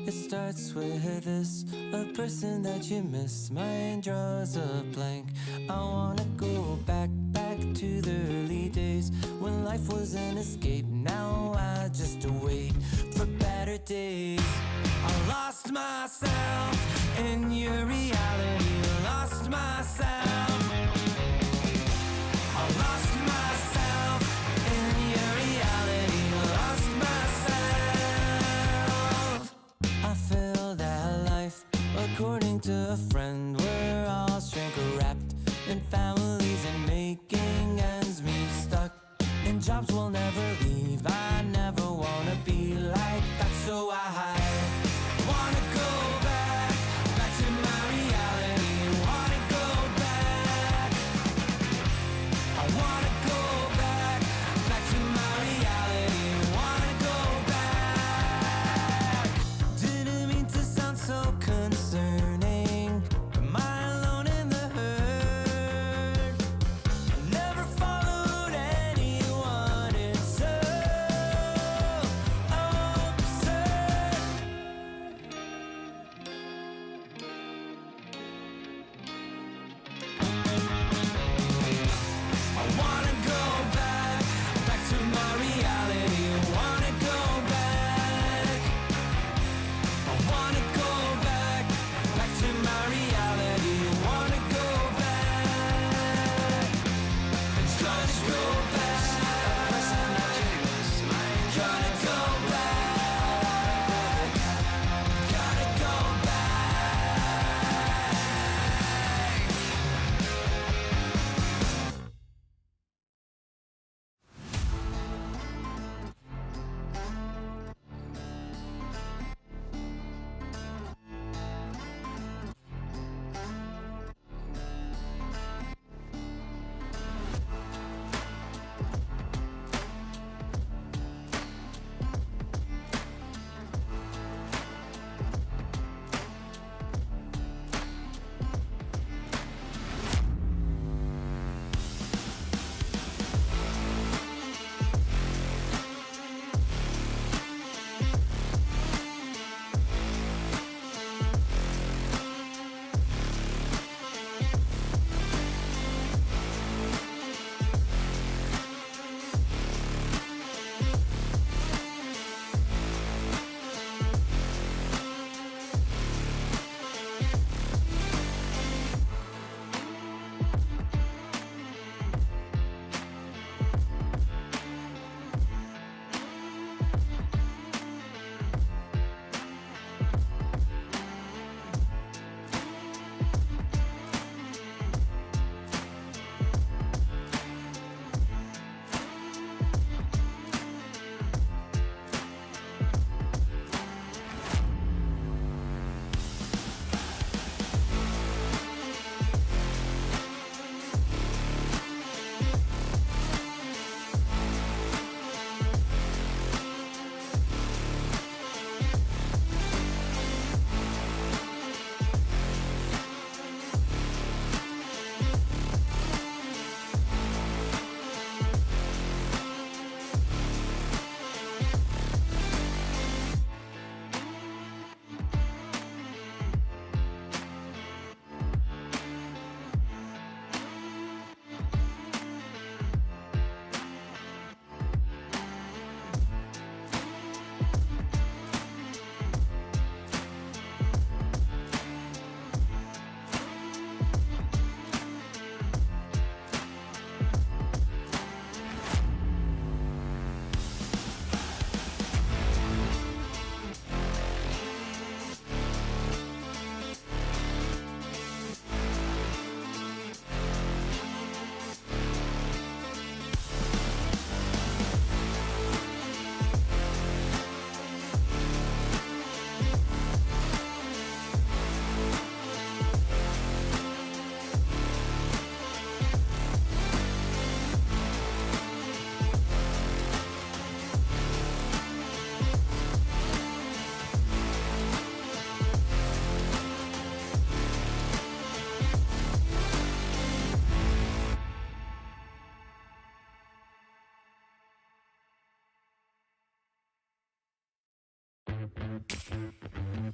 It starts with this, a person that you miss. My mind draws a blank. I wanna go back to the early days when life was an escape. Now I just wait for better days. I lost myself in your reality. Lost myself. I lost myself in your reality. Lost myself. I feel that life, according to a friend, we're all shrink wrapped in families and making ends meet, stuck in jobs we'll never leave. I never wanna be like that, so I wanna go back to my reality. Wanna go back. I wanna go back to my reality. Wanna go back. Didn't mean to sound so concerning. Am I alone in the hurt? I never followed anyone. It's so absurd. I wanna go back to my reality. Wanna go back. I wanna go back to my reality. Wanna go back. It's gonna go back. Gonna go back. Gotta go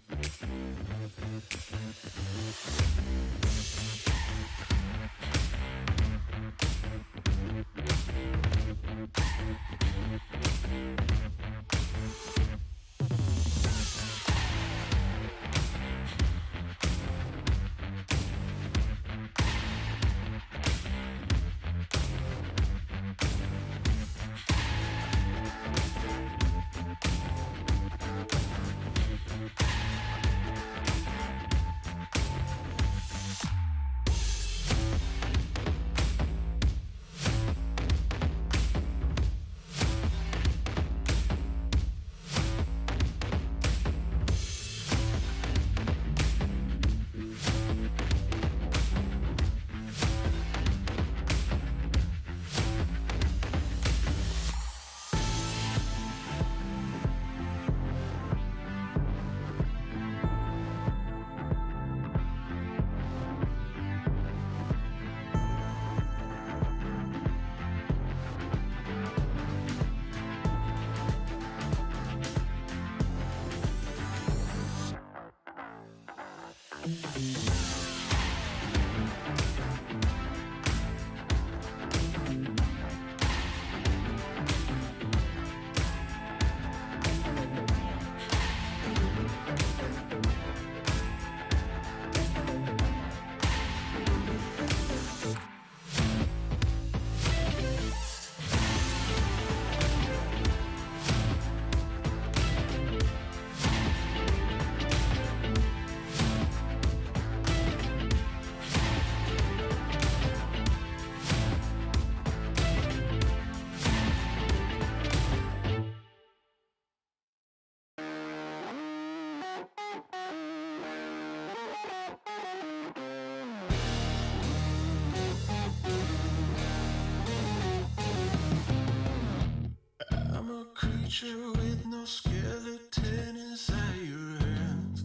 creature with no skeleton inside your hands.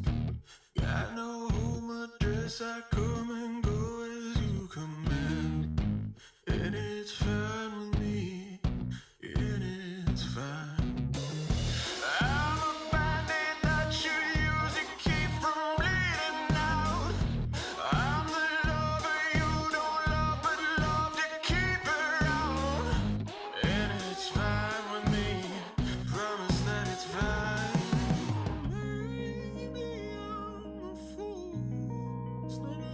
Got no home address, I come and go as you command. And it's fine with me, and it's fine. I'm a bandit that you use to keep from bleeding out. I'm the lover you don't love, but love to keep around. And it's fine with me, promise that it's fine. Maybe I'm a fool, it's not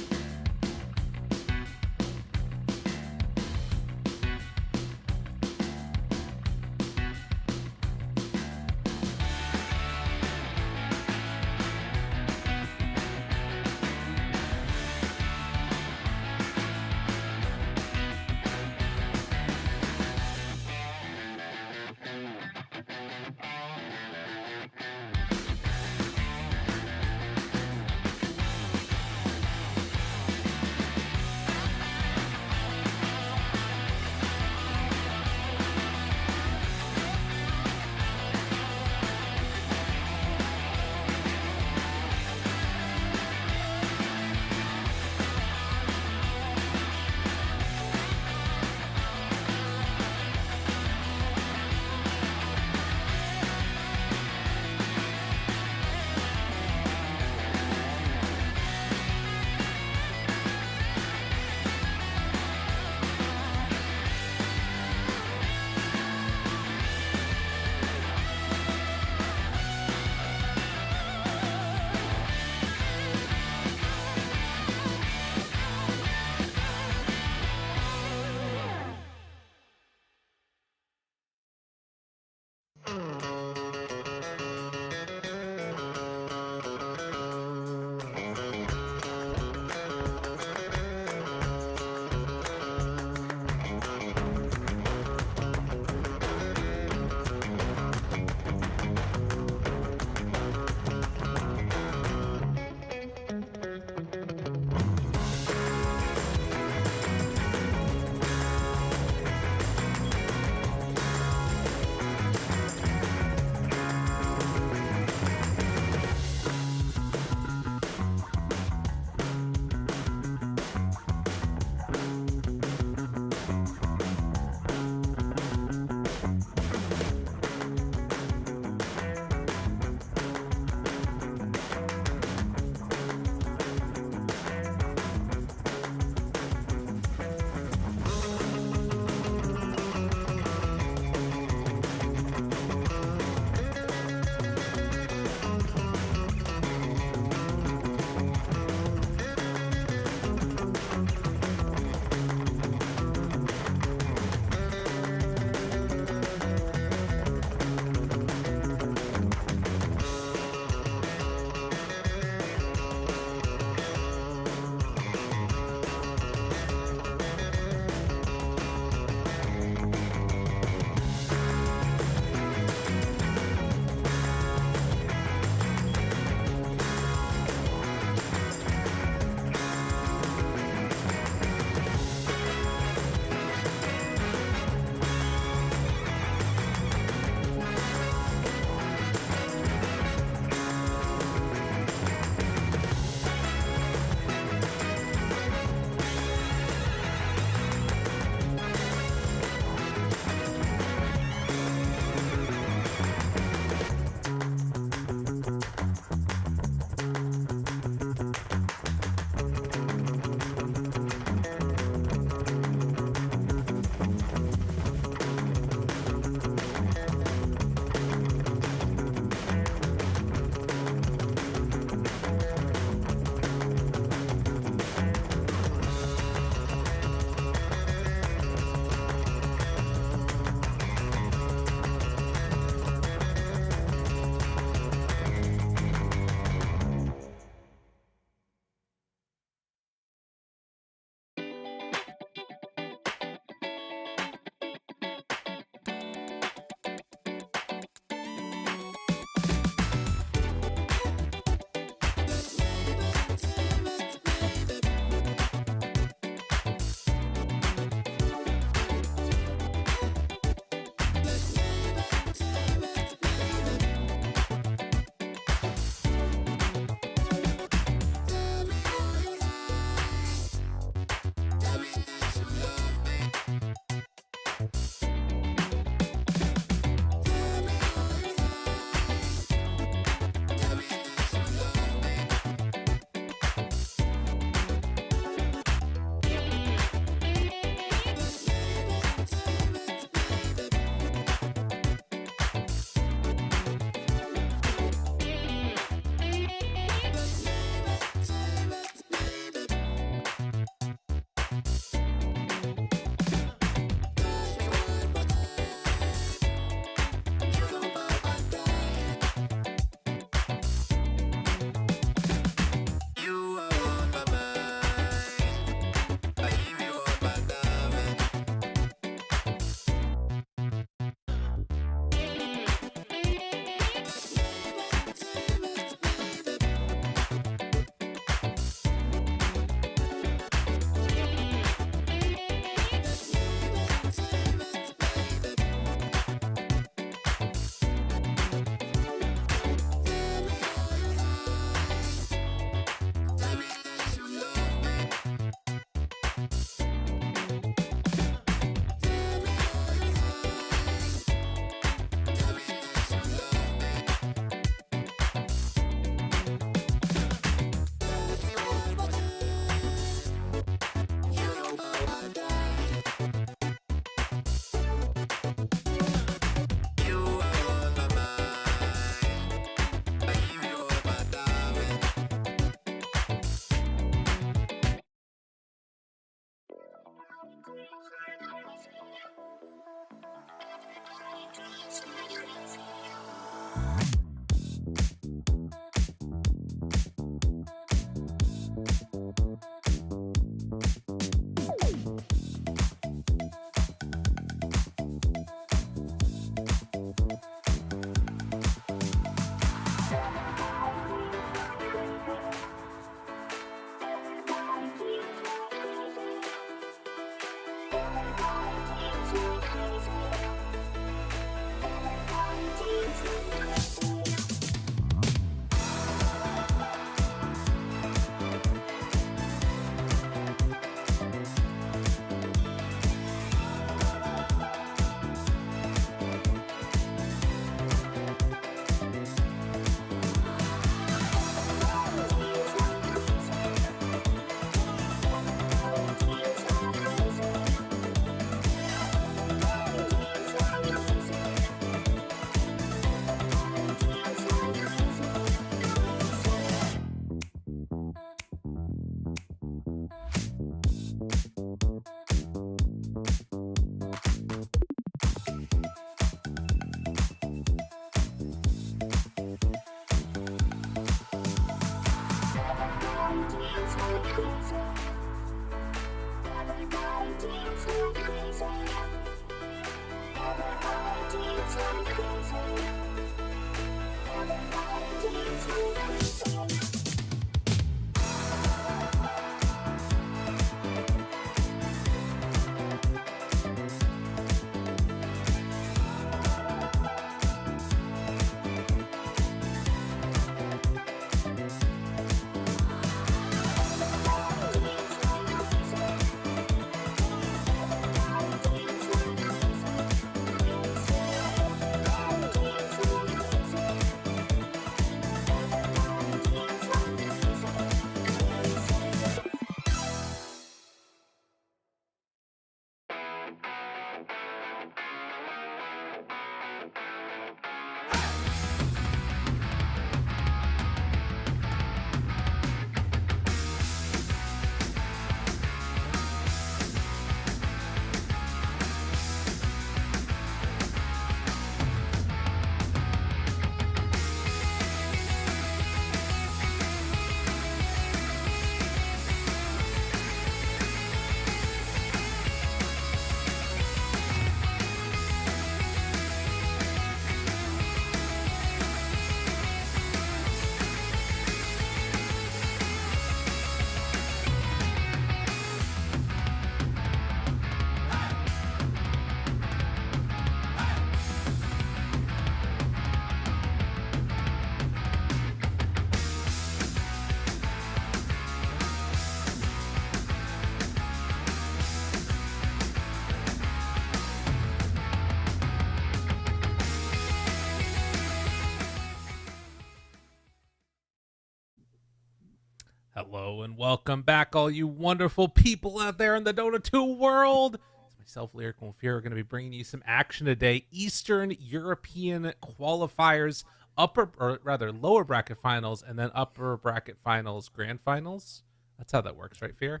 Hello and welcome back, all you wonderful people out there in the Dota 2 world. It's myself, Lyrical and Fear. We're going to be bringing you some action today. Eastern European qualifiers, lower bracket finals, and then upper bracket finals, grand finals. That's how that works, right, Fear?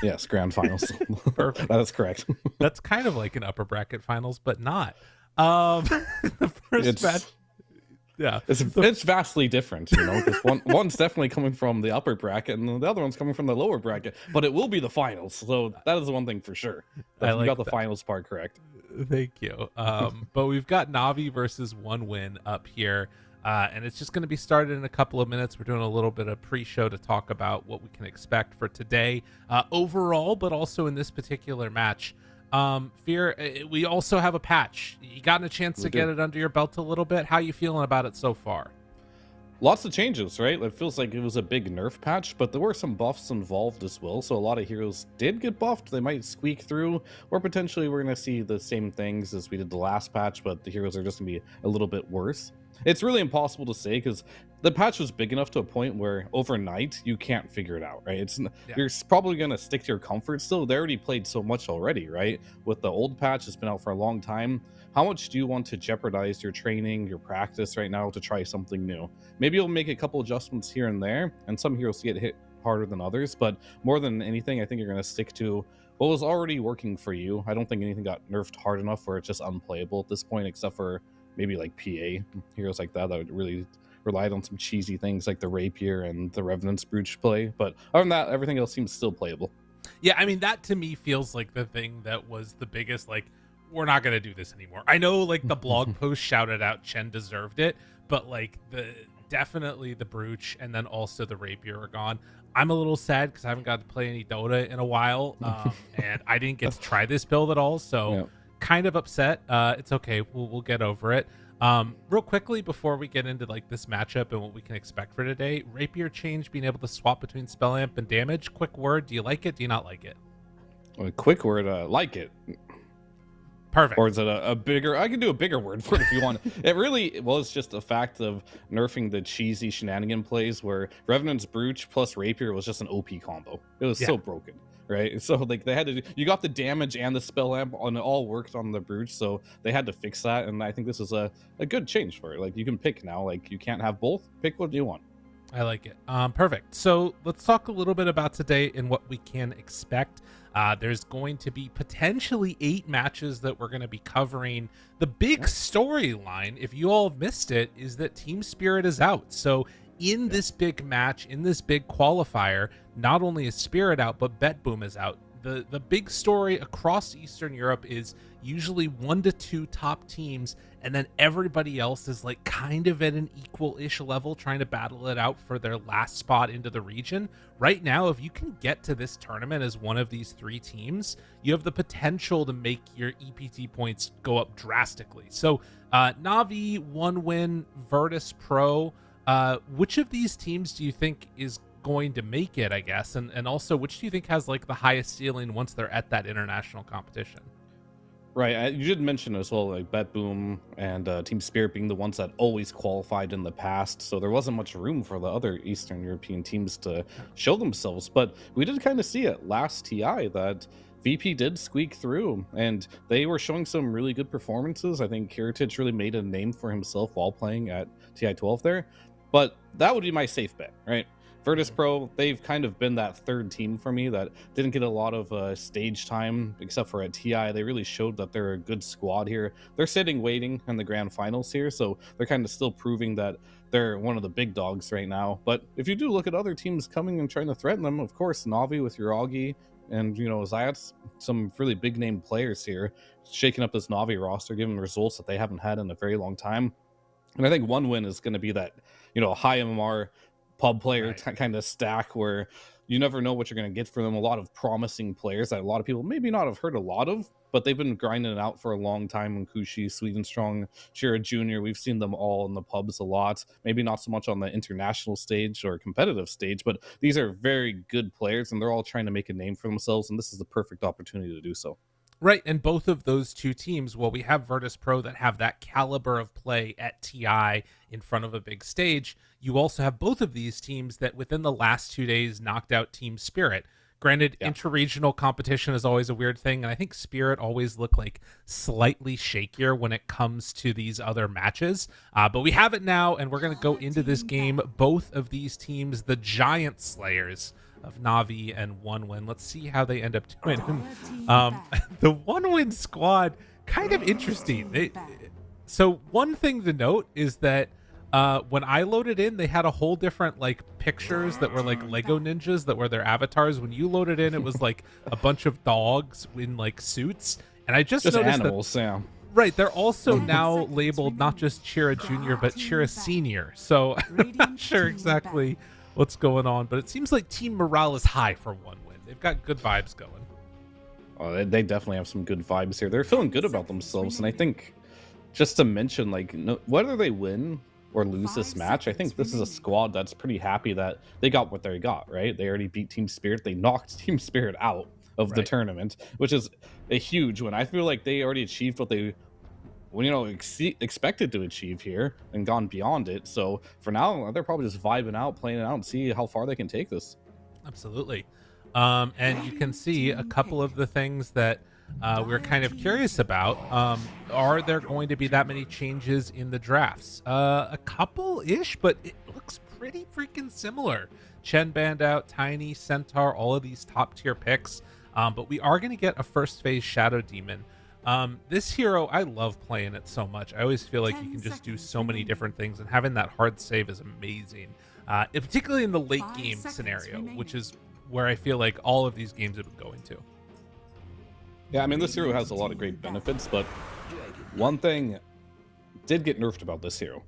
Yes, grand finals. Perfect. That is correct. That's kind of like an upper bracket finals, but not. The first match. Yeah, it's vastly different, you know, because one's definitely coming from the upper bracket and the other one's coming from the lower bracket, but it will be the finals, so that is the one thing for sure. I like got the finals part correct. Thank you. But we've got Navi versus 1win up here, and it's just going to be started in a couple of minutes. We're doing a little bit of pre-show to talk about what we can expect for today overall, but also in this particular match. Fear, we also have a patch. You gotten a chance to get it under your belt a little bit. How you feeling about it so far? Lots of changes, right? It feels like it was a big nerf patch, but there were some buffs involved as well, so a lot of heroes did get buffed. They might squeak through, or potentially we're going to see the same things as we did the last patch, but the heroes are just going to be a little bit worse. It's really impossible to say because the patch was big enough to a point where overnight you can't figure it out, right? You're probably going to stick to your comfort still. They already played so much already, right? With the old patch, it's been out for a long time. How much do you want to jeopardize your training, your practice right now to try something new? Maybe you'll make a couple adjustments here and there, and some heroes get hit harder than others, but more than anything, I think you're going to stick to what was already working for you. I don't think anything got nerfed hard enough where it's just unplayable at this point, except for maybe like PA heroes like that would really relied on some cheesy things like the Rapier and the Revenant's Brooch play. But other than that, everything else seems still playable. Yeah, I mean, that to me feels like the thing that was the biggest, like, we're not going to do this anymore. I know, like, the blog post shouted out Chen deserved it, but, like, definitely the Brooch and then also the Rapier are gone. I'm a little sad because I haven't got to play any Dota in a while, and I didn't get to try this build at all, so kind of upset. It's okay. We'll get over it. Real quickly before we get into like this matchup and what we can expect for today, Rapier change being able to swap between spell amp and damage. Quick word, do you like it? Do you not like it? A quick word, like it. Perfect. Or is it a bigger? I can do a bigger word for it if you want. It really was just a fact of nerfing the cheesy shenanigan plays where Revenant's Brooch plus Rapier was just an OP combo. It was so broken, right? So like they had to, you got the damage and the spell amp and it all worked on the Brooch, so they had to fix that. And I think this is a good change for it. Like you can pick now, like you can't have both. Pick what you want. I like it. Perfect. So let's talk a little bit about today and what we can expect. There's going to be potentially 8 matches that we're going to be covering. The big storyline, if you all have missed it, is that Team Spirit is out. So in this big match, in this big qualifier, not only is Spirit out, but BetBoom is out. The big story across Eastern Europe is usually 1 to 2 top teams, and then everybody else is like kind of at an equal-ish level trying to battle it out for their last spot into the region. Right now, if you can get to this tournament as one of these 3 teams, you have the potential to make your EPT points go up drastically. So Navi, 1 win, Virtus.pro, which of these teams do you think is going to make it, I guess, and also which do you think has like the highest ceiling once they're at that international competition? Right, you did mention as well, like BetBoom and Team Spirit being the ones that always qualified in the past, so there wasn't much room for the other Eastern European teams to show themselves. But we did kind of see it last TI that VP did squeak through, and they were showing some really good performances. I think Kiritich really made a name for himself while playing at TI12 there, but that would be my safe bet, right? Virtus.pro, they've kind of been that third team for me that didn't get a lot of stage time, except for at TI. They really showed that they're a good squad here. They're sitting waiting in the grand finals here, so they're kind of still proving that they're one of the big dogs right now. But if you do look at other teams coming and trying to threaten them, of course, Navi with Uragi and, you know, Zayat's some really big name players here, shaking up this Navi roster, giving results that they haven't had in a very long time. And I think 1 win is going to be that, you know, high MMR pub player kind of stack where you never know what you're going to get for them. A lot of promising players that a lot of people maybe not have heard a lot of, but they've been grinding it out for a long time. Nkushi, Sweden Strong, Shira Jr., we've seen them all in the pubs a lot. Maybe not so much on the international stage or competitive stage, but these are very good players and they're all trying to make a name for themselves, and this is the perfect opportunity to do so. Right, and both of those 2 teams, well, we have Virtus.pro that have that caliber of play at TI in front of a big stage. You also have both of these teams that within the last 2 days knocked out Team Spirit. Granted, interregional competition is always a weird thing, and I think Spirit always look like slightly shakier when it comes to these other matches. But we have it now, and we're going to go into this game. Both of these teams, the Giant Slayers of Navi and 1 win. Let's see how they end up doing. The 1 win squad, kind of interesting. So one thing to note is that when I loaded in, they had a whole different like pictures that were like Lego ninjas that were their avatars. When you loaded in, it was like a bunch of dogs in like suits, and I just noticed animals, that. Right, they're also now labeled not just Chira Jr. but Chira Senior. So I'm not sure exactly what's going on, but it seems like team morale is high for 1 win. They've got good vibes going. Oh, they definitely have some good vibes here. They're feeling good about themselves, and I think just to mention, like, whether they win or lose this match, I think this is a squad that's pretty happy that they got what they got, right? They already beat Team Spirit. They knocked Team Spirit out of the tournament, which is a huge win. I feel like they already achieved what they expected to achieve here and gone beyond it. So for now, they're probably just vibing out, playing it out, and see how far they can take this. Absolutely. And you can see a couple of the things that we're kind of curious about. Are there going to be that many changes in the drafts? A couple-ish, but it looks picks pretty freaking similar. Chen banned out, Tiny, Centaur, all of these top tier picks. But we are going to get a first phase Shadow Demon. This hero, I love playing it so much. I always feel like you can just do so many different things, and having that hard save is amazing. Particularly in the late game scenario, which is where I feel like all of these games have been going to. Yeah, I mean, this hero has a lot of great benefits, but one thing did get nerfed about this hero.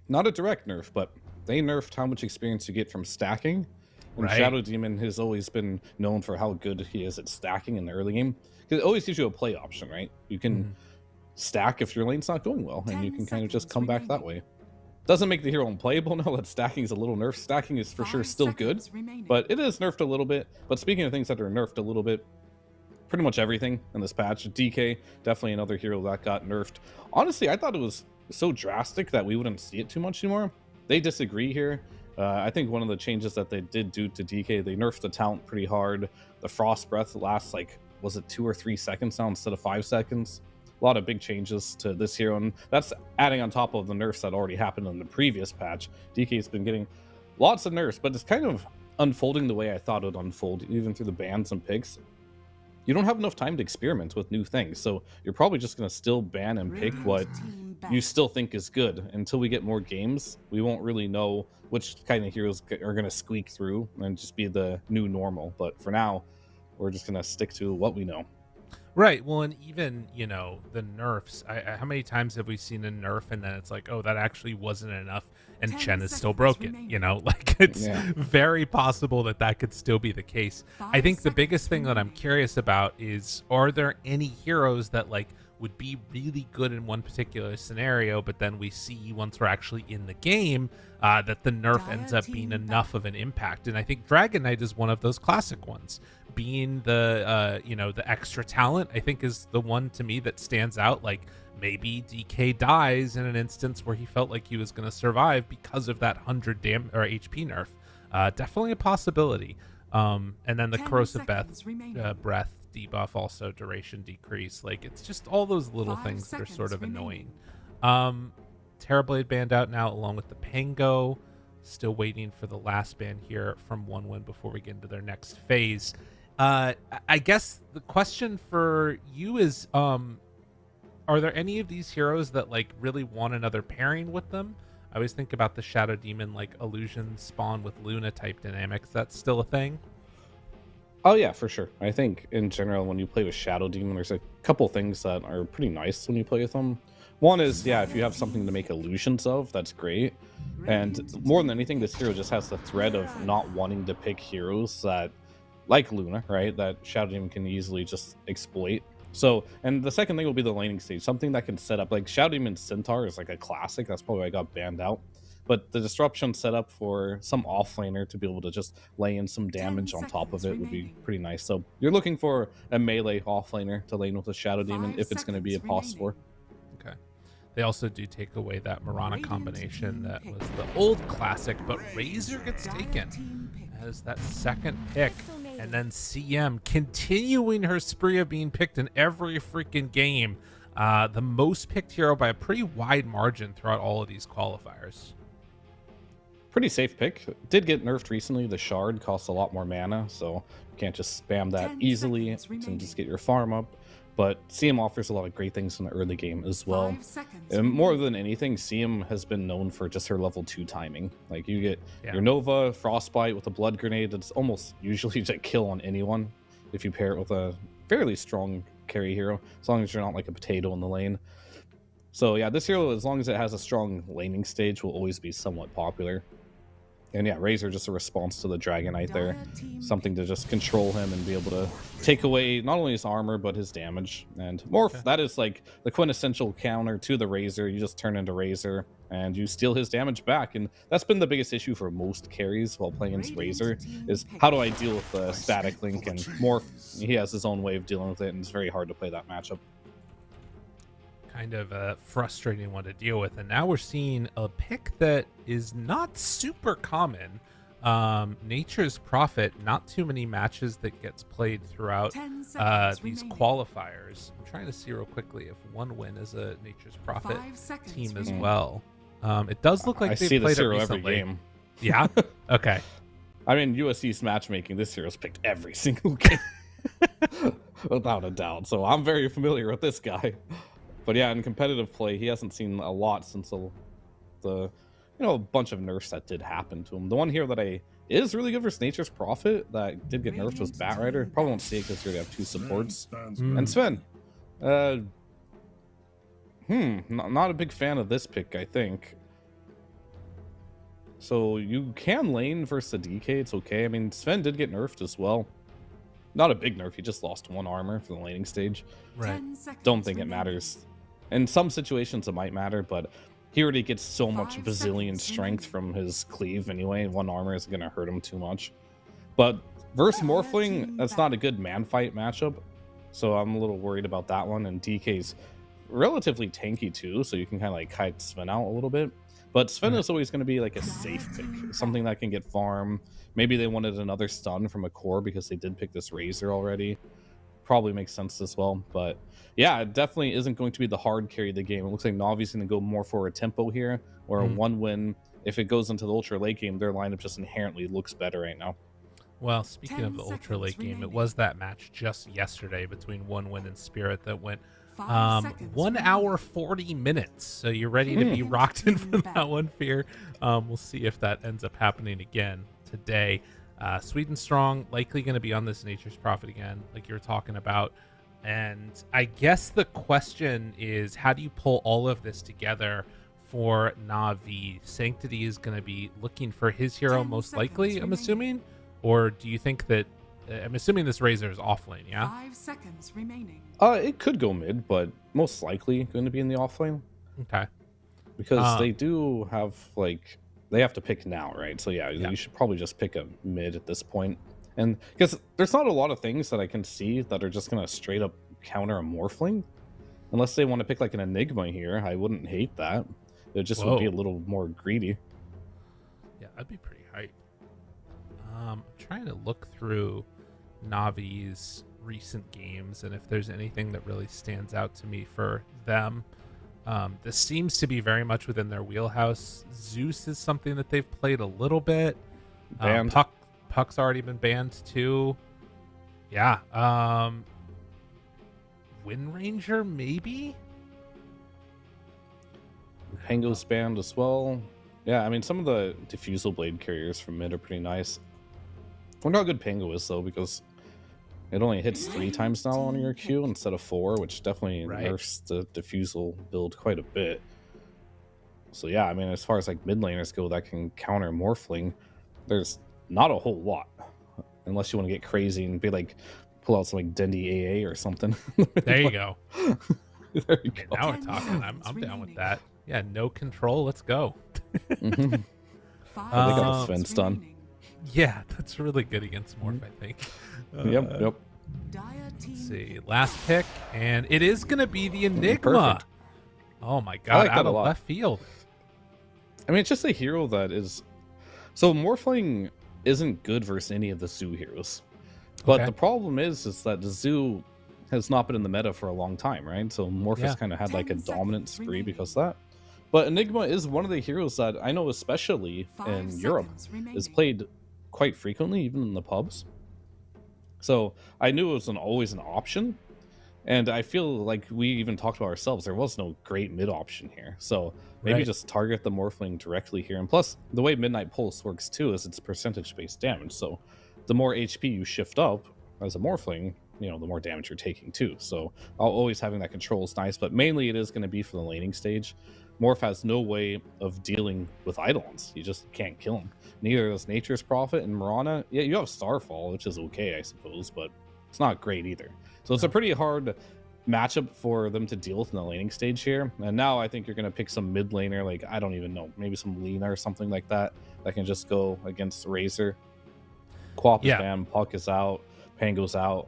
Not a direct nerf, but they nerfed how much experience you get from stacking. And Right. Shadow Demon has always been known for how good he is at stacking in the early game. Because it always gives you a play option, right? You can stack if your lane's not going well, and you can kind of just come back that way. Doesn't make the hero unplayable now that stacking is a little nerfed. Stacking is for sure still good, but it is nerfed a little bit. But speaking of things that are nerfed a little bit, pretty much everything in this patch. DK, definitely another hero that got nerfed. Honestly, I thought it was so drastic that we wouldn't see it too much anymore. They disagree here. I think one of the changes that they did do to DK, they nerfed the talent pretty hard. The Frost Breath lasts like, was it 2 or 3 seconds now instead of 5 seconds? A lot of big changes to this hero, and that's adding on top of the nerfs that already happened in the previous patch. DK's been getting lots of nerfs, but it's kind of unfolding the way I thought it would unfold, even through the bans and picks. You don't have enough time to experiment with new things, so you're probably just going to still ban and pick what you still think is good. Until we get more games, we won't really know which kind of heroes are going to squeak through and just be the new normal. But for now, we're just going to stick to what we know. Right. Well, and even, you know, the nerfs, how many times have we seen a nerf and then it's like, oh, that actually wasn't enough and Chen is still broken, you know, like it's very possible that that could still be the case. I think the biggest thing that I'm curious about is, are there any heroes that like would be really good in one particular scenario, but then we see once we're actually in the game that the nerf ends up being enough of an impact. And I think Dragon Knight is one of those classic ones. Being the you know, the extra talent, I think is the one to me that stands out. Like maybe DK dies in an instance where he felt like he was going to survive because of that 100 HP nerf. Definitely a possibility. And then the corrosive breath debuff, also duration decrease. Like it's just all those little things that are sort of annoying. Terrorblade banned out now along with the Pango. Still waiting for the last ban here from One Win before we get into their next phase. I guess the question for you is, are there any of these heroes that like really want another pairing with them? I always think about the Shadow Demon, like illusion spawn with Luna type dynamics. That's still a thing. Oh yeah, for sure. I think in general, when you play with Shadow Demon, there's a couple things that are pretty nice when you play with them. One is, yeah, if you have something to make illusions of, that's great. And more than anything, this hero just has the thread of not wanting to pick heroes that, like Luna, right, that Shadow Demon can easily just exploit. So, and the second thing will be the laning stage, something that can set up, like Shadow Demon Centaur is like a classic. That's probably why I got banned out. But the disruption set up for some offlaner to be able to just lay in some damage on top of it would be pretty nice. So you're looking for a melee offlaner to lane with a Shadow Demon if it's going to be a pos for. Okay. They also do take away that Mirana combination that was the old classic, but Razor gets taken as that second pick. And then CM continuing her spree of being picked in every freaking game. The most picked hero by a pretty wide margin throughout all of these qualifiers. Pretty safe pick. Did get nerfed recently. The shard costs a lot more mana, so you can't just spam that easily and just get your farm up. But CM offers a lot of great things in the early game as well. And more than anything, CM has been known for just her level 2 timing. Like you get your Nova, Frostbite with a Blood Grenade. It's almost usually a kill on anyone if you pair it with a fairly strong carry hero, as long as you're not like a potato in the lane. So yeah, this hero, as long as it has a strong laning stage, will always be somewhat popular. And yeah, Razor just a response to the Dragon Knight there. Something to just control him and be able to take away not only his armor, but his damage. And Morph, that is like the quintessential counter to the Razor. You just turn into Razor and you steal his damage back. And that's been the biggest issue for most carries while playing against Razor, is how do I deal with the static link? And Morph, he has his own way of dealing with it, and it's very hard to play that matchup. Kind of a frustrating one to deal with. And now we're seeing a pick that is not super common. Nature's Prophet, not too many matches that gets played throughout these qualifiers. I'm trying to see real quickly if One Win is a Nature's Prophet team as well. It does look like I they see played this it hero every recently. game. Yeah. Okay. I mean, USC's matchmaking, this hero's picked every single game. Without a doubt. So I'm very familiar with this guy. But yeah, in competitive play, he hasn't seen a lot since the a bunch of nerfs that did happen to him. The one here that is really good versus Nature's Prophet that did get nerfed was Batrider. Probably won't see it because you already have 2 supports. And Sven. Not a big fan of this pick, I think. So you can lane versus the DK, it's okay. I mean, Sven did get nerfed as well. Not a big nerf, he just lost 1 armor for the laning stage. Right. Don't think it matters. In some situations it might matter, but he already gets so much bazillion strength from his cleave anyway. 1 armor isn't going to hurt him too much. But versus Morphling, that's not a good man fight matchup. So I'm a little worried about that one. And DK's relatively tanky too, so you can kind of like kite Sven out a little bit. But Sven is always going to be like a safe pick, something that can get farm. Maybe they wanted another stun from a core because they did pick this Razor already. Probably makes sense as well. But yeah, it definitely isn't going to be the hard carry of the game. It looks like Navi's going to go more for a tempo here, or a 1 win. If it goes into the ultra late game, their lineup just inherently looks better right now. Well, speaking of the ultra late game, it was that match just yesterday between 1 win and Spirit that went 1 hour 40 minutes. So you're ready to be rocked in for that one, Fear. We'll see if that ends up happening again today. Sweden Strong likely going to be on this Nature's Prophet again, like you were talking about. And I guess the question is, how do you pull all of this together for Na'Vi? Sanctity is going to be looking for his hero most likely, I'm assuming? Or do you think that I'm assuming this Razor is off lane, yeah? 5 seconds remaining. It could go mid, but most likely going to be in the off lane. Okay. Because they do have, like, they have to pick now, right? So yeah, you should probably just pick a mid at this point. And because there's not a lot of things that I can see that are just going to straight up counter a Morphling. Unless they want to pick like an Enigma here, I wouldn't hate that. It just would be a little more greedy. Yeah, that'd be pretty hype. I'm trying to look through Navi's recent games and if there's anything that really stands out to me for them. This seems to be very much within their wheelhouse. Zeus is something that they've played a little bit. Banned. Puck's already been banned too. Yeah. Wind Ranger, maybe? Pango's banned as well. Yeah, I mean, some of the Diffusal Blade carriers from mid are pretty nice. I wonder how good Pango is, though, because it only hits 3 times now on your Q instead of 4, which definitely nerfs the Diffusal build quite a bit. So yeah, I mean, as far as like mid laners go that can counter Morphling, there's not a whole lot. Unless you want to get crazy and be like, pull out some like Dendi AA or something. There you go. There you go. Now we're talking. I'm down with that. Yeah, no control. Let's go. Mm-hmm. They got the Sven stun. Yeah, that's really good against Morph, I think. Yep. Let's see. Last pick, and it is going to be the Enigma. Perfect. Oh my god, like out that a of lot. left field. I mean, it's just a hero that is... So Morphling isn't good versus any of the Zoo heroes. But the problem is that the Zoo has not been in the meta for a long time, right? So Morph has kind of had like a dominant spree because of that. But Enigma is one of the heroes that I know, especially in Europe, is played quite frequently, even in the pubs. So I knew it was always an option. And I feel like we even talked about ourselves. There was no great mid option here. So maybe just target the Morphling directly here. And plus, the way Midnight Pulse works too is it's percentage-based damage. So the more HP you shift up as a Morphling, the more damage you're taking too. So always having that control is nice. But mainly it is going to be for the laning stage. Morph has no way of dealing with Eidolons. You just can't kill him. Neither does Nature's Prophet and Mirana. Yeah, you have Starfall, which is okay, I suppose, but it's not great either. So it's a pretty hard matchup for them to deal with in the laning stage here. And now I think you're going to pick some mid laner, like, I don't even know, maybe some Lina or something like that can just go against Razor. Quap is banned, Puck is out, Pango's out.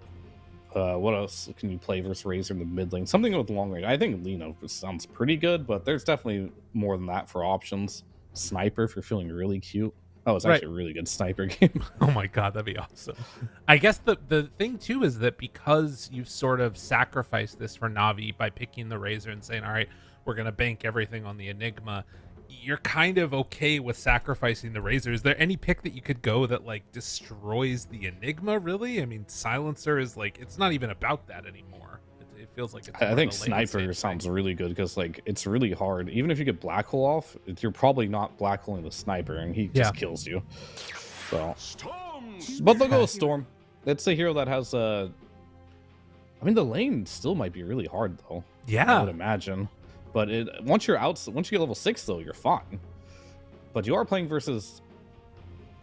What else can you play versus Razor in the mid lane? Something with long range. I think Lina sounds pretty good, but there's definitely more than that for options. Sniper if you're feeling really cute. Oh, it's actually a really good sniper game. Oh my god, that'd be awesome. I guess the thing too is that because you've sort of sacrificed this for Na'Vi by picking the Razor and saying, all right, we're going to bank everything on the Enigma, you're kind of okay with sacrificing the Razor. Is there any pick that you could go that like destroys the Enigma? Really? I mean, Silencer is like, it's not even about that anymore. It feels like it's I more think of a late Sniper stage sounds thing. really good because like it's really hard. Even if you get Black Hole off, you're probably not Black Holing the Sniper, and he just kills you. So, but they'll go with Storm. It's a hero that has I mean, the lane still might be really hard though. Yeah, I would imagine. But once you get level 6 though, you're fine. But you are playing versus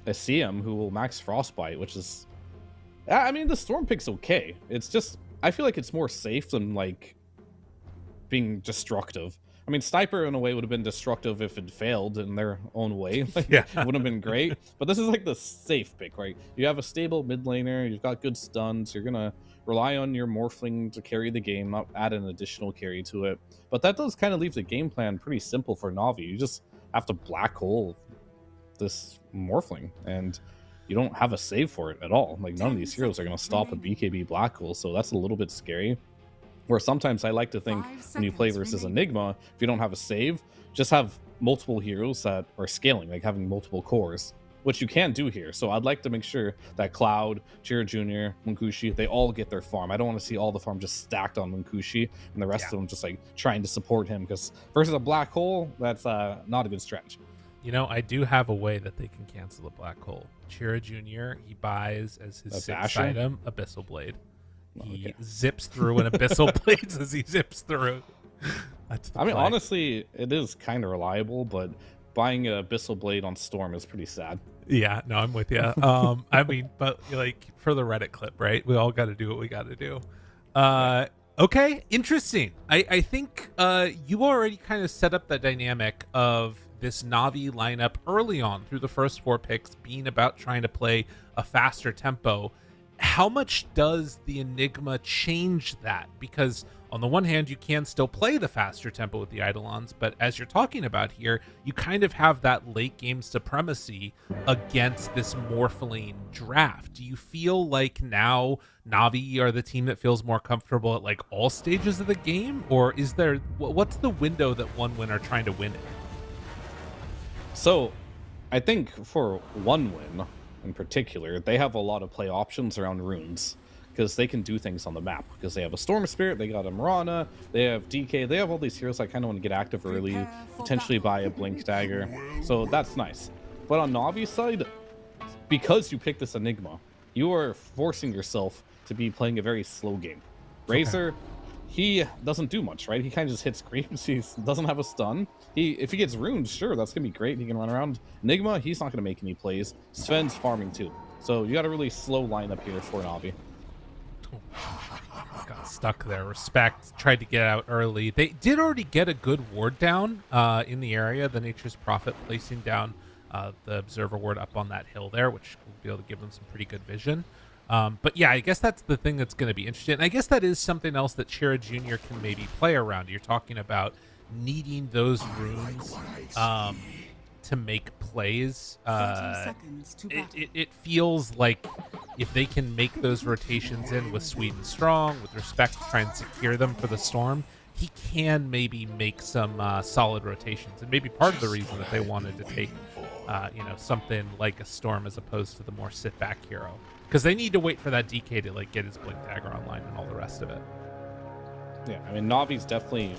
a CM who will max Frostbite, which is, I mean, the Storm pick's okay. It's just, I feel like it's more safe than like being destructive. I mean, Sniper in a way would have been destructive if it failed in their own way. Like, Yeah. it wouldn't have been great. But this is like the safe pick, right? You have a stable mid laner, you've got good stuns, you're gonna rely on your Morphling to carry the game, not add an additional carry to it. But that does kind of leave the game plan pretty simple for Na'Vi. You just have to black hole this Morphling, and you don't have a save for it at all. Like, none of these heroes are going to stop a BKB black hole, so that's a little bit scary. Where sometimes I like to think when you play versus Enigma, if you don't have a save, just have multiple heroes that are scaling, like having multiple cores, which you can do here. So I'd like to make sure that Cloud, Chira Jr., Munkushi, they all get their farm. I don't want to see all the farm just stacked on Munkushi and the rest of them just like trying to support him, because versus a black hole, that's not a good strategy. You know, I do have a way that they can cancel the black hole. Chira Jr., he buys as his A 6th Basher? item Abyssal Blade. He Okay. zips through an Abyssal Blade as he zips through. That's the I mean, play. honestly, it is kind of reliable, but buying an Abyssal Blade on Storm is pretty sad. Yeah, no, I'm with you. I mean, but like for the Reddit clip, right? We all got to do what we got to do. Okay, interesting. I think you already kind of set up the dynamic of this Na'Vi lineup early on through the first 4 picks being about trying to play a faster tempo. How much does the Enigma change that? Because on the one hand, you can still play the faster tempo with the Eidolons, but as you're talking about here, you kind of have that late game supremacy against this Morphling draft. Do you feel like now Na'Vi are the team that feels more comfortable at like all stages of the game? Or is there, what's the window that one win are trying to win it? So I think for one win in particular, they have a lot of play options around runes, because they can do things on the map, because they have a Storm Spirit, they got a Mirana, they have DK, they have all these heroes that kind of want to get active early, potentially buy a Blink Dagger, so that's nice. But on Na'Vi's side, because you picked this Enigma, you are forcing yourself to be playing a very slow game. Razor, he doesn't do much, right? He kind of just hits creeps. He doesn't have a stun. If he gets runes, sure, that's gonna be great. He can run around. Enigma, he's not gonna make any plays. Sven's farming too, so you got a really slow lineup here for Na'Vi. Got stuck there. Respect. Tried to get out early. They did already get a good ward down in the area. The Nature's Prophet placing down the Observer ward up on that hill there, which will be able to give them some pretty good vision. But yeah, I guess that's the thing that's going to be interesting. And I guess that is something else that Chira Jr. can maybe play around. You're talking about needing those runes to make plays. It feels like if they can make those rotations in with Sweden Strong, with Respect to try and secure them for the Storm, he can maybe make some solid rotations. And maybe part of the reason that they wanted to take something like a Storm as opposed to the more sit-back hero. Because they need to wait for that DK to like get his Blink Dagger online and all the rest of it. Yeah, I mean, Na'Vi's definitely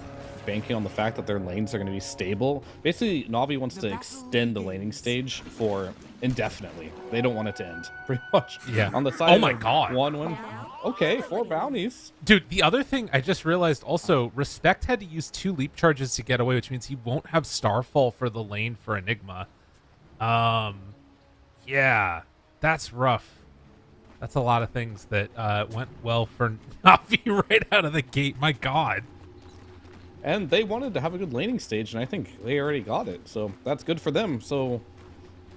banking on the fact that their lanes are going to be stable. Basically, Na'Vi wants to extend the laning stage for indefinitely. They don't want it to end, pretty much. Yeah. On the side Oh my of God. one win. Okay, 4 bounties. Dude, the other thing I just realized also, Respect had to use 2 leap charges to get away, which means he won't have Starfall for the lane for Enigma. Yeah, that's rough. That's a lot of things that went well for Na'Vi right out of the gate. My God. And they wanted to have a good laning stage, and I think they already got it. So that's good for them. So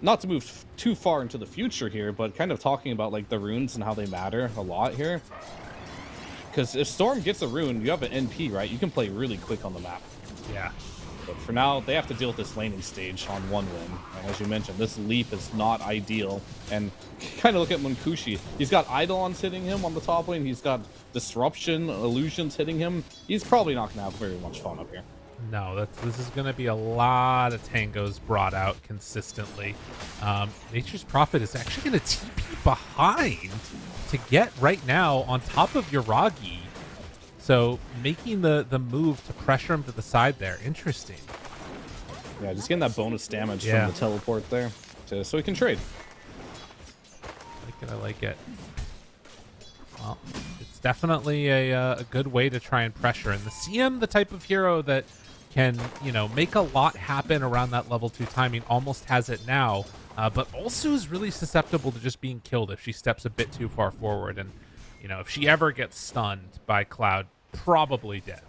not to move too far into the future here, but kind of talking about like the runes and how they matter a lot here. Because if Storm gets a rune, you have an NP, right? You can play really quick on the map. Yeah. But for now, they have to deal with this laning stage on one win. And as you mentioned, this leap is not ideal. And kind of look at Munkushi. He's got Eidolons hitting him on the top lane. He's got Disruption, Illusions hitting him. He's probably not going to have very much fun up here. No, this is going to be a lot of tangos brought out consistently. Nature's Prophet is actually going to TP behind to get right now on top of Yuragi. So making the move to pressure him to the side there. Interesting. Yeah, just getting that bonus damage from the teleport there so he can trade. I like it. Well, it's definitely a good way to try and pressure. And the CM, the type of hero that can, make a lot happen around that level 2 timing, almost has it now, but also is really susceptible to just being killed if she steps a bit too far forward. And, if she ever gets stunned by Cloud, probably dead.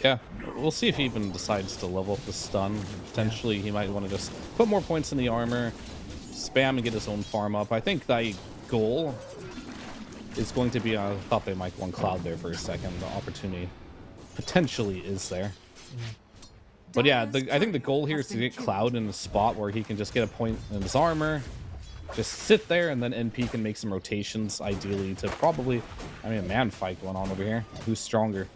Yeah, we'll see if he even decides to level up the stun. Potentially, he might want to just put more points in the armor, spam and get his own farm up. I think the goal is going to be, I thought they might want Cloud there for a second. The opportunity potentially is there. But yeah, I think the goal here is to get Cloud in a spot where he can just get a point in his armor, just sit there, and then NP can make some rotations, ideally, to probably, a man fight going on over here. Who's stronger?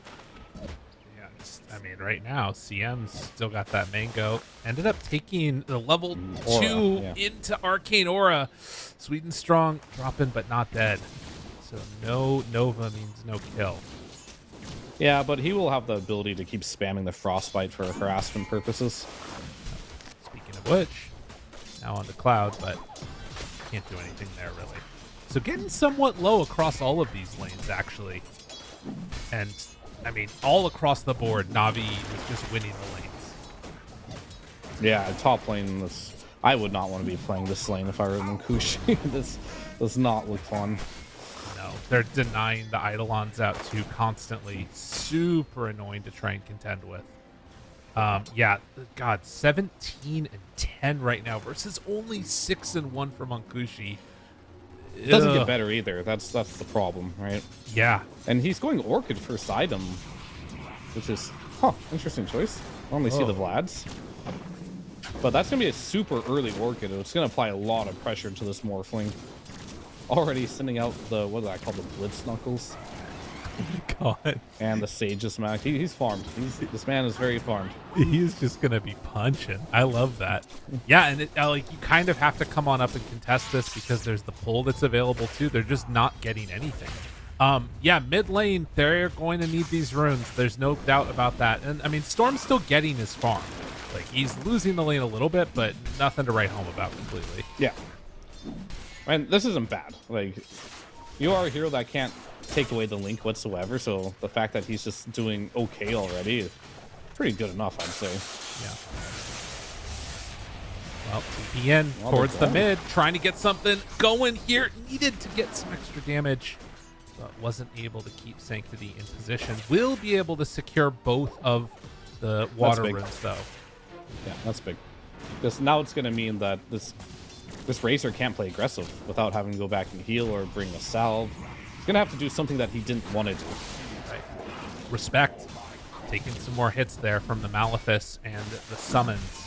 Right now, CM's still got that mango. Ended up taking the level 2 into Arcane Aura. Sweet and strong, dropping but not dead. So no Nova means no kill. Yeah, but he will have the ability to keep spamming the Frostbite for harassment purposes. Speaking of which, now on the Cloud, but can't do anything there, really. So getting somewhat low across all of these lanes, actually. And all across the board, Navi is just winning the lanes. Yeah, top lane, I would not want to be playing this lane if I were Mankushi. This does not look fun. No, they're denying the Eidolons out too constantly. Super annoying to try and contend with. Yeah, God, 17 and 10 right now versus only 6 and 1 for Mankushi. It doesn't get better either. That's the problem, right? Yeah. And he's going Orchid first item, which is, interesting choice. Normally see the Vlads. But that's going to be a super early Orchid. It's going to apply a lot of pressure to this Morphling. Already sending out the, what do I call the Blitz Knuckles? God. And the Sage's Mac. He's farmed. This man is very farmed. He's just going to be punching. I love that. Yeah, and you kind of have to come on up and contest this because there's the pull that's available too. They're just not getting anything. Yeah, mid lane, they're going to need these runes. There's no doubt about that. And Storm's still getting his farm. Like, he's losing the lane a little bit, but nothing to write home about completely. Yeah. And this isn't bad. Like, you are a hero that can't take away the link whatsoever, so the fact that he's just doing okay already is pretty good enough, I'd say. Yeah. Well, TPN towards the mid, trying to get something going here. Needed to get some extra damage, but wasn't able to keep Sanctity in position. Will be able to secure both of the water runes, though. Yeah, that's big. Because now it's going to mean that this Racer can't play aggressive without having to go back and heal or bring a salve. He's going to have to do something that he didn't want to do. Right. Respect. Taking some more hits there from the Malefice and the summons.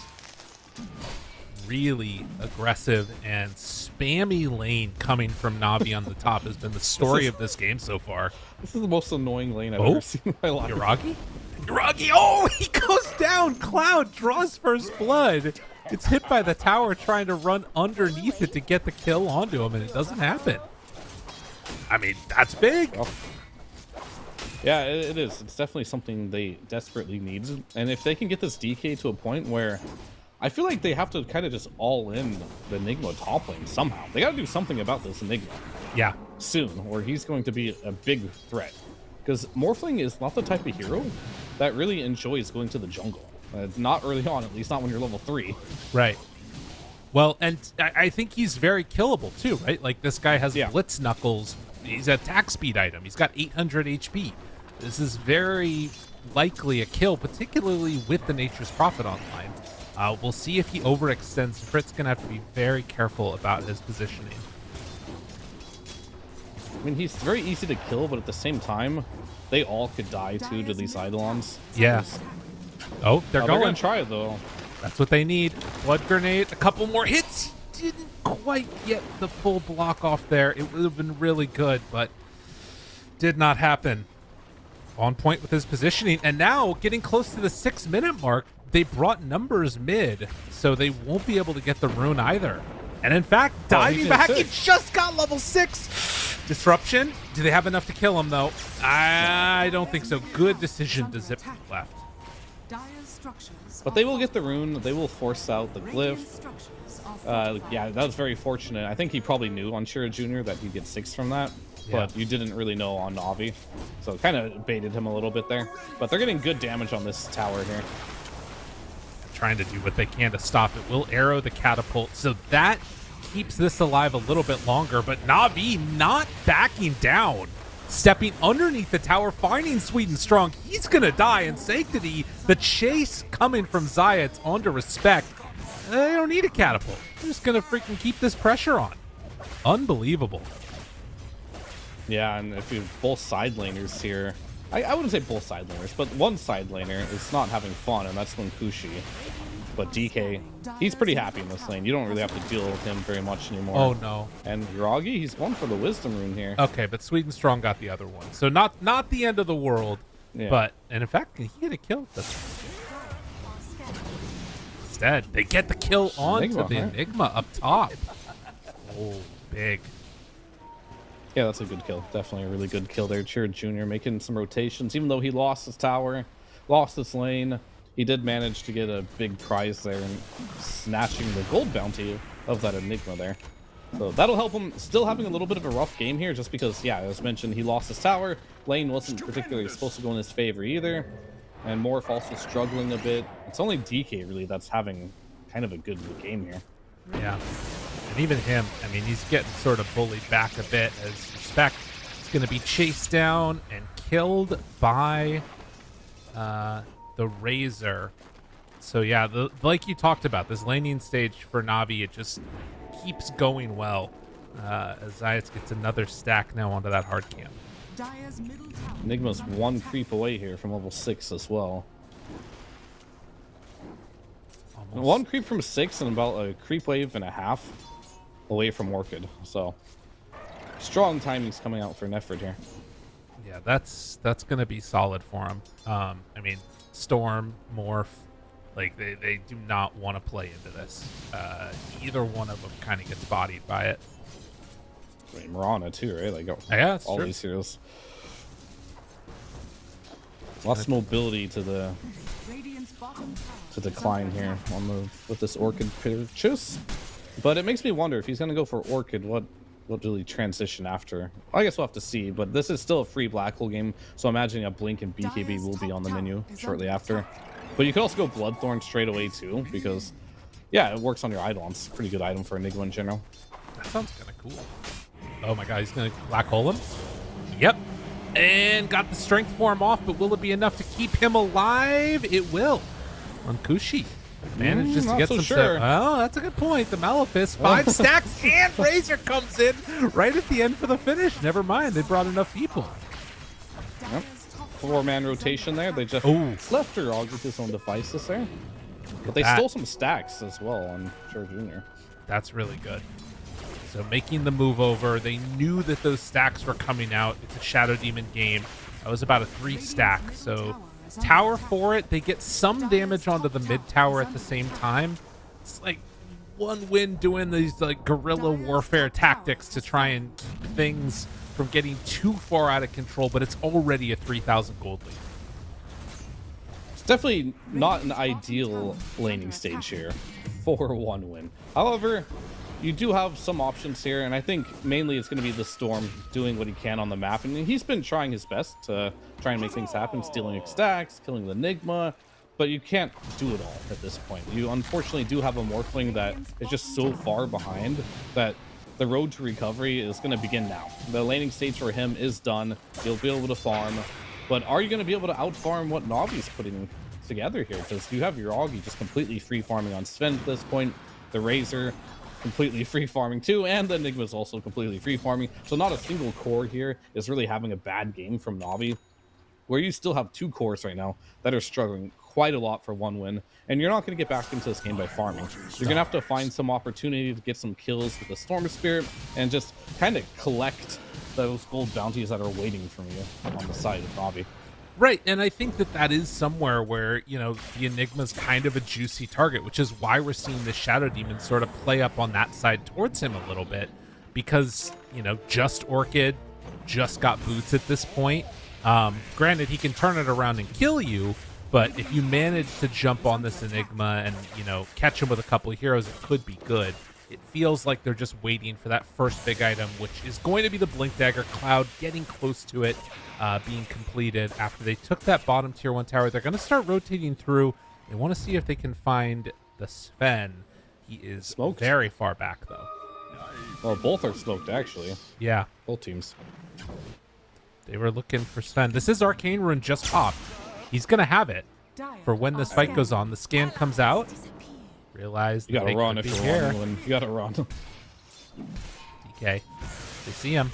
Really aggressive and spammy lane coming from Navi on the top has been the story of this game so far. This is the most annoying lane I've ever seen in my life. Yuragi? Oh, he goes down. Cloud draws first blood. It's hit by the tower trying to run underneath it to get the kill onto him, and it doesn't happen. That's big. Oh. Yeah, it is. It's definitely something they desperately need. And if they can get this DK to a point where I feel like they have to kind of just all in the Enigma top lane somehow. They got to do something about this Enigma. Yeah. Soon, or he's going to be a big threat. Because Morphling is not the type of hero that really enjoys going to the jungle. Not early on, at least not when you're level 3. Right. Well, and I think he's very killable too, right? Like, this guy has Blitz Knuckles. He's an attack speed item. He's got 800 HP. This is very likely a kill, particularly with the Nature's Prophet online. We'll see if he overextends. Frit's going to have to be very careful about his positioning. He's very easy to kill, but at the same time, they all could die too to these Eidolons. Yeah. Oh, they're going. They're going to try it, though. That's what they need. Blood Grenade, a couple more hits. Didn't quite get the full block off there. It would have been really good, but did not happen. on point with his positioning, and now getting close to the 6-minute mark, they brought numbers mid, so they won't be able to get the rune either. And in fact, diving back, he just got level 6. Disruption. Do they have enough to kill him, though? I don't think so. Good decision to zip left. But they will get the rune. They will force out the glyph. Yeah, that was very fortunate. I think he probably knew on Shira Jr. that he'd get 6 from that. But you didn't really know on Navi. So it kind of baited him a little bit there. But they're getting good damage on this tower here. Trying to do what they can to stop it. Will arrow the catapult, so that keeps this alive a little bit longer. But Navi not backing down, stepping underneath the tower, finding Sweden Strong. He's gonna die in Sanctity. The chase coming from Zayats onto Respect. They don't need a catapult. They're just gonna freaking keep this pressure on. Unbelievable. Yeah, and if you have both side laners here, I wouldn't say both side laners, but one side laner is not having fun, and that's Linkushi. But DK, he's pretty happy in this lane. You don't really have to deal with him very much anymore. Oh, no. And Yuragi, he's going for the Wisdom Rune here. Okay, but Sweden Strong got the other one. So not the end of the world, but, and in fact, can he get a kill? Instead, they get the kill onto the Enigma up top. Oh, big. Yeah, that's a good kill. Definitely a really good kill there. Shira Jr. making some rotations. Even though he lost his tower, lost his lane, he did manage to get a big prize there and snatching the gold bounty of that Enigma there. So that'll help him. Still having a little bit of a rough game here just because, yeah, as mentioned, he lost his tower. Lane wasn't particularly supposed to go in his favor either. And Morph also struggling a bit. It's only DK really that's having kind of a good game here. Yeah. And even him, I mean, he's getting sort of bullied back a bit as Respect is going to be chased down and killed by the Razor. So yeah, like you talked about, this laning stage for Navi, it just keeps going well as Zayats gets another stack now onto that hard camp. Enigma's one creep away here from level 6 as well. Almost. One creep from 6 and about a creep wave and a half away from Orchid. So strong timings coming out for Nefrid here. Yeah, that's going to be solid for him. I mean, Storm, Morph, like they do not want to play into this. Either one of them kind of gets bodied by it. I mean, Mirana too, right? Like yeah, all true. These heroes. Lots of mobility to the decline here on with this Orchid purchase. But it makes me wonder if he's going to go for Orchid, what will he transition after? I guess we'll have to see, but this is still a free black hole game, so imagining a Blink and BKB will be on the menu shortly after. But you could also go Bloodthorn straight away too, because, yeah, it works on your Eidolon. It's a pretty good item for Enigma in general. That sounds kind of cool. Oh my god, he's going to black hole him? Yep. And got the strength form off, but will it be enough to keep him alive? It will. On Kushi. Manages to get some sure. Oh, that's a good point. The Malefice, 5 stacks, and Razor comes in right at the end for the finish. Never mind, they brought enough people. Yep. 4-man rotation there. They just left Yuragi with his own devices there. But they stole some stacks as well on Shira Jr. That's really good. So making the move over, they knew that those stacks were coming out. It's a Shadow Demon game. That was about a 3 stack. So tower for it, they get some damage onto the mid tower at the same time. It's like one win doing these like guerrilla warfare tactics to try and keep things from getting too far out of control, but it's already a 3,000 gold lead. It's definitely not an ideal laning stage here for one win. However, you do have some options here, and I think mainly it's going to be the Storm doing what he can on the map, and he's been trying his best to try and make things happen, stealing stacks, killing the Enigma, but you can't do it all at this point. You unfortunately do have a Morphling that is just so far behind that the road to recovery is going to begin now. The laning stage for him is done. He'll be able to farm, but are you going to be able to out-farm what Navi's putting together here? Because you have Yuragi just completely free farming on Sven at this point, the Razor completely free farming too, and the Enigma is also completely free farming. So not a single core here is really having a bad game from Navi, where you still have 2 cores right now that are struggling quite a lot for one win, and you're not going to get back into this game by farming. You're going to have to find some opportunity to get some kills with the Storm Spirit and just kind of collect those gold bounties that are waiting for you on the side of Navi. Right, and I think that that is somewhere where, you know, the Enigma's kind of a juicy target, which is why we're seeing the Shadow Demon sort of play up on that side towards him a little bit, because, you know, just Orchid, just got boots at this point. Granted, he can turn it around and kill you, but if you manage to jump on this Enigma and, you know, catch him with a couple of heroes, it could be good. It feels like they're just waiting for that first big item, which is going to be the Blink Dagger. Cloud getting close to it, being completed after they took that bottom tier 1 tower. They're going to start rotating through. They want to see if they can find the Sven. He is smoked. Very far back, though. Well, both are smoked, actually. Yeah. Both teams. They were looking for Sven. This is Arcane Rune just popped. He's going to have it for when this fight goes on. The scan comes out. Realize you gotta run if you're here. You gotta run. DK. They see him.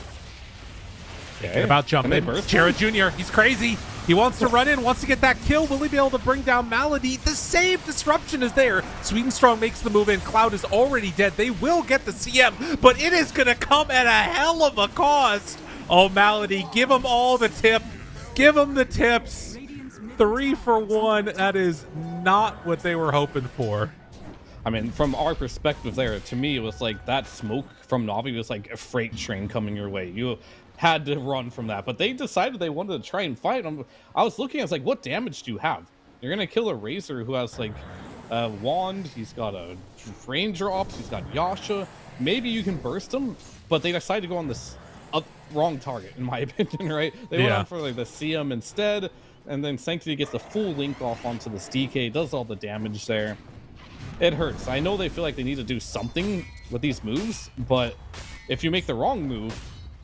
Thinking about jumping. Jared Jr., he's crazy. He wants to run in, wants to get that kill. Will he be able to bring down Malady? The same disruption is there. Swedenstrong makes the move in. Cloud is already dead. They will get the CM, but it is going to come at a hell of a cost. Oh, Malady, give him all the tip. Give him the tips. 3 for 1. That is not what they were hoping for. I mean, from our perspective there, to me, it was like that smoke from Navi was like a freight train coming your way. You had to run from that, but they decided they wanted to try and fight. I was looking, I was like, what damage do you have? You're going to kill a Razor who has like a wand. He's got a raindrops. He's got Yasha. Maybe you can burst him, but they decided to go on this wrong target, in my opinion, right? They went on for like the CM instead, and then Sanctity gets the full link off onto this DK, does all the damage there. It hurts. I know they feel like they need to do something with these moves, but if you make the wrong move,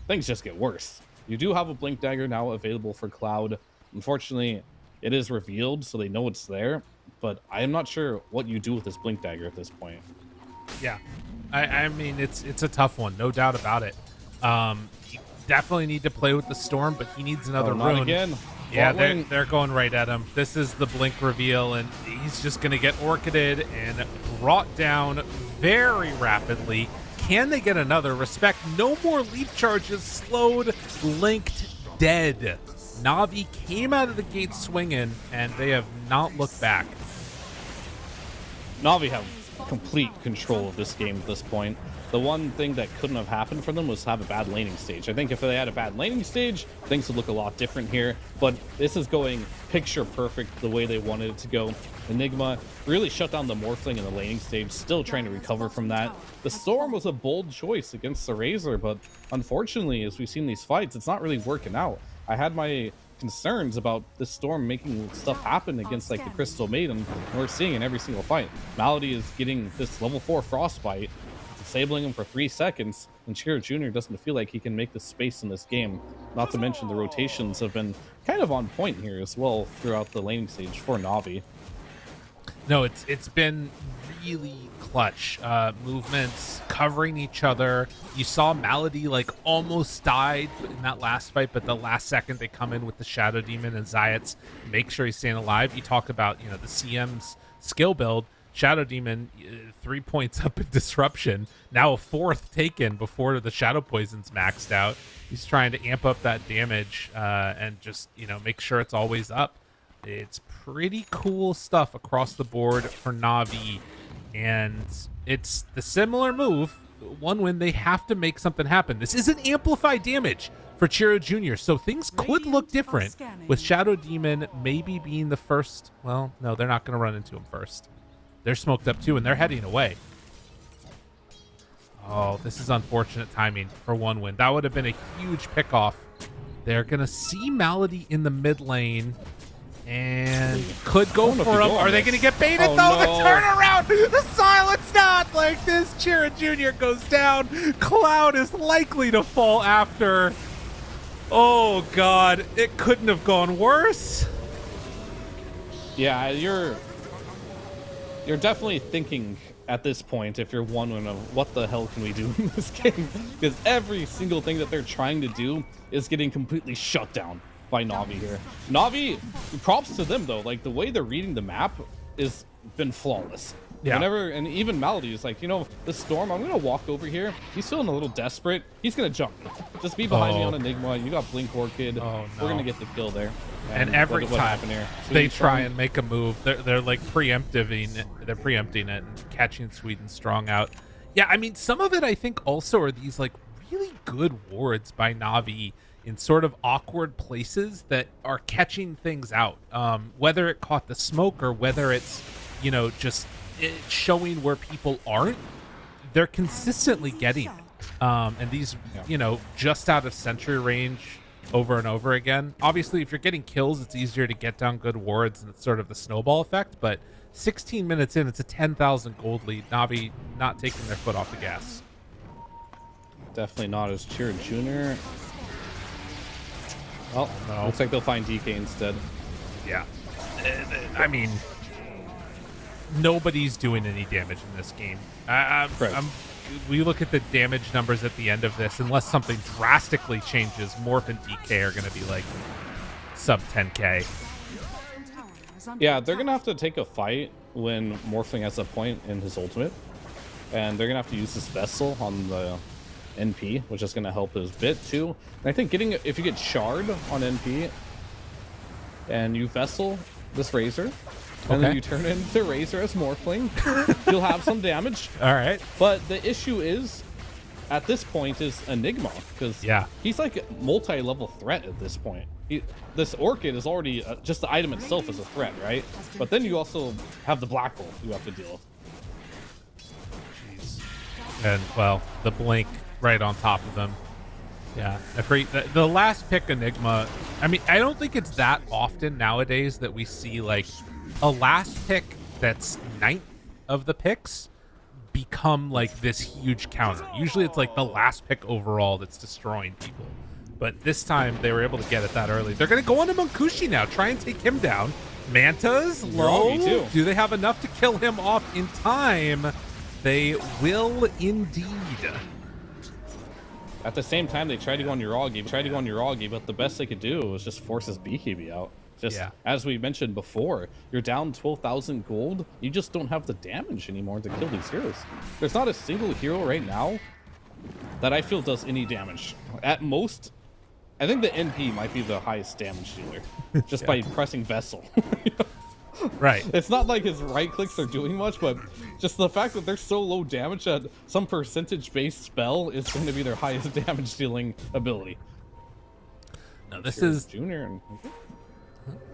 things just get worse. You do have a Blink Dagger now available for Cloud. Unfortunately, it is revealed, so they know it's there, but I am not sure what you do with this Blink Dagger at this point. Yeah, I mean, it's a tough one, no doubt about it. You definitely need to play with the Storm, but he needs another rune. Again. Yeah, they're going right at him. This is the Blink reveal, and he's just going to get Orchided and brought down very rapidly. Can they get another? Respect, no more leap charges. Slowed, linked, dead. Navi came out of the gate swinging, and they have not looked back. Navi have complete control of this game at this point. The one thing that couldn't have happened for them was to have a bad laning stage. I think if they had a bad laning stage, things would look a lot different here. But this is going picture perfect the way they wanted it to go. Enigma really shut down the Morphling in the laning stage, still trying to recover from that. The Storm was a bold choice against the Razor, but unfortunately, as we've seen these fights, it's not really working out. I had my concerns about this Storm making stuff happen against like the Crystal Maiden, and we're seeing in every single fight. Malady is getting this level 4 Frostbite, disabling him for 3 seconds, and Chiro Jr. doesn't feel like he can make the space in this game. Not to mention the rotations have been kind of on point here as well throughout the laning stage for Navi. No, it's been really clutch. Movements, covering each other. You saw Malady like almost died in that last fight, but the last second they come in with the Shadow Demon and Zayat's make sure he's staying alive. You talk about, you know, the CM's skill build. Shadow Demon, 3 points up in disruption. Now a 4th taken before the Shadow Poison's maxed out. He's trying to amp up that damage and just, you know, make sure it's always up. It's pretty cool stuff across the board for Navi, and it's the similar move. One win, they have to make something happen. This isn't amplified damage for Chiro Jr., so things could look different with Shadow Demon maybe being the first. Well, no, they're not going to run into him first. They're smoked up too, and they're heading away. Oh, this is unfortunate timing for one win. That would have been a huge pickoff. They're going to see Malady in the mid lane and could go for him. Are they going to get baited? Oh, no, no, the turnaround, the silence not like this. Chira Jr. goes down. Cloud is likely to fall after. Oh, God. It couldn't have gone worse. Yeah, you're definitely thinking at this point, if you're one of what the hell can we do in this game? Because every single thing that they're trying to do is getting completely shut down by Navi here. Navi, props to them though. Like the way they're reading the map is been flawless. Yeah. And even Malady is like, you know, the Storm, I'm gonna walk over here. He's feeling a little desperate. He's gonna jump. Just be behind me on Enigma. You got Blink Orchid. Oh, no. We're gonna get the kill there. And every what time happened here? they Sweden try strong? and make a move, they're like preempting it and catching Sweden strong out. Yeah, I mean, some of it I think also are these like really good wards by Na'Vi in sort of awkward places that are catching things out. Whether it caught the smoke or whether it's, you know, just showing where people aren't, they're consistently getting it. And these, you know, just out of sentry range over and over again. Obviously, if you're getting kills, it's easier to get down good wards, and it's sort of the snowball effect. But 16 minutes in, it's a 10,000 gold lead. Na'Vi not taking their foot off the gas. Definitely not as Cheer Junior. Well, No. looks like they'll find DK instead. Yeah. I mean, nobody's doing any damage in this game. We look at the damage numbers at the end of this, unless something drastically changes, Morph and DK are going to be like sub 10k. Yeah, they're going to have to take a fight when Morphling has a point in his ultimate. And they're going to have to use this Vessel on the NP, which is going to help his bit too. And I think if you get Shard on NP and you Vessel this Razor, and then you turn into Razor as Morphling, you'll have some damage. All right. But the issue is, at this point, is Enigma, because he's like a multi-level threat at this point. This Orchid is already, just the item itself is a threat, right? But then you also have the Black Hole you have to deal with. Jeez. And, well, the Blink right on top of them. Yeah. The last pick Enigma, I mean, I don't think it's that often nowadays that we see, like, a last pick that's 9th of the picks become like this huge counter. Usually it's like the last pick overall that's destroying people. But this time they were able to get it that early. They're going to go on to Munkushi now, try and take him down. Manta's low. Too. Do they have enough to kill him off in time? They will indeed. At the same time, they tried to go on Uragi, but the best they could do was just force his BKB out. As we mentioned before, you're down 12,000 gold. You just don't have the damage anymore to kill these heroes. There's not a single hero right now that I feel does any damage. At most, I think the NP might be the highest damage dealer, just by pressing Vessel. Right. It's not like his right clicks are doing much, but just the fact that they're so low damage that some percentage-based spell is going to be their highest damage dealing ability. No, this is Junior.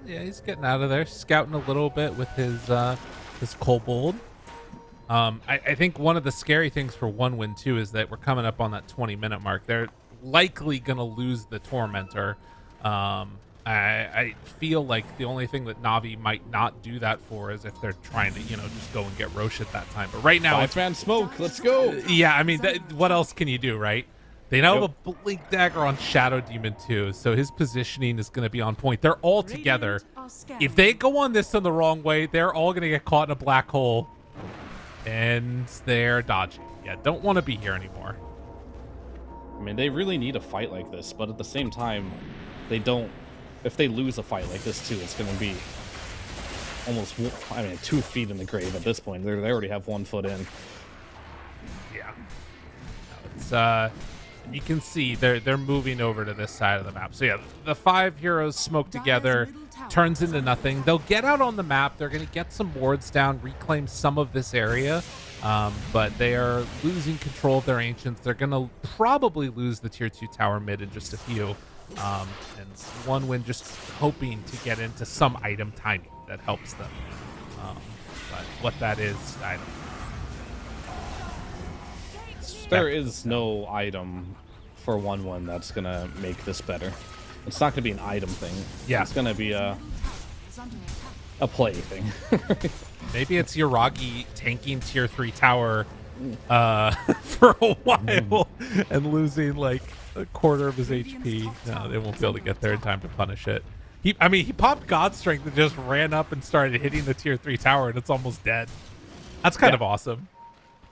Yeah, he's getting out of there, scouting a little bit with his Kobold. I think one of the scary things for one win too is that we're coming up on that 20-minute mark. They're likely gonna lose the Tormentor. I feel like the only thing that Na'Vi might not do that for is if they're trying to, you know, just go and get Roche at that time. But right now, it's 5-man smoke. Let's go. Yeah, I mean, what else can you do, right? They now have a Blink Dagger on Shadow Demon too, so his positioning is going to be on point. They're all together. If they go on this in the wrong way, they're all going to get caught in a black hole. And they're dodging. Yeah, don't want to be here anymore. I mean, they really need a fight like this, but at the same time, they don't. If they lose a fight like this too, it's going to be almost, 2 feet in the grave at this point. They already have 1 foot in. Yeah. No, it's you can see they're moving over to this side of the map. So yeah, the 5 heroes smoke together, turns into nothing. They'll get out on the map. They're going to get some wards down, reclaim some of this area, but they are losing control of their ancients. They're going to probably lose the tier 2 tower mid in just a few, and one win just hoping to get into some item timing that helps them. But what that is, I don't know. There is no item for 1-1 that's going to make this better. It's not going to be an item thing. Yeah. It's going to be a play thing. Maybe it's Uragi tanking tier 3 tower for a while and losing like a quarter of his HP. No, they won't be able to get there in time to punish it. He popped God Strength and just ran up and started hitting the tier 3 tower, and it's almost dead. That's kind of awesome.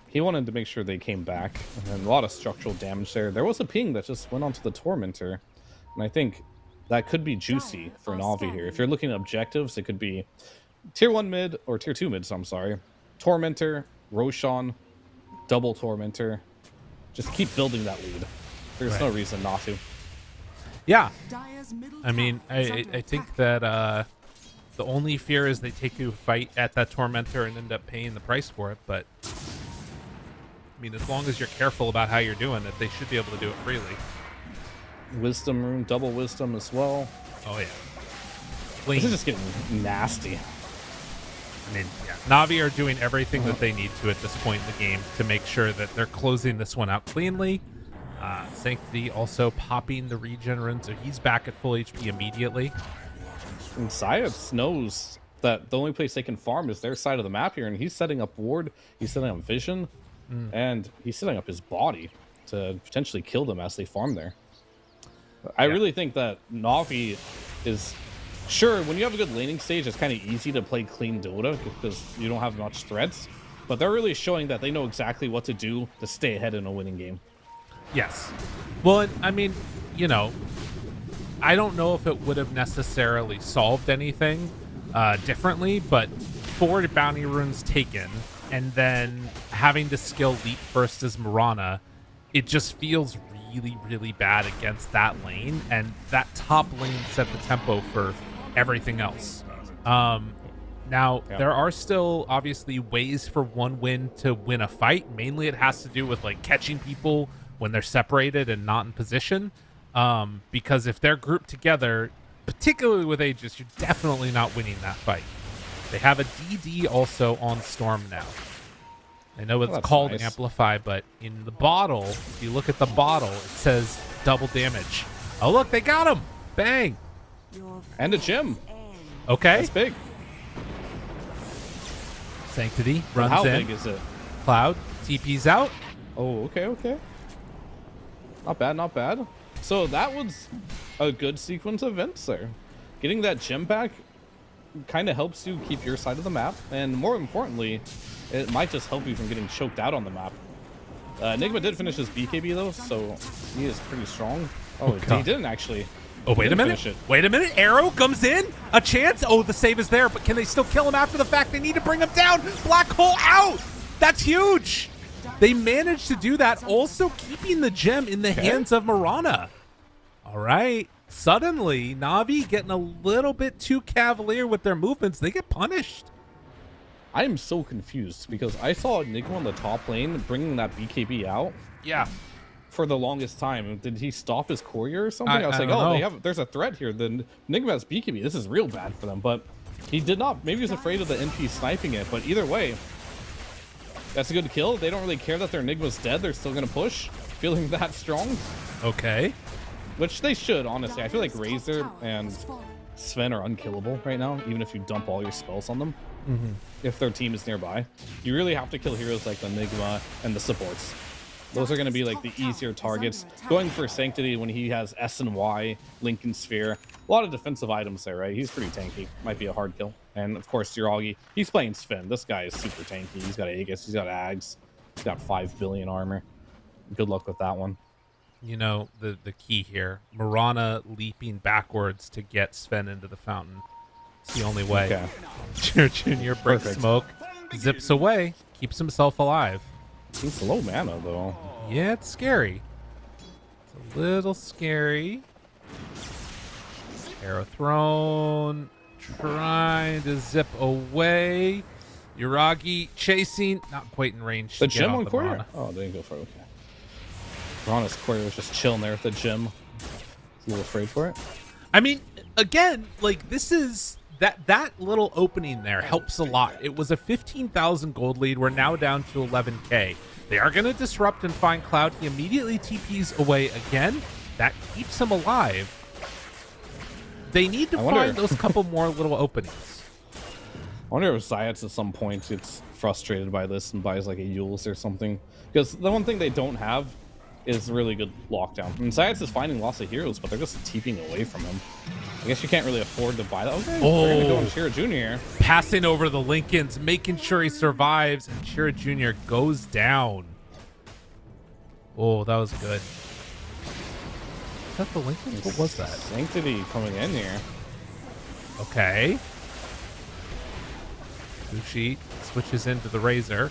He wanted to make sure they came back, and a lot of structural damage there. There was a ping that just went onto the Tormentor, and I think that could be juicy for Na'Vi here. If you're looking at objectives, it could be tier 1 mid, or tier 2 mid, so I'm sorry. Tormentor, Roshan, double Tormentor. Just keep building that lead. There's no reason not to. Yeah. I mean, I think that the only fear is they take you a fight at that Tormentor and end up paying the price for it. But, I mean, as long as you're careful about how you're doing it, they should be able to do it freely. Wisdom rune, double wisdom as well. Oh, yeah. Clean. This is just getting nasty. I mean, yeah. Na'Vi are doing everything that they need to at this point in the game to make sure that they're closing this one out cleanly. Sanctity also popping the regen rune, so he's back at full HP immediately. And Syats knows that the only place they can farm is their side of the map here, and he's setting up ward, he's setting up vision, and he's setting up his body to potentially kill them as they farm there. I really think that Na'Vi is... Sure, when you have a good laning stage, it's kind of easy to play clean Dota because you don't have much threats, but they're really showing that they know exactly what to do to stay ahead in a winning game. Yes. Well, I mean, you know, I don't know if it would have necessarily solved anything differently, but 4 bounty runes taken and then having to skill leap first as Mirana, it just feels really, really bad against that lane, and that top lane set the tempo for everything else. Now, there are still obviously ways for one win to win a fight. Mainly it has to do with like catching people when they're separated and not in position. Because if they're grouped together, particularly with Aegis, you're definitely not winning that fight. They have a DD also on Storm now. I know it's called Amplify, but in the bottle, if you look at the bottle, it says double damage. Oh, look, they got him. Bang. And a gem. Okay. That's big. Sanctity runs in. How big is it? Cloud TP's out. Oh, okay, okay. Not bad, not bad. So that was a good sequence of events there. Getting that gem back kind of helps you keep your side of the map, and more importantly, it might just help you from getting choked out on the map. Enigma did finish his BKB though, so he is pretty strong. Oh, he didn't actually. Oh, wait a minute. Wait a minute. Arrow comes in. A chance. Oh, the save is there, but can they still kill him after the fact? They need to bring him down. Black hole out. That's huge. They managed to do that, also keeping the gem in the hands of Mirana. All right. Suddenly, Na'Vi getting a little bit too cavalier with their movements. They get punished. I am so confused because I saw Enigma on the top lane bringing that BKB out. Yeah. For the longest time. Did he stop his courier or something? I was like, oh, there's a threat here. Then Enigma has BKB. This is real bad for them. But he did not. Maybe he was afraid of the NP sniping it. But either way, that's a good kill. They don't really care that their Enigma's dead. They're still going to push. Feeling that strong. Okay. Which they should, honestly. I feel like Razor and Sven are unkillable right now, even if you dump all your spells on them. If their team is nearby. You really have to kill heroes like the Enigma and the supports. Those are going to be like the easier targets. Going for Sanctity when he has S and Y, Lincoln Sphere. A lot of defensive items there, right? He's pretty tanky. Might be a hard kill. And of course, Jiragi. He's playing Sven. This guy is super tanky. He's got Aegis. He's got Ags. He's got 5 billion armor. Good luck with that one. You know, the key here. Mirana leaping backwards to get Sven into the fountain. It's the only way. Okay. Junior breaks smoke. Zips away. Keeps himself alive. He's low mana, though. Yeah, it's scary. It's a little scary. Arrow thrown. Trying to zip away. Jiragi chasing. Not quite in range. The gem on courier? Oh, they didn't go for it. Okay. Mirana's courier was just chilling there with the gem. A little afraid for it. I mean, again, like, this is... That little opening there helps a lot. It was a 15,000 gold lead. We're now down to 11k. They are going to disrupt and find Cloud. He immediately TPs away again. That keeps him alive. They need to find those couple more little openings. I wonder if Syats at some point gets frustrated by this and buys like a Yules or something. Because the one thing they don't have is really good lockdown. And Syats is finding lots of heroes, but they're just TPing away from him. I guess you can't really afford to buy that. Okay, we're gonna go on Shira Jr. Passing over the Lincolns, making sure he survives, and Shira Jr. goes down. Oh, that was good. Is that the Lincolns? What was that? Sanctity coming in here. Okay. Bushi switches into the Razor.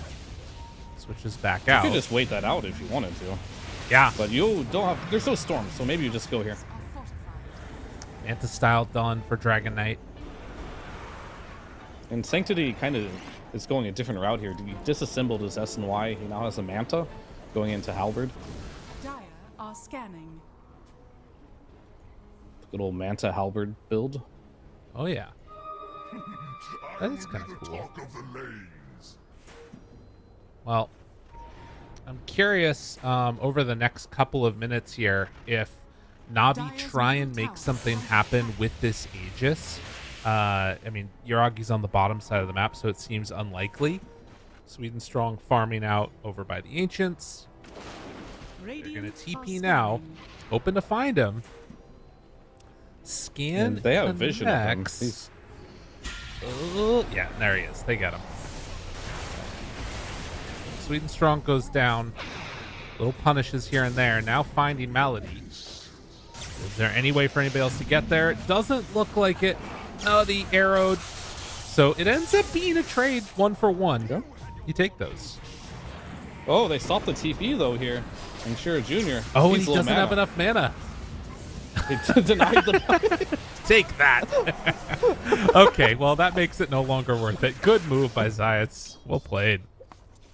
Switches back out. You could just wait that out if you wanted to. Yeah. But you don't have... There's no storm, so maybe you just go here. Manta style done for Dragon Knight. And Sanctity kind of is going a different route here. He disassembled his S and Y. He now has a Manta going into Halberd. Dire are scanning. Good old Manta Halberd build. Oh yeah, that is kind of cool. Well, I'm curious over the next couple of minutes here if Navi try and make something happen with this Aegis. I mean, Yuragi's on the bottom side of the map, so it seems unlikely. Sweden Strong farming out over by the Ancients. They're going to TP now. Hoping to find him. Scan. And they have vision of him. Oh, yeah, there he is. They get him. Sweden Strong goes down. Little punishes here and there. Now finding Malady. Is there any way for anybody else to get there? It doesn't look like it. Oh, the arrowed. So it ends up being a trade 1-for-1. Yeah. You take those. Oh, they stopped the TP though here. And Shira Jr. Oh, He's he low doesn't mana. have enough mana. They denied the. Take that. Okay, well, that makes it no longer worth it. Good move by Zayats. Well played.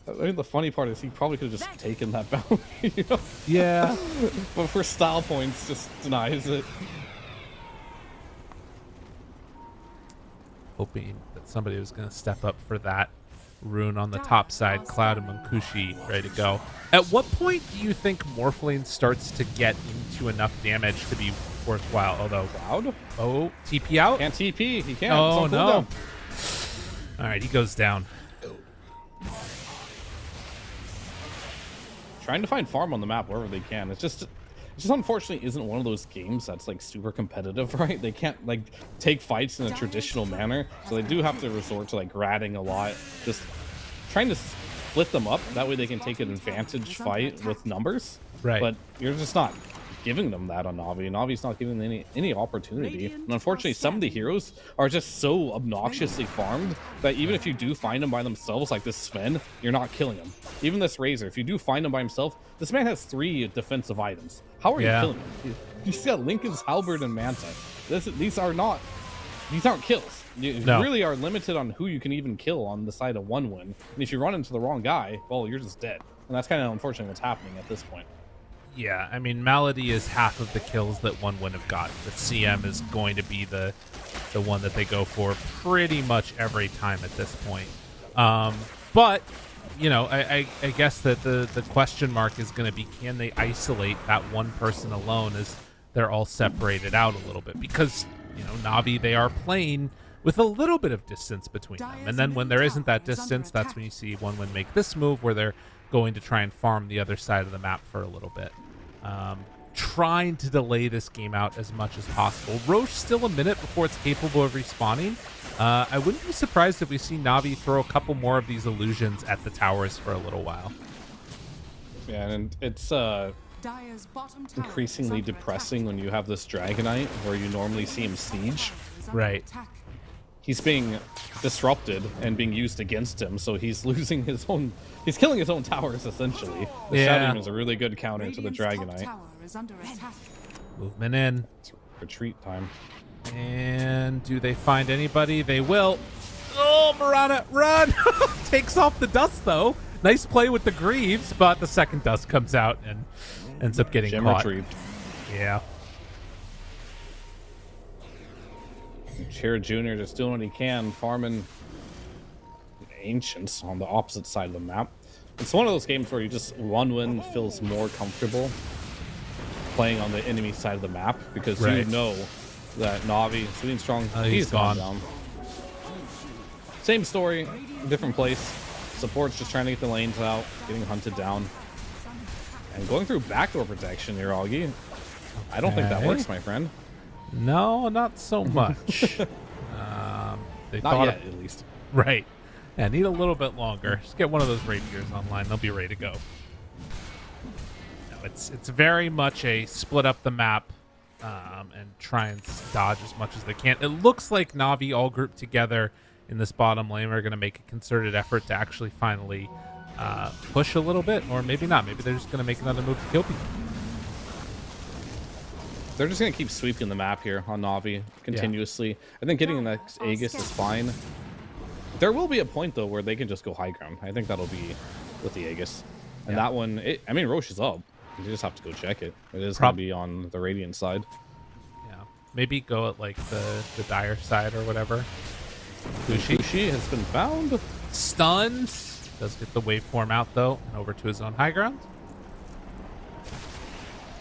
I mean, the funny part is he probably could have just taken that bounty. You know? Yeah. But for style points, just denies it. Hoping that somebody was going to step up for that. Rune on the top side, Cloud and Munkushi ready to go. At what point do you think Morphling starts to get into enough damage to be worthwhile? Although, Cloud? oh, TP out? Can't TP. He can't. Oh, It's on no. cooldown. All right, he goes down. Trying to find farm on the map wherever they can. It's just unfortunately isn't one of those games that's like super competitive, right? They can't like take fights in a traditional manner, so they do have to resort to like ratting a lot, just trying to split them up. That way they can take an advantage fight with numbers. Right. But you're just not giving them that on Navi. Navi's not giving them any opportunity. And unfortunately, some of the heroes are just so obnoxiously farmed that even if you do find them by themselves, like this Sven, you're not killing him. Even this Razor, if you do find him by himself, this man has 3 defensive items. How are you killing him? He's got Lincoln's Halberd and Manta. These aren't kills. You really are limited on who you can even kill on the side of 1-win. And if you run into the wrong guy, well, you're just dead. And that's kind of unfortunately what's happening at this point. Yeah, I mean, Malady is half of the kills that 1-win have got. The CM is going to be the one that they go for pretty much every time at this point. But, you know, I guess that the question mark is going to be, can they isolate that one person alone as they're all separated out a little bit? Because, you know, Navi, they are playing with a little bit of distance between them. And then when there isn't that distance, that's when you see 1-win make this move where they're going to try and farm the other side of the map for a little bit. Trying to delay this game out as much as possible. Roche still a minute before it's capable of respawning. I wouldn't be surprised if we see Navi throw a couple more of these illusions at the towers for a little while. Yeah, and it's increasingly depressing when you have this Dragonite where you normally see him siege. Right. He's being disrupted and being used against him, so he's losing his own. He's killing his own towers essentially. The Shadow Demon is a really good counter to the Dragonite. Movement in. It's retreat time. And do they find anybody? They will. Oh, Murata, run! Takes off the dust though. Nice play with the Greaves, but the second dust comes out and ends up getting caught. Retrieved. Yeah. Shira Jr. just doing what he can, farming Ancients on the opposite side of the map. It's one of those games where you just 1-win feels more comfortable playing on the enemy side of the map because you know that Navi, Sweden Strong, he's gone down. Same story, different place. Support's just trying to get the lanes out, getting hunted down. And going through backdoor protection here, Augie. I don't think that works, my friend. No, not so much. They Not thought yet, at least. Right. Yeah, need a little bit longer. Just get one of those rapiers online. They'll be ready to go. No, it's very much a split up the map and try and dodge as much as they can. It looks like Navi all grouped together in this bottom lane are going to make a concerted effort to actually finally push a little bit, or maybe not. Maybe they're just going to make another move to kill people. They're just going to keep sweeping the map here on Na'Vi continuously. I think getting the next Aegis is fine. There will be a point, though, where they can just go high ground. I think that'll be with the Aegis. And that one, I mean, Roche is up. You just have to go check it. It is going to be on the Radiant side. Yeah. Maybe go at, like, the Dire side or whatever. Fushi has been found. Stunned. Does get the waveform out, though, and over to his own high ground.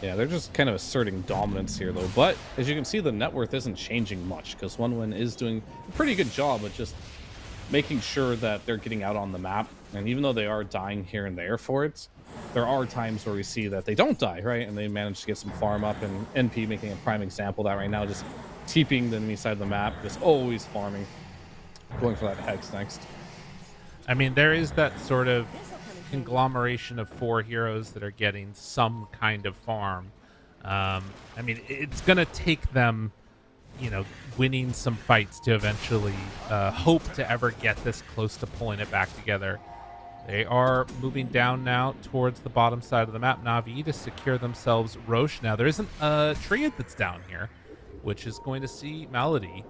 Yeah, they're just kind of asserting dominance here, though. But as you can see, the net worth isn't changing much because OneWin is doing a pretty good job at just making sure that they're getting out on the map. And even though they are dying here and there for it, there are times where we see that they don't die, right? And they manage to get some farm up, and NP making a prime example of that right now, just TPing the enemy side of the map, just always farming, going for that Hex next. I mean, there is that sort of conglomeration of 4 heroes that are getting some kind of farm. I mean, it's going to take them, you know, winning some fights to eventually hope to ever get this close to pulling it back together. They are moving down now towards the bottom side of the map, Na'Vi, to secure themselves Roche. Now, there isn't a Triad that's down here, which is going to see Malady.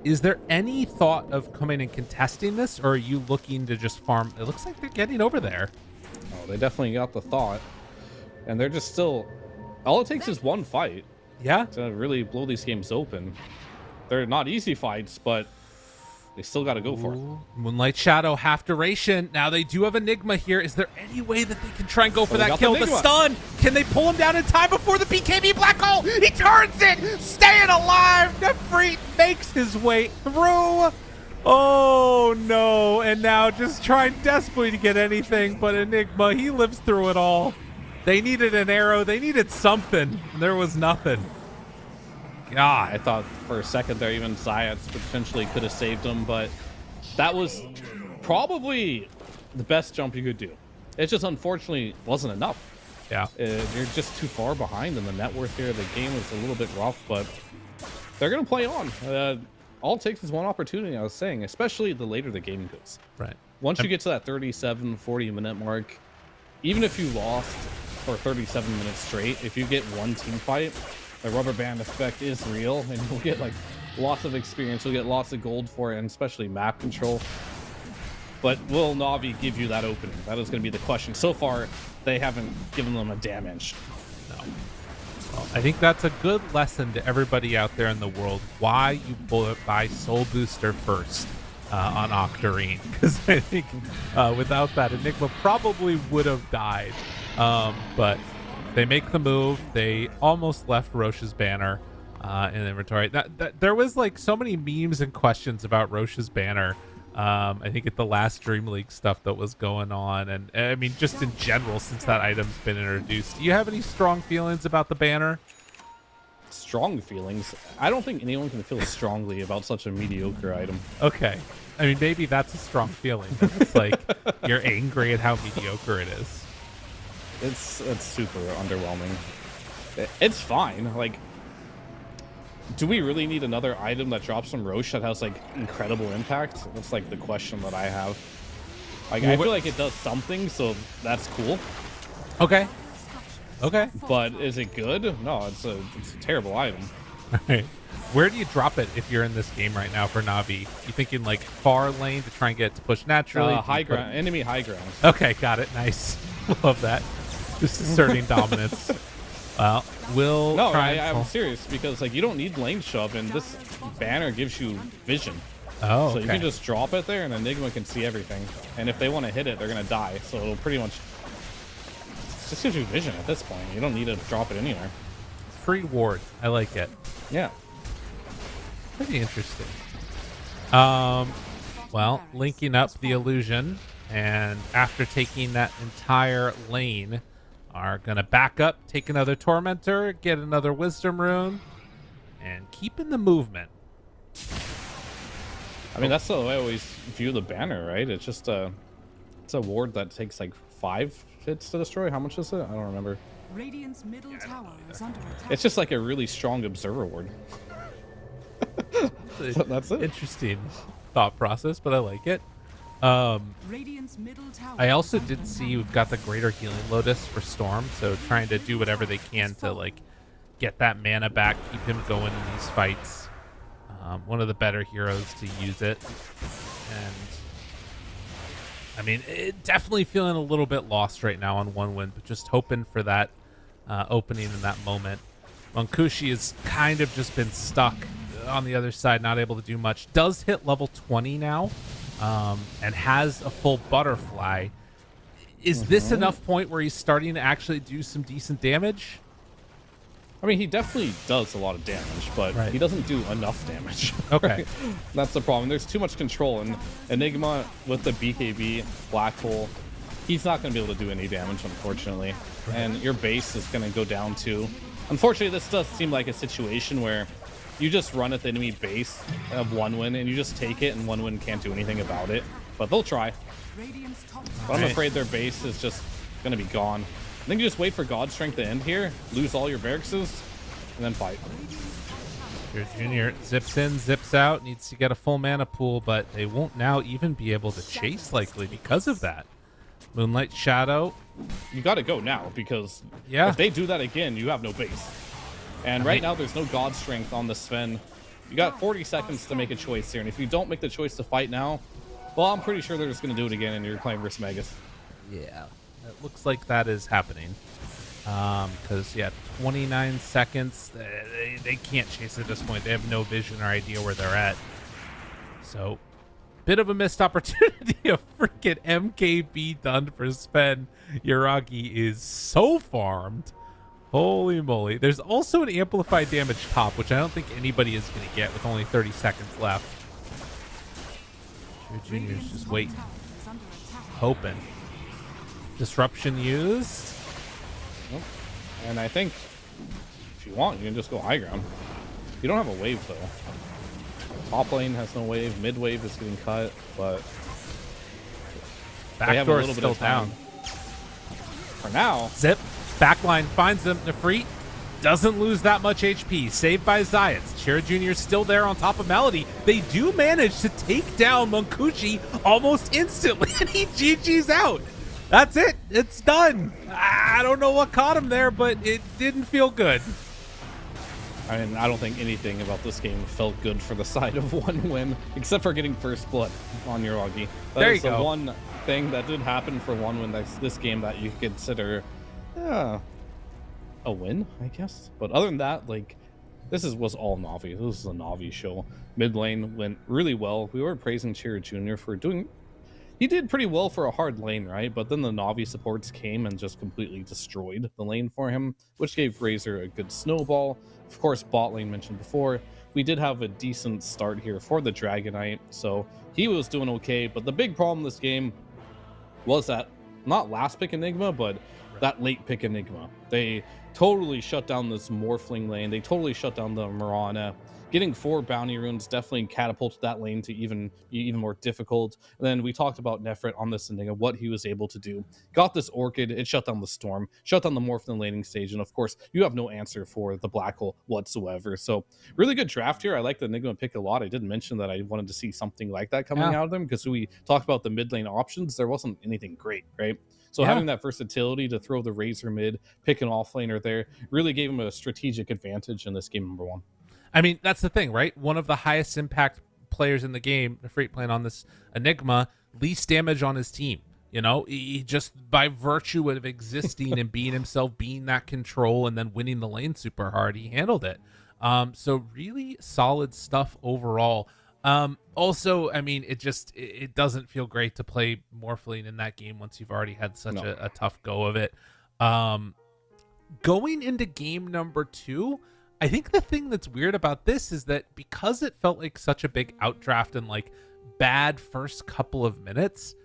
Is there any thought of coming and contesting this, or are you looking to just farm? It looks like they're getting over there. Oh, they definitely got the thought. And they're just still... All it takes is one fight to really blow these games open. They're not easy fights, but they still got to go for it. Moonlight Shadow, half duration. Now they do have Enigma here. Is there any way that they can try and go for that kill? The stun. Can they pull him down in time before the BKB black hole? He turns it, staying alive. Nefreet makes his way through. Oh no! And now just trying desperately to get anything, but Enigma, he lives through it all. They needed an arrow. They needed something. There was nothing. God, I thought for a second there even Zayats potentially could have saved him, but that was probably the best jump you could do. It just unfortunately wasn't enough. Yeah. You're just too far behind in the net worth here. The game is a little bit rough, but they're going to play on. All it takes is one opportunity, I was saying, especially the later the game goes. Right. Once you get to that 37, 40-minute mark, even if you lost for 37 minutes straight, if you get one team fight, the rubber band effect is real, and you'll get like lots of experience. You'll get lots of gold for it, and especially map control. But will Na'Vi give you that opening? That is going to be the question. So far, they haven't given them a damn inch. No. Well, I think that's a good lesson to everybody out there in the world. Why you buy Soul Booster first on Octarine, because I think without that, Enigma probably would have died. But they make the move. They almost left Roche's banner in inventory. There was like so many memes and questions about Roche's banner. I think at the last DreamLeague stuff that was going on, and I mean just in general since that item's been introduced. Do you have any strong feelings about the banner? Strong feelings? I don't think anyone can feel strongly about such a mediocre item. Okay. I mean, maybe that's a strong feeling. It's like you're angry at how mediocre it is. It's super underwhelming. It's fine. Like, do we really need another item that drops from Roche that has like incredible impact? That's like the question that I have. Like, I feel like it does something, so that's cool. Okay. Okay. But is it good? No, it's a terrible item. All right. Where do you drop it if you're in this game right now for Na'Vi? You thinking like far lane to try and get it to push naturally? High ground, enemy high ground. Okay, got it. Nice. Love that. Just asserting dominance. Well, we'll No, try I'm serious, because like you don't need lane shove, and this banner gives you vision. Oh, so you can just drop it there, and Enigma can see everything. And if they want to hit it, they're gonna die. So it'll pretty much just gives you vision at this point. You don't need to drop it anywhere. Free ward. I like it. Yeah. Pretty interesting. Well, linking up the illusion, and after taking that entire lane, are gonna back up, take another Tormentor, get another Wisdom Rune, and keep in the movement. I mean, that's the way I always view the banner, right? It's just it's a ward that takes like 5 hits to destroy. How much is it? I don't remember. Radiant's middle tower is under attack. It's just like a really strong observer ward. That's it. Interesting thought process, but I like it. Radiant's middle tower I also is under did see attack. we've got the Greater Healing Lotus for Storm, so trying to do whatever they can to like get that mana back, keep him going in these fights. One of the better heroes to use it. And I mean, definitely feeling a little bit lost right now on 1-win, but just hoping for that opening in that moment. Monkushi has kind of just been stuck on the other side, not able to do much. Does hit level 20 now, and has a full butterfly. Is this enough point where he's starting to actually do some decent damage? I mean, he definitely does a lot of damage, but Right. he doesn't do enough damage. Okay. That's the problem. There's too much control, and Enigma with the BKB, Black Hole, he's not going to be able to do any damage, unfortunately. And your base is going to go down too. Unfortunately, this does seem like a situation where you just run at the enemy base of 1-win, and you just take it, and 1-win can't do anything about it. But they'll try. Radiant's top But I'm Right. afraid their base is just going to be gone. I think you just wait for God Strength to end here, lose all your barracks, and then fight. Your junior zips in, zips out, needs to get a full mana pool, but they won't now even be able to chase likely because of that. Moonlight Shadow. You got to go now, because Yeah. if they do that again, you have no base. And right now, there's no God Strength on the Sven. You got 40 seconds to make a choice here, and if you don't make the choice to fight now, well, I'm pretty sure they're just going to do it again, and you're playing versus Magus. Yeah, it looks like that is happening. Because, yeah, 29 seconds. They can't chase at this point. They have no vision or idea where they're at. So, bit of a missed opportunity. A freaking MKB done for Sven. Yuragi is so farmed. Holy moly. There's also an amplified damage top, which I don't think anybody is going to get with only 30 seconds left. Your juniors just wait, tower is under attack. hoping. Disruption used. And I think if you want, you can just go high ground. You don't have a wave, though. Top lane has no wave. Mid wave is getting cut, but they have a Backdoor little is bit still of time. down. For now, Zip. Backline finds them. Nefrit doesn't lose that much HP. Saved by Zayats. Chira Jr. is still there on top of Melody. They do manage to take down Monkushi almost instantly, and he GG's out. That's it. It's done. I don't know what caught him there, but it didn't feel good. I mean, I don't think anything about this game felt good for the side of 1-win, except for getting first blood on Yuragi. There you That is the go. one thing that did happen for 1-win this game that you could consider a win, I guess. But other than that, like, was all Navi. This was a Navi show. Mid lane went really well. We were praising Chira Jr. for doing... He did pretty well for a hard lane, right? But then the Navi supports came and just completely destroyed the lane for him, which gave Razor a good snowball. Of course, bot lane mentioned before. We did have a decent start here for the Dragonite, so he was doing okay. But the big problem this game was that, not last pick Enigma, but that late pick Enigma. They totally shut down this Morphling lane. They totally shut down the Mirana. Getting 4 bounty runes definitely catapulted that lane to even more difficult. And then we talked about Nefrit on this Enigma, what he was able to do. Got this Orchid, it shut down the Storm, shut down the Morphin laning stage, and of course, you have no answer for the Black Hole whatsoever. So, really good draft here. I like the Enigma pick a lot. I did mention that I wanted to see something like that coming out of them, because we talked about the mid lane options. There wasn't anything great, right? So having that versatility to throw the Razor mid, pick an offlaner there, really gave him a strategic advantage in this game number 1. I mean, that's the thing, right? One of the highest impact players in the game, Nefrit playing on this Enigma, least damage on his team. You know, he just by virtue of existing and being himself, being that control, and then winning the lane super hard, he handled it. So really solid stuff overall. Also, I mean, it doesn't feel great to play Morphling in that game once you've already had such a tough go of it. Going into game number 2, I think the thing that's weird about this is that because it felt like such a big outdraft and like bad first couple of minutes,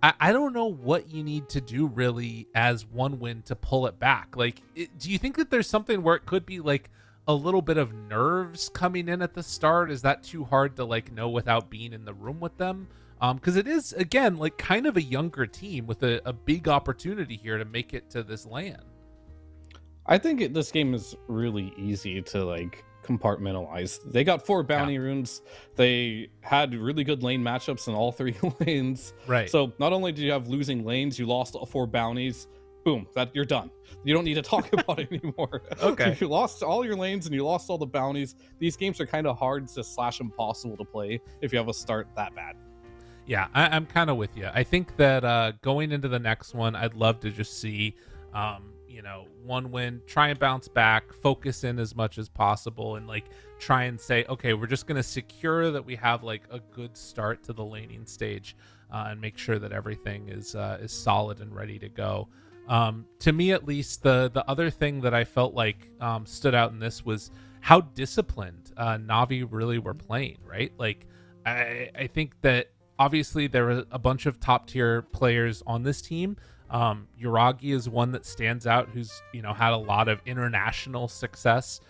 I don't know what you need to do really as 1-win to pull it back. Like, do you think that there's something where it could be like a little bit of nerves coming in at the start? Is that too hard to like know without being in the room with them? Because it is, again, like kind of a younger team with a big opportunity here to make it to this LAN. I think this game is really easy to like compartmentalize. They got 4 bounty runes. They had really good lane matchups in all 3 lanes. Right. So not only do you have losing lanes, you lost all 4 bounties. boom, that you're done. You don't need to talk about it anymore. Okay. You lost all your lanes and you lost all the bounties. These games are kind of hard to slash impossible to play if you have a start that bad. Yeah, I'm kind of with you. I think that going into the next one, I'd love to just see, one win, try and bounce back, focus in as much as possible, and like try and say, okay, we're just gonna secure that we have like a good start to the laning stage, and make sure that everything is solid and ready to go. To me, at least, the other thing that I felt like stood out in this was how disciplined Navi really were playing. Right, like I think that obviously there were a bunch of top tier players on this team. Yuragi is one that stands out, who's had a lot of international success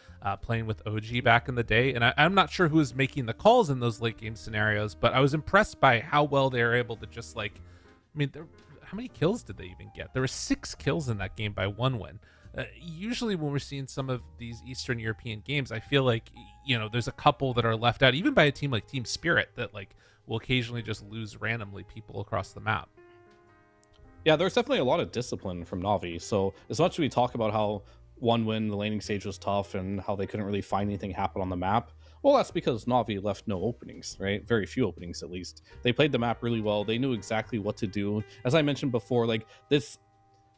playing with OG back in the day, and I'm not sure who was making the calls in those late game scenarios, but I was impressed by how well they were able to just how many kills did they even get? There were 6 kills in that game by one win. Usually when we're seeing some of these Eastern European games, I feel like there's a couple that are left out, even by a team like Team Spirit, that like will occasionally just lose randomly people across the map. Yeah, there's definitely a lot of discipline from Navi. So as much as we talk about how one win, the laning stage was tough and how they couldn't really find anything happen on the map, well, that's because Navi left no openings, right? Very few openings, at least. They played the map really well. They knew exactly what to do. As I mentioned before, like this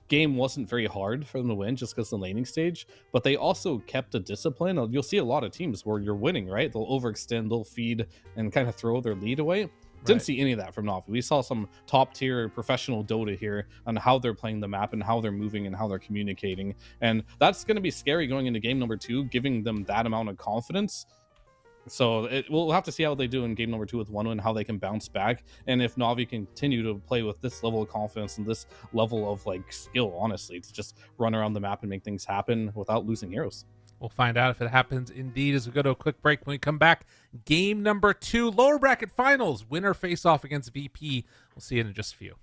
game wasn't very hard for them to win just because of the laning stage, but they also kept a discipline. You'll see a lot of teams where you're winning, right? They'll overextend, they'll feed and kind of throw their lead away. Didn't see any of that from Navi. We saw some top tier professional Dota here on how they're playing the map and how they're moving and how they're communicating. And that's going to be scary going into game number 2, giving them that amount of confidence. So we'll have to see how they do in game number 2 with one win, how they can bounce back, and if Navi continue to play with this level of confidence and this level of like skill, honestly, to just run around the map and make things happen without losing heroes. We'll find out if it happens indeed as we go to a quick break. When we come back, game number 2, lower bracket finals, winner face off against VP. We'll see you in just a few.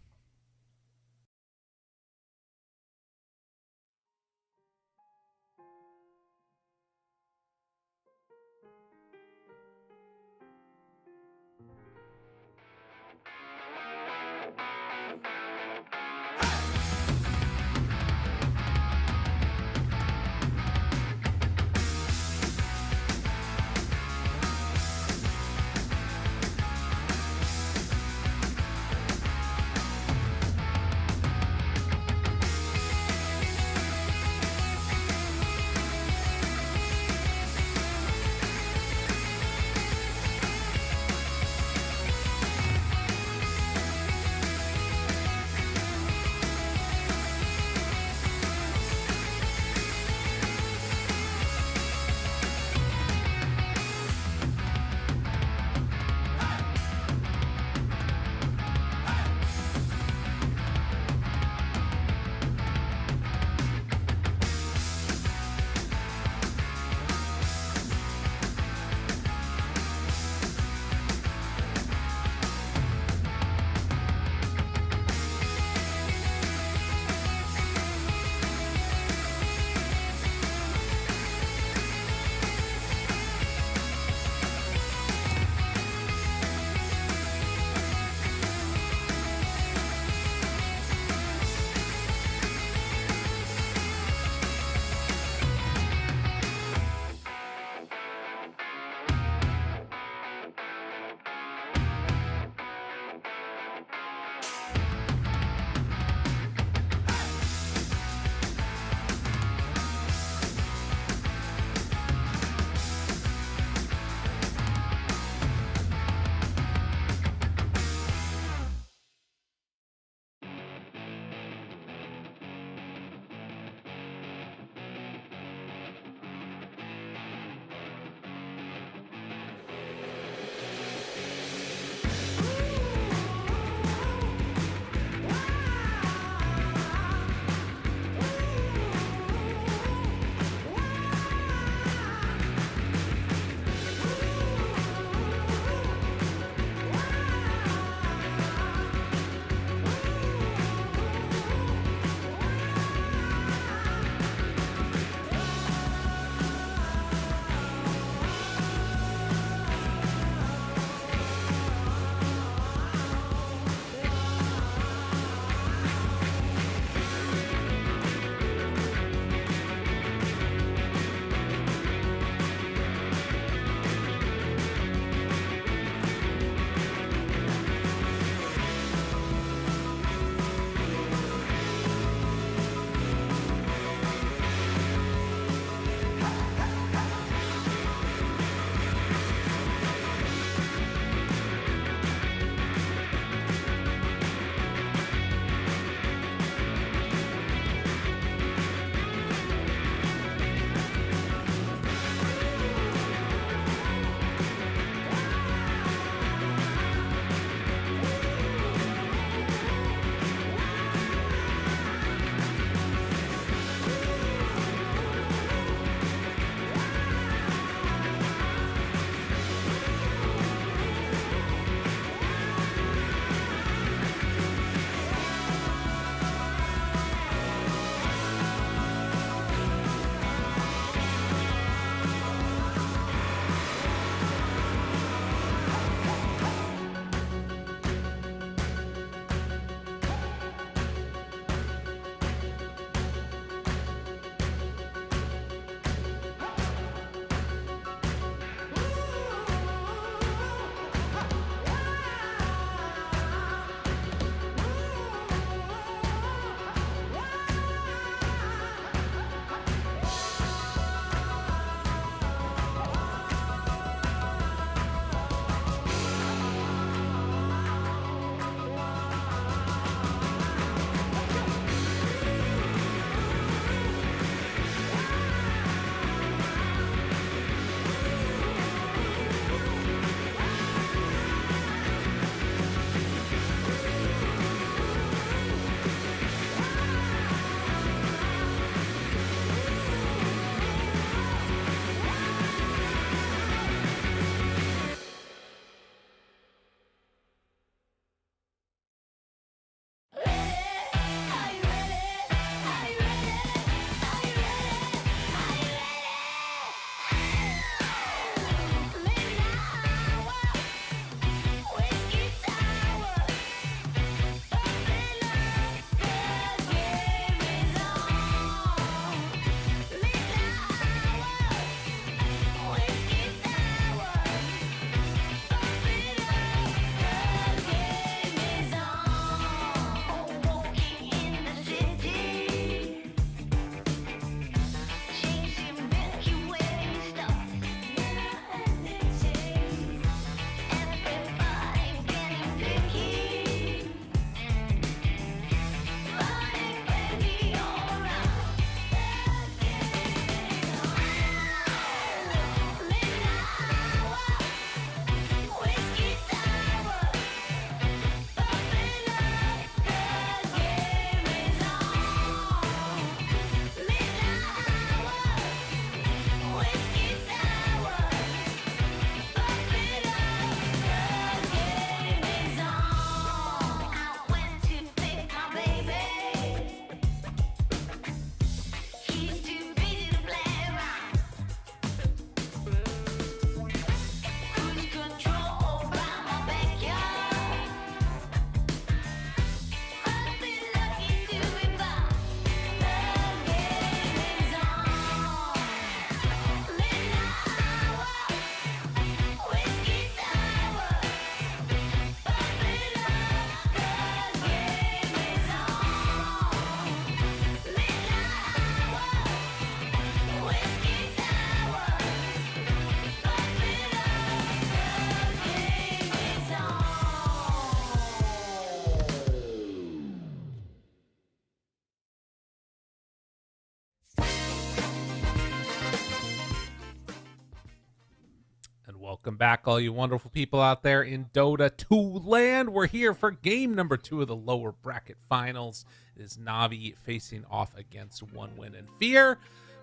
Welcome back, all you wonderful people out there in Dota 2 land. We're here for game number 2 of the lower bracket finals. It is Navi facing off against One Win and Fear.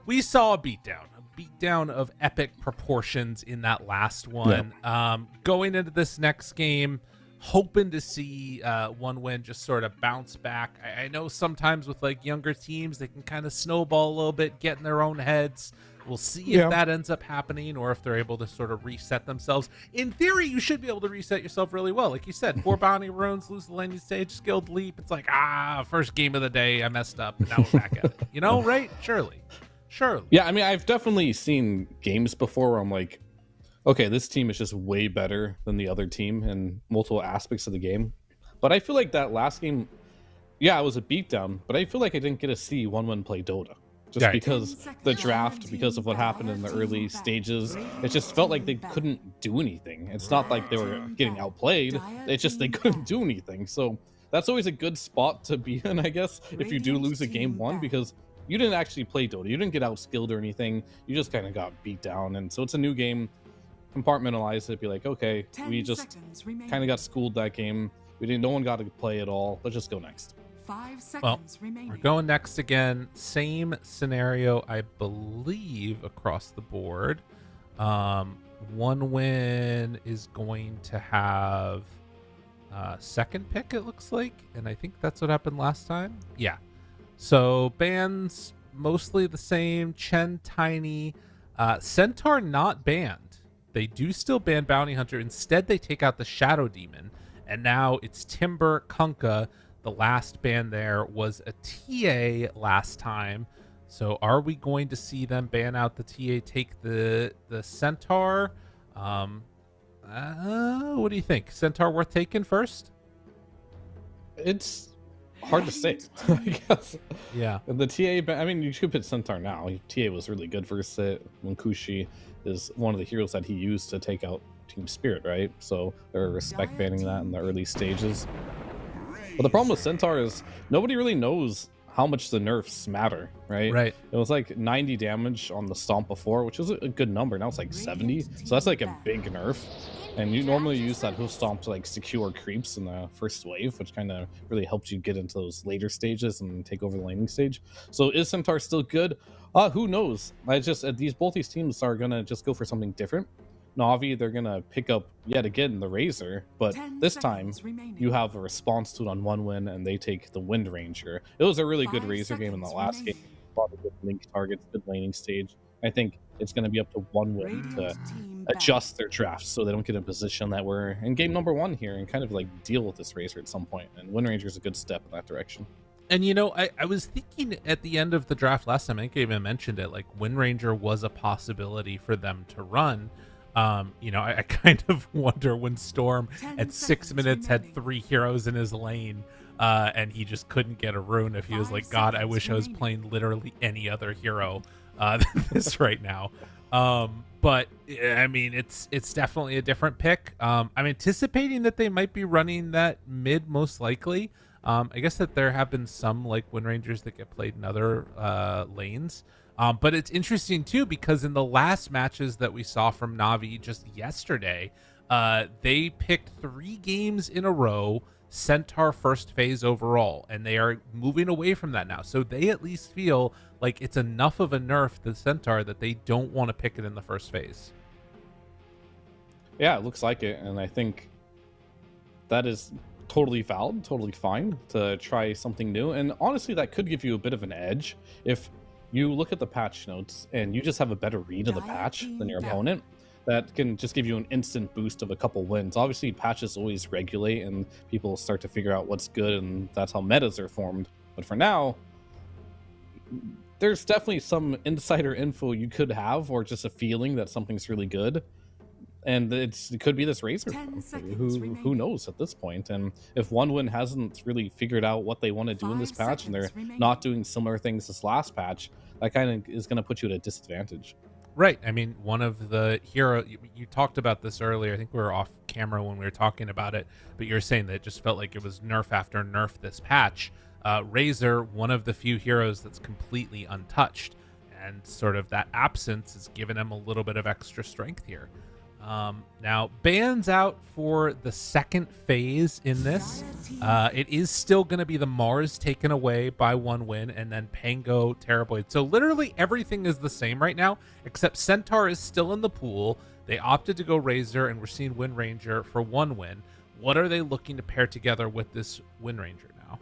We saw a beatdown of epic proportions in that last one. Going into this next game, hoping to see One Win just sort of bounce back. I know sometimes with like younger teams, they can kind of snowball a little bit, get in their own heads. We'll see if that ends up happening or if they're able to sort of reset themselves. In theory, you should be able to reset yourself really well. Like you said, 4 bounty runes, lose the landing stage, skilled leap. It's like, first game of the day, I messed up, and now we're back at it. You know, right? Surely. Yeah, I mean, I've definitely seen games before where I'm like, okay, this team is just way better than the other team in multiple aspects of the game. But I feel like that last game, it was a beatdown, but I feel like I didn't get to see One Win play Dota. Just because the draft, because of what happened in the early stages, it just felt like they couldn't do anything. It's not like they were getting outplayed. It's just they couldn't do anything. So that's always a good spot to be in, I guess, if you do lose a game 1, because you didn't actually play Dota. You didn't get outskilled or anything. You just kind of got beat down. And so it's a new game. Compartmentalize it. Be like, okay, we just kind of got schooled that game. No one got to play at all. Let's just go next. 5 seconds remaining. We're going next again. Same scenario, I believe, across the board. One Win is going to have second pick, it looks like. And I think that's what happened last time. Yeah. So bans mostly the same. Chen, Tiny. Centaur not banned. They do still ban Bounty Hunter. Instead, they take out the Shadow Demon. And now it's Timber, Kunkka. The last ban there was a TA last time. So are we going to see them ban out the TA, take the Centaur? What do you think? Centaur worth taking first? It's hard to say, I guess. Yeah. The TA, I mean, you should put Centaur now. TA was really good versus it. Munkushi is one of the heroes that he used to take out Team Spirit, right? So they're respect banning that in the early stages. But the problem with Centaur is nobody really knows how much the nerfs matter, right? Right. It was like 90 damage on the stomp before, which was a good number. Now it's like 70. So that's like a big nerf. And you normally use that hoof stomp to like secure creeps in the first wave, which kind of really helps you get into those later stages and take over the laning stage. So is Centaur still good? Who knows? Both these teams are gonna just go for something different. Navi, they're gonna pick up yet again the Razor, but this time you have a response to it on One Win, and they take the Wind Ranger. It was a really good Razor game in the last game. A lot of good link targets, good laning stage. I think it's gonna be up to One Win to adjust their drafts so they don't get in a position that we're in game number 1 here and kind of like deal with this Razor at some point. And Wind Ranger is a good step in that direction. And, you know, I was thinking at the end of the draft last time, I think I even mentioned it, like Wind Ranger was a possibility for them to run. You know, I kind of wonder when Storm at 6 minutes had 3 heroes in his lane, and he just couldn't get a rune, if he was like, God, I wish I was playing literally any other hero than this right now. But I mean, it's definitely a different pick. I'm anticipating that they might be running that mid most likely. I guess that there have been some like Wind Rangers that get played in other lanes. But it's interesting too, because in the last matches that we saw from Navi just yesterday, they picked 3 games in a row Centaur first phase overall, and they are moving away from that now. So they at least feel like it's enough of a nerf to Centaur that they don't want to pick it in the first phase. Yeah, it looks like it, and I think that is totally valid, totally fine to try something new. And honestly, that could give you a bit of an edge if you look at the patch notes and you just have a better read of the patch than your opponent. That can just give you an instant boost of a couple wins. Obviously, patches always regulate and people start to figure out what's good, and that's how metas are formed. But for now, there's definitely some insider info you could have, or just a feeling that something's really good. And it could be this Razor. Who knows at this point? And if One Win hasn't really figured out what they want to do in this patch, and they're not doing similar things this last patch, that kind of is going to put you at a disadvantage. Right. I mean, one of the hero, you talked about this earlier. I think we were off camera when we were talking about it, but you were saying that it just felt like it was nerf after nerf this patch. Razor, one of the few heroes that's completely untouched, and sort of that absence has given him a little bit of extra strength here. Now, bans out for the second phase in this. It is still going to be the Mars taken away by 1 win, and then Pango, Terrorblade. So literally everything is the same right now, except Centaur is still in the pool. They opted to go Razor, and we're seeing Wind Ranger for 1 win. What are they looking to pair together with this Wind Ranger now?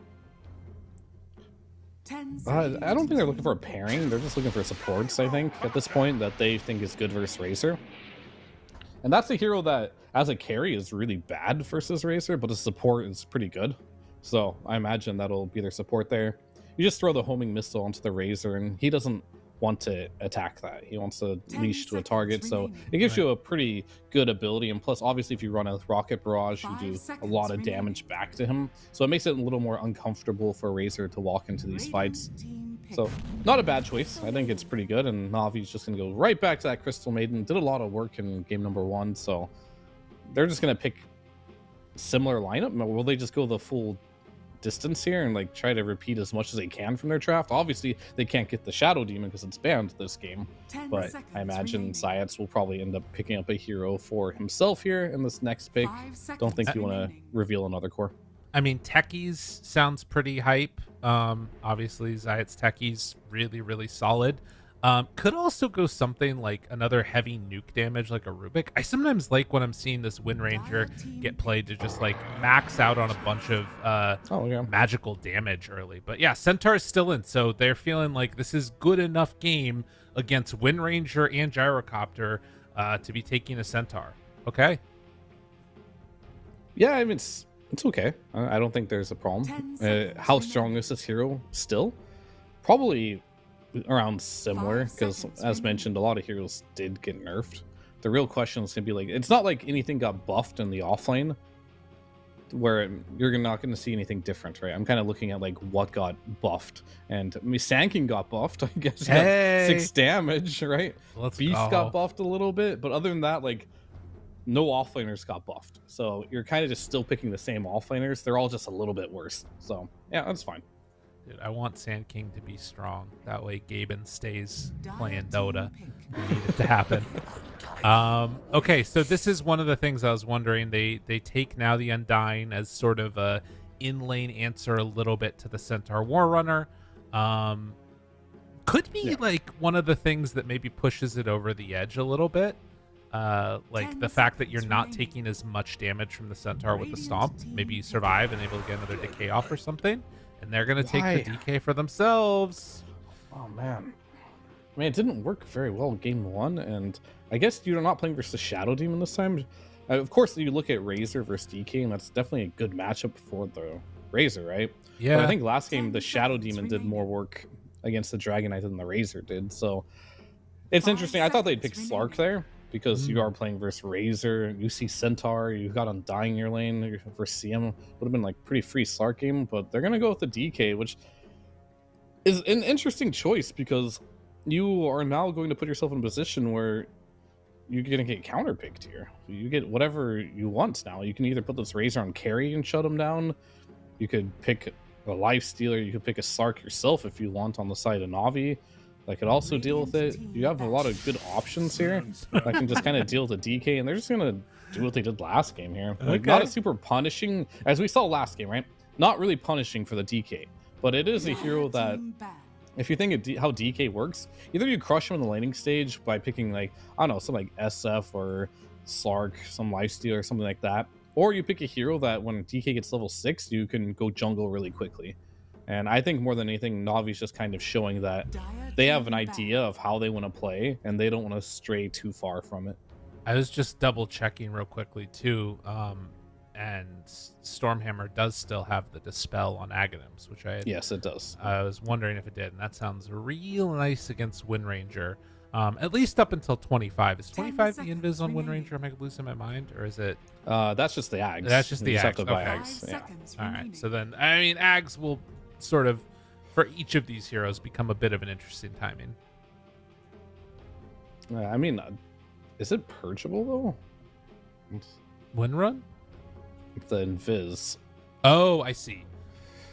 I don't think they're looking for a pairing. They're just looking for supports, I think, at this point, that they think is good versus Razor. And that's a hero that, as a carry, is really bad versus Razor, but as support is pretty good. So I imagine that'll be their support there. You just throw the homing missile onto the Razor, and he doesn't want to attack that. He wants to leash to a target, so it gives you a pretty good ability. And plus, obviously, if you run a Rocket Barrage, you do a lot of damage back to him. So it makes it a little more uncomfortable for Razor to walk into these fights. So not a bad choice. I think it's pretty good, and Navi's just going to go right back to that Crystal Maiden. Did a lot of work in game number 1, so they're just going to pick similar lineup. Will they just go the full distance here and like try to repeat as much as they can from their draft? Obviously, they can't get the Shadow Demon because it's banned this game, but I imagine Zayats will probably end up picking up a hero for himself here in this next pick. Don't think you want to reveal another core. I mean, Techies sounds pretty hype. Obviously, Zayat's Techies really solid. Could also go something like another heavy nuke damage like a Rubik. I sometimes like when I'm seeing this Wind Ranger get played to just like max out on a bunch of magical damage early. But yeah, Centaur is still in, so they're feeling like this is good enough game against Wind Ranger and Gyrocopter to be taking a Centaur. Okay. Yeah, I mean, it's okay. I don't think there's a problem. How strong is this hero still? Probably around similar, because as mentioned, a lot of heroes did get nerfed. The real question is going to be like, it's not like anything got buffed in the offlane where you're not going to see anything different, right? I'm kind of looking at like what got buffed, and I mean, Sand got buffed, I guess. Hey! 6 damage, right? Beast got buffed a little bit, but other than that, like, no offlaners got buffed. So you're kind of just still picking the same offlaners. They're all just a little bit worse. So yeah, that's fine. Dude, I want Sand King to be strong. That way Gaben stays playing Dota. We need it to happen. Okay, so this is one of the things I was wondering. They take now the Undying as sort of a in-lane answer a little bit to the Centaur Warrunner. Could be like one of the things that maybe pushes it over the edge a little bit. Like the fact that you're not taking as much damage from the Centaur with the Stomp. Maybe you survive and able to get another decay off or something. And they're going to take the DK for themselves. Oh, man. I mean, it didn't work very well game 1. And I guess you're not playing versus Shadow Demon this time. Of course, you look at Razor versus DK, and that's definitely a good matchup for the Razor, right? Yeah. But I think last game, the Shadow Demon did more work against the Dragon Knight than the Razor did. So it's interesting. I thought they'd pick Slark there, because you are playing versus Razor, you see Centaur, you got Undying in your lane versus CM. Would have been like pretty free Slark game, but they're gonna go with the DK, which is an interesting choice because you are now going to put yourself in a position where you're gonna get counterpicked here. You get whatever you want now. You can either put this Razor on carry and shut him down. You could pick a Lifestealer. You could pick a Slark yourself if you want on the side of Navi. That could also deal with it. You have a lot of good options here that can just kind of deal with the DK, and they're just going to do what they did last game here. Like, not a super punishing, as we saw last game, right? Not really punishing for the DK, but it is a hero that, if you think of how DK works, either you crush him in the laning stage by picking, like, I don't know, something like SF or Slark, some Lifesteal or something like that, or you pick a hero that when DK gets level 6, you can go jungle really quickly. And I think more than anything, Navi's just kind of showing that they have an idea of how they want to play, and they don't want to stray too far from it. I was just double checking real quickly too, and Stormhammer does still have the Dispel on Aghanims, which yes, it does. I was wondering if it did, and that sounds real nice against Wind Ranger. At least up until 25. Is 25 the invis on Wind Ranger? Am I losing my mind, or is it? That's just the Ags. That's just the Ags. Have to buy Ags. Yeah. All right. So then, I mean, Ags will sort of, for each of these heroes, become a bit of an interesting timing. I mean, is it purgeable though? Wind Run? The invis. Oh, I see.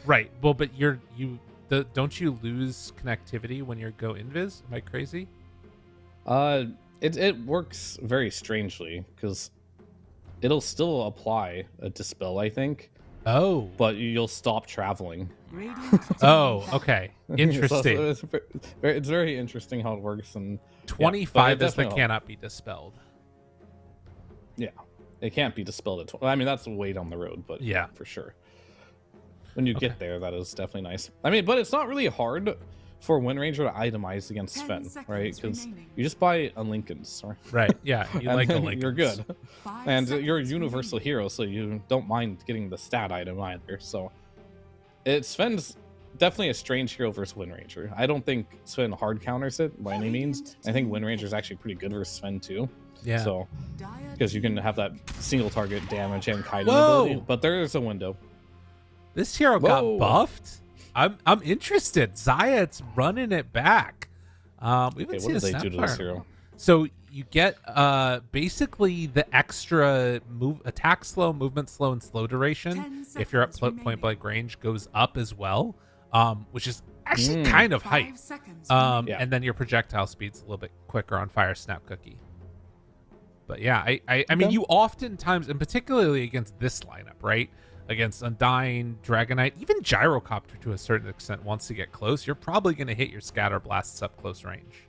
Right. Well, but don't you lose connectivity when you go invis? Am I crazy? It works very strangely because it'll still apply a dispel, I think, Oh. but you'll stop traveling. Radiant Oh, okay. Interesting. It's very interesting how it works. And 25 is the definitely cannot be dispelled. Yeah, it can't be dispelled at 20. I mean, that's way down the road, but Yeah. for sure. When you get there, that is definitely nice. I mean, but it's not really hard for Wind Ranger to itemize against 10 Sven, seconds right? Because remaining. you just buy a Lincolns, right? Right. Yeah. You And like the then Lincolns. you're good. 5 And you're a seconds universal remaining. hero, so you don't mind getting the stat item either. So Sven's definitely a strange hero versus Wind Ranger. I don't think Sven hard counters it by any means. I think Wind Ranger is actually pretty good versus Sven too. Yeah. So Dire because you can have that single target damage and kiting Whoa! ability, but there is a window. This hero Whoa. got buffed. I'm interested. Zayat's running it back. We haven't Okay, seen what did a they do to this Snapfire. hero? So you get basically the extra attack slow, movement slow, and slow 10 duration if you're at seconds point remaining. blank range goes up as well, which is actually Mm. kind of 5 hype. seconds Yeah. Yeah. And then your projectile speed's a little bit quicker on Fire Snap Cookie. But yeah, I mean, Okay. you oftentimes, and particularly against this lineup, right? Against Undying, Dragonite, even Gyrocopter to a certain extent, once you get close, you're probably going to hit your Scatter Blasts up close range.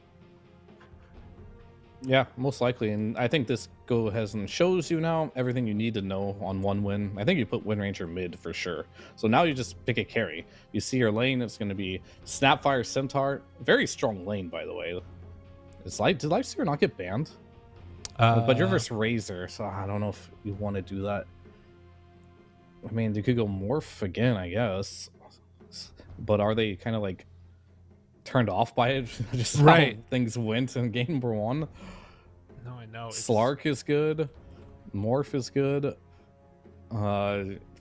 Yeah, most likely. And I think this go ahead and shows you now everything you need to know on one win. I think you put Wind Ranger mid for sure. So now you just pick a carry. You see your lane, it's going to be Snapfire Centaur. Very strong lane, by the way. Did Lifesteal not get banned? But you're versus Razor, so I don't know if you want to do that. I mean, you could go Morph again, I guess. But are they kind of like turned off by it? Just Right. how things went in game number one. No, I know. it's- Slark is good. Morph is good.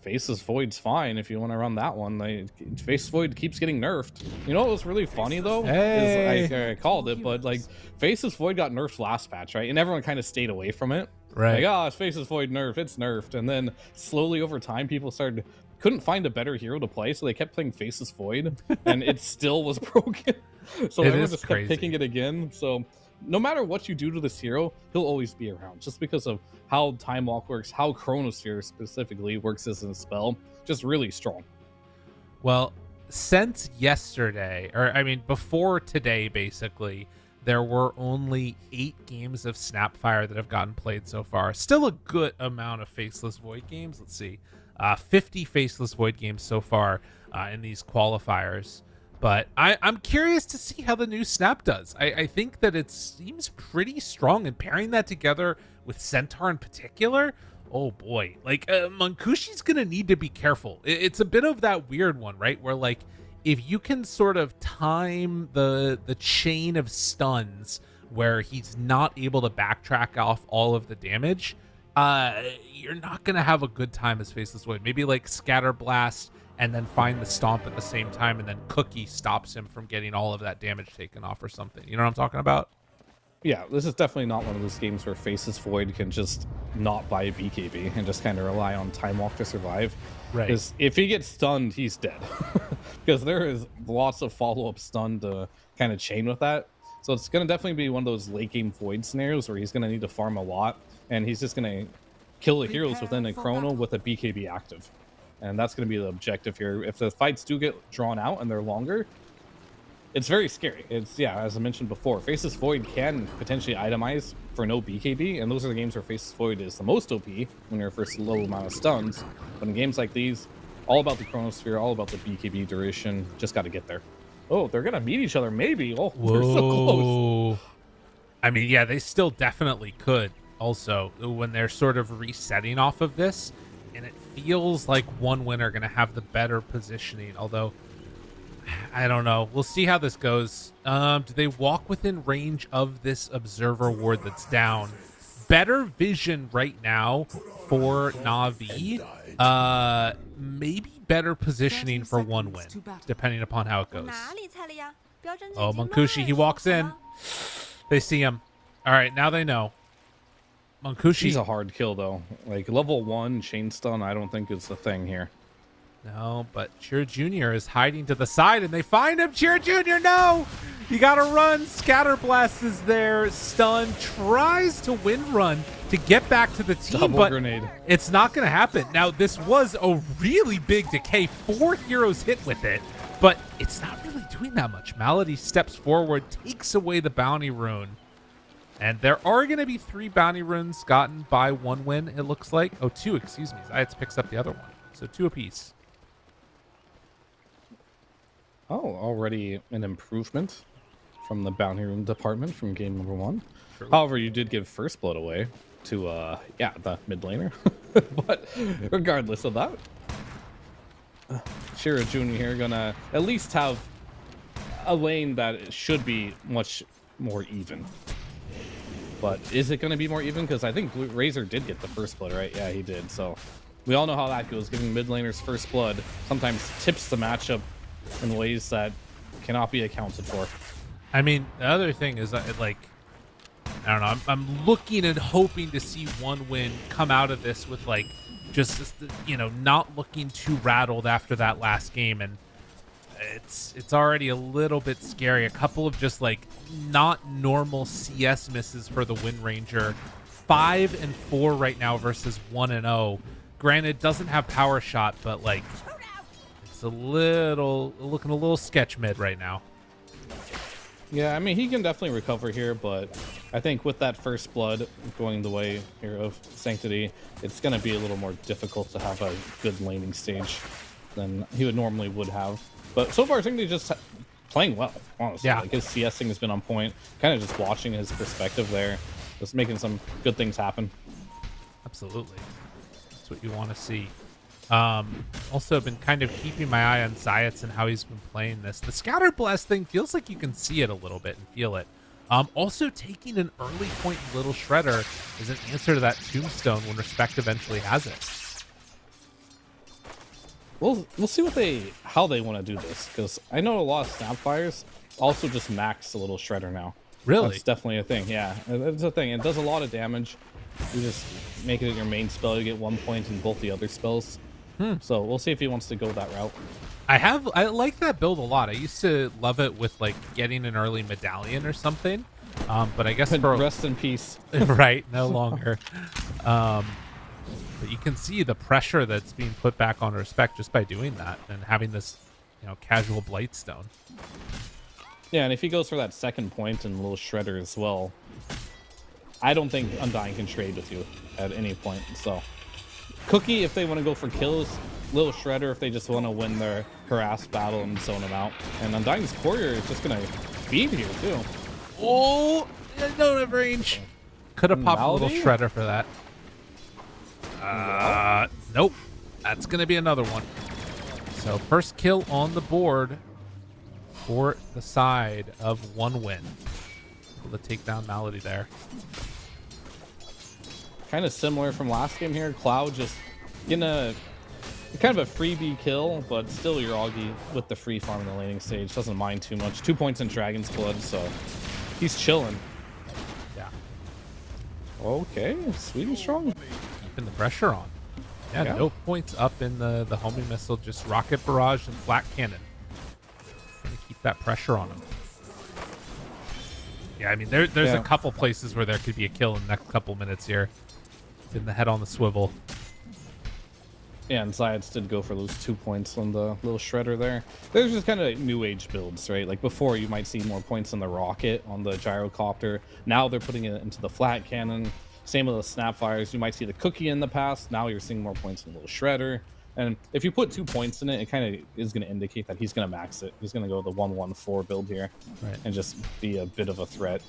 Faceless Void's fine if you want to run that one. Faceless Void keeps getting nerfed. You know what was really funny though? Hey. Is I called it, but like Faceless Void got nerfed last patch, right? And everyone kind of stayed away from it. Right. Like, it's Faceless Void nerf, it's nerfed. And then slowly over time, people couldn't find a better hero to play, so they kept playing Faceless Void, and it still was broken. So It everyone is just crazy. kept picking it again. So no matter what you do to this hero, he'll always be around, just because of how Time Walk works, how Chronosphere specifically works as a spell. Just really strong. Well, since yesterday, or I mean, before today, basically, there were only 8 games of Snapfire that have gotten played so far. Still a good amount of Faceless Void games. Let's see. 50 Faceless Void games so far in these qualifiers. But I'm curious to see how the new Snap does. I think that it seems pretty strong, and pairing that together with Centaur in particular, oh boy. Like, Munkushi's going to need to be careful. It's a bit of that weird one, right? Where, like, if you can sort of time the chain of stuns where he's not able to backtrack off all of the damage, you're not going to have a good time as Faceless Void. Maybe like Scatter Blast and then find the Stomp at the same time, and then Cookie stops him from getting all of that damage taken off or something. You know what I'm talking about? Yeah, this is definitely not one of those games where Faceless Void can just not buy a BKB and just kind of rely on Time Walk to survive. Right. Because if he gets stunned, he's dead. Because there is lots of follow-up stun to kind of chain with that. So it's going to definitely be one of those late game Void scenarios where he's going to need to farm a lot, and he's just going to kill the heroes within a chrono with a BKB active. And that's going to be the objective here. If the fights do get drawn out and they're longer, it's very scary. It's, yeah, as I mentioned before, Faceless Void can potentially itemize for no BKB, and those are the games where Faceless Void is the most OP when you're first low amount of stuns. But in games like these, all about the Chronosphere, all about the BKB duration, just got to get there. Oh, they're going to meet each other, maybe. Oh, they're so close. Whoa. I mean, yeah, they still definitely could also when they're sort of resetting off of this, and it feels like one winner going to have the better positioning, although I don't know. We'll see how this goes. Do they walk within range of this Observer Ward that's down? Better vision right now for Na'Vi. Maybe better positioning for one win, depending upon how it goes. Oh, Munkushi, he walks in. They see him. All right, now they know. Munkushi. He's a hard kill, though. Like, level 1 chain stun, I don't think is the thing here. No, but Cheer Jr. is hiding to the side, and they find him. Cheer Jr., no! You gotta run. Scatterblast is there. Stun tries to wind run to get back to the team, Double but grenade. it's not gonna happen. Now, this was a really big decay. 4 heroes hit with it, but it's not really doing that much. Malady steps forward, takes away the bounty rune. And there are going to be 3 bounty runes gotten by 1 win, it looks like. Oh, 2, excuse me. Zayats picks up the other one. So 2 apiece. Oh, already an improvement from the bounty room department from game number 1. True. However, you did give first blood away to, the mid laner. But regardless of that, Shira Jr. here gonna at least have a lane that should be much more even. But is it going to be more even? Because I think Razor did get the first blood, right? Yeah, he did. So we all know how that goes. Giving mid laners first blood sometimes tips the matchup in ways that cannot be accounted for. I mean, the other thing is that, like, I don't know. I'm looking and hoping to see 1 win come out of this with, like, just, you know, not looking too rattled after that last game. And it's already a little bit scary. A couple of just like not normal CS misses for the Wind Ranger. 5 and 4 right now versus 1 and 0. Granted, doesn't have power shot, but like it's looking a little sketch mid right now. Yeah, I mean he can definitely recover here, but I think with that first blood going the way here of Sanctity, it's going to be a little more difficult to have a good laning stage than he would normally would have. But so far, Sanctity just playing well, honestly. Yeah. Like his CSing has been on point. Kind of just watching his perspective there, just making some good things happen. Absolutely, that's what you want to see. Also been kind of keeping my eye on Zayats and how he's been playing this. The Scatter Blast thing feels like you can see it a little bit and feel it. Also taking an early point Little Shredder is an answer to that Tombstone when Respect eventually has it. We'll see how they want to do this, because I know a lot of Snapfires also just max a Little Shredder now. Really? That's definitely a thing. Yeah, it's a thing. It does a lot of damage. You just make it your main spell. You get 1 point in both the other spells. So we'll see if he wants to go that route. I like that build a lot. I used to love it with like getting an early medallion or something. But I guess for Rest in peace. right, no longer. But you can see the pressure that's being put back on Respect just by doing that and having this, you know, casual Blightstone. Yeah, and if he goes for that second point and Little Shredder as well, I don't think Undying can trade with you at any point. So Cookie if they want to go for kills, Little Shredder if they just want to win their harass battle and zone them out. And Undying's Courier is just going to beat here too. Oh, don't have range. Could have popped a Little Malady? Shredder for that. Nope. That's going to be another one. So first kill on the board for the side of 1 win. Able to take down Malady there. Kind of similar from last game here. Cloud just getting a kind of a freebie kill, but still your Augie with the free farm in the laning stage. Doesn't mind too much. 2 points in Dragon's Blood, so he's chilling. Yeah. Okay, sweet and strong. Keeping the pressure on. Yeah, Yeah. no points up in the homing missile, just rocket barrage and flat cannon. Gonna keep that pressure on him. Yeah, I mean there's a couple places where there could be a kill in the next couple minutes here. Getting the head on the swivel. Yeah, and Zayats did go for those 2 points on the Little Shredder there. There's just kind of new age builds, right? Like before you might see more points on the rocket, on the gyrocopter. Now they're putting it into the flat cannon. Same with the Snapfires. You might see the Cookie in the past. Now you're seeing more points in Little Shredder. And if you put 2 points in it, it kind of is going to indicate that he's going to max it. He's going to go the 1-1-4 build here, Right. and just be a bit of a threat.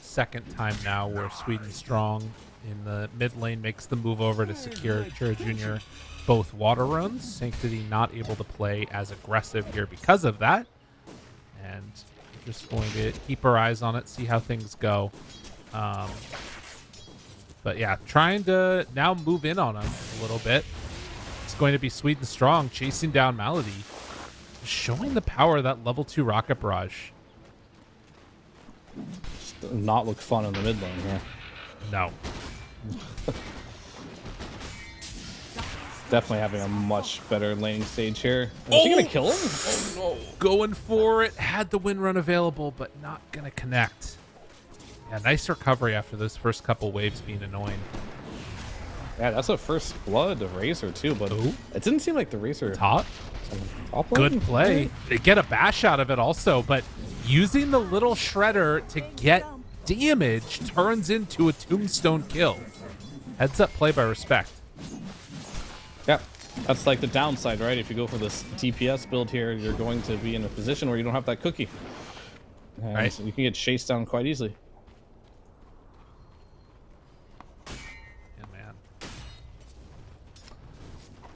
Second time now where Sweden Strong in the mid lane makes the move over to secure Chira Jr. both water runs. Sanctity not able to play as aggressive here because of that. And just going to keep our eyes on it, see how things go. But yeah, trying to now move in on him a little bit. It's going to be Sweden Strong chasing down Malady, showing the power of that level 2 rocket barrage. Just does not look fun in the mid lane here. No. Definitely having a much better laning stage here. Is he gonna kill him? Oh no. Going for it. Had the wind run available, but not gonna connect. Yeah, nice recovery after those first couple waves being annoying. Yeah, that's a first blood of Razor too, but Ooh. it didn't seem like the Razor Top. top Good lane? play. They get a bash out of it also, but using the little shredder to get damage turns into a tombstone kill. Heads up play by Respect. Yeah, that's like the downside, right? If you go for this DPS build here, you're going to be in a position where you don't have that cookie. And Right. you can get chased down quite easily. Yeah, man.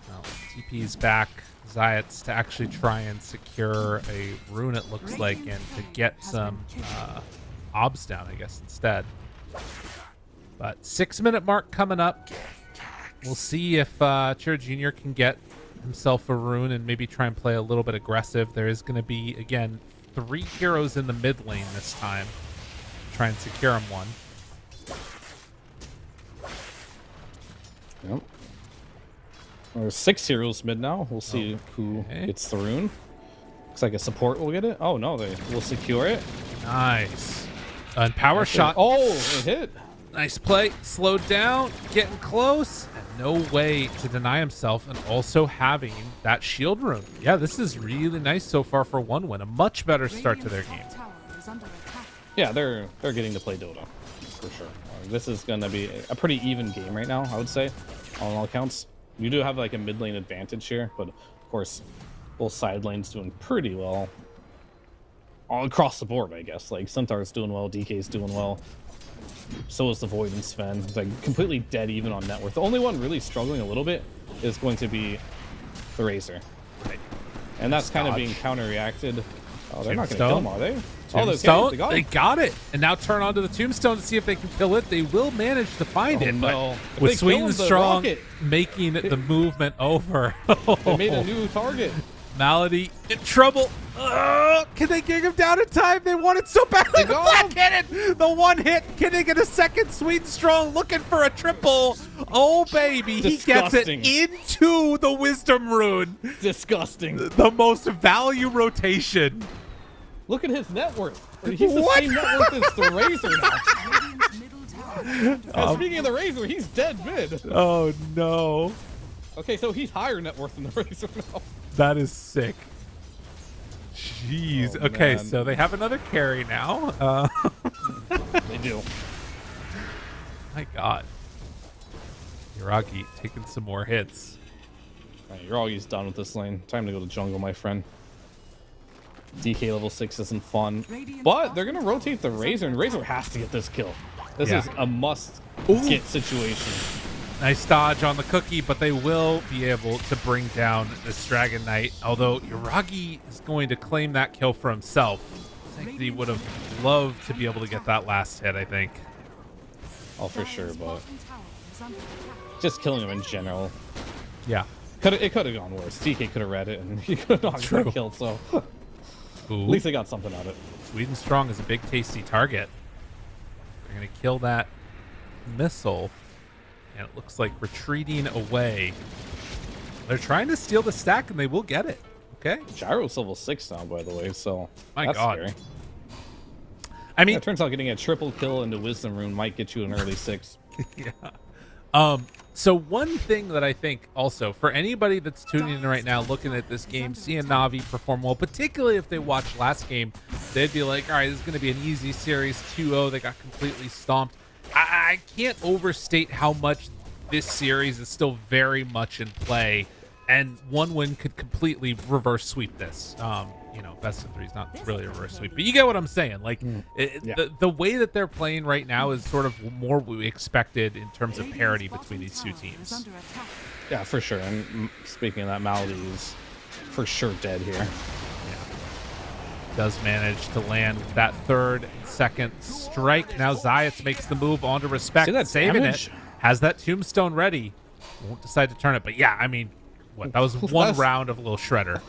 Well, TP's back. Zayat's to actually try and secure a rune, it looks like, and to get some obs down, I guess, instead. But 6-minute mark coming up. We'll see if Chira Jr. can get himself a rune and maybe try and play a little bit aggressive. There is going to be, again, 3 heroes in the mid lane this time. Try and secure him one. Yep. There's 6 heroes mid now. We'll see who gets the rune. Looks like a support will get it. Oh no, they will secure it. Nice. And power shot. Oh, it hit. Nice play. Slowed down. Getting close. And no way to deny himself. And also having that shield rune. Yeah, this is really nice so far for 1 win. A much better start to their game. Yeah, they're getting to play Dota for sure. This is gonna be a pretty even game right now, I would say, on all accounts. You do have like a mid lane advantage here, but of course, both side lanes doing pretty well all across the board, I guess. Like Centaur's doing well, DK's doing well. So is the Void and Sven. It's like completely dead even on net worth. The only one really struggling a little bit is going to be the Razor. Right. And that's kind of being counter-reacted. Oh, they're not going to Tombstone. kill him, are they? Oh, Tombstone. they They got it. And now turn onto the Tombstone to see if they can kill it. They will manage to find it, no. but with If they Sweet kill and the Strong rocket. making the movement over. They made a new target. Malady in trouble. Can they get him down in time? They want it so badly. The flat cannon. The one hit. Can they get a second? Sweet and Strong looking for a triple. Oh, baby. He gets it Disgusting. into the Wisdom Rune. Disgusting. The most value rotation. Look at his net worth. He's the What? same net worth as the Razor now. And speaking of the Razor, he's dead mid. Oh, no. Okay, so he's higher net worth than the Razor now. That is sick. Jeez. Oh, Okay, man. so they have another carry now. They do. My God. Yuragi taking some more hits. Alright, you're always done with this lane. Time to go to jungle, my friend. DK level 6 isn't fun. But they're going to rotate the Razor, and Razor has to get this kill. This Yeah. is a must-get situation. Nice dodge on the cookie, but they will be able to bring down this Dragon Knight. Although Yuragi is going to claim that kill for himself. I think he would have loved to be able to get that last hit, I think. Oh, for sure, but just killing him in general. Yeah. It could have gone worse. DK could have read it, and he could have not True. got killed, so Ooh. at least they got something out of it. Sweet and Strong is a big, tasty target. They're going to kill that missile. And it looks like retreating away. They're trying to steal the stack, and they will get it. Okay. Gyro's level 6 now, by the way, so My that's God. scary. I mean, It turns out getting a triple kill into Wisdom Rune might get you an early 6. yeah. So one thing that I think also for anybody that's tuning in right now, looking at this game, seeing Na'Vi perform well, particularly if they watched last game, they'd be like, all right, this is going to be an easy series, 2-0. They got completely stomped. I can't overstate how much this series is still very much in play, and 1 win could completely reverse sweep this. Best of 3 is not really a reverse sweep, but you get what I'm saying. Like, the way that they're playing right now is sort of more what we expected in terms of parity between these two teams. Yeah, for sure. And speaking of that, Malady is for sure dead here. Does manage to land that third and second strike. Now Zayat makes the move onto Respect, See that saving damage? it. Has that tombstone ready. Won't decide to turn it, but yeah, I mean, what? That was one round of a little shredder.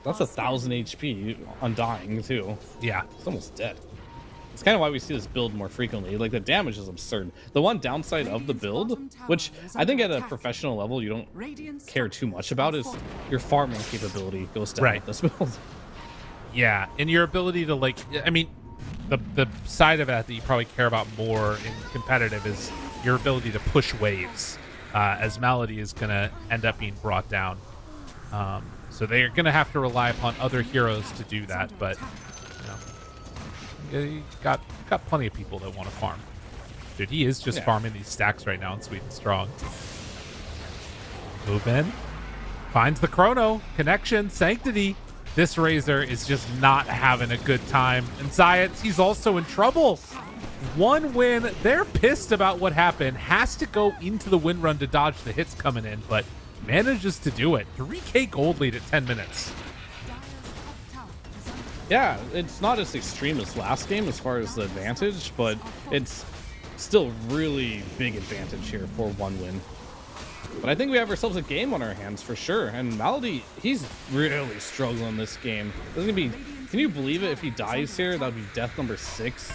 That's 1,000 HP undying, too. Yeah. It's almost dead. It's kind of why we see this build more frequently. Like, the damage is absurd. The one downside of the build, which I think at a professional level you don't care too much about, is your farming capability goes down with this build. Yeah, and your ability to, like, I mean, the side of that you probably care about more in competitive is your ability to push waves, as Malady is going to end up being brought down. So they're going to have to rely upon other heroes to do that, but you got plenty of people that want to farm. Dude, he is just farming these stacks right now in Sweet and Strong. Move in. Finds the chrono. Connection. Sanctity. This Razor is just not having a good time. And Zayat, he's also in trouble. One win. They're pissed about what happened. Has to go into the win run to dodge the hits coming in, but manages to do it. 3K gold lead at 10 minutes. Yeah, it's not as extreme as last game as far as the advantage, but it's still really big advantage here for one win. But I think we have ourselves a game on our hands for sure. And Malady, he's really struggling this game. This is gonna be, can you believe it? If he dies here, that would be death number 6.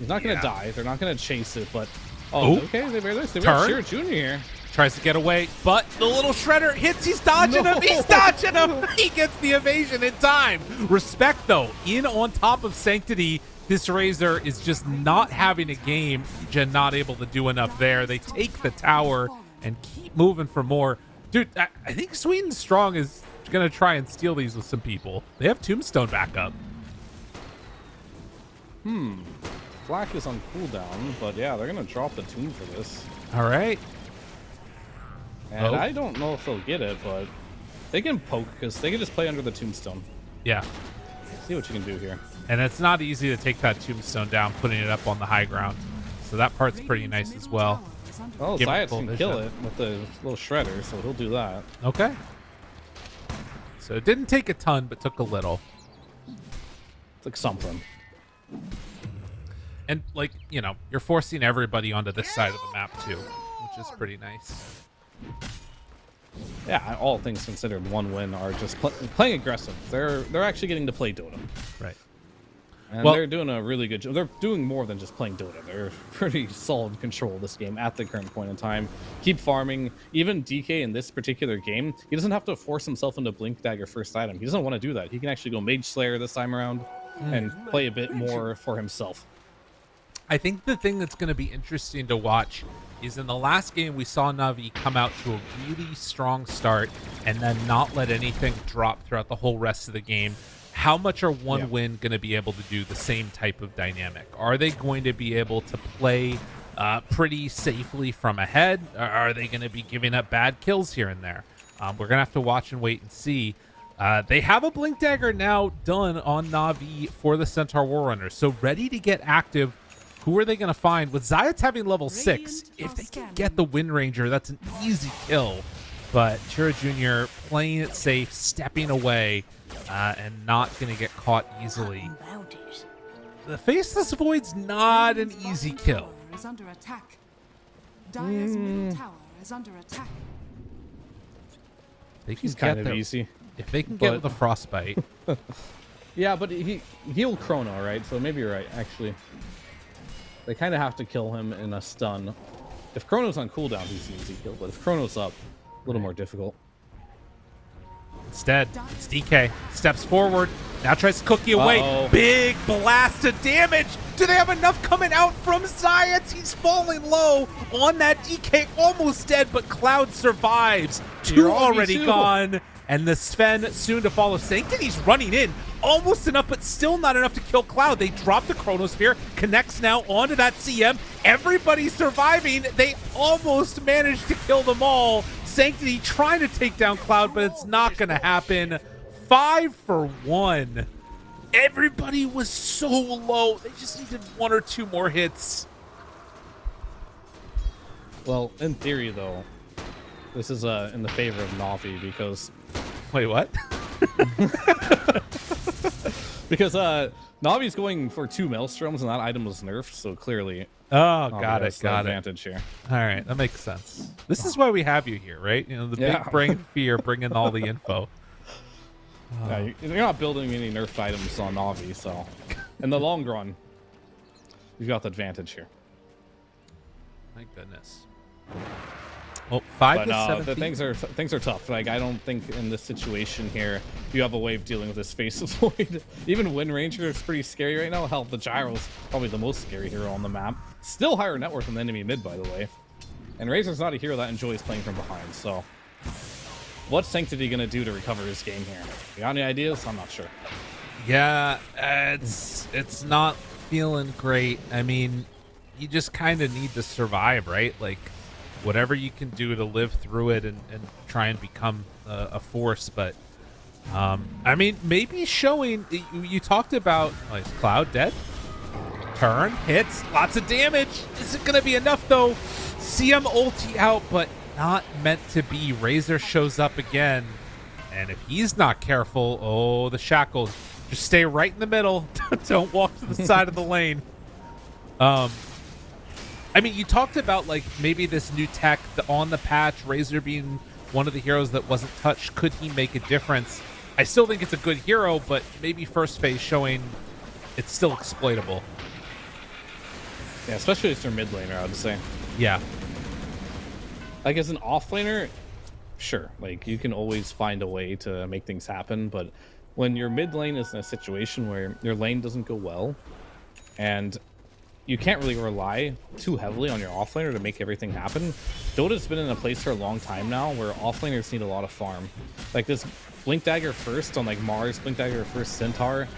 He's not gonna die. They're not gonna chase it, but okay, they very nice. They got Shira Jr. here. Tries to get away, but the little shredder hits. He's dodging him. He's dodging him. He gets the evasion in time. Respect, though, in on top of Sanctity. This Razor is just not having a game. Not able to do enough there. They take the tower and keep moving for more. Dude, I think Sweet and Strong is going to try and steal these with some people. They have Tombstone backup. Flak is on cooldown, but yeah, they're going to drop the tomb for this. All right. And I don't know if they'll get it, but they can poke because they can just play under the Tombstone. Yeah. See what you can do here. And it's not easy to take that Tombstone down, putting it up on the high ground. So that part's pretty nice as well. Well, Zayat can kill it with the little shredder, so he'll do that. Okay. So it didn't take a ton, but took a little. It's like something. And, like, you know, you're forcing everybody onto this side of the map, too, which is pretty nice. Yeah, all things considered, one win are just playing aggressive. They're actually getting to play Dota. Right. And they're doing a really good job. They're doing more than just playing Dota. They're pretty solid control of this game at the current point in time. Keep farming. Even DK in this particular game, he doesn't have to force himself into Blink Dagger first item. He doesn't want to do that. He can actually go Mage Slayer this time around and play a bit more for himself. I think the thing that's going to be interesting to watch is in the last game we saw Na'Vi come out to a really strong start and then not let anything drop throughout the whole rest of the game. How much are one win going to be able to do the same type of dynamic? Are they going to be able to play pretty safely from ahead? Or are they going to be giving up bad kills here and there? We're going to have to watch and wait and see. They have a Blink Dagger now done on Na'Vi for the Centaur Warrunners, so ready to get active. Who are they going to find? With Zayat's having level 6, if they can get the Wind Ranger, that's an easy kill. But Shira Jr. playing it safe, stepping away, and not going to get caught easily. The Faceless Void's not an easy kill. Is under attack. Dire's middle tower is under attack. He's kind of easy. If they can get with a Frostbite. Yeah, but he'll chrono, right? So maybe you're right, actually. They kind of have to kill him in a stun. If Chrono's on cooldown, he's an easy kill, but if Chrono's up, a little more difficult. Instead, it's DK. Steps forward. Now tries to cookie away. Big blast of damage. Do they have enough coming out from Zayat? He's falling low on that DK. Almost dead, but Cloud survives. Two already gone. And the Sven soon to follow. Sanctity's running in. Almost enough, but still not enough to kill Cloud. They drop the Chronosphere. Connects now onto that CM. Everybody's surviving. They almost managed to kill them all. Sanctity trying to take down Cloud, but it's not going to happen. 5 for 1. Everybody was so low. They just needed 1 or 2 more hits. Well, in theory, though, this is in the favor of Na'Vi because... Wait, what? Because Na'Vi's going for 2 Maelstroms, and that item was nerfed, so clearly... Oh, got it. Advantage here. All right, that makes sense. This is why we have you here, right? You know, the big brain fear, bringing all the info. Yeah, you're not building any nerfed items on Na'Vi, so in the long run, we've got the advantage here. My goodness. Well, 5 But to no, 17. the things are tough. Like, I don't think in this situation here you have a way of dealing with this Face of Void. Even Wind Ranger is pretty scary right now. Hell, the Gyro's probably the most scary hero on the map. Still higher net worth than the enemy mid, by the way. And Razor's not a hero that enjoys playing from behind, so what's Sanctity gonna do to recover his game here? You got any ideas? I'm not sure. Yeah, it's not feeling great. I mean, you just kind of need to survive, right? Like, whatever you can do to live through it and try and become a force. But I mean, maybe showing you talked about, like, Cloud dead, turn hits, lots of damage. Is it gonna be enough though? CM ulti out, but not meant to be. Razor shows up again, and if he's not careful, oh, the shackles. Just stay right in the middle. Don't walk to the side of the lane. I mean, you talked about, like, maybe this new tech on the patch, Razor being one of the heroes that wasn't touched. Could he make a difference? I still think it's a good hero, but maybe first phase showing it's still exploitable. Yeah, especially as your mid laner, I would say. Yeah. Like, as an off laner, sure, like, you can always find a way to make things happen, but when your mid lane is in a situation where your lane doesn't go well, and you can't really rely too heavily on your offlaner to make everything happen. Dota's been in a place for a long time now where offlaners need a lot of farm. Like this Blink Dagger first on like Mars, Blink Dagger first Centaur,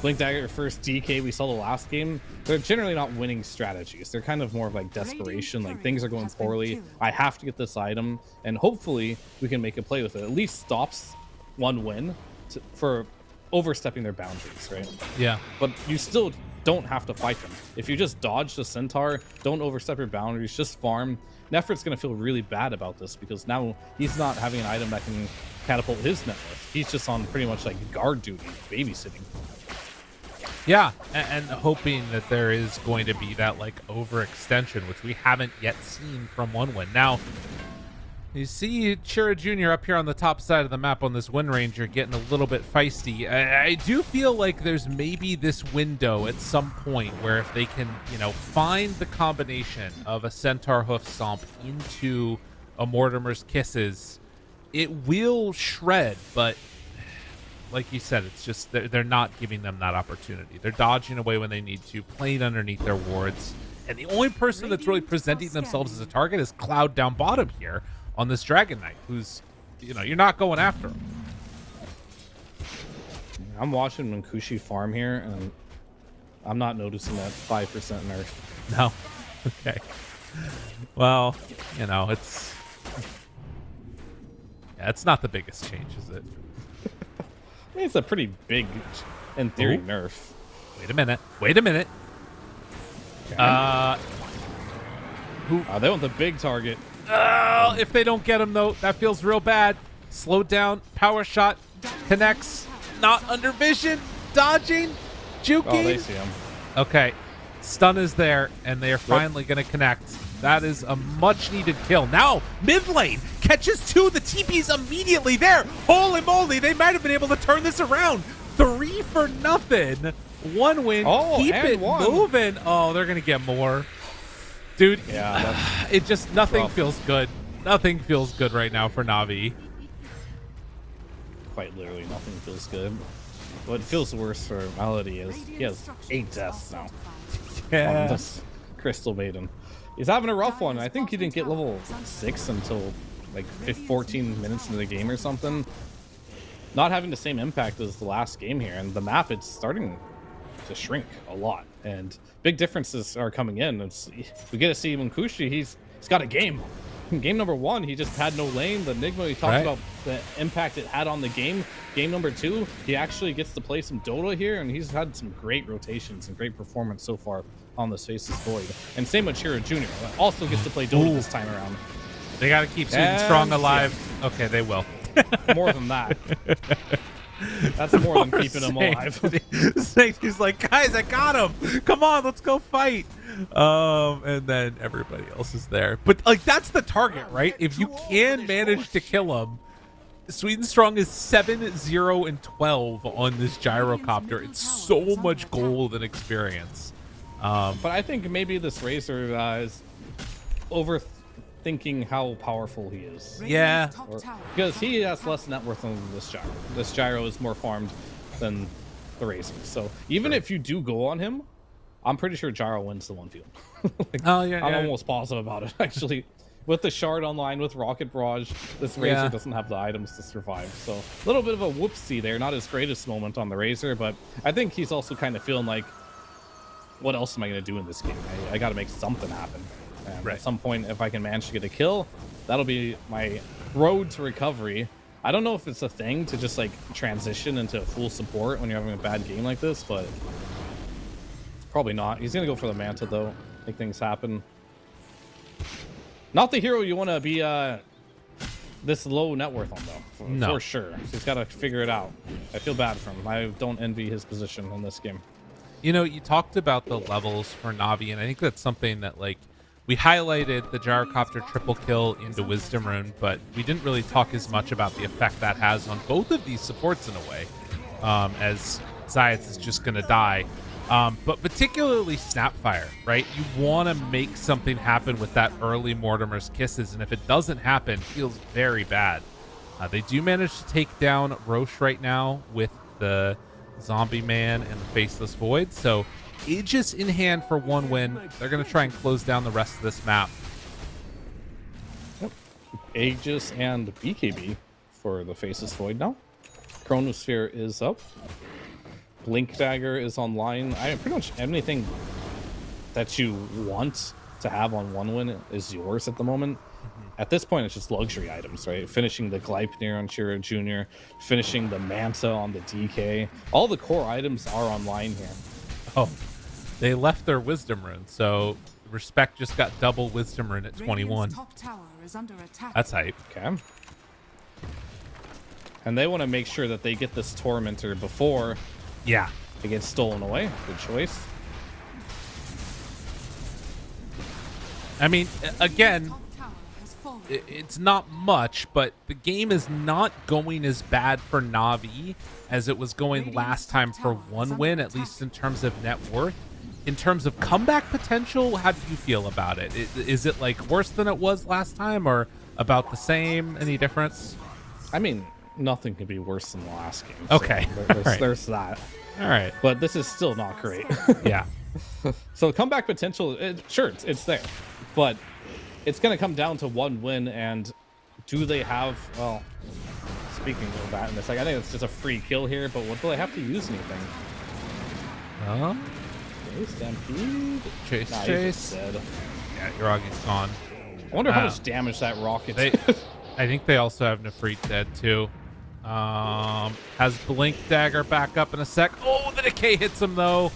Blink Dagger first DK we saw the last game. They're generally not winning strategies. They're kind of more of like desperation, like things are going poorly. I have to get this item, and hopefully we can make a play with it. At least stops one win for overstepping their boundaries, right? Yeah. But you still don't have to fight them. If you just dodge the Centaur, don't overstep your boundaries, just farm. Nefert's going to feel really bad about this because now he's not having an item that can catapult his net worth. He's just on pretty much like guard duty, babysitting. Yeah, and hoping that there is going to be that like overextension, which we haven't yet seen from One Win. Now, you see Chira Jr. up here on the top side of the map on this Wind Ranger getting a little bit feisty. I do feel like there's maybe this window at some point where if they can, you know, find the combination of a Centaur Hoof Stomp into a Mortimer's Kisses, it will shred, but like you said, it's just they're not giving them that opportunity. They're dodging away when they need to, playing underneath their wards, and the only person that's really presenting themselves as a target is Cloud down bottom here on this Dragon Knight, who's, you know, you're not going after him. I'm watching Munkushi farm here, and I'm not noticing that 5% nerf. No. Okay. Well, you know, it's not the biggest change, is it? I mean, it's a pretty big, in theory, nerf. Wait a minute. Wait a minute. Okay. They want the big target. If they don't get him, though, that feels real bad. Slowed down. Power shot. Connects. Not under vision. Dodging. Juking. Oh, they see him. Okay. Stun is there, and they are finally going to connect. That is a much-needed kill. Now, mid lane catches two. The TP's immediately there. Holy moly, they might have been able to turn this around. 3 for nothing. One win. Keep it moving. Oh, they're going to get more. Dude, yeah, it just, nothing rough. feels good. Nothing feels good right now for Navi. Quite literally, nothing feels good. What feels worse for Melody is he has 8 deaths now. Yeah. On this Crystal Maiden. He's having a rough one. I think he didn't get level 6 until like 14 minutes into the game or something. Not having the same impact as the last game here, and the map, it's starting to shrink a lot, and big differences are coming in. We get to see Munkushi, he's got a game. Game number 1, he just had no lane. The Enigma, he talked about the impact it had on the game. Game number 2, he actually gets to play some Dota here, and he's had some great rotations and great performance so far on this Faceless Void. And same with Chira Jr. Also gets to play Dota this time around. They got to keep Sweden Strong alive. Yeah. Okay, they will. More than that. That's more than keeping him alive. He's like, guys, I got him. Come on, let's go fight. And then everybody else is there. But like, that's the target, right? If you can manage to kill him. Sweden Strong is 7-0-12 on this gyrocopter. It's so much gold and experience. But I think maybe this Razor is overthinking how powerful he is. Yeah. Top Or- tower because is he under has attack. less net worth than this gyro. This gyro is more farmed than the Razor. So even if you do go on him, I'm pretty sure gyro wins the 1v1. Like, Oh, yeah, I'm yeah. almost positive about it, actually. With the shard online, with Rocket Barrage, this Razor Yeah. doesn't have the items to survive. So a little bit of a whoopsie there. Not his greatest moment on the Razor, but I think he's also kind of feeling like, what else am I going to do in this game? I got to make something happen. And Right. at some point, if I can manage to get a kill, that'll be my road to recovery. I don't know if it's a thing to just like transition into full support when you're having a bad game like this, but probably not. He's going to go for the Manta, though. Make things happen. Not the hero you want to be this low net worth on, though. No. For sure. He's got to figure it out. I feel bad for him. I don't envy his position in this game. You know, you talked about the levels for Navi, and I think that's something that, like, we highlighted the Gyrocopter triple kill into Wisdom Rune, but we didn't really talk as much about the effect that has on both of these supports in a way, as Zayats is just going to die. But particularly Snapfire, right? You want to make something happen with that early Mortimer's Kisses, and if it doesn't happen, it feels very bad. They do manage to take down Roche right now with the Zombie Man and the Faceless Void, so Aegis in hand for 1 win. They're going to try and close down the rest of this map. Aegis and BKB for the Faceless Void now. Chronosphere is up. Blink Dagger is online. Pretty much anything that you want to have on 1 win is yours at the moment. At this point, it's just luxury items, right? Finishing the Gleipnir on Shiro Jr., finishing the Manta on the DK. All the core items are online here. Oh, they left their Wisdom Rune, so Respect just got double Wisdom Rune at 21. Radiant's top tower is under attack. That's hype. Okay. And they want to make sure that they get this Tormentor before Yeah. it gets stolen away. Good choice. I mean, again, Top tower has fallen. it's not much, but the game is not going as bad for Navi as it was going last time for 1 win, at least in terms of net worth. In terms of comeback potential, how do you feel about it? Is it like worse than it was last time, or about the same? Any difference? I mean, nothing could be worse than the last game. so Okay. There's, Alright. there's that. All right. But this is still not great. Yeah. So comeback potential, sure, it's there. But it's going to come down to 1 win, and do they have, well, speaking of that in a second, I think it's just a free kill here, but what do they have to use anything? Okay, Stampede. Chase, Nah, he's chase. just dead. Yeah, Yuragi's gone. I wonder how Wow. much damage that rocket They, did. I think they also have Nefrit dead too. Has Blink Dagger back up in a sec. Oh, the decay hits him though,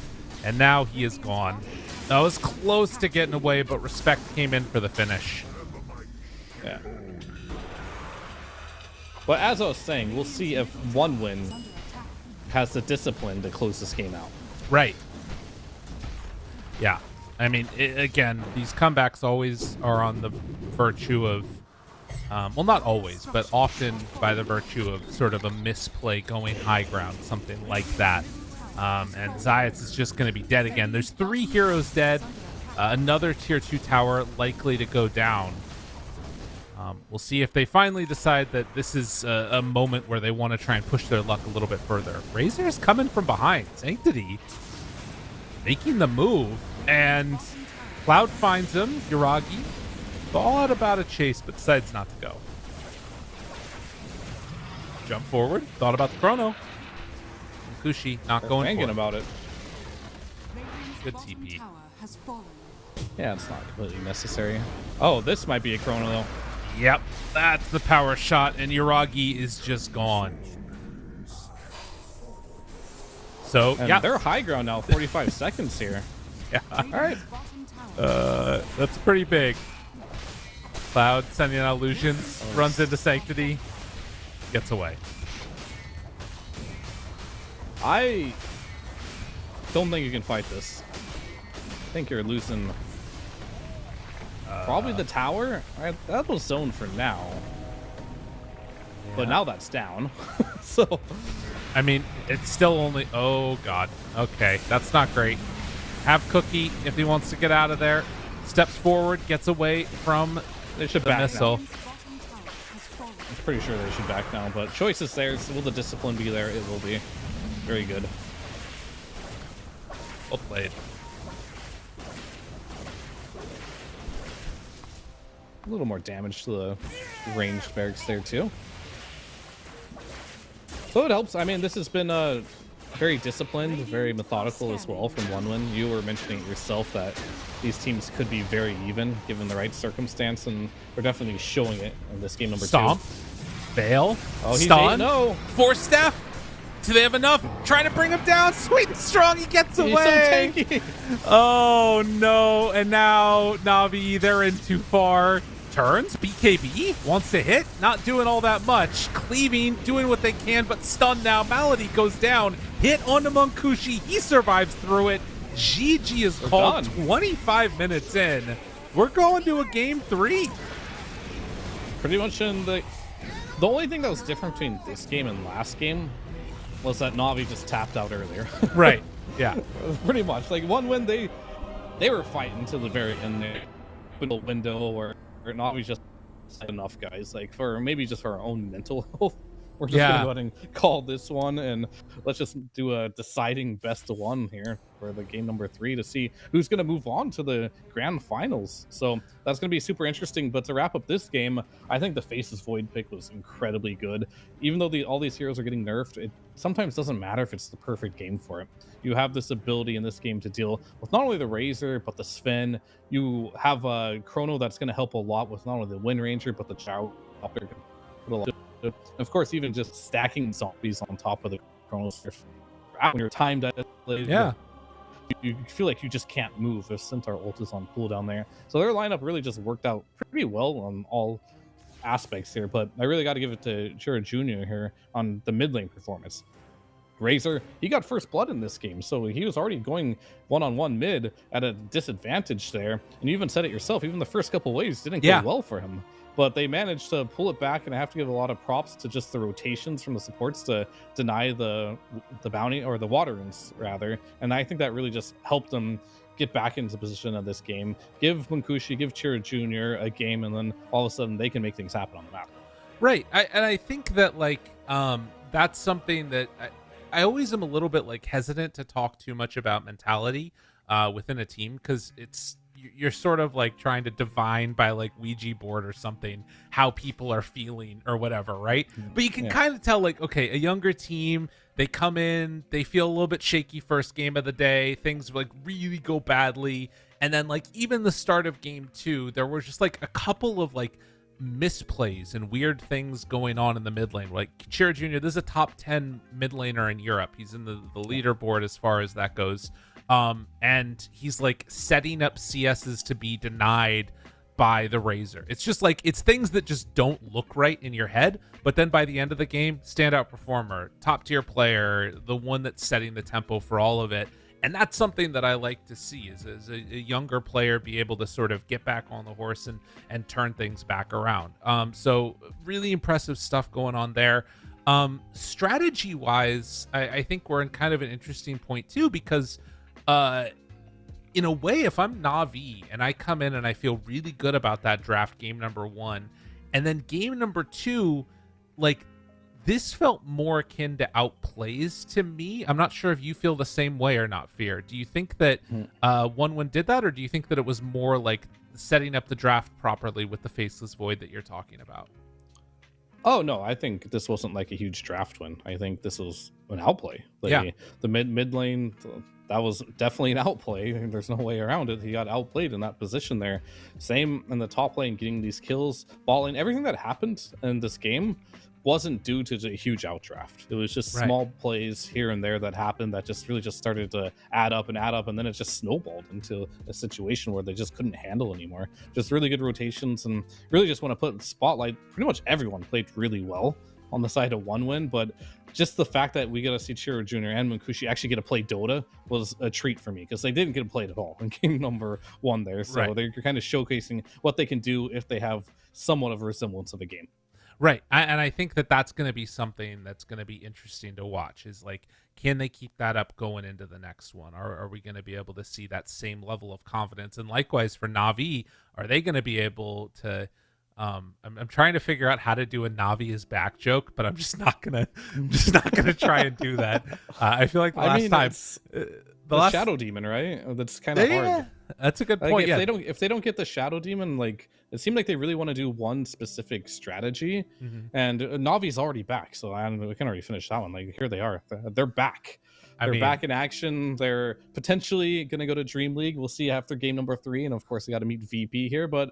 and now he is gone. That was close to getting away, but Respect came in for the finish. Yeah. But as I was saying, we'll see if 1 win has the discipline to close this game out. Right. Yeah. I mean, again, these comebacks always are on the virtue of, well, not always, but often by the virtue of sort of a misplay going high ground, something like that. And Zayats is just going to be dead again. There's 3 heroes dead, another tier 2 tower likely to go down. We'll see if they finally decide that this is a moment where they want to try and push their luck a little bit further. Razor's coming from behind. Sanctity making the move, and Cloud finds him. Yuragi thought about a chase, but decides not to go. Jump forward, thought about the chrono. Kushi not going Thinking for it. about it. Radiant's Good bottom TP. tower has fallen. Yeah, it's not completely necessary. Oh, this might be a chrono though. Yep, that's the power shot, and Yuragi is just gone. So, And yeah, they're high ground now, 45 seconds here. yeah. Alright. Bottom tower That's pretty big. Cloud sending out illusions, runs into Sanctity, gets away. I don't think you can fight this. I think you're losing probably the tower. Alright, that was zoned for now. But now that's down. So I mean, it's still only... Oh, God. Okay, that's not great. Have Cookie if he wants to get out of there. Steps forward, gets away from They should the back missile. now. I'm pretty sure they should back now, but choice is there. So will the discipline be there? It will be. Very good. Well played. A little more damage to the ranged barracks there too. So it helps. I mean, this has been very disciplined, very methodical as well from One Win. You were mentioning it yourself that these teams could be very even given the right circumstance, and we're definitely showing it in this game number Stomp. 2. Fail. Oh, he's Stun. 8-0. Force Steph. Do they have enough? Trying to bring him down. Sweet and strong. He gets away. He's so tanky. Oh, no. And now, Navi, they're in too far. Turns. BKB wants to hit. Not doing all that much. Cleaving, doing what they can, but stunned now. Malady goes down. Hit onto Munkushi. He survives through it. GG is called. done. 25 minutes in. We're going to a game 3. Pretty much in the only thing that was different between this game and last game was that Navi just tapped out earlier. Right. Yeah. Pretty much. Like One Win, they were fighting to the very end there. Window where Navi just had enough, guys. Like for maybe just for our own mental health. We're just gonna go ahead and call this one, and let's just do a deciding best of one here for the game number 3 to see who's gonna move on to the grand finals. So that's gonna be super interesting. But to wrap up this game, I think the Faces Void pick was incredibly good. Even though all these heroes are getting nerfed, it sometimes doesn't matter if it's the perfect game for it. You have this ability in this game to deal with not only the Razor but the Sven. You have a Chrono that's gonna help a lot with not only the Wind Ranger but the Chow. Of course, even just stacking zombies on top of the Chronos when you're timed at you feel like you just can't move if Centaur ult is on cooldown there. So their lineup really just worked out pretty well on all aspects here, but I really got to give it to Chira Jr. here on the mid lane performance. Razor, he got first blood in this game, so he was already going one-on-one mid at a disadvantage there, and you even said it yourself, even the first couple waves didn't go well for him. But they managed to pull it back, and I have to give a lot of props to just the rotations from the supports to deny the bounty, or the water runes rather. And I think that really just helped them get back into position of this game. Give Munkushi, give Chira Jr. a game, and then all of a sudden they can make things happen on the map. Right. I think that that's something that I always am a little bit hesitant to talk too much about mentality within a team, because you're sort of trying to divine by Ouija board or something how people are feeling or whatever, right? But you can kind of tell okay, a younger team, they come in, they feel a little bit shaky first game of the day, things really go badly, and then even the start of game 2, there was just a couple of misplays and weird things going on in the mid lane. Chira Jr., this is a top 10 mid laner in Europe. He's in the leaderboard as far as that goes. And he's setting up CSs to be denied by the Razor. It's just it's things that just don't look right in your head, but then by the end of the game, standout performer, top tier player, the one that's setting the tempo for all of it. And that's something that I like to see is a younger player be able to sort of get back on the horse and turn things back around. So really impressive stuff going on there. Strategy wise, I think we're in kind of an interesting point too, because in a way, if I'm Navi and I come in and I feel really good about that draft game number 1, and then game number 2, this felt more akin to outplays to me. I'm not sure if you feel the same way or not, Fear. Do you think that One Win did that, or do you think that it was more setting up the draft properly with the Faceless Void that you're talking about? Oh, no, I think this wasn't a huge draft win. I think this was an outplay. The mid lane, that was definitely an outplay. There's no way around it. He got outplayed in that position there. Same in the top lane, getting these kills, balling. Everything that happened in this game wasn't due to a huge outdraft. It was just small plays here and there that happened that just really just started to add up, and then it just snowballed into a situation where they just couldn't handle anymore. Just really good rotations, and really just want to put the spotlight. Pretty much everyone played really well on the side of One Win, but just the fact that we got to see Chira Jr. and Munkushi actually get to play Dota was a treat for me, because they didn't get to play it at all in game number 1 there. So they're kind of showcasing what they can do if they have somewhat of a resemblance of a game. Right. And I think that that's going to be something that's going to be interesting to watch is like, can they keep that up going into the next one? Or are we going to be able to see that same level of confidence? And likewise for Na'Vi, are they going to be able to, I'm trying to figure out how to do a Na'Vi is back joke, but I'm just not gonna try and do that. I feel like the last time, it's the Shadow Demon, right? That's kind of hard. That's a good Like, point. if they don't get the Shadow Demon, like it seemed like they really want to do one specific strategy, and Navi's already back, so we can already finish that one. Like here they are, they're back. They're back in action. They're potentially going to go to DreamLeague. We'll see after game number 3, and of course they got to meet VP here. But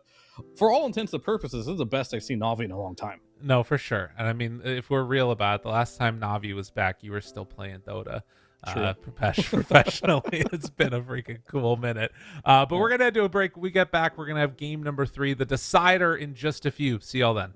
for all intents and purposes, this is the best I've seen Navi in a long time. No, for sure. And I mean, if we're real about it, the last time Na'Vi was back, you were still playing Dota. Professionally. It's been a freaking cool minute. But we're gonna do a break. When we get back, we're gonna have game number 3, the decider, in just a few. See y'all then.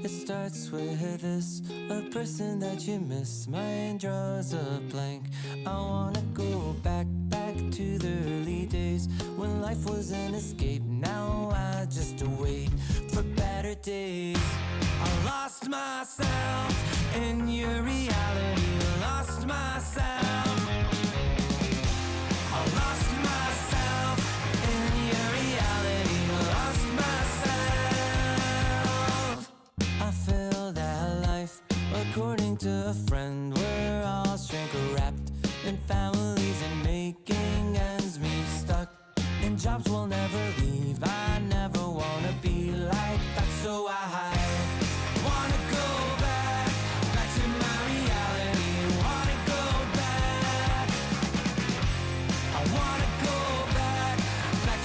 It starts with this, a person that you miss. Mind draws a blank. I wanna go back to the early days when life was an escape. Now I just wait for better days. I lost myself in your reality. Lost myself. I lost myself in your reality. Lost myself. I feel that life, according to a friend, we're all shrink wrapped in families and making ends meet, stuck in jobs we'll never leave. I never wanna be like that, so I wanna go back to my reality. Wanna go back. I wanna go back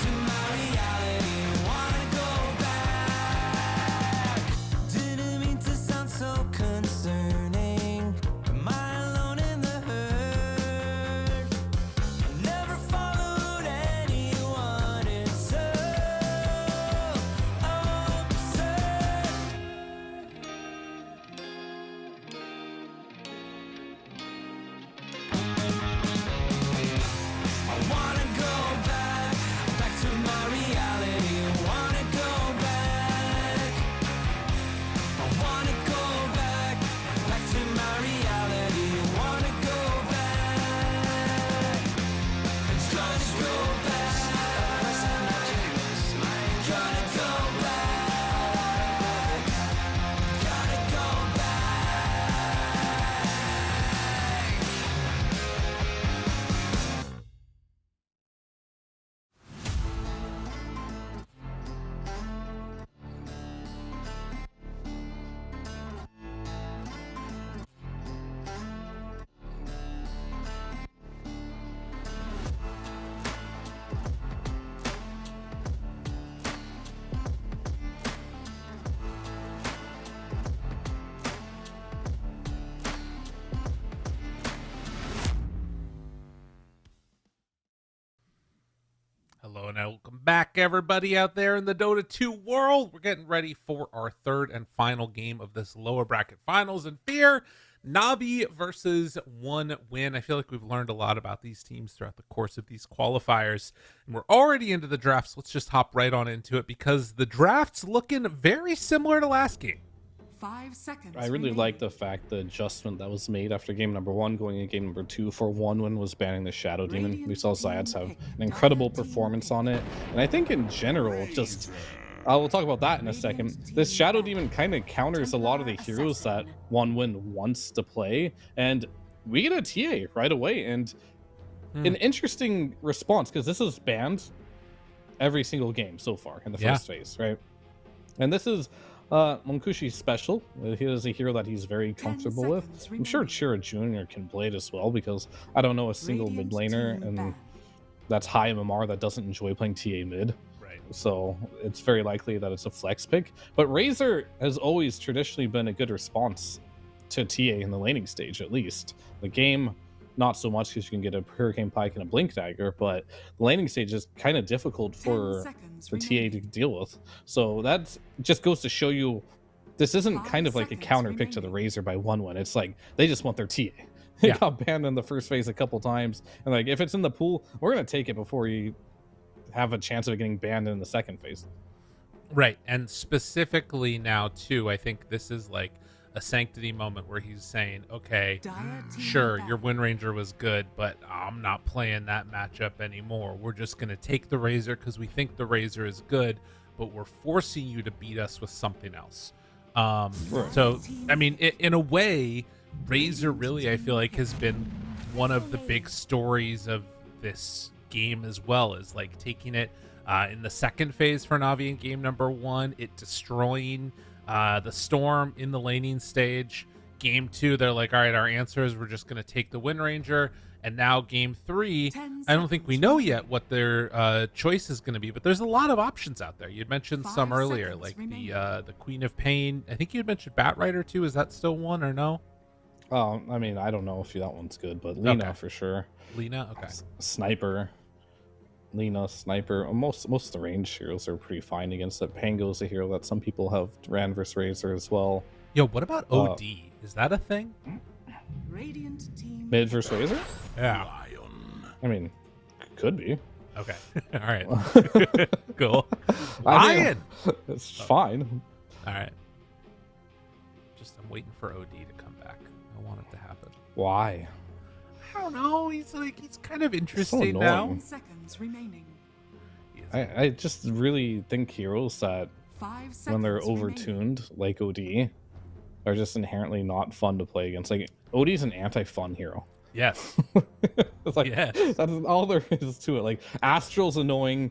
to my reality. Wanna go back. Didn't mean to sound so concerning. Am I alone in the hurt? I never followed anyone. It's so absurd. I wanna go back to my reality. Wanna go back. I wanna go back to my reality. Wanna go back. Trying to go back. Gotta go back. Gotta go Hello and welcome back, everybody out there in the Dota 2 world. We're getting ready for our third and final game of this lower bracket finals in Fear. Navi versus 1Win. I feel like we've learned a lot about these teams throughout the course of these qualifiers. And we're already into the drafts. Let's just hop right on into it because the draft's looking very similar to last game. 5 seconds. I really like the fact the adjustment that was made after game number 1 going into game number 2 for 1Win was banning the Shadow Demon. We saw Zayats have an incredible performance on it. And I think in general, just we'll talk about that in a second. This Shadow Demon kind of counters a lot of the heroes that 1Win wants to play. And we get a TA right away. And an interesting response, because this is banned every single game so far in the first phase, right? And this is Monkushi's special. He is a hero that he's very comfortable with. I'm sure Chira Jr. can play it as well, because I don't know a single mid laner and that's high MMR that doesn't enjoy playing TA mid. Right. So it's very likely that it's a flex pick. But Razor has always traditionally been a good response to TA in the laning stage, at least. The game, not so much, because you can get a Hurricane Pike and a Blink Dagger, but the laning stage is kind of difficult for TA to deal with. So that just goes to show you this isn't kind of like a counter pick to the Razor by 1-1. It's like they just want their TA. They got banned in the first phase a couple times, and like if it's in the pool, we're gonna take it before you have a chance of getting banned in the second phase. Right. And specifically now too, I think this is like a Sanctity moment where he's saying, okay, sure, your Wind Ranger was good, but I'm not playing that matchup anymore. We're just going to take the Razor because we think the Razor is good, but we're forcing you to beat us with something else. So, I mean, in a way, Razor really, I feel like, has been one of the big stories of this game as well, as like taking it in the second phase for Navi in game number 1, it destroying the Storm in the laning stage. Game 2, they're like, all right, our answer is we're just going to take the Wind Ranger. And now game 3, I don't think we know yet what their choice is going to be, but there's a lot of options out there. You'd mentioned some earlier, like the Queen of Pain. I think you'd mentioned Batrider too. Is that still one or no? I mean, I don't know if that one's good, but Lina for sure. Lina, okay. Sniper. Lina, Sniper. Most of the range heroes are pretty fine against it. Pango's a hero that some people have ran versus Razor as well. Yo, what about OD? Is that a thing? Radiant team. Mid versus Razor? Yeah. I mean, could be. Okay. All right. Cool. I mean, Lion. it's fine. All right. Just I'm waiting for OD to come back. I want it to happen. Why? I don't know. He's kind of so interesting now. annoying. 10 seconds remaining. He is- I just really think heroes that 5 seconds when they're remaining. overtuned, like OD, are just inherently not fun to play against. Like OD's an anti-fun hero. Yes. It's like Yes. that's all there is to it. Like Astral's annoying,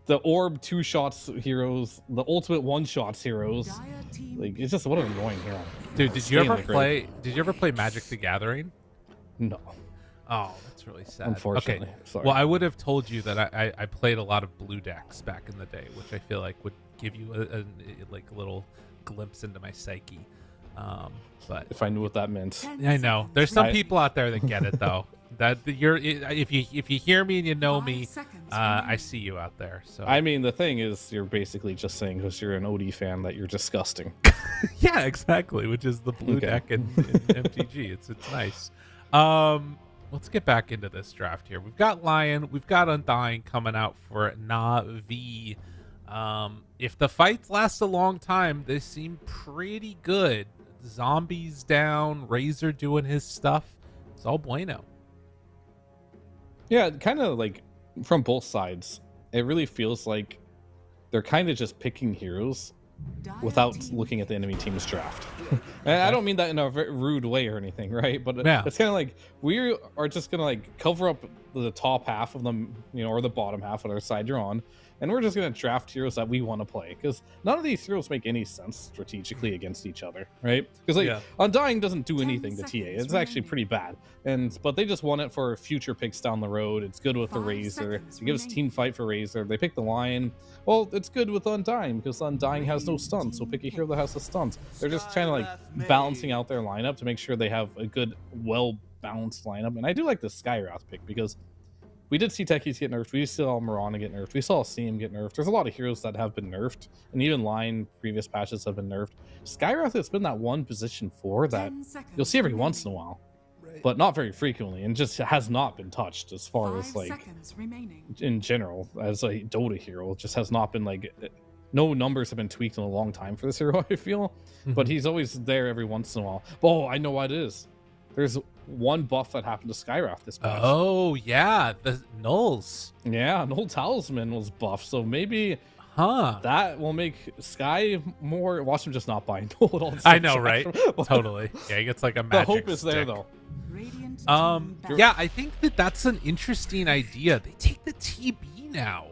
the orb 2-shots heroes, the ultimate 1-shots heroes. Dire team. Like it's just what an annoying hero. Dude, did Stay you in ever the grave. play? Did you ever play Magic the Gathering? No, Oh, that's really sad. unfortunately. Okay. Sorry. Well, I would have told you that I played a lot of blue decks back in the day, which I feel like would give you a little glimpse into my psyche. But if I knew what that meant. 10 I know seconds there's some I- people out there that get it though. That you're if you hear me and you know 5 me, seconds I remaining. see you out there. So I mean, the thing is, you're basically just saying because you're an OD fan that you're disgusting. yeah, exactly. Which is the blue Okay. deck in MTG. It's nice. Let's get back into this draft here. We've got Lion, we've got Undying coming out for Navi. If the fights last a long time, they seem pretty good. Zombies down, Razor doing his stuff. It's all bueno. Yeah, kind of like from both sides. It really feels like they're kind of just picking heroes Dire without team. looking at the enemy team's draft. And I don't mean that in a very rude way or anything, right? But Yeah. it's kind of like we are just gonna like cover up the top half of them, you know, or the bottom half on our side you're on, and we're just gonna draft heroes that we want to play because none of these heroes make any sense strategically against each other, right? Because like Yeah. Undying doesn't do 10 anything to TA. seconds It's actually remaining. pretty bad, but they just want it for future picks down the road. It's good with the 5 Razor. seconds It gives remaining. team fight for Razor. They pick the Lion. Well, it's good with Undying because Undying has no stuns, so pick a hero that has the stuns. They're just trying to like balancing out their lineup to make sure they have a good, well-balanced lineup. And I do like the Skywrath pick because we did see Techies get nerfed. We saw Mirana get nerfed. We saw CM get nerfed. There's a lot of heroes that have been nerfed, and even Lion previous patches have been nerfed. Skywrath has been that one position 4 that 10 seconds you'll see every once in a while, but not very frequently, and just has not been touched as far 5 as like seconds remaining. in general as a Dota hero. It just has not been like no numbers have been tweaked in a long time for this hero, I feel. But he's always there every once in a while. Oh, I know what it is. There's one buff that happened to Skywrath this patch. Oh yeah, the nulls. Yeah, an old talisman was buffed, so maybe Huh. that will make Sky more. Watch him just not buy Nold all the I same know, time. right? Totally. Yeah, he gets like a The magic hope is there stick. though. Radiant team back. Yeah, I think that's an interesting idea. They take the TB now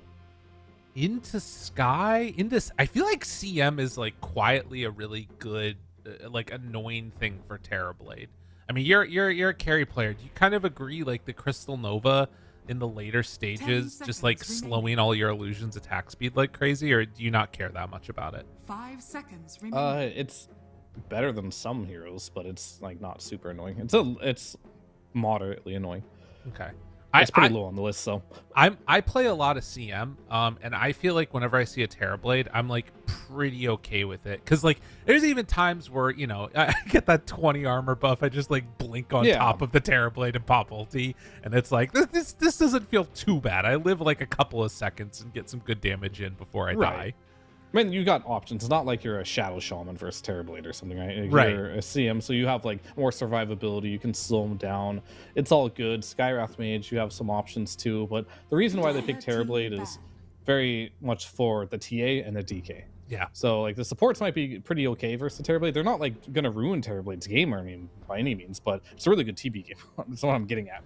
into Sky. I feel like CM is like quietly a really good, like annoying thing for Terrorblade. I mean, you're a carry player. Do you kind of agree? Like the Crystal Nova in the later stages, just like seconds slowing all your illusions attack speed like crazy, or do you not care that much about it? 5 seconds remaining. It's better than some heroes, but it's like not super annoying. It's moderately annoying. Okay. It's pretty low on the list, so I play a lot of CM, and I feel like whenever I see a Terrorblade, I'm like pretty okay with it, because like there's even times where I get that 20 armor buff, I just like blink on Yeah. top of the Terrorblade and pop ulti, and it's like this doesn't feel too bad. I live like a couple of seconds and get some good damage in before I Right. die. I mean, you got options. It's not like you're a Shadow Shaman versus Terrorblade or something, right? Like, Right. You're a CM, so you have like more survivability. You can slow them down. It's all good. Skywrath Mage, you have some options too. But the reason why they picked Terrorblade is very much for the TA and the DK. Yeah. So like the supports might be pretty okay versus the Terrorblade. They're not like gonna ruin Terrorblade's game or by any means, but it's a really good TB game. That's what I'm getting at.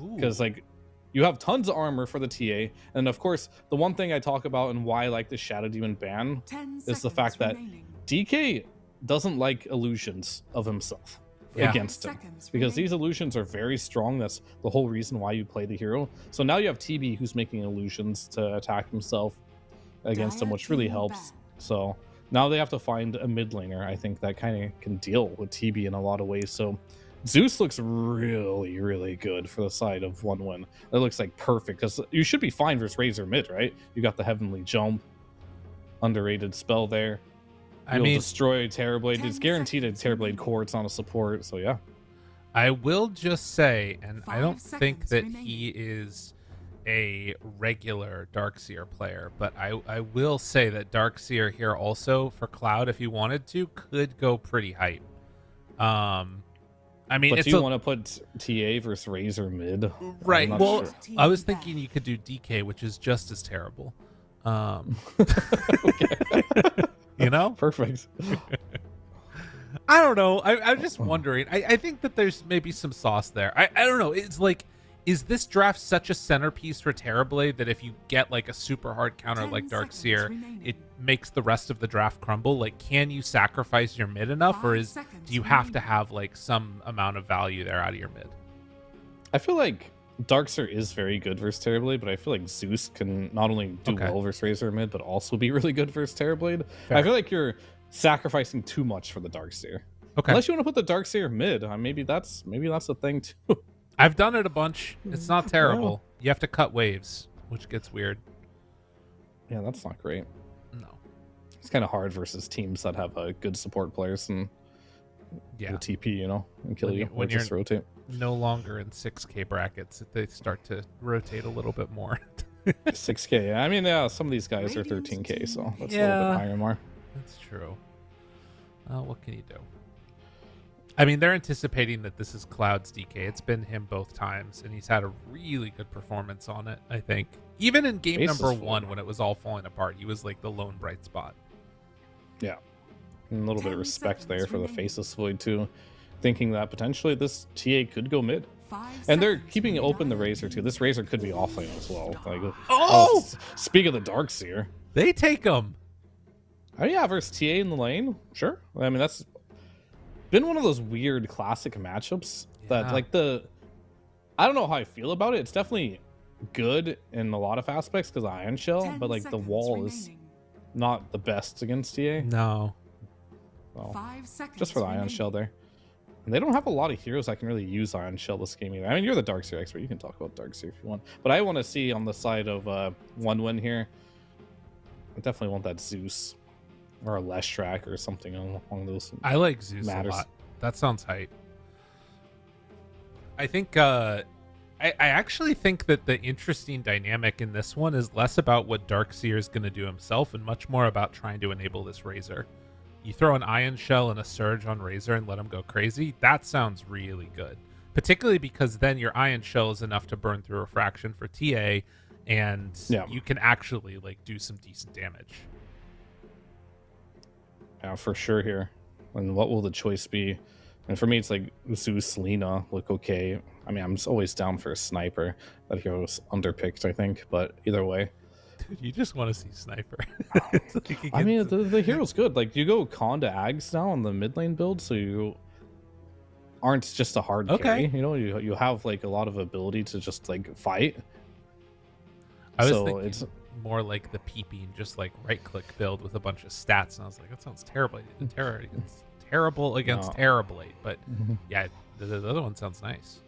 Ooh. Because like you have tons of armor for the TA, and of course the one thing I talk about and why I like the Shadow Demon ban 10 is the fact that remaining. DK doesn't like illusions of himself Yeah. against him, 5 seconds because remaining. these illusions are very strong. That's the whole reason why you play the hero. So now you have TB who's making illusions to attack himself against him, which really Dire team helps. back. So now they have to find a mid laner, I think, that kind of can deal with TB in a lot of ways. So Zeus looks really, really good for the side of 1-win. It looks like perfect because you should be fine versus Razor mid, right? You got the Heavenly Jump, underrated spell there. You'll destroy Terrorblade. It's guaranteed a Terrorblade core. It's not a support, so yeah. I will just say, and I don't think seconds that remaining. he is a regular Darkseer player, but I will say that Darkseer here also for Cloud, if he wanted to, could go pretty hype. I mean, But it's do you want to put TA versus Razor mid? right. I'm not Well, sure. I was thinking you could do DK, which is just as terrible. You know? Perfect. I don't know. I'm just wondering. I think that there's maybe some sauce there. I don't know. It's like, is this draft such a centerpiece for Terrorblade that if you get like a super hard counter 10 like seconds Darkseer, remaining. it makes the rest of the draft crumble? Like, can you sacrifice your mid enough, or 5 seconds do you have to remaining. have like some amount of value there out of your mid? I feel like Darkseer is very good versus Terrorblade, but I feel like Zeus can not only do Okay. well versus Razor mid, but also be really good versus Terrorblade. Fair. I feel like you're sacrificing too much for the Darkseer. Okay. Unless you want to put the Darkseer mid, maybe that's a thing too. I've done it a bunch. It's not terrible. You have to cut waves, which gets weird. Yeah, that's not great. No. It's kind of hard versus teams that have good support players and Yeah. the TP, and kill When you you- or when just you're- rotate. No longer in 6K brackets. They start to rotate a little bit more. 6K. I mean, yeah, some of these guys are 13K, so that's a little Yeah. bit higher more. That's true. What can you do? I mean, they're anticipating that this is Cloud's DK. It's been him both times, and he's had a really good performance on it, I think. Even in game Face is number full. 1, when it was all falling apart, he was like the lone bright spot. Yeah. And a little bit of 10 respect there seconds for the remaining. Faceless Void, too. Thinking that potentially this TA could go mid. 5 And they're seconds keeping remaining. open the Razor, too. This Razor could be offlane as well. Like, Oh! speak of the Darkseer. They take him. Oh, yeah, versus TA in the lane. Sure. I mean, that's been one of those weird classic matchups that, Yeah. like, I don't know how I feel about it. It's definitely good in a lot of aspects because of Ion Shell, 10 but, like, the seconds wall is remaining. not the best against TA. No. So, 5 seconds just for the Ion remaining. Shell there. And they don't have a lot of heroes that can really use Ion Shell this game either. I mean, you're the Darkseer expert. You can talk about Darkseer if you want. But I want to see on the side of 1-win here. I definitely want that Zeus or a Leshrac or something along those. I like Zeus Matters. a lot. That sounds hype. I think I actually think that the interesting dynamic in this one is less about what Darkseer is going to do himself and much more about trying to enable this Razor. You throw an Ion Shell and a Surge on Razor and let him go crazy. That sounds really good. Particularly because then your Ion Shell is enough to burn through Refraction for TA, and Yeah. you can actually like do some decent damage. Yeah, for sure here. And what will the choice be? And for me, it's like Zeus, Lina look okay. I mean, I'm always down for a sniper. That hero's underpicked, I think. But either way, Dude, you just want to see Sniper. It's like I mean, against- the hero's good. Like, you go Con to Ags now on the mid lane build, so you aren't just a hard Okay. carry. You have like a lot of ability to just like fight. I was so thinking it's more like the peeping, just like right-click build with a bunch of stats, and I was like, that sounds terrible. Terrible against No. Terrorblade, but yeah, the other one sounds nice.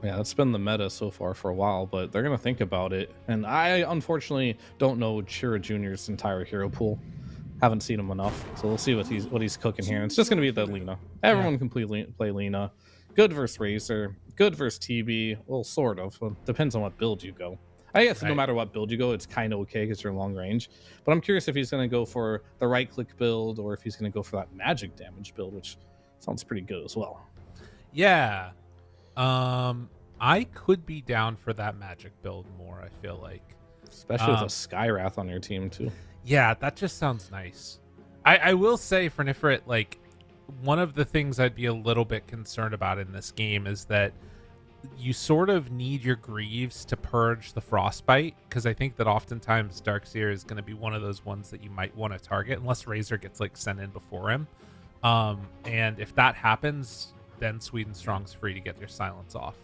Yeah, that's been the meta so far for a while, but they're gonna think about it. And I unfortunately don't know Chira Jr.'s entire hero pool. Haven't seen him enough, so we'll see what he's cooking here. It's just gonna be the Lina. Everyone can play Lina. Good versus Razor. Good versus TB. Well, sort of. Well, depends on what build you go. I guess no Right. matter what build you go, it's kind of okay because you're long range. But I'm curious if he's gonna go for the right click build or if he's gonna go for that magic damage build, which sounds pretty good as well. Yeah, I could be down for that magic build more. I feel like, Especially with a Skywrath on your team too. yeah, that just sounds nice. I will say for Nifrit, like one of the things I'd be a little bit concerned about in this game is that you sort of need your Greaves to purge the Frostbite, because I think that oftentimes Darkseer is going to be one of those ones that you might want to target unless Razor gets like sent in before him. And if that happens, then Sweden Strong's free to get their silence off.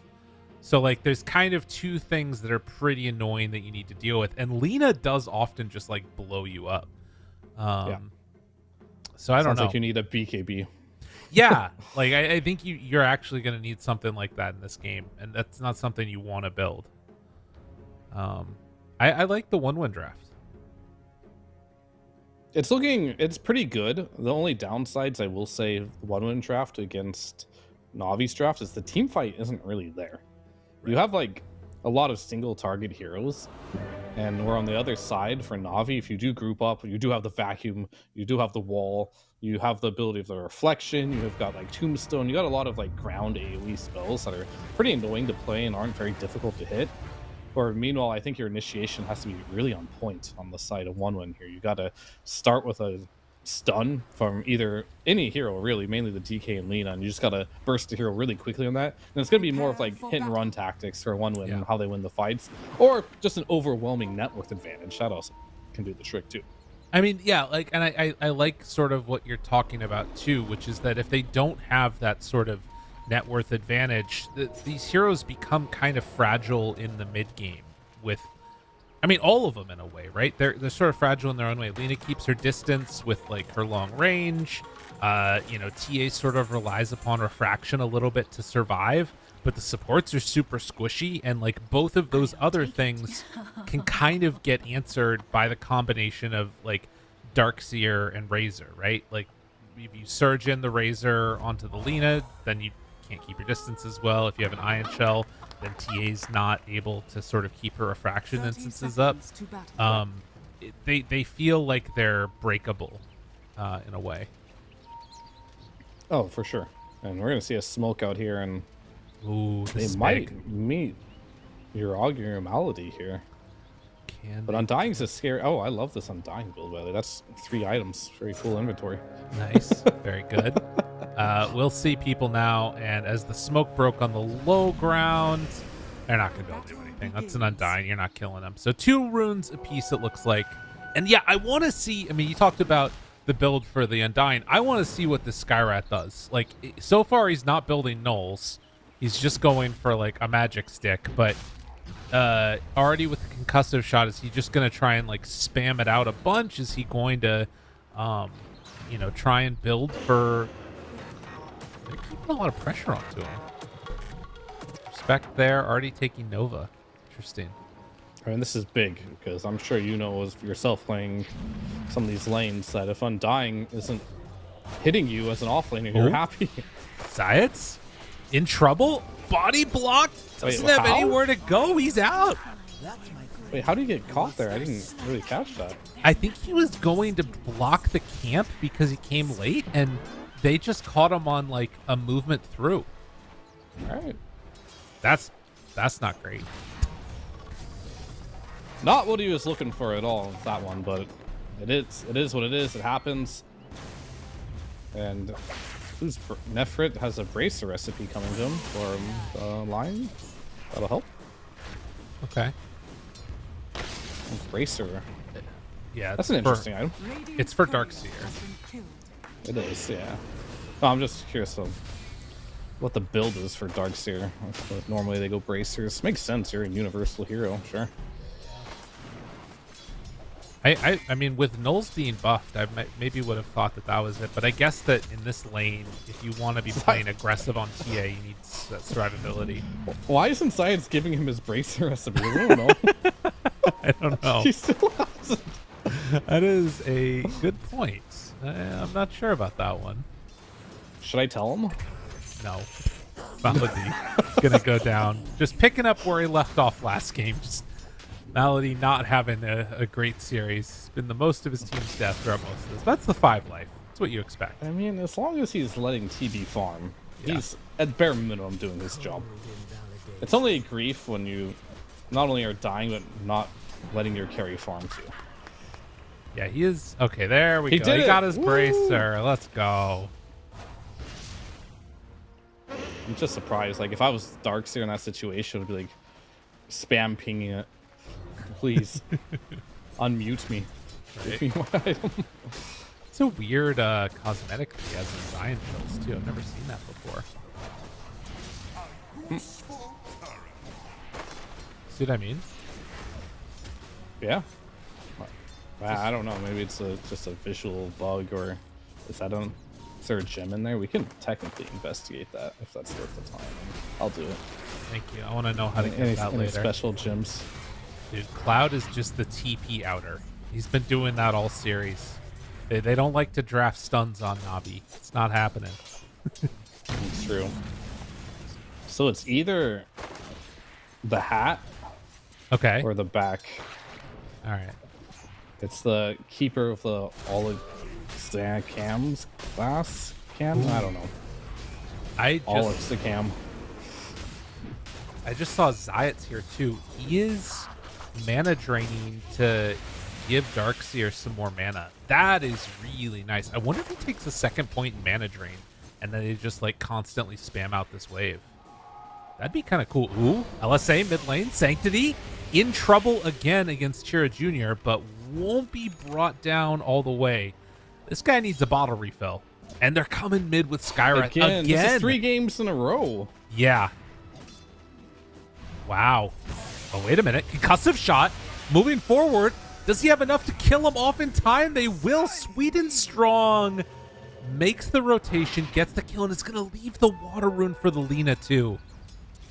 So like there's kind of two things that are pretty annoying that you need to deal with, and Lina does often just like blow you up. Yeah. So I don't Sounds know. like you need a BKB. Yeah, like I think you're actually going to need something like that in this game, and that's not something you want to build. I like the 1-win draft. It's pretty good. The only downsides I will say, the 1-win draft against Navi's draft is the team fight isn't really there. You have like a lot of single target heroes, and we're on the other side for Navi. If you do group up, you do have the vacuum, you do have the wall, you have the ability of the reflection, you have got like tombstone, you got a lot of like ground AoE spells that are pretty annoying to play and aren't very difficult to hit. Or meanwhile, I think your initiation has to be really on point on the side of 1-win here. You got to start with a stun from either any hero, really, mainly the DK and Lina, and you just got to burst the hero really quickly on that. And it's going to be more of like hit and run tactics for 1-win and how they win the fights, or just an overwhelming net worth advantage. That also can do the trick too. I mean, yeah, like, and I like sort of what you're talking about too, which is that if they don't have that sort of net worth advantage, these heroes become kind of fragile in the mid game with, I mean, all of them in a way, right? They're sort of fragile in their own way. Lina keeps her distance with like her long range. TA sort of relies upon refraction a little bit to survive, but the supports are super squishy, and like both of those other things can kind of get answered by the combination of like Darkseer and Razor, right? Like if you surge in the Razor onto the Lina, then you can't keep your distance as well. If you have an Ion Shell, then TA's not able to sort of keep her refraction instances up. They feel like they're breakable in a way. Oh, for sure. And we're going to see a smoke out here, and Ooh, they might meet your Augury Malady here. But Undying's a scary. Oh, I love this Undying build, by the way. That's 3 items. Very cool inventory. Nice. Very good. We'll see people now, and as the smoke broke on the low ground, they're not going to be able to do anything. That's an Undying. You're not killing them. So 2 runes apiece, it looks like. And yeah, I want to see, I mean, you talked about the build for the Undying. I want to see what this Skyrat does. Like, so far he's not building Knolls. He's just going for like a magic stick, but already with the concussive shot, is he just going to try and like spam it out a bunch? Is he going to try and build for, they're keeping a lot of pressure onto him. Respect there, already taking Nova. Interesting. I mean, this is big, because I'm sure you know as yourself playing some of these lanes that if Undying isn't hitting you as an offlaner, you're happy. Zayat's in trouble. Body blocked. Doesn't have anywhere to go. He's out. Wait, how did he get caught there? I didn't really catch that. I think he was going to block the camp because he came late, and they just caught him on like a movement through. All right. That's not great. Not what he was looking for at all with that one, but it is what it is. It happens. And who's Nefrit has a bracer recipe coming to him for line. That'll help. Okay. Bracer. Yeah, that's an interesting item. It's for Darkseer. It is, yeah. Oh, I'm just curious of what the build is for Darkseer. Normally they go bracers. Makes sense. You're a universal hero, sure. I mean, with Knolls being buffed, I maybe would have thought that was it. But I guess that in this lane, if you want to be playing aggressive on TA, you need that survivability. Why isn't Science giving him his bracer recipe? I don't know. I don't know. He still hasn't. That is a good point. I'm not sure about that one. Should I tell him? No. Malady gonna go down. Just picking up where he left off last game. Just Malady not having a great series. It's been the most of his team's death throughout most of this. That's the 5 life. That's what you expect. I mean, as long as he's letting TB farm, he's at bare minimum doing his job. It's only a grief when you not only are dying, but not letting your carry farm too. Yeah, he is. Okay, there we go. He got his bracer. Let's go. I'm just surprised. Like, if I was Darkseer in that situation, I would be like, spam pinging it. Please. Unmute me. Right. Give me my item. It's a weird cosmetic that he has in Zion Shells, too. I've never seen that before. See what I mean? Yeah. I don't know. Maybe it's just a visual bug, or is that third gem in there, we can technically investigate that if that's worth the time. I'll do it. Thank you. I want to know how to get that Any later. special gems? Dude, Cloud is just the TP outer. He's been doing that all series. They don't like to draft stuns on Navi. It's not happening. It's true. So it's either the hat Okay. or the back. All right. It's the keeper of the Cams class cam. I don't know. I just saw Zayat's here too. He is mana draining to give Darkseer some more mana. That is really nice. I wonder if he takes a second point in mana drain and then they just like constantly spam out this wave. That'd be kind of cool. Ooh, LSA mid lane, Sanctity in trouble again against Chira Jr., but won't be brought down all the way. This guy needs a bottle refill. And they're coming mid with Skyra again. This is 3 games in a row. Yeah. Wow. Oh, wait a minute. Concussive shot. Moving forward. Does he have enough to kill him off in time? They will. Sweet and Strong makes the rotation, gets the kill, and it's going to leave the water rune for the Lina too.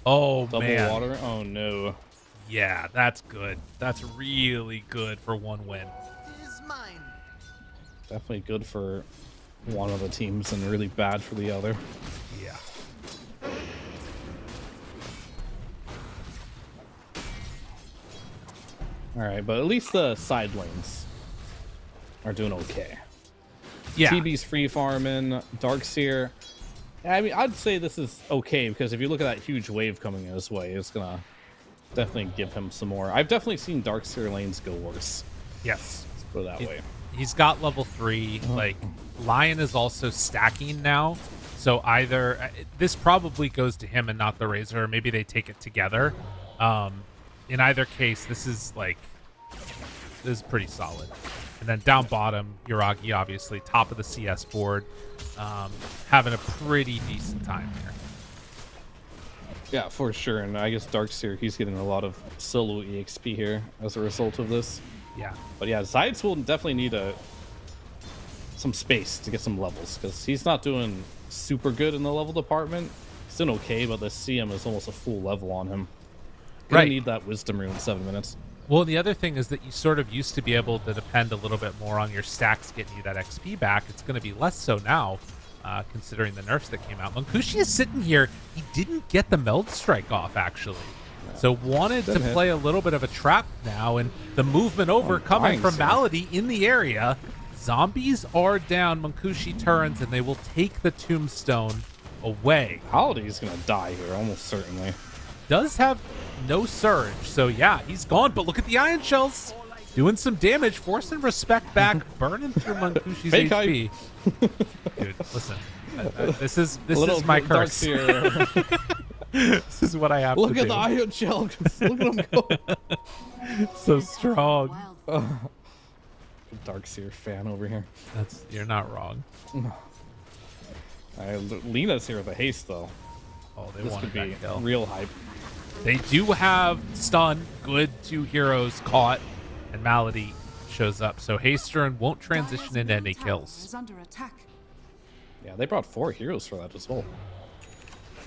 Oh, Double man. water? Oh, no. Yeah, that's good. That's really good for one win. Definitely good for one of the teams and really bad for the other. Yeah. All right, but at least the side lanes are doing okay. Yeah. TB's free farming, Darkseer. I mean, I'd say this is okay because if you look at that huge wave coming his way, it's gonna definitely give him some more. I've definitely seen Darkseer lanes go worse. Yes. Let's put it that way. He's got level 3. Like, Lion is also stacking now. So either this probably goes to him and not the Razor, or maybe they take it together. In either case, this is pretty solid. And then down bottom, Yuragi obviously top of the CS board, having a pretty decent time here. Yeah, for sure. And I guess Darkseer, he's getting a lot of solo EXP here as a result of this. Yeah. But yeah, Zayats will definitely need some space to get some levels because he's not doing super good in the level department. He's doing okay, but the CM is almost a full level on him. Gonna need that wisdom rune in 7 minutes. Well, the other thing is that you sort of used to be able to depend a little bit more on your stacks getting you that XP back. It's going to be less so now, considering the nerfs that came out. Munkushi is sitting here. He didn't get the Meld Strike off, actually. So wanted to play a little bit of a trap now, and the movement over coming from Malady in the area. Zombies are down. Munkushi turns, and they will take the tombstone away. Malady's going to die here, almost certainly. Does have no surge, so yeah, he's gone. But look at the Ion Shells doing some damage, forcing respect back, burning through Munkushi's Fake HP. Dude, listen, this is my curse. This is what I have Look to at do. the Ion Shell. Look at him go. So strong. Darkseer fan over here. You're not wrong. Lina's here with a haste, though. Oh, they This wanted could be that kill. real hype. They do have stun. Good 2 heroes caught, and Malady shows up. So Haystern won't transition into any kills. Is under attack. Yeah, they brought 4 heroes for that as well.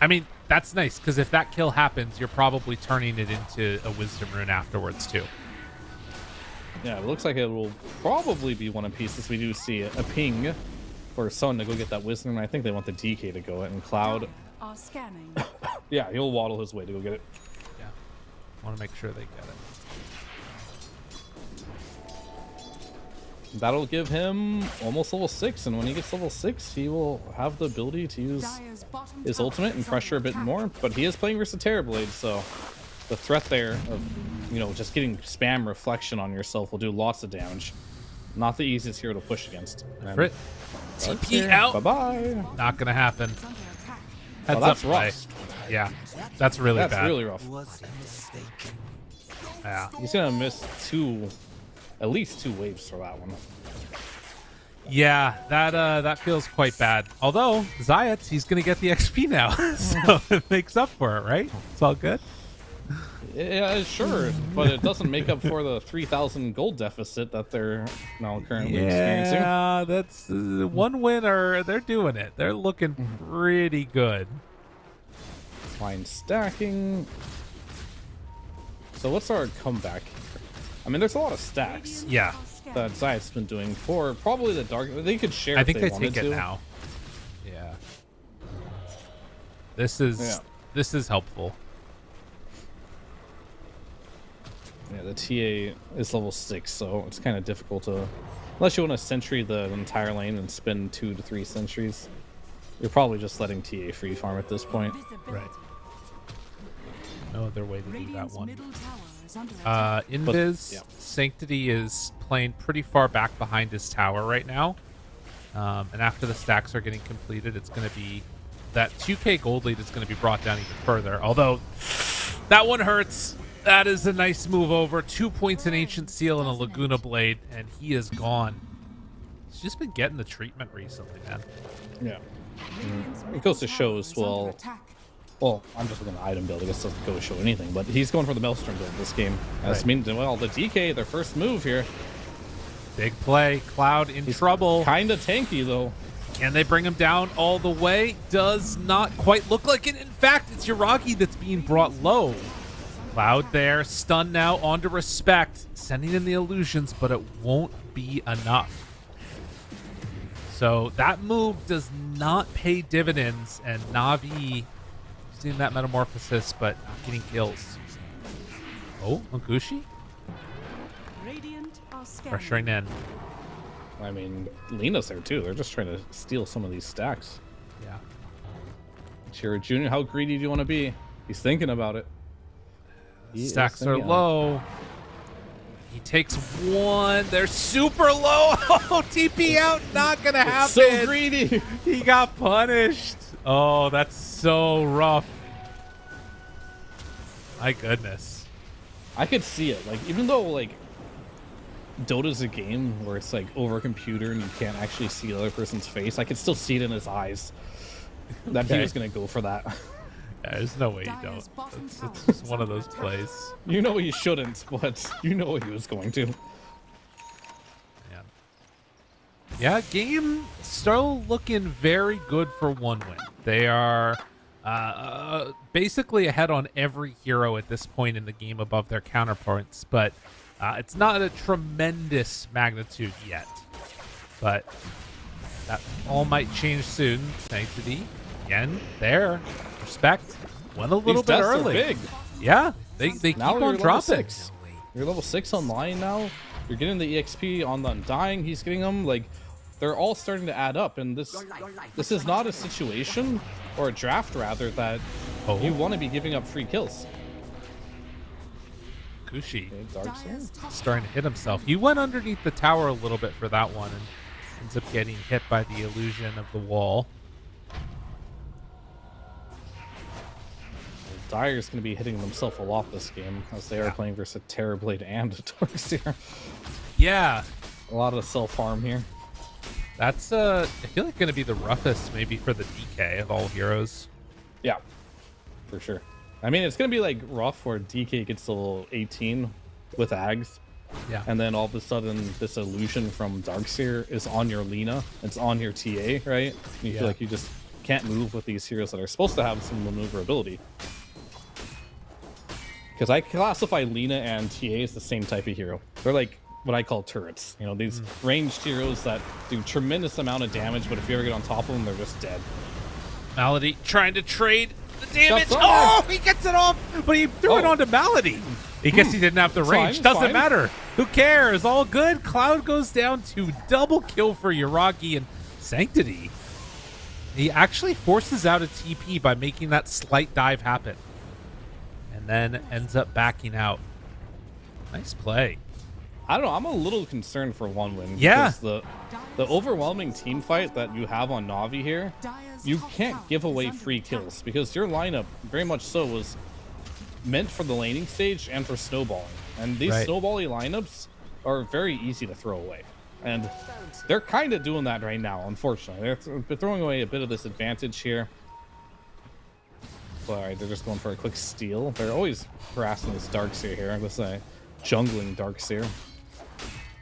I mean, that's nice, because if that kill happens, you're probably turning it into a Wisdom Rune afterwards, too. Yeah, it looks like it will probably be one of pieces. We do see a ping for Sun to go get that Wisdom, and I think they want the DK to go it. And Cloud, Are scanning. yeah, he'll waddle his way to go get it. Yeah. Want to make sure they get it. That'll give him almost level 6, and when he gets level 6, he will have the ability to use Dire's bottom his tower ultimate and is pressure a under bit attack. more, but he is playing versus Terrorblade, so the threat there of, just getting spam reflection on yourself will do lots of damage. Not the easiest hero to push against. Frit. TP out. Bye-bye. Not going to happen. Is under attack. Heads that's up play. rough. Yeah. That's really That's bad. really rough. Yeah. He's going to miss at least 2 waves for that one. Yeah, that feels quite bad. Although, Zayats, he's going to get the XP now. So it makes up for it, right? It's all good. Yeah, sure, but it doesn't make up for the 3,000 gold deficit that they're now currently experiencing. Yeah, that's one winner. They're doing it. They're looking pretty good. Fine stacking. So what's our comeback here? I mean, there's a lot of stacks Yeah, that Zayat's been doing for probably the dark. They could share. I if think they wanted take it to. now. Yeah, this is helpful. Yeah, the TA is level 6, so it's kind of difficult to, unless you want to sentry the entire lane and spend 2 to 3 sentries. You're probably just letting TA free farm at this point. Right. No other way to do that Radiant's one. middle tower is under attack. Invis, yeah. Sanctity is playing pretty far back behind his tower right now. And after the stacks are getting completed, it's going to be that 2k gold lead is going to be brought down even further. Although that one hurts. That is a nice move over. 2 points in Ancient Seal and a Laguna Blade, and he is gone. He's just been getting the treatment recently, man. Yeah. Radiant's It middle goes to tower show as is under well. attack. Well, I'm just looking at item build. I guess it doesn't go to show anything, but he's going for the Maelstrom build this game. As Right. means, well, the DK, their first move here. Big play. Cloud in trouble. Kind of tanky, though. Can they bring him down all the way? Does not quite look like it. In fact, it's Yuragi that's being brought low. Cloud there, stunned now, onto Respect, sending in the illusions, but it won't be enough. So that move does not pay dividends, and Na'Vi using that metamorphosis, but not getting kills. Oh, Magushi Radiant are scanning. pressuring in. I mean, Lena's there too. They're just trying to steal some of these stacks. Yeah. Chira Jr., how greedy do you want to be? He's thinking about it. He is Stacks are thinking. low. He takes one. They're super low. Oh, TP out. Not going to happen. So greedy. He got punished. Oh, that's so rough. My goodness. I could see it. Like, even though, like, Dota's a game where it's, like, over a computer and you can't actually see the other person's face, I could still see it in his eyes that he Okay. was going to go for that. Yeah, there's no way you Dyer's don't. bottom It's tower just is one of under those attack. plays. You know he shouldn't, but you know he was going to. Yeah, game still looking very good for one win. They are basically ahead on every hero at this point in the game above their counterparts, but it's not a tremendous magnitude yet. But that all might change soon. Sanctity, again, there. Respect. Went a little These bit deaths early. are big. Yeah, they keep Now you're on level dropping. 6. You're level 6 online now. You're getting the EXP on the Undying. He's getting them. Like, they're all starting to add up. And this is not a situation, or a draft rather, that you want to be giving up free kills. Kushi Okay, Dark Soul. Dyer's top starting to hit himself. He went underneath the tower a little bit for that one and ends up getting hit by the illusion of the wall. Dyer's going to be hitting himself a lot this game, as they are playing versus a Terrorblade and a Darkseer. Yeah, A lot of self-harm here. that's I feel like going to be the roughest maybe for the DK of all heroes. Yeah, for sure. I mean, it's going to be like rough where DK gets to level 18 with Ags, Yeah. and then all of a sudden this illusion from Darkseer is on your Lina. It's on your TA, right? And you Yeah. feel like you just can't move with these heroes that are supposed to have some maneuverability. Because I classify Lina and TA as the same type of hero. They're like what I call turrets. You know, these ranged heroes that do tremendous amount of damage, but if you ever get on top of them, they're just dead. Malady trying to trade the damage. That's Oh, he gets it off, but he threw it Oh. onto Malady. I guess he didn't have the It's fine, range. it's Doesn't fine. matter. Who cares? All good. Cloud goes down to double kill for Yuragi and Sanctity. He actually forces out a TP by making that slight dive happen. And then ends up backing out. Nice play. I don't know. I'm a little concerned for one win. Yeah. Because the overwhelming team fight that you have on Na'Vi here, Dyer's you top can't tower give is away under free attack. kills because your lineup very much so was meant for the laning stage and for snowballing. And these Right. snowbally lineups are very easy to throw away. And they're kind of doing that right now, unfortunately. They're throwing away a bit of this advantage here. All right, they're just going for a quick steal. They're always harassing this Darkseer here. I'm gonna say jungling Darkseer.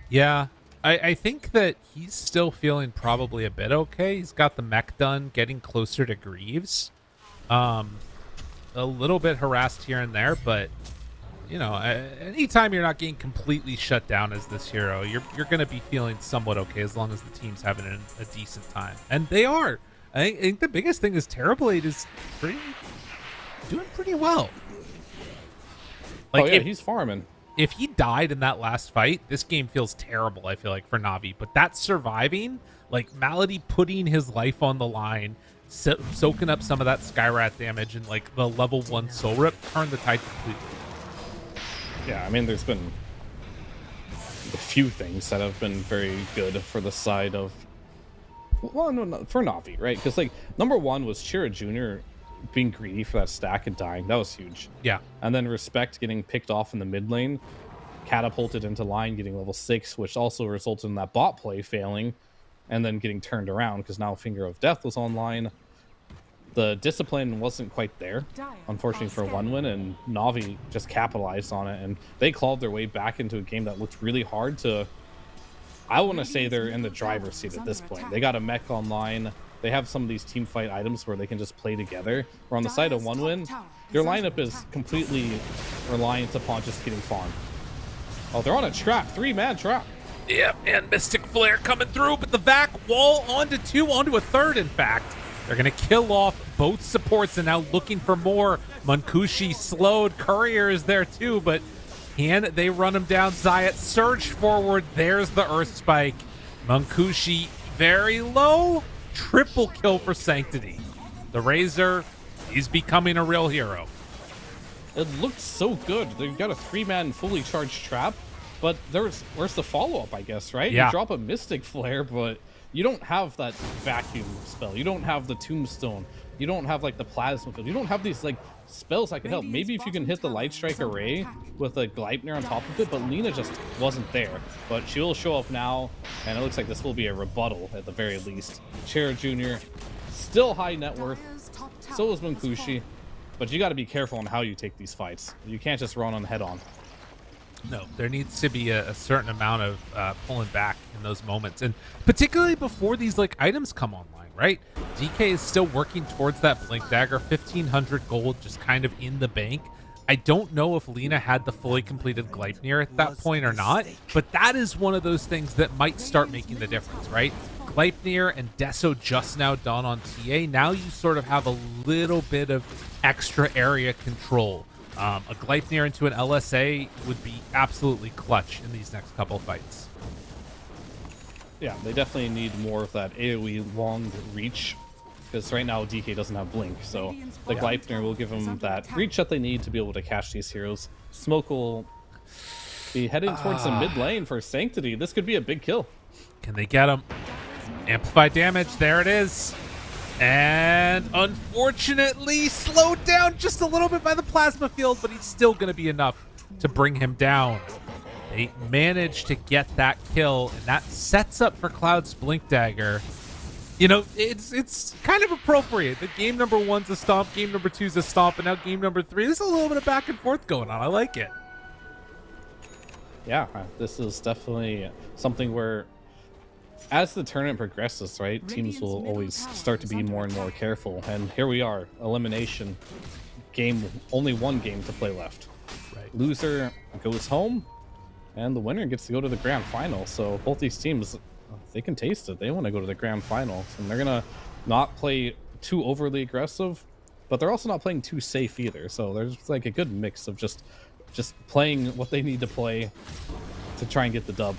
Yeah, I think that he's still feeling probably a bit okay. He's got the mech done, getting closer to Greaves. A little bit harassed here and there, but you know, anytime you're not getting completely shut down as this hero, you're going to be feeling somewhat okay as long as the team's having a decent time, and they are. I think the biggest thing is Terrorblade is doing pretty well. Like, oh yeah, he's farming. If he died in that last fight, this game feels terrible, I feel like, for Navi. But that's surviving, like Malady putting his life on the line, soaking up some of that Skyrat damage, and like the level 1 Soul Rip turned the tide completely. Yeah, I mean, there's been a few things that have been very good for the side of, well, no, for Navi, right? Because like number 1 was Chira Jr. being greedy for that stack and dying. That was huge. Yeah. And then Respect getting picked off in the mid lane, catapulted into line, getting level 6, which also resulted in that bot play failing, and then getting turned around because now Finger of Death was online. The discipline wasn't quite there, unfortunately, for one win, and Navi just capitalized on it, and they clawed their way back into a game that looked really hard to... I want to say they're in the driver's seat at this point. They got a mech online. They have some of these team fight items where they can just play together. Where on the side of one win, your lineup is completely reliant upon just getting farmed. Oh, they're on a trap, 3-man trap. Yep, and Mystic Flare coming through, but the Vac wall onto 2, onto a 3rd, in fact. They're going to kill off both supports and now looking for more. Munkushi slowed. Courier is there too, but can they run him down? Zayat surge forward. There's the Earth Spike. Munkushi very low. Triple kill for Sanctity. The Razor, he's becoming a real hero. It looked so good. They've got a 3-man fully charged trap, but where's the follow-up, I guess, right? Yeah. You drop a Mystic Flare, but you don't have that vacuum spell. You don't have the Tombstone. You don't have like the Plasma Field. You don't have these like spells that can help. Maybe if you can hit the Light Strike Array with a Gleipnir on top of it, but Lina just wasn't there. But she will show up now, and it looks like this will be a rebuttal at the very least. Chira Jr. still high net worth. So is Munkushi. But you got to be careful on how you take these fights. You can't just run on head-on. No, there needs to be a certain amount of pulling back in those moments, and particularly before these like items come online, right? DK is still working towards that Blink Dagger, 1,500 gold just kind of in the bank. I don't know if Lina had the fully completed Gleipnir at that point or not, but that is one of those things that might start making the difference, right? Gleipnir and Deso just now done on TA. Now you sort of have a little bit of extra area control. A Gleipnir into an LSA would be absolutely clutch in these next couple fights. Yeah, they definitely need more of that AoE long reach, because right now DK doesn't have Blink, so the Gleipnir will give them that reach that they need to be able to catch these heroes. Smoke will be heading towards the mid lane for Sanctity. This could be a big kill. Can they get him? Amplified damage, there it is. And unfortunately slowed down just a little bit by the Plasma Field, but he's still going to be enough to bring him down. They managed to get that kill, and that sets up for Cloud's Blink Dagger. You know, it's kind of appropriate that game number 1's a stomp, game number 2's a stomp, and now game number 3. There's a little bit of back and forth going on. I like it. Yeah, this is definitely something where as the tournament progresses, right, teams will always start to be more and more careful. And here we are, elimination game, only one game to play left. Right. Loser goes home, and the winner gets to go to the grand final. So both these teams, they can taste it. They want to go to the grand final, and they're gonna not play too overly aggressive, but they're also not playing too safe either. So there's like a good mix of just playing what they need to play to try and get the dub.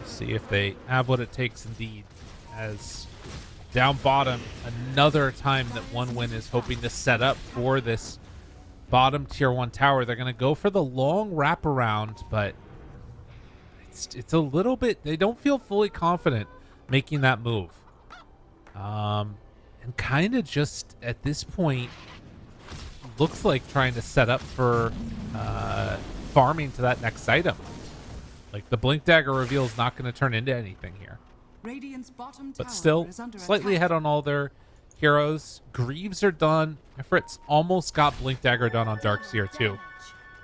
See if they have what it takes indeed. As down bottom, another time that one win is hoping to set up for this bottom tier 1 tower. They're going to go for the long wraparound, but it's a little bit, they don't feel fully confident making that move. And kind of just at this point looks like trying to set up for farming to that next item. Like, the Blink Dagger reveal is not going to turn into anything here. Radiant's bottom But tower still, is under slightly attack. ahead on all their heroes. Greaves are done. Effort's almost got Blink Dagger done on Darkseer too.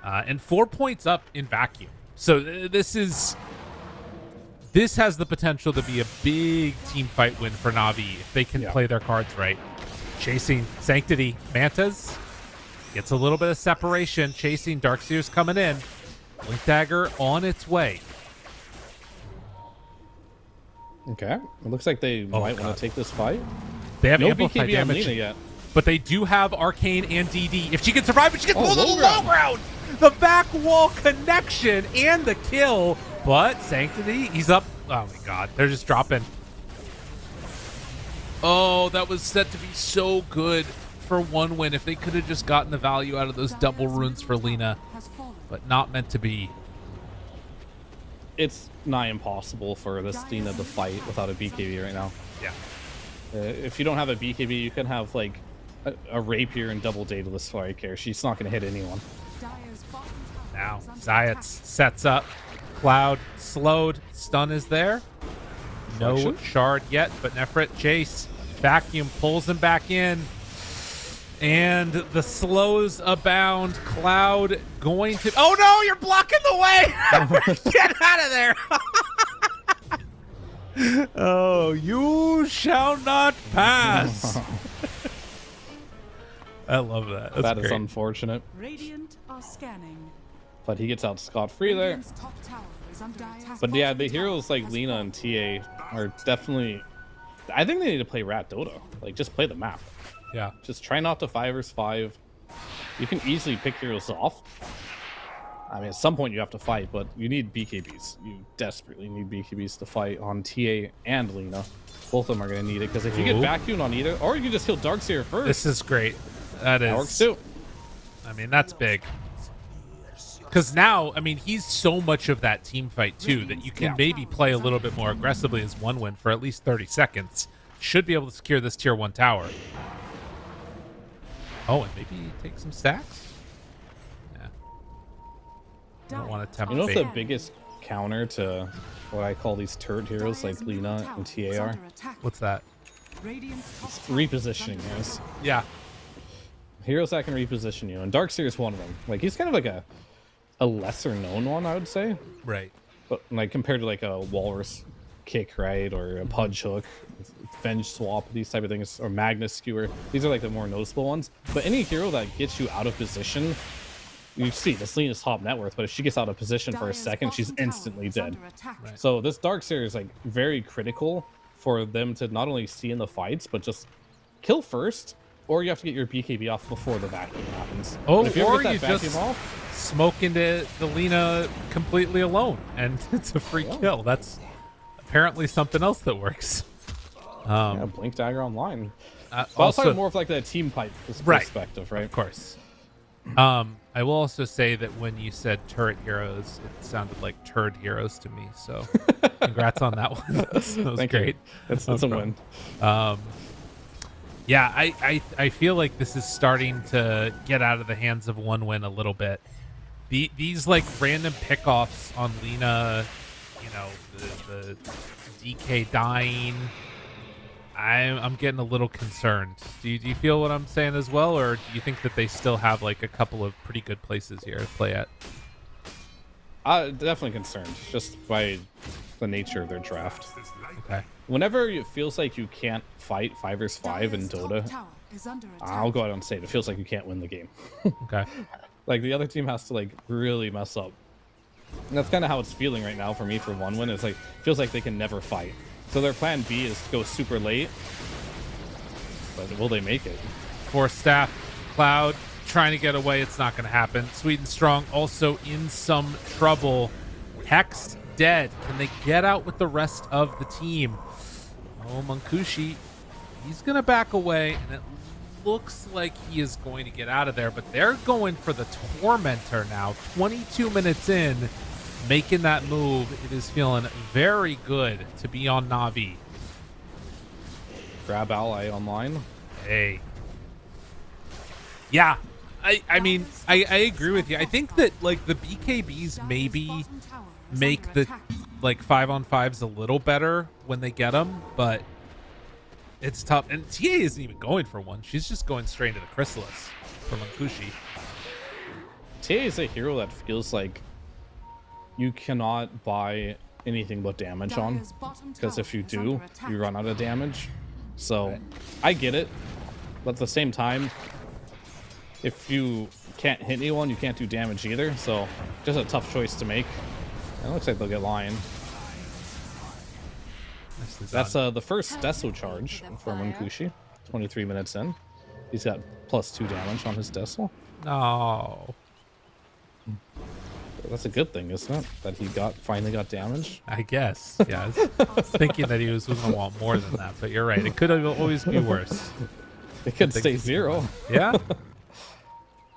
And 4 points up in vacuum. So this has the potential to be a big team fight win for Na'Vi if they can play their cards right. Chasing Sanctity. Mantas gets a little bit of separation. Chasing Darkseer's coming in. Blink Dagger on its way. Okay. It looks like they might want to take this fight. They have No amplified BKB on damage Lina yet. but they do have Arcane and DD. If she can survive, but she gets pulled to the low low ground. ground. The back wall connection and the kill. But Sanctity, he's up. Oh my god, they're just dropping. Oh, that was set to be so good for one win if they could have just gotten the value out of those double runes for Lina, but not meant to be. It's nigh impossible for this Lina to fight without a BKB right now. Yeah. If you don't have a BKB, you can have like a rapier and double Daedalus Fire Care. She's not going to hit anyone. Now, Zayats sets up. Cloud slowed. Stun is there. No Reflection. shard yet, but Nefrit Chase. Vacuum pulls him back in. And the slows abound. Cloud going to... Oh no, you're blocking the way! Get out of there! Oh, you shall not pass. I love that. That's That is great. unfortunate. Radiant are scanning. But he gets out scot-free there. Radiant's top tower is under attack. But yeah, the heroes like Lina and TA are definitely... I think they need to play Rat Dota. Like, just play the map. Yeah. Just try not to 5v5. You can easily pick heroes off. I mean, at some point you have to fight, but you need BKBs. You desperately need BKBs to fight on TA and Lina. Both of them are going to need it, because if you get Ooh. vacuumed on either, or you can just kill Darkseer first. This is great. That is... That works too. I mean, that's big. Because now, I mean, he's so much of that team fight, too, that you can maybe play a little bit more aggressively as one win for at least 30 seconds. Should be able to secure this tier 1 tower. Oh, and maybe take some stacks? Yeah. I don't want to tempt You know what fate. the biggest counter to what I call these turret heroes like Lina and TA are? What's that? Repositioning heroes. Yeah. Heroes that can reposition you, and Darkseer is one of them. Like, he's kind of like a lesser known one, I would say. Right. But like compared to like a Walrus Kick, right, or a Pudge Hook, Venge Swap, these type of things, or Magnus Skewer, these are like the more noticeable ones. But any hero that gets you out of position, you see this Lina's top net worth, but if she gets out of position for a second, she's instantly dead. Right. So this Darkseer is like very critical for them to not only see in the fights, but just kill first, or you have to get your BKB off before the vacuum happens. Oh, But if you ever or get you that vacuum just off, smoke into the Lina completely alone, and it's a free kill. That's apparently something else that works. yeah, Blink Dagger online. But I was Also, talking more of like the team fight perspective, right? of course. I will also say that when you said turret heroes, it sounded like turd heroes to me. So, congrats on that one. That was Thank you. great. That's No a win. problem. Yeah, I feel like this is starting to get out of the hands of one win a little bit. These like random pickoffs on Lina, you know, the DK dying. I'm getting a little concerned. Do you feel what I'm saying as well, or do you think that they still have like a couple of pretty good places here to play at? Definitely concerned, just by the nature of their draft. Okay. Whenever it feels like you can't fight 5v5 in Dota, I'll go out and say it feels like you can't win the game. Okay. Like, the other team has to like really mess up. And that's kind of how it's feeling right now for me for one win. It's like, feels like they can never fight. So their plan B is to go super late. But will they make it? Force staff, Cloud trying to get away. It's not going to happen. Sweet and Strong also in some trouble. Hex dead. Can they get out with the rest of the team? Oh, Mankushi, he's going to back away, and it looks like he is going to get out of there, but they're going for the Tormentor now. 22 minutes in, making that move. It is feeling very good to be on Na'Vi. Grab ally online. Hey. Yeah, I mean, I agree with you. I think that, like, the BKBs maybe make the, like, 5-on-5s a little better when they get them, but It's tough. And TA isn't even going for one. She's just going straight into the Chrysalis from Mancushi. TA is a hero that feels like you cannot buy anything but damage on, Dire's bottom because if you tower is do, under attack. you run out of damage. So Right. I get it, but at the same time, if you can't hit anyone, you can't do damage either. So just a tough choice to make. It looks like they'll get Lion. Nicely That's done. the first Deso charge for Mancushi. 23 minutes in. He's got +2 damage on his Deso. No. That's a good thing, isn't it? That he finally got damage. I guess. Yeah. I was thinking that he was going to want more than that, but you're right. It could always be worse. It could Things stay to 0. Yeah.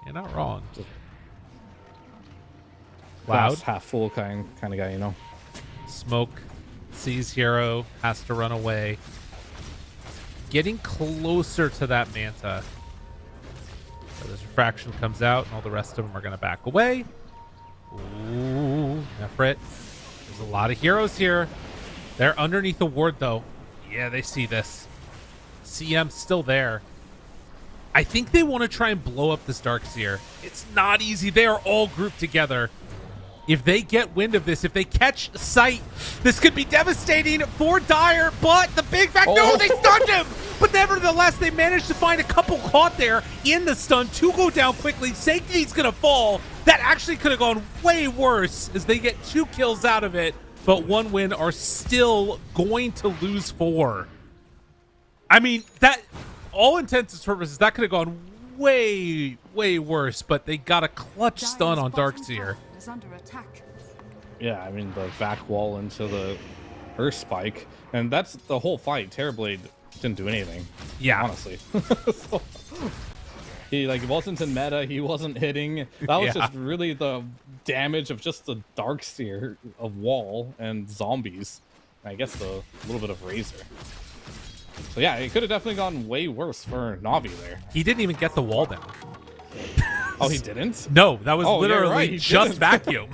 You're not wrong. Glass Loud. half full kind of guy, you know. Smoke sees hero, has to run away. Getting closer to that Manta. So this refraction comes out, and all the rest of them are going to back away. Ooh, Nefrit. There's a lot of heroes here. They're underneath the ward, though. Yeah, they see this. CM's still there. I think they want to try and blow up this Darkseer. It's not easy. They are all grouped together. If they get wind of this, if they catch sight, this could be devastating for Dire, but the big fact, no, they stunned him! But nevertheless, they managed to find a couple caught there in the stun to go down quickly. Sanctity's gonna fall. That actually could have gone way worse as they get 2 kills out of it, but 1 win are still going to lose 4. I mean, that, all intents and purposes, that could have gone way, way worse, but they got a clutch stun on Darkseer. Is under attack. Yeah, I mean, the back wall into the Earth Spike. And that's the whole fight. Terrorblade didn't do anything. Yeah. Honestly. He wasn't in meta. He wasn't hitting. That was Yeah. just really the damage of just the Darkseer of wall and zombies. And I guess a little bit of Razor. So yeah, it could have definitely gone way worse for Navi there. He didn't even get the wall down. Oh, he didn't? No, that was Oh, you're literally right, he just didn't. vacuum.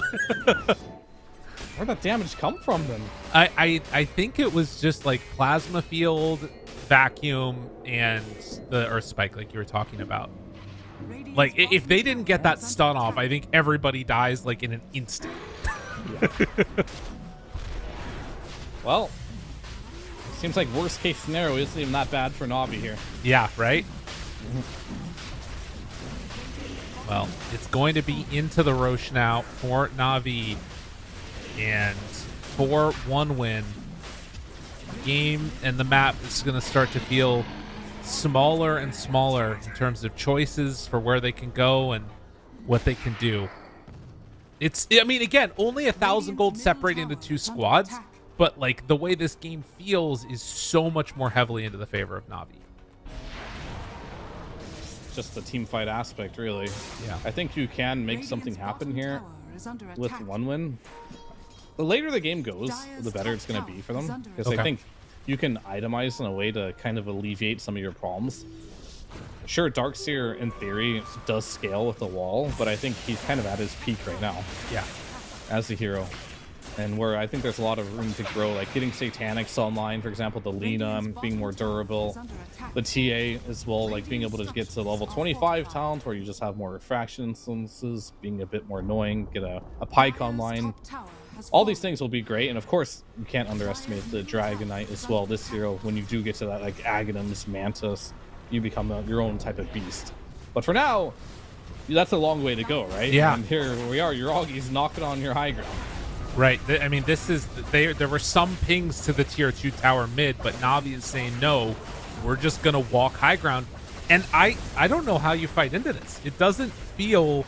Where'd that damage come from then? I think it was just like plasma field, vacuum, and the Earth Spike, like you were talking about. Radiant's Like if bottom they didn't get tower that is under stun off, attack. I think everybody dies like in an instant. Well, seems like worst case scenario isn't even that bad for Navi here. Yeah, right? Well, it's going to be into the Roche now for Navi. And for 1 win, the game and the map is going to start to feel smaller and smaller in terms of choices for where they can go and what they can do. I mean, again, only 1,000 gold separating the 2 squads, but like the way this game feels is so much more heavily into the favor of Navi. Just the team fight aspect, really. Yeah. I think you can make Radiant's something happen bottom here tower is under with attack. 1 win. The later the game goes, Dire's the better top it's going to tower be for is them. under Because attack. I think you can itemize in a way to kind of alleviate some of your problems. Sure, Darkseer, in theory, does scale with the wall, but I think he's kind of at his peak right now Yeah. as a hero. And where I think there's a lot of room to grow, like getting Satanics online, for example, the Lena being more durable, the TA as well, like being able to get to level 25 talent where you just have more refraction instances, being a bit more annoying, get a Pike online. All these things will be great, and of course, you can't underestimate the Dragonite as well. This hero, when you do get to that, like Aghanims, Mantis, you become your own type of beast. But for now, that's a long way to go, right? Yeah. And here we are, your Augie's knocking on your high ground. Right. I mean, there were some pings to the tier 2 tower mid, but Navi is saying, no, we're just going to walk high ground. And I don't know how you fight into this. It doesn't feel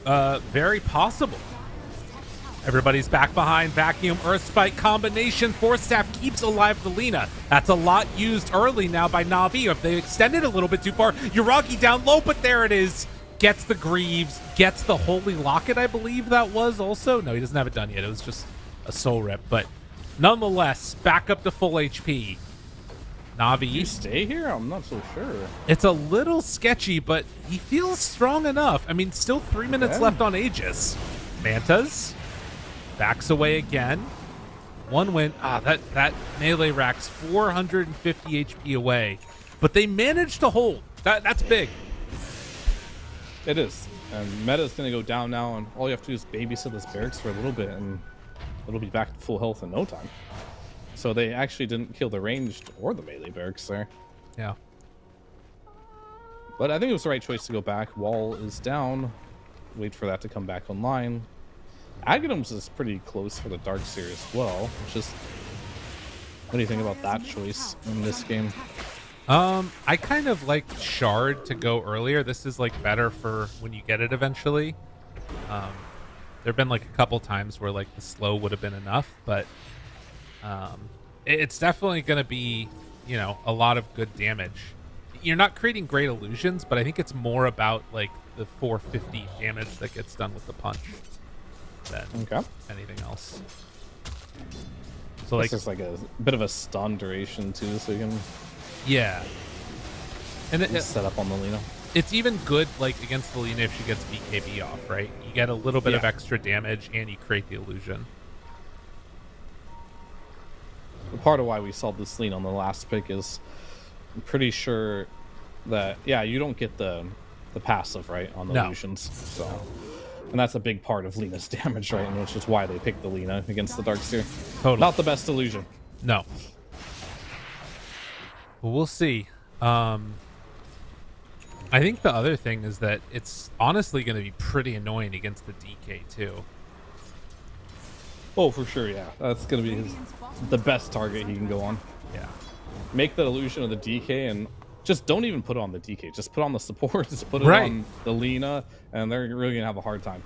very possible. Everybody's back behind. Vacuum, Earth Spike combination. Force Staff keeps alive the Lena. That's a lot used early now by Navi. If they extend it a little bit too far, Yuragi down low, but there it is. Gets the Greaves, gets the Holy Locket, I believe that was also. No, he doesn't have it done yet. It was just a soul rip. But nonetheless, back up to full HP. Navi. You stay here? I'm not so sure. It's a little sketchy, but he feels strong enough. I mean, still 3 minutes Okay. left on Aegis. Mantas backs away again. One win. That melee rack's 450 HP away, but they managed to hold. That's big. It is. And meta's going to go down now, and all you have to do is babysit this barracks for a little bit, and it'll be back to full health in no time. So they actually didn't kill the ranged or the melee barracks there. Yeah. But I think it was the right choice to go back. Wall is down. Wait for that to come back online. Aghanims is pretty close for the Darkseer as well. What do you think about that choice in this game? I kind of like Shard to go earlier. This is like better for when you get it eventually. There've been like a couple times where like the slow would have been enough, but it's definitely going to be, you know, a lot of good damage. You're not creating great illusions, but I think it's more about like the 450 damage that gets done with the punch than anything else. So like, it's just like a bit of a stun duration too, so you can and set up on the Lina. It's even good like against the Lina if she gets BKB off, right? You get a little bit of extra damage and you create the illusion. Part of why we saw this Lina on the last pick is I'm pretty sure that you don't get the passive right on the illusions, so and that's a big part of Lina's damage, right? And which is why they picked the Lina against the Darkseer. Totally. Not the best illusion. No. Well, we'll see. I think the other thing is that it's honestly going to be pretty annoying against the DK too. Oh, for sure, yeah. That's going to be the best target he can go on. Yeah. Make that illusion of the DK and just don't even put it on the DK. Just put on the support. Just put it on the Lina, and they're really going to have a hard time.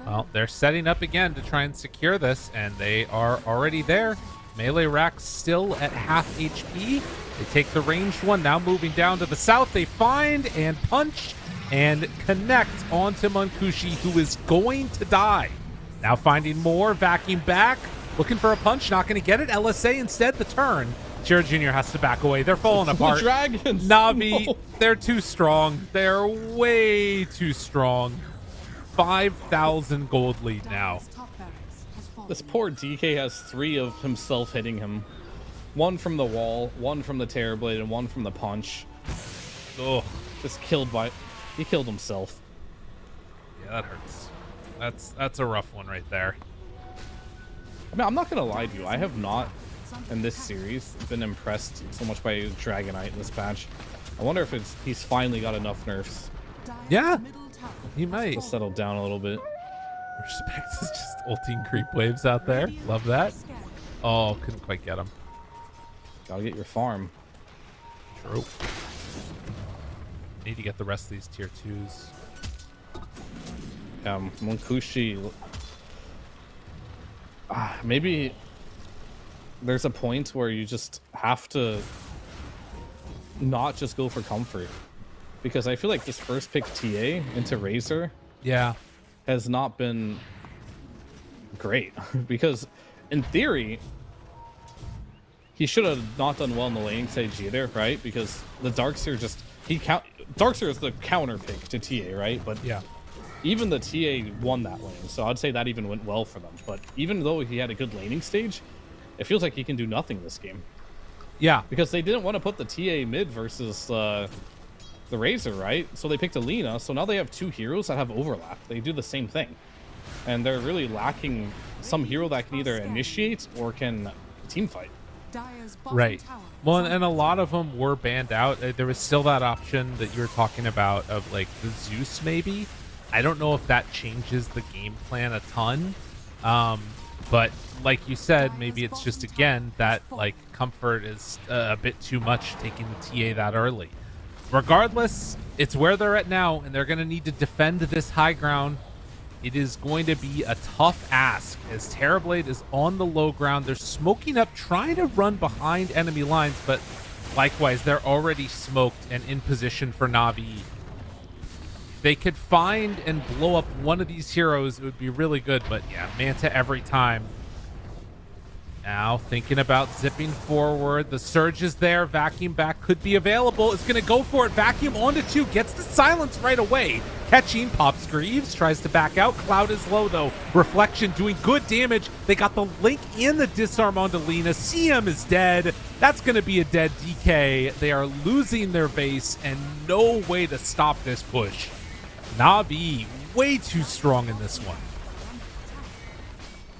Well, they're setting up again to try and secure this, and they are already there. Melee rack still at half HP. They take the ranged one, now moving down to the south. They find and punch and connect onto Munkushi, who is going to die. Now finding more, vacuum back, looking for a punch, not going to get it. LSA instead, the turn. Jira Jr. has to back away. They're falling apart. The dragons. Navi, no. They're too strong. They're way too strong. 5,000 gold lead now. This poor DK has 3 of himself hitting him. 1 from the wall, 1 from the Terrorblade, and 1 from the punch. Ugh. Just killed by... He killed himself. Yeah, that hurts. That's a rough one right there. I mean, I'm not going to lie to you. I have not, in this series, been impressed so much by Dragonite in this patch. I wonder if he's finally got enough nerfs. Yeah, he might. To settle down a little bit. Respect is just ulting creep waves out there. Love that. Oh, couldn't quite get him. Gotta get your farm. True. Need to get the rest of these tier 2s. Munkushi. Maybe there's a point where you just have to not just go for comfort. Because I feel like this first pick TA into Razor has not been great. Because in theory, he should have not done well in the laning stage either, right? Because the Darkseer just Darkseer is the counter pick to TA, right? But even the TA won that lane, so I'd say that even went well for them. But even though he had a good laning stage, it feels like he can do nothing this game. Yeah, because they didn't want to put the TA mid versus the Razor, right? So they picked a Lina, so now they have 2 heroes that have overlap. They do the same thing. And they're really lacking some hero that can either initiate or can team fight. Right. Well, and a lot of them were banned out. There was still that option that you were talking about of like the Zeus maybe. I don't know if that changes the game plan a ton. But like you said, maybe it's just, again, that like comfort is a bit too much taking the TA that early. Regardless, it's where they're at now, and they're going to need to defend this high ground. It is going to be a tough ask as Terrorblade is on the low ground. They're smoking up, trying to run behind enemy lines, but likewise, they're already smoked and in position for Navi. If they could find and blow up one of these heroes, it would be really good, but yeah, Manta every time. Now thinking about zipping forward. The surge is there. Vacuum back could be available. It's going to go for it. Vacuum onto 2. Gets the silence right away. Catching. Pops Greaves. Tries to back out. Cloud is low though. Reflection doing good damage. They got the link in the disarm onto Lina. CM is dead. That's going to be a dead DK. They are losing their base and no way to stop this push. Na'Vi way too strong in this one.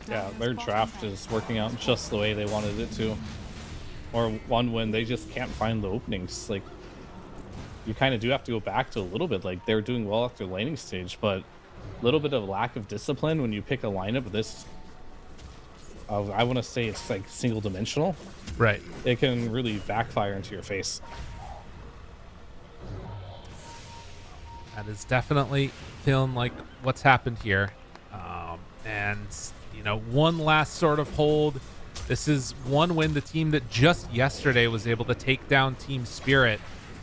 Yeah, their draft is working out just the way they wanted it to. Or one when they just can't find the openings. Like, you kind of do have to go back to a little bit. Like, they're doing well after laning stage, but a little bit of lack of discipline when you pick a lineup this. I want to say it's like single dimensional. Right. It can really backfire into your face. That is definitely feeling like what's happened here. And, you know, one last sort of hold. This is one win, the team that just yesterday was able to take down Team Spirit.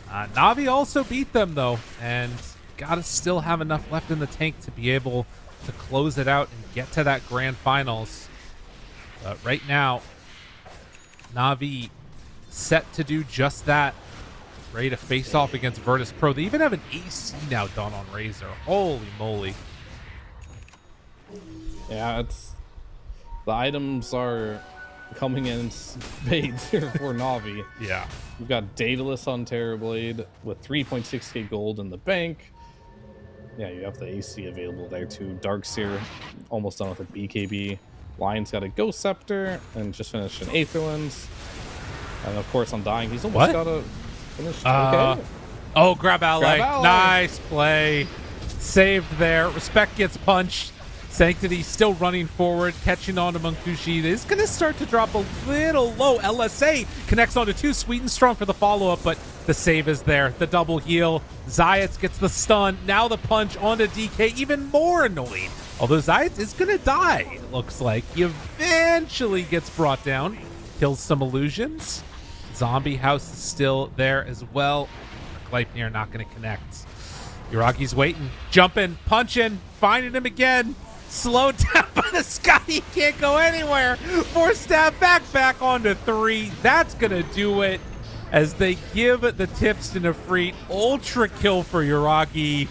Na'Vi also beat them, though, and got to still have enough left in the tank to be able to close it out and get to that grand finals. But right now, Na'Vi set to do just that. Ready to face off against Virtus.pro. They even have an AC now done on Razor. Holy moly. Yeah, it's the items are coming in spades here for Na'Vi. Yeah. We've got Daedalus on Terrorblade with 3.6k gold in the bank. Yeah, you have the AC available there too. Darkseer almost done with a BKB. Lion's got a Ghost Scepter and just finished an Aetherlands. And of course, on dying, he's almost got a finished. Okay. Oh, grab ally. Grab ally. Nice play. Saved there. Respect gets punched. Sanctity still running forward, catching on to Munkushi. Is going to start to drop a little low. LSA connects onto 2. Sweet and strong for the follow-up, but the save is there. The double heal. Zayats gets the stun. Now the punch onto DK. Even more annoying. Although Zayats is going to die, it looks like. He eventually gets brought down. Kills some illusions. Zombie House is still there as well. Gleipnir not going to connect. Uragi's waiting. Jumping. Punching. Finding him again. Slowed down by the sky. He can't go anywhere. 4 stab back onto 3. That's going to do it as they give the tips to Nefrit. Ultra kill for Uragi.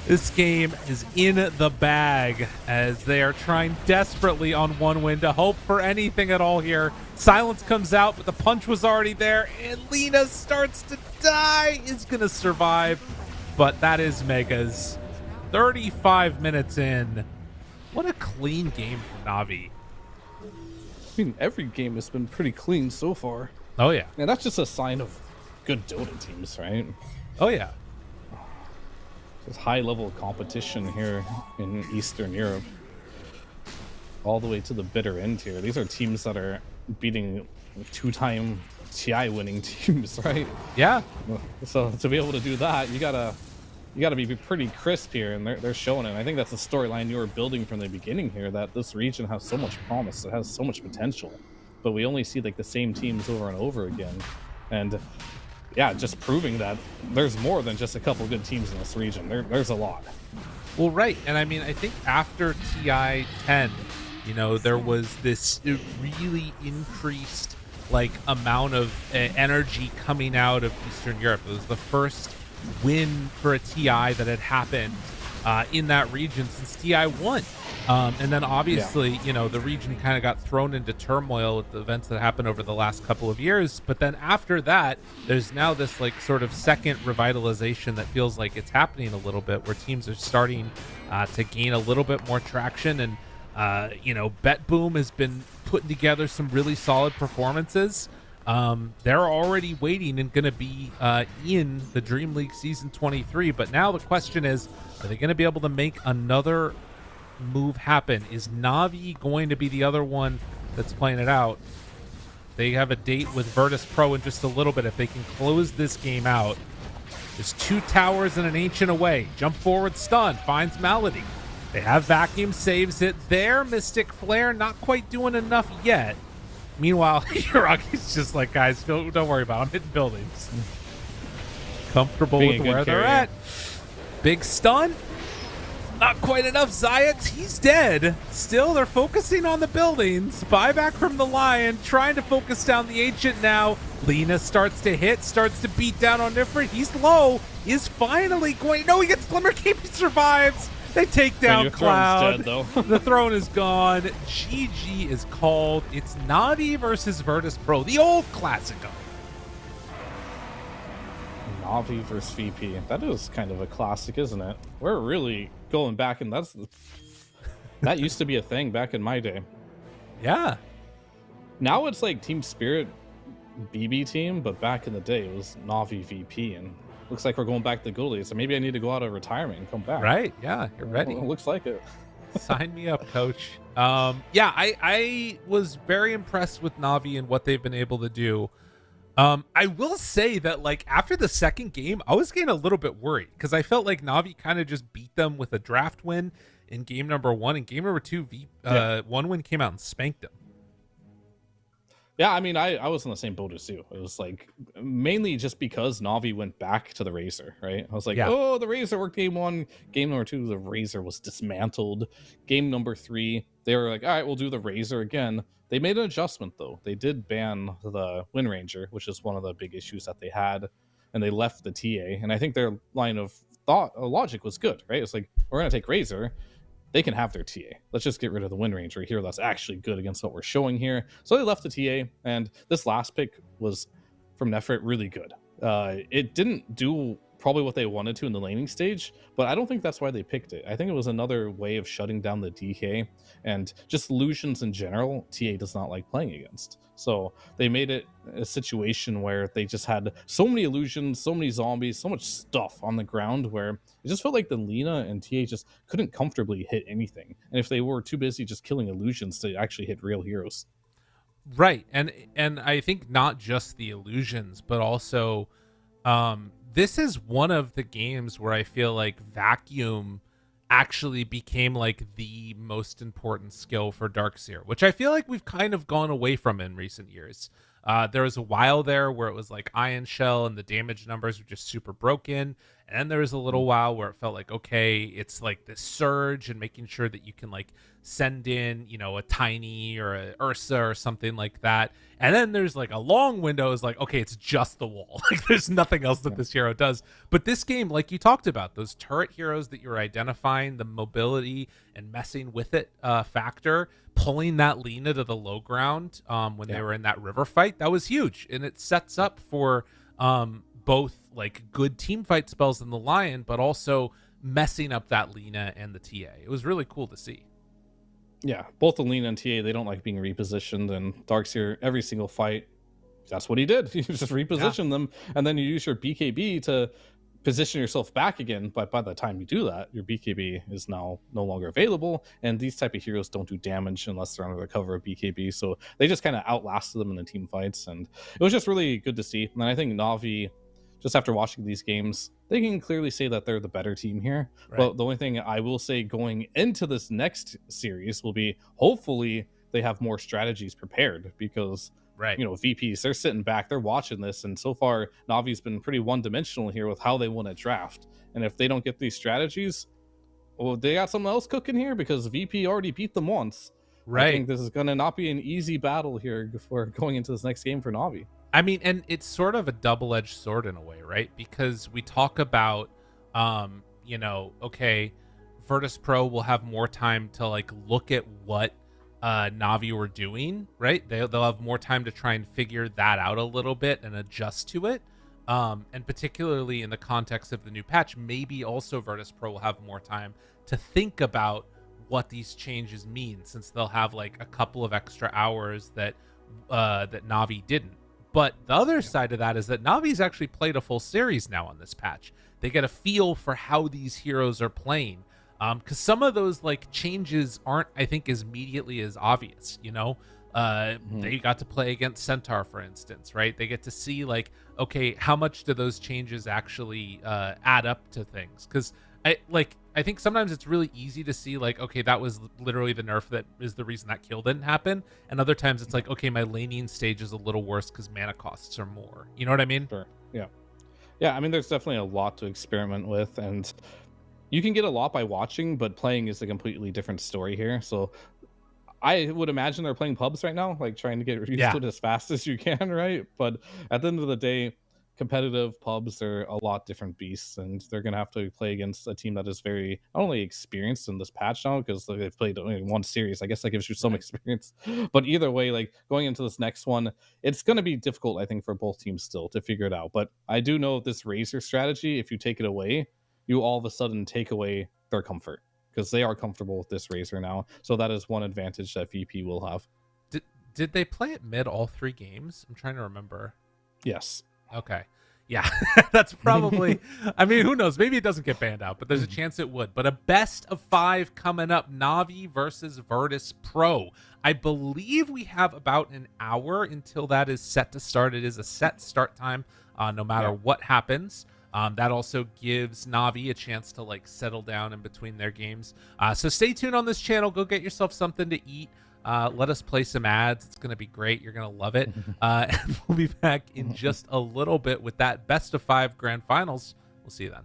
This game is in the bag as they are trying desperately on one win to hope for anything at all here. Silence comes out, but the punch was already there, and Lina starts to die. Is going to survive, but that is Megas. 35 minutes in. What a clean game for Na'Vi. I mean, every game has been pretty clean so far. Oh, yeah. And that's just a sign of good Dota teams, right? Oh, yeah. There's high level competition here in Eastern Europe. All the way to the bitter end here. These are teams that are beating 2-time TI winning teams, right? Yeah. So to be able to do that, you gotta be pretty crisp here, and they're showing it. I think that's the storyline you were building from the beginning here, that this region has so much promise, it has so much potential, but we only see like the same teams over and over again. And yeah, just proving that there's more than just a couple good teams in this region. There's a lot. Well, right. And I mean, I think after TI 10, you know, there was this really increased like amount of energy coming out of Eastern Europe. It was the first win for a TI that had happened in that region since TI 1. And then obviously, you know, the region kind of got thrown into turmoil with the events that happened over the last couple of years. But then after that, there's now this like sort of second revitalization that feels like it's happening a little bit, where teams are starting to gain a little bit more traction. And, you know, Bet Boom has been putting together some really solid performances. They're already waiting and going to be in the DreamLeague Season 23. But now the question is, are they going to be able to make another move happen? Is Na'Vi going to be the other one that's playing it out? They have a date with Virtus.pro in just a little bit. If they can close this game out, there's 2 towers and an ancient away. Jump forward, stun, finds Malady. They have vacuum, saves it there. Mystic Flare not quite doing enough yet. Meanwhile, Uragi's just like, guys, don't worry about it. I'm hitting buildings. Comfortable with where they're at. Big stun. Not quite enough, Zayat. He's dead. Still, they're focusing on the buildings. Buyback from the Lion, trying to focus down the Ancient now. Lena starts to hit, starts to beat down on Nifrit. He's low. Is finally going. No, he gets Glimmer Cape. He survives. They take down Cloud. Dead, though. The throne is gone. GG is called. It's Navi versus Virtus.pro, the old Classico. Navi versus VP. That is kind of a classic, isn't it? We're really going back, and that used to be a thing back in my day. Yeah. Now it's like Team Spirit BB team, but back in the day it was Navi VP, and looks like we're going back to the goalies. So maybe I need to go out of retirement and come back. Right. Yeah. You're ready. It looks like it. Sign me up, coach. Yeah, I was very impressed with Navi and what they've been able to do. I will say that, like, after the second game, I was getting a little bit worried because I felt like Navi kind of just beat them with a draft win in game number 1. And game number 2, one win came out and spanked them. Yeah, I mean, I was in the same boat as you. It was like mainly just because Navi went back to the Razor, right? I was like, oh, the Razor worked game 1. Game number 2, the Razor was dismantled. Game number 3, they were like, all right, we'll do the Razor again. They made an adjustment, though. They did ban the Wind Ranger, which is one of the big issues that they had, and they left the TA. And I think their line of logic was good, right? It's like, we're going to take Razor. They can have their TA. Let's just get rid of the Wind Ranger here. That's actually good against what we're showing here. So they left the TA, and this last pick was, from Nefrit, really good. It didn't do probably what they wanted to in the laning stage, but I don't think that's why they picked it. I think it was another way of shutting down the DK and just illusions in general. TA does not like playing against. So they made it a situation where they just had so many illusions, so many zombies, so much stuff on the ground where it just felt like the Lena and TA just couldn't comfortably hit anything. And if they were too busy just killing illusions to actually hit real heroes. Right. And I think not just the illusions, but also this is one of the games where I feel like Vacuum actually became like the most important skill for Darkseer, which I feel like we've kind of gone away from in recent years. There was a while there where it was like Ion Shell and the damage numbers were just super broken. And then there was a little while where it felt like, okay, it's like this surge and making sure that you can like send in, you know, a Tiny or a Ursa or something like that. And then there's like a long window is like, okay, it's just the wall. Like there's nothing else that this hero does. But this game, like you talked about, those turret heroes that you're identifying, the mobility and messing with it factor, pulling that Lena to the low ground when they were in that river fight, that was huge. And it sets up for both like good team fight spells in the Lion, but also messing up that Lena and the TA. It was really cool to see. Yeah, both the Lena and TA, they don't like being repositioned, and Darkseer, every single fight, that's what he did. You just reposition them, and then you use your BKB to position yourself back again. But by the time you do that, your BKB is now no longer available, and these type of heroes don't do damage unless they're under the cover of BKB. So they just kind of outlasted them in the team fights, and it was just really good to see. And I think Navi, just after watching these games, they can clearly say that they're the better team here. Right. But the only thing I will say going into this next series will be hopefully they have more strategies prepared because, you know, VPs, they're sitting back, they're watching this. And so far, Navi's been pretty one-dimensional here with how they want to draft. And if they don't get these strategies, well, they got something else cooking here because VP already beat them once. Right. I think this is going to not be an easy battle here before going into this next game for Navi. I mean, and it's sort of a double-edged sword in a way, right? Because we talk about, you know, okay, Virtus.pro will have more time to like look at what Navi were doing, right? They'll have more time to try and figure that out a little bit and adjust to it. And particularly in the context of the new patch, maybe also Virtus.pro will have more time to think about what these changes mean, since they'll have like a couple of extra hours that that Navi didn't. But the other side of that is that Navi's actually played a full series now on this patch. They get a feel for how these heroes are playing. Because some of those like changes aren't, I think, as immediately as obvious, you know? They got to play against Centaur, for instance, right? They get to see like, okay, how much do those changes actually add up to things? Because I think sometimes it's really easy to see like, okay, that was literally the nerf that is the reason that kill didn't happen. And other times it's like, okay, my laning stage is a little worse because mana costs are more. You know what I mean? Sure. Yeah. Yeah, I mean, there's definitely a lot to experiment with. And you can get a lot by watching, but playing is a completely different story here. So I would imagine they're playing pubs right now, like trying to get used Yeah. to it as fast as you can, right? But at the end of the day, competitive pubs are a lot different beasts, and they're gonna have to play against a team that is very not only experienced in this patch now because they've played only one series. I guess that gives you some Right. experience. But either way, like going into this next one, it's gonna be difficult, I think, for both teams still to figure it out. But I do know this Razor strategy, if you take it away, you all of a sudden take away their comfort because they are comfortable with this Razor now. So that is one advantage that VP will have. Did they play it mid all 3 games? I'm trying to remember. Yes. Okay. Yeah, that's probably, I mean, who knows? Maybe it doesn't get banned out, but there's a chance it would. But a best of 5 coming up, Navi versus Virtus.pro. I believe we have about an hour until that is set to start. It is a set start time, no matter what happens. That also gives Navi a chance to like settle down in between their games. So stay tuned on this channel. Go get yourself something to eat. Let us play some ads. It's going to be great. You're going to love it. And we'll be back in just a little bit with that best of 5 grand finals. We'll see you then.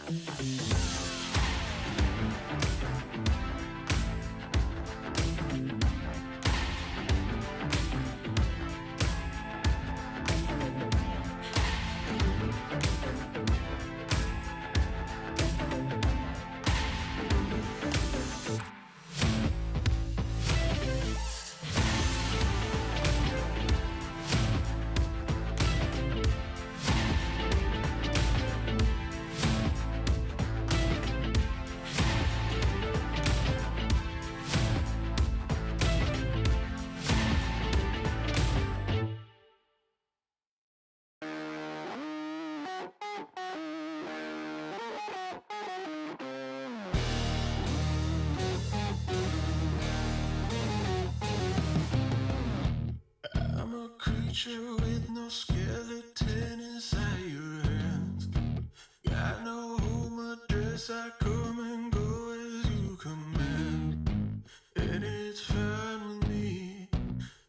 I'm a creature with no skeleton inside your hands. Got no home address, I come and go as you command. And it's fine with me,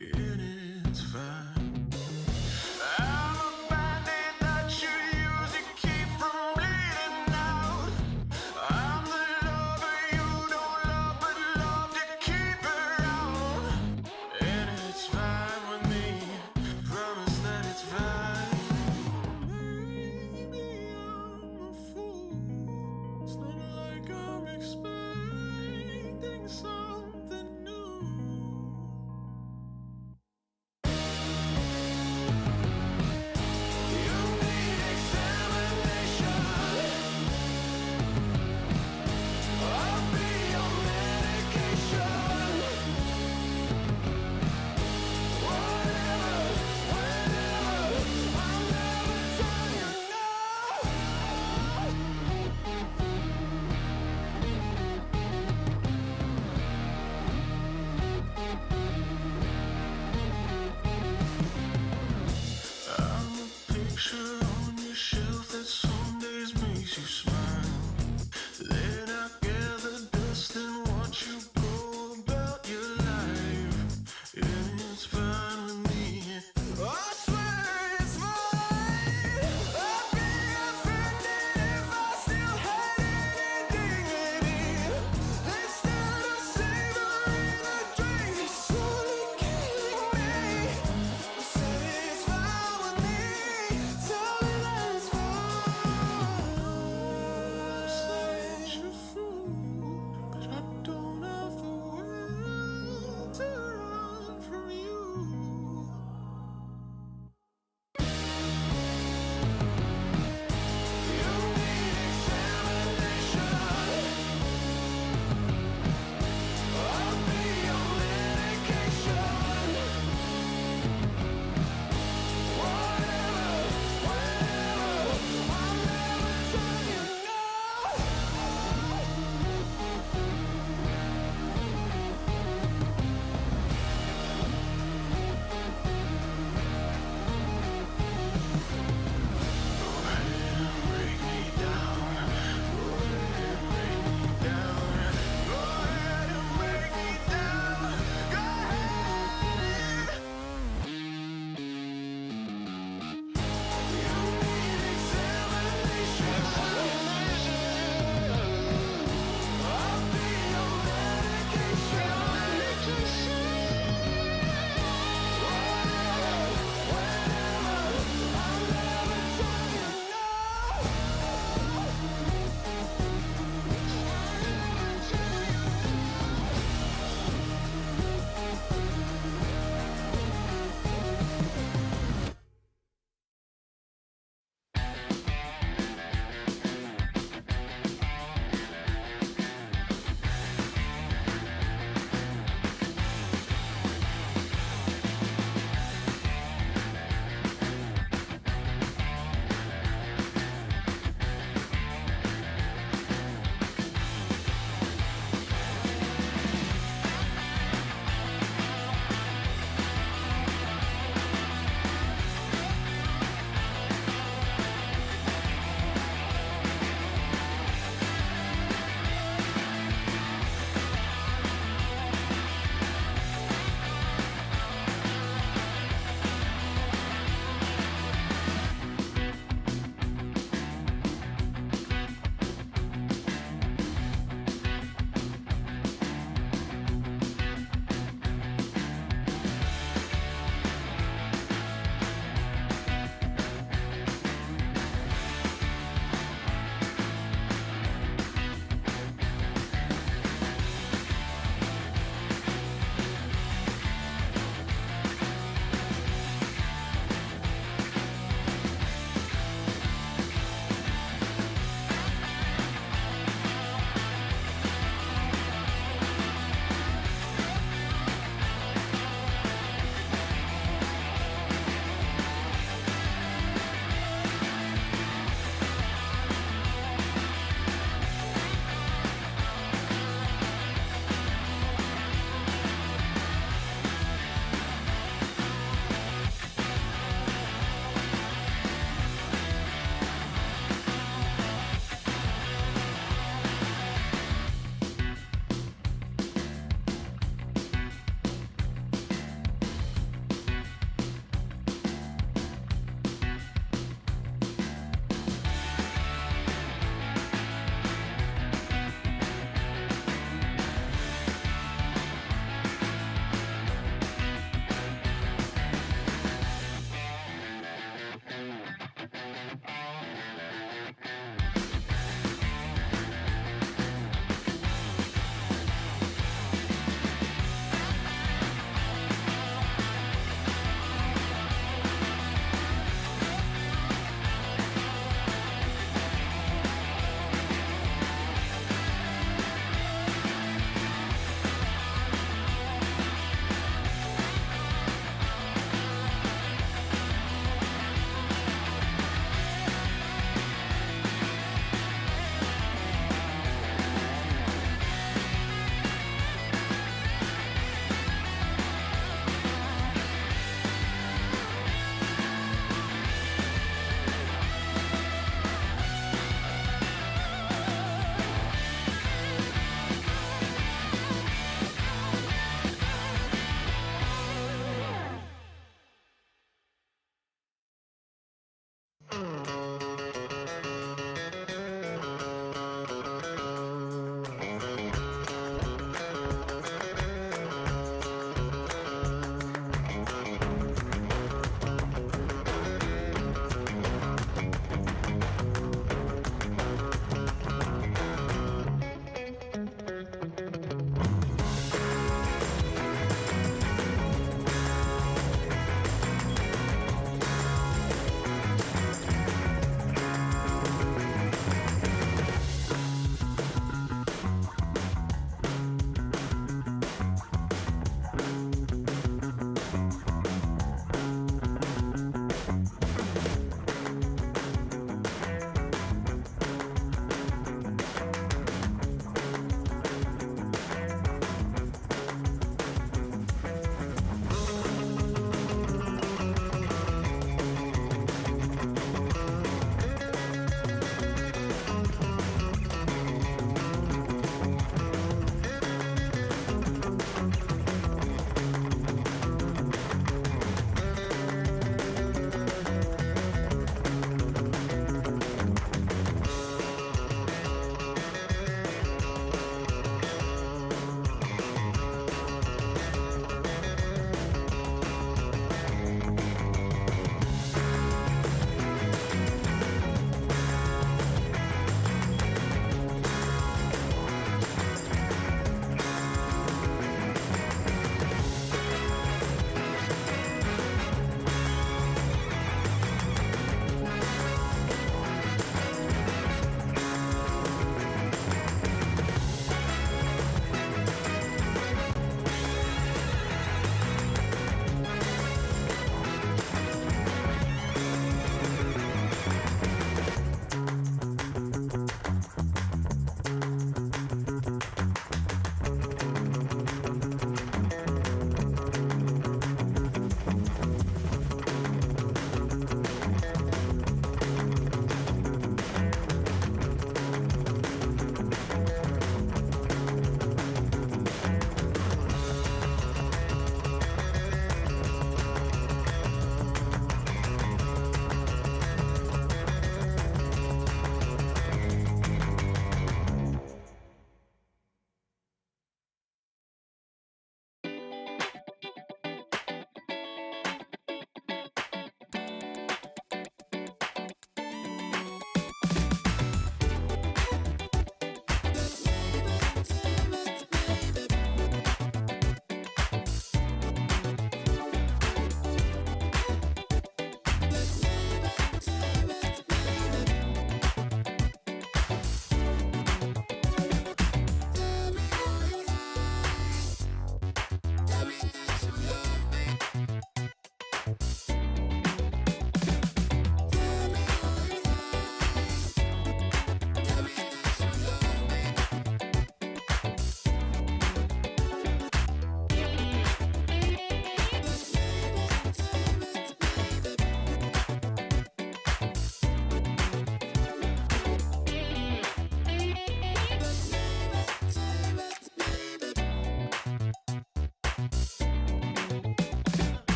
and it's fine. I'm a bandit that you use to keep from bleeding out. I'm the lover you don't love, but love to keep around. And it's fine with me, promise that it's fine. Maybe I'm a fool, it's not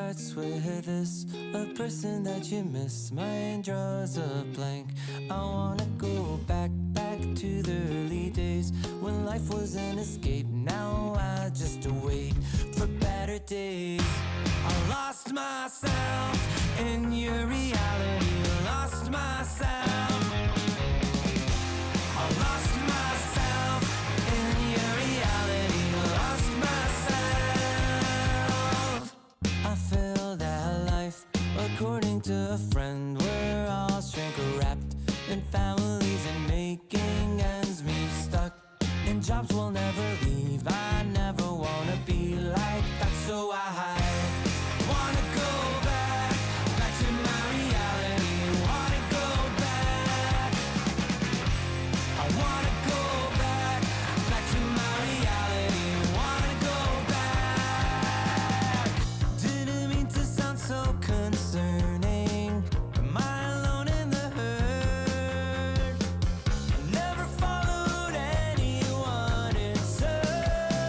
starts with this, a person that you miss. Mine draws a blank. I wanna go back to the early days when life was an escape. Now I just wait for better days. I lost myself in your reality. Lost myself. I lost myself in your reality. Lost myself. I feel that life, according to a friend, we're all shrink wrapped in families and making ends meet, stuck in jobs we'll never leave. I never wanna be like that, so I wanna go back to my reality. Wanna go back. I wanna go back to my reality. Wanna go back. Didn't mean to sound so concerning. Am I alone in the hurt? I never followed anyone in search.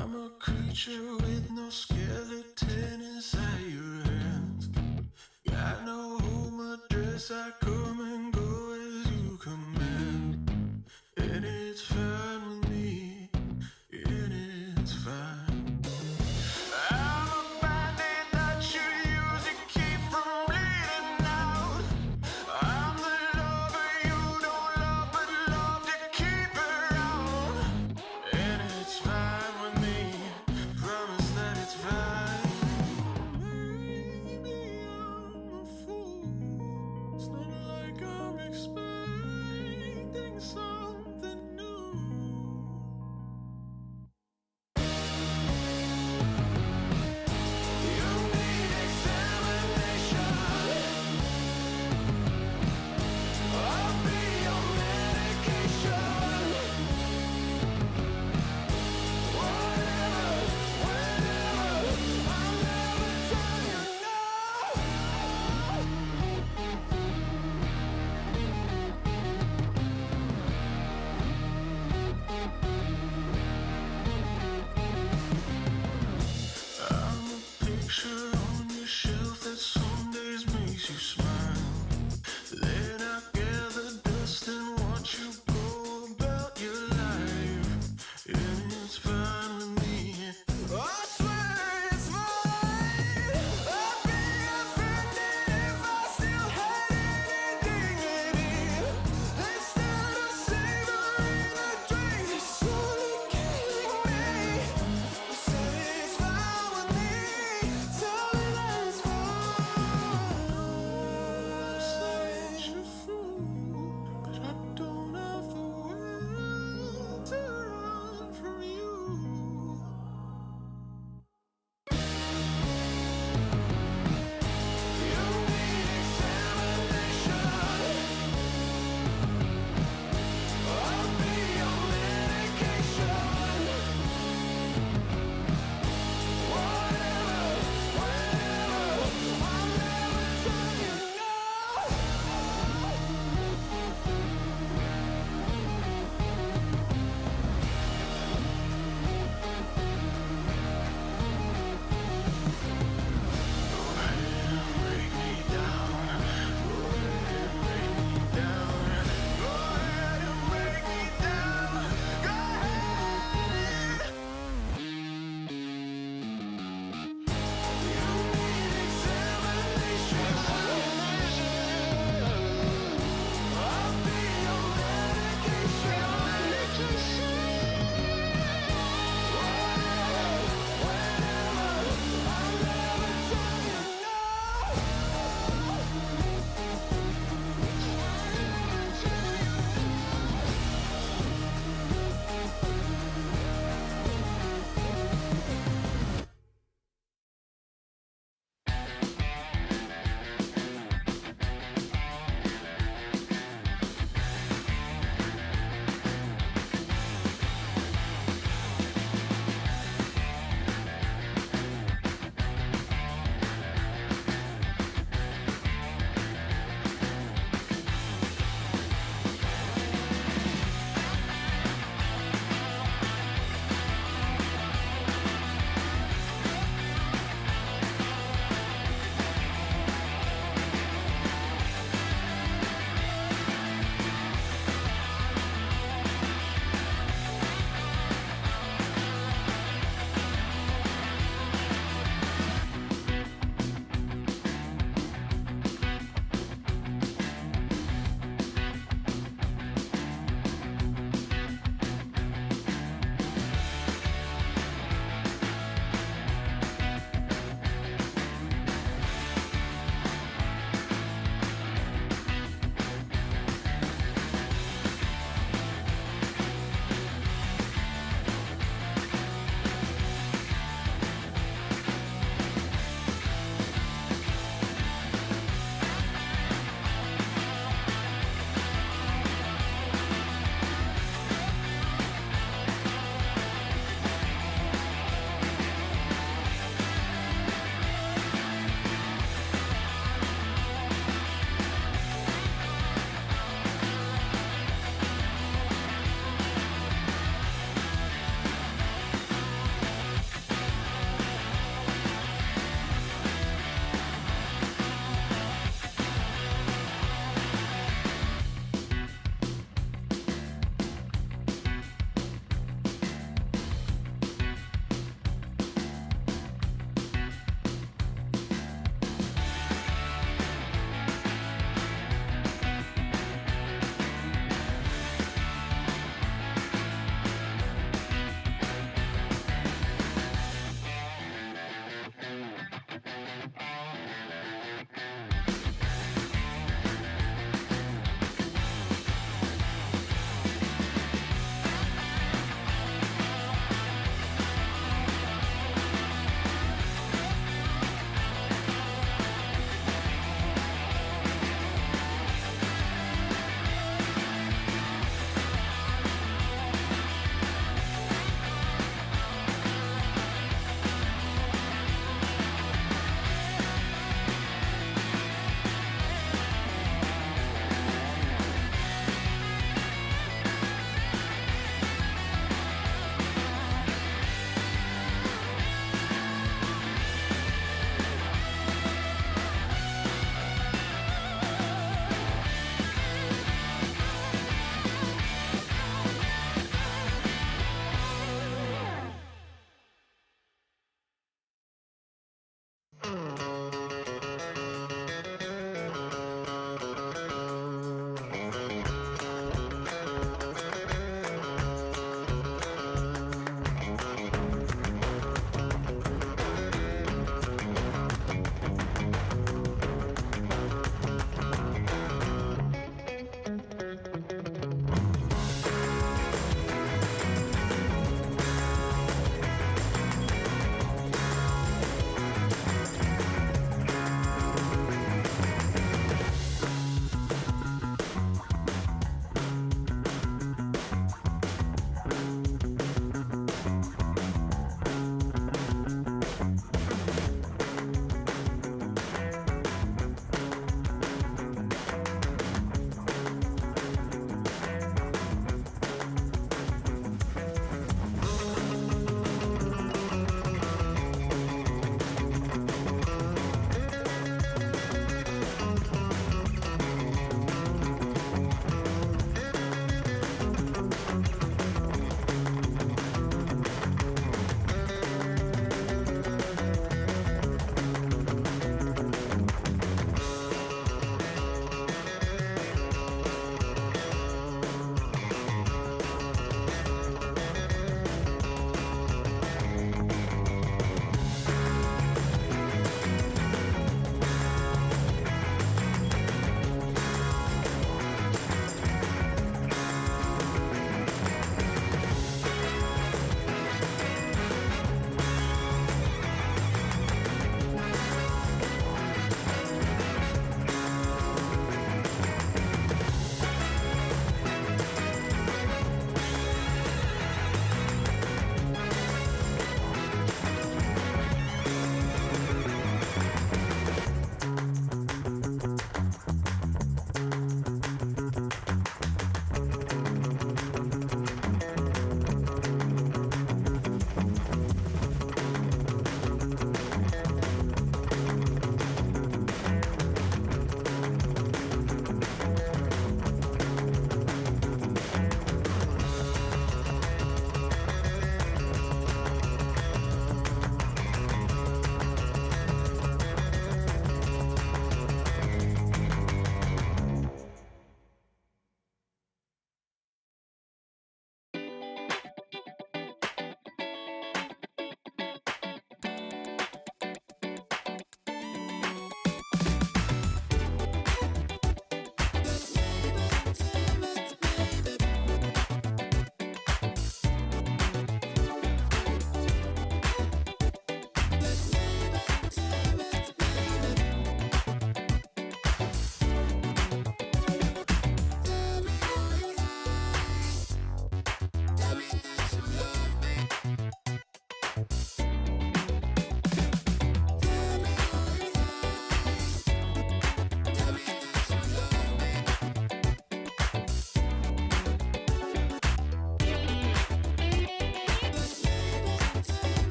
I'm a creature with no skeleton inside your hands. Got no home address, I come and go as you command. And it's fine with me, and it's fine. I'm a bandit that you use to keep from bleeding out. I'm the lover you don't love, but love to keep around. And it's fine with me, promise that it's fine. Maybe I'm a fool, it's not like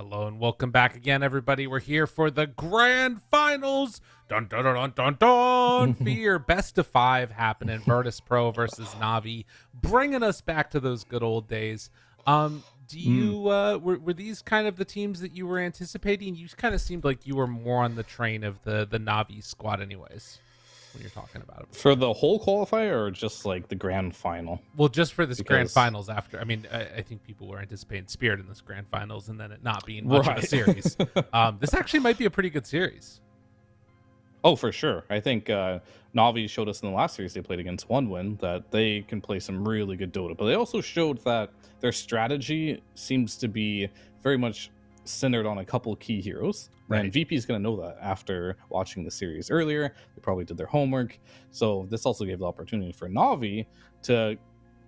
Hello and welcome back again, everybody. We're here for the grand finals. Dun dun dun dun dun dun. Fear best of 5 happening. Virtus.pro versus Navi, bringing us back to those good old days. Do you were these kind of the teams that you were anticipating? You kind of seemed like you were more on the train of the Navi squad, anyways, when you're talking about it. For the whole qualifier or just like the grand final? Well, just for this grand finals after. I mean, I think people were anticipating Spirit in this grand finals and then it not being much of a series. This actually might be a pretty good series. Oh, for sure. I think Navi showed us in the last series they played against OneWin that they can play some really good Dota. But they also showed that their strategy seems to be very much centered on a couple key heroes. Right. And VP is going to know that after watching the series earlier. They probably did their homework. So this also gave the opportunity for Navi to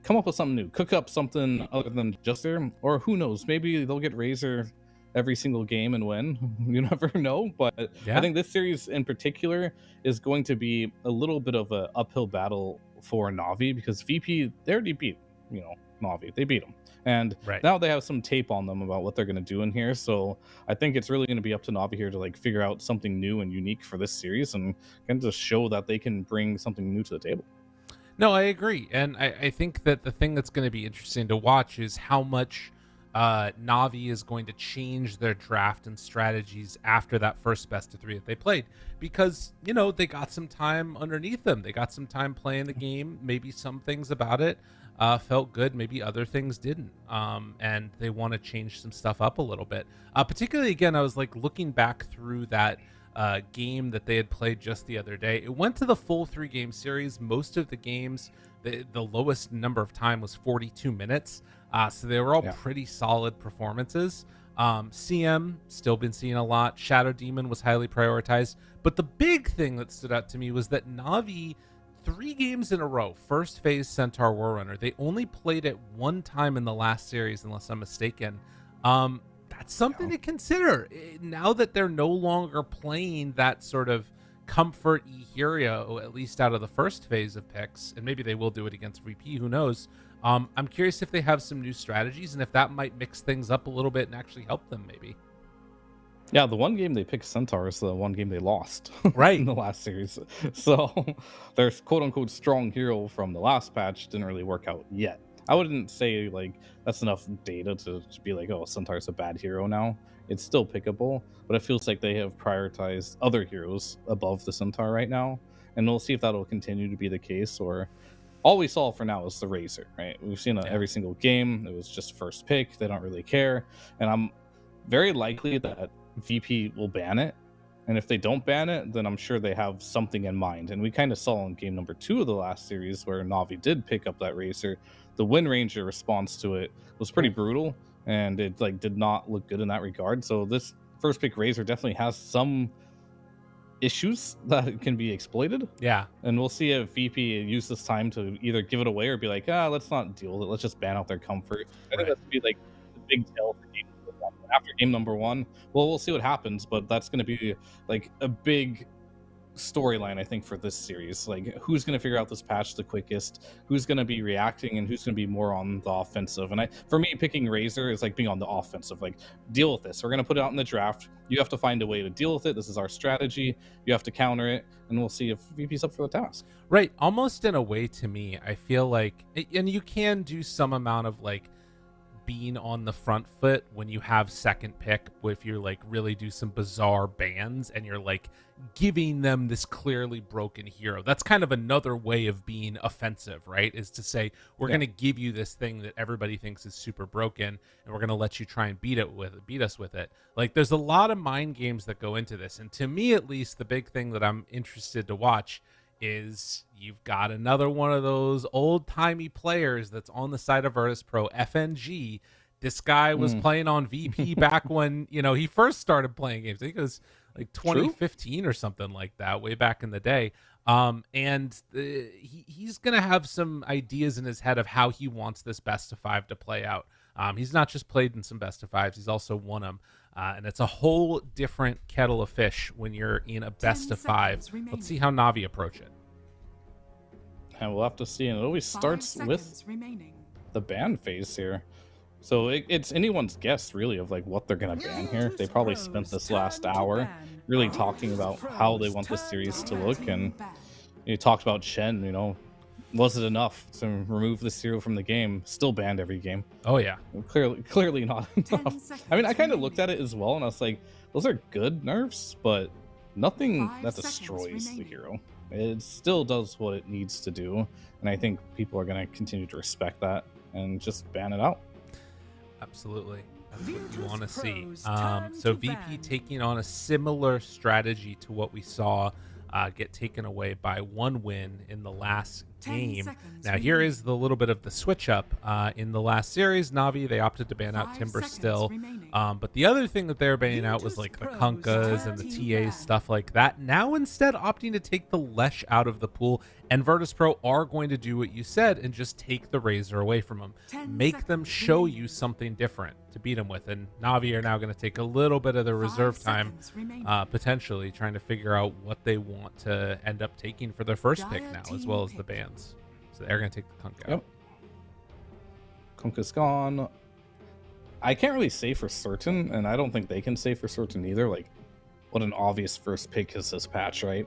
come up with something new, cook up something other than just there. Or who knows, maybe they'll get Razor every single game and win. You never know. But yeah. I think this series in particular is going to be a little bit of an uphill battle for Navi because VP, they already beat, Navi. They beat them. And now they have some tape on them about what they're going to do in here. So I think it's really going to be up to Navi here to like figure out something new and unique for this series and kind of just show that they can bring something new to the table. No, I agree. And I think that the thing that's going to be interesting to watch is how much Navi is going to change their draft and strategies after that first best of 3 that they played, because they got some time underneath them. They got some time playing the game. Maybe some things about it felt good, maybe other things didn't, and they want to change some stuff up a little bit. Particularly, again, I was like looking back through that game that they had played just the other day. It went to the full 3-game series. Most of the games, the lowest number of time was 42 minutes. So they were all pretty solid performances. CM, still been seeing a lot. Shadow Demon was highly prioritized. But the big thing that stood out to me was that Navi, 3 games in a row, first phase Centaur Warrunner, they only played it 1 time in the last series, unless I'm mistaken. That's something to consider. Now that they're no longer playing that sort of comfort hero, at least out of the first phase of picks, and maybe they will do it against VP, who knows. I'm curious if they have some new strategies and if that might mix things up a little bit and actually help them maybe. Yeah, the one game they picked Centaur is the one game they lost in the last series. So their quote-unquote strong hero from the last patch didn't really work out yet. I wouldn't say like that's enough data to be like, oh, Centaur's a bad hero now. It's still pickable, but it feels like they have prioritized other heroes above the Centaur right now. And we'll see if that'll continue to be the case, or all we saw for now is the Razor, right? We've seen it every single game. It was just first pick. They don't really care. And I'm very likely that VP will ban it. And if they don't ban it, then I'm sure they have something in mind. And we kind of saw in game number 2 of the last series where Navi did pick up that Razor. The Wind Ranger response to it was pretty brutal, and it like did not look good in that regard. So this first pick Razor definitely has some issues that can be exploited. Yeah. And we'll see if VP use this time to either give it away or be like, let's not deal with it. Let's just ban out their comfort. I think that's going to be like the big tell for game number 1. After game number 1, well, we'll see what happens, but that's going to be like a big storyline, I think, for this series. Like, who's going to figure out this patch the quickest, who's going to be reacting, and who's going to be more on the offensive. And for me, picking Razor is like being on the offensive. Like, deal with this. We're going to put it out in the draft. You have to find a way to deal with it. This is our strategy. You have to counter it, and we'll see if VP's up for the task. Right. Almost in a way, to me, I feel like, and you can do some amount of like being on the front foot when you have second pick, if you like really do some bizarre bans and you're like giving them this clearly broken hero. That's kind of another way of being offensive, right? Is to say, we're going to give you this thing that everybody thinks is super broken, and we're going to let you try and beat us with it. Like, there's a lot of mind games that go into this. And to me, at least, the big thing that I'm interested to watch is you've got another one of those old-timey players that's on the side of Virtus.pro, FNG. This guy was playing on VP back when, he first started playing games. I think it was like 2015 or something like that, way back in the day. He's going to have some ideas in his head of how he wants this best of 5 to play out. He's not just played in some best of 5s, he's also won them. And it's a whole different kettle of fish when you're in a best of 5. Let's see how Navi approach it. And we'll have to see. And it always starts with the ban phase here. So it's anyone's guess really of like what they're gonna ban here. They probably spent this last hour really talking about how they want this series to look, and you talked about Shen. You know, was it enough to remove this hero from the game? Still banned every game. Oh yeah, Clearly not enough. I mean, I kind of looked at it as well, and I was like, those are good nerfs, but nothing that destroys the hero. It still does what it needs to do, and I think people are going to continue to respect that and just ban it out. absolutely. That's what you want to see. So VP taking on a similar strategy to what we saw get taken away by 1 win in the last game. Now here is the little bit of the switch up in the last series. Navi, they opted to ban out Timber still, but the other thing that they were banning out was like the Kunkas and the TAs, stuff like that. Now instead opting to take the Lesh out of the pool, and Virtus.pro are going to do what you said and just take the Razor away from them, make them show you something different to beat them with. And Navi are now going to take a little bit of the reserve time, potentially trying to figure out what they want to end up taking for their first pick now, as well as the bans. So they're going to take the Kunk out. Yep. Kunka's gone. I can't really say for certain, and I don't think they can say for certain either, like what an obvious first pick is this patch, right?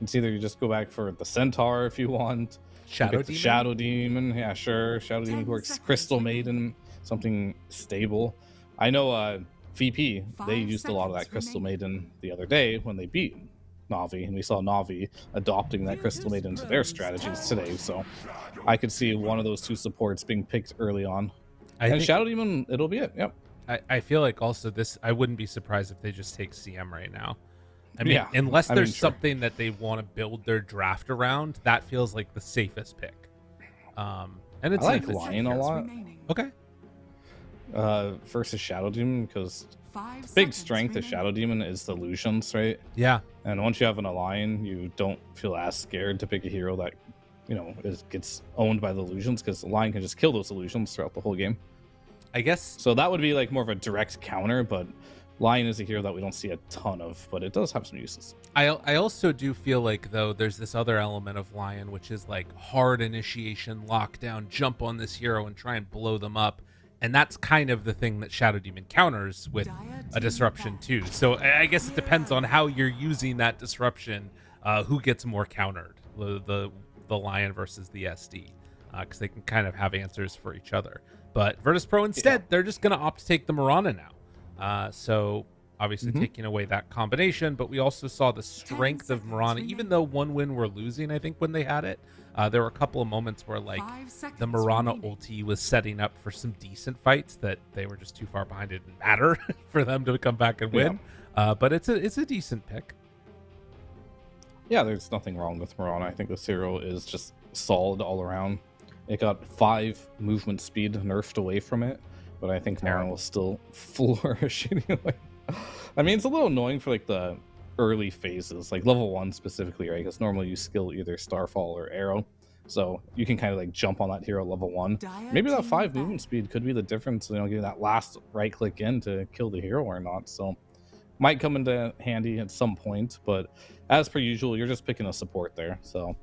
It's either you just go back for the Centaur if you want. Shadow Demon? Shadow Demon, yeah, sure. Shadow Demon works. Crystal Maiden, something stable. I know VP, they used a lot of that Crystal Maiden the other day when they beat Navi, and we saw Navi adopting that Crystal Maiden into their strategies today, so I could see one of those two supports being picked early on. And Shadow Demon, it'll be it, yep. I feel like also this, I wouldn't be surprised if they just take CM right now. I mean, unless there's something that they want to build their draft around, that feels like the safest pick. And it's I like Lion a lot. Okay. Versus Shadow Demon, because big strength of Shadow Demon is the illusions, right? Yeah. And once you have an Lion, you don't feel as scared to pick a hero that, you know, gets owned by the illusions, because the Lion can just kill those illusions throughout the whole game. I guess. So that would be like more of a direct counter, but Lion is a hero that we don't see a ton of, but it does have some uses. I also do feel like, though, there's this other element of Lion, which is like hard initiation, lockdown, jump on this hero and try and blow them up. And that's kind of the thing that Shadow Demon counters with a disruption too. So I guess it depends on how you're using that disruption, who gets more countered, the Lion versus the SD, because they can kind of have answers for each other. But Virtus.pro instead, they're just going to opt to take the Mirana now. So obviously taking away that combination, but we also saw the strength of Mirana, even though 1 win were losing, I think, when they had it. There were a couple of moments where like the Mirana ulti was setting up for some decent fights that they were just too far behind. It didn't matter for them to come back and win. But it's a decent pick. Yeah, there's nothing wrong with Mirana. I think this hero is just solid all around. It got 5 movement speed nerfed away from it, but I think Mirana will still flourish anyway. I mean, it's a little annoying for like the early phases, like level 1 specifically, right? Because normally you skill either Starfall or Arrow, so you can kind of like jump on that hero level 1. Maybe that 5 movement speed could be the difference, you know, getting that last right click in to kill the hero or not. So might come into handy at some point, but as per usual, you're just picking a support there. So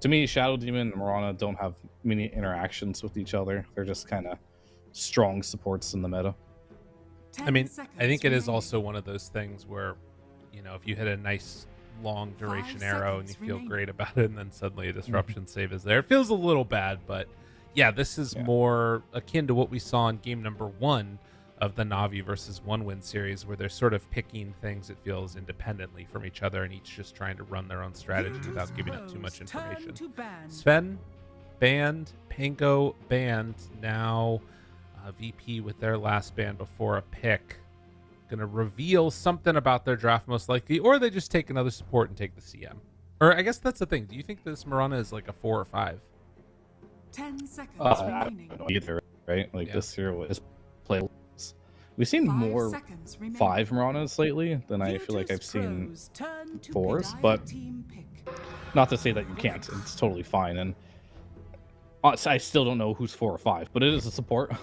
to me, Shadow Demon and Mirana don't have many interactions with each other. They're just kind of strong supports in the meta. I mean, I think it is also one of those things where, you know, if you hit a nice long duration arrow and you feel great about it, and then suddenly a disruption save is there, it feels a little bad. But yeah, this is more akin to what we saw in game number 1 of the Navi versus 1 win series, where they're sort of picking things, it feels, independently from each other, and each just trying to run their own strategy without giving up too much information. Sven banned, Panko banned, now VP with their last ban before a pick. Gonna reveal something about their draft most likely, or they just take another support and take the CM. Or I guess that's the thing. Do you think this Mirana is like a 4 or 5? 10 seconds I remaining. don't know either, right? Like this hero is playable. We've seen more 5 Miranas lately than I feel like I've seen 4s, but not to say that you can't. It's totally fine, and I still don't know who's 4 or 5, but it is a support.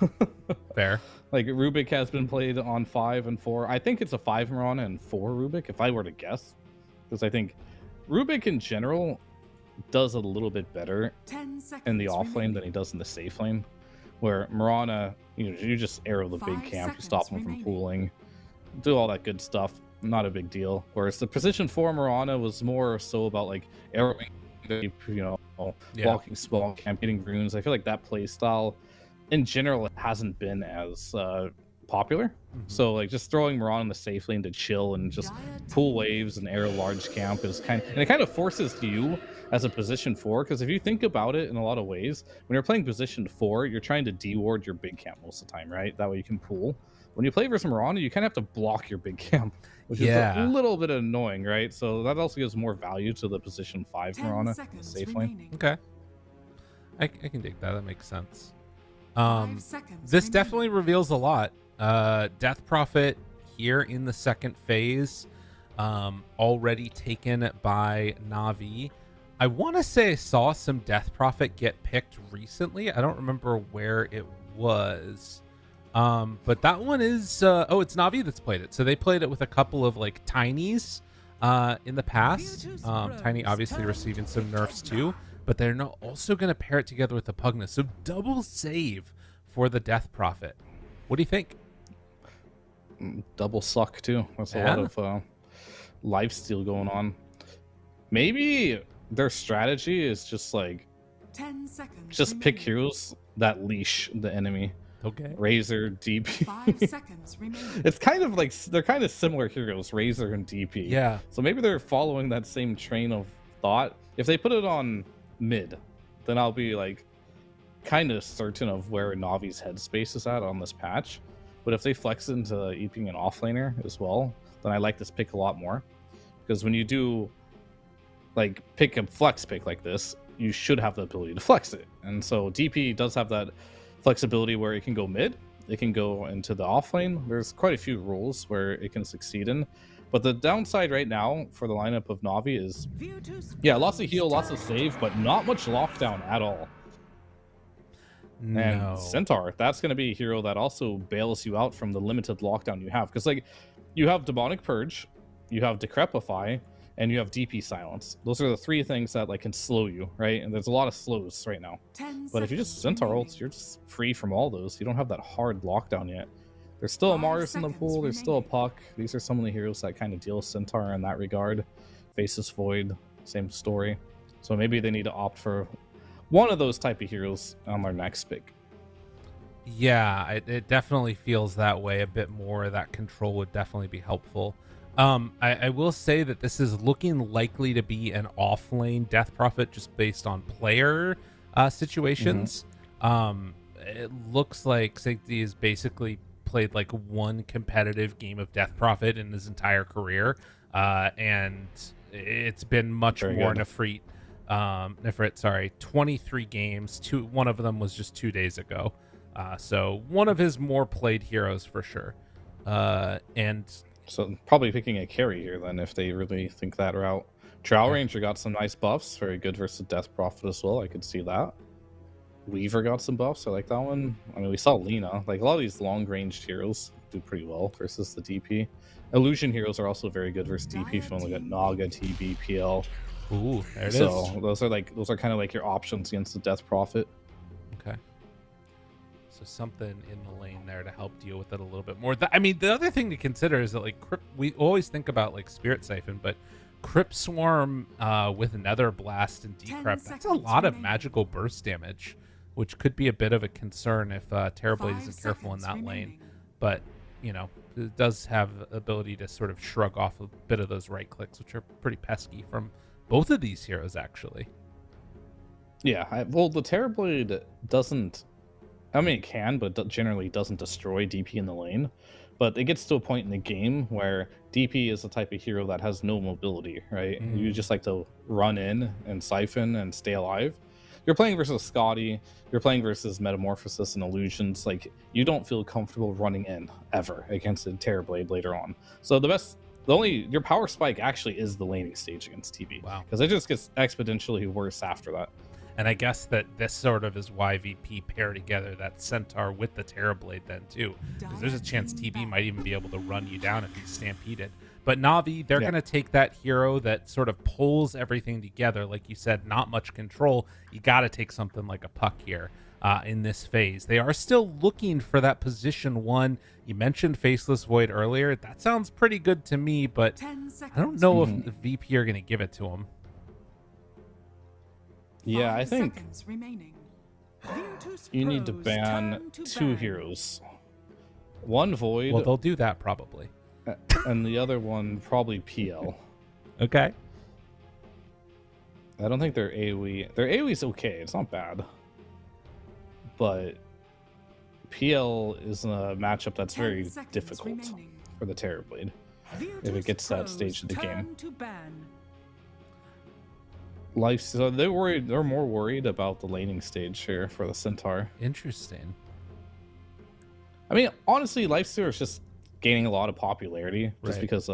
Fair. Like Rubik has been played on 5 and 4. I think it's a 5 Mirana and 4 Rubik, if I were to guess, because I think Rubik in general does a little bit better in the off lane than he does in the safe lane. where Mirana, you just arrow the big 5 camp, you stop them seconds from pooling, do all that good stuff. Not a big deal. Whereas the position 4 Mirana was more so about like arrowing, blocking small camp, getting runes. I feel like that play style in general hasn't been as popular. So like just throwing Mirana in the safe lane to chill and just pull waves and arrow large camp is and it kind of forces you as a position 4, because if you think about it in a lot of ways, when you're playing position 4, you're trying to deward your big camp most of the time, right? That way you can pull. When you play versus Mirana, you kind of have to block your big camp, which is a little bit annoying, right? So that also gives more value to the position 5 Mirana safe lane. Okay, I can dig that. That makes sense. 5 seconds This definitely reveals a lot. Death Prophet here in the second phase, already taken by Navi. I want to say I saw some Death Prophet get picked recently. I don't remember where it was. But that one is it's Navi that's played it. So they played it with a couple of like Tinies in the past. Tiny obviously receiving some nerfs too, but they're not also going to pair it together with the Pugnus. So double save for the Death Prophet. What do you think? Double suck too. That's a lot of lifesteal going on. Maybe their strategy is just like 10 seconds just pick heroes that leash the enemy. Okay. Razor, DP. 5 seconds remaining. It's kind of like they're kind of similar heroes, Razor and DP. Yeah. So maybe they're following that same train of thought. If they put it on mid, then I'll be like kind of certain of where Navi's headspace is at on this patch. But if they flex into EPing an offlaner as well, then I like this pick a lot more. Because when you do like pick a flex pick like this, you should have the ability to flex it. And so DP does have that flexibility where it can go mid, it can go into the offlane. There's quite a few roles where it can succeed in. But the downside right now for the lineup of Navi is, lots of heal, lots of save, but not much lockdown at all. No. And Centaur, that's going to be a hero that also bails you out from the limited lockdown you have. Because like you have Demonic Purge, you have Decrepify, and you have DP Silence. Those are the 3 things that like can slow you, right? And there's a lot of slows right now. But if you just Centaur ults, you're just free from all those. You don't have that hard lockdown yet. There's still a Mars in the pool. There's still a Puck. These are some of the heroes that kind of deal with Centaur in that regard. Faceless Void, same story. So maybe they need to opt for one of those type of heroes on their next pick. Yeah, it definitely feels that way a bit more. That control would definitely be helpful. I will say that this is looking likely to be an off-lane Death Prophet just based on player situations. It looks like Sanctity has basically played like one competitive game of Death Prophet in his entire career, and it's been much more Nefrit. 23 games. One of them was just 2 days ago. So one of his more played heroes for sure. And so probably picking a carry here then if they really think that route. Drow Ranger got some nice buffs, very good versus Death Prophet as well. I could see that. Weaver got some buffs. I like that one. I mean, we saw Lena. Like a lot of these long-ranged heroes do pretty well versus the DP. Illusion heroes are also very good versus DP. If you want to look at Naga, TB, PL. Ooh, there it is. So those are kind of like your options against the Death Prophet. Okay. So something in the lane there to help deal with it a little bit more. I mean, the other thing to consider is that like we always think about like Spirit Siphon, but Crypt Swarm with Nether Blast and Decrypt, that's a lot of magical burst damage, which could be a bit of a concern if Terrorblade isn't careful in that lane. But, you know, it does have the ability to sort of shrug off a bit of those right clicks, which are pretty pesky from both of these heroes, actually. Yeah, well, the Terrorblade doesn't... I mean, it can, but generally doesn't destroy DP in the lane. But it gets to a point in the game where DP is the type of hero that has no mobility, right? You just like to run in and siphon and stay alive. You're playing versus Scotty, you're playing versus Metamorphosis and Illusions. Like, you don't feel comfortable running in ever against a Terrorblade later on. So your power spike actually is the laning stage against TB. Wow. Because it just gets exponentially worse after that. And I guess that this sort of is why VP pair together that Centaur with the Terrorblade then too. Because there's a chance TB might even be able to run you down if he's stampeded. But Navi, they're going to take that hero that sort of pulls everything together. Like you said, not much control. You got to take something like a Puck here. in this phase. They are still looking for that position 1. You mentioned Faceless Void earlier. That sounds pretty good to me, but 10 seconds. I don't know if the VP are going to give it to him. Yeah, I 5 think seconds remaining. you need to Virtus.pro's ban turn to 2 ban. heroes. One Void, Well, they'll do that probably. and the other one probably PL. Okay. I don't think their AoE... Their AoE's okay. It's not bad. But PL is a matchup that's 10 very seconds difficult remaining. for the Terrorblade if it gets to that Virtus.pro's stage of the game. turn to ban. So they're worried. They're more worried about the laning stage here for the Centaur. Interesting. I mean, honestly, Lifestealer is just gaining a lot of popularity just Right. because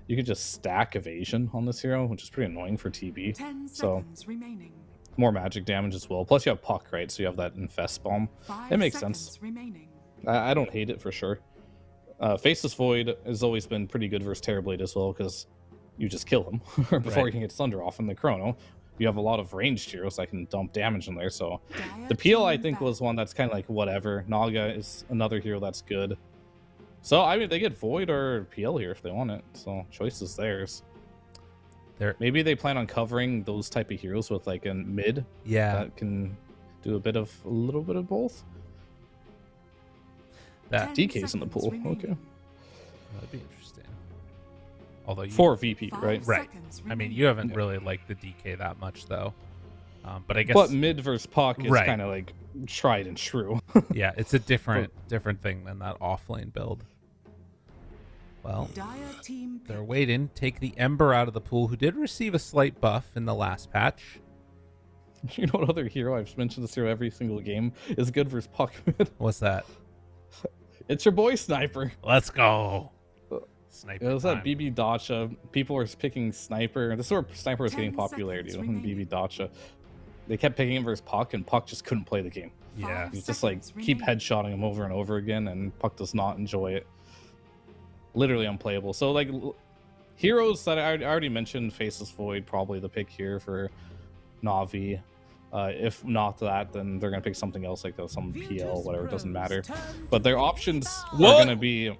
you could just stack evasion on this hero, which is pretty annoying for TB. 10 So seconds remaining. more magic damage as well. Plus you have Puck, right? So you have that Infest Bomb. 5 It makes seconds sense. remaining. I don't hate it for sure. Faceless Void has always been pretty good versus Terrorblade as well because you just kill him before Right. he can get Thunder off in the Chrono. You have a lot of ranged heroes that can dump damage in there. So Dire the PL, I team think, ban. was one that's kind of like whatever. Naga is another hero that's good. So, I mean, they get Void or PL here if they want it. So, choice is theirs. Maybe they plan on covering those type of heroes with like a mid Yeah. that can do a little bit of both. That 10 DK's in the seconds pool. remaining. Okay. That'd be interesting. Although you, For VP, 5 right? right. seconds I mean, remaining. you haven't really liked the DK that much though. But I guess But mid versus Puck is Right. kind of like tried and true. yeah, it's a different thing than that offlane build. Well, Dire team they're pick. waiting. Take the Ember out of the pool, who did receive a slight buff in the last patch. You know what other hero, I've mentioned this hero every single game, is good versus Puck mid? What's that? It's your boy Sniper. Let's go. Sniper It was time. that BB Dacha. People were picking Sniper. This is where Sniper was 10 getting popularity seconds in remaining. BB Dacha. They kept picking him versus Puck, and Puck just couldn't play the game. Yeah. 5 He's just like seconds keep remaining. headshotting him over and over again, and Puck does not enjoy it. Literally unplayable. So like heroes that I already mentioned, Faceless Void probably the pick here for Navi. If not that, then they're gonna pick something else like some PL, whatever. It doesn't matter. But their options are What? gonna be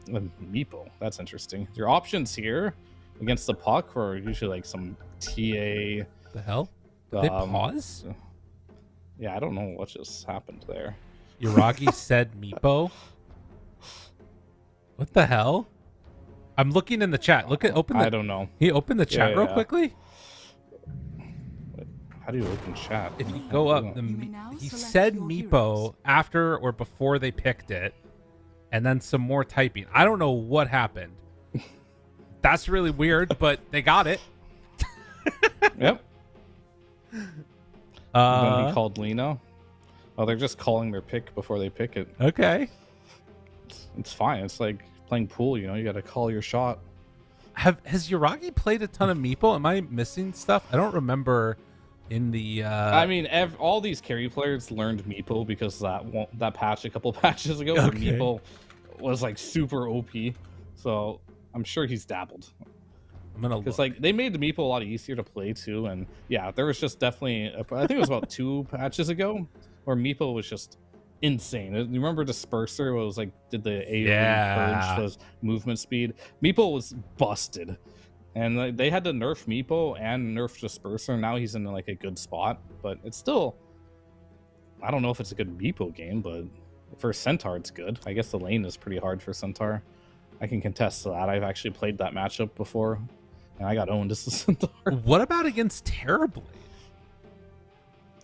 Meepo. That's interesting. Your options here against the Puck are usually like some TA. The hell? Did they Um, pause? Yeah, I don't know what just happened there. Yuragi said Meepo. What the hell? I'm looking in the chat. Open the. I don't know. He opened the chat Yeah, real yeah. quickly. How do you open chat? If you go up, the, You may now he select said your Meepo heroes. after or before they picked it, and then some more typing. I don't know what happened. That's really weird, but they got it. Yep. Then he called Lena. Oh, they're just calling their pick before they pick it. Okay. It's fine. It's like playing pool, you know, you got to call your shot. Has Yuragi played a ton of Meepo? Am I missing stuff? I don't remember in the. I mean, all these carry players learned Meepo because that patch a couple patches ago where Okay. Meepo was like super OP. So I'm sure he's dabbled. I'm gonna Because look. like they made the Meepo a lot easier to play too, and yeah, there was just definitely I think it was about 2 patches ago where Meepo was just insane. You remember Disperser was like did the AoE Yeah. purge was movement speed. Meepo was busted, and like, they had to nerf Meepo and nerf Disperser. Now he's in like a good spot, but it's still I don't know if it's a good Meepo game, but for Centaur it's good. I guess the lane is pretty hard for Centaur. I can contest to that. I've actually played that matchup before. And I got owned as the Centaur. What about against Terrorblade?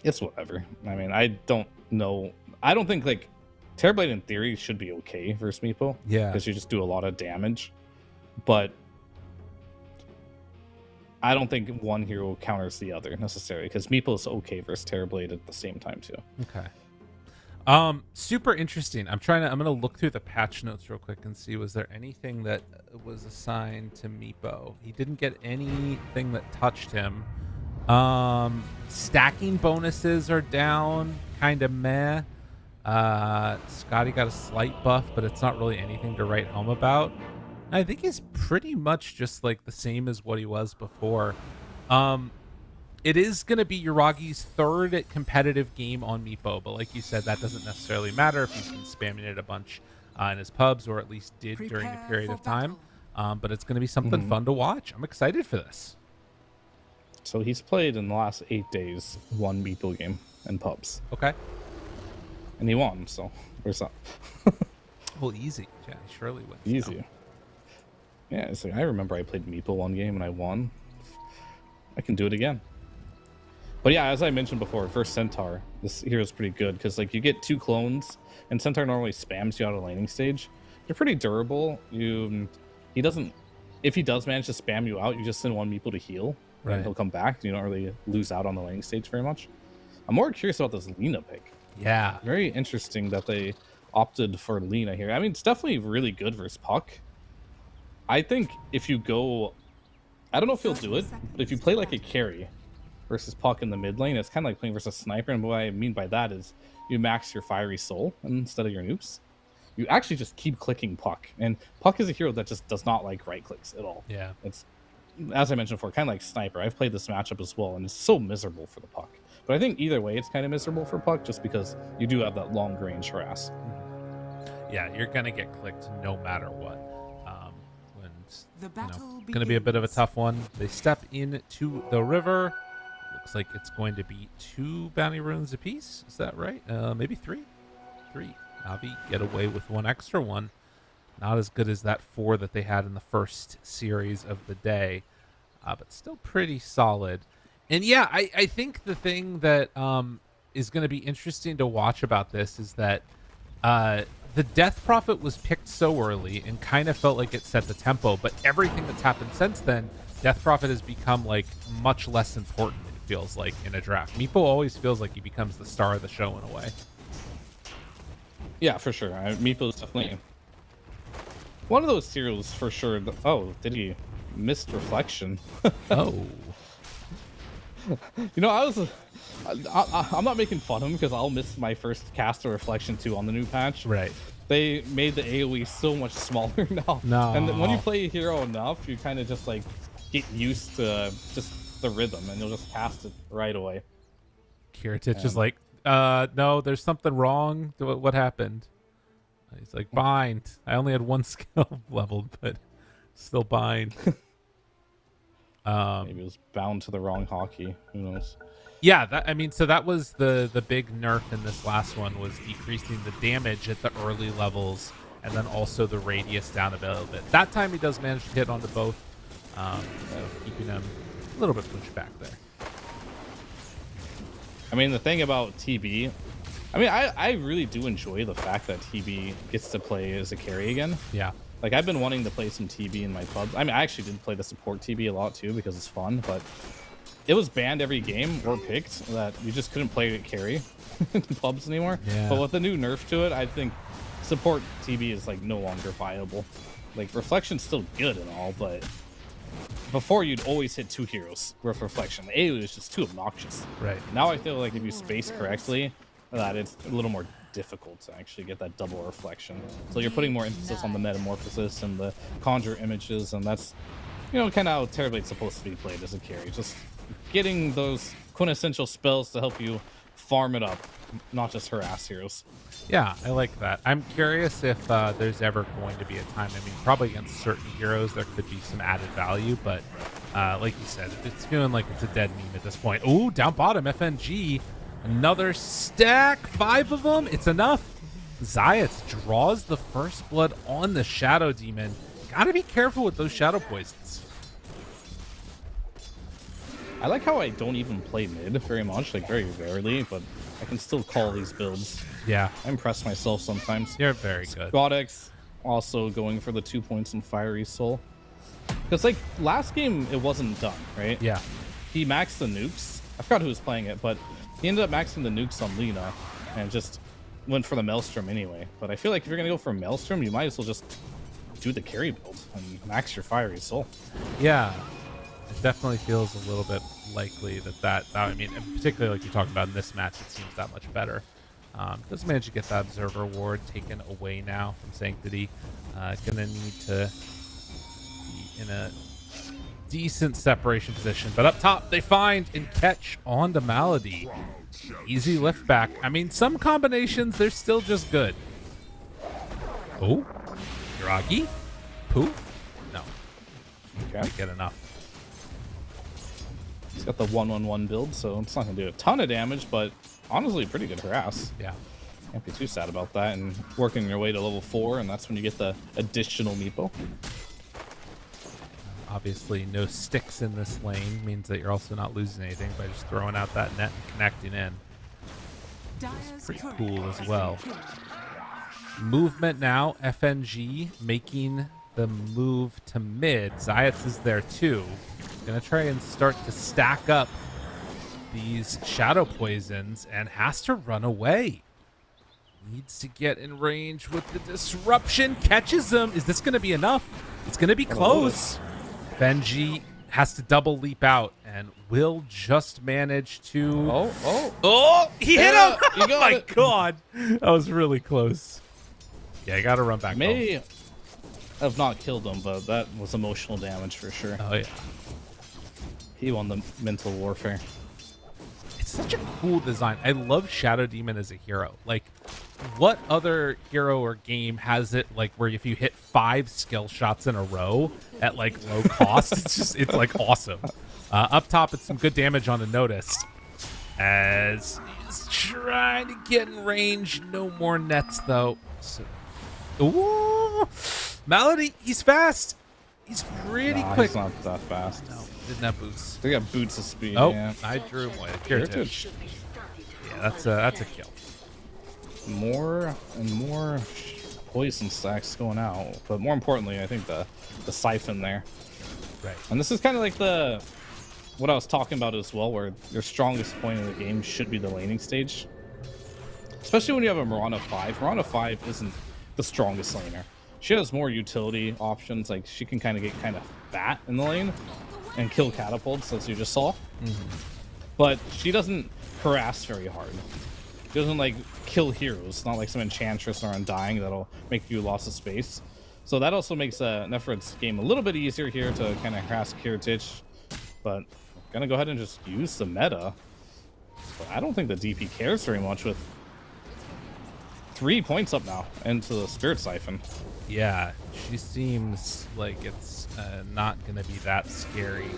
It's whatever. I mean, I don't know. I don't think, like, Terrorblade in theory should be okay versus Meepo. Yeah. Because you just do a lot of damage. But I don't think one hero counters the other necessarily. Because Meepo is okay versus Terrorblade at the same time, too. Okay. Super interesting. I'm gonna look through the patch notes real quick and see was there anything that was assigned to Meepo. He didn't get anything that touched him. Stacking bonuses are down, kind of meh. Scotty got a slight buff, but it's not really anything to write home about. I think he's pretty much just like the same as what he was before. It is going to be Uragi's third competitive game on Meepo, but like you said, that doesn't necessarily matter if he's been spamming it a bunch in his pubs, or at least did during a period of time. But it's going to be something fun to watch. I'm excited for this. So he's played in the last 8 days 1 Meepo game in pubs. Okay. And he won, so where's up? Well, easy. Yeah, he surely wins. Easy. No. Yeah, it's like, I remember I played Meepo one game and I won. I can do it again. But yeah, as I mentioned before, first Centaur, this hero's pretty good because like you get 2 clones, and Centaur normally spams you out of laning stage. You're pretty durable. He doesn't. If he does manage to spam you out, you just send 1 Meepo to heal, Right. and he'll come back. You don't really lose out on the laning stage very much. I'm more curious about this Lina pick. Yeah. Very interesting that they opted for Lina here. I mean, it's definitely really good versus Puck. I think if you go, I don't know if he'll do it, but if you play like a carry versus Puck in the mid lane, it's kind of like playing versus Sniper. And what I mean by that is you max your Fiery Soul instead of your nukes. You actually just keep clicking Puck. And Puck is a hero that just does not like right clicks at all. Yeah. It's, as I mentioned before, kind of like Sniper. I've played this matchup as well, and it's so miserable for the Puck. But I think either way, it's kind of miserable for Puck just because you do have that long range harass. Yeah, you're going to get clicked no matter what. The battle Going to be a bit of a begins. tough one. They step into the river. Looks like it's going to be 2 bounty runes apiece. Is that right? Maybe 3? 3. Navi get away with 1 extra one. Not as good as that 4 that they had in the first series of the day, but still pretty solid. And yeah, I think the thing that is going to be interesting to watch about this is that the Death Prophet was picked so early and kind of felt like it set the tempo, but everything that's happened since then, Death Prophet has become like much less important, it feels like, in a draft. Meepo always feels like he becomes the star of the show in a way. Yeah, for sure. Meepo is definitely one of those heroes for sure. Oh, did he missed reflection? Oh. You know, I'm not making fun of him because I'll miss my first cast of reflection too on the new patch. Right. They made the AoE so much smaller now. No. And then when you play a hero enough, you kind of just like get used to just the rhythm, and you'll just cast it right away. Kiritich is like, no, there's something wrong. What happened? He's like, bind. I only had 1 skill leveled, but still bind. Maybe it was bound to the wrong hockey. Who knows? Yeah, so that was the big nerf in this last one, was decreasing the damage at the early levels and then also the radius down a little bit. That time he does manage to hit onto both, so keeping him a little bit pushed back there. I mean, the thing about TB, I mean, I really do enjoy the fact that TB gets to play as a carry again. Yeah. Like, I've been wanting to play some TB in my pubs. I mean, I actually did play the support TB a lot too because it's fun, but it was banned every game or picked that you just couldn't play it carry in pubs anymore. Yeah. But with the new nerf to it, I think support TB is like no longer viable. Like, Reflection's still good and all, but before you'd always hit 2 heroes with Reflection. The AoE is just too obnoxious. Right. Now I feel like if you space correctly, that it's a little more difficult to actually get that double reflection. So you're putting more emphasis on the metamorphosis and the conjure images, and that's, you know, kind of how terribly it's supposed to be played as a carry. Just getting those quintessential spells to help you farm it up, not just harass heroes. Yeah, I like that. I'm curious if there's ever going to be a time. I mean, probably against certain heroes there could be some added value, but like you said, it's feeling like it's a dead meme at this point. Ooh, down bottom, FNG. Another stack, 5 of them. It's enough. Zayat draws the first blood on the Shadow Demon. Gotta be careful with those Shadow Poisons. I like how I don't even play mid very much, like very rarely, but I can still call these builds. Yeah, I impress myself sometimes. you're very good. Godex also going for the 2 points in Fiery Soul. Because, like, last game, it wasn't done, right? Yeah, He maxed the nukes. I forgot who was playing it, but he ended up maxing the nukes on Lina and just went for the Maelstrom anyway. But I feel like if you're going to go for Maelstrom, you might as well just do the carry build and max your Fiery Soul. yeah. It definitely feels a little bit likely that I mean, particularly like you talked about in this match, it seems that much better. Does manage to get that Observer Ward taken away now from Sanctity. Gonna need to be in a decent separation position. But up top, they find and catch on to Malady. Easy lift back. I mean, some combinations, they're still just good. Oh, Yuragi? Poof? No. Okay. Get enough. He's got the 1-1-1 build, so it's not going to do a ton of damage, but honestly, pretty good harass. Yeah. Can't be too sad about that. And working your way to level 4, and that's when you get the additional meepo. Obviously, no sticks in this lane means that you're also not losing anything by just throwing out that net and connecting in. Dyer's Pretty turret cool has as been well. killed. Movement now, FNG making the move to mid. Zayats is there too. Gonna try and start to stack up these shadow poisons and has to run away. Needs to get in range with the disruption. Catches them. Is this gonna be enough? It's gonna be close. Benji has to double leap out and will just manage to. Oh! He hit him! You Oh got my it. god, that was really close. Yeah, I gotta run back home. May have not killed him, but that was emotional damage for sure. Oh yeah. He won the mental warfare. It's such a cool design. I love Shadow Demon as a hero. Like, what other hero or game has it like where if you hit 5 skill shots in a row at like low cost, it's like awesome. Up top, it's some good damage on the Natus as he's trying to get in range. No more nets though. So, ooh, Malady, he's fast. He's pretty quick. He's not that fast. No, didn't have boots. They got boots of speed. Oh, Yeah. I drew him away. Heritage. Yeah, that's a kill. More and more poison stacks going out, but more importantly, I think the siphon there. Right. And this is kind of like what I was talking about as well, where your strongest point in the game should be the laning stage. Especially when you have a Mirana 5. Mirana 5 isn't the strongest laner. She has more utility options, like she can kind of get kind of fat in the lane and kill catapults, as you just saw. But she doesn't harass very hard. She doesn't like kill heroes, not like some Enchantress or Undying that'll make you lots of space. So that also makes Nephrod's game a little bit easier here to kind of harass Kiritich. But gonna go ahead and just use the meta. But I don't think the DP cares very much with 3 points up now into the Spirit Siphon. Yeah, she seems like it's not going to be that scary.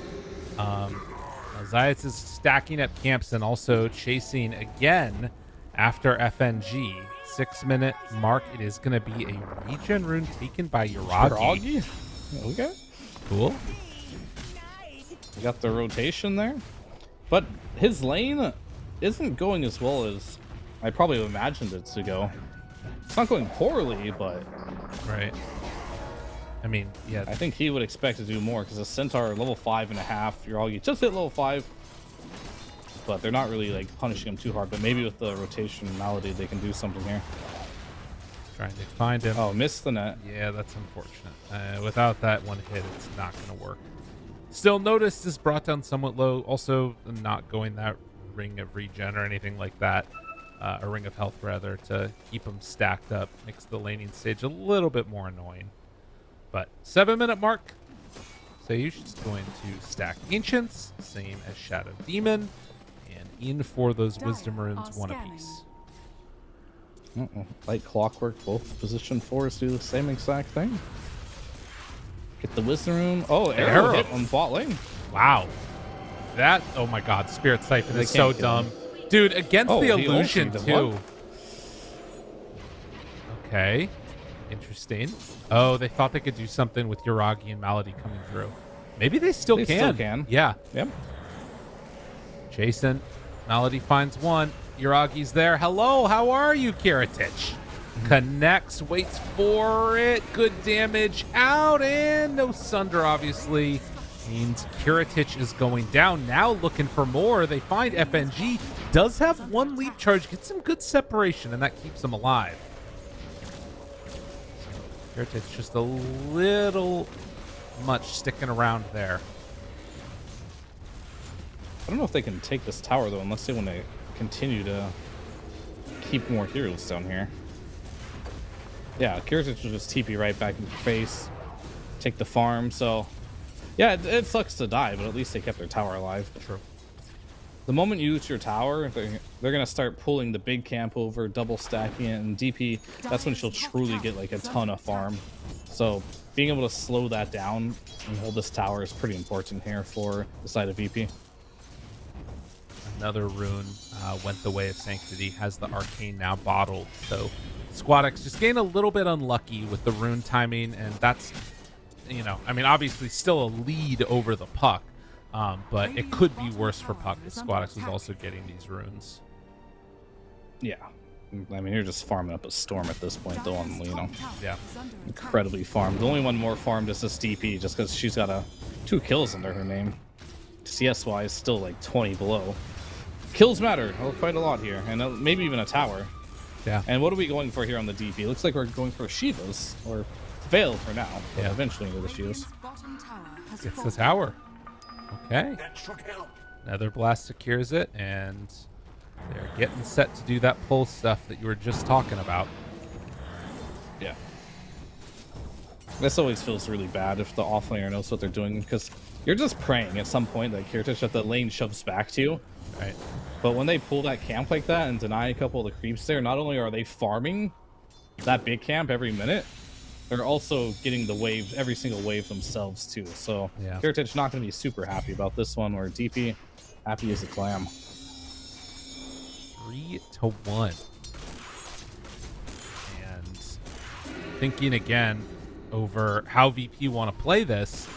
Zayats is stacking up camps and also chasing again after FNG. 6-minute mark. It is going to be a regen rune taken by Yuragi. Okay. Cool. We got the rotation there. But his lane isn't going as well as I probably imagined it to go. It's not going poorly, but Right. I mean, yeah. I think he would expect to do more because the Centaur level 5.5, Yuragi just hit level 5. But they're not really like punishing him too hard. But maybe with the rotation Malady, they can do something here. Trying to find him. Oh, missed the net. Yeah, that's unfortunate. Without that one hit, it's not going to work. Still, Natus is brought down somewhat low. Also, not going that ring of regen or anything like that. A ring of health, rather, to keep them stacked up. Makes the laning stage a little bit more annoying. But 7-minute mark. Sage is going to stack Ancients, same as Shadow Demon. And in for those Wisdom Runes, one apiece. Like clockwork, both position 4s do the same exact thing. Get the Wisdom Rune. Oh, arrow hit on bot lane. Wow. That, oh my god, Spirit Siphon They is so can't kill dumb. him. Dude, against Oh, the he illusion ulted, too. what? Okay. Interesting. Oh, they thought they could do something with Yuragi and Malady coming through. Maybe they still They can. still can. Yeah. Yep. Jason. Malady finds one. Yuragi's there. Hello, how are you, Kiritich? Connects, waits for it. Good damage out, and no Sunder, obviously. Means Kiritich is going down. Now looking for more. They find FNG. Does have one leap charge. Gets some good separation, and that keeps him alive. Kiritich just a little much sticking around there. I don't know if they can take this tower, though, unless they want to continue to keep more heroes down here. Yeah, Kiritich will just TP right back in your face, take the farm, so Yeah, it sucks to die, but at least they kept their tower alive. True. The moment you use your tower, they're gonna start pulling the big camp over, double stacking it, and DP. That's when she'll truly get like a ton of farm. So being able to slow that down and hold this tower is pretty important here for the side of VP. Another rune went the way of Sanctity, has the arcane now bottled. So SquadX just getting a little bit unlucky with the rune timing, and that's, you know, I mean, obviously still a lead over the puck, but it could be worse for puck if SquadX was also getting these runes. Yeah. I mean, you're just farming up a storm at this point, though, on, you know, Yeah. incredibly farmed. The only one more farmed is this DP, just because she's got 2 kills under her name. CS-wise, still like 20 below. Kills matter quite a lot here, and maybe even a tower. Yeah. And what are we going for here on the DP? Looks like we're going for Shivas, or Veil for now, but Yeah. eventually into the Shivas. It's the tower. Okay. Nether Blast secures it, and they're getting set to do that pull stuff that you were just talking about. Yeah. This always feels really bad if the offlaner knows what they're doing, because you're just praying at some point that Kirtich that the lane shoves back to you. Right. But when they pull that camp like that and deny a couple of the creeps there, not only are they farming that big camp every minute, they're also getting the wave, every single wave themselves too. So Yeah. Kirtich not going to be super happy about this one, where DP happy as a clam. 3-1. And thinking again over how VP want to play this.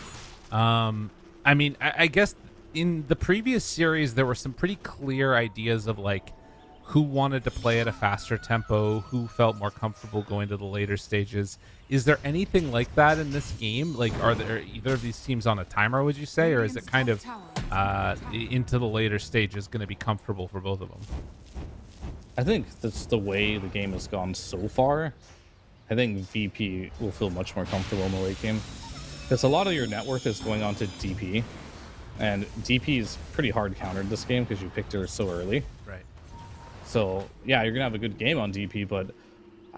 I mean, I guess in the previous series, there were some pretty clear ideas of like who wanted to play at a faster tempo, who felt more comfortable going to the later stages. Is there anything like that in this game? Like, are there either of these teams on a timer, would you say, or is it kind of into the later stages going to be comfortable for both of them? I think that's the way the game has gone so far. I think VP will feel much more comfortable in the late game, because a lot of your net worth is going on to DP, and DP is pretty hard countered this game because you picked her so early. Right. So yeah, you're gonna have a good game on DP, but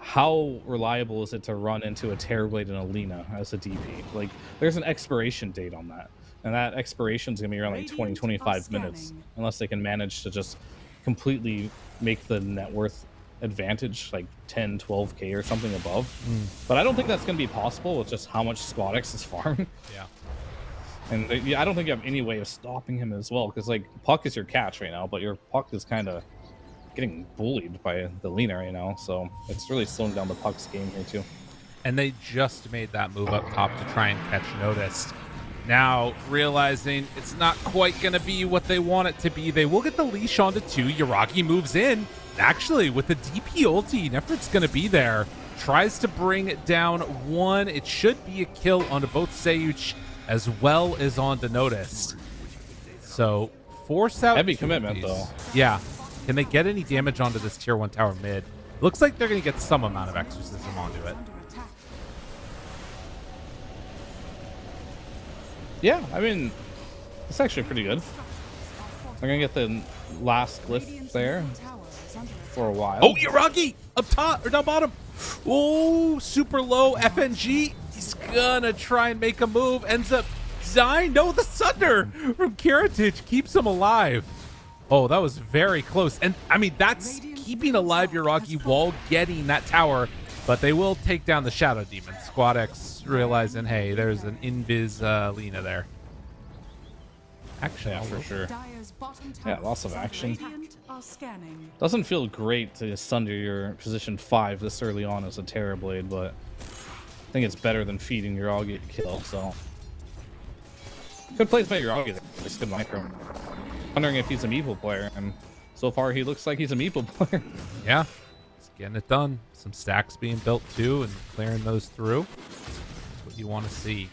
how reliable is it to run into a Terrorblade and a Lina as a DP? Like, there's an expiration date on that, and that expiration is gonna be around like 20-25 minutes, unless they can manage to just completely make the net worth advantage like 10-12k or something above. But I don't think that's going to be possible with just how much SquadX is farming. Yeah. And I don't think you have any way of stopping him as well, because like Puck is your catch right now, but your Puck is kind of getting bullied by the Lina right now, so it's really slowing down the Puck's game here too. And they just made that move up top to try and catch Natus. Now, realizing it's not quite going to be what they want it to be, they will get the leash onto 2. Yuragi moves in. Actually, with the DP ulti, Nefrit's going to be there. Tries to bring it down 1. It should be a kill onto both Seyuch as well as onto Natus. So, force out... Heavy commitment, though. Yeah. Can they get any damage onto this tier 1 tower mid? Looks like they're going to get some amount of exorcism onto it. Yeah, I mean, it's actually pretty good. They're going to get the last glyph there for a while. Oh, Yuragi! Up top, or down bottom. Oh, super low FNG. He's gonna try and make a move. Ends up dying. No, the Sunder from Kiritich keeps him alive. Oh, that was very close. And, I mean, that's keeping alive Yuragi while getting that tower. But they will take down the Shadow Demon. SquadX realizing, hey, there's an Invis Lina there. Actually, Yeah, for sure. Yeah, lots of action. Doesn't feel great to sunder your position 5 this early on as a Terrorblade, but I think it's better than feeding Yuragi a kill, so. Good plays by Yuragi there. It's good micro. Wondering if he's a Meeple player, and so far he looks like he's a Meeple player. Yeah, he's getting it done. Some stacks being built too and clearing those through. That's what you want to see.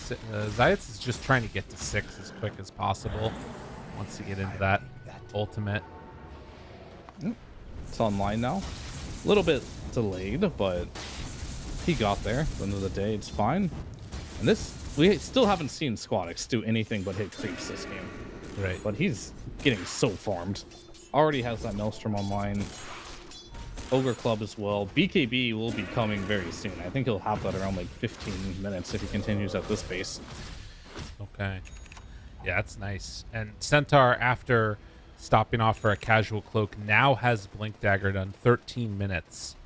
Zayats is just trying to get to 6 as quick as possible. Wants to get into that ultimate. It's online now. A little bit delayed, but he got there. At the end of the day, it's fine. And this, we still haven't seen SquadX do anything but hit creeps this game. Right. But he's getting so farmed. Already has that Maelstrom online. Ogre Club as well. BKB will be coming very soon. I think he'll have that around like 15 minutes if he continues at this pace. Okay. Yeah, that's nice. And Centaur, after stopping off for a casual cloak, now has Blink Dagger done 13 minutes.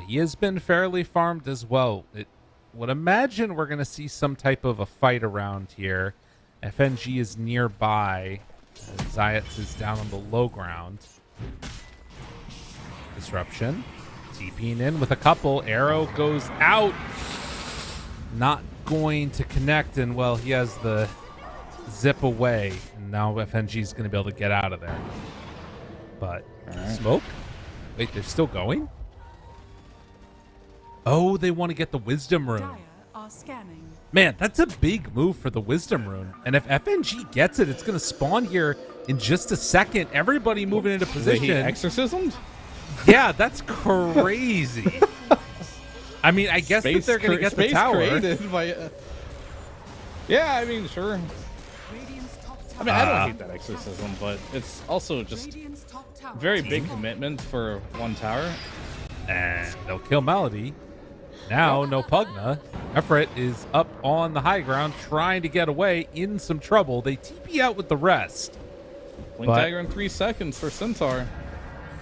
He has been fairly farmed as well. It would imagine we're going to see some type of a fight around here. FNG is nearby. Zayats is down on the low ground. Disruption. TPing in with a couple. Arrow goes out. Not going to connect, and well, he has the zip away, and now FNG is going to be able to get out of there. But smoke? Wait, they're still going? Oh, they want to get the wisdom rune. Dire are scanning. Man, that's a big move for the wisdom rune. And if FNG gets it, it's going to spawn here in just a second. Everybody moving into position. He exorcismed? Yeah, that's crazy. I mean, I guess that they're going to get the tower. Created by, yeah, I mean, sure. Radiant's top tower. I mean, I don't hate that exorcism, but it's also just Radiant's top tower. very big commitment for one tower. And they'll kill Melody. Now, no Pugna. Efrit is up on the high ground trying to get away, in some trouble. They TP out with the rest. Blink Dagger in 3 seconds for Centaur.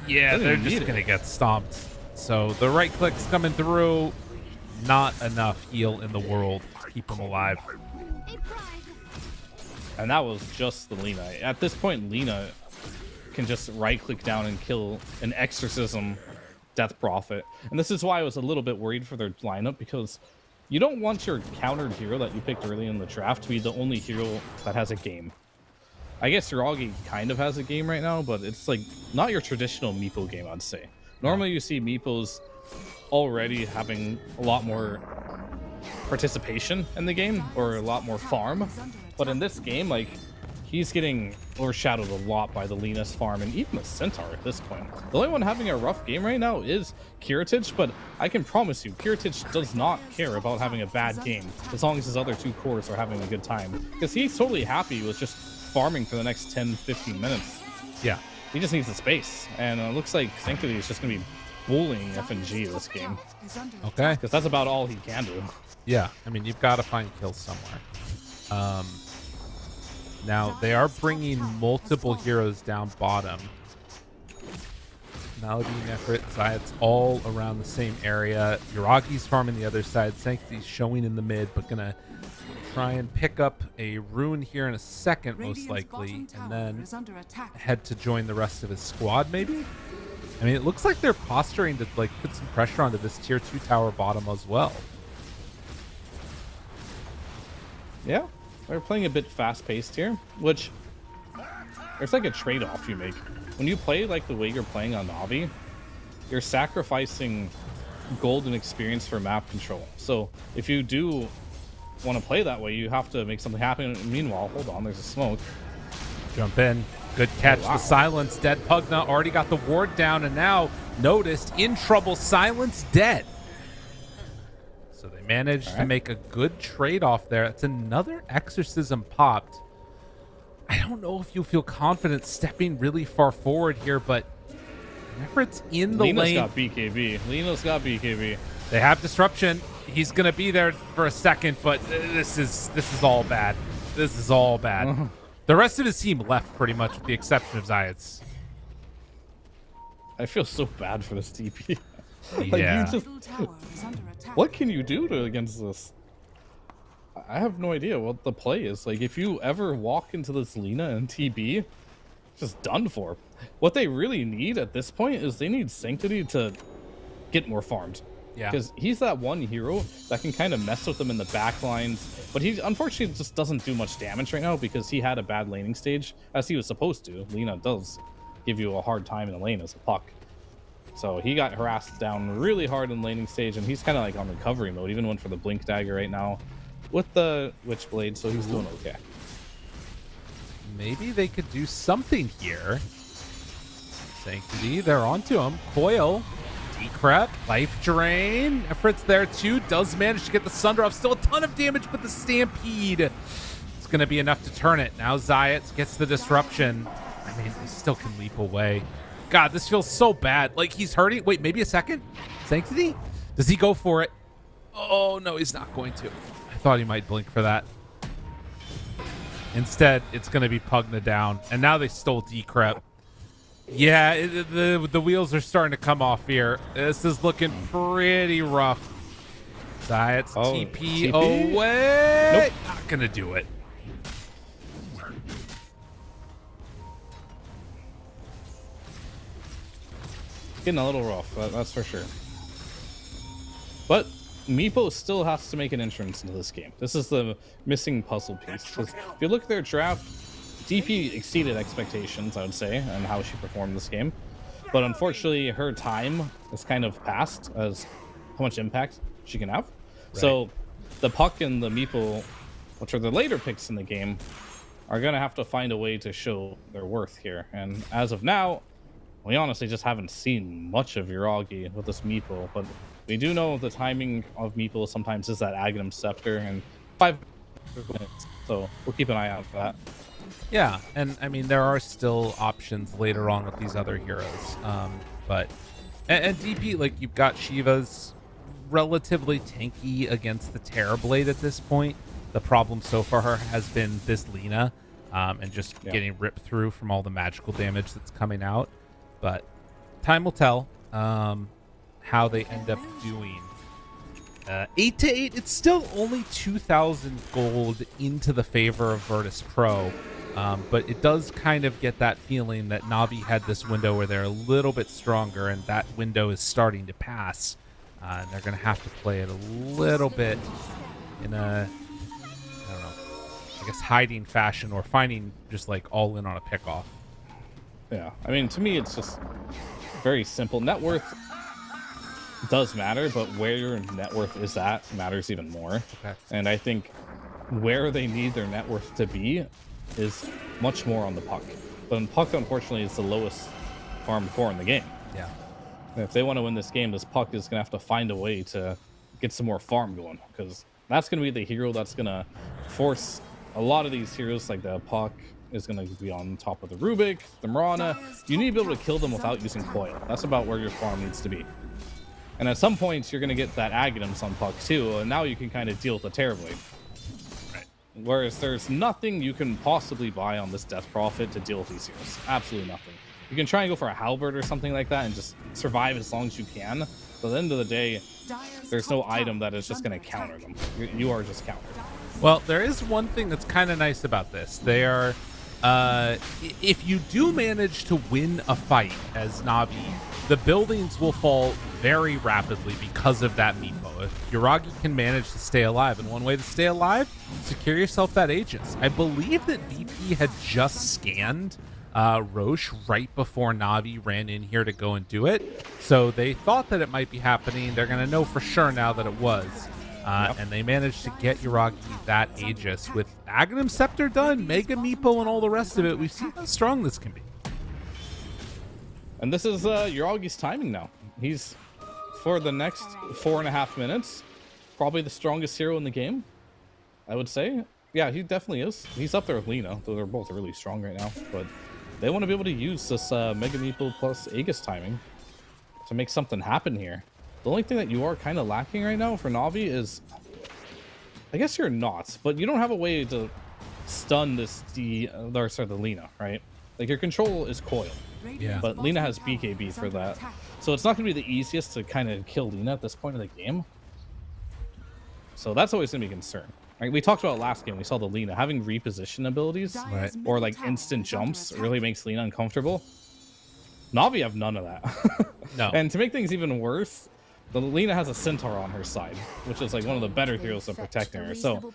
Yeah, Doesn't they're even just need going to it. get stomped. So the right click's coming through. Not enough heal in the world to keep them alive. And that was just the Lina. At this point, Lina can just right click down and kill an exorcism Death Prophet. And this is why I was a little bit worried for their lineup, because you don't want your countered hero that you picked early in the draft to be the only hero that has a game. I guess Hiragi kind of has a game right now, but it's like not your traditional Meepo game, I'd say. Normally you see Meepos already having a lot more participation in the game, or a lot more farm. But in this game, like, he's getting overshadowed a lot by the Lina's farm and even the Centaur at this point. The only one having a rough game right now is Kiritich, but I can promise you, Kiritich does not care about having a bad game as long as his other two cores are having a good time. Because he's totally happy with just farming for the next 10-15 minutes. Yeah. He just needs the space. And it looks like Sanctity is just going to be bullying FNG this game. Okay. Because that's about all he can do. Yeah, I mean, you've got to find kills somewhere. Now, they are bringing multiple heroes down bottom. Melody and Efrit, Zayat's all around the same area. Yuragi's farming the other side. Sanctity's showing in the mid, but gonna try and pick up a rune here in a second, most likely, and then head to join the rest of his squad, maybe? I mean, it looks like they're posturing to like put some pressure onto this tier 2 tower bottom as well. Yeah, they're playing a bit fast-paced here, which there's like a trade-off you make. When you play like the way you're playing on Navi, you're sacrificing gold and experience for map control. So if you do want to play that way, you have to make something happen. Meanwhile, hold on, there's a smoke. Jump in. Good catch. Oh, wow. The silence. Dead Pugna already got the ward down, and now noticed in trouble. Silence dead. So they managed to make a good trade-off there. It's another exorcism popped. I don't know if you feel confident stepping really far forward here, but whenever it's in the Lina's lane, got BKB. Lina's got BKB. they have disruption. He's gonna be there for a second, but this is all bad. This is all bad. The rest of his team left pretty much, with the exception of Zayats. I feel so bad for this TP. Yeah. You just, what can you do against this? I have no idea what the play is. Like, if you ever walk into this Lina and TB, just done for. What they really need at this point is they need Sanctity to get more farmed. Yeah. Because he's that one hero that can kind of mess with them in the back lines. But he unfortunately just doesn't do much damage right now because he had a bad laning stage, as he was supposed to. Lina does give you a hard time in the lane as a puck. So he got harassed down really hard in laning stage, and he's kind of like on recovery mode. Even went for the Blink Dagger right now with the Witchblade, so he's doing okay. Maybe they could do something here. Sanctity, they're onto him. Coil, Decrep, Life Drain. Effort's there too. Does manage to get the Sunder off. Still a ton of damage, but the Stampede, it's going to be enough to turn it. Now Zayat gets the disruption. I mean, he still can leap away. God, this feels so bad. Like, he's hurting. Wait, maybe a second? Sanctity? Does he go for it? Oh, no, he's not going to. I thought he might blink for that. Instead, it's going to be Pugna down. And now they stole Decrep. Yeah, the wheels are starting to come off here. This is looking pretty rough. Diets TP away. Nope. Not going to do it. Getting a little rough, that's for sure. But Meepo still has to make an entrance into this game. This is the missing puzzle piece. 'Cause if you look at their draft, DP exceeded expectations, I would say, and how she performed this game. But unfortunately, her time is kind of past as how much impact she can have. Right. So the Puck and the Meepo, which are the later picks in the game, are going to have to find a way to show their worth here. And as of now, we honestly just haven't seen much of Yuragi with this Meepo, but we do know the timing of Meepo sometimes is that Aghanim Scepter and 5 minutes. So we'll keep an eye out for that. Yeah, and I mean, there are still options later on with these other heroes. But DP, like, you've got Shiva's relatively tanky against the Terrorblade at this point. The problem so far has been this Lina and just getting ripped through from all the magical damage that's coming out. But time will tell how they end up doing. 8-8, it's still only 2,000 gold into the favor of Virtus.pro. But it does kind of get that feeling that Na'Vi had this window where they're a little bit stronger, and that window is starting to pass. And they're going to have to play it a little bit in a, I don't know, I guess hiding fashion, or finding just like all in on a pickoff. Yeah, I mean, to me, it's just very simple. Net worth does matter, but where your net worth is at matters even more. Okay. And I think where they need their net worth to be is much more on the Puck. But Puck, unfortunately, is the lowest farm core in the game. Yeah. And if they want to win this game, this Puck is going to have to find a way to get some more farm going, because that's going to be the hero that's going to force a lot of these heroes, like the Puck is going to be on top of the Rubik, the Mirana. You need to be able to kill them without using coil. That's about where your farm needs to be. And at some points, you're going to get that Aghanims on Puck too, and now you can kind of deal with the Terrorblade. Right. Whereas there's nothing you can possibly buy on this Death Prophet to deal with these heroes. Absolutely nothing. You can try and go for a Halberd or something like that and just survive as long as you can. But at the end of the day, there's no item that is just going to counter them. You are just countered. Well, there is one thing that's kind of nice about this. They are, if you do manage to win a fight as Na'Vi, the buildings will fall very rapidly because of that Meepo. If Yuragi can manage to stay alive, and one way to stay alive, secure yourself that Aegis. I believe that VP had just scanned Roche right before Na'Vi ran in here to go and do it. So they thought that it might be happening. They're going to know for sure now that it was. And they managed to get Yuragi that Aegis. With Aghanim Scepter done, Mega Meepo, and all the rest of it, we've seen how strong this can be. And this is Yuragi's timing now. He's, for the next 4.5 minutes, probably the strongest hero in the game, I would say. Yeah, he definitely is. He's up there with Lina, though they're both really strong right now. But they want to be able to use this Mega Meepo plus Aegis timing to make something happen here. The only thing that you are kind of lacking right now for Na'Vi is, I guess you're not, but you don't have a way to stun this the Lina, right? Like, your control is coil. Yeah. But Lina has BKB for that. So it's not going to be the easiest to kind of kill Lina at this point in the game. So that's always going to be a concern. Right? We talked about last game. We saw the Lina having reposition abilities, Right. or like instant jumps, really makes Lina uncomfortable. Na'Vi have none of that. No. And to make things even worse, the Lina has a Centaur on her side, which is like one of the better heroes of protecting her. So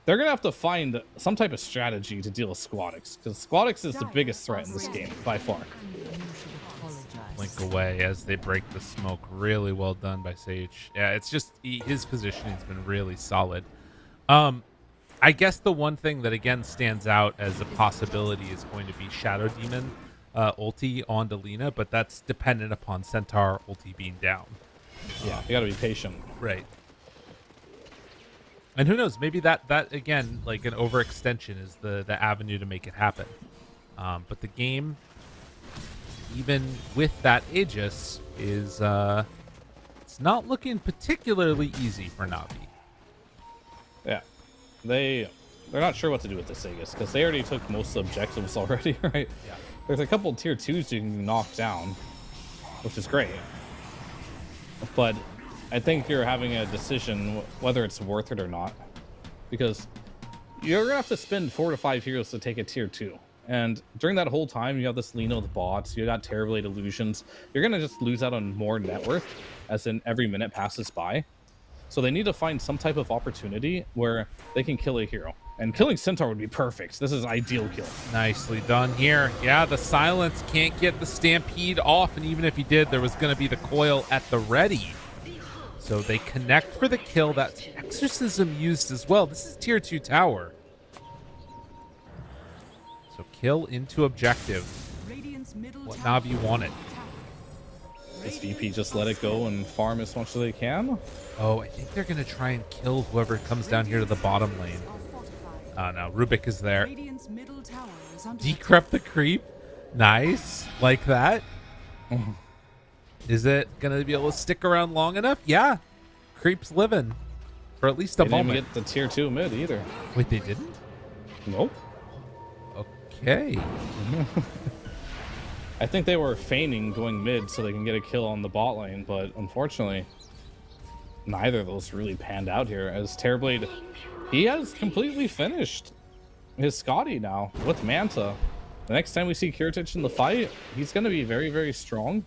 they're going to have to find some type of strategy to deal with Squadix, because Squadix is the biggest threat in this game, by far. Blink away as they break the smoke. Really well done by Sage. Yeah, it's just his positioning's been really solid. I guess the one thing that again stands out as a possibility is going to be Shadow Demon ulti on Lina, but that's dependent upon Centaur ulti being down. Yeah, you got to be patient. Right. And who knows? Maybe that again, like an overextension, is the avenue to make it happen. But the game, even with that Aegis, is it's not looking particularly easy for Na'Vi. Yeah, they they're not sure what to do with this Aegis because they already took most of the objectives already, right? Yeah. There's a couple tier 2s you can knock down, which is great. But I think you're having a decision whether it's worth it or not, because you're gonna have to spend 4 to 5 heroes to take a tier 2. And during that whole time, you have this Lino with bots, you got Terrorblade illusions. You're gonna just lose out on more net worth as in every minute passes by. So they need to find some type of opportunity where they can kill a hero. And killing Centaur would be perfect. This is ideal kill. Nicely done here. Yeah, the silence can't get the Stampede off, and even if he did, there was going to be the coil at the ready. So they connect for the kill. That's Exorcism used as well. This is tier 2 tower. So kill into objective. What Navi wanted. This VP just let it go and farm as much as they can. Oh, I think they're going to try and kill whoever comes down here to the bottom lane. No, Rubik is there. Decrep the creep. Nice. Like that. Is it going to be able to stick around long enough? Yeah. Creep's living for at least a moment. They didn't get the tier 2 mid either. Wait, they didn't? Nope. Okay. I think they were feigning going mid so they can get a kill on the bot lane, but unfortunately, neither of those really panned out here, as Terrorblade, he has completely finished his Scotty now with Manta. The next time we see Kiritich in the fight, he's going to be very, very strong.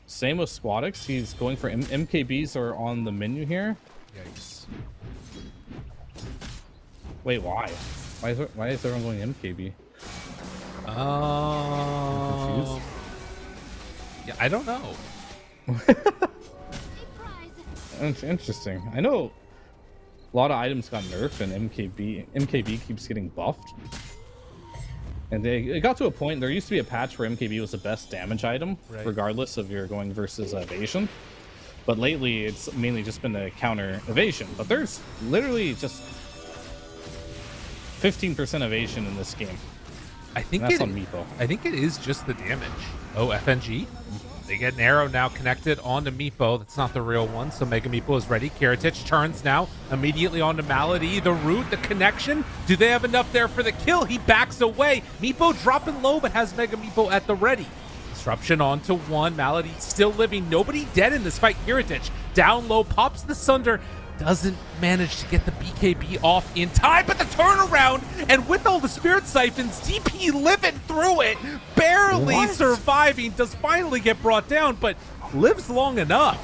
Same with Squadix. He's going for MKBs are on the menu here. Yikes. Wait, why? Why is everyone going MKB? Oh. Yeah, I don't know. That's interesting. I know a lot of items got nerfed and MKB keeps getting buffed. And it got to a point, there used to be a patch where MKB was the best damage item, right, regardless regardless of you're going versus evasion. But lately, it's mainly just been a counter evasion. But there's literally just 15% evasion in this game. I think that's on Meepo. I think it is just the damage. Oh, FNG. They get an arrow now connected onto Meepo. That's not the real one, so Mega Meepo is ready. Kiritich turns now immediately onto Malady. The root, the connection. Do they have enough there for the kill? He backs away. Meepo dropping low, but has Mega Meepo at the ready. Disruption onto one. Malady still living. Nobody dead in this fight. Kiritich down low, pops the Sunder. Doesn't manage to get the BKB off in time, but the turnaround, and with all the Spirit Siphons, DP living through it, barely surviving, does finally get brought down, but lives long enough.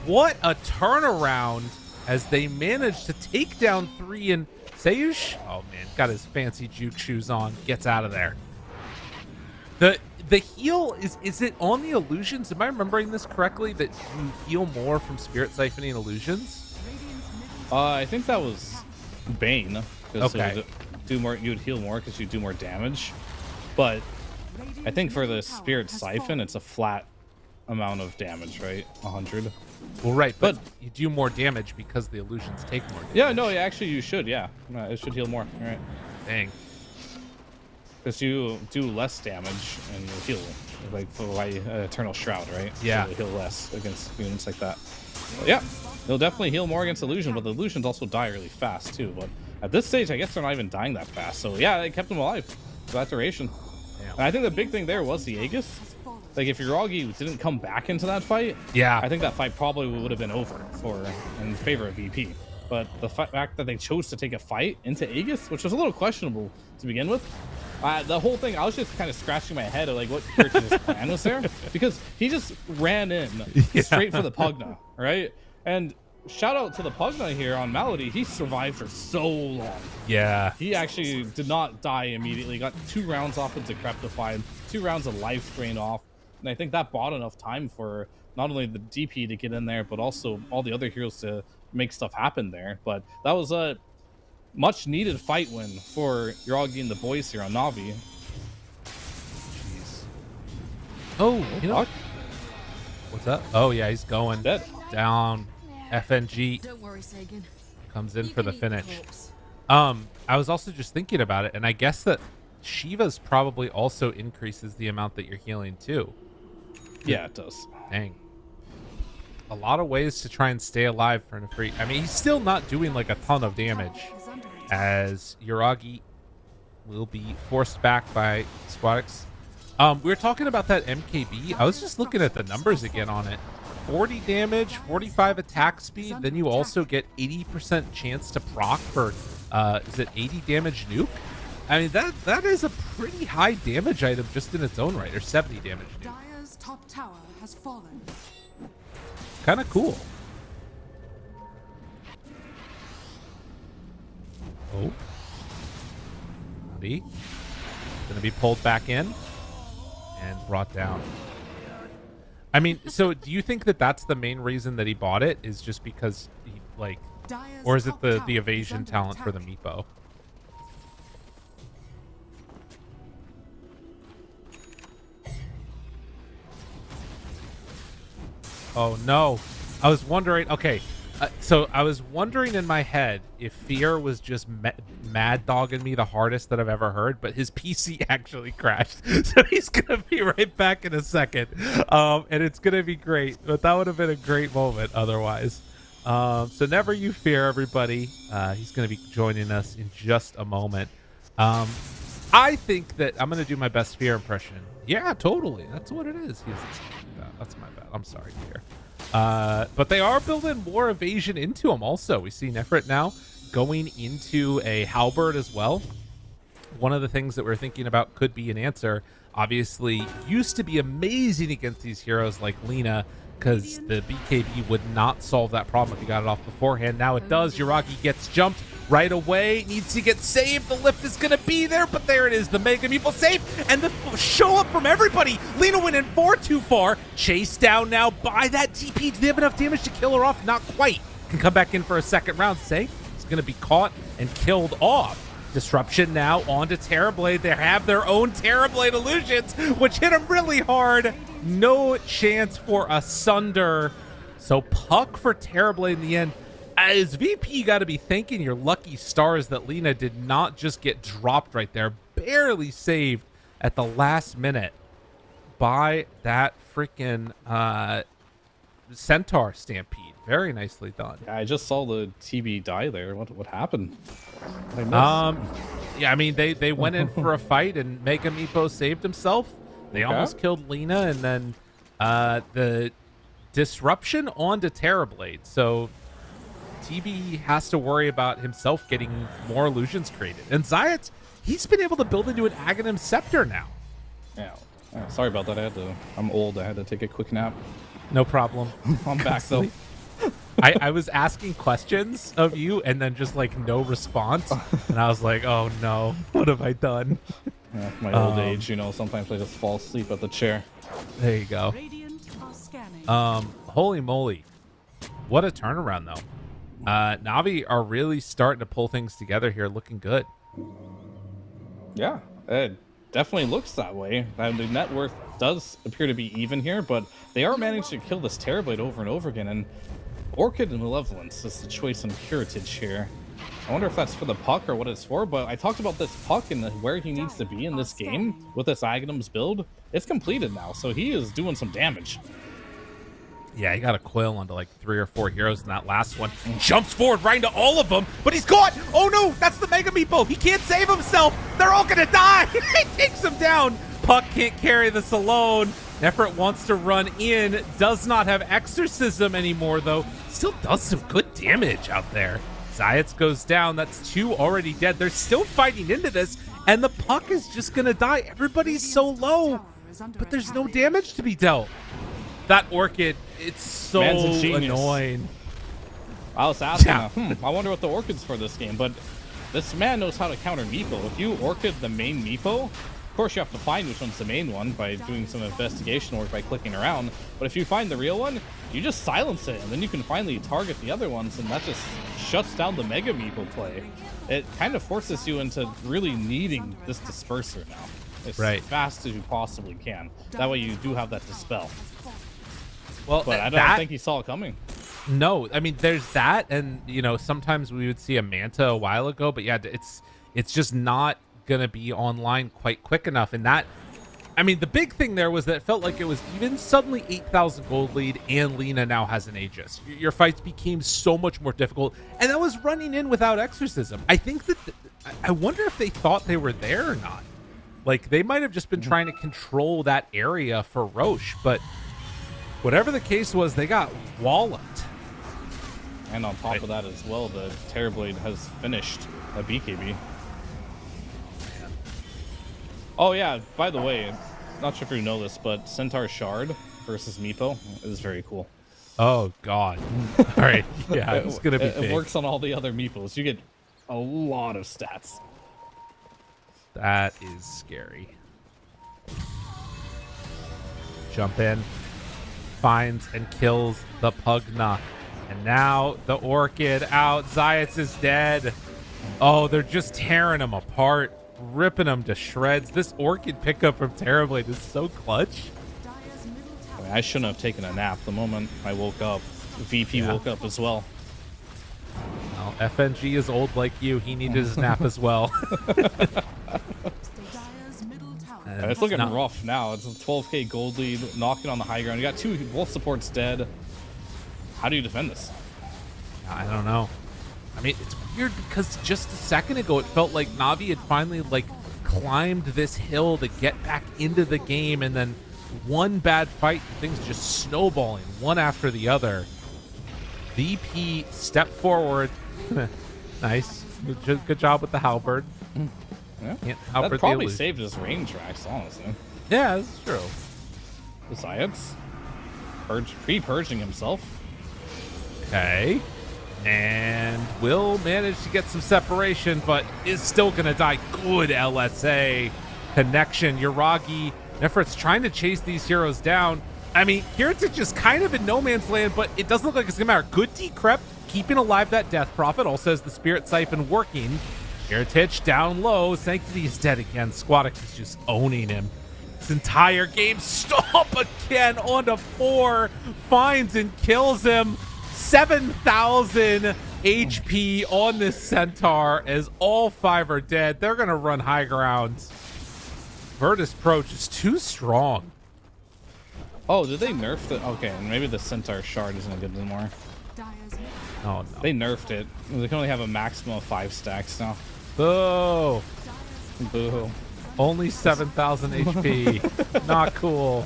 What a turnaround as they manage to take down 3, and Sayush, oh man, got his fancy juke shoes on, gets out of there. The heal, is it on the illusions? Am I remembering this correctly, that you heal more from Spirit Siphoning illusions? I think that was Bane. Okay. You'd heal more because you do more damage. But I think for the Spirit Siphon, it's a flat amount of damage, right? 100. Well, right, but you do more damage because the illusions take more damage. Yeah, no, actually you should, yeah. No, it should heal more, all right. Dang. Because you do less damage and you heal, like for Eternal Shroud, right? Yeah. So you heal less against units like that. But yeah, they'll definitely heal more against Illusion, but the Illusions also die really fast too. But at this stage, I guess they're not even dying that fast. So yeah, they kept them alive for that duration. Damn. And I think the big thing there was the Aegis. Like if Yuragi didn't come back into that fight, yeah, I think that fight probably would have been over in favor of VP. But the fact that they chose to take a fight into Aegis, which was a little questionable to begin with, the whole thing, I was just kind of scratching my head at like what Kirch's plan was there, because he just ran in straight for the Pugna, right? And shout out to the Pugna here on Malady. He survived for so long. Yeah. He actually did not die immediately. Got 2 rounds off into Decreptified, 2 rounds of life drain off. And I think that bought enough time for not only the DP to get in there, but also all the other heroes to make stuff happen there. But that was a much needed fight win for Yuragi and the boys here on Navi. Jeez. Oh, you know, what's up? Oh yeah, he's going Dead. down. FNG Don't worry, Sagan. comes in for the finish. I was also just thinking about it, and I guess that Shiva's probably also increases the amount that you're healing too. Yeah, it does. Dang. A lot of ways to try and stay alive for a free. I mean, he's still not doing like a ton of damage. as Yuragi will be forced back by Squadix. We were talking about that MKB. I was just looking at the numbers again on it. 40 damage, 45 attack speed. Then you also get 80% chance to proc for, is it 80 damage nuke? I mean, that is a pretty high damage item just in its own right, or 70 damage nuke. Dire's top tower has fallen. Kind of cool. Oh. Navi gonna be pulled back in and brought down. I mean, so do you think that that's the main reason that he bought it, is just because he, like, Dire's or is it top the tower evasion is under talent for the attack. Meepo? Oh no, I was wondering. Okay, so I was wondering in my head if Fear was just mad dogging me the hardest that I've ever heard, but his PC actually crashed, so he's gonna be right back in a second, and it's gonna be great. But that would have been a great moment otherwise. So never you fear, everybody. He's gonna be joining us in just a moment. I think that I'm gonna do my best Fear impression. Yeah, totally. That's what it is. That's my bad. I'm sorry, Fear. But they are building more evasion into him also. We see Nefrit now going into a halberd as well. One of the things that we're thinking about could be an answer. Obviously, used to be amazing against these heroes like Lina, because the BKB would not solve that problem if you got it off beforehand. Now it does. Yuragi gets jumped right away. Needs to get saved. The lift is going to be there, but there it is. The Mega Meeple safe, and the show up from everybody. Lina went in far too far. Chased down now by that TP. Do they have enough damage to kill her off? Not quite. Can come back in for a second round. Safe. He's going to be caught and killed off. Disruption now onto Terrorblade. They have their own Terrorblade illusions, which hit him really hard. No chance for a Sunder. So Puck for Terrorblade in the end. As VP, you got to be thanking your lucky stars that Lina did not just get dropped right there. Barely saved at the last minute by that freaking Centaur Stampede. Very nicely done. Yeah, I just saw the TB die there. What happened? I missed. Yeah, I mean, they went in for a fight and Mega Meepo saved himself. They almost killed Lina, and then the disruption onto Terrorblade. So TB has to worry about himself getting more illusions created. And Zayat, he's been able to build into an Aghanim Scepter now. Yeah. Sorry about that. I'm old. I had to take a quick nap. No problem. I'm back though. I was asking questions of you and then just like no response. And I was like, oh no, what have I done? Yeah, my old age, you know, sometimes I just fall asleep at the chair. There you go. Radiant are scanning. Holy moly. What a turnaround though. Navi are really starting to pull things together here, looking good. Yeah, it definitely looks that way. The net worth does appear to be even here, but they are managing to kill this Terrorblade over and over again, and Orchid and Malevolence is the choice on Curatage here. I wonder if that's for the Puck or what it's for, but I talked about this Puck and where he needs to be in this game with this Aghanim's build. It's completed now, so he is doing some damage. Yeah, he got a coil onto like 3 or 4 heroes in that last one. Jumps forward right into all of them, but he's caught! Oh no, that's the Mega Meepo! He can't save himself! They're all gonna die! He takes him down! Puck can't carry this alone. Nefrit wants to run in, does not have Exorcism anymore though. Still does some good damage out there. Zayat goes down, that's 2 already dead. They're still fighting into this, and the Puck is just gonna die. Everybody's so low, but there's no damage to be dealt. That Orchid, it's so annoying. I was asking, I wonder what the Orchid's for this game, but this man knows how to counter Meepo. If you Orchid the main Meepo, of course you have to find which one's the main one by doing some investigation work by clicking around, but if you find the real one, you just silence it, and then you can finally target the other ones, and that just shuts down the Mega Meepo play. It kind of forces you into really needing this Disperser now. As fast as you possibly can. That way you do have that Dispel. Well, but I don't think he saw it coming. No, I mean, there's that, and you know, sometimes we would see a Manta a while ago, but yeah, it's just not gonna be online quite quick enough, and that I mean, the big thing there was that it felt like it was even. Suddenly 8,000 gold lead, and Lina now has an Aegis. Your fights became so much more difficult, and that was running in without Exorcism. I think that I wonder if they thought they were there or not. Like, they might have just been trying to control that area for Roche, but whatever the case was, they got walloped. And on top of that as well, the Terrorblade has finished a BKB. Oh yeah, by the way, not sure if you know this, but Centaur Shard versus Meepo is very cool. Oh god. All right, yeah, it's gonna be big. It works on all the other Meepos. You get a lot of stats. That is scary. Jump in, finds and kills the Pugna. And now the Orchid out. Zayats is dead. Oh, they're just tearing him apart, ripping him to shreds. This Orchid pickup from Terrorblade is so clutch. I mean, I shouldn't have taken a nap the moment I woke up. VP woke up as well. Well, FNG is old like you. He needed his nap as well. It's looking rough now. It's a 12k gold lead, knocking on the high ground. You got both supports dead. How do you defend this? I don't know. I mean, it's weird because just a second ago it felt like Navi had finally like climbed this hill to get back into the game, and then one bad fight and things just snowballing one after the other. VP step forward. Nice. Good job with the halberd. Yeah. That That probably saved his range racks, honestly. Yeah, that's true. The Zayats pre-purging himself. Okay. And will manage to get some separation, but is still going to die. Good LSA connection. Yuragi, Nefrit's trying to chase these heroes down. I mean, Heritage is kind of in no man's land, but it doesn't look like it's going to matter. Good decrep, keeping alive that Death Prophet. Also has the Spirit Siphon working. Heritage down low. Sanctity is dead again. Squadix is just owning him. This entire game. Stomp again onto 4. Finds and kills him. 7,000 HP on this Centaur as all 5 are dead. They're going to run high ground. Virtus.pro just too strong. Oh, did they nerf the... Okay, maybe the Centaur Shard isn't good anymore. Oh, no. They nerfed it. They can only have a maximum of 5 stacks now. Boo. Boo. Only 7,000 HP. Not cool.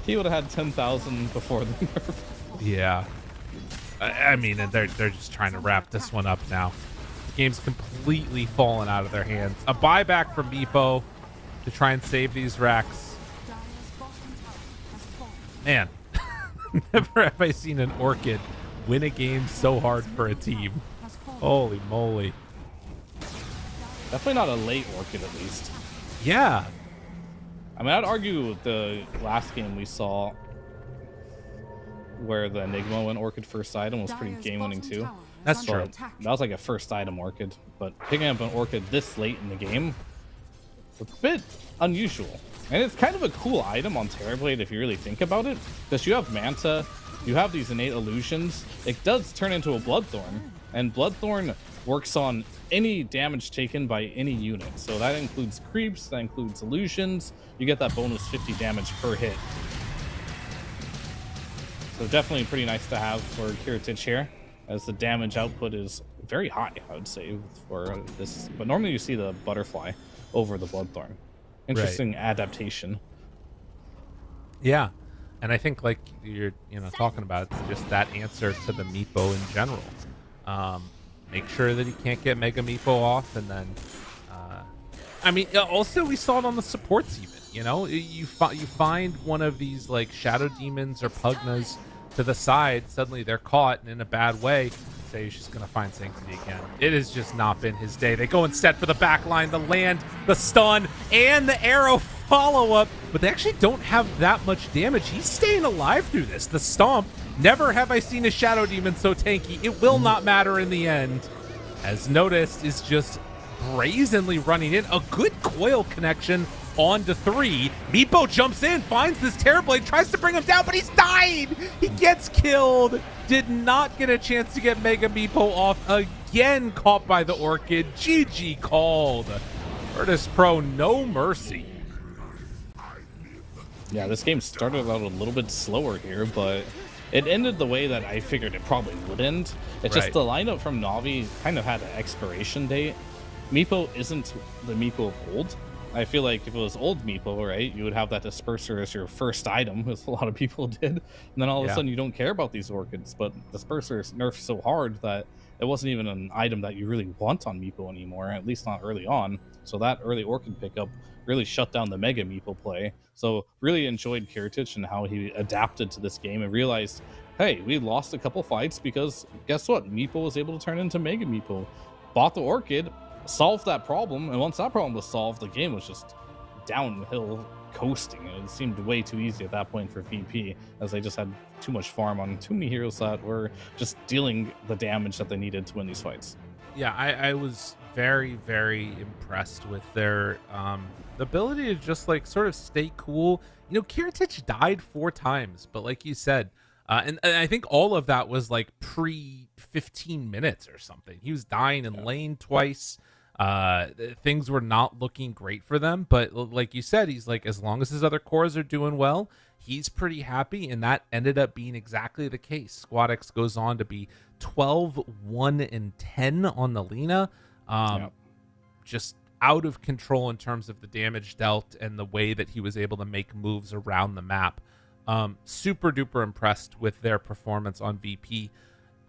He would have had 10,000 before the nerf. Yeah. I mean, they're just trying to wrap this one up now. The game's completely fallen out of their hands. A buyback from Meepo to try and save these racks. Man, never have I seen an Orchid win a game so hard for a team. Holy moly. Definitely not a late Orchid, at least. Yeah. I mean, I'd argue the last game we saw where the Enigma went Orchid first item was pretty game-winning too. That's true. That was like a first item Orchid, but picking up an Orchid this late in the game, it's a bit unusual. And it's kind of a cool item on Terrorblade if you really think about it, because you have Manta, you have these innate illusions. It does turn into a Bloodthorn, and Bloodthorn works on any damage taken by any unit. So that includes creeps, that includes illusions. You get that bonus 50 damage per hit. So definitely pretty nice to have for Heritage here, as the damage output is very high, I would say, for this. But normally you see the Butterfly over the Bloodthorn. Interesting adaptation. Yeah. And I think like you're talking about, it's just that answer to the Meepo in general. Make sure that he can't get Mega Meepo off, and then I mean, also we saw it on the supports even. You know, you find one of these like Shadow Demons or Pugnas to the side, suddenly they're caught, and in a bad way, say he's just gonna find Sanctity again. It has just not been his day. They go instead for the back line, the land, the stun, and the arrow follow-up, but they actually don't have that much damage. He's staying alive through this. The stomp, never have I seen a Shadow Demon so tanky. It will not matter in the end, as Natus is just brazenly running in. A good coil connection on to 3. Meepo jumps in, finds this Terrorblade, tries to bring him down, but he's dying. He gets killed. Did not get a chance to get Mega Meepo off. Again caught by the Orchid. GG called. Virtus.pro, no mercy. Yeah, this game started out a little bit slower here, but it ended the way that I figured it probably would end. It's just Right. the lineup from Navi kind of had an expiration date. Meepo isn't the Meepo of old. I feel like if it was old Meepo, right, you would have that Disperser as your first item, as a lot of people did. And then all of a Yeah. sudden you don't care about these orchids, but Disperser is nerfed so hard that it wasn't even an item that you really want on Meepo anymore, at least not early on. So that early orchid pickup really shut down the Mega Meepo play. So really enjoyed Kiritich and how he adapted to this game and realized, hey, we lost a couple fights because guess what? Meepo was able to turn into Mega Meepo. Bought the orchid, solved that problem, and once that problem was solved, the game was just downhill coasting. It seemed way too easy at that point for VP, as they just had too much farm on too many heroes that were just dealing the damage that they needed to win these fights. Yeah, I was very, very impressed with their ability to just like sort of stay cool. You know, Kiritich died 4 times, but like you said, and I think all of that was like pre 15 minutes or something. He was dying in lane twice. Things were not looking great for them, but like you said, he's like, as long as his other cores are doing well, he's pretty happy, and that ended up being exactly the case. SquadX goes on to be 12, 1, and 10 on the Lina. Just out of control in terms of the damage dealt and the way that he was able to make moves around the map. Super duper impressed with their performance on VP.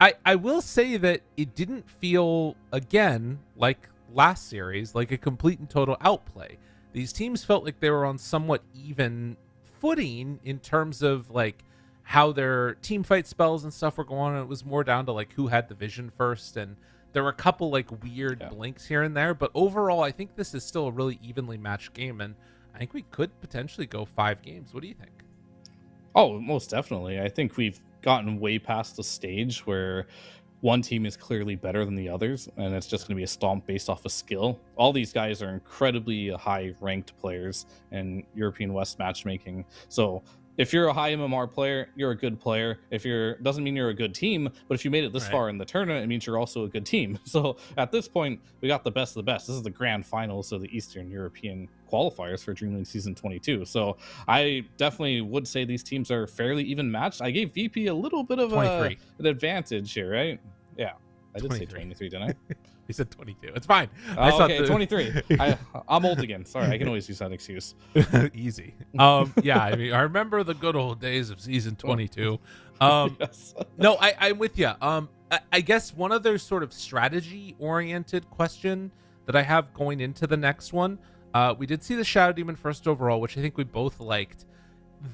I will say that it didn't feel, again, like last series, like a complete and total outplay. These teams felt like they were on somewhat even footing in terms of like how their team fight spells and stuff were going on. It was more down to like who had the vision first, and there were a couple like weird blinks here and there, but overall I think this is still a really evenly matched game, and I think we could potentially go 5 games. What do you think? Oh, most definitely. I think we've gotten way past the stage where one team is clearly better than the others, and it's just going to be a stomp based off of skill. All these guys are incredibly high-ranked players in European West matchmaking. So if you're a high MMR player, you're a good player. If you're, doesn't mean you're a good team, but if you made it this far in the tournament, it means you're also a good team. So at this point, we got the best of the best. This is the grand finals of the Eastern European qualifiers for DreamLeague Season 22. So I definitely would say these teams are fairly even matched. I gave VP a little bit of an advantage here, right? Yeah, I did 23. say 23, didn't I? He said 22. It's fine. Okay, 23. I'm old again. Sorry, I can always use that excuse. Easy. Yeah, I mean, I remember the good old days of season 22. Yes. No, I'm with you. I guess one other sort of strategy-oriented question that I have going into the next one, we did see the Shadow Demon first overall, which I think we both liked.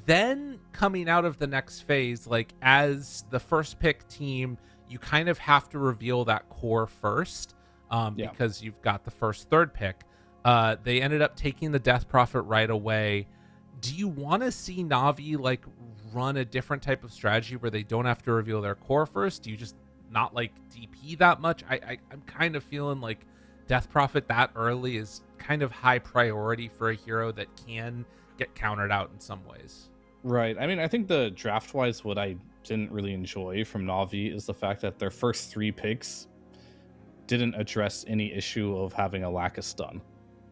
Then coming out of the next phase, like as the first pick team, you kind of have to reveal that core first. Because you've got the first 3rd pick. They ended up taking the Death Prophet right away. Do you want to see Navi like run a different type of strategy where they don't have to reveal their core first? Do you just not like DP that much? I'm kind of feeling like Death Prophet that early is kind of high priority for a hero that can get countered out in some ways. Right. I mean, I think the draft-wise, what I didn't really enjoy from Navi is the fact that their first 3 picks didn't address any issue of having a lack of stun.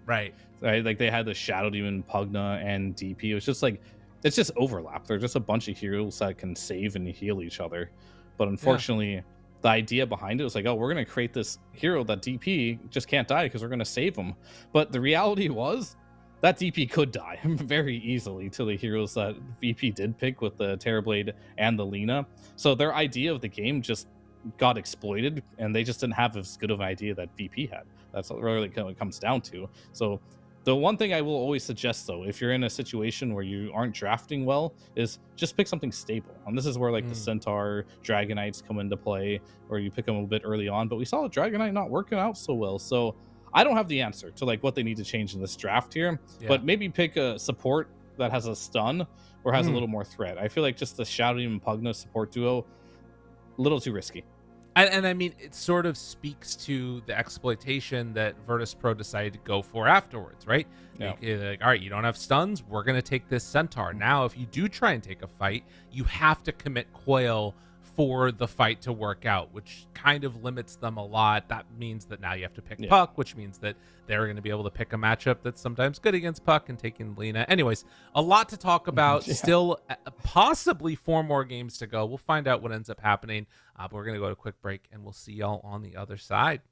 Right. Like they had the Shadow Demon, Pugna, and DP. It was just like, it's just overlap. They're just a bunch of heroes that can save and heal each other. But unfortunately, the idea behind it was like, oh, we're going to create this hero that DP just can't die because we're going to save him. But the reality was that DP could die very easily to the heroes that VP did pick with the Terrorblade and the Lina. So their idea of the game just got exploited, and they just didn't have as good of an idea that VP had. That's what really it comes down to. So the one thing I will always suggest, though, if you're in a situation where you aren't drafting well, is just pick something stable. And this is where like the Centaur, Dragonites come into play, or you pick them a bit early on. But we saw a Dragonite not working out so well. So I don't have the answer to like what they need to change in this draft here, but maybe pick a support that has a stun or has a little more threat. I feel like just the Shadow Demon Pugna support duo, a little too risky. And I mean, it sort of speaks to the exploitation that Virtus.pro decided to go for afterwards, right? Yeah. Like, all right, you don't have stuns, we're going to take this Centaur. Now, if you do try and take a fight, you have to commit Coil for the fight to work out, which kind of limits them a lot. That means that now you have to pick Yeah. Puck, which means that they're going to be able to pick a matchup that's sometimes good against Puck and taking Lena. Anyways, a lot to talk about. Yeah. Still possibly 4 more games to go. We'll find out what ends up happening, but we're going to go to a quick break, and we'll see y'all on the other side.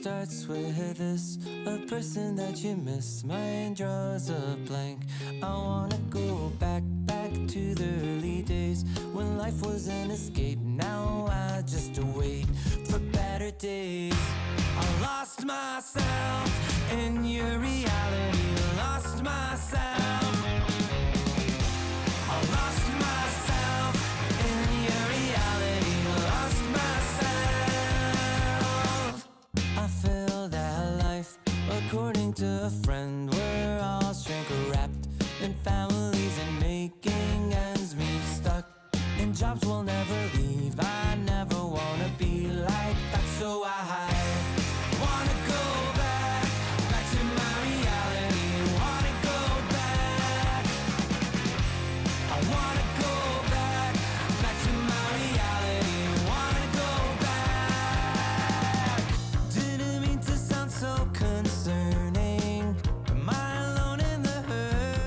starts with this, a person that you miss. Mine draws a blank. I wanna go back to the early days when life was an escape. Now I just wait for better days. I lost myself in your reality. Lost myself. I lost myself in your reality. Lost myself. I feel that life, according to a friend, we're all shrink wrapped in families and making ends meet, stuck in jobs we'll never leave. I never wanna be like that, so I wanna go back to my reality. Wanna go back. I wanna go back to my reality. Wanna go back. Didn't mean to sound so concerning. Am I alone in the hurt?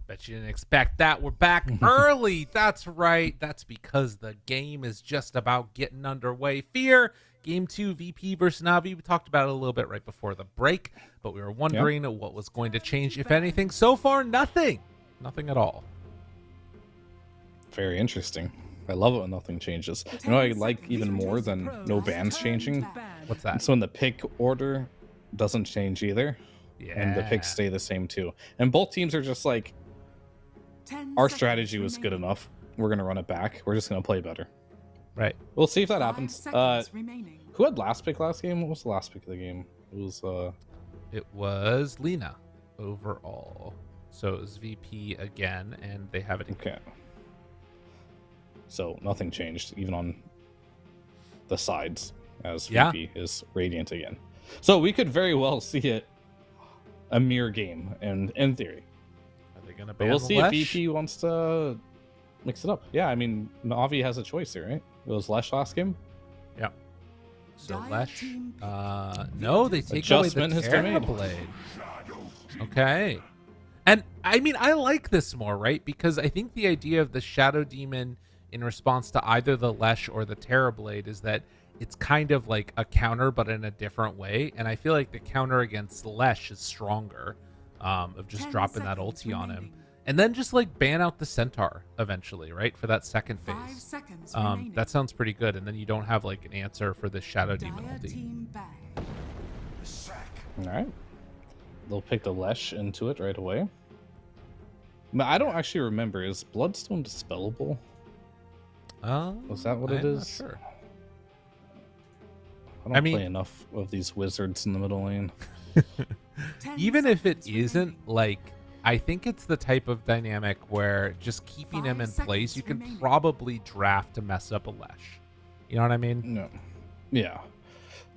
Bet you didn't expect that. We're back early. That's right. That's because the game is just about getting underway. Fear, Game 2, VP versus Navi. We talked about it a little bit right before the break, but we were wondering what was going to change, if anything. So far, nothing. Nothing at all. Very interesting. I love it when nothing changes. You know what I like even more than no bans changing? What's that? It's when the pick order doesn't change either. Yeah. And the picks stay the same too. And both teams are just like, our strategy was good enough. We're going to run it back. We're just going to play better. Right. We'll see if that happens. Remaining. Who had last pick last game? What was the last pick of the game? It was Lena overall. So it was VP again, and they have it. Okay. So nothing changed, even on the sides, as VP is Radiant again. So we could very well see it a mirror game, and in theory. Are they gonna But we'll see Lesh? if VP wants to mix it up. Yeah, I mean, Navi has a choice here, right? It was Lesh last game. Yeah. So Dire Lesh. team pick. No, they take away Adjustment the has been made. Terrorblade. Okay. And I mean, I like this more, right? Because I think the idea of the Shadow Demon in response to either the Lesh or the Terrorblade is that it's kind of like a counter, but in a different way. And I feel like the counter against Lesh is stronger, of just 10 dropping that seconds ulti on him. remaining. And then just like ban out the Centaur eventually, right? For that second 5 phase. seconds remaining. That sounds pretty good. And then you don't have like an answer for the Shadow Demon Dire ulti. team back. All right. They'll pick the Lesh into it right away. But I don't actually remember. Is Bloodstone dispellable? Was that what it I'm not is? sure. I don't mean- play enough of these wizards in the middle lane. 10 Even if it seconds isn't, remaining. like, I think it's the type of dynamic where just keeping him 5 in place, seconds you can remaining. probably draft to mess up a Lesh. You know what I mean? No. Yeah.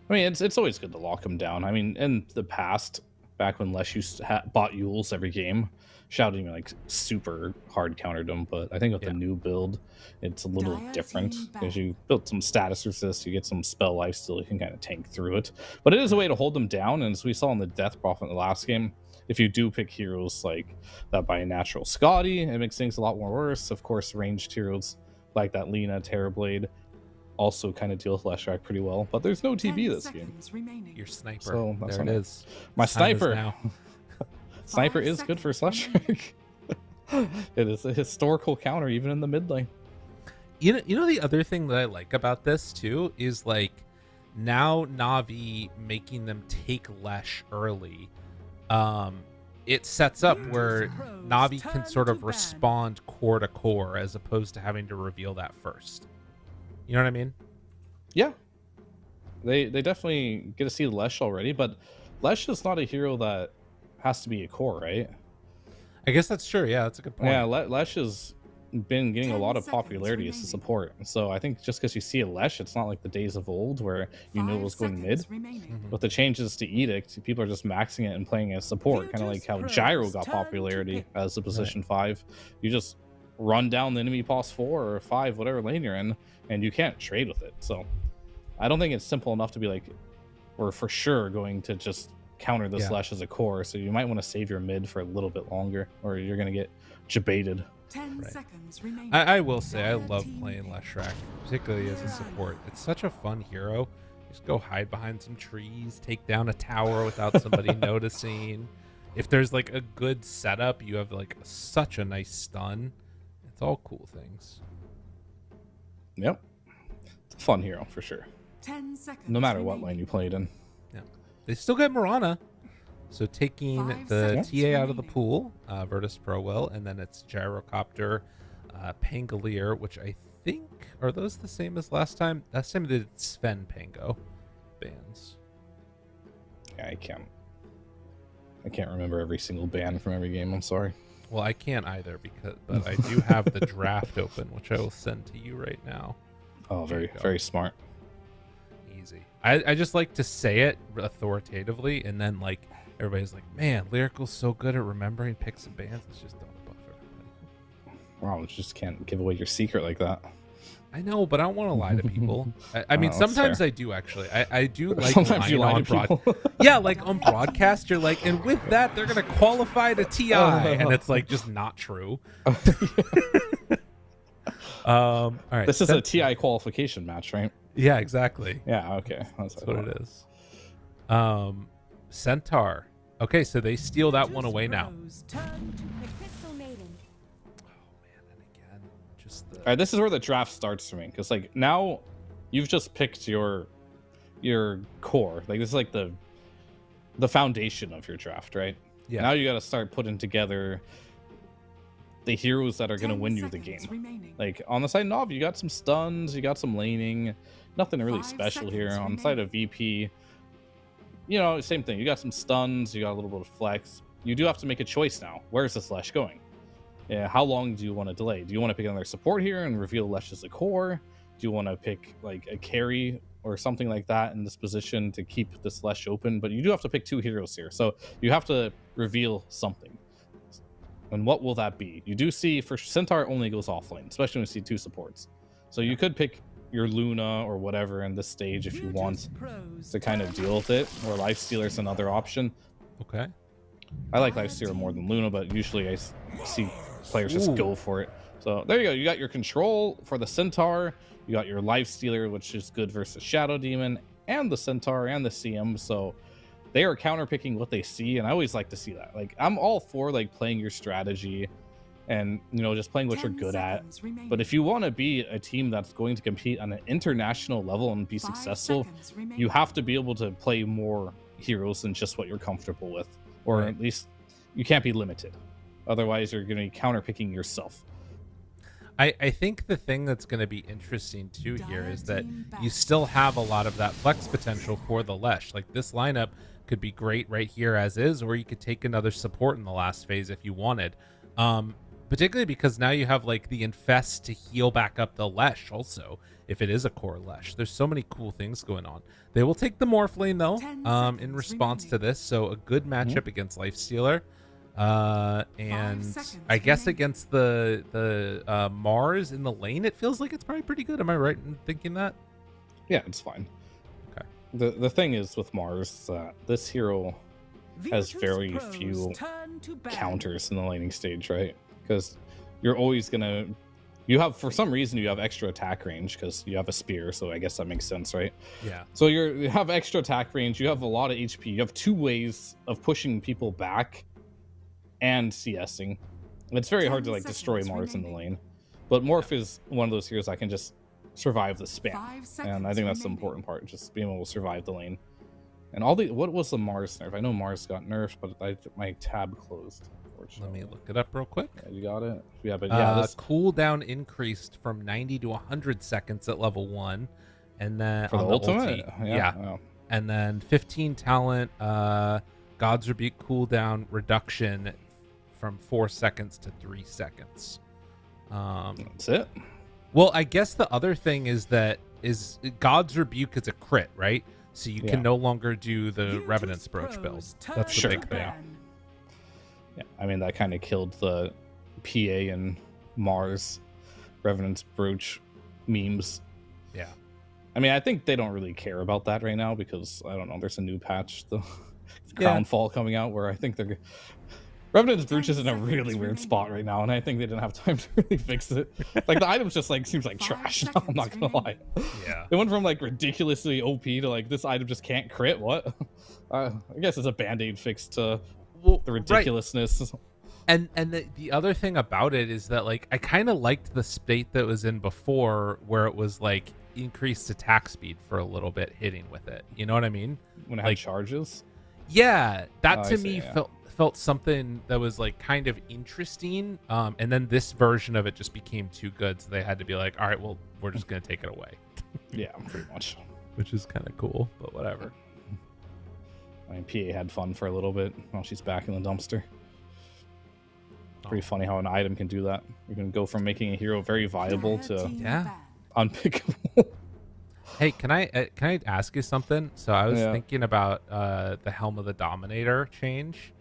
I mean, it's always good to lock him down. I mean, in the past, back when Lesh used to bought Yules every game, shouting like super hard countered him. But I think with the new build, it's a little Dire different team because back. you built some status resist, you get some spell life still, you can kind of tank through it. But it is a way to hold them down. And as we saw in the Death Prophet in the last game, if you do pick heroes like that by natural Scotty, it makes things a lot more worse. Of course, ranged heroes like that Lena, Terrorblade also kind of deal with Leshrac pretty well. But there's no 10 TB this game. seconds remaining. Your sniper. So, that's there it on it. is. My Time is sniper. now. Sniper 5 is good for seconds Leshrac. It is a historical counter even in the mid lane. You know the other thing that I like about this too is like now Navi making them take Lesh early. It sets up where Navi can sort of respond core to core as opposed to having to reveal that first. You know what I mean? Yeah. They definitely get to see Lesh already, but Lesh is not a hero that has to be a core, right? I guess that's true. Yeah, that's a good point. Yeah, Lesh has been getting a 10 lot of seconds popularity as a remaining. support. So I think just because you see a Lesh, it's not like the days of old where you knew it 5 was going mid. seconds remaining. With the changes to Edict, people are just maxing it and playing as support, kind of like how Gyro got popularity as a position 5. You just run down the enemy pos 4 or 5, whatever lane you're in, and you can't trade with it. So I don't think it's simple enough to be like, we're for sure going to just counter this Yeah. Lesh as a core. So you might want to save your mid for a little bit longer, or you're going to get debated 10 Right. seconds remaining. I will say I love playing Leshrac, particularly as a support. It's such a fun hero. Just go hide behind some trees, take down a tower without somebody noticing. If there's like a good setup, you have like such a nice stun. It's all cool things. Yep. It's a fun hero for sure. 10 seconds. No matter what remaining. lane you played in. Yeah. They still get Mirana. So taking 5 the seconds TA out of the remaining. pool, Virtus.pro will, and then it's Gyrocopter, Pangolier, which I think, are those the same as last time? Last time they did Sven Pango bans. Yeah, I can't remember every single ban from every game. I'm sorry. Well, I can't either, but I do have the draft open, which I will send to you right now. Oh, There you very go. very smart. Easy. I just like to say it authoritatively, and then like everybody's like, man, Lyrical's so good at remembering picks and bans. It's just don't buff everybody. Wow, you just can't give away your secret like that. I know, but I don't want to lie to people. I mean, Oh, that's sometimes fair. I do actually. I do like Sometimes you lying lie on to people. Yeah, like on broadcast, you're like, and with that, they're gonna qualify to TI, and it's like just not true. All right, This is a TI qualification match, right? Yeah, exactly. Yeah, okay. That's what it is. Centaur. Okay, so they steal that one away now. Crystal Maiden. Oh man, and again, just the All right, this is where the draft starts for me, because like now you've just picked your core. Like this is like the foundation of your draft, right? yeah. Now you got to start putting together the heroes that are going to 10 win you the seconds game. remaining. Like on the side of Nov, you got some stuns, you got some laning, nothing really 5 special here. seconds On the side of VP, you know, same thing. You got some stuns, you got a little bit of flex. You do have to make a choice now. Where is this Lesh going? Yeah, how long do you want to delay? Do you want to pick another support here and reveal Lesh as a core? Do you want to pick like a carry or something like that in this position to keep this Lesh open? But you do have to pick two heroes here, so you have to reveal something. And what will that be? You do see for Centaur only goes offlane, especially when you see two supports. So you could pick your Luna or whatever in this stage if you want to kind of deal with it, or Lifestealer's another option. Okay. I like Lifestealer more than Luna, but usually I see players just Ooh. go for it. So there you go. You got your control for the Centaur. You got your Lifestealer, which is good versus Shadow Demon, and the Centaur and the CM. So they are counterpicking what they see, and I always like to see that. Like I'm all for like playing your strategy and just playing what you're 10 good at. seconds remaining. But if you want to be a team that's going to compete on an international level and be 5 successful, seconds remaining. you have to be able to play more heroes than just what you're comfortable with, or Right. at least you can't be limited. Otherwise, you're going to be counterpicking yourself. I think the thing that's going to be interesting too here is that Team you back. still have a lot of that flex potential for the Lesh. Like this lineup could be great right here as is, or you could take another support in the last phase if you wanted. Particularly because now you have like the Infest to heal back up the Lesh also, if it is a core Lesh. There's so many cool things going on. They will take the Morph lane though, 10 in seconds response to remaining. this. So a good matchup against Lifestealer. And seconds I guess remaining. against the Mars in the lane, it feels like it's probably pretty good. Am I right in thinking that? Yeah, it's fine. Okay. The thing is with Mars, this hero has very few counters in the laning stage, right? Because you're always gonna, for some reason you have extra attack range because you have a spear, so I guess that makes sense, right? Yeah. So you have extra attack range, you have a lot of HP, you have two ways of pushing people back and CSing. It's very hard to 10 like destroy seconds Mars in the remaining. lane. But Morph is one of those heroes that can just survive the spam. 5 And I seconds think that's the remaining. important part, just being able to survive the lane. And what was the Mars nerf? I know Mars got nerfed, but my tab closed. Let Unfortunately. me look it up real quick. Yeah, you got it. Yeah, but yeah, this Cooldown increased from 90 to 100 seconds at level 1, and then for the on ultimate. ulti, Yeah. and then 15 talent God's Rebuke cooldown reduction from 4 seconds to 3 seconds. That's it. Well, I guess the other thing is God's Rebuke is a crit, right? So you Yeah. can no longer do the Revenant's Brooch build. That's the Sure, big thing. Yeah, I mean that kind of killed the PA and Mars Revenant's Brooch memes. Yeah. I mean, I think they don't really care about that right now because I don't know. There's a new patch, the Yeah. Crownfall coming out, where I think Revenant's Brooch is in a really weird spot right now, and I think they didn't have time to really fix it. Like, the item's just, like, seems like 5 trash now, I'm not gonna lie. Yeah. It went from, like, ridiculously OP to, like, this item just can't crit, what? I guess it's a band-aid fix to Well, the ridiculousness. And the other thing about it is that, like, I kind of liked the state that was in before, where it was like increased attack speed for a little bit hitting with it. You know what I mean? When it had like, charges. Yeah, that Oh, to I see, me yeah. felt something that was like kind of interesting. And then this version of it just became too good, so they had to be like, all right, well, we're just gonna take it away, Yeah, pretty much. which is kind of cool, but whatever. I mean, PA had fun for a little bit while she's back in the dumpster. Pretty funny how an item can do that. You can go from making a hero very viable to Yeah. unpickable. Hey, can I ask you something? So I was Yeah. thinking about the Helm of the Dominator change.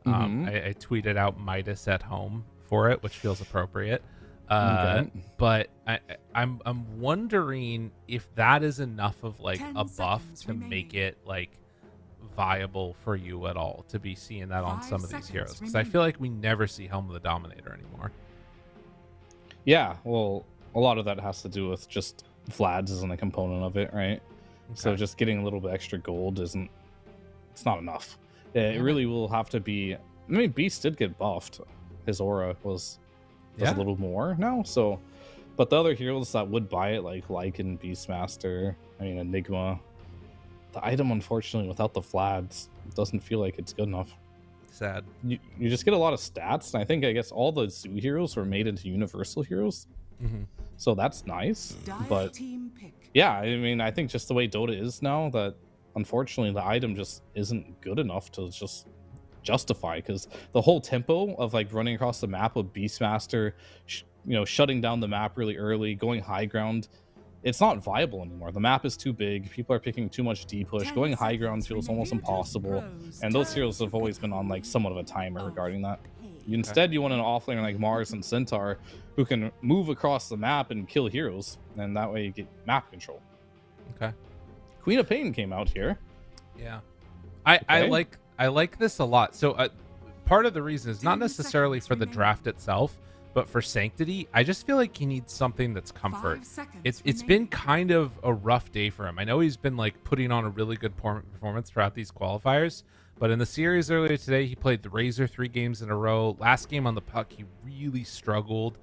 I tweeted out Midas at home for it, which feels appropriate. Okay. But I'm wondering if that is enough of like 10 a buff seconds to make remaining. it like viable for you at all to be seeing that on 5 some of these seconds heroes, because I remaining. feel like we never see Helm of the Dominator anymore. Yeah, well, a lot of that has to do with just Vlad's isn't a component of it, right? So Okay. just getting a little bit extra gold it's not enough. It really will have to be. I mean, Beast did get buffed. His aura was Yeah. a little more now. So, but the other heroes that would buy it, like Lycan, Beastmaster, I mean Enigma, the item unfortunately without the Vlads doesn't feel like it's good enough. Sad. You just get a lot of stats, and I guess all the zoo heroes were made into universal heroes, Mm-hmm. so that's nice. Dire But team pick. yeah, I mean, I think just the way Dota is now, that unfortunately the item just isn't good enough to just justify, because the whole tempo of like running across the map with Beastmaster, shutting down the map really early, going high ground, it's not viable anymore. The map is too big. People are picking too much D push. 10 Going high ground seconds feels almost remaining. impossible. Virtus.pro's And those turn heroes have to always been on like control somewhat of a timer of regarding that. pain. Instead, you want an offlaner like Mars and Centaur who can move across the map and kill heroes, and that way you get map control. Okay. Queen of Pain came out here. Yeah, I Okay. like this a lot. So part of the reason is not 10 necessarily seconds for the remaining. draft itself, but for Sanctity. I just feel like he needs something that's comfort. 5 seconds It's been remaining. kind of a rough day for him. I know he's been like putting on a really good performance throughout these qualifiers, but in the series earlier today, he played the Razor 3 games in a row. Last game on the puck, he really struggled.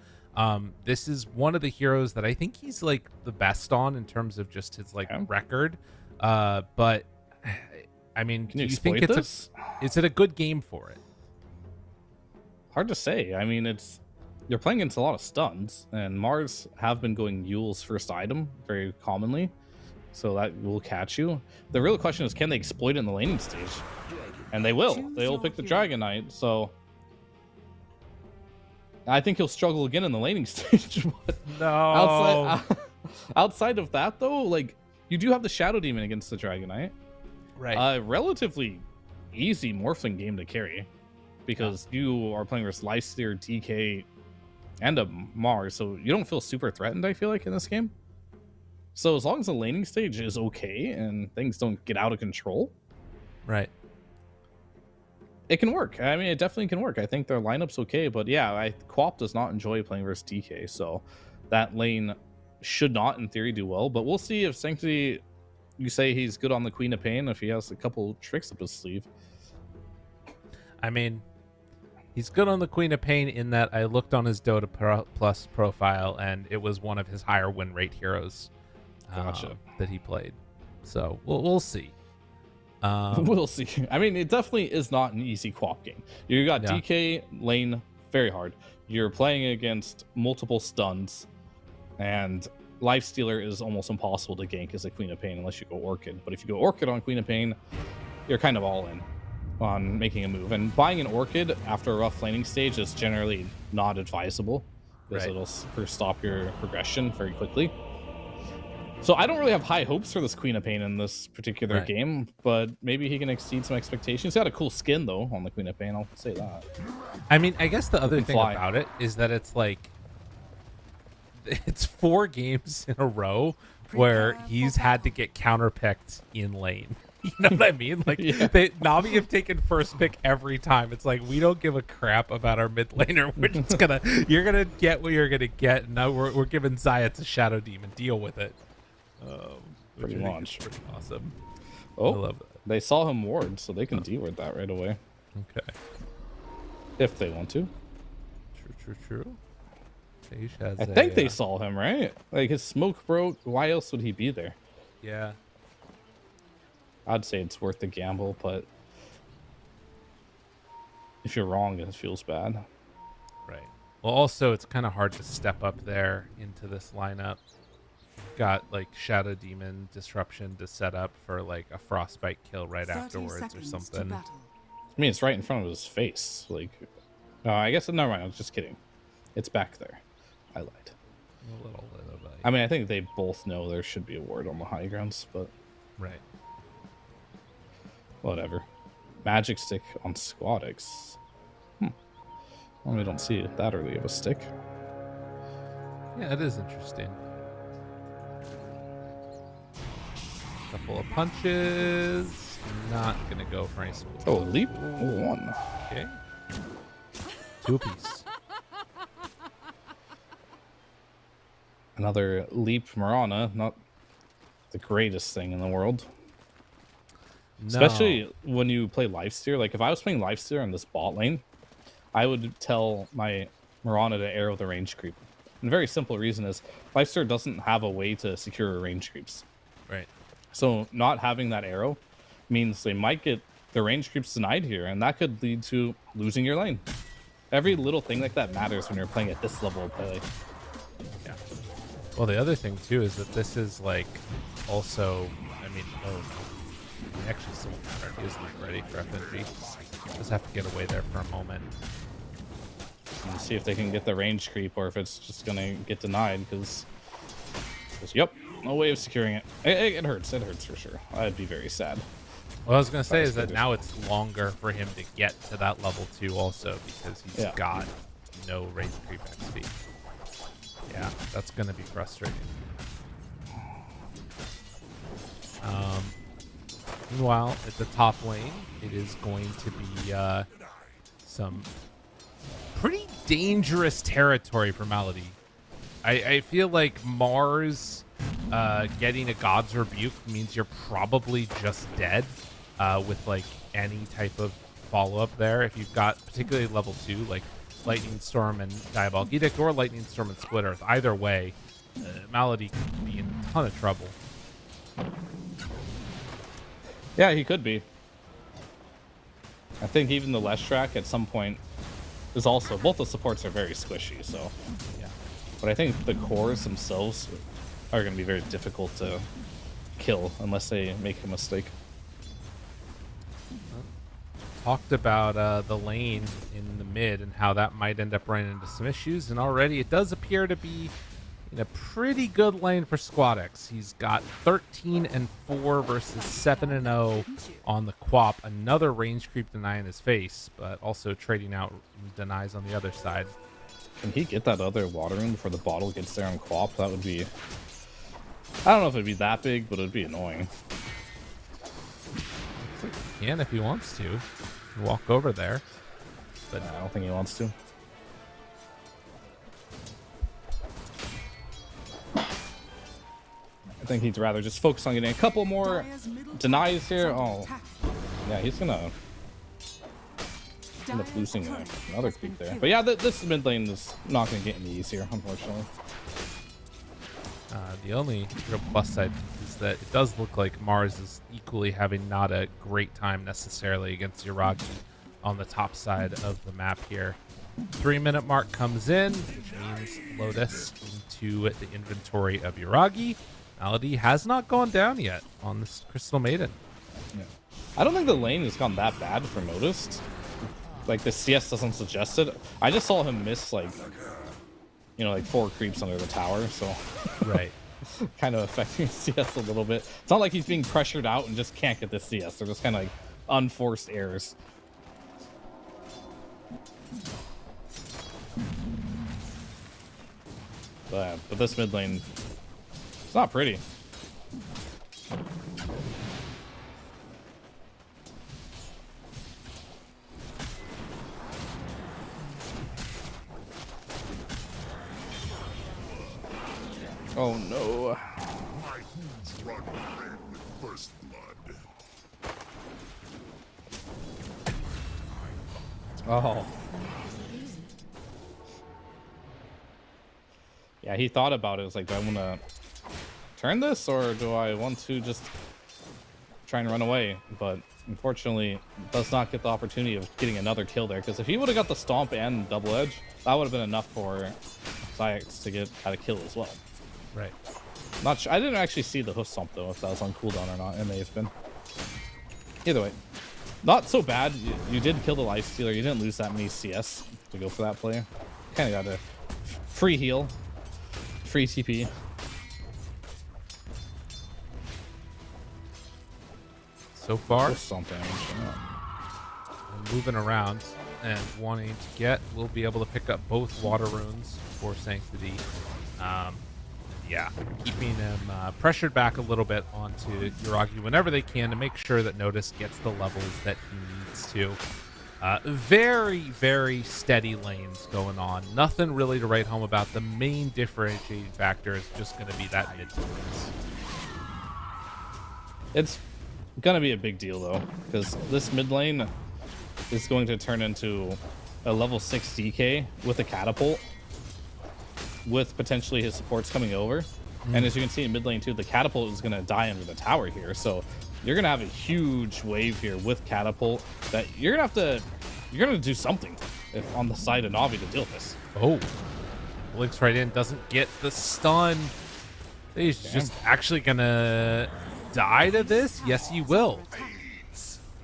This is one of the heroes that I think he's like the best on in terms of just his like Okay. record. But I mean, Can do you you think exploit it's this? is it a good game for it? Hard to say. I mean, you're playing against a lot of stuns, and Mars have been going Yule's first item very commonly, so that will catch you. The real question is, can they exploit it in the laning stage? And they will. Choose They'll your pick the hero. Dragon Knight, so I think he'll struggle again in the laning stage. But No. outside of that, though, like, you do have the Shadow Demon against the Dragon Knight. Right. Relatively easy Morphling game to carry, because you are playing with Lifesteer, DK, and a Mars, so you don't feel super threatened, I feel like, in this game. So as long as the laning stage is okay and things don't get out of control, Right. it can work. I mean, it definitely can work. I think their lineup's okay, but yeah, Quap does not enjoy playing versus DK, so that lane should not, in theory, do well. But we'll see if Sanctity, you say he's good on the Queen of Pain, if he has a couple tricks up his sleeve. I mean, he's good on the Queen of Pain in that I looked on his Dota Plus profile, and it was one of his higher win rate heroes Gotcha. that he played. So we'll see. We'll see. I mean, it definitely is not an easy Quap game. You got Yeah. DK lane very hard. You're playing against multiple stuns, and Lifestealer is almost impossible to gank as a Queen of Pain unless you go Orchid. But if you go Orchid on Queen of Pain, you're kind of all in on making a move. And buying an Orchid after a rough laning stage is generally not advisable, because Right. it'll stop your progression very quickly. So I don't really have high hopes for this Queen of Pain in this particular Right. game, but maybe he can exceed some expectations. He's got a cool skin, though, on the Queen of Pain, I'll say that. I mean, I guess the other can thing fly. about it is that it's like it's 4 games in a row where Prepare for he's had to battle. get counterpicked in lane. You know what I mean? Like Yeah. Navi have taken first pick every time. It's like we don't give a crap about our mid laner. We're just you're gonna get what you're gonna get. And now we're giving Zaya to Shadow Demon. Deal with it. Which Pretty I think much. is pretty awesome. Oh, I love that. they saw him ward, so they can deal with that right away Okay. if they want to. True. Sage has I think they saw him, right? Like his smoke broke. Why else would he be there? Yeah. I'd say it's worth the gamble, but if you're wrong, it feels bad. Right. Well, also, it's kind of hard to step up there into this lineup. Got like Shadow Demon disruption to set up for like a frostbite kill right 30 afterwards or seconds to something. battle. I mean, it's right in front of his face. Like, no, I guess never mind. I was just kidding. It's back there. I lied. A little bit of I mean, I think they both know there should be a ward on the high grounds, but right. whatever. Magic stick on Squadix. Well, we don't see that early of a stick. Yeah, it is interesting. Couple of punches. Not gonna go for any smooth. Oh, leap. Oh, one. Okay. 2 apiece. Another leap Mirana. Not the greatest thing in the world. No. Especially when you play Lifesteer. Like, if I was playing Lifesteer in this bot lane, I would tell my Mirana to arrow the range creep. And the very simple reason is Lifesteer doesn't have a way to secure range creeps. Right. So not having that arrow means they might get the range creeps denied here, and that could lead to losing your lane. Every little thing like that matters when you're playing at this level of play. Yeah. Well, the other thing too is that this is like also. I mean, actually, still matter. He is ready for FNG. Just have to get away there for a moment. And see if they can get the range creep or if it's just gonna get denied because yep, no way of securing it. It hurts. It hurts for sure. I'd be very sad. What I was gonna say is that now it's longer for him to get to that level 2 also because he's got no range creep XP. Yeah, that's gonna be frustrating. Meanwhile, at the top lane, it is going to be some pretty dangerous territory for Malady. I feel like Mars getting a God's Rebuke means you're probably just dead with like any type of follow-up there. If you've got particularly level 2, like Lightning Storm and Diabolic Edict or Lightning Storm and Split Earth, either way, Malady could be in a ton of trouble. Yeah, he could be. I think even the Leshrac at some point is also, both the supports are very squishy, so Yeah. but I think the cores themselves are going to be very difficult to kill unless they make a mistake. Talked about the lane in the mid and how that might end up running into some issues, and already it does appear to be in a pretty good lane for Squadix. He's got 13-4 versus 7-0 on the Quap. Another range creep deny in his face, but also trading out denies on the other side. Can he get that other water rune before the bottle gets there on Quap? That would be... I don't know if it'd be that big, but it'd be annoying. He can if he wants to. Walk over there. But I don't think he wants to. I think he'd rather just focus on getting a couple more Dire's middle denies here. tower Oh, is under attack. yeah, he's gonna end up Dire's losing turret another has been creep there. killed. But yeah, this mid lane is not gonna get any easier, unfortunately. the only real plus side is that it does look like Mars is equally having not a great time necessarily against Yuragi on the top side of the map here. 3-minute mark comes in, which means Lotus into the inventory of Yuragi. Malady has not gone down yet on this Crystal Maiden. Yeah. I don't think the lane has gone that bad for Noticed. Like, the CS doesn't suggest it. I just saw him miss, like, you know, like 4 creeps under the tower, so Right. kind of affecting CS a little bit. It's not like he's being pressured out and just can't get this CS. They're just kind of like unforced errors. But this mid lane, it's not pretty. Oh no. My hooves run red with first blood. Oh. Yeah, he thought about it. It's like, do I want to turn this or do I want to just try and run away? But unfortunately, does not get the opportunity of getting another kill there. Because if he would have got the stomp and double edge, that would have been enough for Zayax to get a kill as well. Right. Not sure. I didn't actually see the hoof stomp though, if that was on cooldown or not. It may have been. Either way, not so bad. You did kill the life stealer. You didn't lose that many CS to go for that play. Kind of got a free heal, free TP. So far, Hoof stomp damage. moving around and wanting to get, we'll be able to pick up both water runes for Sanctity. Yeah, keeping him pressured back a little bit onto Yuragi whenever they can to make sure that Natus gets the levels that he needs to. Very, very steady lanes going on. Nothing really to write home about. The main differentiating factor is just going to be that mid difference. It's gonna be a big deal though, because this mid lane is going to turn into a level 6 DK with a catapult, with potentially his supports coming over. And as you can see in mid lane too, the catapult is gonna die under the tower here. So you're gonna have a huge wave here with catapult that you're gonna do something if on the side of Navi to deal with this. Oh, blinks right in, doesn't get the stun. He's just actually gonna die to this. Yes, he will.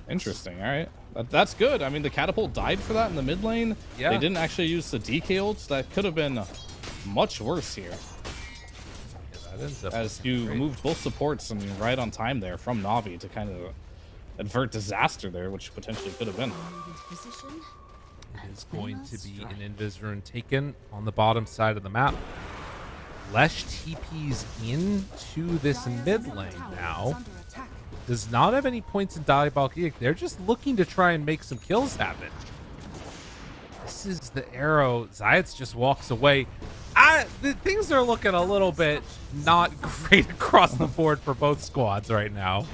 Interesting. All right, that's good. I mean, the catapult died for that in the mid lane. Yeah. They didn't actually use the DK ults. That could have been much worse here, Yeah, that ends up as you great. moved both supports and right on time there from Navi to kind of avert disaster there, which potentially could have been. Is going to be an invis rune taken on the bottom side of the map. Lesh TP's into this mid lane now. Does not have any points in Diabolic Edict. They're just looking to try and make some kills happen. This is the arrow. Zayac just walks away. Things are looking a little bit not great across the board for both squads right now.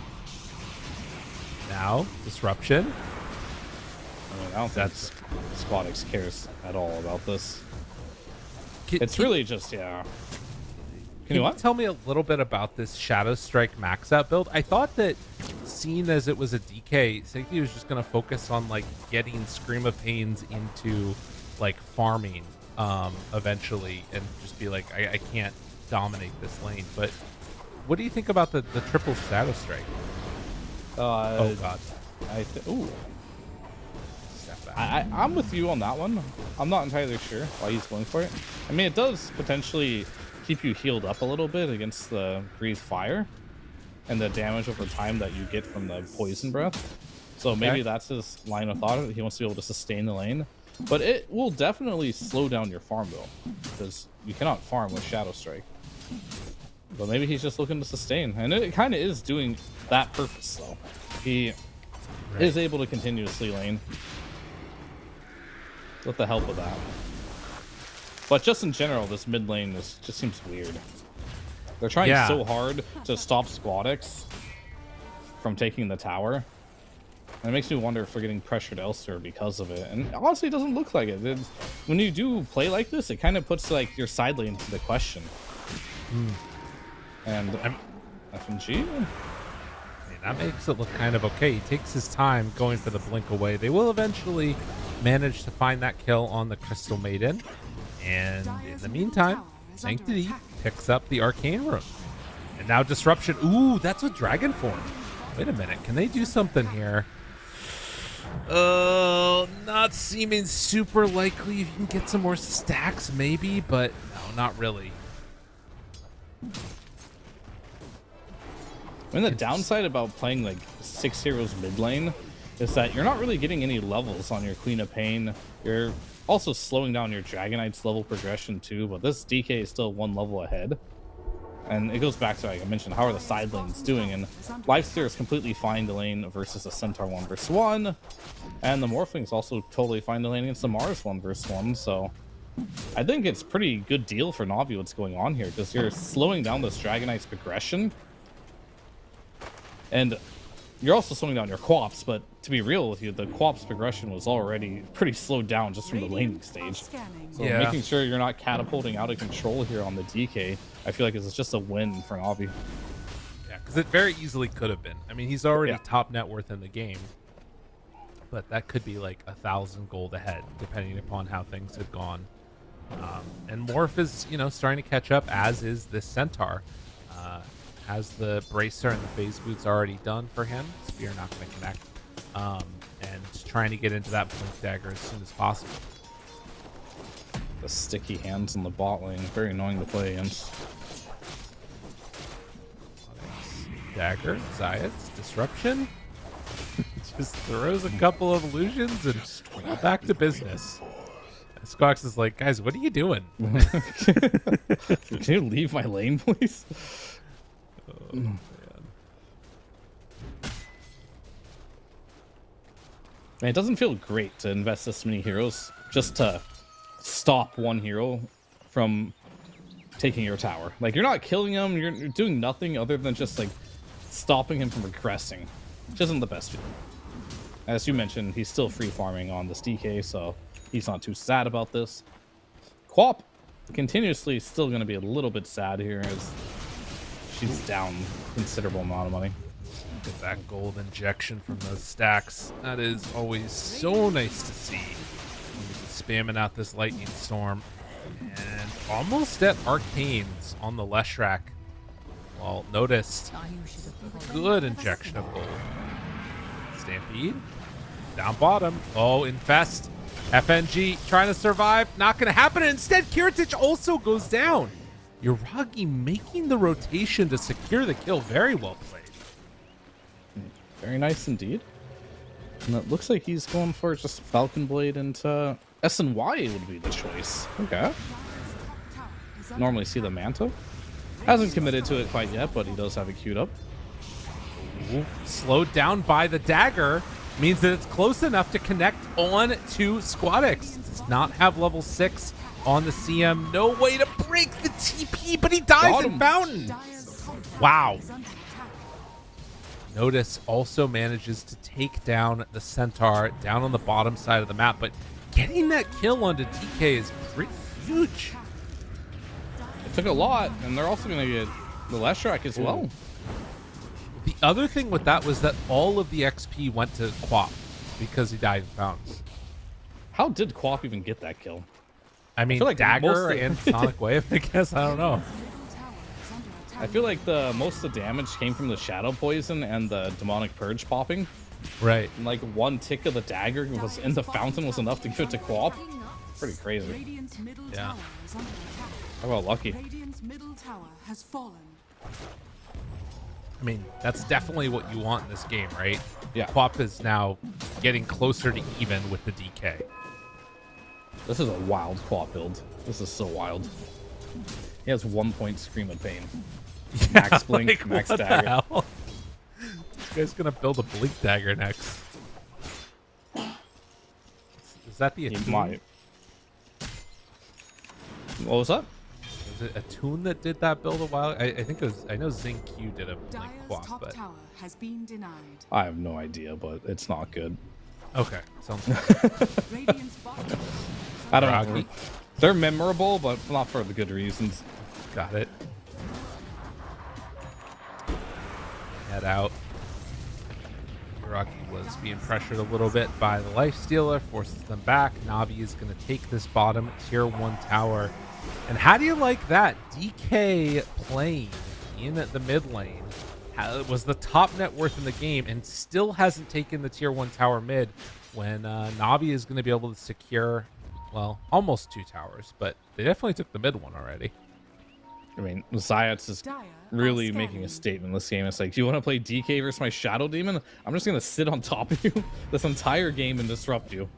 Now, disruption. I mean, I don't think Squadix cares at all about this. It's Can- really just, yeah. Can You you what? tell me a little bit about this Shadow Strike max out build? I thought that, seen as it was a DK, Sanctity was just going to focus on like getting Scream of Pains into like farming eventually, and just be like, I can't dominate this lane. But what do you think about the triple Shadow Strike? Oh god, Ooh. step back. I'm with you on that one. I'm not entirely sure why he's going for it. I mean, it does potentially keep you healed up a little bit against the breathe fire and the damage over time that you get from the poison breath. So maybe that's his line of thought. He wants to be able to sustain the lane, but it will definitely slow down your farm though, because you cannot farm with Shadow Strike. But maybe he's just looking to sustain, and it kind of is doing that purpose though. He is able to continuously lane with the help of that. But just in general, this mid lane just seems weird. They're trying so hard to stop Squadix from taking the tower. And it makes me wonder if they're getting pressured elsewhere because of it. And honestly, it doesn't look like it. When you do play like this, it kind of puts like your side lane into the question. And FNG? I mean, that makes it look kind of okay. He takes his time going for the blink away. They will eventually manage to find that kill on the Crystal Maiden. And in the meantime, Sanctity picks up the Arcane Rune. And now Disruption. Ooh, that's with Dragon Form. Wait a minute. Can they do something here? Not seeming super likely. You can get some more stacks maybe, but no, not really. I mean, the downside about playing like 6 heroes mid lane is that you're not really getting any levels on your Queen of Pain. You're also slowing down your Dragon Knight's level progression too, but this DK is still 1 level ahead. And it goes back to, like I mentioned, how are the side lanes doing? And Lifesteer is completely fine to lane versus a Centaur 1 versus 1. And the Morphling's also totally fine to lane against the Mars 1 versus 1. So I think it's pretty good deal for Navi what's going on here, because you're slowing down this Dragon Knight's progression. And you're also slowing down your co-ops, but to be real with you, the co-ops progression was already pretty slowed down just from the laning stage. So Yeah. making sure you're not catapulting out of control here on the DK, I feel like it's just a win for Navi. Yeah, because it very easily could have been. I mean, he's already Yeah. top net worth in the game, but that could be like 1,000 gold ahead, depending upon how things had gone. And Morph is, starting to catch up, as is this Centaur. Has the Bracer and the Phase Boots already done for him. Spear not going to connect. And trying to get into that Blink Dagger as soon as possible. The sticky hands in the bot lane, very annoying to play against. Dagger, Zayat's Disruption. Just throws a couple of illusions and back to business. Squawks is like, guys, what are you doing? Can you leave my lane, please? Oh, man. Man, it doesn't feel great to invest this many heroes just to stop one hero from taking your tower. Like, you're not killing him, you're doing nothing other than just like stopping him from regressing, which isn't the best feeling. As you mentioned, he's still free farming on this DK, so he's not too sad about this. Quap continuously still going to be a little bit sad here as she's down a considerable amount of money. Get that gold injection from those stacks. That is always so nice to see. Spamming out this lightning storm. And almost at Arcanes on the Leshrac. Well, noticed. Good injection of gold. Stampede. Down bottom. Oh, Infest. FNG trying to survive. Not going to happen. And instead, Kiritich also goes down. Yuragi making the rotation to secure the kill. Very well played. Very nice indeed. And it looks like he's going for just Falcon Blade into SNY would be the choice. Okay. Normally see the Manta. Hasn't committed to it quite yet, but he does have it queued up. Ooh, slowed down by the dagger means that it's close enough to connect on to Squadix. Does not have level 6 on the CM. No way to break the TP, but he dies in Fountain. Wow. Natus also manages to take down the Centaur down on the bottom side of the map, but getting that kill onto DK is pretty huge. It took a lot, and they're also going to get the Leshrac as well. The other thing with that was that all of the XP went to Quap because he died in Fountains. How did Quap even get that kill? I mean, like Dagger most and Sonic Wave, I guess. I don't know. I feel like most of the damage came from the Shadow Poison and the Demonic Purge popping. Right. And like one tick of the dagger was in the fountain was enough to give it to Quap. Pretty crazy. Yeah. How about lucky? Radiant's middle tower has fallen. I mean, that's definitely what you want in this game, right? Yeah. Quap is now getting closer to even with the DK. This is a wild Quap build. This is so wild. He has 1 point Scream of Pain. Max Blink, Like, Max what the Dagger. hell? This guy's gonna build a Blink Dagger next. Is that the He Attune? might. What was that? Was it Attune that did that build a while? I think it was. I know Zing Q did a Blink Dire's Quap, top but tower has been denied. I have no idea, but it's not good. okay, sounds good. Radiant's bottom. I don't know. Rocky. They're memorable, but not for the good reasons. Got it. Head out. Rocky was being pressured a little bit by the Lifestealer, forces them back. Navi is going to take this bottom tier 1 tower. And how do you like that? DK playing in the mid lane was the top net worth in the game and still hasn't taken the tier 1 tower mid when Navi is going to be able to secure, well, almost 2 towers, but they definitely took the mid one already. I mean, Zayats is really making a statement in this game. It's like, do you want to play DK versus my Shadow Demon? I'm just going to sit on top of you this entire game and disrupt you.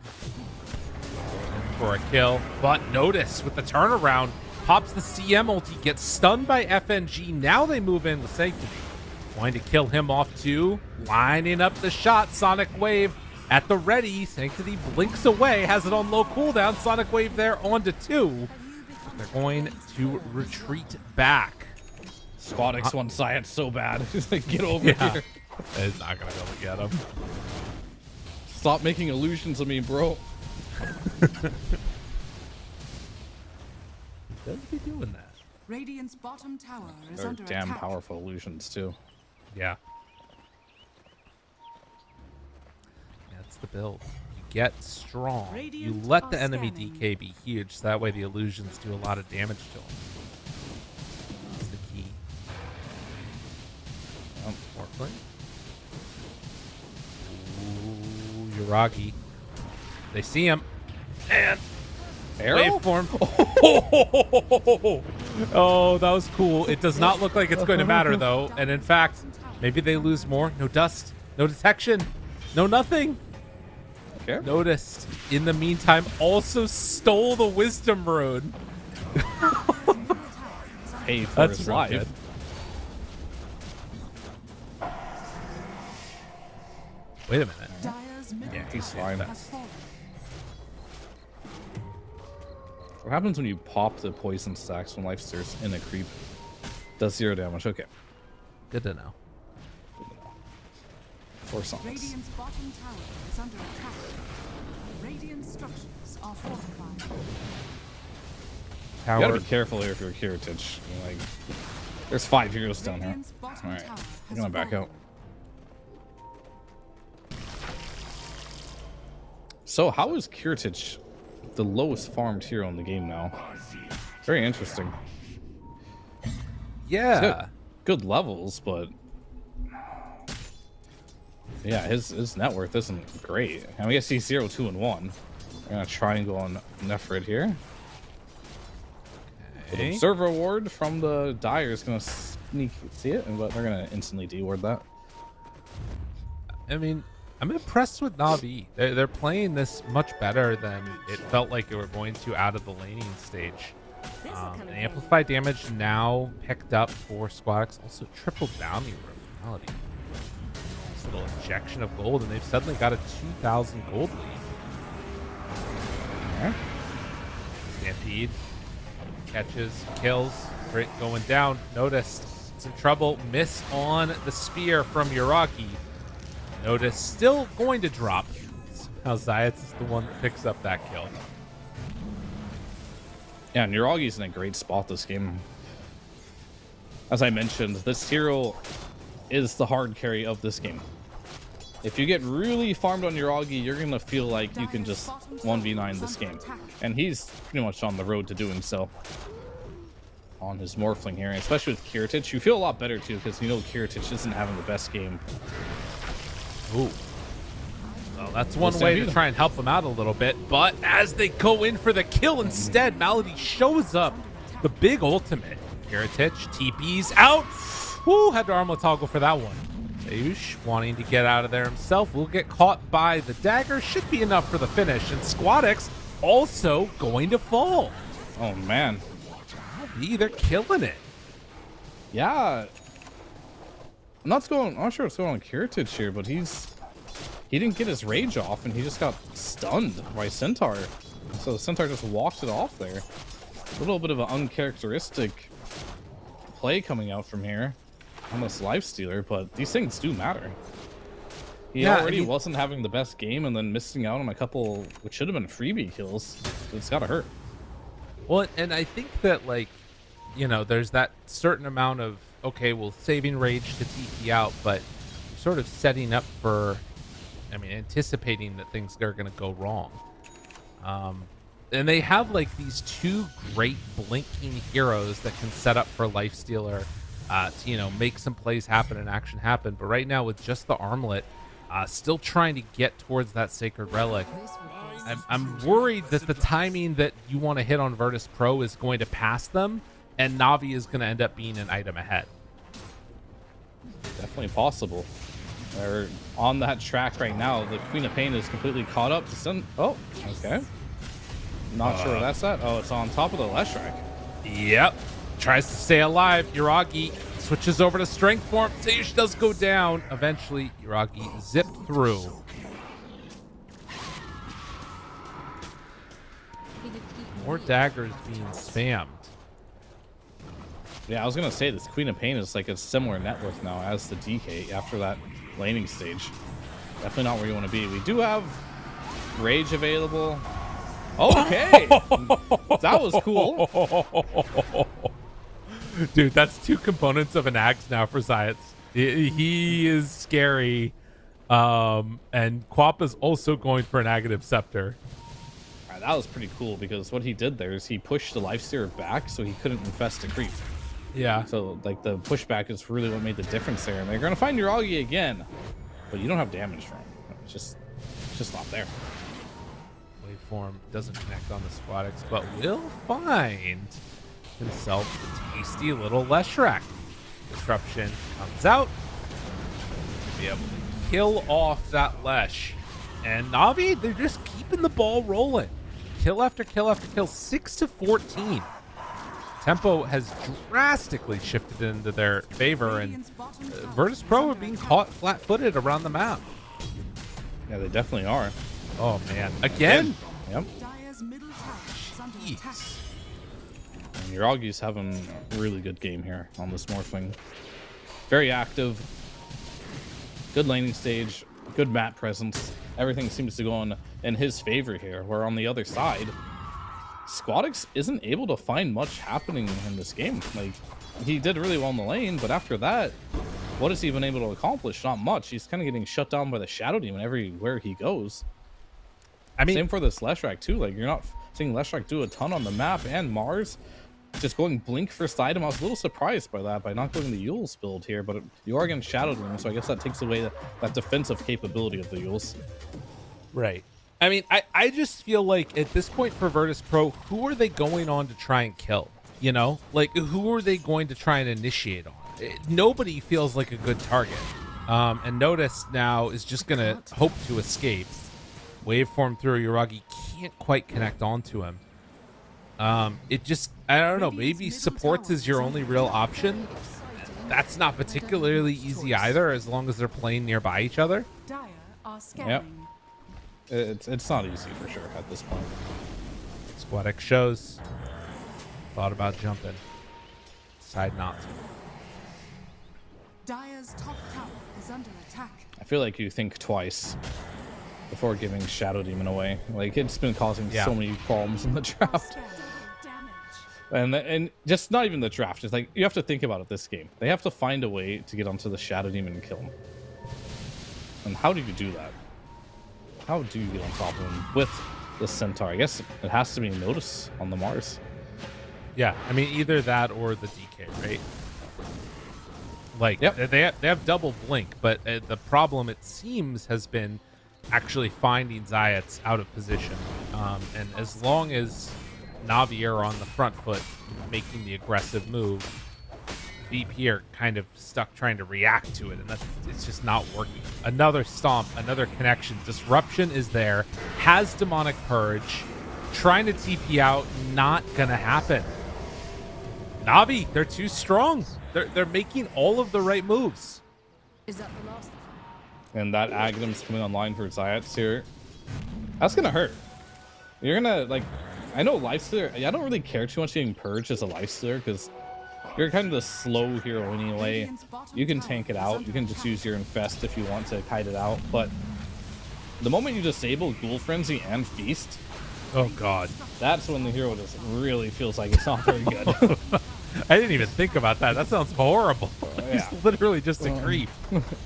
For a kill, but Natus with the turnaround pops the CM ulti, gets stunned by FNG. Now they move in with Sanctity, going to kill him off too, lining up the shot. Sonic Wave at the ready. Sanctity blinks away, has it on low cooldown. Sonic Wave there onto 2. They're going to retreat back. Squadix wants science so bad. Just like, get over here. It's not going to be able to get him. Stop making illusions of me, bro. Shouldn't be doing that. Radiant's bottom tower is They're under damn attack. powerful illusions, too. Yeah. That's the build. You get strong. You Radiant let the are enemy scanning. DK be huge, so that way the illusions do a lot of damage to them. That's the key. Morphling. Ooh, Yuragi. They see him. And Arrow? waveform. Oh, that was cool. It does not look like it's going to matter, though. And in fact, maybe they lose more. No dust. No detection. No nothing. Okay. Noticed. In the meantime, also stole the Wisdom Rune. Pay for That's his real life. good. Wait a minute. Dire's middle Yeah, he's tower fine. has fallen. What happens when you pop the poison stacks when life steers in a creep? Does 0 damage. Okay. Good to know. Four songs. Radiant's bottom tower is under attack. Radiant structures are fortified. You Tower. gotta be careful here if you're Heritage. Like, there's 5 heroes down here. Radiant's bottom Alright. tower I'm has gonna back fallen. out. So, how is Heritage the lowest farmed hero in the game now? Very interesting. Yeah. Good levels, but yeah, his net worth isn't great. I guess he's 0, 2, and 1. I'm gonna triangle on Nephrid here. The Okay. Observer Award from the Dire is gonna sneak see it, but they're gonna instantly de-ward that. I mean, I'm impressed with Na'Vi. They're playing this much better than it felt like they were going to out of the laning stage. And amplified damage now picked up for Squadix. Also triple bounty reality. Nice little injection of gold, and they've suddenly got a 2,000 gold lead. Alright. Stampede catches, kills, Brit going down. Noticed, it's in trouble. Miss on the spear from Yuragi. Notice still going to drop. Now Zayat is the one that picks up that kill. Yeah, and Yuragi's in a great spot this game. As I mentioned, this hero is the hard carry of this game. If you get really farmed on Yuragi, you're gonna feel like you can just 1v9 this game. And he's pretty much on the road to doing so. On his Morphling here, and especially with Kiritich, you feel a lot better too, because you know Kiritich isn't having the best game. Ooh. Well, that's one way to try and help them out a little bit. But as they go in for the kill instead, Malady shows up. The big ultimate. Kiritich TP's out. Woo, had to armlet toggle for that one. Ayush wanting to get out of there himself will get caught by the dagger. Should be enough for the finish. And Squadix also going to fall. Oh man. They're killing it. Yeah. I'm not sure what's going on with Kiritich here, but he didn't get his rage off, and he just got stunned by Centaur. So the Centaur just walked it off there. A little bit of an uncharacteristic play coming out from here on this Lifestealer, but these things do matter. He already wasn't having the best game, and then missing out on a couple, which should have been freebie kills. It's gotta hurt. Well, and I think that, like, you know, there's that certain amount of, okay, well, saving rage to TP out, but sort of setting up for, I mean, anticipating that things are going to go wrong. And they have, like, these two great blinking heroes that can set up for Lifestealer to, you know, make some plays happen and action happen. But right now, with just the armlet, still trying to get towards that Sacred Relic, I'm worried that the timing that you want to hit on Virtus.pro is going to pass them, and Na'Vi is going to end up being an item ahead. Definitely possible. They're on that track right now. The Queen of Pain is completely caught up. Oh, okay. Not sure where that's at. Oh, it's on top of the Leshrac. Yep. Tries to stay alive. Yuragi switches over to Strength Form. Sayush does go down. Eventually, Yuragi zipped through. More daggers being spammed. Yeah, I was gonna say this Queen of Pain is like a similar net worth now as the DK after that laning stage. Definitely not where you want to be. We do have Rage available. Okay, that was cool. Dude, that's 2 components of an axe now for Zayats. He is scary. And Quappa's also going for an Aghanim Scepter. That was pretty cool because what he did there is he pushed the Lifestealer back so he couldn't infest a creep. Yeah. So like the pushback is really what made the difference there. And they're gonna find Uragi again, but you don't have damage from him. It's just not there. Waveform doesn't connect on the Squadix, but will find himself a tasty little Leshrac. Disruption comes out to be able to kill off that Lesh. And Navi, they're just keeping the ball rolling. Kill after kill after kill, 6-14. Tempo has drastically shifted into their favor, and Virtus.pro are being caught flat-footed around the map. Yeah, they definitely are. Oh man, again? Yep. Dire's middle tower is under attack. Jeez. And Uragi's having a really good game here on this Morphling. Very active. Good laning stage. Good map presence. Everything seems to go in his favor here. Where on the other side, Squadix isn't able to find much happening in this game. Like, he did really well in the lane, but after that, what has he been able to accomplish? Not much. He's kind of getting shut down by the Shadow Demon everywhere he goes. I mean, Same for this Leshrac too. Like, you're not seeing Leshrac do a ton on the map, and Mars just going Blink first item. I was a little surprised by that, by not going the Yule's build here, but you are against Shadow Demon, so I guess that takes away that defensive capability of the Yule's. right. I mean, I just feel like at this point for Virtus.pro, who are they going on to try and kill? You know? Like, who are they going to try and initiate on? Nobody feels like a good target. And Natus now is just going to hope to escape. Waveform through Uragi can't quite connect onto him. It just, I don't know, maybe supports is your only real option. That's not particularly easy either, as long as they're playing nearby each other. Dire are scanning. It's not easy for sure at this point. Squadix shows. Thought about jumping. Decide not to. Dire's top tower is under attack. I feel like you think twice before giving Shadow Demon away. Like, it's been causing so many problems in the draft. And just not even the draft. Just like, you have to think about it this game. They have to find a way to get onto the Shadow Demon and kill him. And how do you do that? How do you get on top of him with the Centaur? I guess it has to be Natus on the Mars. Yeah, I mean, either that or the DK, right? Like, they have double blink, but the problem, it seems, has been actually finding Zayats out of position. And as long as Navi are on the front foot making the aggressive move, VP are kind of stuck trying to react to it, and it's just not working. Another stomp, another connection. Disruption is there, has Demonic Purge, trying to TP out, not gonna happen. Navi, they're too strong. They're making all of the right moves. Is that the last? And that Aghanim's coming online for Zayats here. That's gonna hurt. You're gonna, like, I know Lifestealer, I don't really care too much getting Purge as a Lifestealer, because you're kind of the slow hero anyway. You can tank it out. You can just use your Infest if you want to kite it out. But the moment you disable Ghoul Frenzy and Feast, oh god, that's when the hero just really feels like it's not very good. I didn't even think about that. That sounds horrible. Yeah. He's literally just a creep.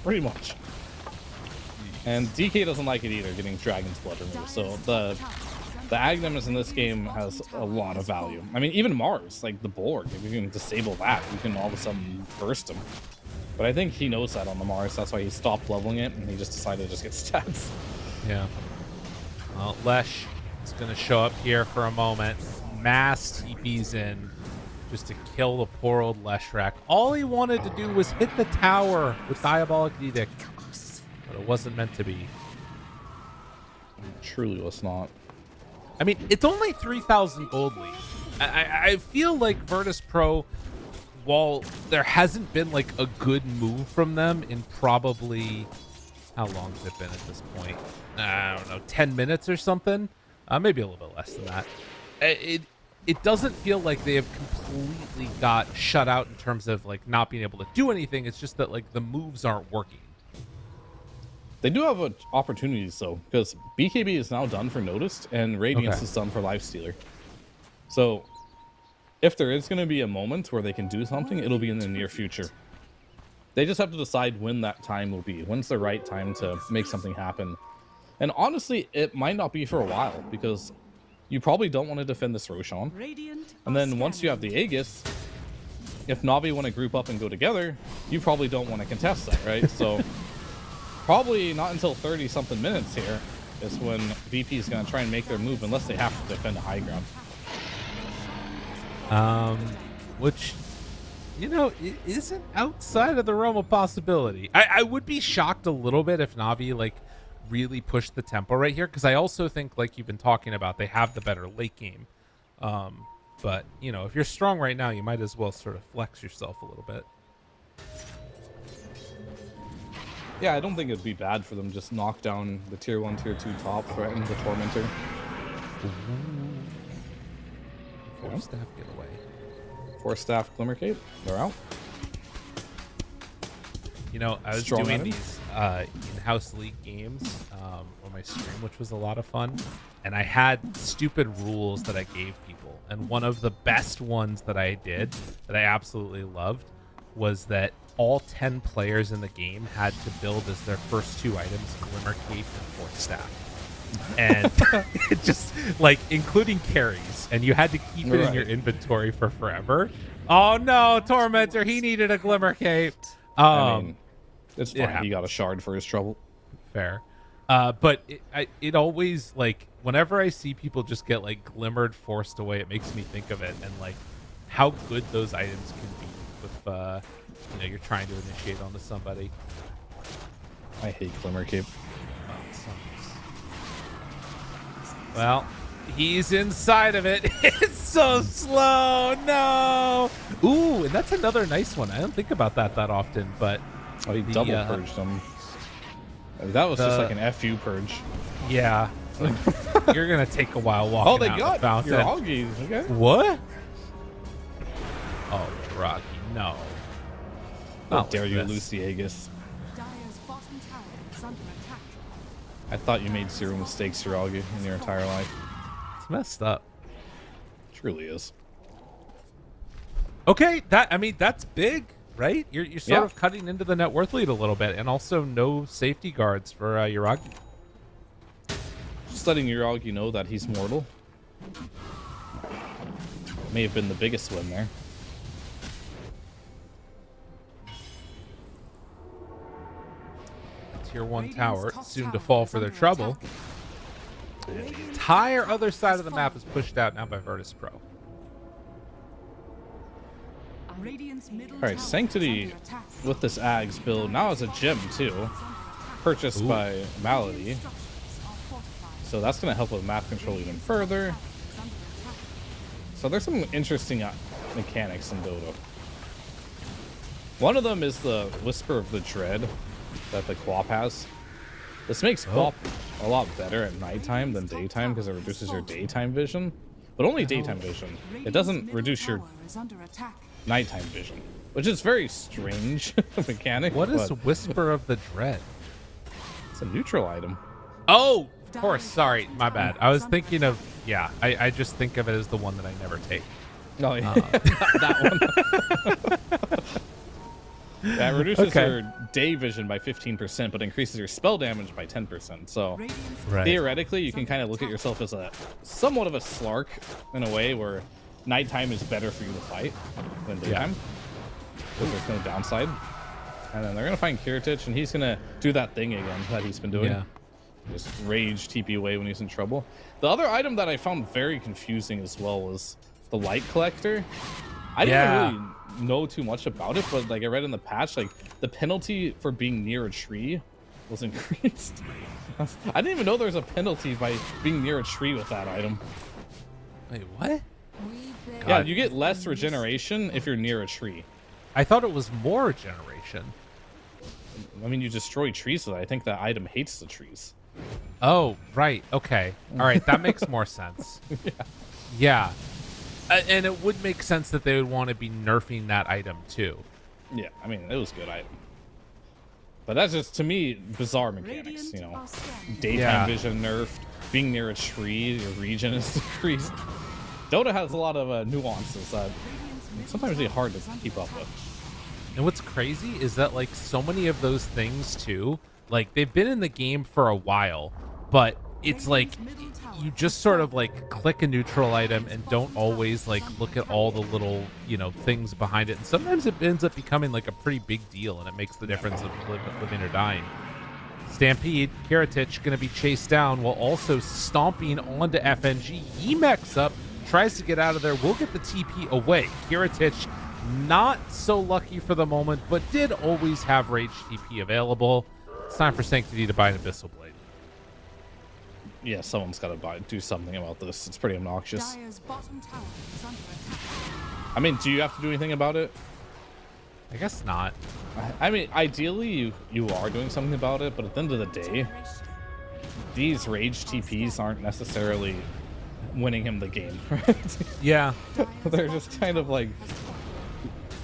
Pretty much. And DK doesn't like it either, getting Dragon's Blood removed. So the Aghanim in this game has a lot of value. I mean, even Mars, like the Borg, if you can disable that, you can all of a sudden burst him. But I think he knows that on the Mars. That's why he stopped leveling it, and he just decided to just get stats. Yeah. Well, Lesh is going to show up here for a moment. Mass TPs in just to kill the poor old Leshrac. All he wanted to do was hit the tower with Diabolic Edict. But it wasn't meant to be. It truly was not. I mean, it's only 3,000 gold lead. I feel like Virtus.pro, while there hasn't been like a good move from them in probably, how long has it been at this point? I don't know, 10 minutes or something? Maybe a little bit less than that. it doesn't feel like they have completely got shut out in terms of like not being able to do anything. It's just that like the moves aren't working. They do have opportunities though, because BKB is now done for Noticed and Radiance is done for Lifestealer. So if there is going to be a moment where they can do something, it'll be in the near future. They just have to decide when that time will be. When's the right time to make something happen? And honestly, it might not be for a while, because you probably don't want to defend this Roshan. And then once you have the Aegis, if Na'Vi want to group up and go together, you probably don't want to contest that, right? So probably not until 30-something minutes here is when VP is going to try and make their move, unless they have to defend a high ground. Which, you know, it isn't outside of the realm of possibility. I would be shocked a little bit if Na'Vi like really pushed the tempo right here, because I also think, like you've been talking about, they have the better late game. But you know, if you're strong right now, you might as well sort of flex yourself a little bit. Yeah, I don't think it'd be bad for them to just knock down the tier 1, tier 2 top, threaten the Tormentor. Force staff, get away. Force staff, Glimmer Cape, they're out. You know, I was Strong doing item. these in-house league games on my stream, which was a lot of fun. And I had stupid rules that I gave people. And one of the best ones that I did, that I absolutely loved, was that all 10 players in the game had to build as their first 2 items Glimmer Cape and Force Staff. And it just, like, including carries. And you had to keep it in your inventory for forever. Oh, no, Tormentor, he needed a Glimmer Cape. I mean, it's fine. yeah. He got a shard for his trouble. Fair. But it always, like, whenever I see people just get, like, glimmered, forced away, it makes me think of it and, like, how good those items can be with, you know, you're trying to initiate onto somebody. I hate Glimmer Cape. Oh, it sucks. Well, he's inside of it. It's so slow. No. Ooh, and that's another nice one. I don't think about that often, but Oh, he double purged him. That was just like an FU purge. Yeah. You're gonna take a while walking. Oh, they out got the fountain. your Augies. Okay. What? Oh, Rocky, no. How Not dare like you this. lose the Aegis? Dire's bottom tower is under attack. I thought you made 0 mistakes, Augie, in your entire life. It's messed up. Truly is. Okay, that's big, right? You're sort of cutting into the net worth lead a little bit, and also no safety guards for Yuragi. Just letting Yuragi know that he's mortal. May have been the biggest win there. Tier 1 Radiant's tower, top soon to tower fall is for their under trouble. attack. The entire other side of the map is pushed out now by Virtus.pro. Radiant's middle All right, tower Sanctity is under attack. with this Ags build now as a gem too, purchased by Malady. Structures are fortified. So that's going to help with map control even further. Is under attack. So there's some interesting mechanics in Dota. One of them is the Whisper of the Dread that the Quap has. This makes Quap a lot better at nighttime than daytime because it reduces your daytime vision, but only daytime vision. It doesn't Radiant's reduce middle your tower is under attack. nighttime vision, which is very strange mechanic. What is but Whisper of the Dread? it's a neutral item. Oh, of course. Sorry, my bad. I was thinking of, yeah, I just think of it as the one that I never take. Oh yeah, that one. That reduces your day vision by 15%, but increases your spell damage by 10%. So Radiant's Right. theoretically, you can kind of look at yourself as a somewhat of a Slark in a way where nighttime is better for you to fight than daytime. Because there's no downside. And then they're going to find Kiritich, and he's going to do that thing again that he's been doing. Yeah. Just rage TP away when he's in trouble. The other item that I found very confusing as well was the Light Collector. I didn't really know too much about it, but like I read in the patch, like the penalty for being near a tree was increased. I didn't even know there was a penalty by being near a tree with that item. Wait, what? Yeah, you get less regeneration if you're near a tree. I thought it was more generation. I mean, you destroy trees with it. I think that item hates the trees. Oh, right. Okay. All right. That makes more sense. Yeah. And it would make sense that they would want to be nerfing that item too. Yeah, I mean, it was a good item. But that's just, to me, bizarre mechanics, Radiant you know. are scanning. Daytime Yeah. vision nerfed, being near a tree, your region is decreased. Dota has a lot of nuances that Radiant's middle sometimes be tower hard to is under keep up attack. with. And what's crazy is that like so many of those things too, like they've been in the game for a while, but it's like you just sort of like click a neutral item and don't always like look at all the little, you know, things behind it. And sometimes it ends up becoming like a pretty big deal, and it makes the difference of living or dying. Stampede, Kiritich going to be chased down while also stomping onto FNG. Emex up, tries to get out of there, will get the TP away. Kiritich not so lucky for the moment, but did always have Rage TP available. It's time for Sanctity to buy an Abyssal Blade. Yeah, someone's got to do something about this. It's pretty obnoxious. Dire's bottom tower is under attack. I mean, do you have to do anything about it? I guess not. I mean, ideally, you are doing something about it, but at the end of the day, Generation. these Rage TPs aren't necessarily winning him the game, right? Yeah. They're just kind of like,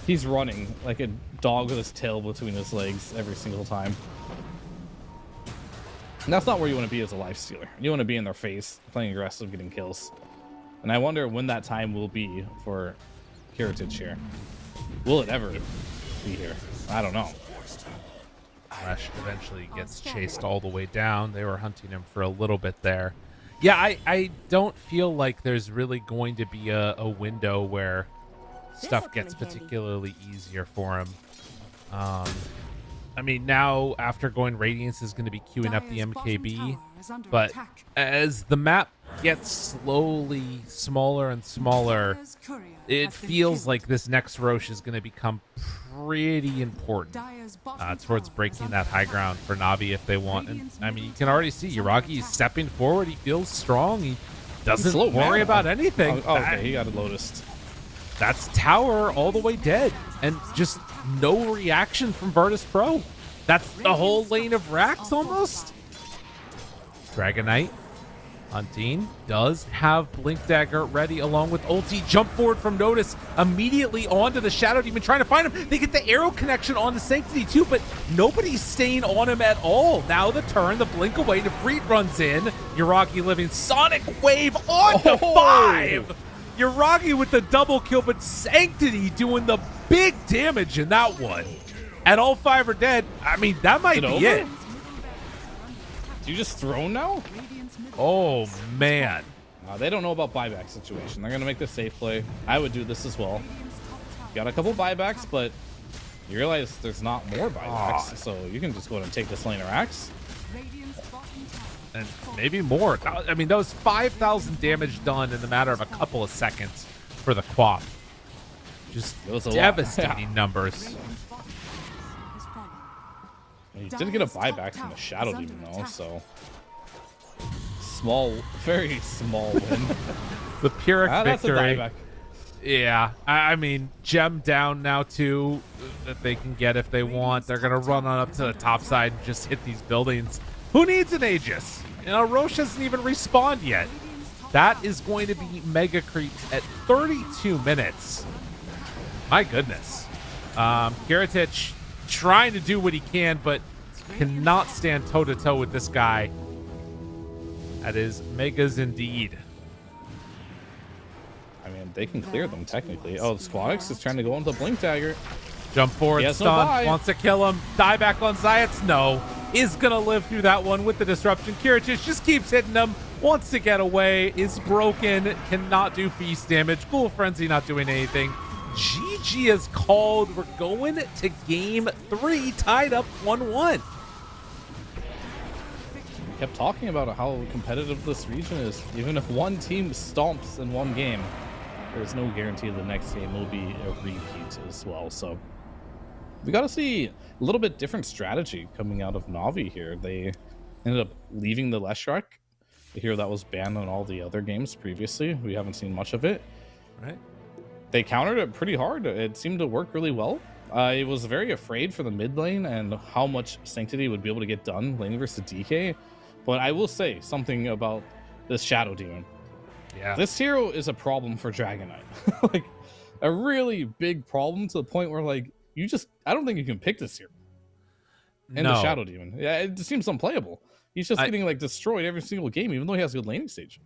he's running like a dog with his tail between his legs every single time. And that's not where you want to be as a lifestealer. You want to be in their face, playing aggressive, getting kills. And I wonder when that time will be for Kiritich here. Will it ever be here? I don't know. Rush eventually gets chased all the way down. They were hunting him for a little bit there. Yeah, I don't feel like there's really going to be a window where stuff gets particularly easier for him. I mean, now after going Radiance is going to be queuing up the Dire's bottom MKB, tower is under but attack. as the map gets slowly smaller and smaller, Dire's courier it has been feels killed. like this next Roche is going to become pretty important Dire's bottom towards tower breaking is under that high attack. ground for Navi if they want. And I mean, you can already see Yuragi is stepping forward. He feels strong. He doesn't slow worry mana. about anything. Oh, okay, he got a Lotus. That's tower all the way dead, and just no reaction from Virtus.pro. That's the whole lane of racks almost. Dragon Knight hunting does have Blink Dagger ready along with ulti. Jump forward from Natus immediately onto the Shadow Demon trying to find him. They get the arrow connection on the Sanctity too, but nobody's staying on him at all. Now the turn, the blink away, the Freed runs in. Yuragi living Sonic Wave on to 5. Yuragi with the double kill, but Sanctity doing the big damage in that one. And all 5 are dead. I mean, that might Is it be over? it. Do you just throw now? Radiant's middle Oh, man. They don't know about buyback situation. They're going to make the safe play. I would do this as well. Got a couple buybacks, but you realize there's not more buybacks, so you can just go ahead and take this lane of racks. Radiant's bottom tower. And maybe more. I mean, that was 5,000 damage done in the matter of a couple of seconds for the Quap. Just It was a lot. devastating numbers. Radiant's bottom tower has fallen. You did get a buyback from the Shadow Demon, though, so... Small, very small win. The Pyrrhic That's a victory. dieback. Yeah, I mean, gem down now too that they can get if they want. They're gonna run on up to the top side and just hit these buildings. Who needs an Aegis? You know, Roche hasn't even respawned yet. That is going to be mega creeps at 32 minutes. My goodness. Kiritich trying to do what he can, but cannot stand toe to toe with this guy. That is megas indeed. I mean, they can clear them, technically. Oh, Squadix is trying to go into Blink Dagger. Jump forward, He has no stun, buy. wants to kill him. Die back on Zayats, no. Is going to live through that one with the disruption. Kiritich just keeps hitting him, wants to get away, is broken, cannot do feast damage. Ghoul Frenzy not doing anything. GG is called. We're going to game 3, tied up 1-1. Kept talking about how competitive this region is. Even if one team stomps in one game, there's no guarantee the next game will be a repeat as well. So we got to see a little bit different strategy coming out of Navi here. They ended up leaving the Leshrac, the hero that was banned on all the other games previously. We haven't seen much of it. Right. They countered it pretty hard. It seemed to work really well. I was very afraid for the mid lane and how much Sanctity would be able to get done lane versus DK. But I will say something about this Shadow Demon. Yeah. This hero is a problem for Dragonite. Like a really big problem to the point where like I don't think you can pick this hero. And No. the Shadow Demon. Yeah, it seems unplayable. He's just getting like destroyed every single game, even though he has a good laning stage.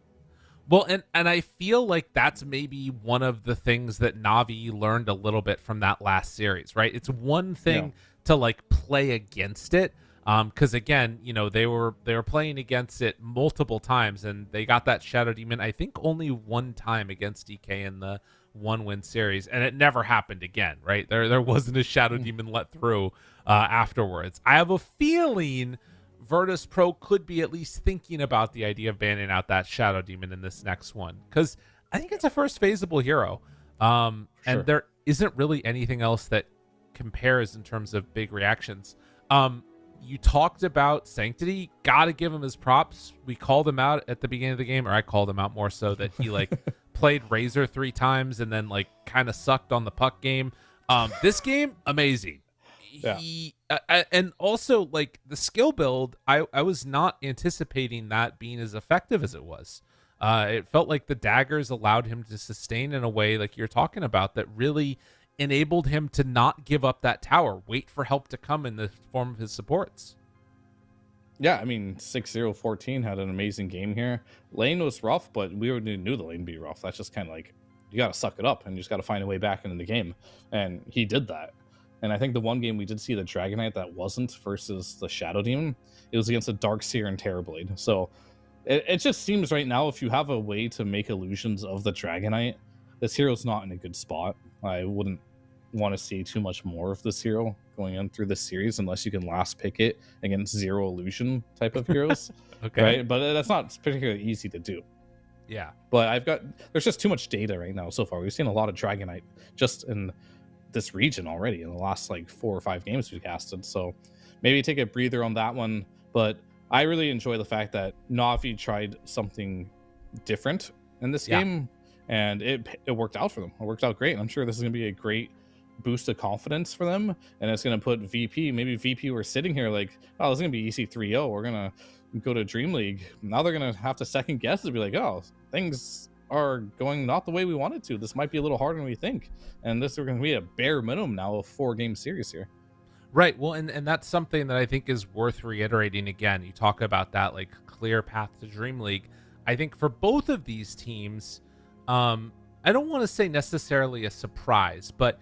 Well, and I feel like that's maybe one of the things that Navi learned a little bit from that last series, right? It's one thing to like play against it, because again, you know, they were playing against it multiple times, and they got that Shadow Demon, I think, only one time against DK in the 1-win series, and it never happened again, right? There wasn't a Shadow Demon let through afterwards. I have a feeling Virtus.pro could be at least thinking about the idea of banning out that Shadow Demon in this next one, because I think it's a first phaseable hero, and there isn't really anything else that compares in terms of big reactions. You talked about Sanctity, gotta give him his props. We called him out at the beginning of the game, or I called him out more so, that he like played Razor 3 times and then like kind of sucked on the puck game. This game, amazing. Yeah. He and also like the skill build, I was not anticipating that being as effective as it was. It felt like the daggers allowed him to sustain in a way like you're talking about that really enabled him to not give up that tower, wait for help to come in the form of his supports. Yeah, I mean, 6-0-14 had an amazing game here. Lane was rough, but we already knew the lane would be rough. That's just kind of like, you got to suck it up and you just got to find a way back into the game. And he did that. And I think the one game we did see the Dragonite that wasn't versus the Shadow Demon, it was against a Darkseer and Terrorblade. So it just seems right now, if you have a way to make illusions of the Dragonite, this hero's not in a good spot. I wouldn't want to see too much more of this hero going on through this series unless you can last pick it against zero illusion type of heroes. Okay. Right? But that's not particularly easy to do. Yeah. But there's just too much data right now so far. We've seen a lot of Dragonite just in this region already in the last like 4 or 5 games we casted. So maybe take a breather on that one. But I really enjoy the fact that Navi tried something different in this game, and it worked out for them. It worked out great. And I'm sure this is going to be a great boost of confidence for them. And it's going to put maybe VP were sitting here like, oh, this is going to be EC 3-0. We're going to go to DreamLeague. Now they're going to have to second guess and be like, oh, things are going not the way we wanted to. This might be a little harder than we think. And this is going to be a bare minimum now of 4-game series here. Right. Well, and that's something that I think is worth reiterating again. You talk about that like clear path to DreamLeague. I think for both of these teams, I don't want to say necessarily a surprise, but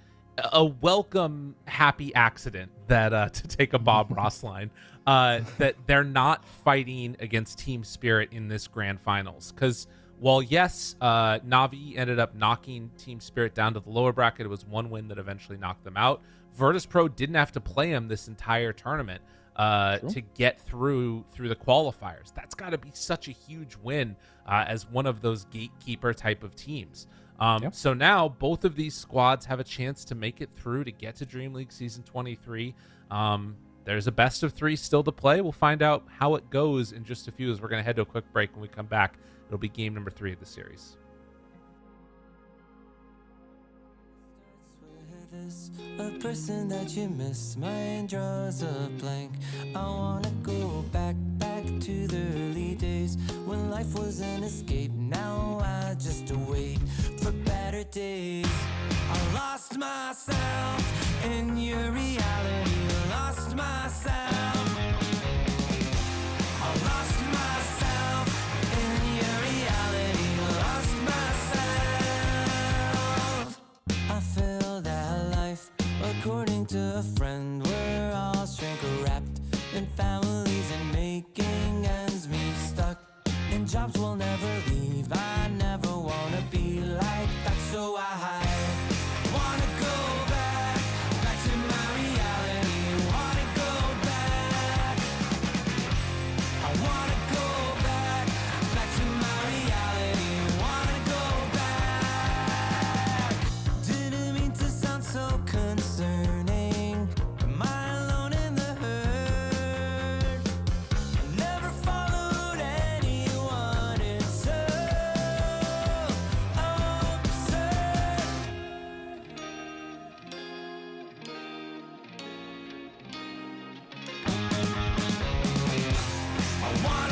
a welcome happy accident that to take a Bob Ross line, that they're not fighting against Team Spirit in this grand finals. Because while yes, Navi ended up knocking Team Spirit down to the lower bracket, it was one win that eventually knocked them out. Virtus.pro didn't have to play him this entire tournament to get through the qualifiers. That's got to be such a huge win as one of those gatekeeper type of teams. So now both of these squads have a chance to make it through to get to DreamLeague Season 23. There's a best of 3 still to play. We'll find out how it goes in just a few as we're going to head to a quick break. When we come back, it'll be game number 3 of the series. A person that you miss, mine draws a blank. I wanna go back to the early days when life was an escape. Now I just wait for better days. I lost myself in your reality. Lost myself. I lost myself in your reality. Lost myself. I feel that life, according to a friend, we're all shrink wrapped in families and making ends meet, stuck in jobs we'll never leave. I never wanna be like that, so I wanna go back to my reality. Wanna go back. I wanna go back to my reality. Wanna go back. Didn't mean to sound so concerning. Am I alone in the hurt? I never followed anyone. It's so absurd. I wanna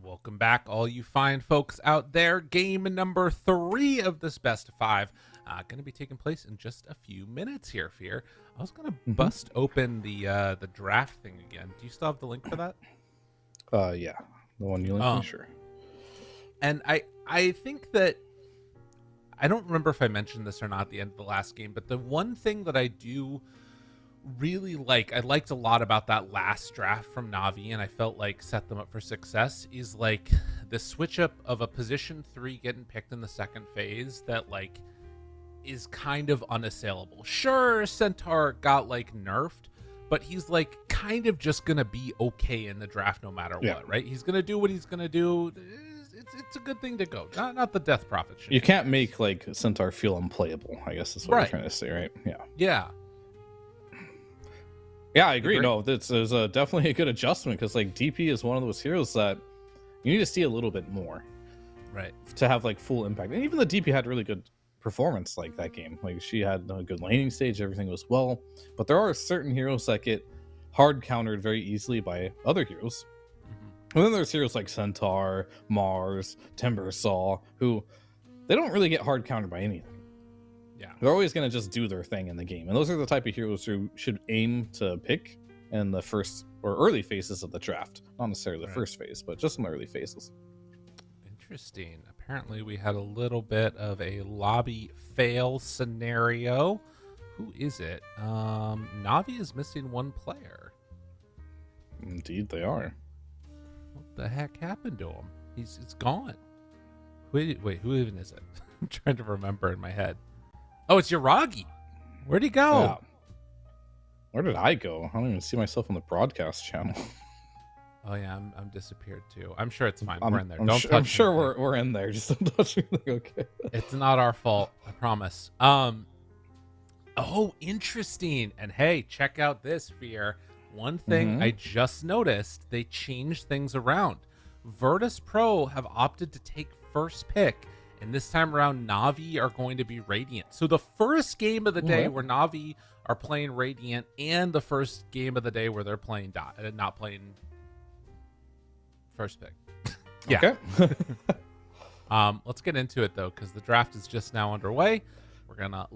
Welcome back, all you fine folks out there. Game number 3 of this best of 5 going to be taking place in just a few minutes here, Fear. I was going to bust open the draft thing again. Do you still have the link for that? Yeah, the one you linked me, sure. And I think that, I don't remember if I mentioned this or not at the end of the last game, but the one thing that I do really I liked a lot about that last draft from Navi, and I felt like set them up for success, is like the switch up of a position 3 getting picked in the second phase that like is kind of unassailable. Sure, Centaur got like nerfed, but he's like kind of just gonna be okay in the draft no matter what, right? He's gonna do what he's gonna do. It's a good thing to go. Not the Death Prophet shit. You can't make like Centaur feel unplayable, I guess is what you're trying to say, right? Yeah, I agree. No, there's definitely a good adjustment, because like DP is one of those heroes that you need to see a little bit more, right, to have like full impact. And even the DP had really good performance like that game. Like she had a good laning stage, everything was well. But there are certain heroes that get hard countered very easily by other heroes. And then there's heroes like Centaur, Mars, Timbersaw, who they don't really get hard countered by anything. Yeah, they're always going to just do their thing in the game. And those are the type of heroes who should aim to pick in the first or early phases of the draft. Not necessarily the first phase, but just in the early phases. Interesting. Apparently we had a little bit of a lobby fail scenario. Who is it? Navi is missing one player. Indeed they are. What the heck happened to him? It's gone. Wait, who even is it? I'm trying to remember in my head. Oh, it's Yuragi. Where'd he go? Yeah. Where did I go? I don't even see myself on the broadcast channel. Oh yeah, I'm disappeared too. I'm sure it's fine. We're in there. I'm sure we're in there. Just don't touch anything. Okay. It's not our fault. I promise. Oh, interesting. And hey, check out this, Fear. One thing I just noticed, they changed things around. Virtus.pro have opted to take first pick. And this time around, Navi are going to be Radiant. So the first game of the day where Navi are playing Radiant, and the first game of the day where they're playing Dot and not playing first pick. Yeah. Okay. Let's get into it though, because the draft is just now underway. We're gonna.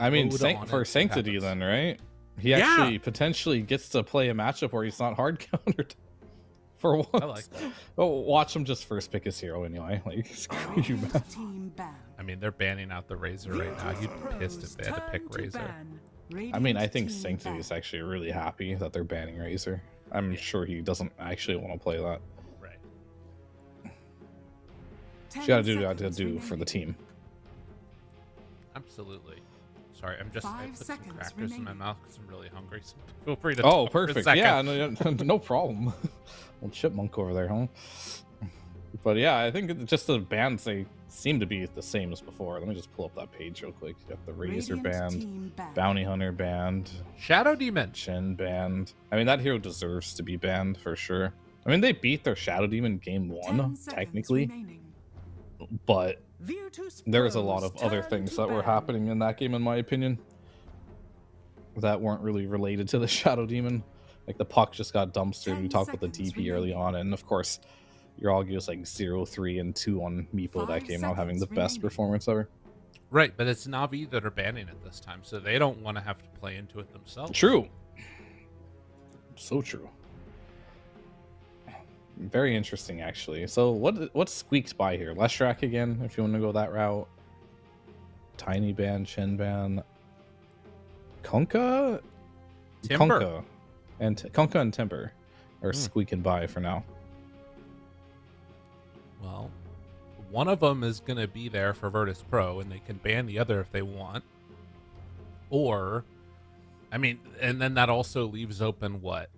For Sanctity then, right? He actually potentially gets to play a matchup where he's not hard countered. For what? I like that. Oh, watch him just first pick his hero anyway. Like, screw you, man. Radiant team ban. I mean, they're banning out the Razor right now. You'd be pissed if they had to pick Razor. I mean, I think Sanctity is actually really happy that they're banning Razor. I'm sure he doesn't actually want to play that. Right. You gotta do what you gotta do for the team. Absolutely. Sorry, I put some seconds crackers in my remaining. mouth because I'm really hungry. So feel free to. Oh, talk for a perfect. second. Yeah, no problem. Old chipmunk over there, huh? But yeah, I think just the bands, they seem to be the same as before. Let me just pull up that page real quick. You got the Razor band, Bounty Hunter band, Shadow Demon. Shin band. I mean, that hero deserves to be banned for sure. I mean, they beat their Shadow Demon game 1, technically, but there was a lot of other things that were happening in that game, in my opinion, that weren't really related to the Shadow Demon. Like, the puck just got dumpstered. We talked about the DP early on, and of course, Yoragi was like 0-3 and 2 on Meepo that game, not having the best performance ever. Right, but it's Na'Vi that are banning it this time, so they don't want to have to play into it themselves. True. So true. Very interesting, actually. So what squeaks by here? Leshrac again, if you want to go that route. Tiny band, Shin band, Kunkka, Timber. Kunkka and Timber are squeaking by for now. Well, one of them is going to be there for Virtus.pro, and they can ban the other if they want. Or, I mean, and then that also leaves open what?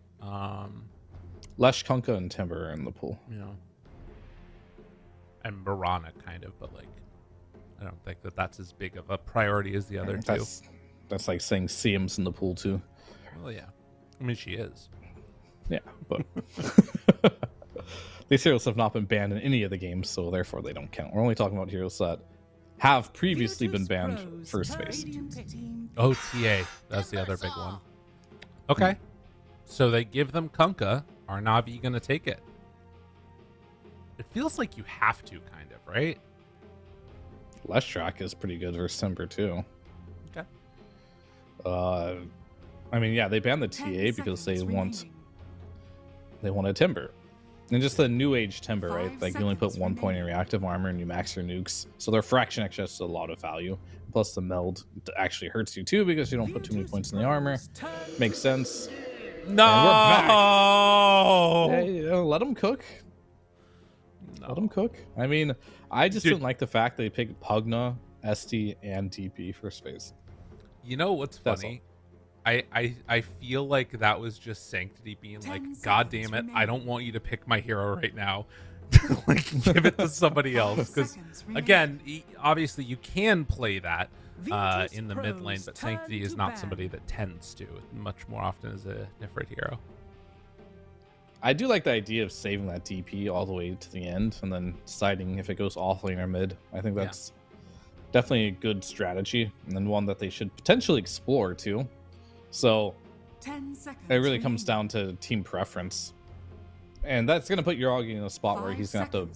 Lesh, Kunkka, and Timber are in the pool. You know, and Mirana kind of, but like, I don't think that that's as big of a priority as the other two. That's like saying Siem's in the pool too. Well, yeah. I mean, she is. Yeah, but these heroes have not been banned in any of the games, so therefore they don't count. We're only talking about heroes that have previously been banned first phase. OTA, that's the other big one. Okay, so they give them Kunkka. Are Na'Vi going to take it? It feels like you have to, kind of, right? Leshrac is pretty good versus Timber too. Okay. I mean, yeah, they banned the TA because they want a Timber. And just the new age Timber, right? Like, you only put 1 point in reactive armor and you max your nukes. So their fraction extra has a lot of value. Plus the meld actually hurts you too because you don't put too many points in the armor. Makes sense. No! Yeah, let them cook. No. Let them cook. I mean, I just didn't like the fact they picked Pugna, ST, and TP for space. You know what's funny? I feel like that was just Sanctity being like, God damn it, I don't want you to pick my hero right now. Like, give it to somebody else. Because, again, obviously you can play that in the mid lane, but Sanctity is not somebody that tends to. Much more often as a different hero. I do like the idea of saving that DP all the way to the end and then deciding if it goes off lane or mid. I think that's definitely a good strategy, and then one that they should potentially explore too. So it really comes down to team preference, and that's going to put Yoragi in a spot where he's going to have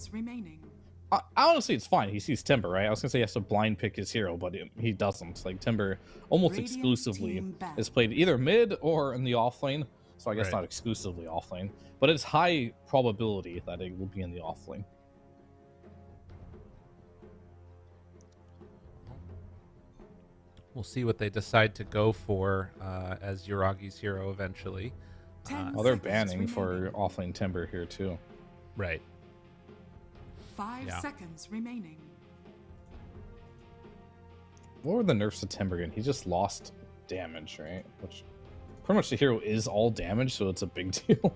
to... honestly, it's fine. He sees Timber, right? I was going to say he has to blind pick his hero, but he doesn't. Like, Timber almost exclusively is played either mid or in the off lane. So I guess not exclusively off lane, but it's high probability that it will be in the off lane. We'll see what they decide to go for as Yuragi's hero eventually. Well, they're banning for offlane Timber here too. Right. 5 seconds remaining. What were the nerfs to Timber again? He just lost damage, right? Which pretty much the hero is all damage, so it's a big deal.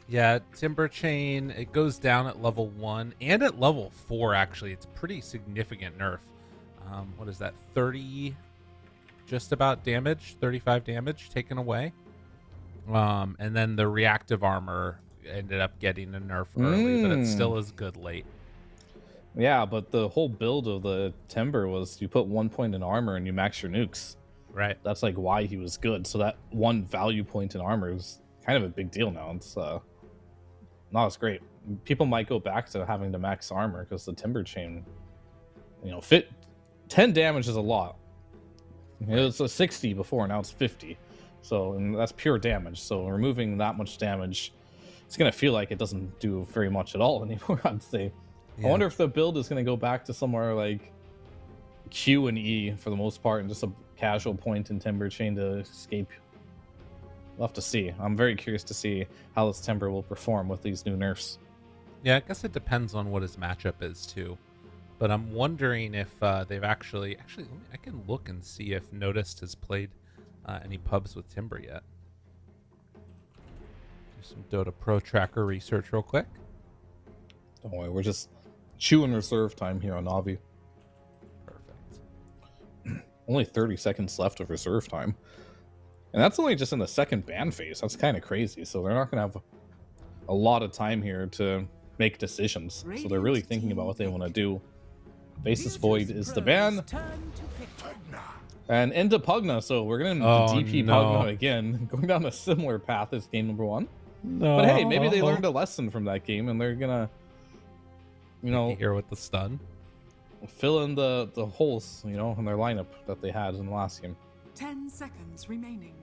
Yeah, Timber Chain, it goes down at level 1 and at level 4, actually. It's pretty significant nerf. What is that? 30, just about damage, 35 damage taken away. And then the reactive armor ended up getting a nerf early, but it still is good late. Yeah, but the whole build of the Timber was you put 1 point in armor and you max your nukes. Right. That's like why he was good. So that one value point in armor is kind of a big deal now. It's not as great. People might go back to having to max armor because the Timber Chain, fit 10 damage is a lot. It was a 60 before, now it's 50. So, and that's pure damage. So removing that much damage it's gonna feel like it doesn't do very much at all anymore. I'd say. Yeah. I wonder if the build is gonna go back to somewhere like Q and E for the most part, and just a casual point in Timber chain to escape. We'll have to see. I'm very curious to see how this Timber will perform with these new nerfs. Yeah, I guess it depends on what his matchup is too. But I'm wondering if they've actually I can look and see if Natus has played any pubs with Timber yet. Do some Dota Pro tracker research real quick. Don't worry, we're just chewing reserve time here on Navi. Perfect. Only 30 seconds left of reserve time. And that's only just in the second ban phase. That's kind of crazy. So they're not going to have a lot of time here to make decisions. So they're really thinking about what they want to do. Faceless Void is the ban. And into Pugna. So we're going to DP Pugna again. Going down a similar path as game number 1. No. But hey, maybe they learned a lesson from that game and they're going to, you know, here with the stun. Fill in the holes, you know, in their lineup that they had in the last game. 10 seconds remaining.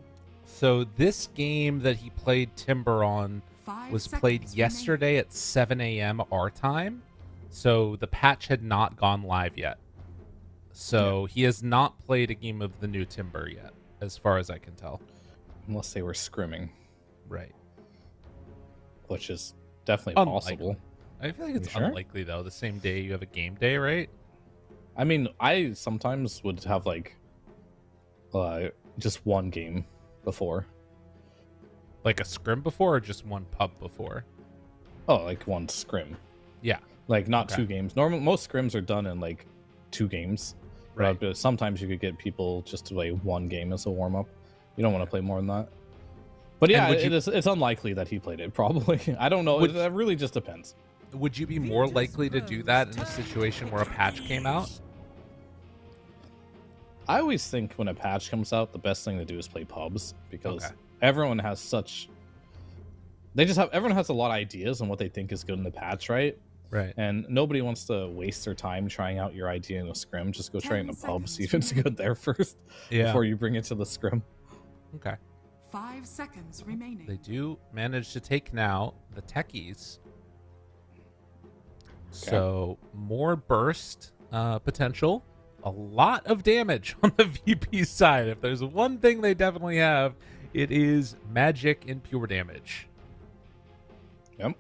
So this game that he played Timber on 5 was seconds played remaining. yesterday at 7 a.m. our time. So the patch had not gone live yet. So he has not played a game of the new Timber yet, as far as I can tell. Unless they were scrimming, Right. which is definitely Unlikely. possible. I feel like it's sure? unlikely, though. The same day you have a game day, right? I mean, I sometimes would have like just one game before. Like a scrim before or just one pub before? Oh, like one scrim. Yeah. Like not Okay. 2 games. Most scrims are done in like 2 games. Right. But sometimes you could get people just to play one game as a warm up. You don't want to play more than that. But yeah, would you- it's unlikely that he played it. Probably. I don't know. Would- It really just depends. Would you be more likely to do that in a situation where a patch came out? I always think when a patch comes out, the best thing to do is play pubs because Okay. everyone has such. Everyone has a lot of ideas on what they think is good in the patch, right? Right. And nobody wants to waste their time trying out your idea in a scrim. Just go try it in a 10 pub, see if seconds it's good there first Yeah. before you bring it to the scrim. Okay. 5 seconds remaining. They do manage to take now the techies. So more burst potential. A lot of damage on the VP side. If there's one thing they definitely have, it is magic and pure damage. Yep,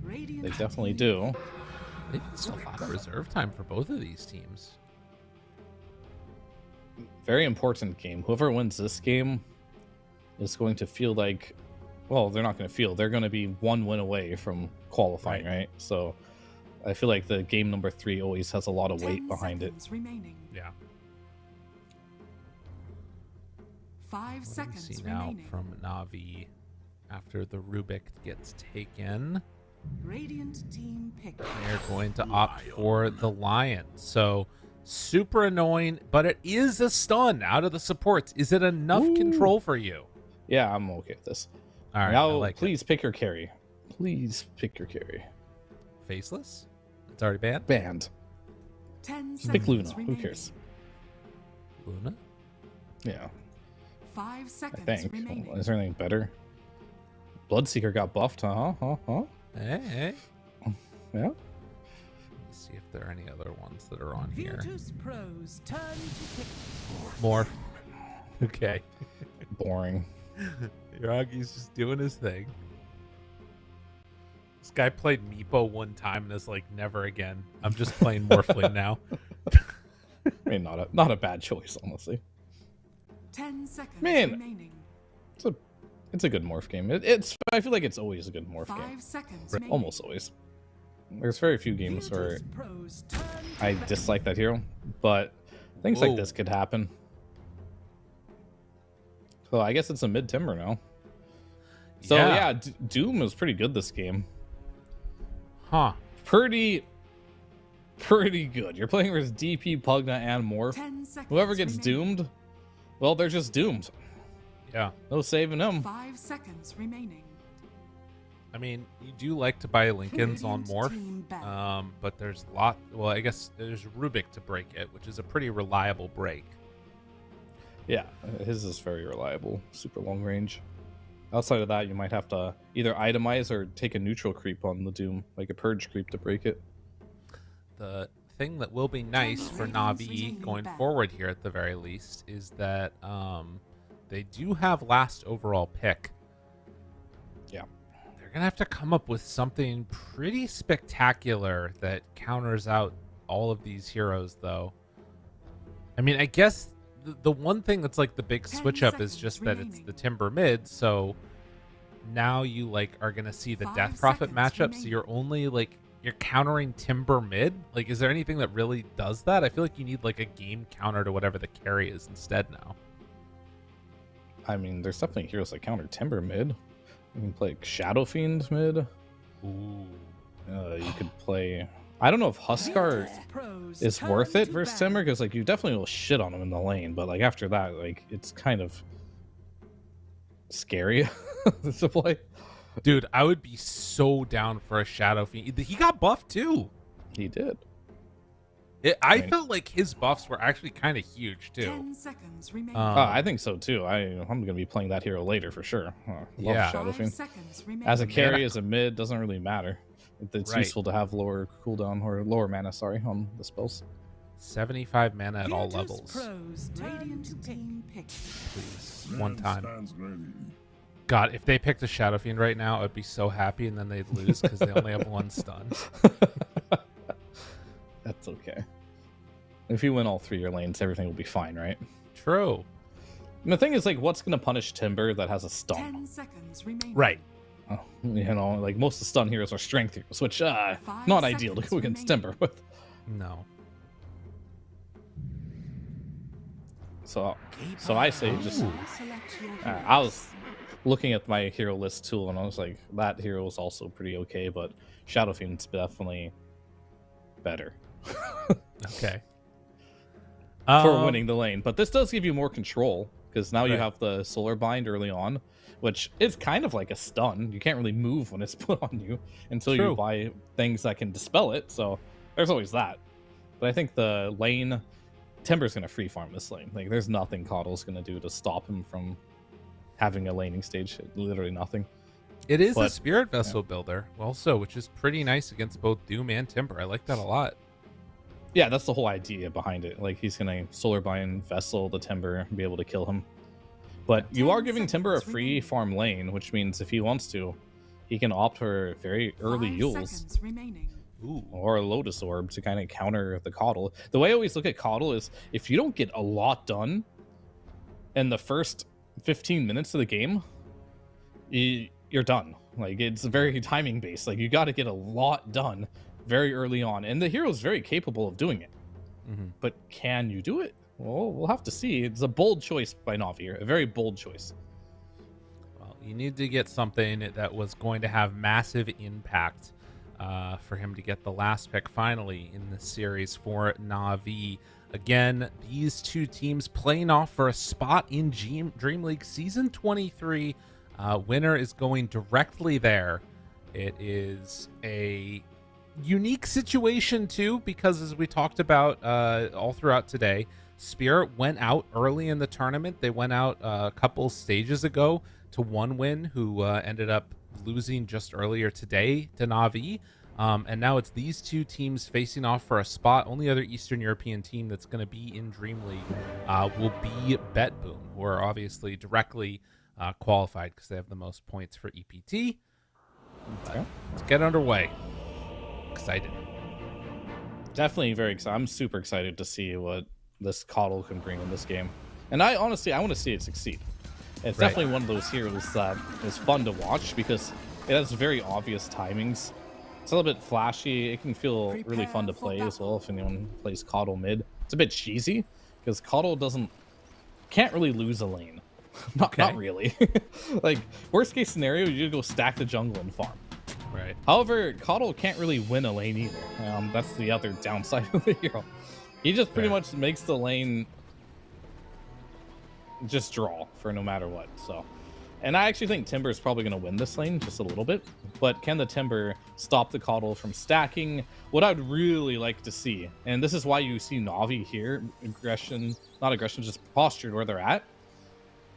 Radiant they definitely team do. They've still a lot of reserve time for both of these teams. Very important game. Whoever wins this game is going to feel like, well, they're not going to feel. They're going to be 1 win away from qualifying, right? So I feel like the game number 3 always has a lot of weight 10 behind it. seconds remaining. Yeah. 5 We seconds see now remaining. from Navi after the Rubik gets taken. Radiant team pick. They're going to opt for the Lion. So super annoying, but it is a stun out of the supports. Is it enough control for you? Yeah, I'm okay with this. All right, Now, I like please pick your carry. Please pick your carry. it. Faceless? It's already banned? Banned. 10 Just pick seconds Luna. remaining. Who cares? Luna? Yeah, 5 I seconds think. remaining. Is there anything better? Bloodseeker got buffed, huh? Hey. Yeah. Let's see if there are any other ones that are on here. Virtus.pro's turn to pick. More. Okay. Boring. Yaragi's just doing his thing. This guy played Meepo one time and is like, never again. I'm just playing Morphling now. I mean, not a bad choice, honestly. 10 seconds Man. remaining. It's a good morph game. I feel like it's always a good morph 5 game. seconds remaining. Almost always. There's very few games where Virtus.pro's turn to I pick. dislike that hero, but things like Whoa. this could happen. So I guess it's a mid timber now. So yeah, Doom was pretty good this game. Huh. Pretty good. You're playing versus DP, Pugna, and Morph. 10 seconds Whoever gets remaining. doomed, well, they're just doomed. Yeah. No saving them. 5 seconds remaining. I mean, you do like to buy Lincolns on Radiant Morph, team back. but there's a lot. Well, I guess there's Rubik to break it, which is a pretty reliable break. Yeah, his is very reliable. Super long range. Outside of that, you might have to either itemize or take a neutral creep on the Doom, like a purge creep to break it. The thing that will be nice for Na'Vi going forward here at the very least is that they do have last overall pick. Yeah. They're going to have to come up with something pretty spectacular that counters out all of these heroes, though. I mean, I guess the one thing that's like the big switch up is just that it's the Timber mid, so now you like are going to see the Death Prophet matchup, so you're only like you're countering Timber mid. Like, is there anything that really does that? I feel like you need like a game counter to whatever the carry is instead now. I mean, there's definitely heroes that counter Timber mid. You can play Shadow Fiend mid. Ooh. You could play... I don't know if Huskar is worth it versus Timber, because like you definitely will shit on him in the lane, but like after that, like it's kind of scary to play. Dude, I would be so down for a Shadow Fiend. He got buffed too. He did. I felt like his buffs were actually kind of huge too. 10 seconds remaining. I think so too. I'm going to be playing that hero later for sure. Love Yeah. Shadow 5 Fiend. seconds remaining. As a carry, as a mid, doesn't really matter. It's Right. useful to have lower cooldown or lower mana, on the spells. 75 mana at all Virtus.pro's levels. turn Radiant to pick. team pick. Please, one time. Stands ready. God, if they picked a Shadow Fiend right now, I'd be so happy, and then they'd lose because they only have one stun. That's okay. If you win all 3 of your lanes, everything will be fine, right? True. And the thing is, like, what's going to punish Timber that has a stun? 10 seconds remaining. Right. Oh, you know, like most of the stun heroes are strength heroes, which not 5 ideal to seconds go against remaining. Timber with. No. So I say just. Select your hero. I was looking at my hero list too, and I was like, that hero is also pretty okay, but Shadow Fiend's definitely better Okay. for winning the lane. But this does give you more control, because now you Right. have the Solar Bind early on, which is kind of like a stun. You can't really move when it's put on you until True. you buy things that can dispel it, so there's always that. But I think the lane, Timber's going to free farm this lane. Like, there's nothing Coddle's going to do to stop him from having a laning stage. Literally nothing. It is a But- Spirit Vessel builder also, which is pretty nice against both Doom and Timber. I like that a lot. Yeah, that's the whole idea behind it. Like, he's going to Solar Bind Vessel the Timber and be able to kill him. But you are giving Timber a free farm lane, which means if he wants to, he can opt for very early 5 Yules seconds remaining. Ooh. or a Lotus Orb to kind of counter the Coddle. The way I always look at Coddle is if you don't get a lot done in the first 15 minutes of the game, you're done. Like, it's very timing based. Like, you got to get a lot done very early on, and the hero's very capable of doing it. Mm-hmm. But can you do it? Well, we'll have to see. It's a bold choice by Na'Vi here, a very bold choice. Well, you need to get something that was going to have massive impact for him to get the last pick finally in this series for Na'Vi. Again, these two teams playing off for a spot in Dream League Season 23. Winner is going directly there. It is a unique situation, too, because as we talked about all throughout today, Spirit went out early in the tournament. They went out a couple stages ago to one win, who ended up losing just earlier today to Na'Vi. And now it's these two teams facing off for a spot. Only other Eastern European team that's going to be in Dream League will be BetBoom, who are obviously directly qualified because they have the most points for EPT. But let's get underway. Excited. Definitely very excited. I'm super excited to see what this Coddle can bring in this game. And I want to see it succeed. It's Right. definitely one of those heroes that is fun to watch because it has very obvious timings. It's a little bit flashy. It can feel really fun to play as well if anyone plays Coddle mid. It's a bit cheesy because Coddle can't really lose a lane. Not really. Like, worst case scenario, you go stack the jungle and farm. Right. However, Coddle can't really win a lane either. That's the other downside of the hero. He just pretty Fair. much makes the lane just draw for no matter what. So, and I actually think Timber is probably going to win this lane just a little bit. But can the Timber stop the Coddle from stacking? What I'd really like to see, and this is why you see Na'Vi here, not aggression, just postured where they're at,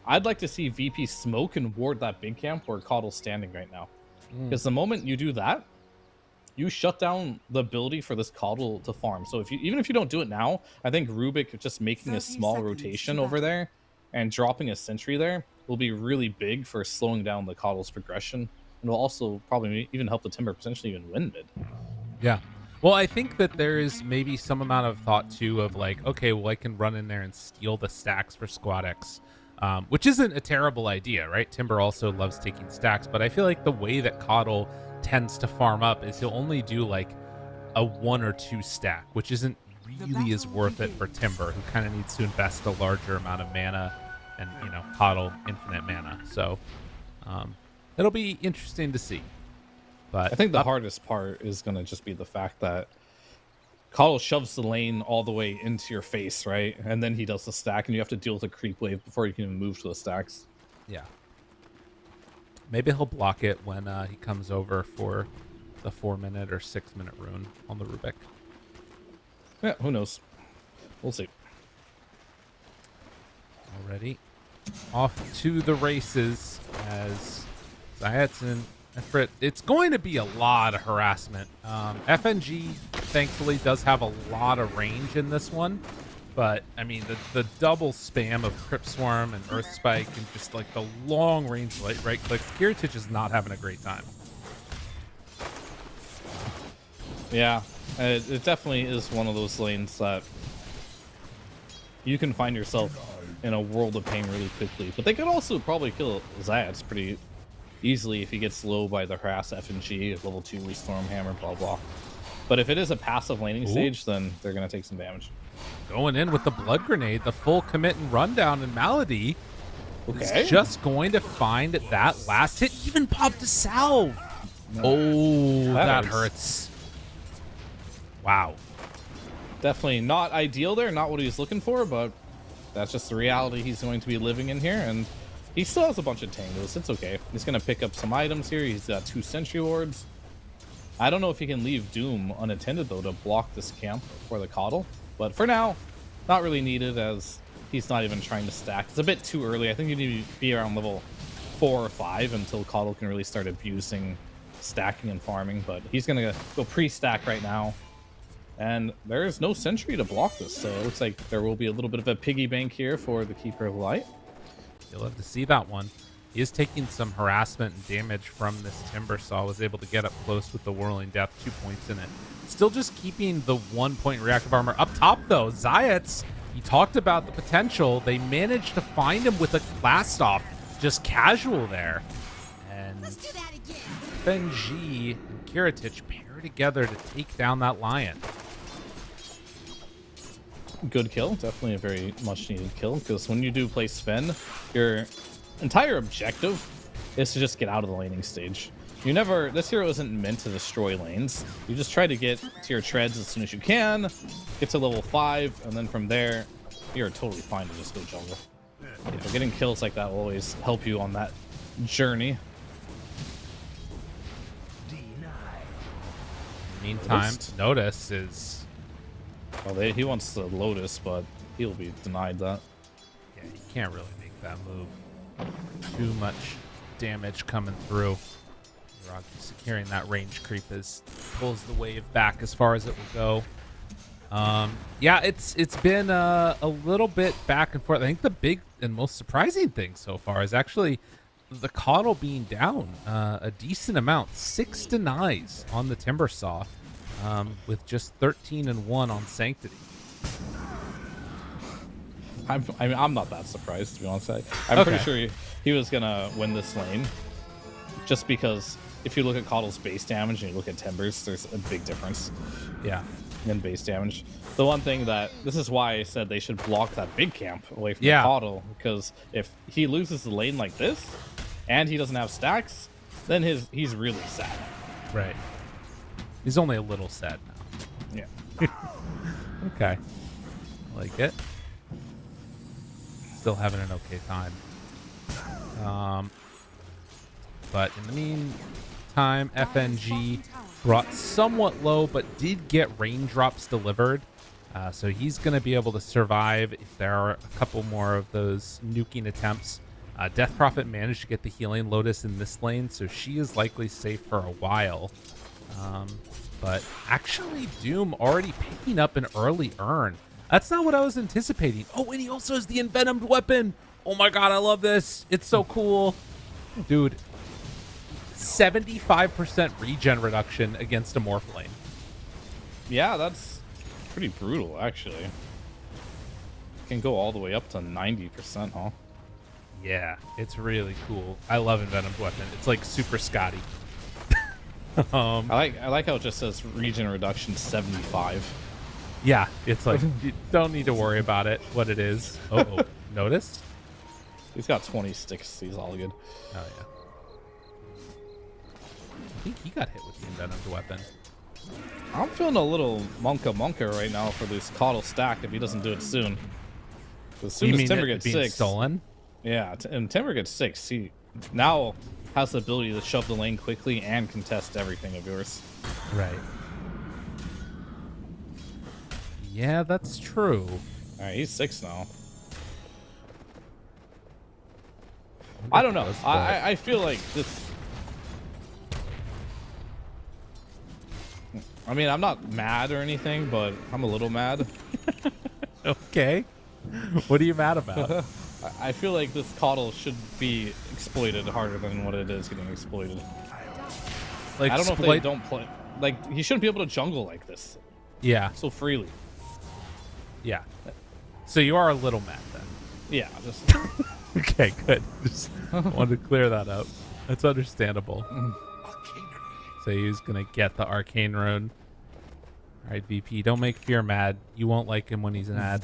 I'd like to see VP smoke and ward that big camp where Coddle's standing right now. Because the moment you do that, you shut down the ability for this Coddle to farm. So even if you don't do it now, I think Rubik just making a 30 small seconds rotation to over battle. there and dropping a sentry there will be really big for slowing down the Coddle's progression. And will also probably even help the Timber potentially even win mid. Yeah. Well, I think that there is maybe some amount of thought too of like, okay, well, I can run in there and steal the stacks for Squad X, which isn't a terrible idea, right? Timber also loves taking stacks, but I feel like the way that Coddle tends to farm up is he'll only do like a 1 or 2 stack, which isn't really as worth it for Timber, who kind of needs to invest a larger amount of mana, and Coddle infinite mana. So it'll be interesting to see. But I think the hardest part is going to just be the fact that Coddle shoves the lane all the way into your face, right? And then he does the stack, and you have to deal with a creep wave before you can even move to the stacks. Yeah. Maybe he'll block it when he comes over for the 4-minute or 6-minute rune on the Rubik. Yeah, who knows? We'll see. Already off to the races as Zayats and Efrit. It's going to be a lot of harassment. FNG thankfully does have a lot of range in this one, but I mean the double spam of Crypt Swarm and Earth Spike and just like the long range right clicks. Kiritich is not having a great time. Yeah, it definitely is one of those lanes that you can find yourself in a world of pain really quickly. But they could also probably kill Zayats pretty easily if he gets low by the harass FNG, level 2 Stormhammer, blah blah. But if it is a passive laning stage, then they're going to take some damage. Going in with the blood grenade, the full commit and rundown, and Malady is just going to find that last hit. Even popped a salve. Oh, that hurts. Wow. Definitely not ideal there, not what he's looking for, but that's just the reality he's going to be living in here. And he still has a bunch of tangos. It's okay. He's going to pick up some items here. He's got 2 sentry wards. I don't know if he can leave Doom unattended, though, to block this camp for the Coddle. But for now, not really needed, as he's not even trying to stack. It's a bit too early. I think you need to be around level 4 or 5 until Coddle can really start abusing stacking and farming. But he's going to go pre-stack right now. And there's no sentry to block this, so it looks like there will be a little bit of a piggy bank here for the Keeper of Light. You'll have to see that one. He is taking some harassment and damage from this Timber Saw. Was able to get up close with the Whirling Death, 2 points in it. Still just keeping the 1-point reactive armor. Up top, though, Zayats, he talked about the potential. They managed to find him with a blast off, just casual there. And Let's do that again. FNG and Kiritich pair together to take down that Lion. Good kill, definitely a very much needed kill, because when you do play Sven, your entire objective is to just get out of the laning stage. This hero isn't meant to destroy lanes. You just try to get to your treads as soon as you can, get to level 5, and then from there, you're totally fine to just go jungle. Yeah, getting kills like that will always help you on that journey. Meantime, Natus is... Well, he wants the Lotus, but he'll be denied that. Yeah, you can't really make that move. Too much damage coming through. Rock securing that range creep as pulls the wave back as far as it will go. Yeah, it's been a little bit back and forth. I think the big and most surprising thing so far is actually the Coddle being down a decent amount. 6 denies on the Timber Saw, with just 13 and 1 on Sanctity. I'm not that surprised, to be honest. I'm pretty sure he was gonna win this lane, just because if you look at Coddle's base damage and you look at Timber's, there's a big difference. Yeah. In base damage. The one thing this is why I said they should block that big camp away from the Coddle, because if he loses the lane like this and he doesn't have stacks, then he's really sad. Right. He's only a little sad now. Yeah. Okay. Like it. Still having an okay time. But in the meantime, FNG brought somewhat low, but did get raindrops delivered. So he's going to be able to survive if there are a couple more of those nuking attempts. Death Prophet managed to get the healing Lotus in this lane, so she is likely safe for a while. But actually, Doom already picking up an early urn. That's not what I was anticipating. Oh, and he also has the envenomed weapon. Oh my god, I love this. It's so cool. Dude, 75% regen reduction against a Morph lane. Yeah, that's pretty brutal, actually. Can go all the way up to 90%, huh? Yeah, it's really cool. I love envenomed weapon. It's like super Scotty. I like how it just says regen reduction 75. Yeah, it's like you don't need to worry about it. What it is. Oh, notice? He's got 20 sticks. He's all good. Oh yeah. I think he got hit with the envenomed weapon. I'm feeling a little monka right now for this Coddle stack if he doesn't do it soon. As soon as Timber gets being 6, stolen? yeah, and Timber gets 6, he now has the ability to shove the lane quickly and contest everything of yours. Right. Yeah, that's true. All right, he's 6 now. I don't know. I feel like this. I mean, I'm not mad or anything, but I'm a little mad. Okay. What are you mad about? I feel like this Coddle should be exploited harder than what it is getting exploited. Like, I don't know if they don't play. Like, he shouldn't be able to jungle like this Yeah. so freely. Yeah. So you are a little mad then. Yeah, just Okay, good. Just wanted to clear that up. That's understandable. So he's gonna get the arcane rune. All right, VP, don't make Fear mad. You won't like him when he's mad.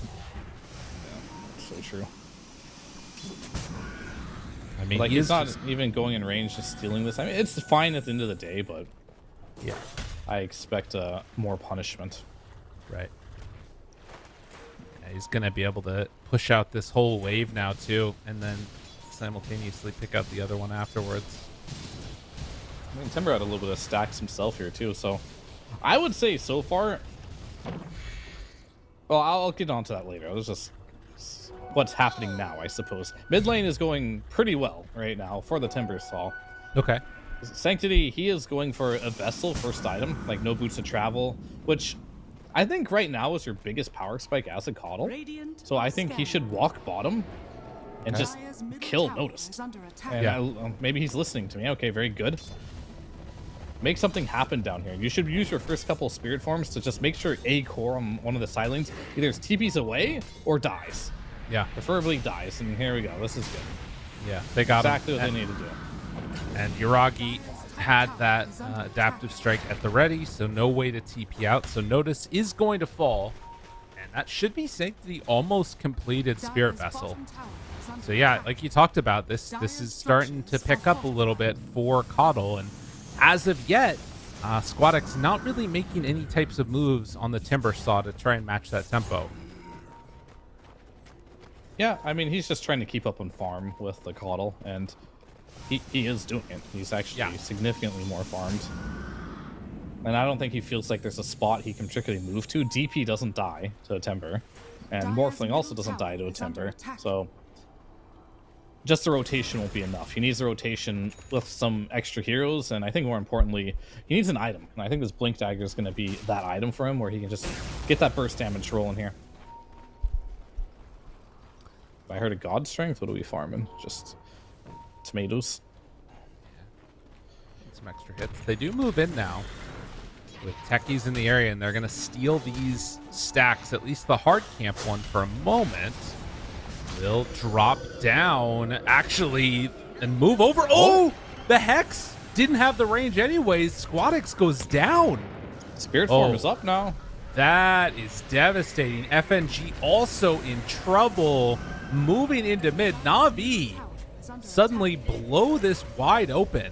so true. I mean, Like, he he's is not just- even going in range, just stealing this. I mean, it's fine at the end of the day, but yeah, I expect more punishment. right. Yeah, he's gonna be able to push out this whole wave now too, and then simultaneously pick out the other one afterwards. I mean, Timber had a little bit of stacks himself here too, so I would say so far. Well, I'll get onto that later. It was just what's happening now, I suppose. Mid lane is going pretty well right now for the Timber stall. Okay. Sanctity, he is going for a vessel first item, like no boots to travel, which I think right now is your biggest power spike as a Coddle. Radiant So I think he should walk bottom and just Dire's middle kill tower Natus. is under attack. And Yeah. maybe he's listening to me. Okay, very good. Make something happen down here. You should use your first couple of spirit forms to just make sure a core on one of the side lanes either TPs away or dies. Yeah. Preferably dies. And here we go. This is good. Yeah. They got Exactly him. what they need to do. And Yuragi had that adaptive strike at the ready, so no way to TP out. So Natus is going to fall, and that should be Sanctity almost completed Spirit Dire's Vessel. bottom tower is under So yeah, attack. like you talked about, this is starting to pick up a little bit for Coddle, and as of yet, Squadix not really making any types of moves on the Timber Saw to try and match that tempo. Yeah, I mean, he's just trying to keep up on farm with the Coddle, and he is doing it. He's actually significantly more farmed. And I don't think he feels like there's a spot he can particularly move to. DP doesn't die to a Timber, and Dire's Morphling also middle doesn't die to a tower is under Timber. attack. So just the rotation won't be enough. He needs a rotation with some extra heroes, and I think more importantly, he needs an item. And I think this Blink Dagger is going to be that item for him, where he can just get that burst damage rolling here. I heard a God Strength. What are we farming? Just tomatoes. Some extra hits. They do move in now with techies in the area, and they're going to steal these stacks, at least the hard camp one, for a moment. They'll drop down, actually, and move over. Oh, the Hex didn't have the range anyways. Squadix goes down. Spirit form Oh. is up now. That is devastating. FNG also in trouble, moving into mid. Na'Vi suddenly blow this wide open.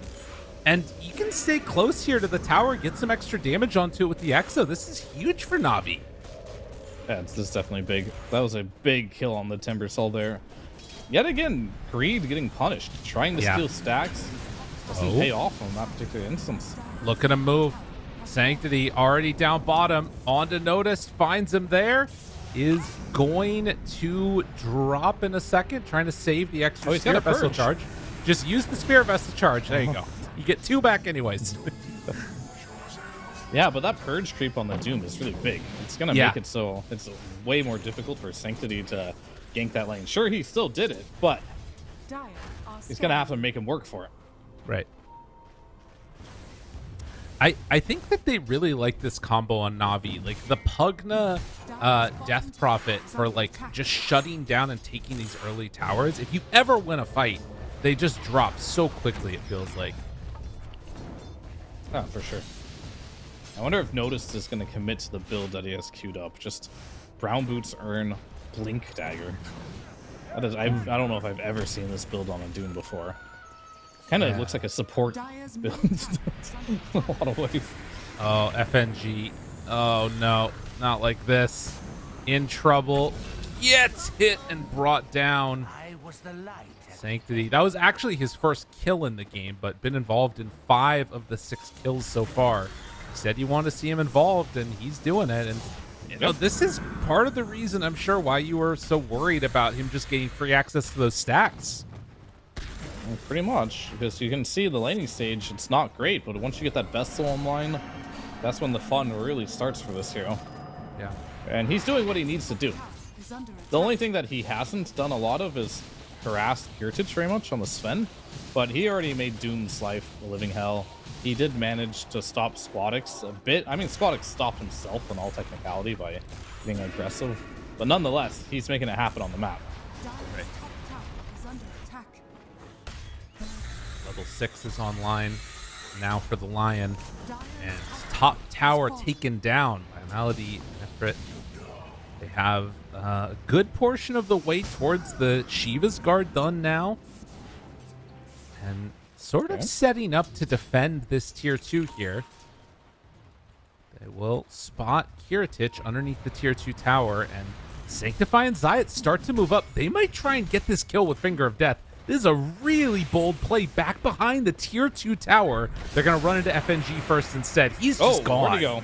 And you can stay close here to the tower, get some extra damage onto it with the Exo. This is huge for Na'Vi. Yeah, this is definitely big. That was a big kill on the Timber Soul there. Yet again, Greed getting punished. Trying to steal stacks doesn't pay off on that particular instance. Look at him move. Sanctity already down bottom. On to Natus, finds him there. is going to drop in a second, trying to save the extra Oh, he's got Spirit a Vessel purge. charge. Just use the Spirit Vessel charge. There you go. You get 2 back anyways. Yeah, but that purge creep on the Doom is really big. It's gonna Yeah. make it so it's way more difficult for Sanctity to gank that lane. Sure, he still did it, but Dire are he's gonna have to make him work for it. Right. I think that they really like this combo on Navi, like the Pugna Death Prophet for like just shutting down and taking these early towers. If you ever win a fight, they just drop so quickly, it feels like. Oh, for sure. I wonder if Natus is gonna commit to the build that he has queued up. Just Brown Boots earn Blink Dagger. That is, I don't know if I've ever seen this build on a Doom before. Kind of looks like a support Dire's build middle tower is in under a lot of ways. Oh, FNG. Oh, no. Not like this. In trouble. Gets hit and brought down. I was the light. Sanctity. That was actually his first kill in the game, but been involved in 5 of the 6 kills so far. He said you want to see him involved, and he's doing it. And you know, this is part of the reason, I'm sure, why you were so worried about him just getting free access to those stacks. Well, pretty much, because you can see the laning stage, it's not great, but once you get that Vessel online, that's when the fun really starts for this hero. Yeah. And he's doing what he needs to do. is under attack. The only thing that he hasn't done a lot of is harass Heritage very much on the Sven, but he already made Doom's life a living hell. He did manage to stop Squadix a bit. I mean, Squadix stopped himself in all technicality by being aggressive, but nonetheless, he's making it happen on the map. Dire's top tower is under attack. Level 6 is online now for the Lion. Dire's And top top tower fallen. taken down by Malady and Ifrit. They have a good portion of the way towards the Shiva's Guard done now. And sort of Okay. setting up to defend this tier 2 here. They will spot Kiritich underneath the tier 2 tower, and Sanctify and Zayat start to move up. They might try and get this kill with Finger of Death. This is a really bold play back behind the tier 2 tower. They're going to run into FNG first instead. He's just gone. Where'd he go?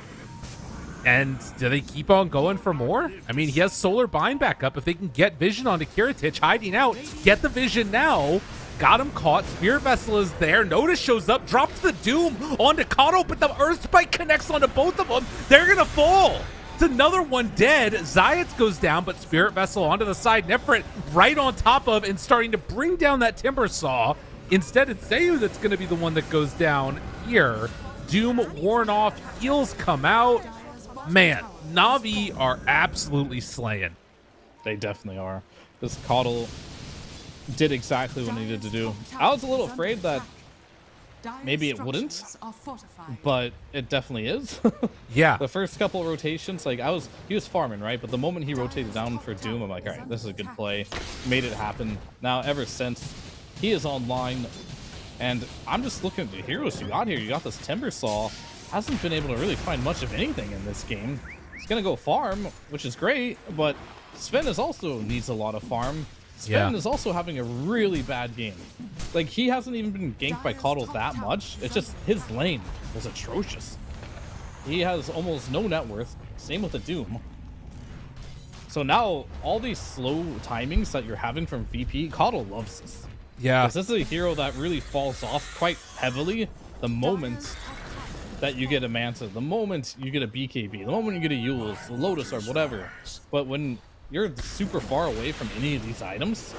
And do they keep on going for more? I mean, he has Solar Bind back up. If they can get Vision onto Kiritich hiding out, get the Vision now. Got him caught. Spirit Vessel is there. Natus shows up, drops the Doom onto Kato, but the Earth Spike connects onto both of them. They're going to fall. It's another one dead. Zayat goes down, but Spirit Vessel onto the side. Nefrit right on top of and starting to bring down that Timber Saw. Instead, it's Zayu that's going to be the one that goes down here. Doom worn off. Heals come out. Man, Navi are absolutely slaying. They definitely are. This Coddle did exactly what it needed to do. I was a little afraid that Dire's maybe it wouldn't, structures are fortified. but it definitely is. Yeah. The first couple of rotations, like he was farming, right? But the moment he rotated down for Doom, I'm like, all right, this is a good play. Made it happen. Now, ever since, he is online, and I'm just looking at the heroes you got here. You got this Timber Saw. Hasn't been able to really find much of anything in this game. He's gonna go farm, which is great, but Sven is also needs a lot of farm. Sven Yeah. is also having a really bad game. Like, he hasn't even been ganked by Coddle that much. It's just his lane was atrocious. He has almost no net worth. Same with the Doom. So now, all these slow timings that you're having from VP, Coddle loves this. Yeah. This is a hero that really falls off quite heavily the moment that you get a Manta, the moment you get a BKB, the moment you get a Yule's, the Lotus Orb, whatever. But when you're super far away from any of these items,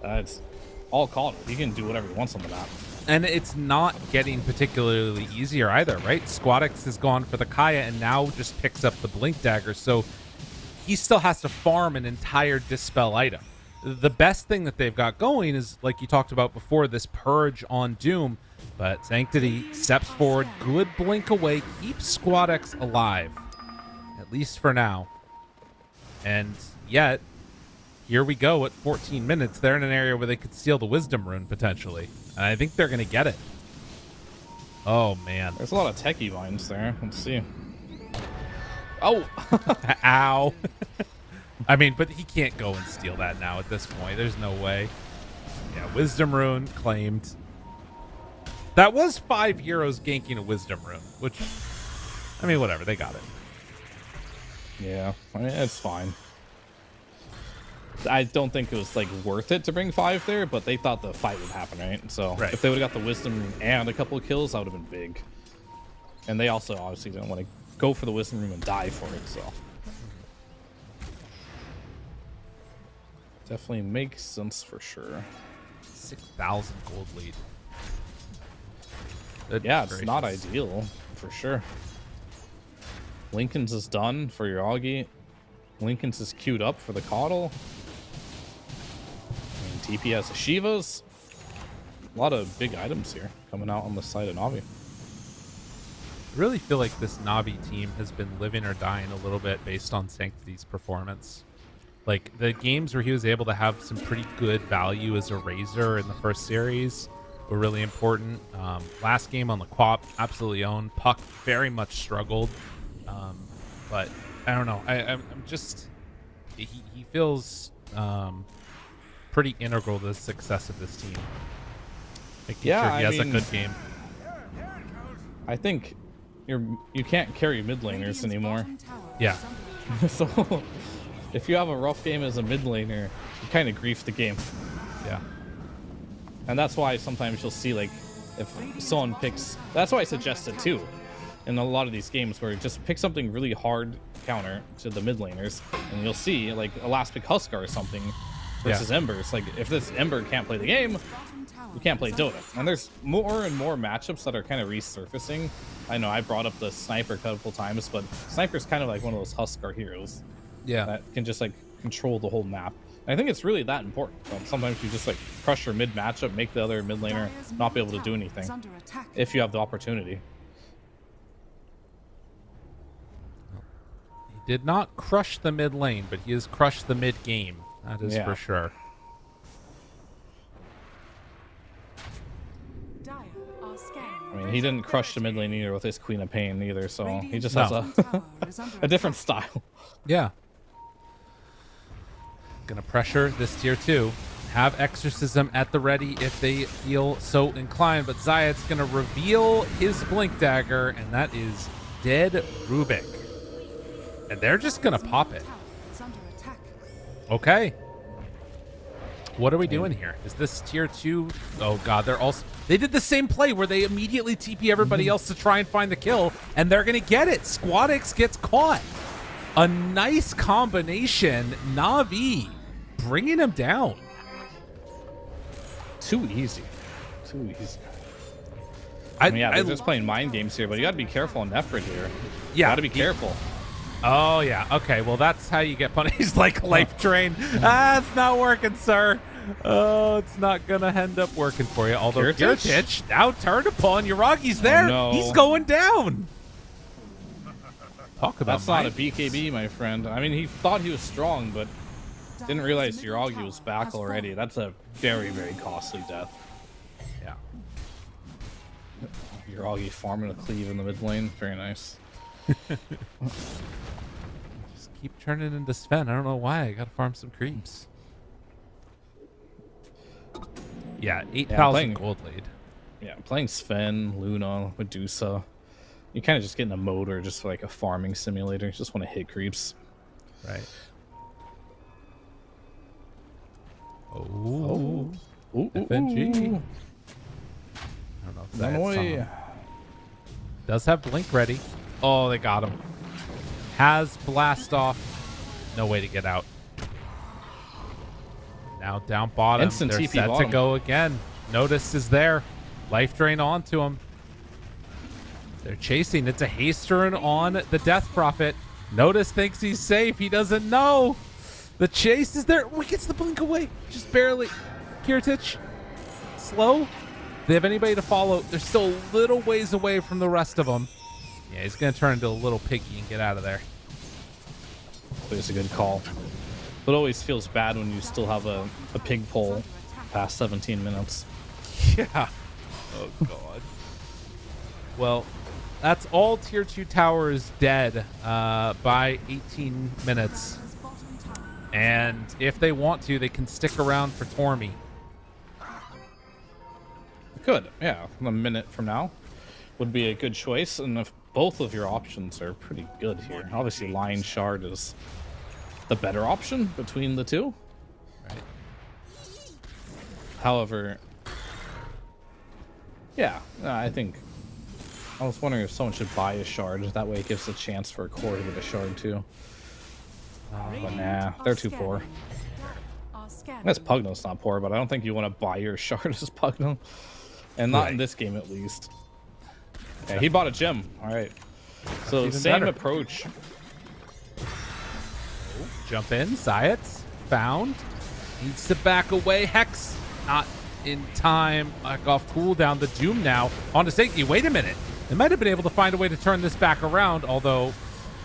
it's all Coddle. He can do whatever he wants on the map. And it's not getting particularly easier either, right? Squadix has gone for the Kaya and now just picks up the Blink Dagger, so he still has to farm an entire Dispel item. The best thing that they've got going is, like you talked about before, this Purge on Doom, but Sanctity steps forward, good blink away, keeps Squadix alive, at least for now. And yet, here we go at 14 minutes. They're in an area where they could steal the Wisdom Rune, potentially. And I think they're going to get it. Oh, man. There's a lot of techie vines there. Let's see. Oh! Ow. I mean, but he can't go and steal that now at this point. There's no way. Yeah, Wisdom Rune claimed. That was 5 heroes ganking a Wisdom Rune, which, I mean, whatever. They got it. Yeah, I mean, it's fine. I don't think it was like worth it to bring 5 there, but they thought the fight would happen, right? So Right. if they would have got the wisdom and a couple of kills, that would have been big. And they also obviously didn't want to go for the wisdom room and die for it, so definitely makes sense for sure. 6,000 gold lead. Goodness Yeah, it's not gracious. ideal for sure. Lincoln's is done for your Augie. Lincoln's is queued up for the Coddle. And TP has the Shivas. A lot of big items here coming out on the side of Navi. I really feel like this Navi team has been living or dying a little bit based on Sanctity's performance. Like, the games where he was able to have some pretty good value as a Razor in the first series were really important. Last game on the Quap, absolutely owned. Puck very much struggled. But I don't know. I'm just... He feels pretty integral to the success of this team. Making Yeah, sure he I has a mean- good game. I think you can't carry mid laners Radiant's anymore. bottom tower Yeah. is under attack. So if you have a rough game as a mid laner, you kind of grief the game. Yeah. And that's why sometimes you'll see, like, if someone picks... That's why I suggested, too, in a lot of these games, where just pick something really hard counter to the mid laners, and you'll see, like, a last pick Huskar or something versus Embers. Like, if this Ember can't play the game, Bottom tower you can't play is under Dota. attack. And there's more and more matchups that are kind of resurfacing. I know I brought up the Sniper a couple times, but Sniper's kind of like one of those Huskar heroes Yeah. that can just, like, control the whole map. I think it's really that important. Sometimes you just like crush your mid matchup, make the other mid laner Dire's not be middle able to do tower anything is under attack. if you have the opportunity. He did not crush the mid lane, but he has crushed the mid game. That is Yeah. for sure. Dire are scanning. I mean, he didn't crush the mid lane either with his Queen of Pain either, so he Radiant's just has No. bottom tower is under a different attack. style. Yeah. Gonna pressure this tier 2. Have Exorcism at the ready if they feel so inclined, but Zayat's gonna reveal his Blink Dagger, and that is dead Rubik. And they're just gonna pop it. Tower is under attack. Okay. What are we doing here? Is this tier 2? Oh god, they did the same play where they immediately TP everybody else to try and find the kill, and they're gonna get it. Squadix gets caught. A nice combination. Na'Vi bringing him down. Too easy. Too easy. I mean, yeah, they're just playing mind games here, but you gotta be careful on Nephrid here. Yeah. Gotta be careful. Oh, yeah. Okay, well, that's how you get punished. He's like, life drain. It's not working, sir. Oh, it's not going to end up working for you. Although Kiritich? Kiritich now turned upon. Yuragi's there. no. He's going down. Talk about That's not a mind. BKB, my friend. I mean, he thought he was strong, but didn't Dire's realize middle Yuragi was tower back has already. fallen. That's a very, very costly death. Yeah. Yuragi farming a cleave in the mid lane. Very nice. Just keep turning into Sven. I don't know why. I got to farm some creeps. Yeah, 8,000 playing- gold lead. Yeah, playing Sven, Luna, Medusa. You kind of just get in a mode or just like a farming simulator. You just want to hit creeps. Right. Oh. Ooh, FNG. ooh. I don't know if Run that's away. Does have Blink ready. Oh, they got him. Has Blast off. No way to get out. Now down bottom. Instant They're TP set to bottom. go again. Notice is there. Life drain onto him. They're chasing. It's a haste turn on the Death Prophet. Notice thinks he's safe. He doesn't know. The chase is there. Oh, he gets the blink away. Just barely. Kiritich. Slow. They have anybody to follow. They're still a little ways away from the rest of them. Yeah, he's going to turn into a little piggy and get out of there. It's a good call. It always feels bad when you still have a pig pole past 17 minutes. Yeah. Oh, God. Well, that's all tier 2 towers dead by 18 minutes. Dire's bottom tower And if they want to, they can stick around for Tormy. Good, yeah. A minute from now would be a good choice. And if both of your options are pretty good here. Obviously, Lion Shard is the better option between the two. Right. However, yeah, I think I was wondering if someone should buy a shard. That way, it gives a chance for a core to get a shard too. But nah, they're too poor. That's Pugno's not poor, but I don't think you want to buy your shard as Pugno, and not in this game at least. Yeah, he bought a gem. All right, so same better. approach. Jump in. Zayat's found. Needs to back away. Hex not in time. Back off cooldown. The Doom now on to Sankey. Wait a minute. They might have been able to find a way to turn this back around, although,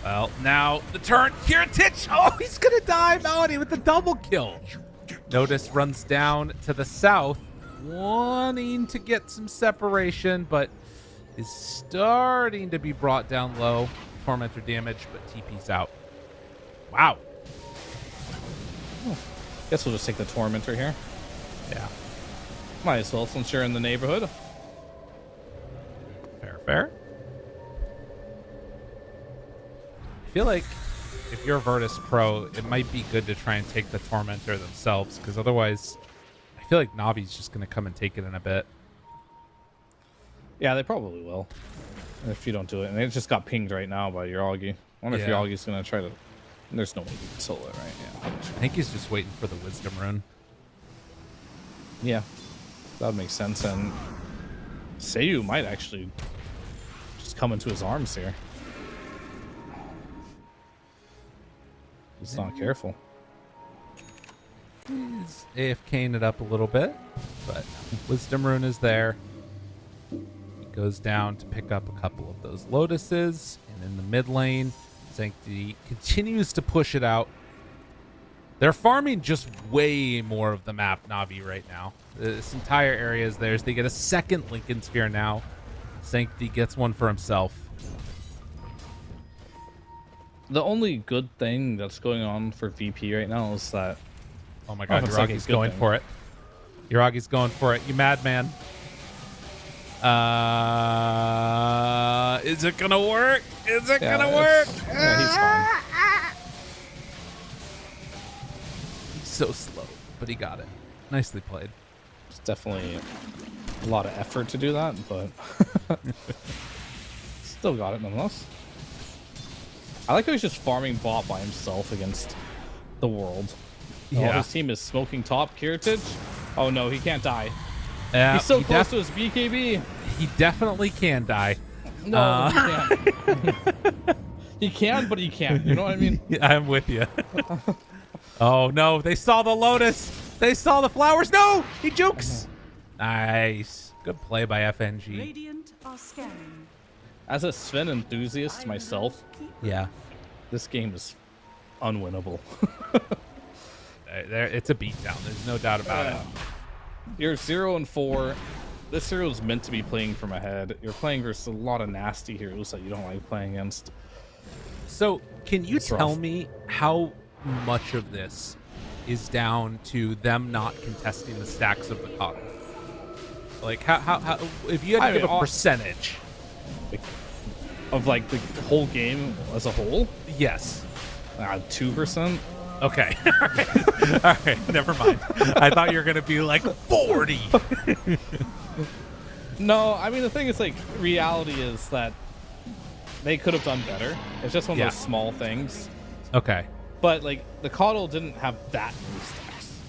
well, now the turn. Kiritich. Oh, he's going to die. Melody with the double kill. Natus runs down to the south, wanting to get some separation, but is starting to be brought down low. Tormentor damage, but TP's out. Wow. Guess we'll just take the Tormentor here. Yeah. Might as well, since you're in the neighborhood. Fair. I feel like if you're Virtus.pro, it might be good to try and take the Tormentor themselves, because otherwise, I feel like Navi's just going to come and take it in a bit. Yeah, they probably will. If you don't do it. And it just got pinged right now by Uragi. I wonder if Uragi's going to try to... There's no way you can solo it, right? Yeah. I think he's just waiting for the Wisdom Rune. Yeah. That would make sense. And Seiyu might actually just come into his arms here. He's not careful. He's AFKing it up a little bit, but Wisdom Rune is there. He goes down to pick up a couple of those Lotuses, and in the mid lane, Sanctity continues to push it out. They're farming just way more of the map, Na'Vi, right now. This entire area is theirs. They get a second Lincoln Sphere now. Sanctity gets one for himself. The only good thing that's going on for VP right now is that... Oh my god, Uragi's going for it. Uragi's going for it. You madman. Is it gonna work? Is it gonna work? Yeah, he's fine. He's so slow, but he got it. Nicely played. It's definitely a lot of effort to do that, but still got it nonetheless. I like how he's just farming bot by himself against the world. Yeah. Oh, his team is smoking top. Kiritich. Oh no, he can't die. He's so close to his BKB. He definitely can die. No, he can't. He can, but he can't. You know what I mean? I'm with you. Oh no, they saw the Lotus. They saw the flowers. No, he jukes. Nice. Good play by FNG. Radiant are scanning. As a Sven enthusiast myself, Yeah. this game is unwinnable. It's a beatdown. There's no doubt about it. You're 0-4. This hero is meant to be playing from ahead. You're playing versus a lot of nasty heroes that you don't like playing against. So, can you tell rough. me how much of this is down to them not contesting the stacks of the coddle? Like, how if you had to give a percentage Of like the whole game as a whole? Yes. 2%? Okay. All right. Never mind. I thought you were gonna be like 40. No, I mean the thing is, like, reality is that they could have done better. It's just one of those small things. Okay. But like the coddle didn't have that many stacks.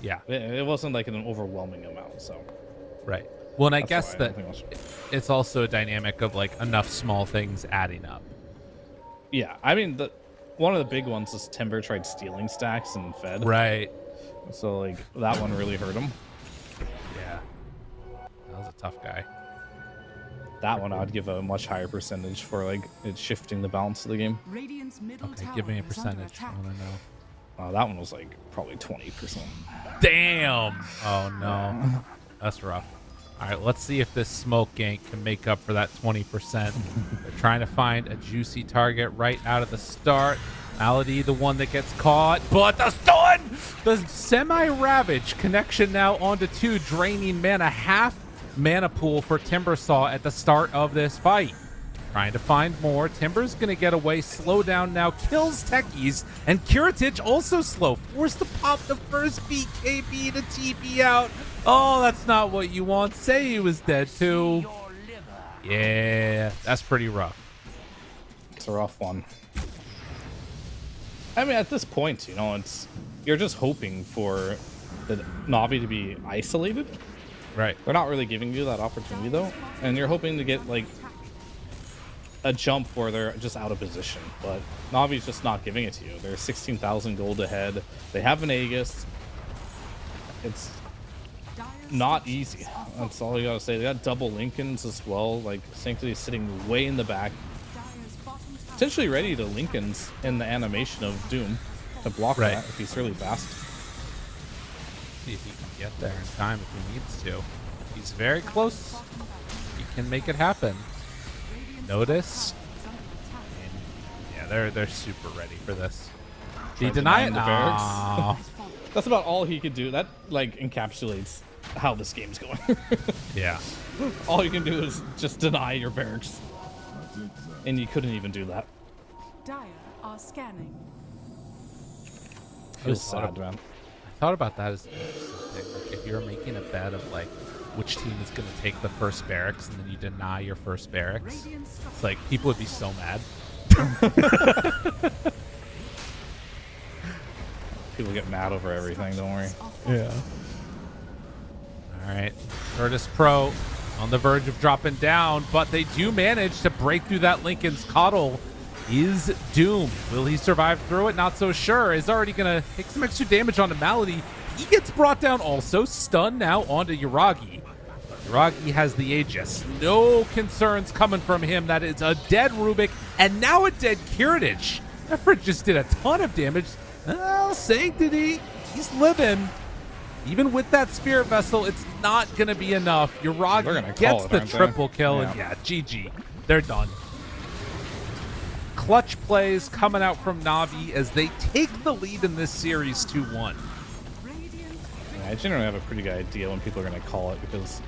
Yeah. It wasn't like an overwhelming amount. So. Right. Well, and I That's guess why I that don't think much. it's also a dynamic of like enough small things adding up. Yeah, I mean one of the big ones is Timber tried stealing stacks and fed. Right. So like that one really hurt him. Yeah. That was a tough guy. That one I'd give a much higher percentage for like it shifting the balance of the game. Radiant's middle Okay, tower give me a is under percentage. I attack. want to know. That one was like probably 20%. Damn. Oh no. That's rough. All right, let's see if this smoke gank can make up for that 20%. They're trying to find a juicy target right out of the start. Malady, the one that gets caught, but the stun! The semi-ravage connection now onto 2, draining mana, half mana pool for Timbersaw at the start of this fight. Trying to find more. Timber's going to get away. Slow down now. Kills Techies. And Kiritich also slow. Forced to pop the first BKB to TP out. Oh, that's not what you want. Say he was dead too. Yeah, that's pretty rough. It's a rough one. I mean, at this point, you know, you're just hoping for the Navi to be isolated. Right. They're not really giving you that opportunity, though. And you're hoping to get, like, a jump where they're just out of position. But Navi's just not giving it to you. They're 16,000 gold ahead. They have an Aegis. It's not easy. That's all you gotta say. They got double Lincolns as well. Like, Sanctity's sitting way in the back. Potentially ready to Lincolns in the animation of Doom to block that if he's really fast. See if he can get there in time if he needs to. He's very close. He can make it happen. Notice. And yeah, they're super ready for this. He denied the barracks. That's about all he could do. That like encapsulates how this game's going. Yeah. All you can do is just deny your barracks. And you couldn't even do that. Dire are scanning. Feels sad, man. I thought about that as an interesting thing. Like if you're making a bet of like which team is going to take the first barracks and then you deny your first barracks, it's like people would be so mad. People get mad over everything, don't worry. Yeah. All right. Virtus.pro on the verge of dropping down, but they do manage to break through that Lincoln's Coddle. Is Doom. Will he survive through it? Not so sure. Is already going to take some extra damage onto Malady. He gets brought down also. Stunned now onto Yuragi. Yuragi has the Aegis. No concerns coming from him. That is a dead Rubik and now a dead Kiritich. Effort just did a ton of damage. Oh, Sanctity. He's living. Even with that Spirit Vessel, it's not going to be enough. Yuragi gets the triple kill. Yeah. And yeah, GG. They're done. Clutch plays coming out from Navi as they take the lead in this series 2-1. Yeah, I generally have a pretty good idea when people are going to call it, because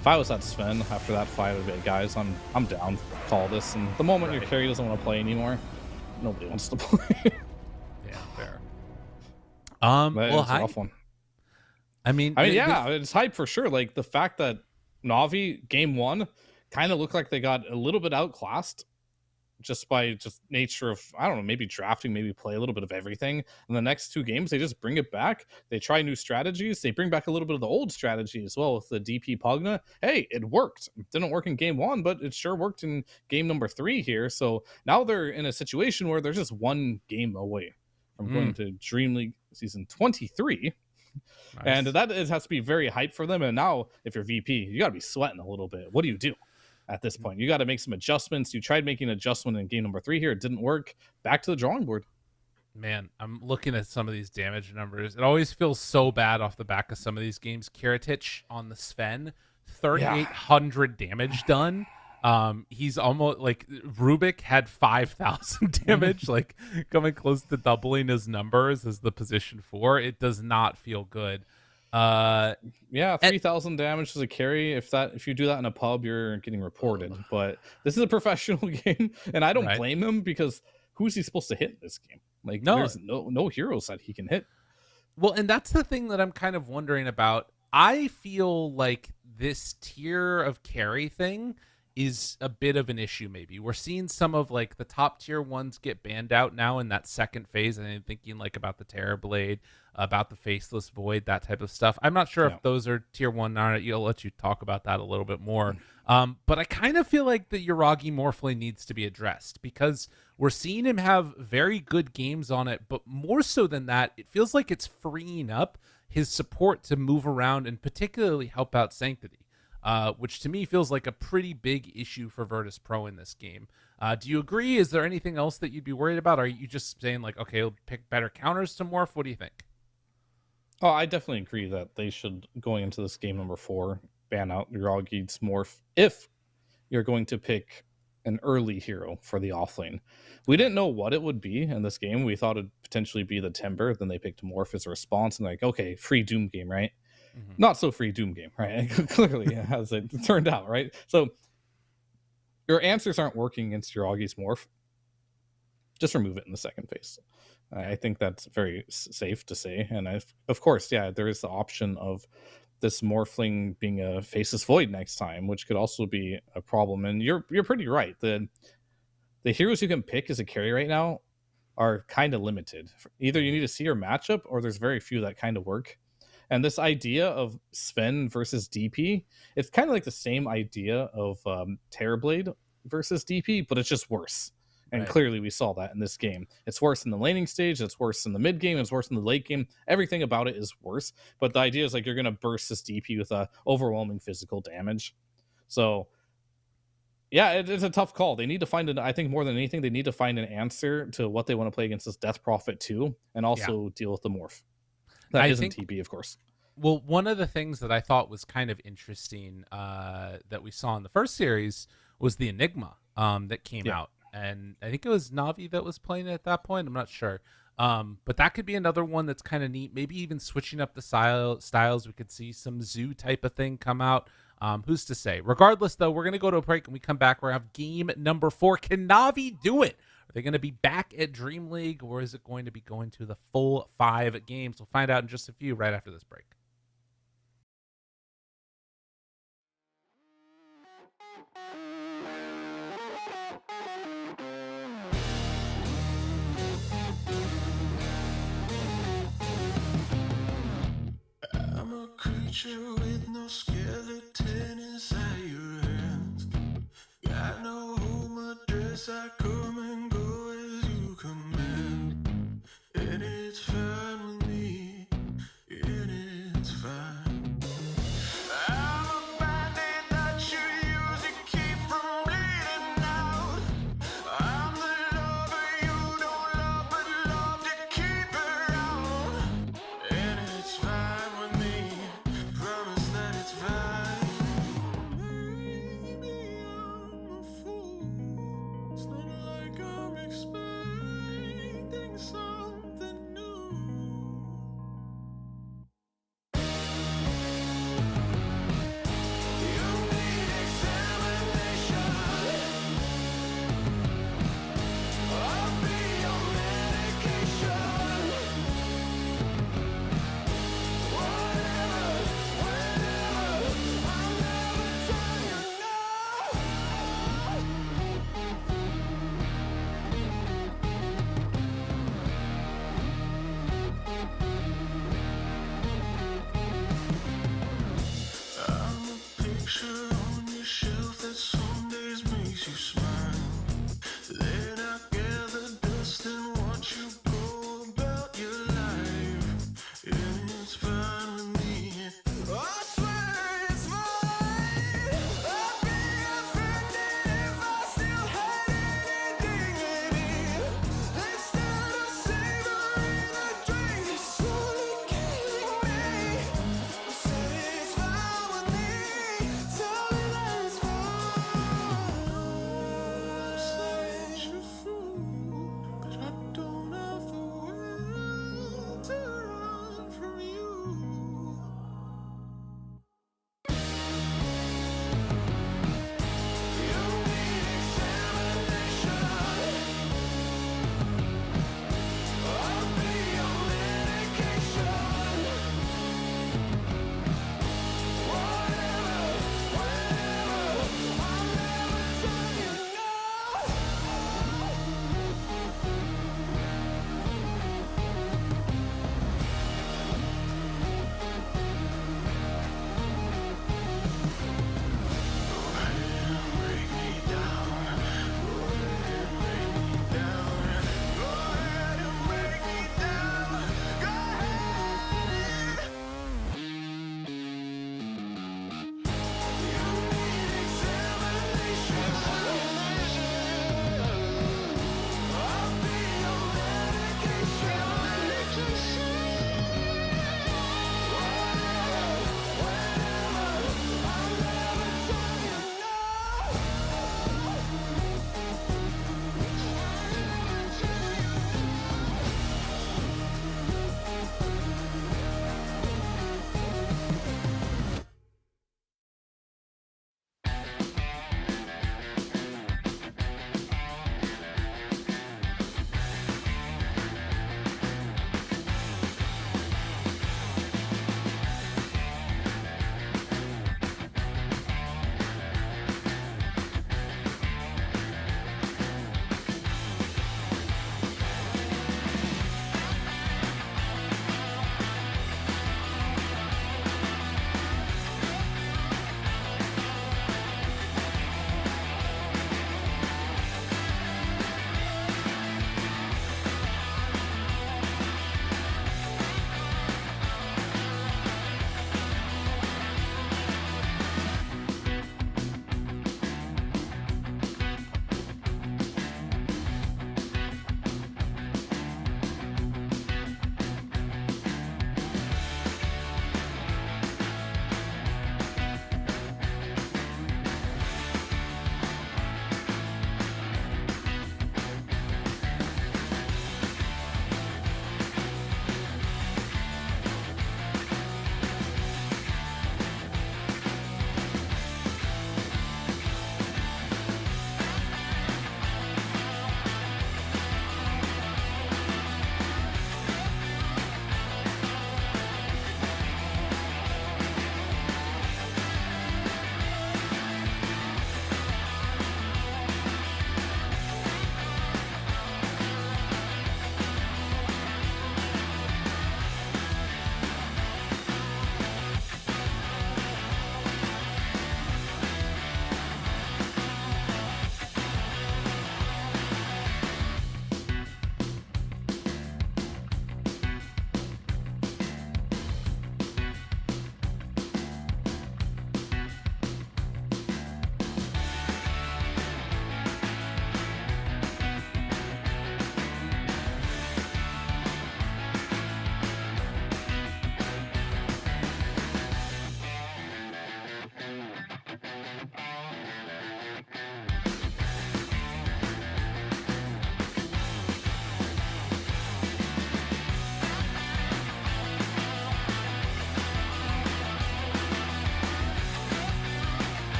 if I was at Sven after that fight, I'd be like, guys, I'm down. Call this. And the moment your carry doesn't want to play anymore, nobody wants to play. Yeah, fair. Well, it's a rough one. I mean, yeah, it's hype for sure. Like the fact that Navi game one kind of looked like they got a little bit outclassed just by just nature of, I don't know, maybe drafting, maybe play a little bit of everything. And the next two games, they just bring it back. They try new strategies. They bring back a little bit of the old strategy as well with the DP Pugna. Hey, it worked. It didn't work in game one, but it sure worked in game number 3 here. So now they're in a situation where they're just one game away from going to DreamLeague season 23. Nice. And that has to be very hype for them. And now, if you're VP, you got to be sweating a little bit. What do you do at this point? You got to make some adjustments. You tried making an adjustment in game number 3 here. It didn't work. Back to the drawing board. Man, I'm looking at some of these damage numbers. It always feels so bad off the back of some of these games. Kiritich on the Sven, 3,800 damage done. He's almost like Rubik had 5,000 damage, like coming close to doubling his numbers as the position 4. It does not feel good. 3,000 damage as a carry. If you do that in a pub, you're getting reported. But this is a professional game, and I don't blame him, because who's he supposed to hit in this game? Like, there's no heroes that he can hit. Well, and that's the thing that I'm kind of wondering about. I feel like this tier of carry thing is a bit of an issue. Maybe we're seeing some of like the top tier ones get banned out now in that second phase, and I'm thinking like about the Terrorblade, about the Faceless Void, that type of stuff. I'm not sure if those are tier 1 now. I'll let you talk about that a little bit more. But I kind of feel like the Yuragi Morphling needs to be addressed, because we're seeing him have very good games on it, but more so than that, it feels like it's freeing up his support to move around and particularly help out Sanctity. Which to me feels like a pretty big issue for Virtus.pro in this game. Do you agree? Is there anything else that you'd be worried about? Or are you just saying like, okay, we'll pick better counters to morph? What do you think? Oh, I definitely agree that they should, going into this game number 4, ban out Yuragi's morph if you're going to pick an early hero for the offlane. We didn't know what it would be in this game. We thought it'd potentially be the Timber. Then they picked morph as a response, and like, okay, free Doom game, right? Not so free Doom game, right? Clearly, as it turned out, right? So your answers aren't working against your Augie's morph, just remove it in the second phase. I think that's very safe to say. And of course, yeah, there is the option of this Morphling being a Faceless Void next time, which could also be a problem. And you're pretty right. The heroes you can pick as a carry right now are kind of limited. Either you need a Seer matchup, or there's very few that kind of work. And this idea of Sven versus DP, it's kind of like the same idea of Terrorblade versus DP, but it's just worse. And Right. clearly we saw that in this game. It's worse in the laning stage, it's worse in the mid game, it's worse in the late game. Everything about it is worse. But the idea is like you're going to burst this DP with overwhelming physical damage. So yeah, it's a tough call. They need to find I think more than anything, they need to find an answer to what they want to play against this Death Prophet too, and also deal with the morph. That isn't TP, of course. Well, one of the things that I thought was kind of interesting that we saw in the first series was the Enigma that came out. And I think it was Navi that was playing it at that point. I'm not sure. But that could be another one that's kind of neat. Maybe even switching up the styles. We could see some Zoo type of thing come out. Who's to say? Regardless, though, we're going to go to a break. And we come back. We're going to have game number 4. Can Navi do it? Are they going to be back at Dream League? Or is it going to be going to the full 5 games? We'll find out in just a few right after this break. I'm a creature with no skeleton inside your hands. Got no home address, I come and go as you command. And it's fine with me, and it's fine. I'm a bandit that you use to keep from bleeding out. I'm the lover you don't love, but love to keep around. And it's fine with me, promise that it's fine. Maybe I'm a fool, it's not like I'm expecting something new. You need examination. I'll be your medication. Whatever, whenever, I'll never tell you no. I'm a picture on your shelf that some days makes you smile. Then I gather dust and watch you go about your life. And it's fine with me. I swear it's fine. I'd be offended if I still had any dignity. Instead of savoring the drink, it's slowly killing me. Say it's fine with me. Tell me that it's fine.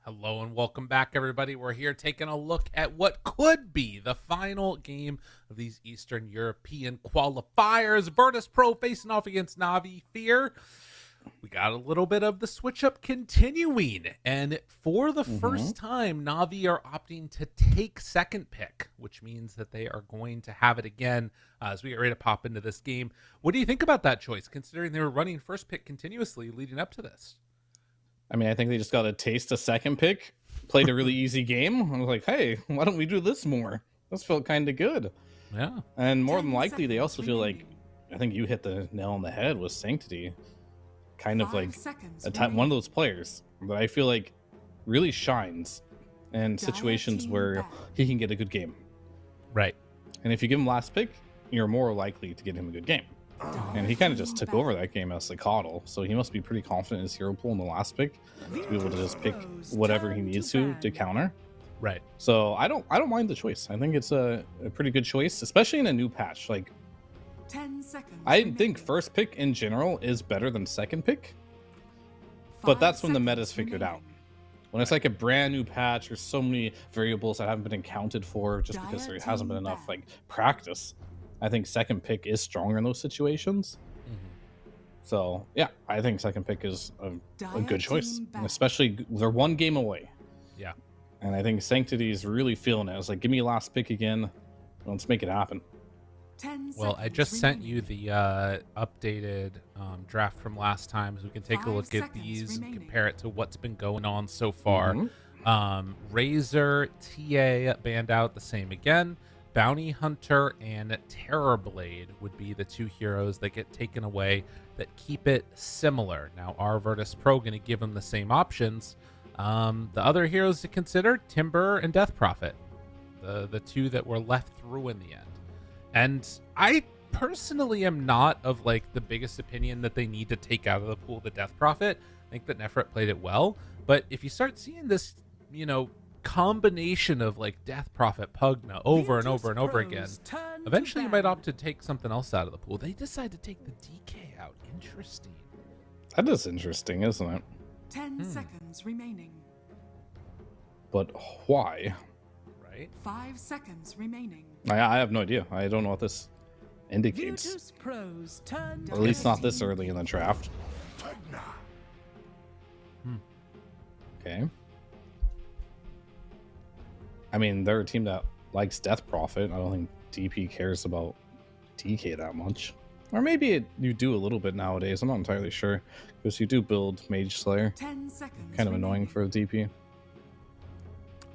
Hello and welcome back, everybody. We're here taking a look at what could be the final game of these Eastern European qualifiers. Virtus.pro facing off against Navi. Fear. We got a little bit of the switch up continuing, and for the first time, Navi are opting to take second pick, which means that they are going to have it again as we get ready to pop into this game. What do you think about that choice, considering they were running first pick continuously leading up to this? I mean, I think they just got to taste a second pick, played a really easy game. I was like, hey, why don't we do this more? This felt kind of good. Yeah. And more than likely, they also feel like, I think you hit the nail on the head with Sanctity. Kind of like one of those players that I feel like really shines in situations where he can get a good game. Right. And if you give him last pick, you're more likely to get him a good game. And he kind of just took over that game as a coddle, so he must be pretty confident in his hero pool in the last pick to be able to just pick whatever he needs to counter. Right. So I don't mind the choice. I think it's a pretty good choice, especially in a new patch. Like, 10 seconds. I think first pick in general is better than second pick, but that's when the meta's figured out. When it's like a brand new patch, there's so many variables that haven't been accounted for just because there hasn't been enough like practice. I think second pick is stronger in those situations. So yeah, I think second pick is a good choice, especially they're one game away. Yeah. And I think Sanctity is really feeling it. It's like, give me last pick again. Let's make it happen. Well, I just sent you the updated draft from last time, so we can take a look at these and compare it to what's been going on so far. Razor, TA banned out the same again. Bounty Hunter and Terrorblade would be the two heroes that get taken away that keep it similar. Now, are Virtus.pro going to give them the same options? The other heroes to consider, Timber and Death Prophet, the two that were left through in the end. And I personally am not of like the biggest opinion that they need to take out of the pool the Death Prophet. I think that Nefret played it well, but if you start seeing this, combination of like Death Prophet Pugna over and over and over again, eventually you might opt to take something else out of the pool. They decide to take the DK out. Interesting. That is interesting, isn't it? 10 seconds remaining. But why? Right? 5 seconds remaining. I have no idea. I don't know what this indicates. Virtus.pro's turn to At least not this early in the draft. Okay. I mean, they're a team that likes Death Prophet. I don't think DP cares about DK that much. Or maybe you do a little bit nowadays. I'm not entirely sure. Because you do build Mage Slayer. 10 seconds Kind of annoying for a DP.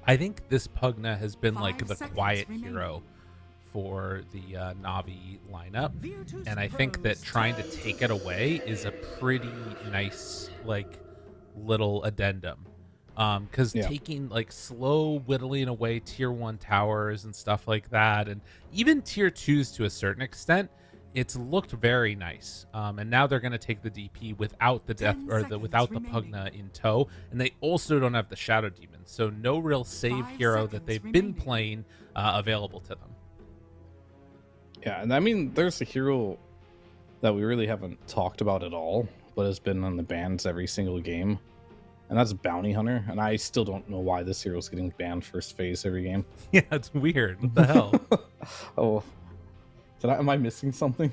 I think this Pugna has been like the quiet hero for the Navi lineup, and I think that trying to take it away is a pretty nice like little addendum, because taking like slow whittling away tier 1 towers and stuff like that, and even tier 2s to a certain extent, it's looked very nice. And now they're going to take the DP without the death or without the Pugna in tow, and they also don't have the Shadow Demon, so no real save hero that they've been playing available to them. Yeah, and I mean, there's a hero that we really haven't talked about at all, but has been on the bans every single game, and that's Bounty Hunter. And I still don't know why this hero's getting banned first phase every game. Yeah, it's weird. What the hell? Oh, am I missing something?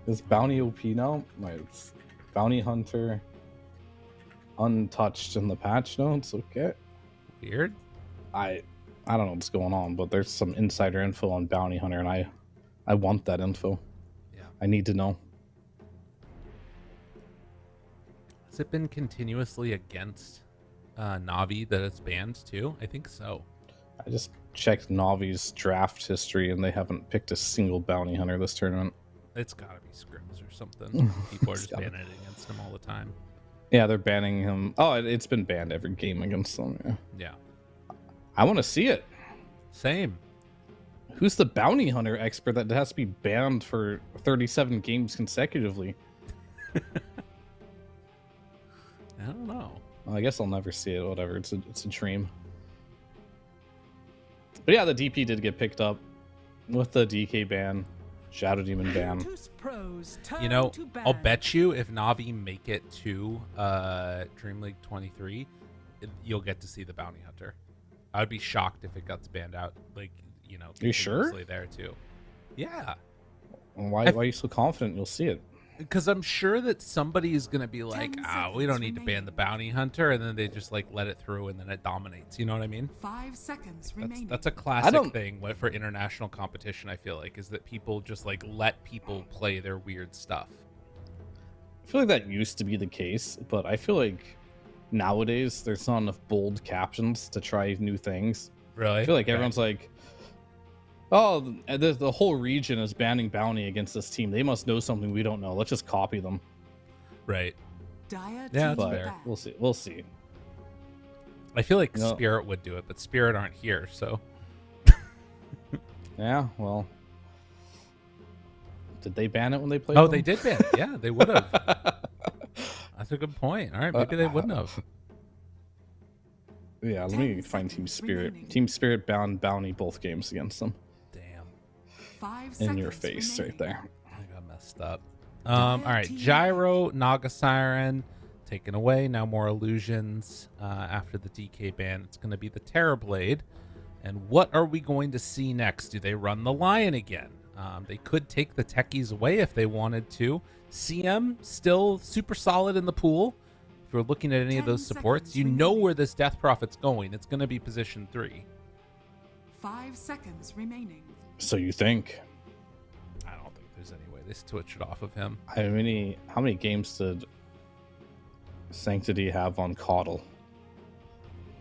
Is Bounty OP now? It's Bounty Hunter untouched in the patch notes. Okay. Weird. I don't know what's going on, but there's some insider info on Bounty Hunter, and I want that info. Yeah. I need to know. Has it been continuously against Navi that it's banned too? I think so. I just checked Navi's draft history, and they haven't picked a single Bounty Hunter this tournament. It's gotta be scrims or something. People are just banning it against him all the time. Yeah, they're banning him. Oh, it's been banned every game against them. Yeah. Yeah. I want to see it. Same. Who's the Bounty Hunter expert that has to be banned for 37 games consecutively? I don't know. Well, I guess I'll never see it. Whatever. It's a dream. But yeah, the DP did get picked up with the DK ban, Shadow Demon ban. You know, I'll bet you if Navi make it to DreamLeague 23, you'll get to see the bounty hunter. I would be shocked if it got banned out. Like, you know, You sure? continuously there too. Yeah, Why are you so confident you'll see it? because I'm sure that somebody is going to be like, 10 we don't seconds need to ban the remaining. bounty hunter, and then they just like let it through, and then it dominates. You know what I mean? 5 seconds remaining. That's a classic don't- thing for international competition. I feel like is that people just like let people play their weird stuff. I feel like that used to be the case, but I feel like nowadays there's not enough bold captions to try new things. Really? I feel like Okay. everyone's like, oh, the whole region is banning bounty against this team. They must know something we don't know. Let's just copy them. right. Dire Yeah, team that's But fair. back. we'll see. We'll see. I feel like No. Spirit would do it, but Spirit aren't here, so Yeah, well. Did they ban it when they played? oh, them? they did ban it. Yeah, they would have. That's a good point. All right, maybe they wouldn't have. Yeah, let 10 me find Team seconds Spirit. remaining. Team Spirit bound bounty both games against them. Damn, 5 In your seconds face remaining. right there. I got messed up. All right, Gyro, Naga Siren, taken away. Now more illusions after the DK ban. It's going to be the Terrorblade. And what are we going to see next? Do they run the Lion again? They could take the techies away if they wanted to. CM still super solid in the pool. If you're looking at any of 10 those supports, seconds you know remaining. where this Death Prophet's going. It's going to be position 3. 5 seconds remaining. So you think? I don't think there's any way they switch it off of him. How many games did Sanctity have on Coddle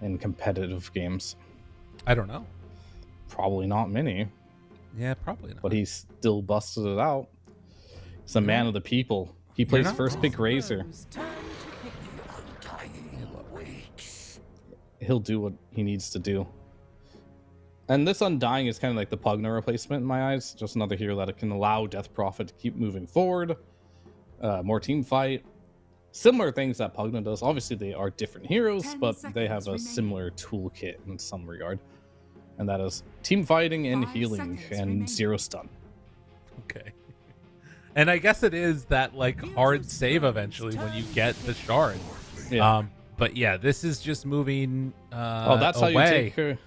in competitive games? I don't know. Probably not many, Yeah, probably not. but he still busted it out. He's a man of the people. He plays not first pick Razor. Rose, turn to pick. He'll do what he needs to do. And this Undying is kind of like the Pugna replacement in my eyes. Just another hero that can allow Death Prophet to keep moving forward. More team fight. Similar things that Pugna does. Obviously, they are different heroes, 10 but they have seconds a remaining. similar toolkit in some regard. And that is team fighting and 5 healing seconds and remaining. 0 stun. Okay. And I guess it is that like hard save eventually when you get the shard. Yeah. But yeah, this is just moving Oh, that's how you away. take her.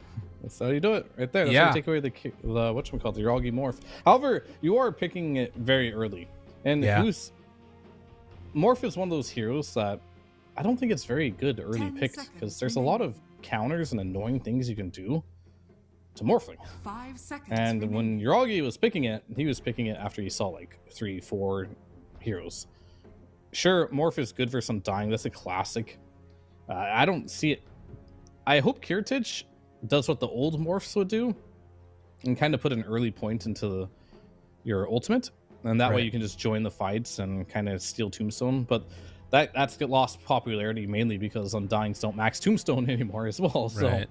That's how you do it right there. That's how Yeah. you take away the whatchamacallit, the Yagi Morph. However, you are picking it very early. And Yeah. Morph is one of those heroes that I don't think it's very good early 10 picked seconds because there's a lot of remaining. counters and annoying things you can do to Morphling. 5 seconds And remaining. when Yagi was picking it, he was picking it after he saw like 3-4 heroes. Sure, Morph is good for some dying. That's a classic. I don't see it. I hope Kirtich does what the old Morphs would do and kind of put an early point into your ultimate. And that way Right. you can just join the fights and kind of steal Tombstone. But that's get lost popularity mainly because Undyings don't max Tombstone anymore as well. So Right.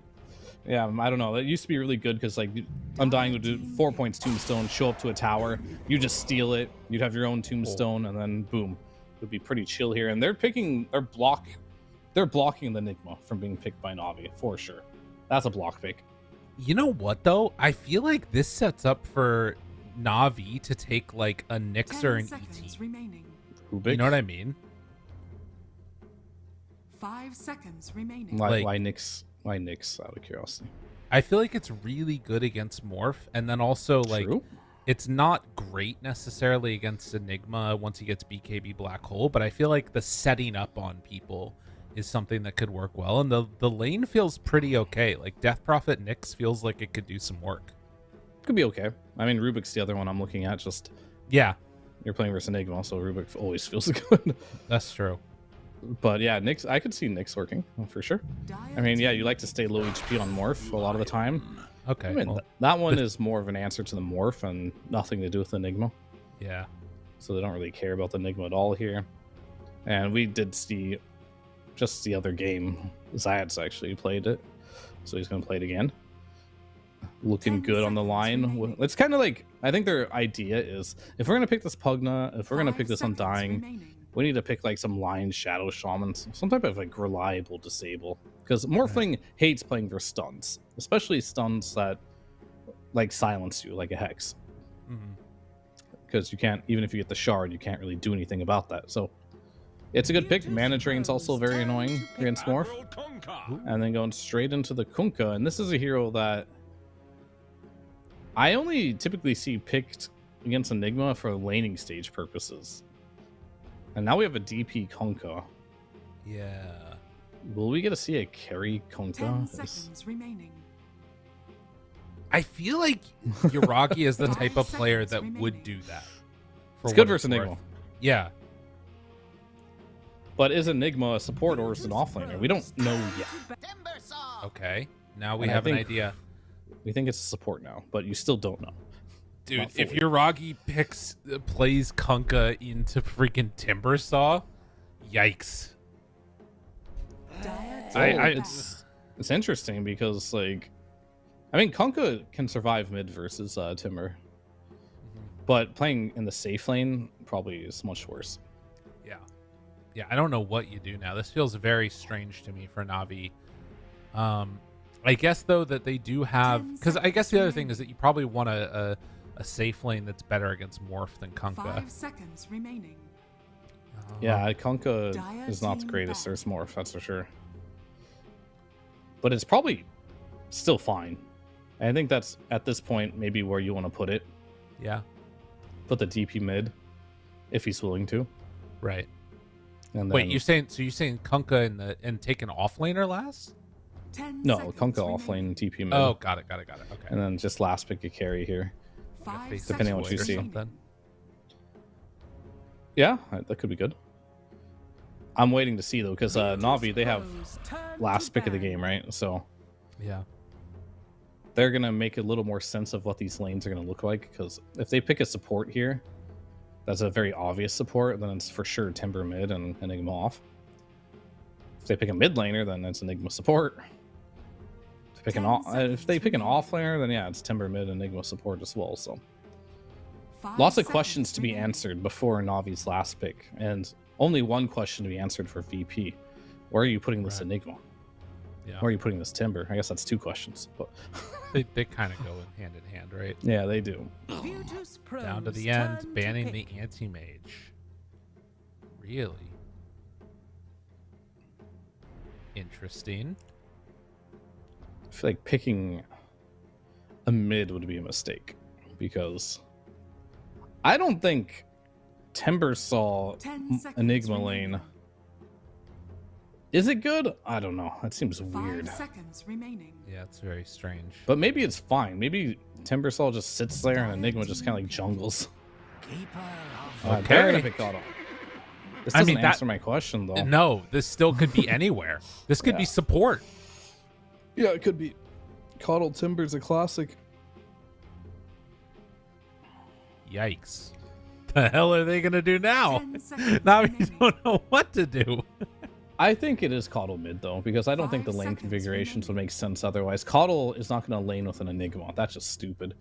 yeah, I don't know. That used to be really good because like Undying would do 4 points Tombstone, show up to a tower, you just steal it, you'd have your own Tombstone, and then boom, it would be pretty chill here. And they're blocking the Enigma from being picked by Navi for sure. That's a block pick. You know what though? I feel like this sets up for Navi to take like a Nyx or 10 an seconds ET. remaining. Rubik. You know what I mean? 5 seconds remaining. Why, like- why Nyx? Why Nyx? Out of curiosity. I feel like it's really good against Morph, and then also like True. it's not great necessarily against Enigma once he gets BKB Black Hole, but I feel like the setting up on people is something that could work well, and the lane feels pretty okay. Like Death Prophet Nyx feels like it could do some work. Could be okay. I mean, Rubik's the other one I'm looking at. Just Yeah, you're playing versus Enigma, so Rubik always feels good. that's true. But yeah, Nyx, I could see Nyx working for sure. Dire I mean, yeah, team you like to stay low HP on Morph a lot of the time. Okay, I mean, well, that one is more of an answer to the Morph and nothing to do with Enigma. yeah. So they don't really care about the Enigma at all here. And we did see just the other game. Zayat's actually played it, so he's going to play it again. Looking 10 good on the seconds line. remaining. It's kind of like, I think their idea is, if we're going to pick this Pugna, if we're going to 5 pick this seconds Undying, remaining. we need to pick like some Lion Shadow Shamans, some type of like reliable disable. Because Morphling hates playing for stuns, especially stuns that like silence you, like a Hex. Mhm. Because you can't, even if you get the shard, you can't really do anything about that. So It's a good pick. Mana Drain's also very annoying against Morph. And then going straight into the Kunkka. And this is a hero that I only typically see picked against Enigma for laning stage purposes. And now we have a DP Kunkka. Yeah. Will we get to see a carry 10 Kunkka? seconds remaining. I feel like Yuragi is the type of player that would do that. It's good what versus worth. Enigma. Yeah. But is Enigma a support or is it an offlaner? We don't know yet. Okay. Now we And I have an think- idea. We think it's a support now, but you still don't know. Dude, Not if fully. Yuragi plays Kunkka into freaking Timbersaw, yikes. It's interesting because like I mean Kunkka can survive mid versus Timber. But playing in the safe lane probably is much worse. Yeah. Yeah, I don't know what you do now. This feels very strange to me for Navi. I guess though that they do have, because I guess the other thing is that you probably want a safe lane that's better against Morph than Kunkka. 5 seconds remaining. Yeah, Kunkka Dire is not the team greatest back. versus Morph, that's for sure. But it's probably still fine. And I think that's at this point maybe where you want to put it. Yeah. Put the DP mid if he's willing to. Right. And Wait, then- you're saying Kunkka and take an offlaner last? 10 no, seconds Kunkka remaining. offlane DP mid. Oh, got it. Okay. And then just last pick a carry here. 5 Face depending on what you seconds see. remaining. Yeah, that could be good. I'm waiting to see though, because Navi, they have last pick of the game, right? So Yeah. they're gonna make a little more sense of what these lanes are gonna look like. Because if they pick a support here, that's a very obvious support, then it's for sure Timber mid and Enigma off. If they pick a mid laner, then it's Enigma support. If they pick an off laner, then yeah, it's Timber mid, Enigma support as well. So 5 lots of seconds questions to be remaining. answered before Navi's last pick, and only one question to be answered for VP. Where are you putting this Right. Enigma? Yeah. Where are you putting this Timber? I guess that's two questions, but They kind of go hand in hand, right? yeah, they do. Down to the end, banning the anti-mage. Really? Interesting. I feel like picking a mid would be a mistake because I don't think Timber saw 10 seconds Enigma remaining. lane. Is it good? I don't know. That seems 5 weird. seconds remaining. Yeah, it's very strange. But maybe it's fine. Maybe Timbersaw just sits there and Enigma just kind of like jungles. They're gonna Okay. pick Auto. This I doesn't mean, that- answer my question though. No, this still could be anywhere. This could be Yeah. support. Yeah, it could be. Coddled Timber's a classic. Yikes. The hell are they going to do now? 10 seconds Now we remaining. don't know what to do. I think it is Coddle mid though, because I don't think the 5 lane seconds configurations would remaining. make sense otherwise. Coddle is not going to lane with an Enigma. That's just stupid.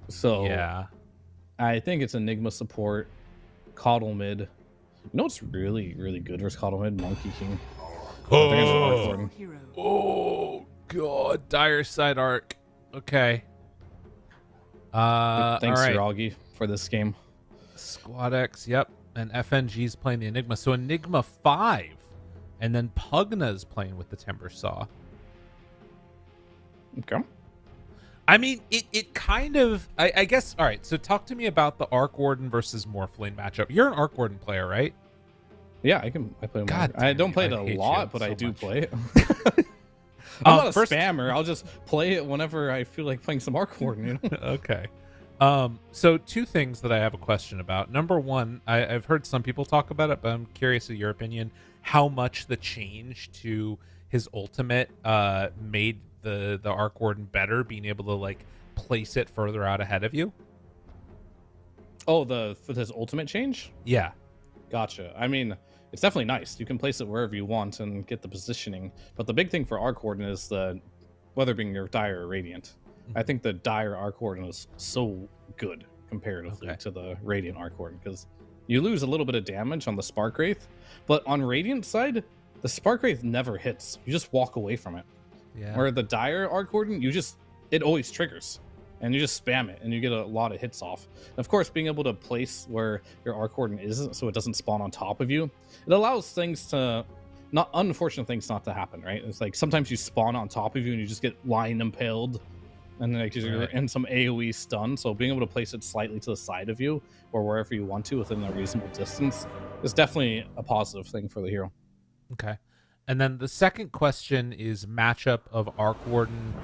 So Yeah. I think it's Enigma support, Coddle mid. You know what's really, really good versus Coddle mid? Monkey King. Oh, Hero. oh God. Dire side arc. Okay. Thanks, all right. Yuragi, for this game. Squad X, yep. And FNG's playing the Enigma. So Enigma 5. And then Pugna's playing with the Timber Saw. Okay. I mean, it kind of, I guess, all right, so talk to me about the Arc Warden versus Morphlane matchup. You're an Arc Warden player, right? Yeah, I play more. God I damn don't it, play I it a hate lot, you but I so do much. play it. I'm not a first- spammer. I'll just play it whenever I feel like playing some Arc Warden, you know? Okay. So two things that I have a question about. Number one, I've heard some people talk about it, but I'm curious of your opinion. How much the change to his ultimate made the Arc Warden better, being able to like place it further out ahead of you? Oh, for his ultimate change? Yeah. Gotcha. I mean, it's definitely nice. You can place it wherever you want and get the positioning. But the big thing for Arc Warden is whether being your Dire or Radiant. I think the Dire Arc Warden is so good comparatively Okay. to the Radiant Arc Warden because you lose a little bit of damage on the Spark Wraith, but on Radiant side, the Spark Wraith never hits. You just walk away from it. Yeah. Where the Dire Arc Warden, it always triggers. and you just spam it, and you get a lot of hits off. And of course, being able to place where your Arc Warden isn't, so it doesn't spawn on top of you, it allows things to, not unfortunate things not to happen, right? It's like sometimes you spawn on top of you and you just get Lion Impaled, and like you're in some AoE stun. So being able to place it slightly to the side of you or wherever you want to within a reasonable distance is definitely a positive thing for the hero. Okay. And then the second question is matchup of Arc Warden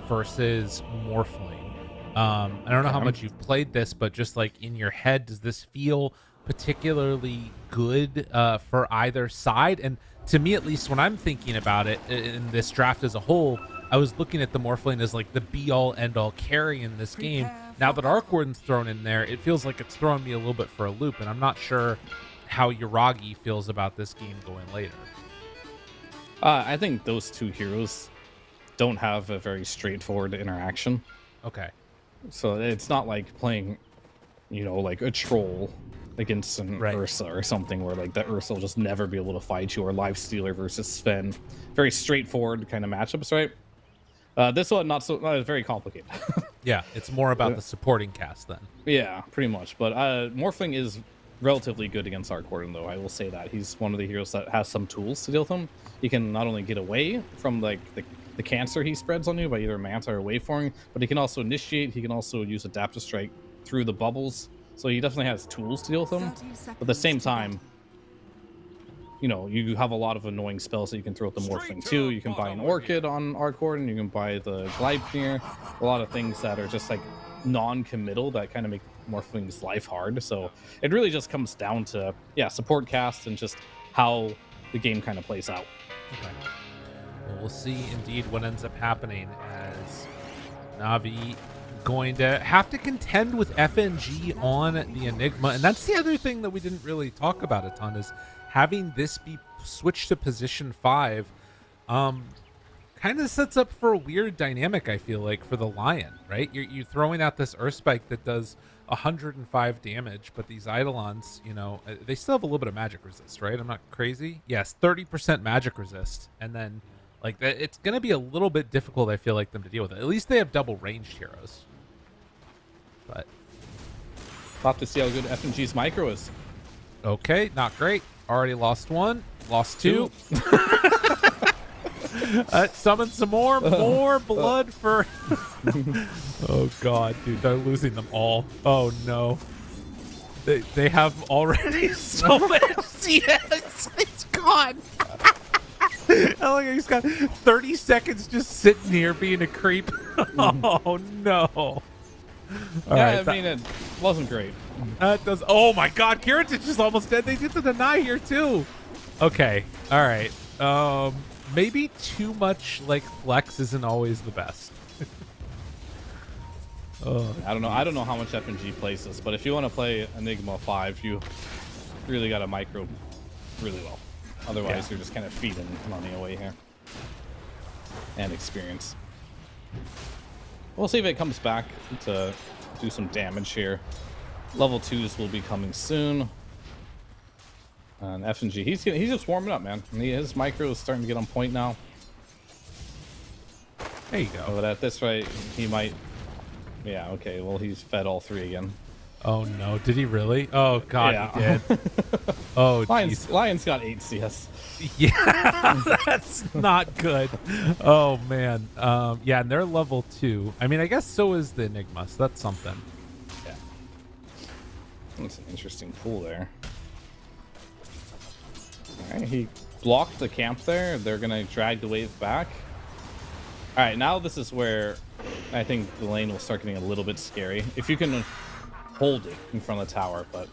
versus Morphling. I don't know how much you've played this, but just like in your head, does this feel particularly good for either side? And to me, at least, when I'm thinking about it in this draft as a whole, I was looking at the Morphling as like the be-all, end-all carry in this game. Now that Arc Warden's thrown in there, it feels like it's throwing me a little bit for a loop, and I'm not sure how Yuragi feels about this game going later. I think those two heroes don't have a very straightforward interaction. Okay. So it's not like playing, like a troll against an Ursa or something where like that Ursa will just never be able to fight you, or Lifestealer versus Sven. Very straightforward kind of matchups, right? This one not very complicated. Yeah, it's more about the supporting cast then. Yeah, pretty much. But Morphling is relatively good against Arc Warden, though. I will say that he's one of the heroes that has some tools to deal with him. He can not only get away from like the cancer he spreads on you by either Manta or Waveforming, but he can also initiate. He can also use Adaptive Strike through the bubbles. So he definitely has tools to deal with him. But at the same time, you have a lot of annoying spells that you can throw at the Morphling too. You can buy an Orchid on Arc Warden. You can buy the Gleipnir. A lot of things that are just like non-committal that kind of make Morphling's life hard. So it really just comes down to support cast and just how the game kind of plays out. Okay. Well, we'll see indeed what ends up happening, as Navi going to have to contend with FNG on the Enigma. And that's the other thing that we didn't really talk about a ton, is having this be switched to position 5 kind of sets up for a weird dynamic, I feel like, for the Lion, right? You're throwing out this Earthspike that does 105 damage, but these Eidolons, they still have a little bit of magic resist, right? I'm not crazy. Yes, 30% magic resist. And then, like, it's going to be a little bit difficult, I feel like, them to deal with it. At least they have double ranged heroes. But we'll have to see how good FNG's micro is. Okay, not great. Already lost one, lost two. Summon some more blood for... Oh god, dude, they're losing them all. Oh no. They have already so much CS. It's gone. How long he's got 30 seconds just sitting here being a creep. Oh no. I mean, it wasn't great. That does. Oh my god, Kiritich is almost dead. They did the deny here too. Okay, all right. Maybe too much like flex isn't always the best. I don't know how much FNG plays this, but if you want to play Enigma 5, you really got to micro really well. Otherwise, you're just kind of feeding money away here and experience. We'll see if it comes back to do some damage here. Level 2s will be coming soon. And FNG, he's just warming up, man. His micro is starting to get on point now. There you go. But at this rate, he might... Yeah, okay, well, he's fed all 3 again. Oh, no. Did he really? Oh, God, he did. Oh, Lion's got 8 CS. Yeah, that's not good. Oh, man. Yeah, and they're level 2. I mean, I guess so is the Enigma, so that's something. Yeah. That's an interesting pool there. All right, he blocked the camp there. They're going to drag the wave back. All right, now this is where I think the lane will start getting a little bit scary. If you can hold it in front of the tower, but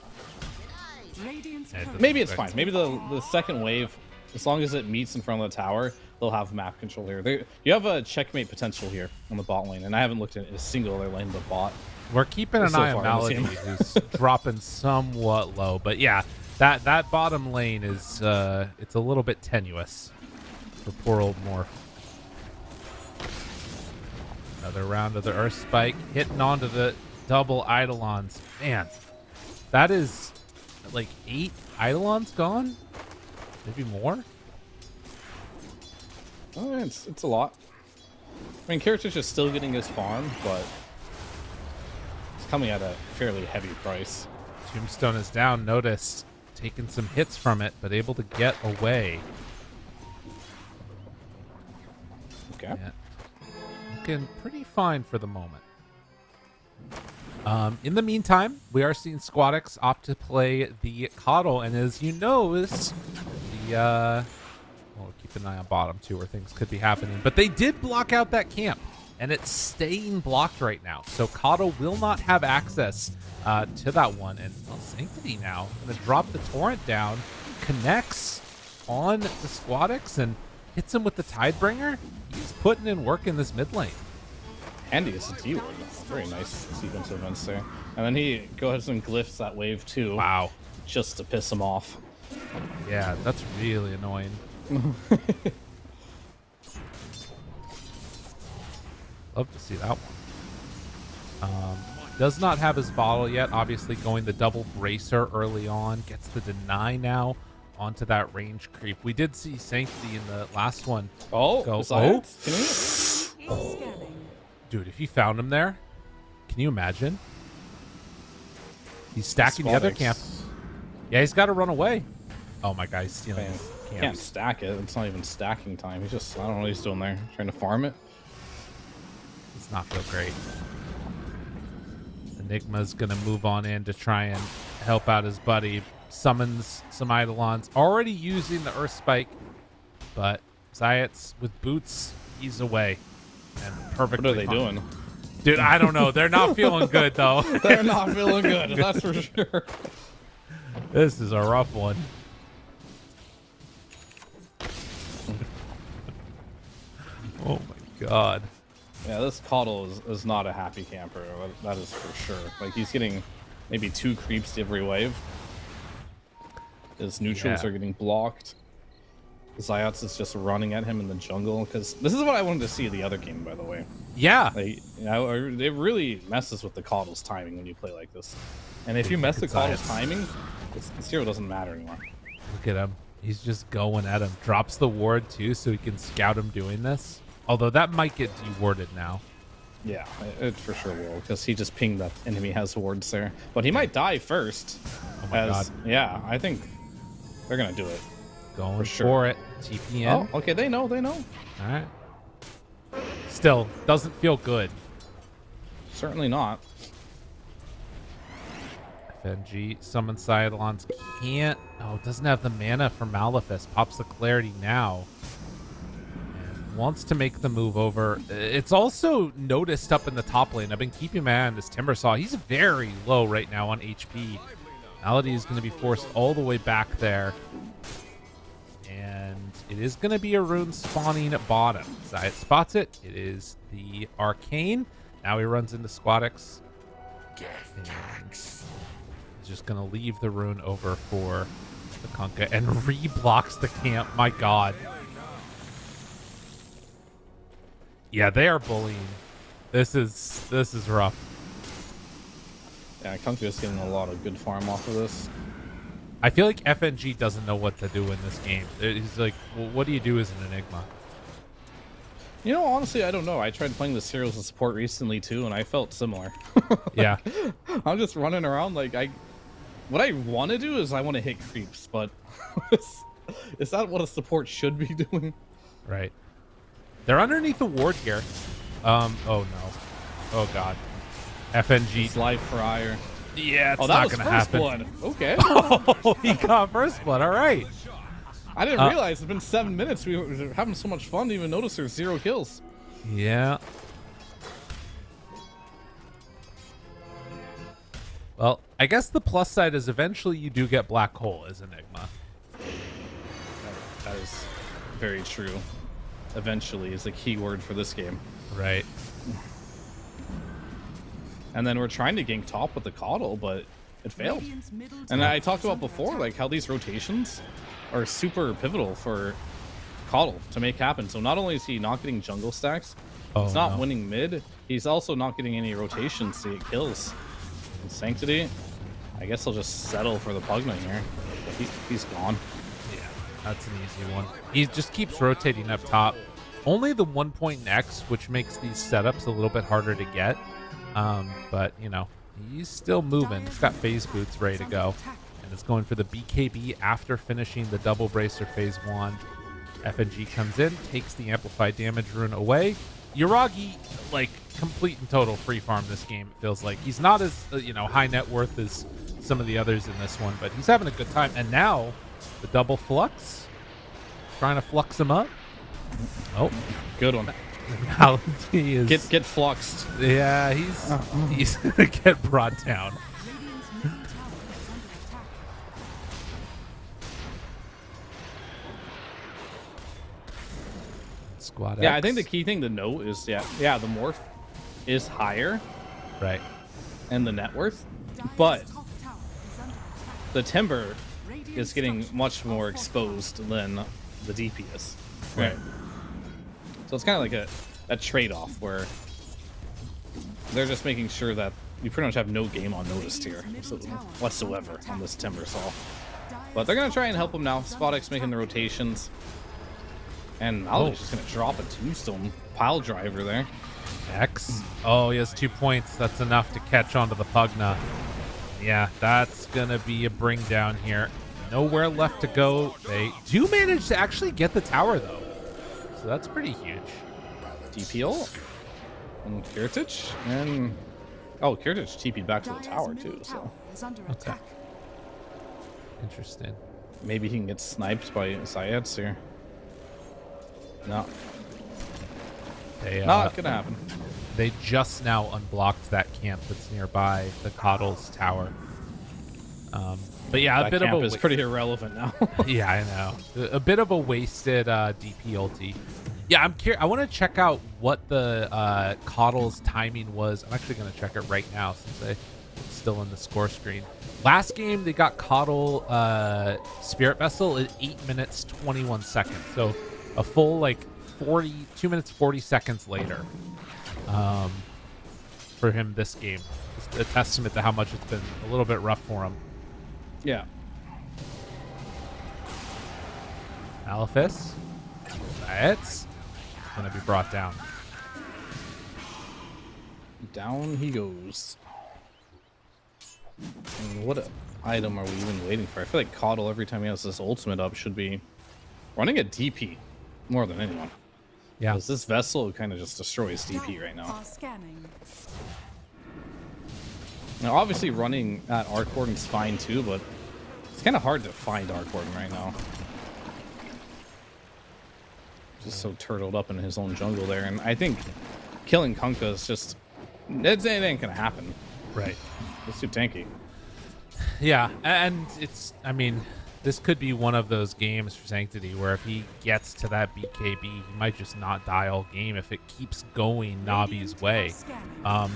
maybe it's fine. Maybe the second wave, as long as it meets in front of the tower, they'll have map control here. You have a checkmate potential here on the bot lane, and I haven't looked at a single other lane but bot. We're keeping an eye on Malady, who's dropping somewhat low, but yeah, that bottom lane is it's a little bit tenuous for poor old Morph. Another round of the Earth Spike, hitting onto the double Eidolons. Man, that is like 8 Eidolons gone? Maybe more? Oh, it's a lot. I mean, Kiritich is still getting his farm, but coming at a fairly heavy price. Tombstone is down. Natus taking some hits from it, but able to get away. Okay. Yeah. Looking pretty fine for the moment. In the meantime, we are seeing Squadix opt to play the Coddle, and as you notice, the well, keep an eye on bottom too, where things could be happening. But they did block out that camp, and it's staying blocked right now. So Coddle will not have access to that one. And well, Sanctity now gonna drop the torrent down, connects on the Squadix and hits him with the Tidebringer. He's putting in work in this mid lane. Handy as a D-ward. Very nice sequence of events there. And then he goes and glyphs that wave too. Wow. Just to piss him off. Yeah, that's really annoying. Love to see that one. Does not have his bottle yet. Obviously going the double bracer early on. Gets the deny now onto that range creep. We did see Sanctity in the last one. Oh, go. Oh. Scanning. Dude, if you found him there, can you imagine? He's stacking the other Squadix. camp. Yeah, he's got to run away. Oh my God, he's stealing Man, his can't camps. stack it. It's not even stacking time. He's just, I don't know what he's doing there. Trying to farm it. Does not feel great. Enigma's gonna move on in to try and help out his buddy. Summons some Eidolons. Already using the Earth Spike, but Zayat's with boots. He's away. And perfectly What are they fine. doing? Dude, I don't know. They're not feeling good, though. They're not feeling good, that's for sure. This is a rough one. Oh my God. Yeah, this Coddle is not a happy camper. That is for sure. Like, he's getting maybe 2 creeps every wave. His neutrals Yeah. are getting blocked. Zayats is just running at him in the jungle. Because this is what I wanted to see in the other game, by the way. Yeah. Like, you know, it really messes with the Coddle's timing when you play like this. And if you mess with Coddle's Zayats. timing, this hero doesn't matter anymore. Look at him. He's just going at him. Drops the ward, too, so he can scout him doing this. Although that might get dewarded now. Yeah, it for sure will, because he just pinged that enemy has wards there. But he might die first. Oh my God. Yeah, I think they're going to do it. Going For for, sure. it. TP in. Oh, okay, they know. All right. Still, doesn't feel good. Certainly not. FNG summons Eidolons. Can't. Oh, doesn't have the mana for Malefice. Pops the clarity now. And wants to make the move over. It's also noticed up in the top lane. I've been keeping my eye on this Timbersaw. He's very low right now on HP. Malady is going to be forced all the way back there. And it is going to be a rune spawning at bottom. Zayat spots it. It is the Arcane. Now he runs into Squadix. Death tax. He's just going to leave the rune over for the Kunkka and re-blocks the camp. My God. Yeah, they are bullying. This is rough. Yeah, Kunkka getting a lot of good farm off of this. I feel like FNG doesn't know what to do in this game. He's like, well, what do you do as an Enigma? You know, honestly, I don't know. I tried playing this hero as a support recently too, and I felt similar. Yeah. I'm just running around like what I want to do is I want to hit creeps, but is that what a support should be doing? Right. They're underneath the ward here. Oh no. Oh God. FNG. Slide Friar. Yeah, it's Oh, that not was gonna first happen. blood. Okay. Oh, he got first blood. All right. I didn't realize it's been 7 minutes. We were having so much fun. Didn't even notice there's 0 kills. Yeah. Well, I guess the plus side is eventually you do get Black Hole as Enigma. That is very true. Eventually is the key word for this game. Right. And then we're trying to gank top with the Coddle, but it failed. Radiant's middle And tower I talked is about under before, attack. like how these rotations are super pivotal for Coddle to make happen. So not only is he not getting jungle stacks, he's not winning mid, he's also not getting any rotations to get kills. And Sanctity, I guess he'll just settle for the Pugna here. But he's gone. Yeah, that's an easy one. He just keeps rotating up top. Only the 1 point X, which makes these setups a little bit harder to get. But, you know, He's still moving. He's got phase boots ready to go. And it's going for the BKB after finishing the double bracer phase 1. FNG comes in, takes the amplified damage rune away. Yuragi, like, complete and total free farm this game, it feels like. He's not as, high net worth as some of the others in this one, but he's having a good time. And now, the double flux. Trying to flux him up. Oh. Good one. He is... Get fluxed. Yeah, he's gonna get brought down. Radiant's middle tower is under attack. Squad Yeah, X. I think the key thing to note is, the morph is higher Right. and the net worth, Dire's but top tower is under attack. the timber Radiant is getting structures much are more fortified. exposed than the DP is. Right. So it's kind of like a trade-off where they're just making sure that you pretty much have no game on noticed here whatsoever on this timber saw. But they're gonna try and help him now. Spot X making the rotations. And Ali's just gonna drop a tombstone pile driver there. X. Oh, he has 2 points. That's enough to catch onto the Pugna. Yeah, that's gonna be a bring down here. Nowhere left to go. They do manage to actually get the tower though, so that's pretty huge. DPL and Kiritich and Kiritich TP'd back to the Dire's tower middle too, so tower is under attack. Interesting. maybe he can get sniped by Syeds here. No, They, not gonna happen. They just now unblocked that camp that's nearby the Coddle's tower. But yeah, a That bit camp of a is pretty irrelevant now. yeah, I know. A bit of a wasted DP ulti. Yeah, I'm curious. I want to check out what the Coddle's timing was. I'm actually going to check it right now since it's still in the score screen. Last game, they got Coddle Spirit Vessel at 8 minutes 21 seconds. So a full 2 minutes 40 seconds later for him this game. Just a testament to how much it's been a little bit rough for him. Yeah. Alephis. It's going to be brought down. Down he goes. And what item are we even waiting for? I feel like Coddle, every time he has this ultimate up, should be running a DP more than anyone. Yeah. Because this vessel kind of just destroys DP right now. Are scanning. Now, obviously, running at Arc Warden is fine too, but it's kind of hard to find Arc Warden right now. Just so turtled up in his own jungle there, and I think killing Kunkka is just it ain't gonna happen. Right. It's too tanky. Yeah, and I mean, this could be one of those games for Sanctity where if he gets to that BKB, he might just not die all game if it keeps going Navi's way. Scanning.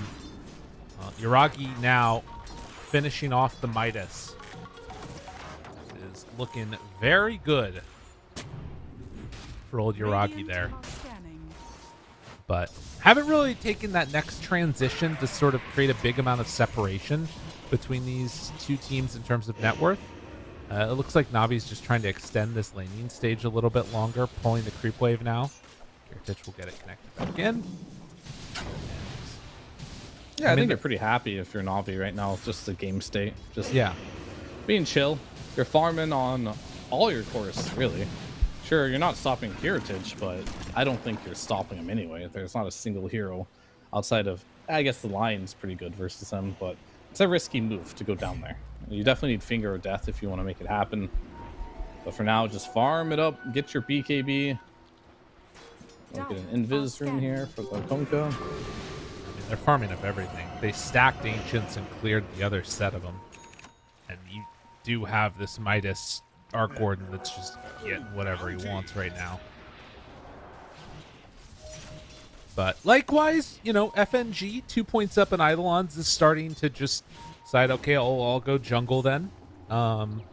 Yuragi now finishing off the Midas. Is looking very good for old Yuragi Radiant there. are scanning. But haven't really taken that next transition to sort of create a big amount of separation between these two teams in terms of net worth. It looks like Navi's just trying to extend this laning stage a little bit longer, pulling the creep wave now. Kiritich will get it connected back in. Yeah, I mean, think you're pretty happy if you're Navi right now. It's just the game state. Just Yeah. being chill. You're farming on all your course, really. Sure, you're not stopping Kiritich, but I don't think you're stopping him anyway. There's not a single hero outside of, I guess the Lion's pretty good versus him, but it's a risky move to go down there. You definitely need Finger of Death if you want to make it happen. But for now, just farm it up, get your BKB. We'll get an Invis room here for the Kunkka. They're farming up everything. They stacked Ancients and cleared the other set of them. And you do have this Midas Arc Warden that's just getting whatever he wants right now. But likewise, FNG, 2 points up in Eidolons is starting to just decide, okay, I'll go jungle then. And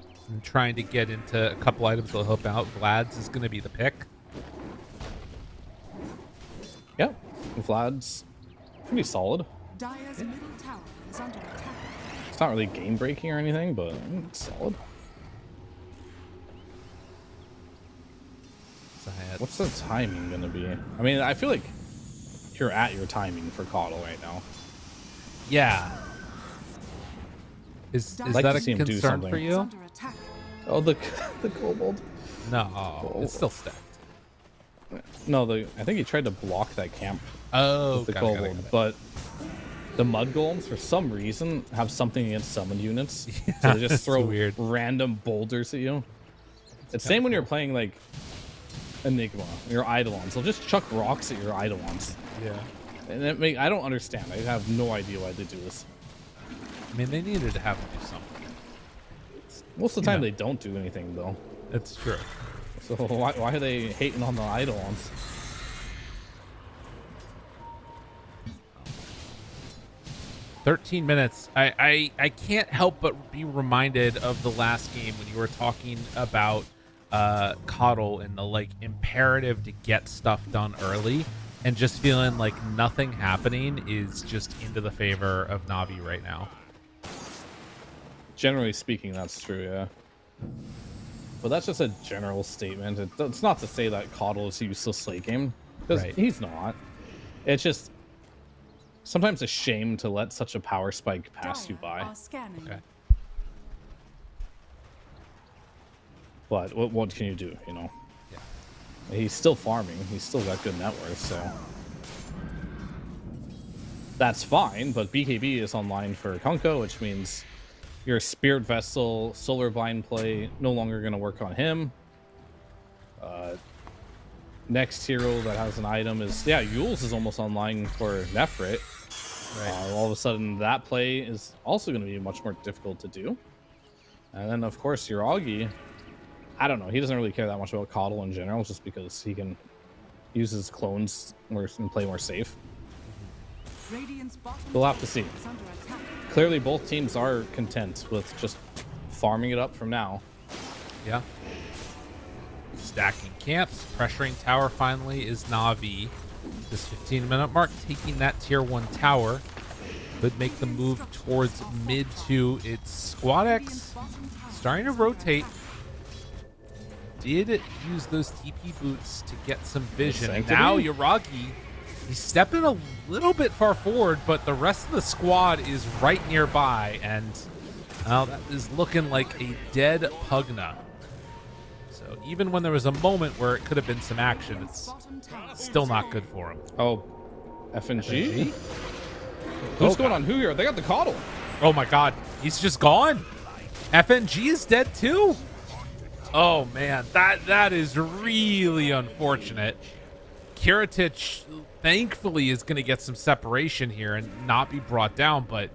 trying to get into a couple items that'll help out. Vlad's is going to be the pick. Yeah, Vlad's pretty solid. Dire's middle tower is under attack. It's not really game breaking or anything, but it's solid. Zayat. What's the timing gonna be? I mean, I feel like you're at your timing for Coddle right now. Yeah. Is I'd like that to a see him do concern for something. Is you? under attack. Oh, the kobold. No, it's still stacked. No, I think he tried to block that camp Oh, with the got it, kobold, but the mud golems for some reason have something against summoned units. So they just that's throw weird. random boulders at you. It's same when you're playing like Enigma, your Eidolons. They'll just chuck rocks at your Eidolons. Yeah. And I don't understand. I have no idea why they do this. I mean, they needed to have him do something. Most of the time they don't do anything though. That's true. So why are they hating on the Eidolons? "13 minutes. I can't help but be reminded of the last game when you were talking about Coddle and the like imperative to get stuff done early, and just feeling like nothing happening is just into the favor of Navi right now. Generally speaking, that's true, yeah. But that's just a general statement. It's not to say that Coddle is a useless late game, because Right. he's not. It's just sometimes a shame to let such a power spike pass you Dire by. are scanning. Okay. But what can you do, you know? He's still farming. He's still got good net worth, so that's fine. But BKB is online for Kunkka, which means your Spirit Vessel, Solar Blind play no longer going to work on him. Next hero that has an item is Yules is almost online for Nefrit. All of a sudden, that play is also going to be much more difficult to do. And then, of course, your Augie. I don't know. He doesn't really care that much about Coddle in general, just because he can use his clones and play more safe. Radiant's bottom We'll have to see. is under attack. Clearly, both teams are content with just farming it up from now. Yeah. Stacking camps, pressuring tower finally is Navi. This 15-minute mark, taking that tier 1 tower. Could make the move towards mid to its Squad X. Starting to rotate. Did use those TP boots to get some vision. Sanctity? Now Yuragi, he's stepping a little bit far forward, but the rest of the squad is right nearby, and now that is looking like a dead Pugna. So even when there was a moment where it could have been some action, it's still not good for him. Oh, FNG? What's going on here? They got the Coddle. Oh my god, he's just gone. FNG is dead too. Oh man, that is really unfortunate. Kiritich thankfully is going to get some separation here and not be brought down, but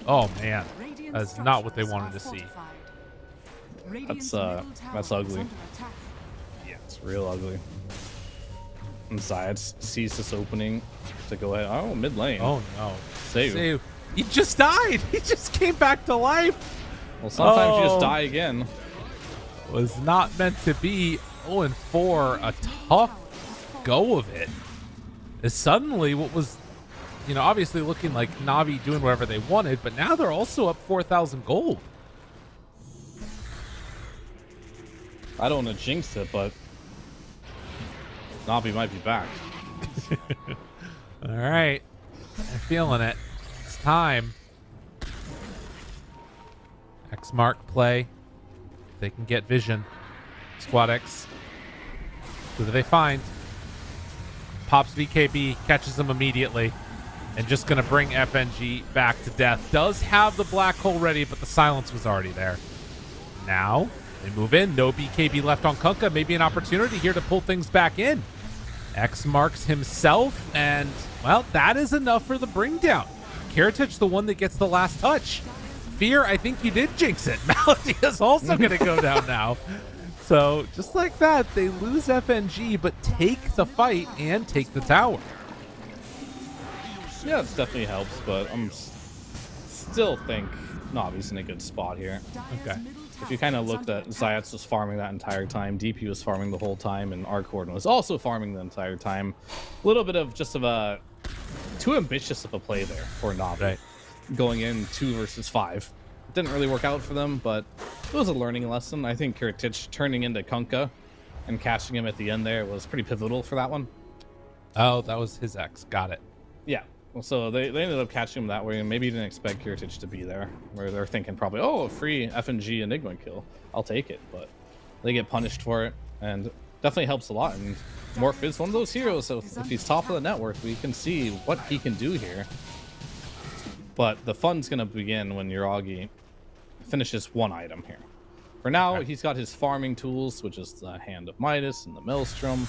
oh man, that's not what they wanted to see. That's ugly. Yeah, it's real ugly. And Zayat sees this opening to go ahead. Oh, mid lane. Oh no, Save. He just died. He just came back to life. Well, sometimes you Oh. just die again. Was not meant to be. 0-4, a tough go of it. Is suddenly what was, obviously looking like Navi doing whatever they wanted, but now they're also up 4,000 gold. I don't want to jinx it, but Navi might be back. All right, I'm feeling it. It's time. X mark play. They can get vision. Squad X. Who do they find? Pops BKB, catches him immediately, and just going to bring FNG back to death. Does have the black hole ready, but the silence was already there. Now they move in. No BKB left on Kunkka. Maybe an opportunity here to pull things back in. X marks himself, and, well, that is enough for the bring down. Kiritich, the one that gets the last touch. Fear, I think you did jinx it. Malady is also going to go down now. So, just like that, they lose FNG, but take the fight and take the tower. Yeah, it definitely helps, but I'm still think Navi's in a good spot here. Okay. If you kind of looked at Zayat was farming that entire time, DP was farming the whole time, and Arcord was also farming the entire time. A little bit of just of a too ambitious of a play there for Navi. Right. Going in 2 versus 5. Didn't really work out for them, but it was a learning lesson. I think Kiritich turning into Kunkka and catching him at the end there was pretty pivotal for that one. Oh, that was his X. Got it. Yeah, So they ended up catching him that way, and maybe didn't expect Heritage to be there, where they're thinking probably, oh, a free FNG Enigma kill, I'll take it, but they get punished for it, and definitely helps a lot. And Morph is one of those heroes, so if he's top of the net worth, we can see what he can do here. But the fun's gonna begin when Yuragi finishes one item here. For now, he's got his farming tools, which is the Hand of Midas and the Maelstrom.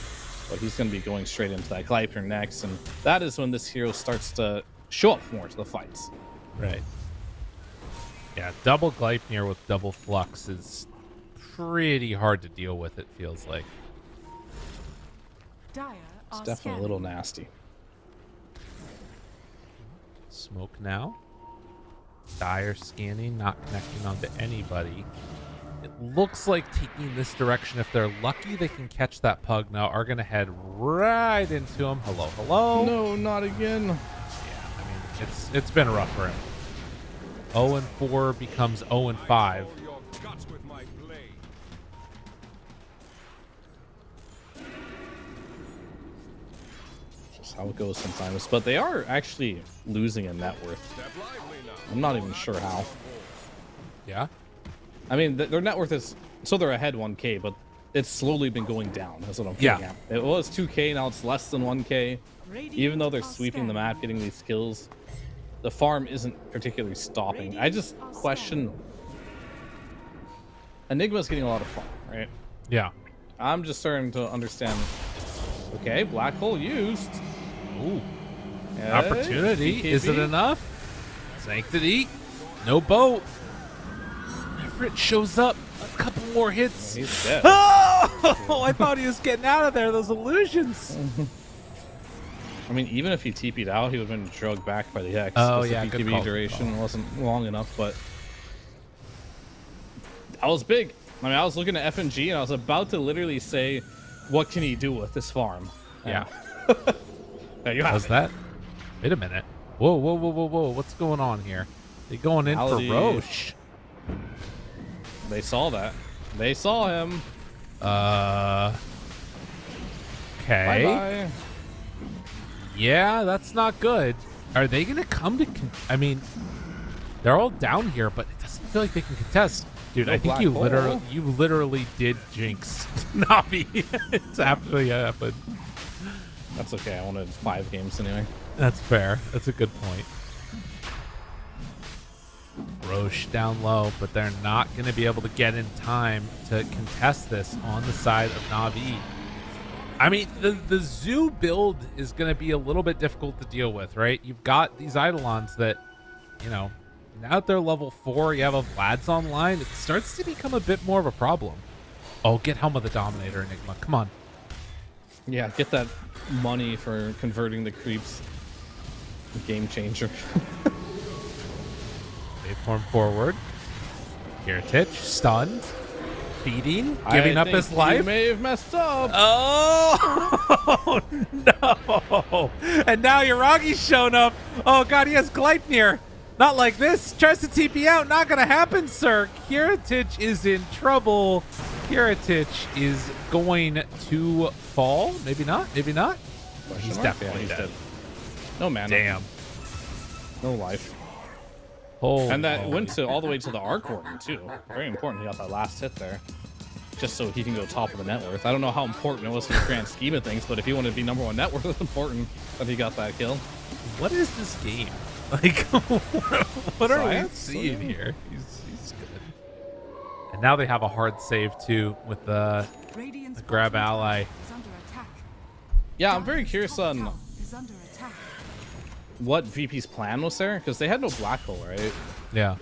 But he's going to be going straight into that Gleipnir next, and that is when this hero starts to show up more to the fights. Right. Yeah, double Gleipnir with double Flux is pretty hard to deal with, it feels like. Dire It's are definitely a little nasty. Smoke now. Dire scanning, not connecting onto anybody. It looks like taking this direction, if they're lucky, they can catch that pug now. Are going to head right into him. Hello, hello. No, not again. Yeah, I mean, it's been rough for him. 0-4 becomes 0-5. That's how it goes sometimes. But they are actually losing a net worth. I'm not even sure how. Yeah? I mean, their net worth is, so they're ahead 1k, but it's slowly been going down. That's what I'm getting at. It was 2k, now it's less than 1k. Even though they're sweeping the map, getting these kills, the farm isn't particularly stopping. I just question. Enigma's getting a lot of farm, right? Yeah. I'm just starting to understand. Okay, black hole used. Ooh. Yes, Opportunity. BKB. Is it enough? Sanctity. No boat. Everett shows up. A couple more hits. He's dead. Oh! I thought he was getting out of there. Those illusions. I mean, even if he TP'd out, he would have been drugged back by the X. Oh, 'cause yeah, the good BKB call, good duration call. wasn't long enough, but that was big. I mean, I was looking at FNG and I was about to literally say, what can he do with this farm? Yeah. There you have Was it. that? Wait a minute. Whoa, whoa, whoa, whoa, whoa. What's going on here? They going in Malady. for Roche. They saw that. They saw him. Okay. Bye-bye. Yeah, that's not good. Are they going to come to... I mean, they're all down here, but it doesn't feel like they can contest. Dude, No I think black you hole. literally did jinx Navi. It's actually happened. That's okay. I wanted 5 games anyway. That's fair. That's a good point. Roche down low, but they're not going to be able to get in time to contest this on the side of Navi. I mean, the zoo build is going to be a little bit difficult to deal with, right? You've got these Eidolons that, you know, now that they're level 4, you have a Vlad's online, it starts to become a bit more of a problem. Oh, get Helm of the Dominator, Enigma. Come on. Yeah, get that money for converting the creeps. Game changer. Waveform forward. Heritage, stunned. Feeding, giving up his You life. may have messed up. Oh no! And now Yuragi's shown up. Oh god, he has Gleipnir. Not like this. Tries to TP out. Not gonna happen, sir. Heritage is in trouble. Heritage is going to fall. Maybe not. Maybe not. He's definitely he's dead. No mana. Damn. No life. Oh, And that went to all the way to the Arc Warden too. Very important. He got that last hit there, just so he can go top of the net worth. I don't know how important it was for the grand scheme of things, but if he wanted to be #1 net worth, it's important that he got that kill. what is this game? Like, what are we Science? seeing here? He's good. And now they have a hard save too with the Radiant's grab bottom tower ally. is under attack. Yeah, I'm very curious Top on tower is under attack. what VP's plan was there, because they had no black hole, right? Yeah.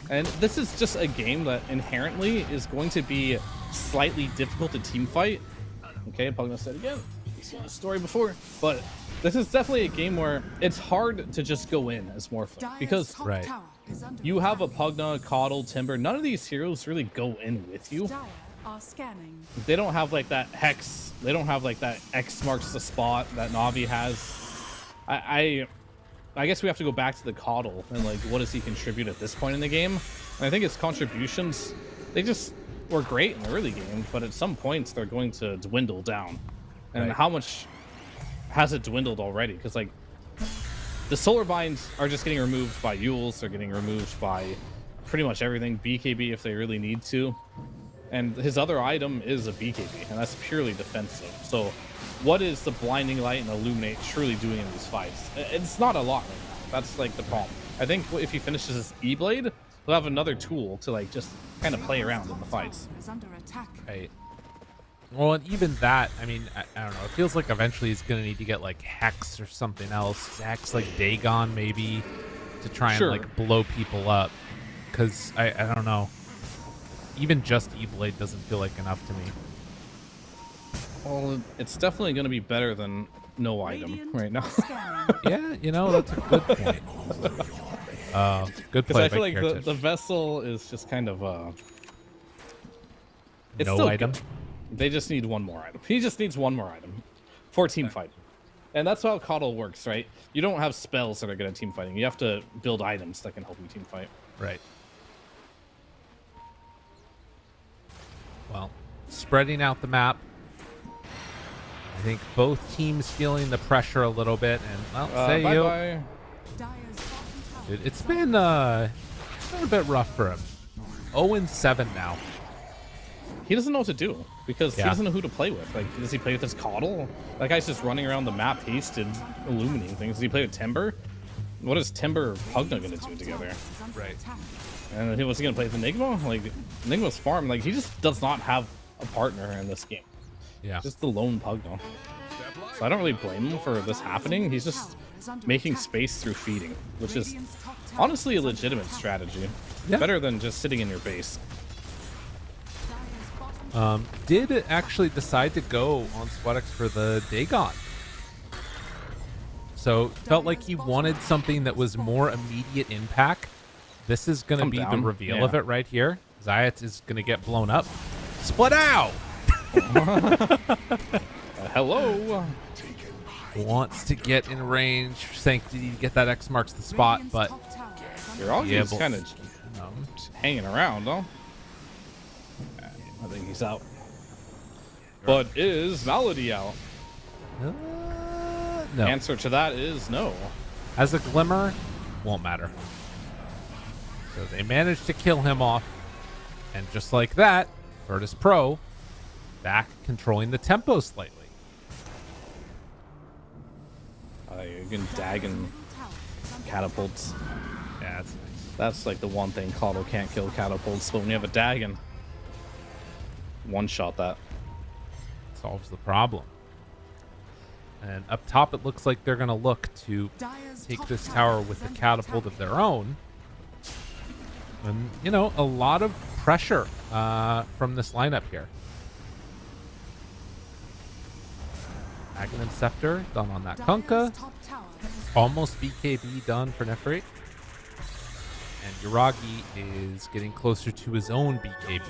And this is just a game that inherently is going to be slightly difficult to team fight. Okay, I'm probably gonna say it again. You've seen the story before, but this is definitely a game where it's hard to just go in as Morphle, Dire's because top Right. tower is under you have a attack. Pugna, Coddle, Timber. None of these heroes really go in with you. Dire are scanning. They don't have like that hex. They don't have like that X marks the spot that Navi has. I guess we have to go back to the Coddle and like, what does he contribute at this point in the game? And I think his contributions, they just were great in the early game, but at some points they're going to dwindle down. And Right. how much has it dwindled already? Because like the solar binds are just getting removed by Yules. They're getting removed by pretty much everything. BKB if they really need to. And his other item is a BKB, and that's purely defensive. So what is the Blinding Light and Illuminate truly doing in these fights? It's not a lot right now. That's like the problem. I think if he finishes his E-Blade, he'll have another tool to like just kind of play around in the fights. Is under attack. Right. Well, and even that, I mean, I don't know. It feels like eventually he's going to need to get like Hex or something else. Hex like Dagon maybe to try and like blow people up. Because I don't know. Even just E-Blade doesn't feel like enough to me. Well, it's definitely going to be better than no item right now. Yeah, you know, that's a good point. Good play. Because I feel like the Vessel is just kind of it's no still item. Good. They just need one more item. He just needs one more item for team fighting. And that's how Coddle works, right? You don't have spells that are good at team fighting. You have to build items that can help you team fight. Right. Well, spreading out the map. I think both teams feeling the pressure a little bit, and well, say bye. Dude, it's been a bit rough for him. 0-7 now. He doesn't know what to do because he doesn't know who to play with. Like, does he play with his Coddle? That guy's just running around the map, hasted, illuminating things. Does he play with Timber? What is Timber or Pugna gonna do together? Right. And what's he gonna play with Enigma? Like, Enigma's farm. Like, he just does not have a partner in this game. Yeah. Just the lone Pugna. So I don't really blame him for this happening. He's just making space through feeding, which is honestly a legitimate strategy. Yeah. Better than just sitting in your base. Did actually decide to go on Sweatex for the Dagon. So felt like he wanted something that was more immediate impact. This is going to be the reveal of it right here. Zayat is going to get blown up. Split out! Hello! Wants to get in range. Sanctity to get that X marks the spot, but You're all just kind of no. hanging around, huh? I think he's out. But is Malady out? No. Answer to that is no. As a glimmer, won't matter. So they managed to kill him off. And just like that, Virtus.pro back controlling the tempo slightly. You can Dagon catapults. Yeah, that's nice. That's like the one thing Caudle can't kill catapults, but when you have a Dagon, one-shot that. Solves the problem. And up top, it looks like they're going to look to take this tower with a catapult of their own. And, you know, a lot of pressure from this lineup here. Aghanim Scepter done on that Kunkka. Almost BKB done for Nephite. And Yuragi is getting closer to his own BKB.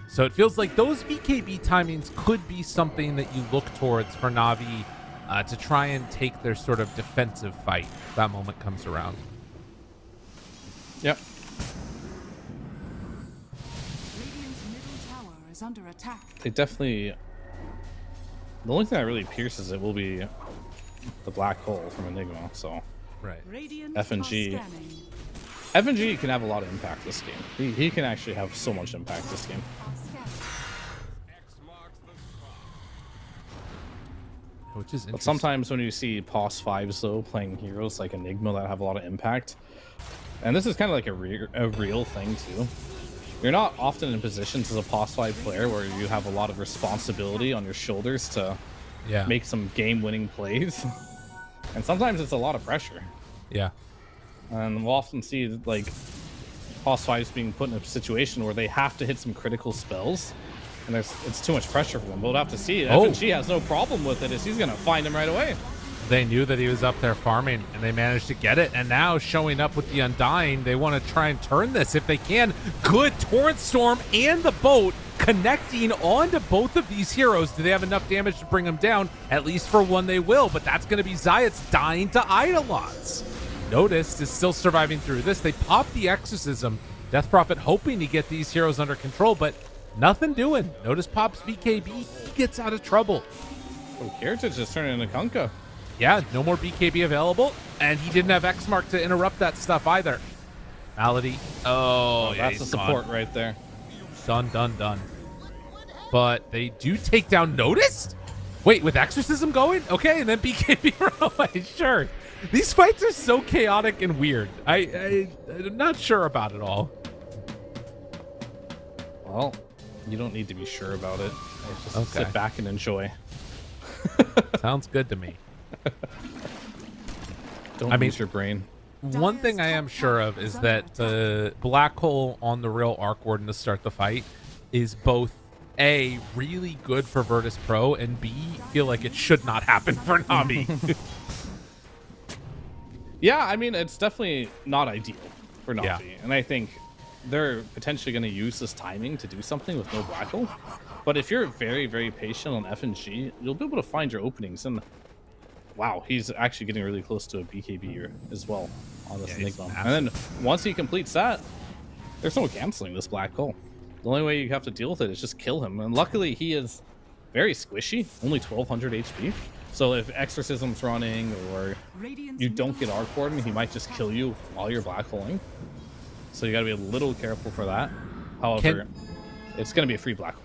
So it feels like those BKB timings could be something that you look towards for Na'Vi to try and take their sort of defensive fight if that moment comes around. Yep. Radiant's middle tower is under attack. They definitely... The only thing that really pierces it will be the black hole from Enigma, so... Right. Radiant FNG. are scanning. FNG can have a lot of impact this game. He can actually have so much impact this game. Which is interesting. But sometimes when you see POS 5s, though, playing heroes like Enigma that have a lot of impact, and this is kind of like a real thing, too. You're not often in positions as a POS 5 player where you have a lot of responsibility on your shoulders to make some game-winning plays. And sometimes it's a lot of pressure. Yeah. And we'll often see, like, POS 5s being put in a situation where they have to hit some critical spells. And it's too much pressure for them. We'll have to see. FNG has no problem with it. He's going to find him right away. They knew that he was up there farming, and they managed to get it. And now showing up with the Undying, they want to try and turn this if they can. Good Torrent Storm and the boat connecting onto both of these heroes. Do they have enough damage to bring them down? At least for one they will, but that's going to be Zayat's dying to Eidolons. Natus is still surviving through this. They pop the Exorcism. Death Prophet hoping to get these heroes under control, but nothing doing. Natus pops BKB. He gets out of trouble. Oh, Heritage just turned into Kunkka. Yeah, no more BKB available, and he didn't have X Mark to interrupt that stuff either. Malady. Oh, yeah, that's the he's support gone. right there. Done. But they do take down Natus? Wait, with Exorcism going? Okay, and then BKB away. Sure. These fights are so chaotic and weird. I'm not sure about it all. Well, you don't need to be sure about it. Just Okay. sit back and enjoy. Sounds good to me. Don't use your brain. One thing I am sure of is that the black hole on the real Arc Warden to start the fight is both A, really good for Virtus.pro, and B, feel like it should not happen for Navi. Yeah, I mean, it's definitely not ideal for Navi. Yeah. And I think they're potentially going to use this timing to do something with no black hole. But if you're very, very patient on F and G, you'll be able to find your openings. And wow, he's actually getting really close to a BKB here as well on this Enigma. And then once he completes that, there's no canceling this black hole. The only way you have to deal with it is just kill him. And luckily, he is very squishy, only 1200 HP. So if Exorcism's running or you don't get Arc Warden, he might just kill you while you're black holing. So you got to be a little careful for that. However, it's going to be a free black hole.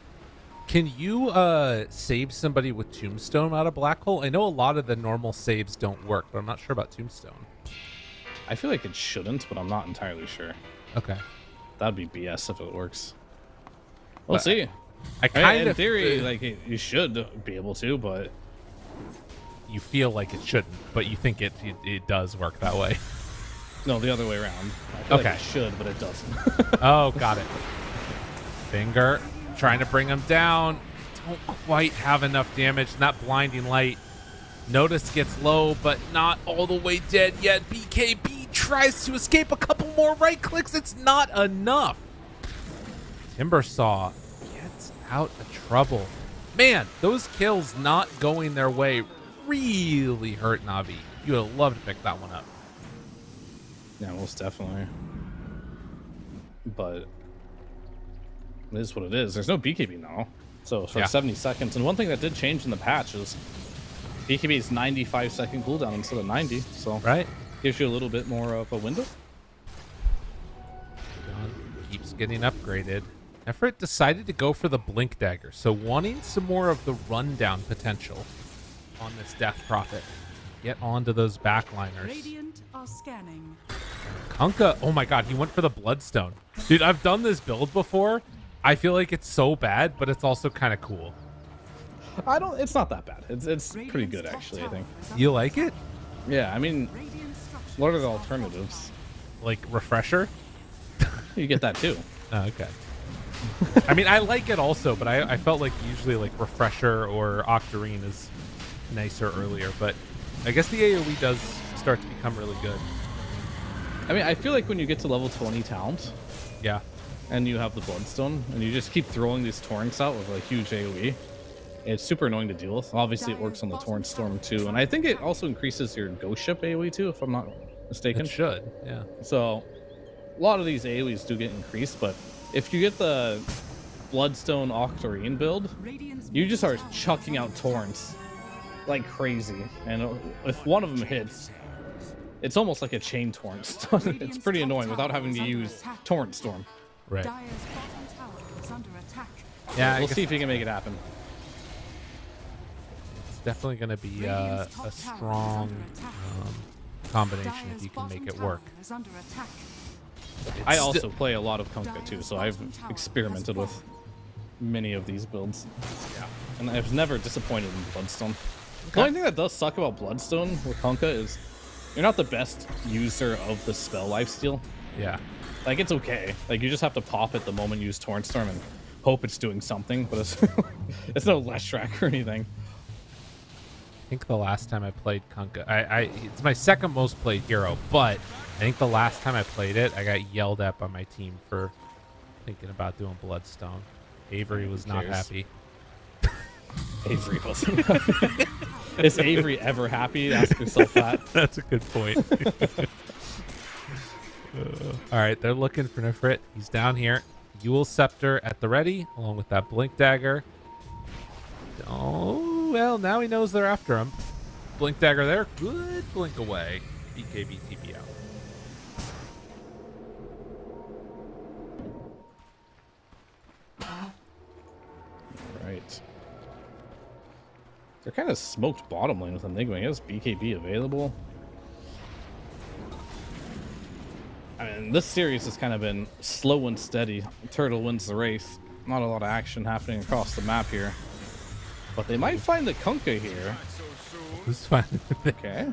Can you save somebody with Tombstone out of black hole? I know a lot of the normal saves don't work, but I'm not sure about Tombstone. I feel like it shouldn't, but I'm not entirely sure. Okay. That'd be BS if it works. We'll see. I kind in of theory, like you should be able to, but you feel like it shouldn't, but you think it does work that way. no, the other way around. I feel like Okay. it should, but it doesn't. Oh, got it. Finger trying to bring him down. Don't quite have enough damage. Not blinding light. Natus gets low, but not all the way dead yet. BKB tries to escape a couple more right clicks. It's not enough. Timbersaw gets out of trouble. Man, those kills not going their way really hurt Navi. You would have loved to pick that one up. Yeah, most definitely. But it is what it is. There's no BKB now. So for 70 seconds. And one thing that did change in the patch is BKB is 95-second cooldown instead of 90. So Right? gives you a little bit more of a window. Keeps getting upgraded. Everett decided to go for the Blink Dagger, so wanting some more of the rundown potential on this Death Prophet. Get onto those backliners. Radiant are scanning. Kunkka, oh my god, he went for the Bloodstone. Dude, I've done this build before. I feel like it's so bad, but it's also kind of cool. It's not that bad. It's pretty good, actually, I think. You like it? Yeah, I mean, what are the alternatives? Like Refresher? You get that too. Oh, okay. I mean, I like it also, but I felt like usually like Refresher or Octarine is nicer earlier, but I guess the AoE does start to become really good. I mean, I feel like when you get to level 20 talent Yeah. and you have the Bloodstone and you just keep throwing these torrents out with a huge AoE, it's super annoying to deal with. Obviously, it works on the Torrent Storm too, and I think it also increases your Ghost Ship AoE too, if I'm not mistaken. It should, yeah. So a lot of these AoEs do get increased, but if you get the Bloodstone Octarine build, you just are chucking out torrents like crazy. And if one of them hits, it's almost like a chain torrent. It's pretty annoying without having to use Torrent Storm. Right. Dire's bottom tower is under attack. Yeah, We'll see if you can make it happen. it's definitely going to be a strong combination if you can make it work. Is under attack. I also play a lot of Kunkka too, so I've experimented with many of these builds. Yeah. And I've never disappointed in Bloodstone. The only thing that does suck about Bloodstone with Kunkka is you're not the best user of the spell lifesteal. Yeah. Like, it's okay. Like, you just have to pop it the moment you use Torrent Storm and hope it's doing something, but it's no less track or anything. I think the last time I played Kunkka, it's my second most played hero, but I think the last time I played it, I got yelled at by my team for thinking about doing Bloodstone. Avery was not happy. Avery wasn't happy. Is Avery ever happy? Ask yourself that. That's a good point. All right, they're looking for Nefrit. He's down here. Yule Scepter at the ready, along with that Blink Dagger. Oh, well, now he knows they're after him. blink dagger there. Good blink away. BKB TP out. Right. They're kind of smoked bottom lane with Enigma. He has BKB available. I mean, this series has kind of been slow and steady. Turtle wins the race. Not a lot of action happening across the map here. But they might find the Kunkka here. Who's fine? Okay.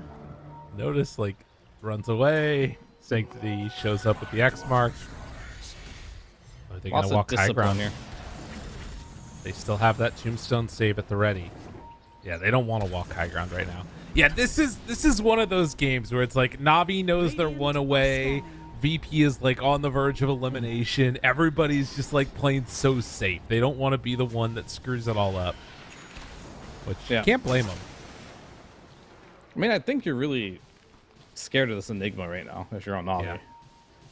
Notice, like, runs away. Sanctity shows up with the X mark. Are they going Lots to of walk high discipline ground? here. They still have that tombstone save at the ready. Yeah, they don't want to walk high ground right now. Yeah, this is one of those games where it's like Navi knows they're one away. VP is like on the verge of elimination. Everybody's just like playing so safe. They don't want to be the one that screws it all up. Which you can't blame them. I mean, I think you're really scared of this Enigma right now if you're on Navi. Yeah.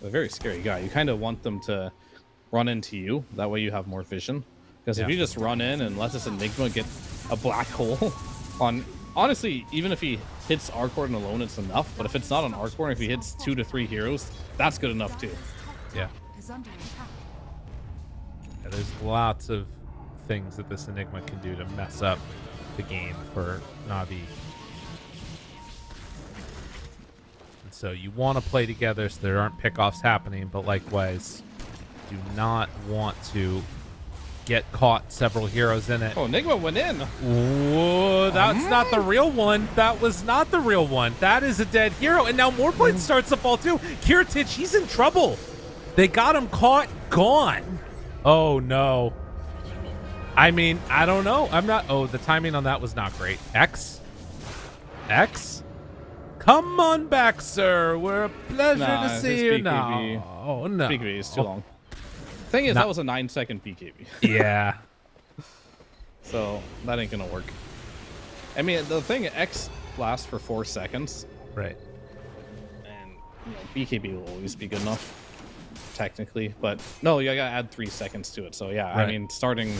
A very scary guy. You kind of want them to run into you. That way you have more vision. Because if you just run in and let this Enigma get a black hole on... Honestly, even if he hits Arcorden alone, it's enough. But if it's not on Arcorden, if he hits 2 to 3 heroes, that's good enough too. Yeah. Is under attack. Yeah, there's lots of things that this Enigma can do to mess up the game for Navi. And so you want to play together so there aren't pickoffs happening, but likewise, do not want to get caught several heroes in it. Oh, Enigma went in. Whoa, that's not the real one. That was not the real one. That is a dead hero. And now Moorblade starts to fall too. Kiritich, he's in trouble. They got him caught, gone. Oh, no. I mean, I don't know. I'm not. Oh, the timing on that was not great. X? Come on back, sir. We're a pleasure to see you now. Oh, no. BKB is too long. Thing is, that was a 9-second BKB. Yeah. So that ain't gonna work. I mean, the thing, X lasts for 4 seconds. Right. And, you know, BKB will always be good enough, technically. But, no, you gotta add 3 seconds to it. So, yeah, Right. I mean, starting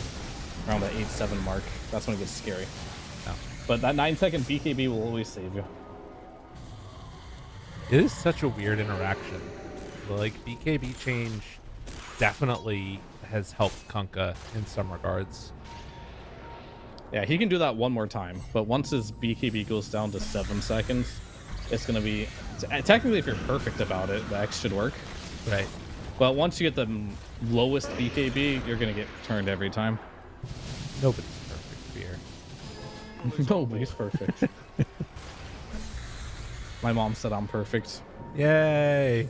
around the 8-7 mark, that's when it gets scary. Oh. But that 9-second BKB will always save you. It is such a weird interaction. Like, BKB change definitely has helped Kunkka in some regards. Yeah, he can do that one more time, but once his BKB goes down to 7 seconds, it's going to be... Technically, if you're perfect about it, the X should work. Right. But once you get the lowest BKB, you're going to get turned every time. Nobody's perfect here. Nobody's perfect. My mom said I'm perfect. Yay.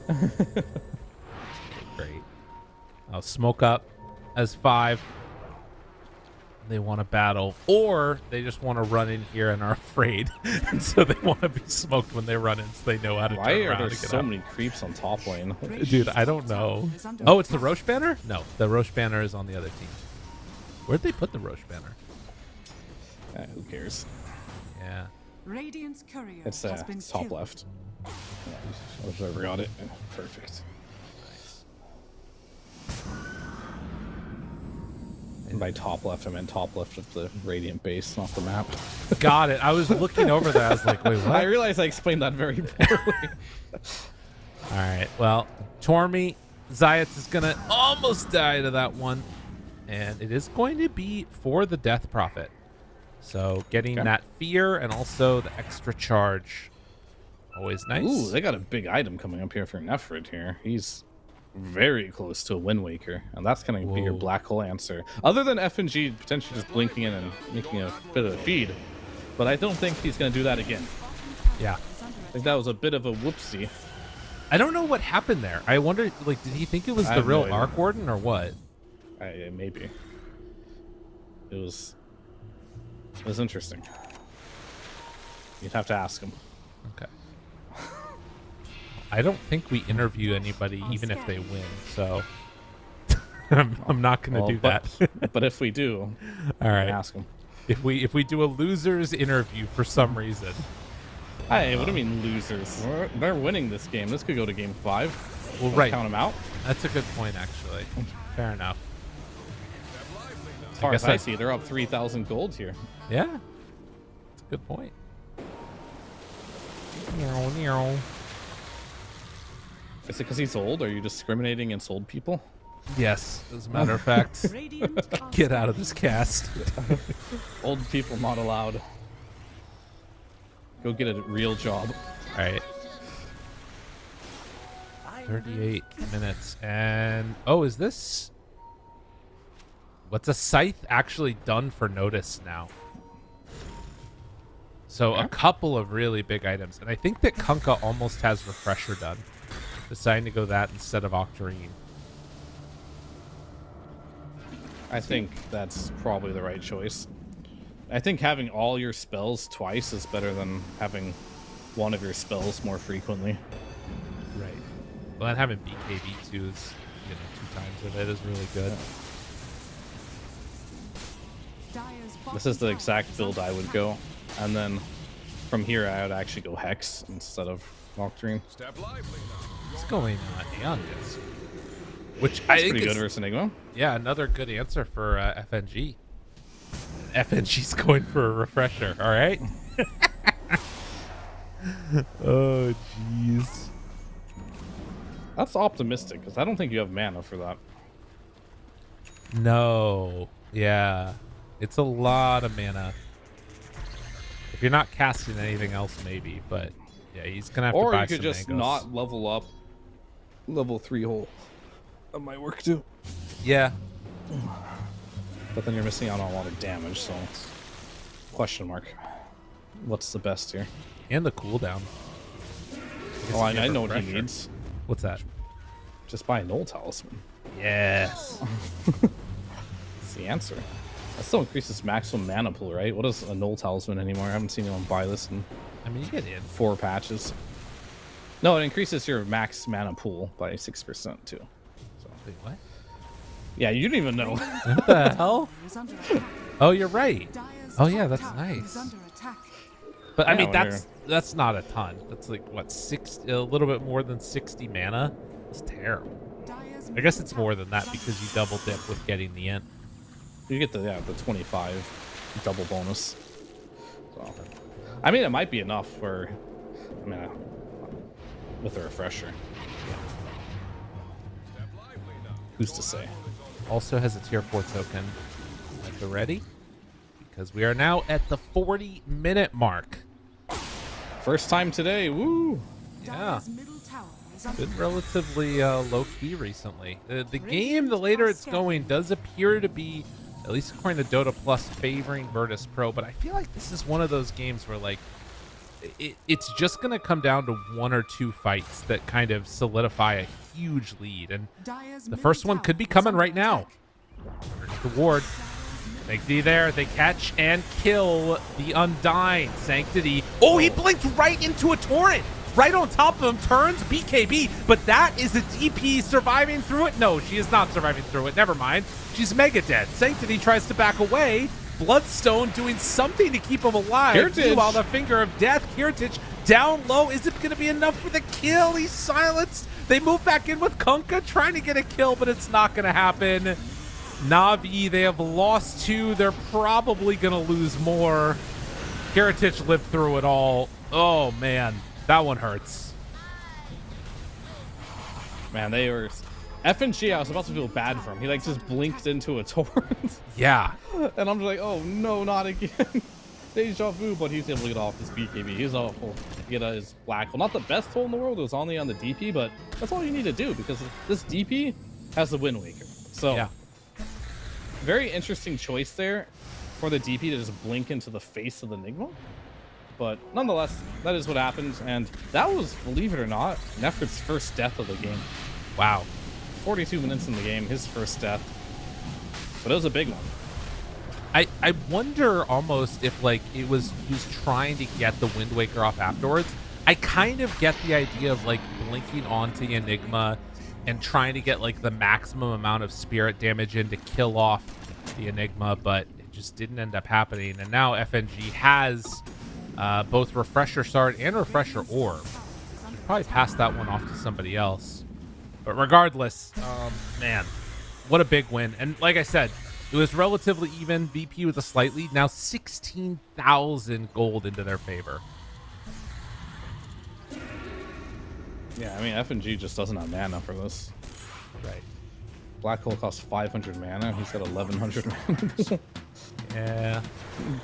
Great. I'll smoke up as 5. They want to battle, or they just want to run in here and are afraid, and so they want to be smoked when they run in, so they know how to Why turn are around there to get so up. many creeps on top lane? Dude, I don't know. Oh, it's the Roche banner? No, the Roche banner is on the other team. Where'd they put the Roche banner? Who cares? Yeah. Radiant's courier It's has been top killed. left. Yeah, Observer got it. Perfect. And by top left, I meant top left of the Radiant base, not the map. Got it. I was looking over there. I was like, wait, what? I realized I explained that very poorly. All right. Well, Tormy, Zayats is going to almost die to that one. And it is going to be for the Death Prophet. So getting that fear and also the extra charge. Always nice. Ooh, they got a big item coming up here for Nephrid here. He's very close to a Wind Waker, and that's going to be your black hole answer. Other than FNG potentially just blinking in and making a bit of a feed, but I don't think he's going to do that again. Yeah. I think that was a bit of a whoopsie. I don't know what happened there. I wonder, like, did he think it was I the have real no idea. Arc Warden or what? Maybe. It was interesting. You'd have to ask him. Okay. I don't think we interview anybody even if they win, so I'm not going to do that. But if we do, all right. ask him. If we do a losers interview for some reason. Hey, what do you mean losers? They're winning this game. This could go to game 5. Well, right. Count them out. That's a good point, actually. Fair enough. As far as I see, they're up 3,000 gold here. Yeah. That's a good point. Is it because he's old? Are you discriminating against old people? Yes, as a matter of fact. Radiant are Get out of this cast. Old people not allowed. Go get a real job. All right. 38 minutes. And, oh, is this... What's a scythe actually done for Natus now? So a couple of really big items. And I think that Kunkka almost has Refresher done. Deciding to go that instead of Octarine. I think that's probably the right choice. I think having all your spells twice is better than having one of your spells more frequently. Right. Well, and having BKB too is, 2 times of it is really good. Dire's This is the bottom exact tower build is I under would attack. go. And then from here, I would actually go Hex instead of Octarine. What's going on? Aeonius. Which I That's think pretty good is, versus Enigma. yeah, another good answer for FNG. FNG's going for a refresher, all right? Oh, jeez. That's optimistic, because I don't think you have mana for that. No. Yeah. It's a lot of mana. If you're not casting anything else, maybe, but yeah, he's going to have to Or buy you could some just mangoes. not level up level 3 hole. That might work too. Yeah. But then you're missing out on a lot of damage, so it's question mark. What's the best here? And the cooldown. Oh, I if you have know what he Refresher. needs. What's that? Just buy a Null Talisman. Yes. That's the answer. That still increases maximum mana pool, right? What is a Null Talisman anymore? I haven't seen anyone buy this in I mean, you get in. 4 patches. No, it increases your max mana pool by 6% too. Wait, what? Yeah, you didn't even know. What the hell? Is under attack. Oh, you're right. Dire's Oh, yeah, top that's tower nice. is under attack. But I Yeah, mean, when that's not a ton. That's like what, a little bit more than 60 mana. It's terrible. Dire's I guess it's middle more tower than that is because under you double dip with getting the int. You get the 25 double bonus. So, I mean, it might be enough for, I mean, with a refresher. Who's to say? Also has a tier 4 token at the ready because we are now at the 40-minute mark. First time today, woo! Yeah. Dire's middle tower is under Been relatively low key recently. The game, the later it's going, does appear to be, at least according to Dota Plus, favoring Virtus.pro. But I feel like this is one of those games where like it's just gonna come down to 1 or 2 fights that kind of solidify a huge lead, and Dire's the middle first one tower could be is coming under right now. attack. The ward. Sanctity there. They catch and kill the Undying. Sanctity. Oh, he blinked right into a torrent. Right on top of him. Turns BKB. But that is a DP surviving through it. No, she is not surviving through it. Never mind. She's mega dead. Sanctity tries to back away. Bloodstone doing something to keep him alive. Heritage. Meanwhile, the finger of death. Heritage down low. Is it going to be enough for the kill? He's silenced. They move back in with Kunkka trying to get a kill, but it's not going to happen. Na'Vi, they have lost 2. They're probably going to lose more. Heritage lived through it all. Oh, man. That one hurts. Man, they were... FNG, I was about to feel bad for him. He like just blinked into a torrent. Yeah. And I'm just like, oh no, not again. Deja vu, but he's able to get off his BKB. He's awful. Get his black hole. Not the best hole in the world. It was only on the DP, but that's all you need to do because this DP has the Wind Waker. So, Yeah. very interesting choice there for the DP to just blink into the face of the Enigma. But nonetheless, that is what happened. And that was, believe it or not, Nefert's first death of the game. Wow. 42 minutes in the game, his first death. But it was a big one. I wonder almost if like he was trying to get the Wind Waker off afterwards. I kind of get the idea of like blinking onto the Enigma and trying to get like the maximum amount of spirit damage in to kill off the Enigma, but it just didn't end up happening. And now FNG has both Refresher Shard and Refresher Orb. Should probably pass that one off to somebody else. But regardless, man, what a big win. And like I said, it was relatively even. VP with a slight lead. Now 16,000 gold into their favor. Yeah, I mean, F&G just doesn't have mana for this. Right. Black hole costs 500 mana. He's got 1100 mana. Yeah.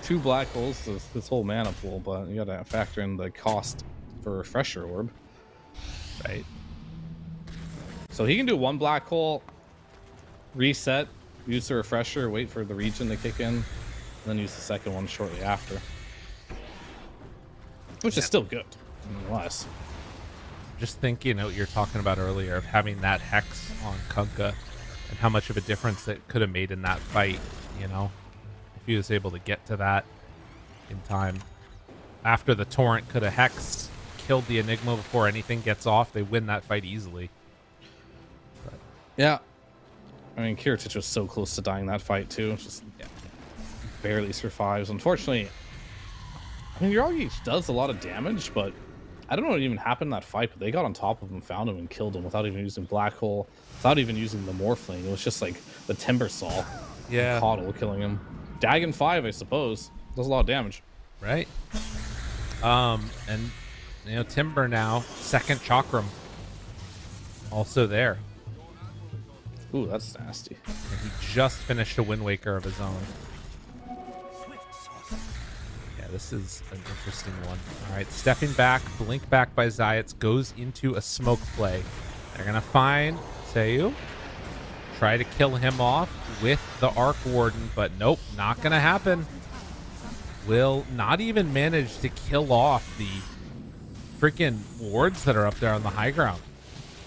2 black holes, this whole mana pool, but you gotta factor in the cost for refresher orb. Right. So he can do 1 black hole, reset, use the refresher, wait for the region to kick in, and then use the second one shortly after. Which is still good, nonetheless. Just thinking what you're talking about earlier of having that hex on Kunkka and how much of a difference that could have made in that fight, you know, if he was able to get to that in time. After the Torrent could have hexed, killed the Enigma before anything gets off, they win that fight easily. But, Yeah. I mean, Kiritich was so close to dying that fight, too. Just barely survives. Unfortunately, I mean, Yuragi does a lot of damage, but I don't know what even happened in that fight, but they got on top of him, found him, and killed him without even using Black Hole, without even using the Morphling. It was just like the Timber Saw. yeah. Coddle killing him. Dagon 5, I suppose. Does a lot of damage. Right. And you know, Timber now, second Chakram. Also there. Ooh, that's nasty. And he just finished a Wind Waker of his own. Yeah, this is an interesting one. All right, stepping back, blink back by Zayats, goes into a smoke play. They're going to find Seiyu. Try to kill him off with the Arc Warden, but nope, not going to happen. Will not even manage to kill off the freaking wards that are up there on the high ground.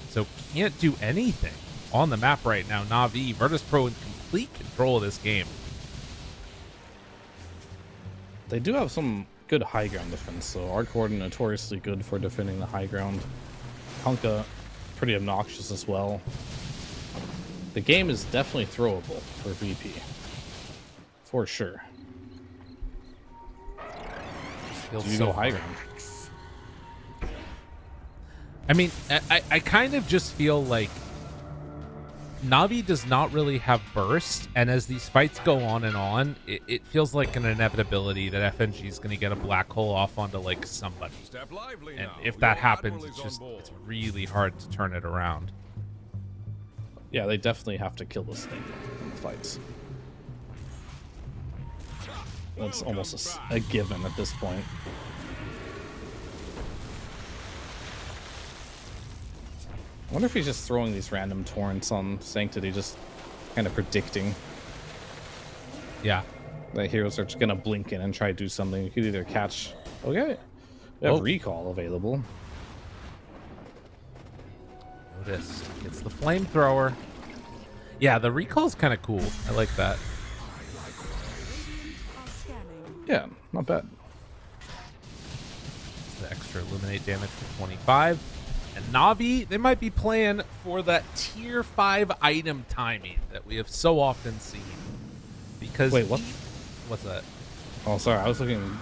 So can't do anything on the map right now. Na'Vi, Virtus.pro in complete control of this game. They do have some good high ground defense, so Arc Warden notoriously good for defending the high ground. Kunkka, pretty obnoxious as well. The game is definitely throwable for VP. For sure. Feels Do you so go high hard. ground? I mean, I kind of just feel like Na'Vi does not really have burst, and as these fights go on, it feels like an inevitability that FNG is going to get a black hole off onto like somebody. And if that happens, it's really hard to turn it around. Yeah, they definitely have to kill this thing in the fights. That's almost a given at this point. I wonder if he's just throwing these random torrents on Sanctity, just kind of predicting Yeah. that heroes are just gonna blink in and try to do something. You could either catch. Okay, we have recall available. Notice it's the flamethrower. Yeah, the recall's kind of cool. I like that. Are scanning. Yeah, not bad. The extra illuminate damage to 25. And Na'Vi, they might be playing for that tier 5 item timing that we have so often seen. Because Wait, what? What's that? Oh, sorry, I was looking.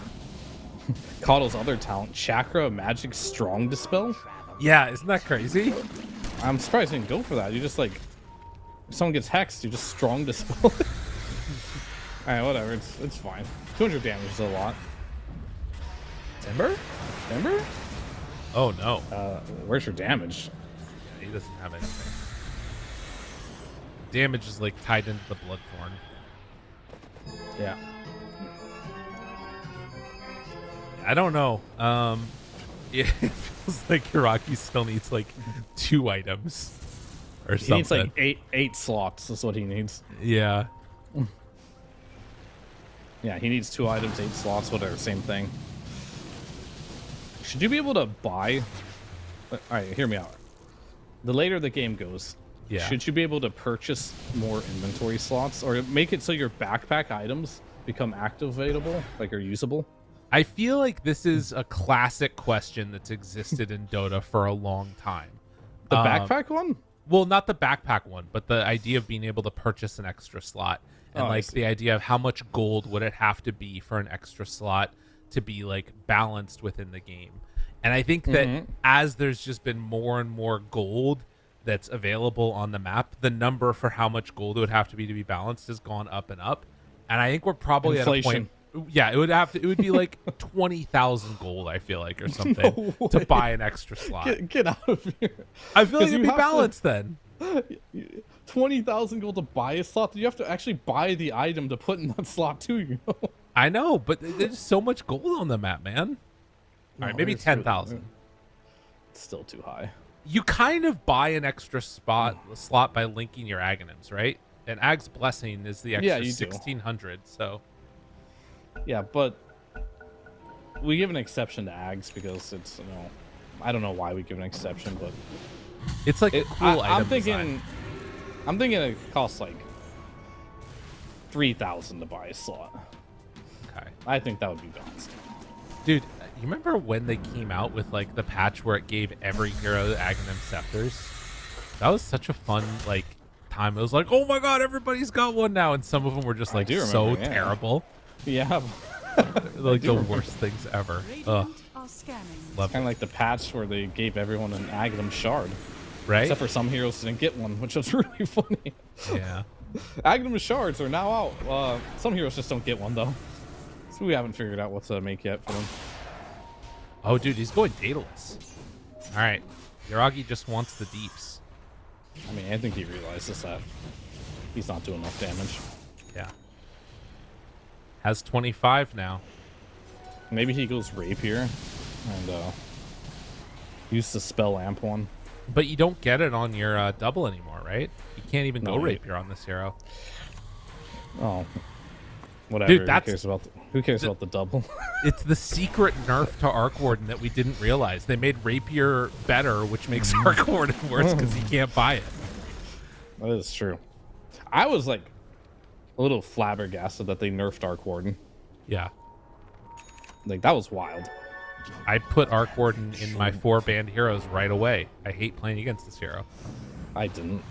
Coddle's other talent, Chakra Magic Strong Dispel. Yeah, isn't that crazy? I'm surprised you didn't go for that. You just like, if someone gets hexed, you just Strong Dispel. Alright, whatever. It's fine. 200 damage is a lot. Timber? Timber? Oh no. Where's your damage? He doesn't have anything. Damage is like tied into the Bloodthorn. Yeah. I don't know. It feels like Hiraki still needs like 2 items or He something. needs like eight slots. That's what he needs. Yeah. Yeah, he needs 2 items, 8 slots, whatever, same thing. Should you be able to buy? All right, hear me out. The later the game goes, Yeah. should you be able to purchase more inventory slots or make it so your backpack items become activatable, like are usable? I feel like this is a classic question that's existed in Dota for a long time. The backpack one? Well, not the backpack one, but the idea of being able to purchase an extra slot. And Oh, I like see. the idea of how much gold would it have to be for an extra slot to be like balanced within the game. And I think that as there's just been more and more gold that's available on the map, the number for how much gold it would have to be balanced has gone up and up. And I think we're probably at a Inflation. point Yeah, it would be like 20,000 gold, I feel like, or something to buy an extra slot. Get out of here. I feel like you it'd be have to- balanced then. 20,000 gold to buy a slot. You have to actually buy the item to put in that slot too. You know. I know, but there's so much gold on the map, man. All right, maybe it's 10,000. It's still too high. You kind of buy an extra slot by linking your Aghanims, right? And Ag's Blessing is the extra Yeah, you do. 1,600, so... Yeah, but we give an exception to Ags because it's, I don't know why we give an exception, but It's like a cool I'm item design. thinking it costs like 3,000 to buy a slot. Okay. I think that would be balanced. Dude, you remember when they came out with like the patch where it gave every hero Aghanim Scepters? That was such a fun like time. It was like, oh my god, everybody's got one now, and some of them were just like do so remember, yeah. terrible. Yeah, Like the worst things ever. Ugh, Radiant are scanning. love kind it. of like the patch where they gave everyone an Aghanim shard, Right? except for some heroes didn't get one, which was really funny. Yeah. Aghanim shards are now out. Some heroes just don't get one though, so we haven't figured out what to make yet for them. Oh, dude, he's going dataless. All right. Yuragi just wants the deeps. I mean, I think he realizes that he's not doing enough damage. Yeah. Has 25 now. Maybe he goes rapier and use the spell amp one. But you don't get it on your double anymore, right? You can't even No, go wait. rapier on this hero. Oh, whatever. Dude, that's- Who cares about the double? It's the secret nerf to Arc Warden that we didn't realize. They made rapier better, which makes Arc Warden worse because he can't buy it. That is true. I was like a little flabbergasted that they nerfed Arc Warden. Yeah. Like that was wild. I put Arc Warden in my 4 banned heroes right away. I hate playing against this hero. I didn't.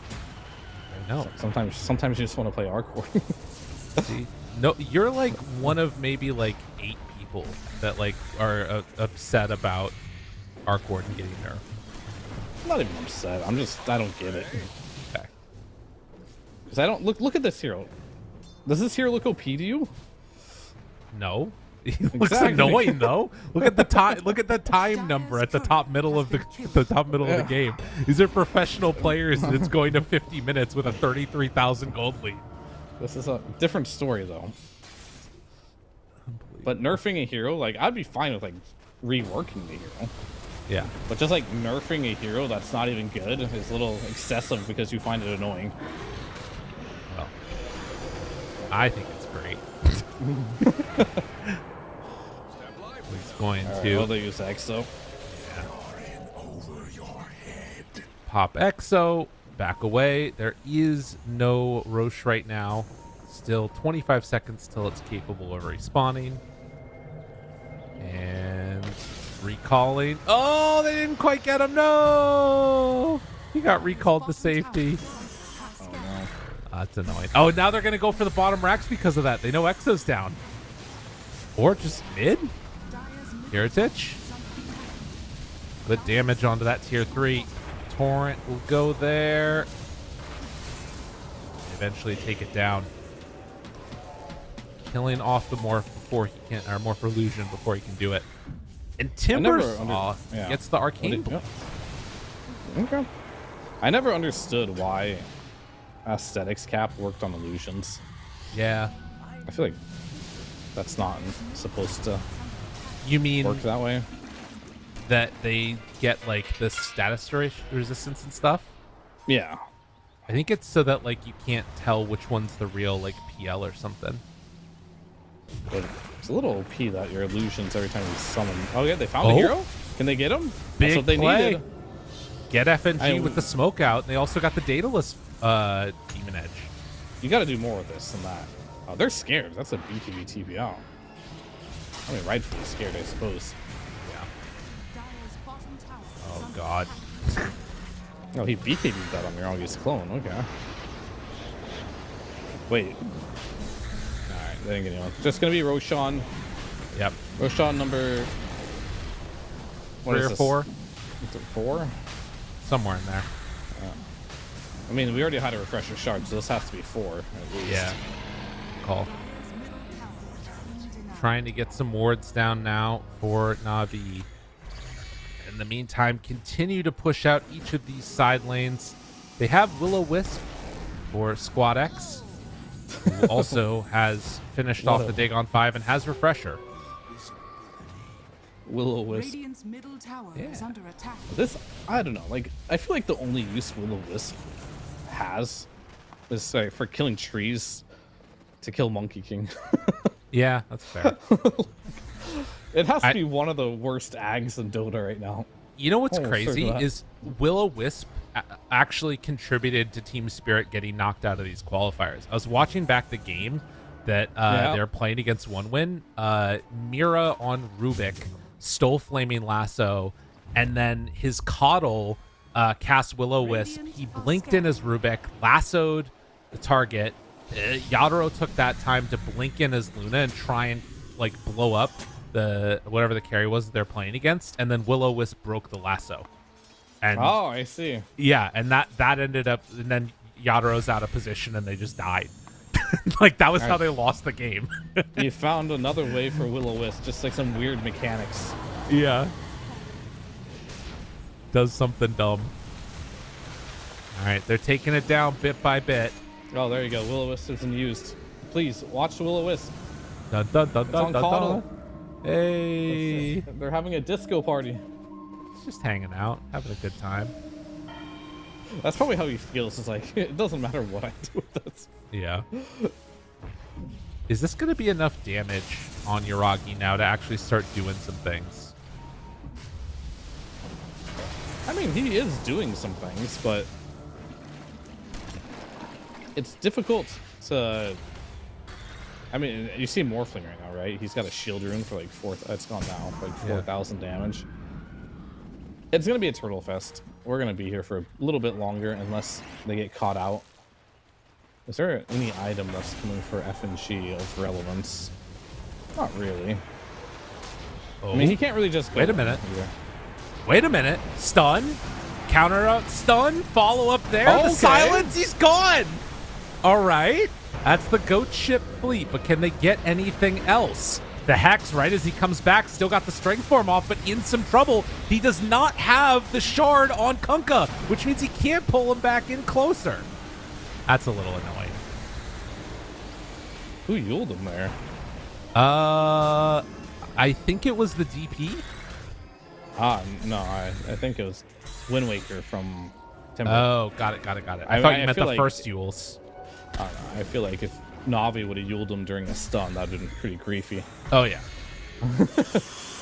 I know. Sometimes you just want to play Arc Warden. See? No, you're like one of maybe like 8 people that like are upset about Arc Warden getting nerfed. I'm not even upset. I don't get it. Okay. Because I don't look at this hero. Does this hero look OP to you? No. He looks Exactly. annoying though. Look at the time. Look at the time number at the top middle of the game. These are professional players, and it's going to 50 minutes with a 33,000 gold lead. This is a different story though. But nerfing a hero, like I'd be fine with like reworking the hero. Yeah. But just like nerfing a hero that's not even good is a little excessive because you find it annoying. Well, I think it's great. He's going to Well, they use Exo. pop Exo, back away. There is no Roche right now. Still 25 seconds till it's capable of respawning. And recalling. Oh, they didn't quite get him. No! He got recalled to safety. Oh no. That's annoying. Oh, now they're going to go for the bottom racks because of that. They know Exo's down. Or just mid? Heritage. Good damage onto that tier 3. Torrent will go there. Eventually take it down. Killing off the morph before he can, or morph illusion before he can do it. And Timbersaw gets the arcane. Yeah. Okay. I never understood why aesthetics cap worked on illusions. Yeah. I feel like that's not supposed to You mean work that way. that they get like the status resistance and stuff? Yeah. I think it's so that like you can't tell which one's the real like PL or something. But it's a little OP that your illusions every time you summon. Oh yeah, they found a Oh. hero? Can they get him? Big That's what they play. needed. Get FNG I- with the smoke out. And they also got the Daedalus Demon Edge. You gotta do more of this than that. Oh, they're scared. That's a BKB TBL. I mean, rightfully scared, I suppose. Dire's bottom tower is Oh under god. Oh, he BKB'd that on Yuragi's clone. Okay. Wait. Alright, they didn't get anyone. Just gonna be Roshan. Yep. Roshan number... what 3 is or this? 4. Is it 4? Somewhere in there. I mean, we already had a refresher shard, so this has to be 4 at least. Yeah. Call. Dire's middle tower is being denied. trying to get some wards down now for Na'Vi. In the meantime, continue to push out each of these side lanes. They have Will-O-Wisp for Squad X, who also has finished off the Dagon 5 and has Refresher. Will-O-Wisp. Radiant's middle tower is under attack. This, I don't know. Like, I feel like the only use Will-O-Wisp has is for killing trees to kill Monkey King. Yeah, that's fair. It has to be one of the worst ags in Dota right now. You know what's Oh, crazy sorry, is Will-O-Wisp actually contributed to Team Spirit getting knocked out of these qualifiers. I was watching back the game that they're playing against One Win. Mira on Rubik stole Flaming Lasso, and then his Coddle cast Will-O-Wisp. He blinked in as Rubik, lassoed the target. Yadro took that time to blink in as Luna and try and like blow up the whatever the carry was that they're playing against, and then Will-O-Wisp broke the lasso. And Oh, I see. yeah, and that ended up, and then Yadro's out of position and they just died. Like that was how they lost the game. You found another way for Will-O-Wisp, just like some weird mechanics. Yeah. Does something dumb. All right, they're taking it down bit by bit. Oh, there you go. Will-O-Wisp isn't used. Please watch the Will-O-Wisp. Dun, dun, dun, It's dun, on dun, Coddle. dun. Hey. They're having a disco party. Just hanging out, having a good time. That's probably how he feels. It's like, it doesn't matter what I do with this. Yeah. Is this going to be enough damage on Yuragi now to actually start doing some things? I mean, he is doing some things, but it's difficult to... I mean, you see Morphling right now, right? He's got a shield rune for like 4... It's gone now, like 4,000 damage. It's going to be a turtle fest. We're going to be here for a little bit longer unless they get caught out. Is there any item that's coming for FNG of relevance? Not really. Oh. I mean, he can't really just go Wait a minute. here. Wait a minute. Stun. Counter out. Stun. Follow up there. The Okay. silence. He's gone. All right. That's the goat ship fleet. But can they get anything else? The Hex, right as he comes back, still got the strength form off, but in some trouble. He does not have the shard on Kunkka, which means he can't pull him back in closer. That's a little annoying. Who yuled him there? I think it was the DP. No, I think it was Wind Waker from Timber. Oh, got it. I thought you meant feel the like- first Yules. I don't know. I feel like if Navi would have yuled him during a stun, that would have been pretty griefy. Oh, yeah.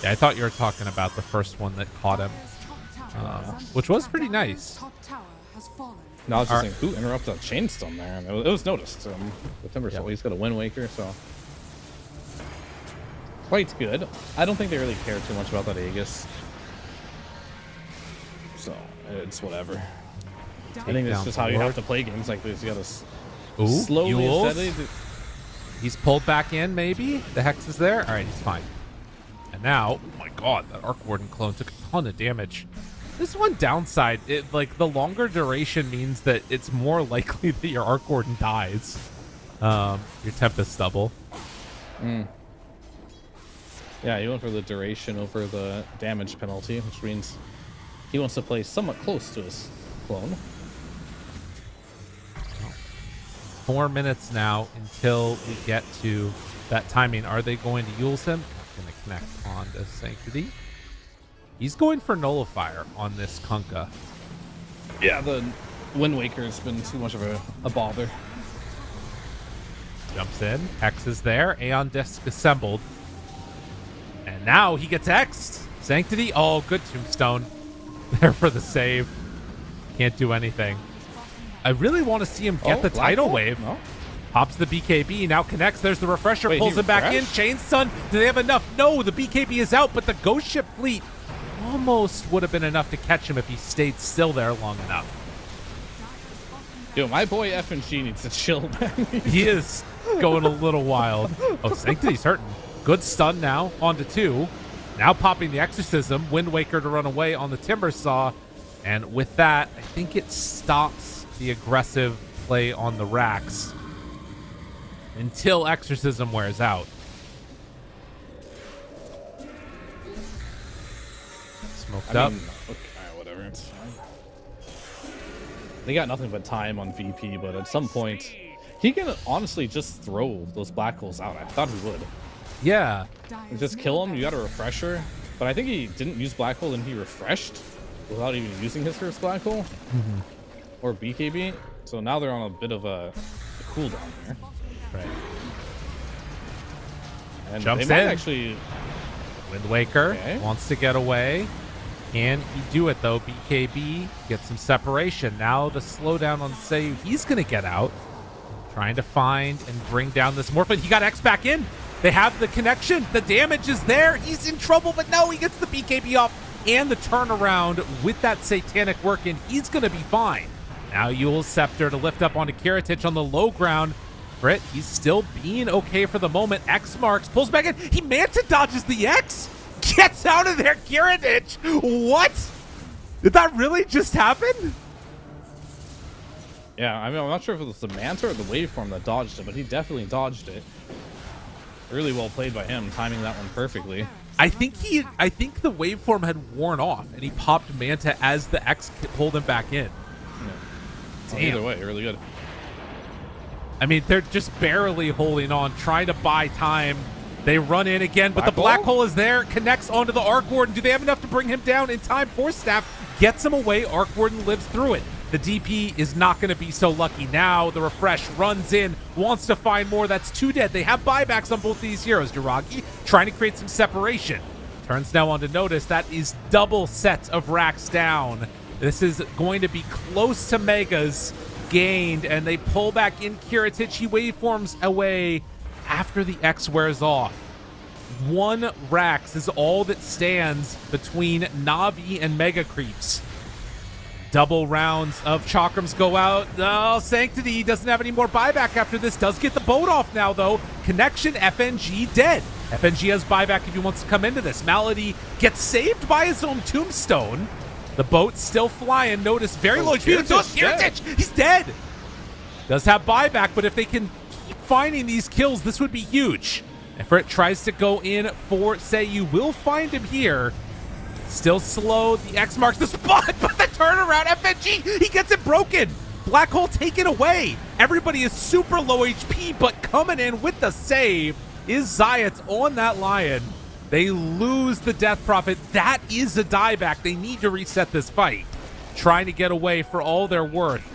Yeah, I thought you were talking about the first one that caught him, Dire's top tower is under which was attack. pretty nice. Top tower has fallen. No, I was just Alright. saying, who interrupted that chain stun there? And it was noticed. The Timber Soul, he's got a Wind Waker, so... Quite good. I don't think they really care too much about that Aegis. So, it's whatever. I think that's down just how you forward. have to play games like this. You gotta Ooh, slowly and Yules. steadily... He's pulled back in, maybe. The Hex is there. All right, he's fine. And now, oh my god, that Arc Warden clone took a ton of damage. This one downside, like the longer duration means that it's more likely that your Arc Warden dies. Your Tempest double. Yeah, he went for the duration over the damage penalty, which means he wants to play somewhat close to his clone. 4 minutes now until we get to that timing. Are they going to use him? Going to connect on to Sanctity. He's going for Nullifier on this Kunkka. Yeah, the Wind Waker has been too much of a bother. Jumps in. Hex is there. Aeon Disc assembled. And now he gets X'd. Sanctity. Oh, good Tombstone. There for the save. Can't do anything. I really want to see him get the Black tidal Hole? wave. No? Pops the BKB. Now connects. There's the refresher. Wait, pulls he him back in. refreshed? Chain stun. Do they have enough? No, the BKB is out, but the Ghost Ship fleet almost would have been enough to catch him if he stayed still there long enough. Yo, my boy FNG needs to chill, man. He is going a little wild. Oh, Sanctity's hurting. Good stun now. On to 2. Now popping the Exorcism. Wind Waker to run away on the Timber Saw. And with that, I think it stops the aggressive play on the racks until Exorcism wears out. Smoked I up. mean, okay, whatever. It's fine. They got nothing but time on VP, but at some point, he can honestly just throw those black holes out. I thought he would. Yeah. And just kill him. You got a refresher. But I think he didn't use black hole and he refreshed without even using his first black hole. Or BKB. So now they're on a bit of a cooldown here. Right. And Jumps they might in. actually. Wind Waker Okay. wants to get away. Can he do it though? BKB gets some separation. Now the slowdown on Sayu. He's going to get out. Trying to find and bring down this Morphin. He got X back in. They have the connection. The damage is there. He's in trouble, but no, he gets the BKB off and the turnaround with that Satanic working. He's going to be fine. Now Yule's Scepter to lift up onto Kiritich on the low ground. Brit, he's still being okay for the moment. X marks, pulls back in. He Manta dodges the X. Gets out of there, Kiritich. What? Did that really just happen? Yeah, I mean, I'm not sure if it was the Manta or the waveform that dodged it, but he definitely dodged it. Really well played by him, timing that one perfectly. I think the waveform had worn off and he popped Manta as the X pulled him back in. Well, Damn. either way, really good. I mean, they're just barely holding on, trying to buy time. They run in again, but the black hole is there, connects onto the Arc Warden. Do they have enough to bring him down in time? Force Staff gets him away. Arc Warden lives through it. The DP is not going to be so lucky. Now the refresh runs in, wants to find more. That's 2 dead. They have buybacks on both these heroes. Jiragi trying to create some separation. Turns now on to Natus. That is double sets of racks down. This is going to be close to Megas gained, and they pull back in Kiritich. Waveforms away after the X wears off. 1 Rax is all that stands between Navi and Mega Creeps. Double rounds of Chakrams go out. Oh, Sanctity doesn't have any more buyback after this. Does get the boat off now, though. Connection, FNG dead. FNG has buyback if he wants to come into this. Malady gets saved by his own tombstone. The boat's still flying. Notice very low speed. Kiritich, he's dead. Does have buyback, but if they can keep finding these kills, this would be huge. Everett tries to go in for Sayu. Will find him here. Still slow. The X marks the spot, but the turnaround. FNG, he gets it broken. Black hole taken away. Everybody is super low HP, but coming in with the save is Zayat on that Lion. They lose the Death Prophet. That is a dieback. They need to reset this fight. Trying to get away for all their worth.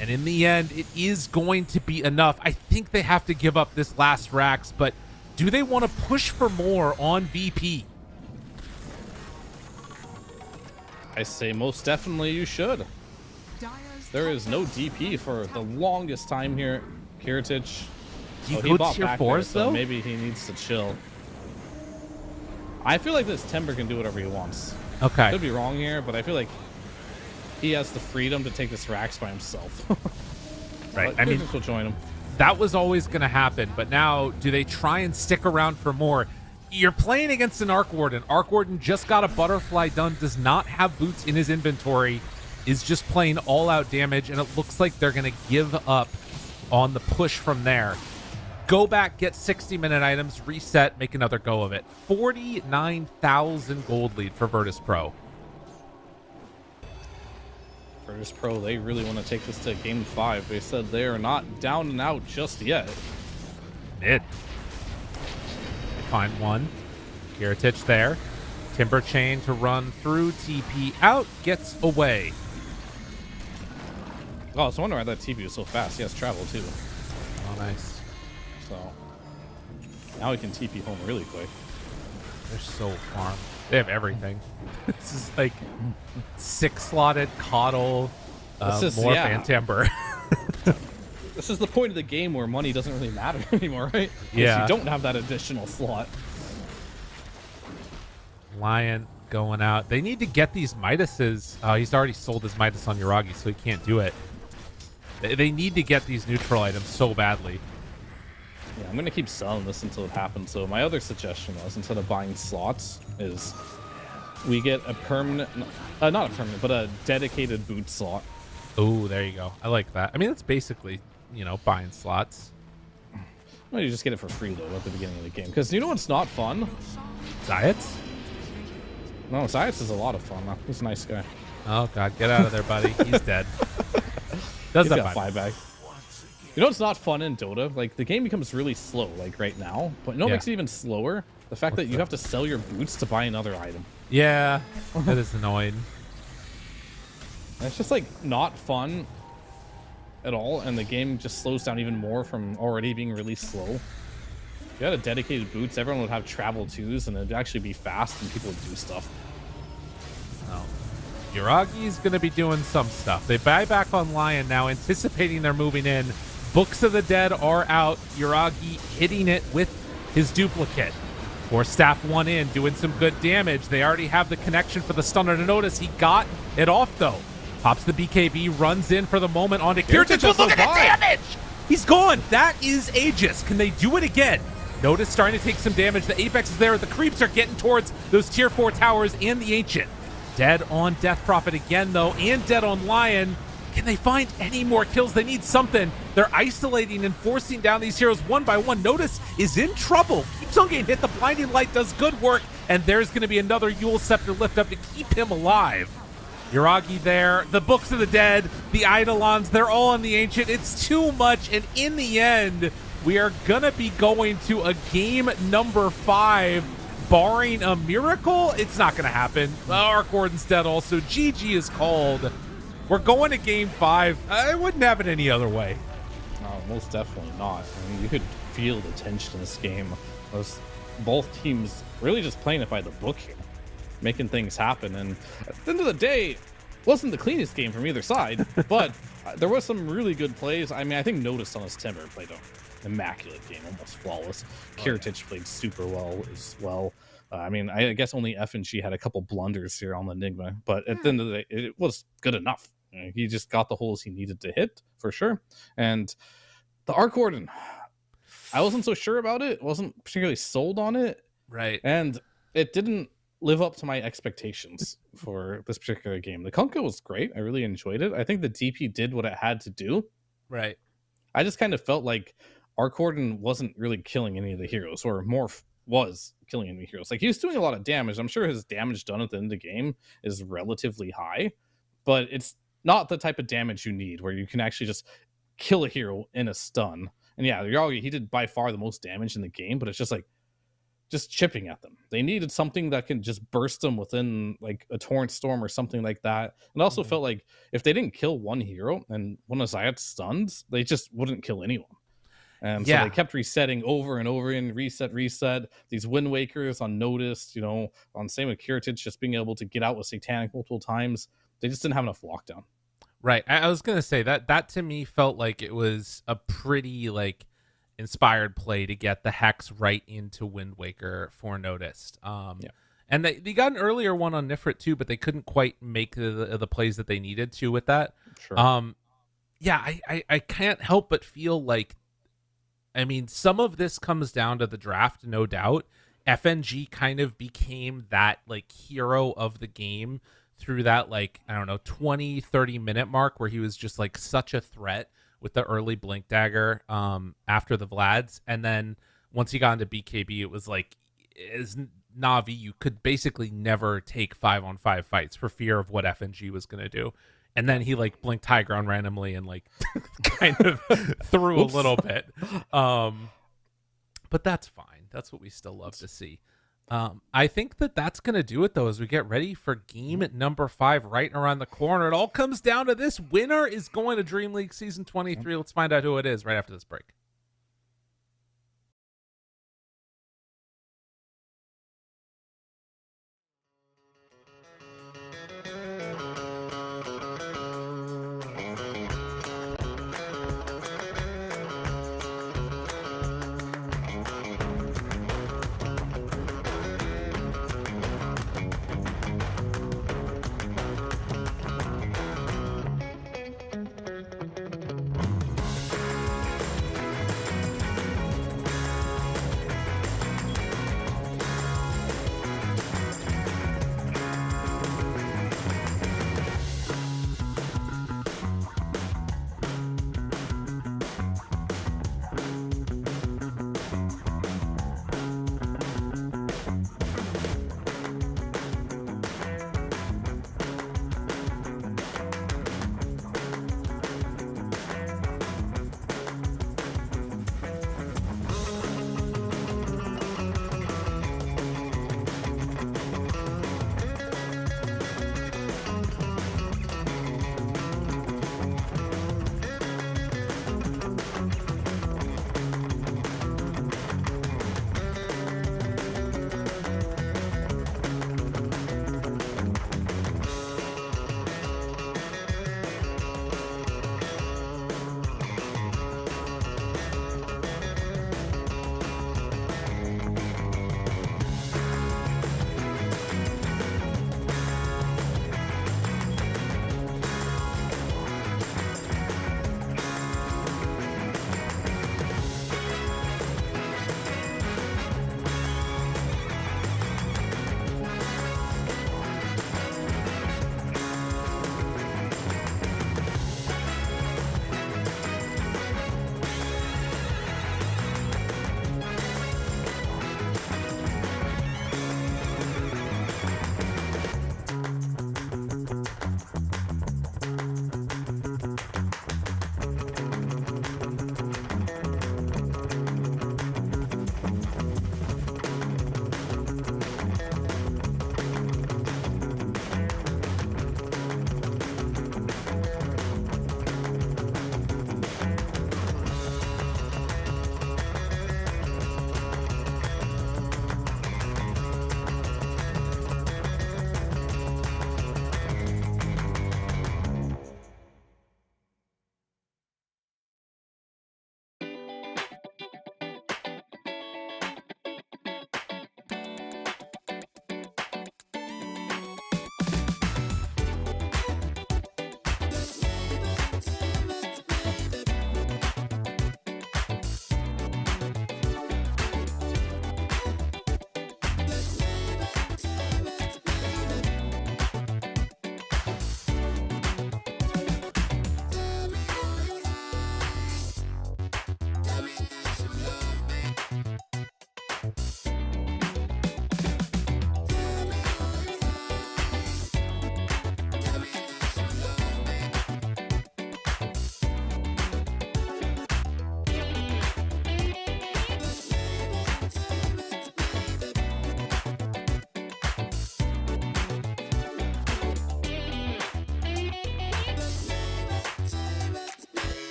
And in the end, it is going to be enough. I think they have to give up this last Rax, but do they want to push for more on VP? I say most definitely you should. There is no DP for the longest time here. Kiritich. He bought goes tier back 4s, there, so though? maybe he needs to chill. I feel like this Timber can do whatever he wants. Okay. Could be wrong here, but I feel like he has the freedom to take this Rax by himself. Right. But I mean, will join him. that was always going to happen, but now do they try and stick around for more? You're playing against an Arc Warden. Arc Warden just got a Butterfly done, does not have boots in his inventory, is just playing all-out damage, and it looks like they're going to give up on the push from there. Go back, get 60-minute items, reset, make another go of it. 49,000 gold lead for Virtus.pro. Virtus.pro, they really want to take this to game 5. They said they are not down and out just yet. Mid. Find one. Kiritich there. Timber Chain to run through. TP out. Gets away. Oh, I was wondering why that TP was so fast. He has travel too. Oh, nice. So now he can TP home really quick. They're so farmed. They have everything. This is like 6-slotted Coddle, Morph, and Timber. This is the point of the game where money doesn't really matter anymore, right? Yeah. You don't have that additional slot. Lion going out. They need to get these Midases. Oh, he's already sold his Midas on Yuragi, so he can't do it. They need to get these neutral items so badly. Yeah, I'm going to keep selling this until it happens. So my other suggestion was, instead of buying slots, is we get a permanent, not a permanent, but a dedicated boot slot. Oh, there you go. I like that. I mean, that's basically, buying slots. Well, you just get it for free, though, at the beginning of the game. Because you know what's not fun? Zayats? No, Zias is a lot of fun though. He's a nice guy. Oh god, get out of there, buddy. He's dead. Does He's that got buyback. You know, it's not fun in Dota. Like the game becomes really slow, like right now. But you know what makes it even slower? The fact that you have to sell your boots to buy another item. Yeah, that is annoying. And it's just like not fun at all, and the game just slows down even more from already being really slow. If you had a dedicated boots, everyone would have travel twos, and it'd actually be fast, and people would do stuff. Oh. Yuragi's going to be doing some stuff. They buy back on Lion now, anticipating they're moving in. Books of the Dead are out. Yuragi hitting it with his duplicate. Force Staff one in, doing some good damage. They already have the connection for the stunner to notice. He got it off, though. Pops the BKB, runs in for the moment onto Kirtich. But look at the damage! He's gone. That is Aegis. Can they do it again? Notice starting to take some damage. The Apex is there. The creeps are getting towards those tier 4 towers and the Ancient. Dead on Death Prophet again, though, and dead on Lion. Can they find any more kills? They need something. They're isolating and forcing down these heroes one by one. Notice is in trouble. Keeps on getting hit. The Blinding Light does good work, and there's going to be another Yule Scepter lift up to keep him alive. Yuragi there, the Books of the Dead, the Eidolons, they're all on the Ancient. It's too much, and in the end, we are going to be going to a game number 5. Barring a miracle, it's not going to happen. Arc Warden's dead also. GG is called. We're going to game 5. I wouldn't have it any other way. No, most definitely not. I mean, you could feel the tension in this game. Both teams really just playing it by the book here, making things happen. And at the end of the day, it wasn't the cleanest game from either side, but there was some really good plays. I mean, I think Natus on his Timber played an immaculate game, almost flawless. Kirtich played super well as well. I mean, I guess only F&G had a couple blunders here on the Enigma, but at the end of the day, it was good enough. He just got the holes he needed to hit, for sure. And the Arc Warden, I wasn't so sure about it. Wasn't particularly sold on it. Right. And it didn't live up to my expectations for this particular game. The Kunkka was great. I really enjoyed it. I think the DP did what it had to do. Right. I just kind of felt like Arc Warden wasn't really killing any of the heroes, or Morph was killing enemy heroes. Like, he was doing a lot of damage. I'm sure his damage done at the end of the game is relatively high, but it's not the type of damage you need where you can actually just kill a hero in a stun. And yeah, he did by far the most damage in the game, but it's just like just chipping at them. They needed something that can just burst them within like a torrent storm or something like that. And also felt like if they didn't kill one hero and one of Zayat's stuns, they just wouldn't kill anyone. And so they kept resetting over and over again, reset. These Wind Wakers on Natus, on same with Kirtich, just being able to get out with Satanic multiple times. They just didn't have enough lockdown. Right. I was going to say that to me felt like it was a pretty inspired play to get the Hex right into Wind Waker for Natus. And they got an earlier one on Nifrit too, but they couldn't quite make the plays that they needed to with that. Sure. I can't help but feel like, I mean, some of this comes down to the draft, no doubt. FNG kind of became that hero of the game through that 20, 30 minute mark where he was just such a threat with the early Blink Dagger after the Vlads. And then once he got into BKB, it was as Na'Vi, you could basically never take 5-on-5 fights for fear of what FNG was going to do. And then he blinked high ground randomly and kind of threw a little bit. But that's fine. That's what we still love to see. I think that's going to do it, though, as we get ready for game number 5 right around the corner. It all comes down to this. Winner is going to Dream League Season 23. Let's find out who it is right after this break.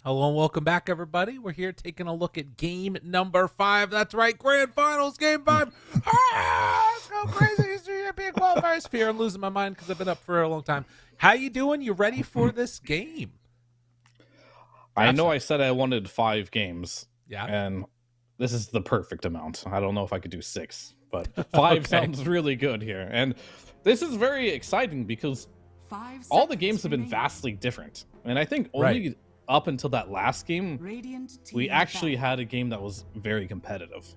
Hello and welcome back, everybody. We're here taking a look at game number 5. That's right, Grand Finals, game 5. Let's go crazy. It's the European Qualifiers. Fear I'm losing my mind because I've been up for a long time. How you doing? You ready for this game? I know I said I wanted 5 games. Yeah. And this is the perfect amount. I don't know if I could do 6, but 5 sounds really good here. And this is very exciting because all the games have been vastly different. And I think only up until that last game, we actually had a game that was very competitive.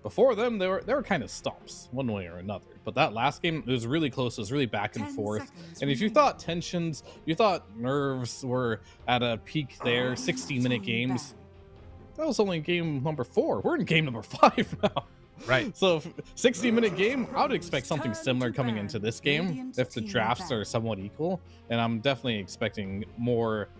Before them, they were kind of stomps, one way or another. But that last game, it was really close. It was really back and forth. And if you thought tensions, you thought nerves were at a peak there, 60-minute games, that was only game number 4. We're in game number 5 now. Right. So 60-minute game, I would expect something similar coming into this game if the drafts are somewhat equal. And I'm definitely expecting more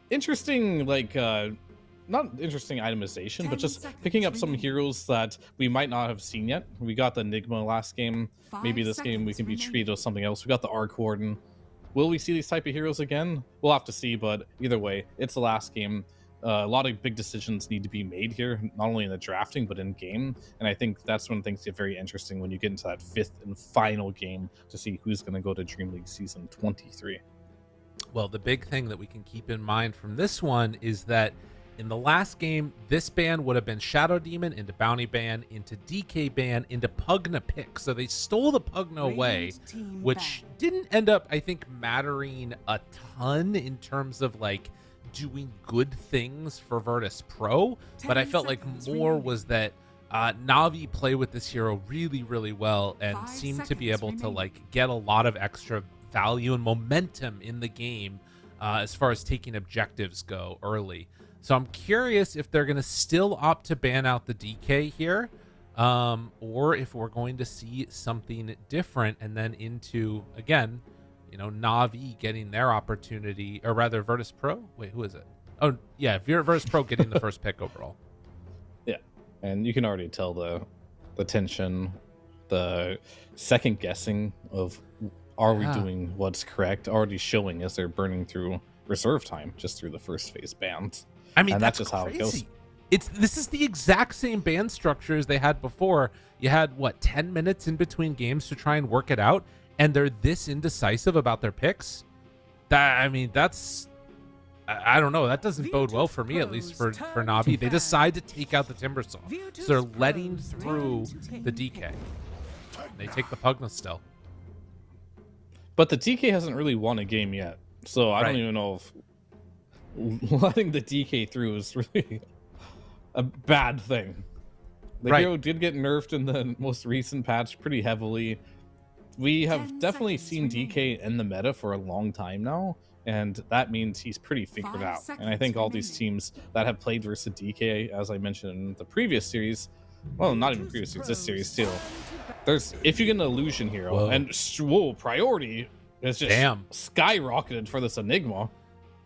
interesting, like, not interesting itemization, but just picking up some heroes that we might not have seen yet. We got the Enigma last game. Maybe this game we can be treated as something else. We got the Arc Warden. Will we see these type of heroes again? We'll have to see, but either way, it's the last game. A lot of big decisions need to be made here, not only in the drafting, but in game. And I think that's when things get very interesting when you get into that 5th and final game to see who's going to go to DreamLeague Season 23. Well, the big thing that we can keep in mind from this one is that in the last game, this ban would have been Shadow Demon into Bounty ban, into DK ban, into Pugna pick. So they stole the Pugna away, which didn't end up, I think, mattering a ton in terms of, like, doing good things for Virtus.pro. But I felt like more was that Navi play with this hero really, really well and seemed to be able to, like, get a lot of extra value and momentum in the game as far as taking objectives go early. So I'm curious if they're going to still opt to ban out the DK here, or if we're going to see something different and then into, again, Na'Vi getting their opportunity, or rather Virtus.pro. Wait, who is it? Oh, yeah, Virtus.pro getting the first pick overall. Yeah, and you can already tell the tension, the second guessing of are we doing what's correct already showing as they're burning through reserve time just through the first phase bans. I mean, and that's just crazy. how it goes. This is the exact same ban structure as they had before. You had 10 minutes in between games to try and work it out, and they're this indecisive about their picks. That's I don't know. That doesn't bode well for me, at least for Na'Vi. They decide to take out the Timbersaw, so they're letting through the DK. They take the Pugna still. But the DK hasn't really won a game yet, so I don't even know if letting the DK through is really a bad thing. The hero did get nerfed in the most recent patch pretty heavily. We have definitely seen DK in the meta for a long time now, and that means he's pretty figured out. And I think all these teams that have played versus DK, as I mentioned in the previous series, well, not even previous series, this series too, if you get an illusion hero, and priority is just skyrocketed for this Enigma.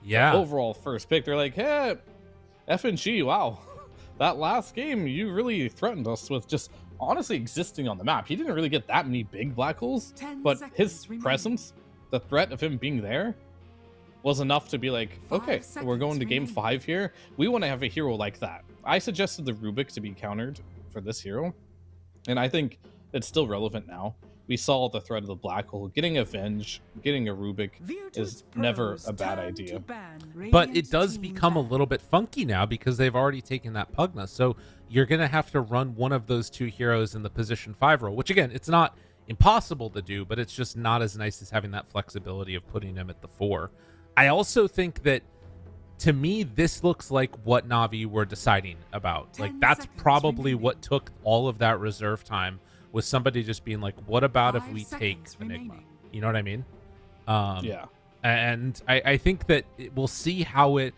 Yeah. Overall first pick, they're like, hey, FNG, wow. That last game, you really threatened us with just honestly existing on the map. He didn't really get that many big black holes, but his presence, the threat of him being there, was enough to be like, okay, we're going to game 5 here. We want to have a hero like that. I suggested the Rubik to be countered for this hero, and I think it's still relevant now. We saw the threat of the black hole. Getting Avenge, getting a Rubik is never a bad idea. But it does become a little bit funky now because they've already taken that Pugna. So you're going to have to run one of those two heroes in the position 5 role, which again, it's not impossible to do, but it's just not as nice as having that flexibility of putting him at the 4. I also think that, to me, this looks like what Na'Vi were deciding about. Like, that's probably what took all of that reserve time, was somebody just being like, what about if we take Enigma? You know what I mean? Yeah. And I think that we'll see how it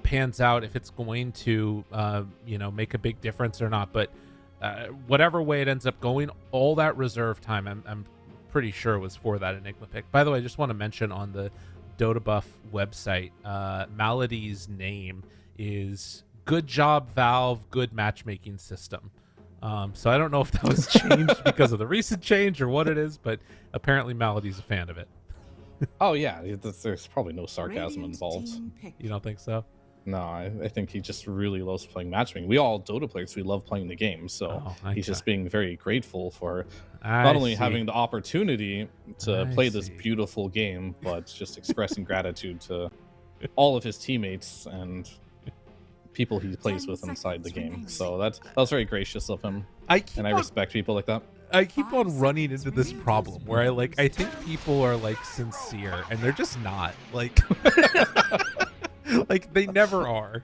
pans out, if it's going to, make a big difference or not. But whatever way it ends up going, all that reserve time, I'm pretty sure was for that Enigma pick. By the way, I just want to mention on the Dota Buff website, Malady's name is Good Job Valve, Good Matchmaking System. So I don't know if that was changed because of the recent change or what it is, but apparently Malady's a fan of it. Oh yeah, there's probably no sarcasm involved. You don't think so? No, I think he just really loves playing matchmaking. We all Dota players, we love playing the game, so he's just being very grateful for not only having the opportunity to play this beautiful game, but just expressing gratitude to all of his teammates and people he plays with inside the game. So that was very gracious of him, and I respect people like that. I keep on running into this problem where I think people are sincere, and they're just not. Like they never are.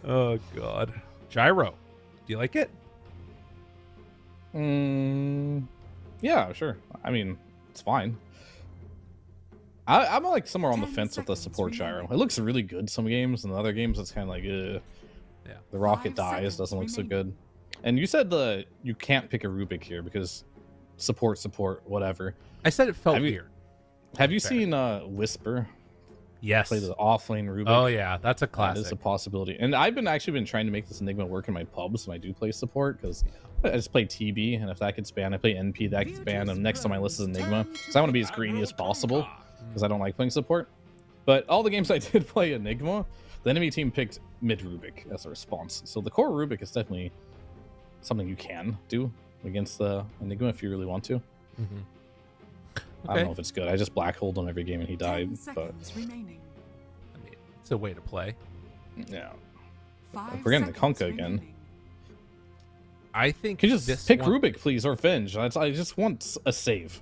Oh god. Gyro, do you like it? Yeah, sure. I mean, it's fine. I'm somewhere on the fence with the support gyro. It looks really good some games, and the other games it's kind of like, yeah, the rocket dies, doesn't look so good. And you said you can't pick a Rubik here because support, whatever. I said it felt weird. Have you seen Whisper? Yes. Play the offlane Rubik. Oh yeah, that's a classic. That is a possibility. And I've been trying to make this Enigma work in my pubs when I do play support, because I just play TB, and if that gets banned, I play NP, that gets banned, and next on my list is Enigma. So I want to be as greedy as possible, because I don't like playing support. But all the games I did play Enigma, the enemy team picked mid Rubik as a response. So the core Rubik is definitely something you can do against the Enigma if you really want to. Mm-hmm. I don't know if it's good. I just black holed him every game and he died. But I mean, it's a way to play. Yeah. We're getting the Kunkka again. I think you just pick Rubik, please, or Venge. I just want a save.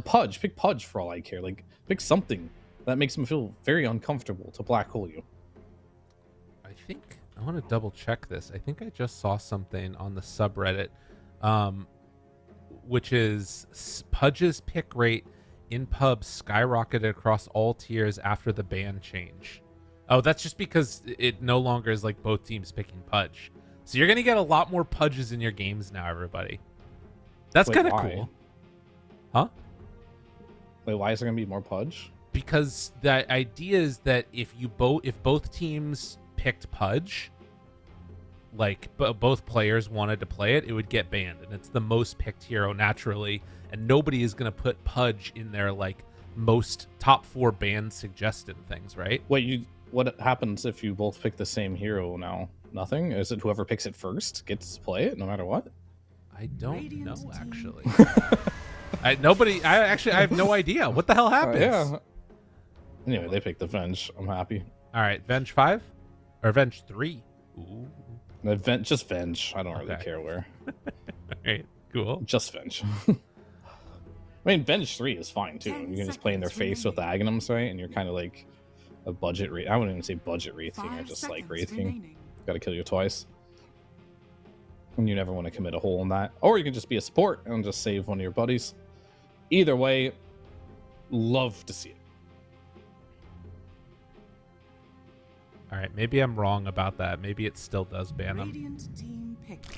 Pudge. Pick Pudge for all I care. Pick something that makes him feel very uncomfortable to black hole you. I think I want to double check this. I think I just saw something on the subreddit, which is Pudge's pick rate in pub skyrocketed across all tiers after the ban change. Oh, that's just because it no longer is like both teams picking Pudge. So you're going to get a lot more Pudges in your games now, everybody. That's kind of cool. Huh? Wait, why is there going to be more Pudge? Because the idea is that if both teams picked Pudge, like both players wanted to play it, it would get banned, and it's the most picked hero naturally, and nobody is going to put Pudge in their like most top 4 banned suggested things, right? Wait, what happens if you both pick the same hero now? Nothing? Is it whoever picks it first gets to play it no matter what? I don't Radiant know team. actually. I have no idea. What the hell happens? Yeah. Anyway, they picked the Venge. I'm happy. All right, Venge 5 or Venge 3. Ooh. Just Venge. I don't really Okay. care where. All right, cool. Just Venge. I mean, Venge 3 is fine too. 10 You can just play in their face with the remaining. Aghanims, right? And you're kind of like a budget wraith. I wouldn't even say budget Wraith King, or 5 just like seconds Wraith King. remaining. Gotta kill you twice. And you never want to commit a hole in that. Or you can just be a support and just save one of your buddies. Either way, love to see it. All right, maybe I'm wrong about that. Maybe it still does ban them. Radiant team picked.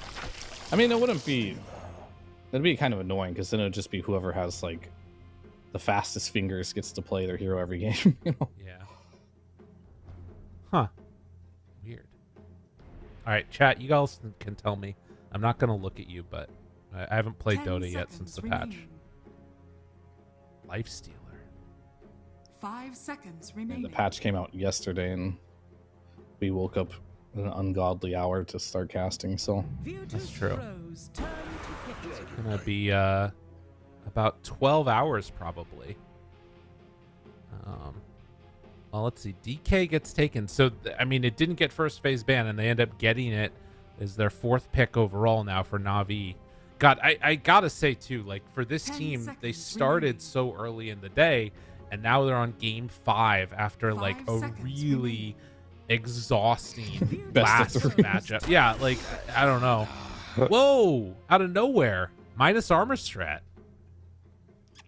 I mean, it wouldn't be... That'd be kind of annoying, because then it would just be whoever has, like, the fastest fingers gets to play their hero every game, you know? Yeah. Huh. Weird. All right, chat, you guys can tell me. I'm not going to look at you, but I haven't played 10 Dota yet since the seconds patch. remaining. Lifestealer. 5 seconds And remaining. the patch came out yesterday, and we woke up at an ungodly hour to start casting, so... That's true. Virtus.pro's turn to pick. It's going to be about 12 hours probably. Well, let's see. DK gets taken. So, I mean, it didn't get first phase ban, and they end up getting it as their 4th pick overall now for Na'Vi. God, I gotta say, too, like, for this 10 team, they seconds started remaining. so early in the day, and now they're on game 5 after, 5 like, a seconds really remaining. exhausting Best of last 3. matchup. Yeah, like, I don't know. Whoa! Out of nowhere. Minus armor strat.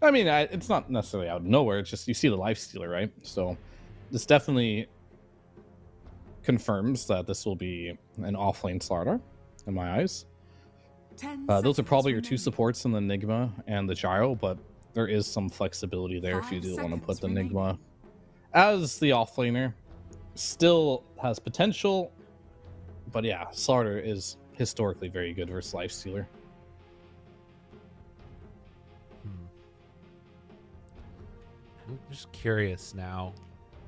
I mean, it's not necessarily out of nowhere. It's just you see the Lifestealer, right? So this definitely confirms that this will be an offlane Slardar, in my eyes. 10 Those are seconds probably your 2 remaining. supports in the Enigma and the Gyro, but there is some flexibility there if you 5 do want to put seconds the Enigma remaining. as the offlaner. Still has potential, but yeah, Slardar is historically very good versus Lifestealer. I'm just curious now,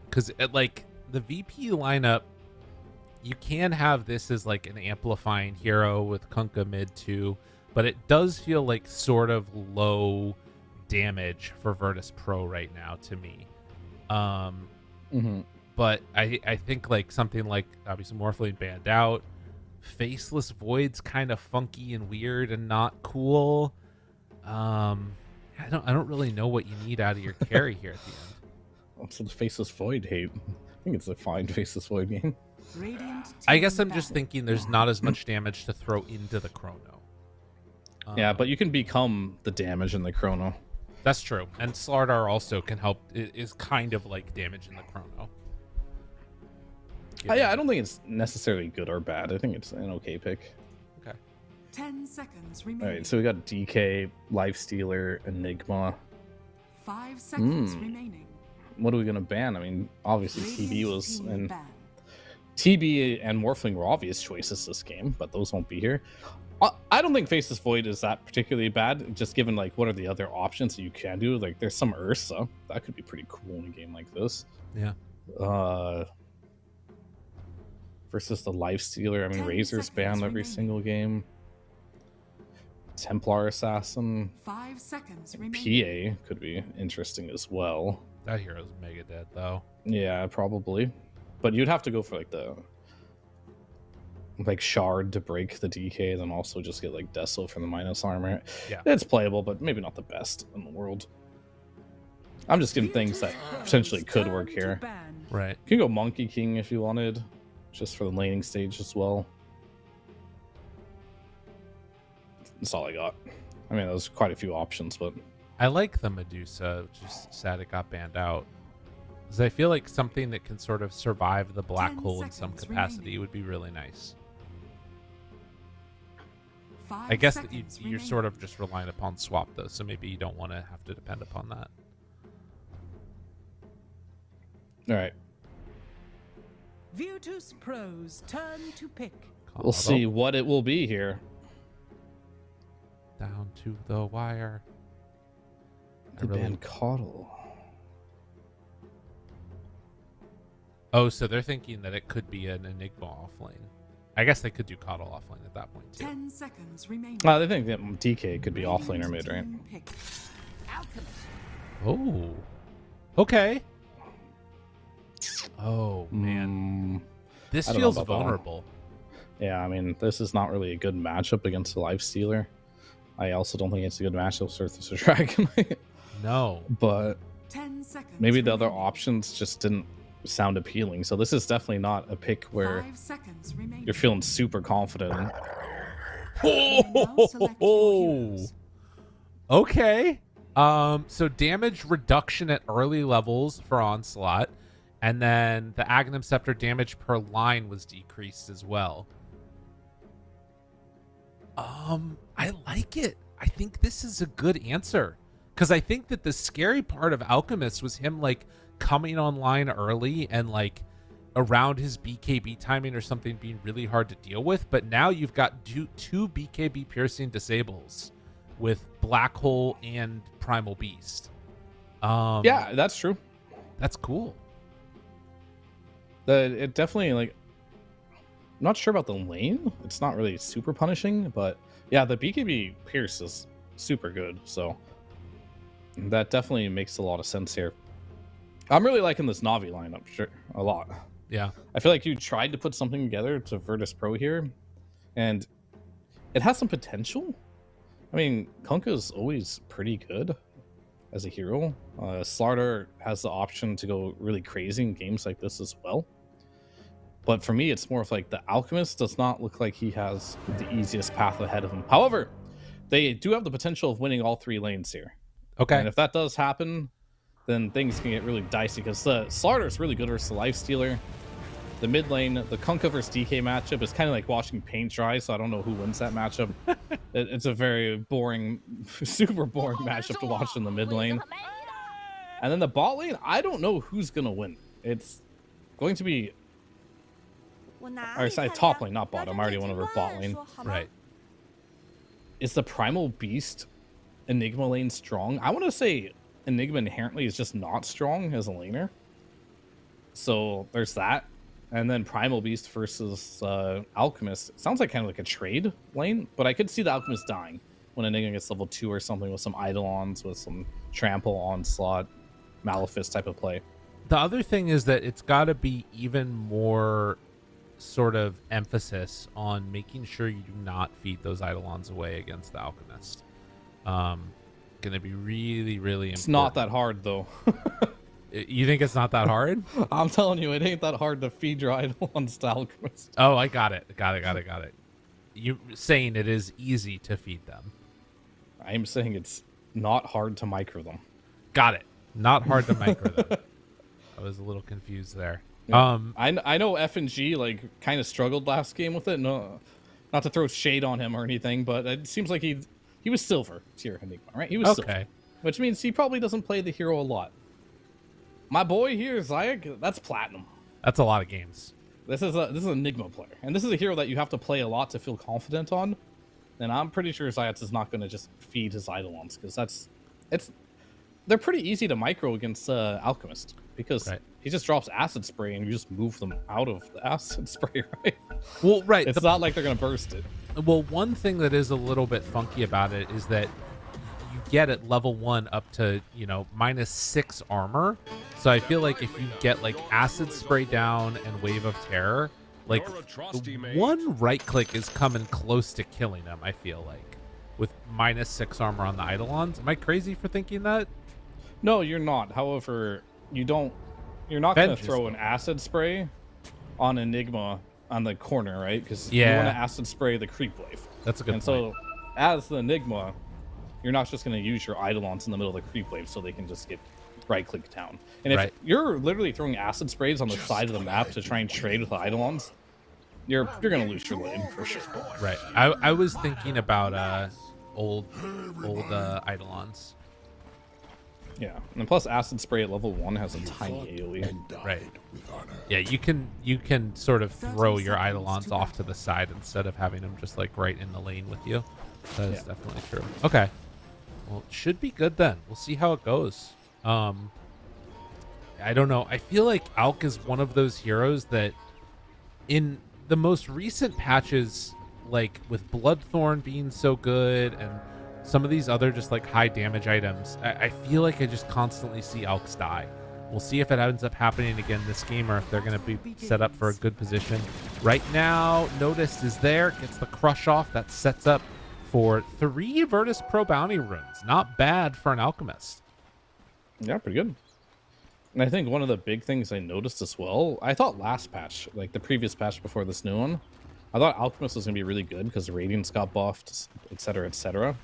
because like the VP lineup, you can have this as like an amplifying hero with Kunkka mid too, but it does feel like sort of low damage for Virtus.pro right now to me. But I think like something like obviously Morphling banned out, Faceless Void's kind of funky and weird and not cool. I don't really know what you need out of your carry here at the end. What's the Faceless Void hate? I think it's a fine Faceless Void game. Radiant I team guess I'm just battle. thinking there's not as much damage to throw into the Chrono. Yeah, but you can become the damage in the Chrono. That's true. And Slardar also can help, is kind of like damage in the Chrono. Yeah, I don't think it's necessarily good or bad. I think it's an okay pick. Okay. 10 seconds All remaining. right, so we got DK, Lifestealer, Enigma. 5 seconds remaining. What are we gonna ban? I mean, obviously TB Radiant was team and ban. TB and Morphling were obvious choices this game, but those won't be here. I don't think Faceless Void is that particularly bad, just given like what are the other options that you can do. Like there's some Ursa that could be pretty cool in a game like this. Yeah. Versus the Lifestealer. I mean, 10 Razor's seconds banned every remaining. single game. Templar Assassin, 5 seconds remaining. PA could be interesting as well. That hero's mega dead though. Yeah, probably. But you'd have to go for like the shard to break the DK, then also just get like Deso for the minus armor. Yeah. It's playable, but maybe not the best in the world. I'm just getting things that potentially could work Turn to here. ban. Right. You can go Monkey King if you wanted, just for the laning stage as well. That's all I got. I mean, there's quite a few options, but I like the Medusa, just sad it got banned out. Because I feel like something that can sort of survive the black 10 hole in some seconds capacity remaining. would be really nice. 5 I guess that seconds you're remaining. sort of just relying upon swap though, so maybe you don't want to have to depend upon that. All right. Virtus.pro's turn to pick. We'll see what it will be here. Down to the wire. The band Coddle. Oh, so they're thinking that it could be an Enigma offlane. I guess they could do Coddle offlane at that point too. 10 seconds remaining. They think that DK could be offlane or mid, right? Team pick. Oh. Okay. Oh man. This I don't know feels about that one. vulnerable. Yeah, I mean, this is not really a good matchup against the Lifestealer. I also don't think it's a good matchup with the Dragon. No. But 10 seconds. maybe the other remaining. options just didn't sound appealing. So this is definitely not a pick where 5 seconds remaining. you're feeling super confident. Now select your heroes. Okay. So damage reduction at early levels for Onslaught, and then the Aghanim Scepter damage per line was decreased as well. I like it. I think this is a good answer, because I think that the scary part of Alchemist was him like coming online early and like around his BKB timing or something being really hard to deal with. But now you've got two BKB piercing disables with Black Hole and Primal Beast. Yeah, that's true. That's cool. It definitely, like, I'm not sure about the lane. It's not really super punishing, but yeah, the BKB Pierce is super good. So that definitely makes a lot of sense here. I'm really liking this Navi lineup a lot. Yeah. I feel like you tried to put something together to Virtus.pro here, and it has some potential. I mean, Kunkka's always pretty good as a hero. Slardar has the option to go really crazy in games like this as well. But for me, it's more of like the Alchemist does not look like he has the easiest path ahead of him. However, they do have the potential of winning all 3 lanes here. Okay. And if that does happen, then things can get really dicey, because the Slardar is really good versus the Lifestealer. The mid lane, the Kunkka versus DK matchup is kind of like watching paint dry, so I don't know who wins that matchup. It's a very boring, super boring matchup to watch in the mid lane. And then the bot lane, I don't know who's going to win. It's going to be... Or sorry, top lane, not bot. I'm already one over bot lane. Right. Is the Primal Beast Enigma lane strong? I want to say Enigma inherently is just not strong as a laner. So there's that. And then Primal Beast versus Alchemist. Sounds like kind of like a trade lane, but I could see the Alchemist dying when Enigma gets level 2 or something with some Eidolons, with some Trample, Onslaught, Malefice type of play. The other thing is that it's got to be even more sort of emphasis on making sure you do not feed those Eidolons away against the Alchemist. Gonna be really, really important. It's not that hard, though. You think it's not that hard? I'm telling you, it ain't that hard to feed your Eidolons to Alchemist. Oh, I got it. Got it. You saying it is easy to feed them. I'm saying it's not hard to micro them. Got it. Not hard to micro them. I was a little confused there. Yeah. I know F&G like kind of struggled last game with it. No, not to throw shade on him or anything, but it seems like he was silver tier Enigma, right? He was silver, which means he probably doesn't play the hero a lot. My boy here, Zayak, that's platinum. That's a lot of games. This is an Enigma player, and this is a hero that you have to play a lot to feel confident on. And I'm pretty sure Zayats is not going to just feed his Eidolons, because they're pretty easy to micro against Alchemist, because he just drops acid spray and you just move them out of the acid spray, right? Well, right. It's not like they're going to burst it. Well, one thing that is a little bit funky about it is that you get at level 1 up to, -6 armor. So I feel like if you get like acid spray down and wave of terror, like one right click is coming close to killing him, I feel like, with -6 armor on the Eidolons. Am I crazy for thinking that? No, you're not. However, you're not going to throw an acid spray on Enigma on the corner, right? Because you want to acid spray the creep wave. That's a good point. So as the Enigma, You're not just going to use your Eidolons in the middle of the creep wave so they can just get right-click down. And if Right. you're literally throwing acid sprays on the side of the map to try and trade with the Eidolons, you're going to lose your lane for sure. Right. I was thinking about old Eidolons. Yeah, and plus acid spray at level 1 has a tiny AoE. Right. Yeah, you can sort of throw your Eidolons off to the side instead of having them just like right in the lane with you. That is definitely true. Okay. Well, it should be good then. We'll see how it goes. I don't know. I feel like Alk is one of those heroes that in the most recent patches, like with Bloodthorn being so good and some of these other just like high damage items, I feel like I just constantly see Alks die. We'll see if it ends up happening again this game or if they're going to be set up for a good position. Right now, Natus is there, gets the crush off. That sets up for 3 Virtus.pro bounty runes. Not bad for an alchemist. Yeah, pretty good. And I think one of the big things I noticed as well, I thought last patch, like the previous patch before this new one, I thought Alchemist was going to be really good because the Radiance got buffed, etc., etc.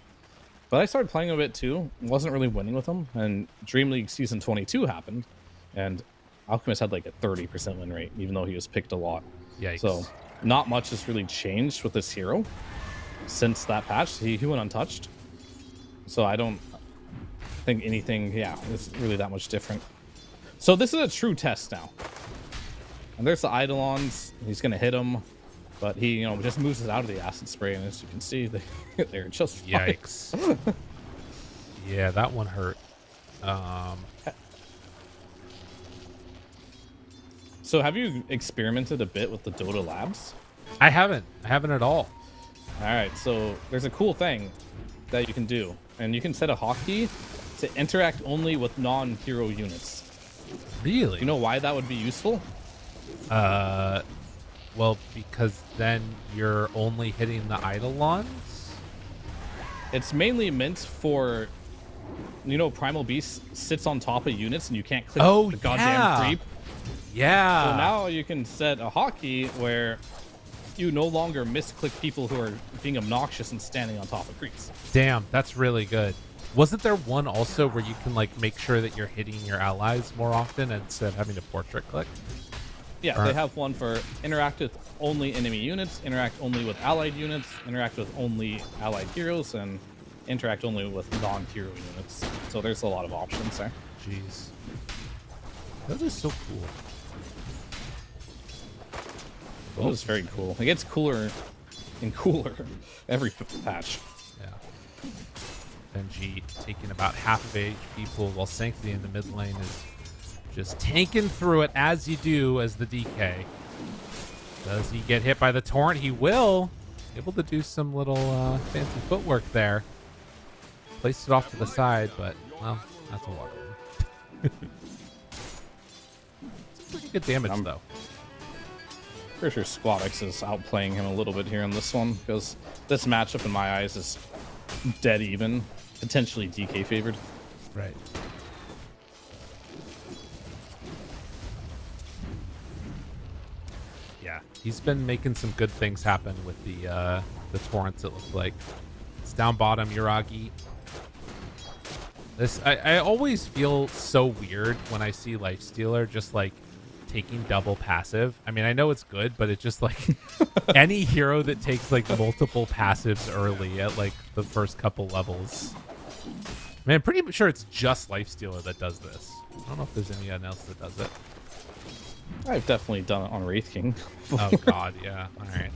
But I started playing a bit too, wasn't really winning with them, and DreamLeague Season 22 happened, and Alchemist had like a 30% win rate, even though he was picked a lot. Yikes. So not much has really changed with this hero since that patch. He went untouched. So I don't think anything, is really that much different. So this is a true test now. And there's the Eidolons. He's going to hit him. But he, just moves it out of the acid spray. And as you can see, they're just fine. Yikes. Yeah, that one hurt. So have you experimented a bit with the Dota labs? I haven't at all. All right, so there's a cool thing that you can do. And you can set a hotkey to interact only with non-hero units. Really? You know why that would be useful? Well, because then you're only hitting the Eidolons? It's mainly meant for, Primal Beast sits on top of units and you can't click the goddamn creep. Yeah. So now you can set a hotkey where you no longer misclick people who are being obnoxious and standing on top of creeps. Damn, that's really good. Wasn't there one also where you can like make sure that you're hitting your allies more often instead of having to portrait click? Yeah, they have one for interact with only enemy units, interact only with allied units, interact with only allied heroes, and interact only with non-hero units. So there's a lot of options there. Jeez. That is so cool. That was very cool. It gets cooler and cooler every patch. Yeah. Benji taking about half of HP pool while Sanctity in the mid lane is just tanking through it as you do as the DK. Does he get hit by the torrent? He will. Able to do some little fancy footwork there. Placed it off to the side, but, well, that's a lot. It's pretty good damage, though. Pretty sure Squadix is outplaying him a little bit here in this one, because this matchup, in my eyes, is dead even. Potentially DK favored. Right. Yeah, he's been making some good things happen with the torrents, it looks like. It's down bottom, Yuragi. I always feel so weird when I see Lifestealer just like taking double passive. I mean, I know it's good, but it's just like any hero that takes like multiple passives early at like the first couple levels. I mean, I'm pretty sure it's just Lifestealer that does this. I don't know if there's anyone else that does it. I've definitely done it on Wraith King. Oh god, yeah. All right.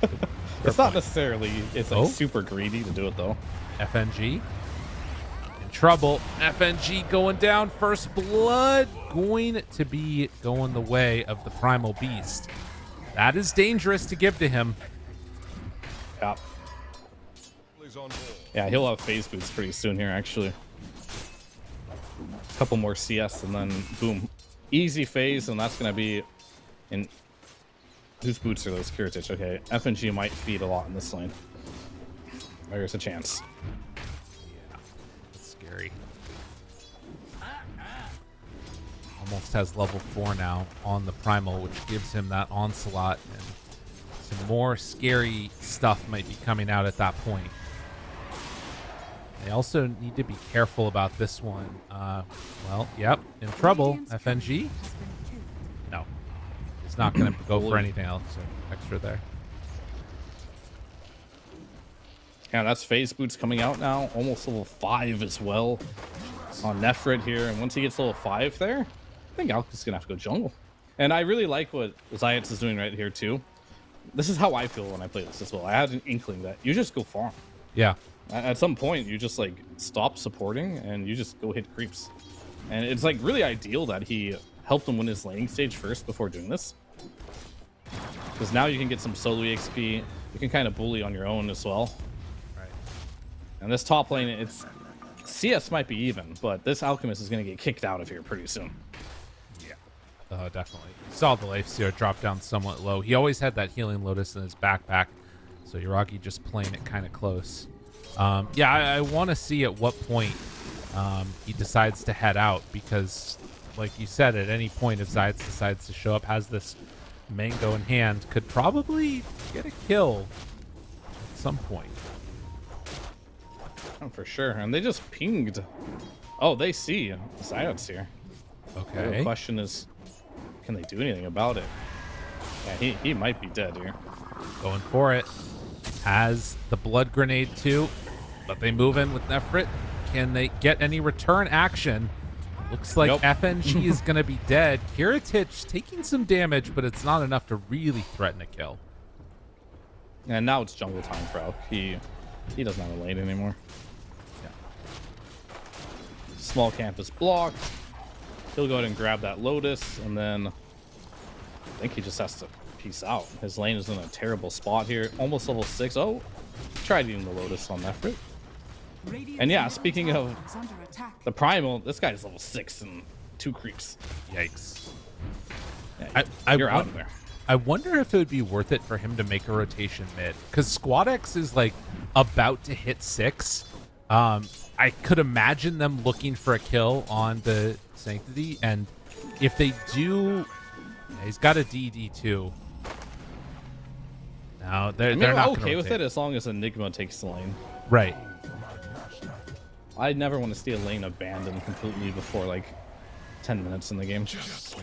It's not necessarily, it's like super greedy to do it though. FNG in trouble. FNG going down. First blood going to be going the way of the Primal Beast. That is dangerous to give to him. Yeah. Yeah, he'll have phase boots pretty soon here, actually. A couple more CS and then boom. Easy phase, and that's going to be in... Whose boots are those? Kiritich. Okay, FNG might feed a lot in this lane. There's a chance. Yeah, that's scary. Almost has level 4 now on the Primal, which gives him that onslaught, and some more scary stuff might be coming out at that point. They also need to be careful about this one. Well, yep, in trouble. FNG? Has been killed. No. It's not going to go for anything else extra there. Yeah, that's phase boots coming out now. Almost level 5 as well on Nefrit here. And once he gets level 5 there, I think Alka's going to have to go jungle. And I really like what Zayats is doing right here too. This is how I feel when I play this as well. I had an inkling that you just go farm. Yeah. At some point, you just like stop supporting and you just go hit creeps. And it's like really ideal that he helped him win his laning stage first before doing this. Because now you can get some solo EXP. You can kind of bully on your own as well. Right. And this top lane, it's CS might be even, but this Alchemist is going to get kicked out of here pretty soon. Oh, definitely. Saw the life steal drop down somewhat low. He always had that healing lotus in his backpack, so Yuragi just playing it kind of close. Yeah, I want to see at what point he decides to head out, because, like you said, at any point if Zayats decides to show up, has this mango in hand, could probably get a kill at some point. Oh, for sure. And they just pinged. Oh, they see Zayats here. Okay. The question is, can they do anything about it? Yeah, he might be dead here. Going for it. Has the blood grenade too, but they move in with Nefrit. Can they get any return action? Looks like Nope. FNG is going to be dead. Kiritich taking some damage, but it's not enough to really threaten a kill. And now it's jungle time for Alk. He doesn't have a lane anymore. Yeah. Small camp is blocked. He'll go ahead and grab that Lotus, and then I think he just has to peace out. His lane is in a terrible spot here. Almost level 6. Oh, tried eating the Lotus on Nefrit. And yeah, speaking of Is under attack. the Primal, this guy's level 6 and 2 creeps. Yikes. Yeah, I you're out won- of there. I wonder if it would be worth it for him to make a rotation mid, because SquadX is like about to hit 6. I could imagine them looking for a kill on the Sanctity, and if they do, he's got a DD too. No, they're They're not okay gonna with rotate. it as long as Enigma takes the lane. Right. I'd never want to see a lane abandoned completely before like 10 minutes in the game.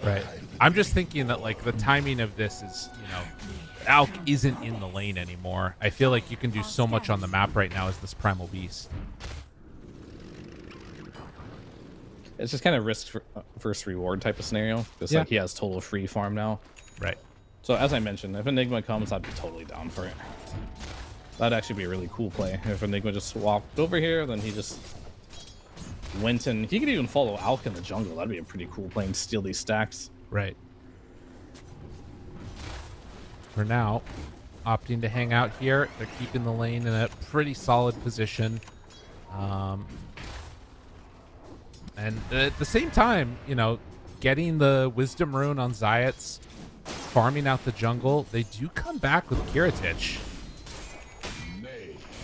Right. I'm just thinking that like the timing of this is, you know, Alk isn't in the lane anymore. I feel like you can do so much on the map right now as this Primal Beast. It's just kind of risk versus reward type of scenario. Because Yeah. like he has total free farm now. Right. So as I mentioned, if Enigma comes, I'd be totally down for it. That'd actually be a really cool play. If Enigma just walked over here, then he just went and he could even follow Alk in the jungle. That'd be a pretty cool play and steal these stacks. Right. For now, opting to hang out here. They're keeping the lane in a pretty solid position. And at the same time, you know, getting the Wisdom Rune on Zayats, farming out the jungle, they do come back with Kiritich.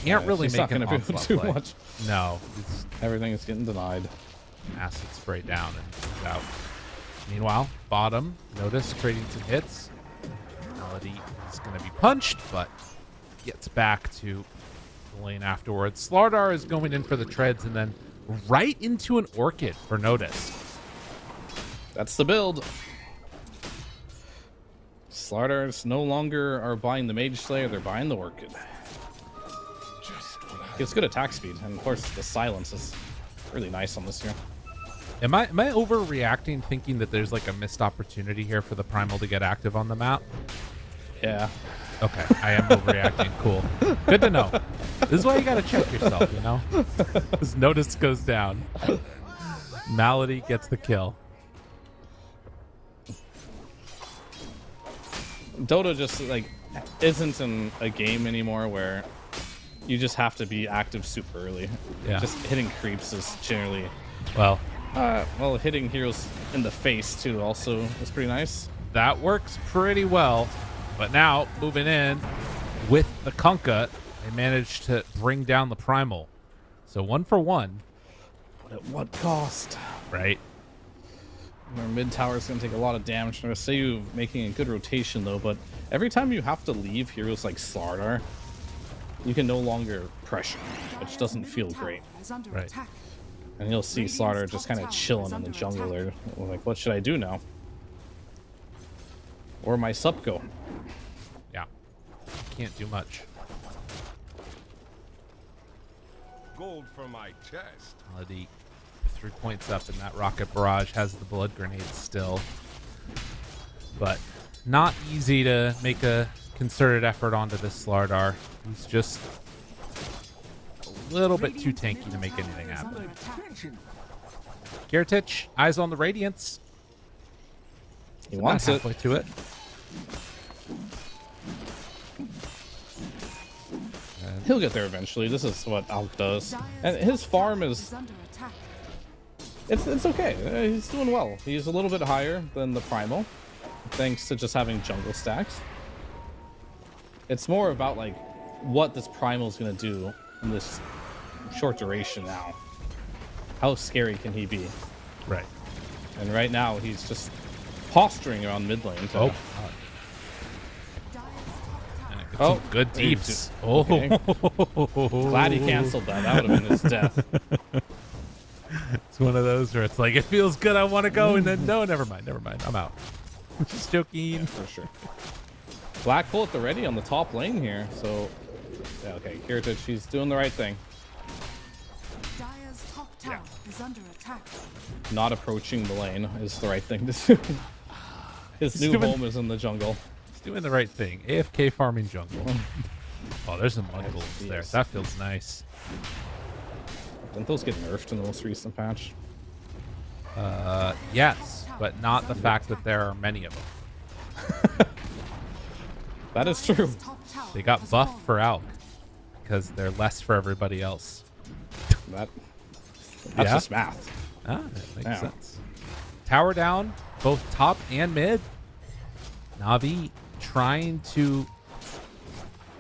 Can't really He's make not an gonna be able to onslaught do play. much. No, it's Everything is getting denied. acid spray down and he's out. Meanwhile, bottom, Natus trading some hits. Melody is going to be punched, but gets back to the lane afterwards. Slardar is going in for the treads and then right into an Orchid for Natus. That's the build. Slardars no longer are buying the Mage Slayer, they're buying the Orchid. It's good attack speed, and of course the silence is really nice on this here. Am I overreacting thinking that there's like a missed opportunity here for the Primal to get active on the map? Yeah. Okay, I am overreacting. Cool. Good to know. This is why you gotta check yourself, you know? This Natus goes down. Malady gets the kill. Dota just like isn't in a game anymore where you just have to be active super early. Yeah. Just hitting creeps is generally Well, well, hitting heroes in the face too also is pretty nice. that works pretty well. But now, moving in with the Kunkka, they managed to bring down the Primal. So 1 for 1, But at what cost? right? Our mid tower is going to take a lot of damage. I say you making a good rotation though, but every time you have to leave heroes like Slardar, you can no longer pressure, which doesn't feel great. Is under Right. attack. And you'll see Slaughter just kind of chilling in the jungle there. Like, what should I do now? Or my sup go? Yeah. Can't do much. Gold for my chest. Melody 3 points up, and that rocket barrage has the blood grenades still. But not easy to make a concerted effort onto this Slardar. He's just a little bit too tanky to make anything happen. Gertich, eyes on the Radiance. He wants About it. halfway to it. He'll get there eventually. This is what Alk does. And his farm is... Under attack. It's okay. He's doing well. He's a little bit higher than the Primal, thanks to just having jungle stacks. It's more about, like, what this Primal's going to do in this short duration now. How scary can he be? Right. And right now, he's just posturing around mid lane. To, Oh. And it gets some good he's deeps. just- Oh. okay. Glad he canceled that. That would have been his death. It's one of those where it's like, it feels good, I want to go, and then, no, never mind, I'm out. Just joking. For sure. Black Hole at the ready on the top lane here. So, yeah, okay. Kirita, she's doing the right thing. Dire's top tower is under attack. Not approaching the lane is the right thing to do. His new doing- home is in the jungle. He's doing the right thing. AFK farming jungle. Oh, there's some mud goals there. Yes. That feels nice. Didn't those get nerfed in the most recent patch? Yes, but not the fact that there are many of them. That is true. Top tower They got has buffed fallen. for Alk because they're less for everybody else. That's Yeah? just math. Ah, that makes Yeah. sense. Tower down, both top and mid. Navi trying to,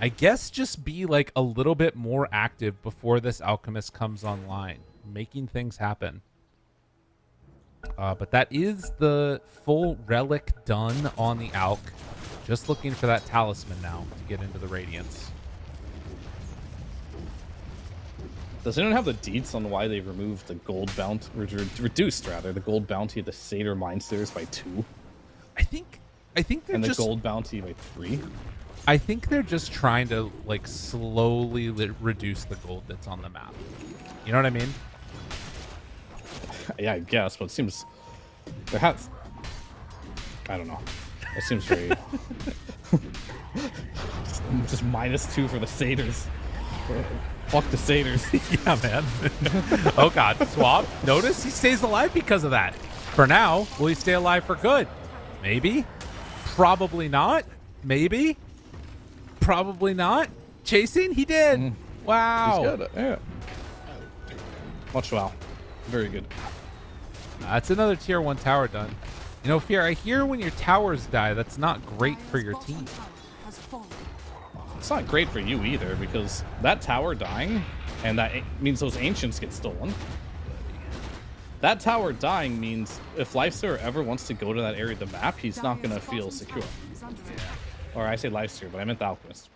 I guess, just be like a little bit more active before this Alchemist comes online, making things happen. But that is the full relic done on the Alk. Just looking for that talisman now to get into the Radiance. Does anyone have the deets on why they removed the gold bounty, reduced rather, the gold bounty of the Satyr Mindsters by 2 I think they're and the just gold bounty by 3? I think they're just trying to like slowly reduce the gold that's on the map. You know what I mean? Yeah, I guess, but it seems there has. I don't know. It seems very just -2 for the Satyrs. Fuck the Satyrs. Yeah, man. Oh god, Swab. Notice he stays alive because of that. For now, will he stay alive for good? Maybe. Probably not. Maybe. Probably not. Chasing? He did. Wow. He's good. Yeah. Watch well. Very good. That's another tier 1 tower done. You know, Fear, I hear when your towers die, that's not great for your Bottom team. tower has fallen. It's not great for you either because that tower dying and that means those ancients get stolen. That tower dying means if Lifestealer ever wants to go to that area of the map, he's not going to Dire's feel bottom secure. tower is under attack. Or I say Lifestealer, but I meant the Alchemist.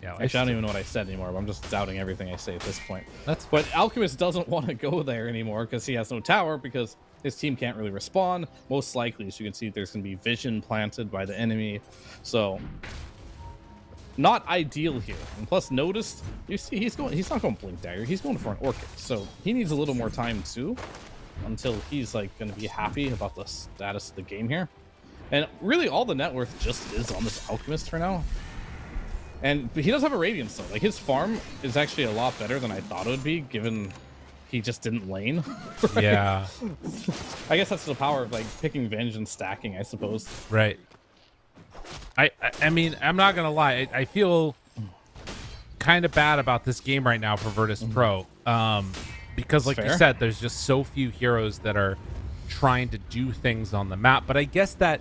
Yeah, Actually, I don't even know what I said anymore. But I'm just doubting everything I say at this point. That's But Alchemist doesn't want to go there anymore because he has no tower because his team can't really respond. Most likely, as you can see, there's going to be vision planted by the enemy. So, not ideal here. And plus, notice, you see, he's not going Blink Dagger. He's going for an Orchid. So, he needs a little more time too until he's like going to be happy about the status of the game here. And really, all the net worth just is on this Alchemist for now. But he does have a Radiance though. Like his farm is actually a lot better than I thought it would be, given he just didn't lane. Right? Yeah, I guess that's the power of like picking Venge and stacking, I suppose. right. I mean, I'm not gonna lie. I feel kind of bad about this game right now for Virtus.pro, because like you Fair. said, there's just so few heroes that are trying to do things on the map. But I guess that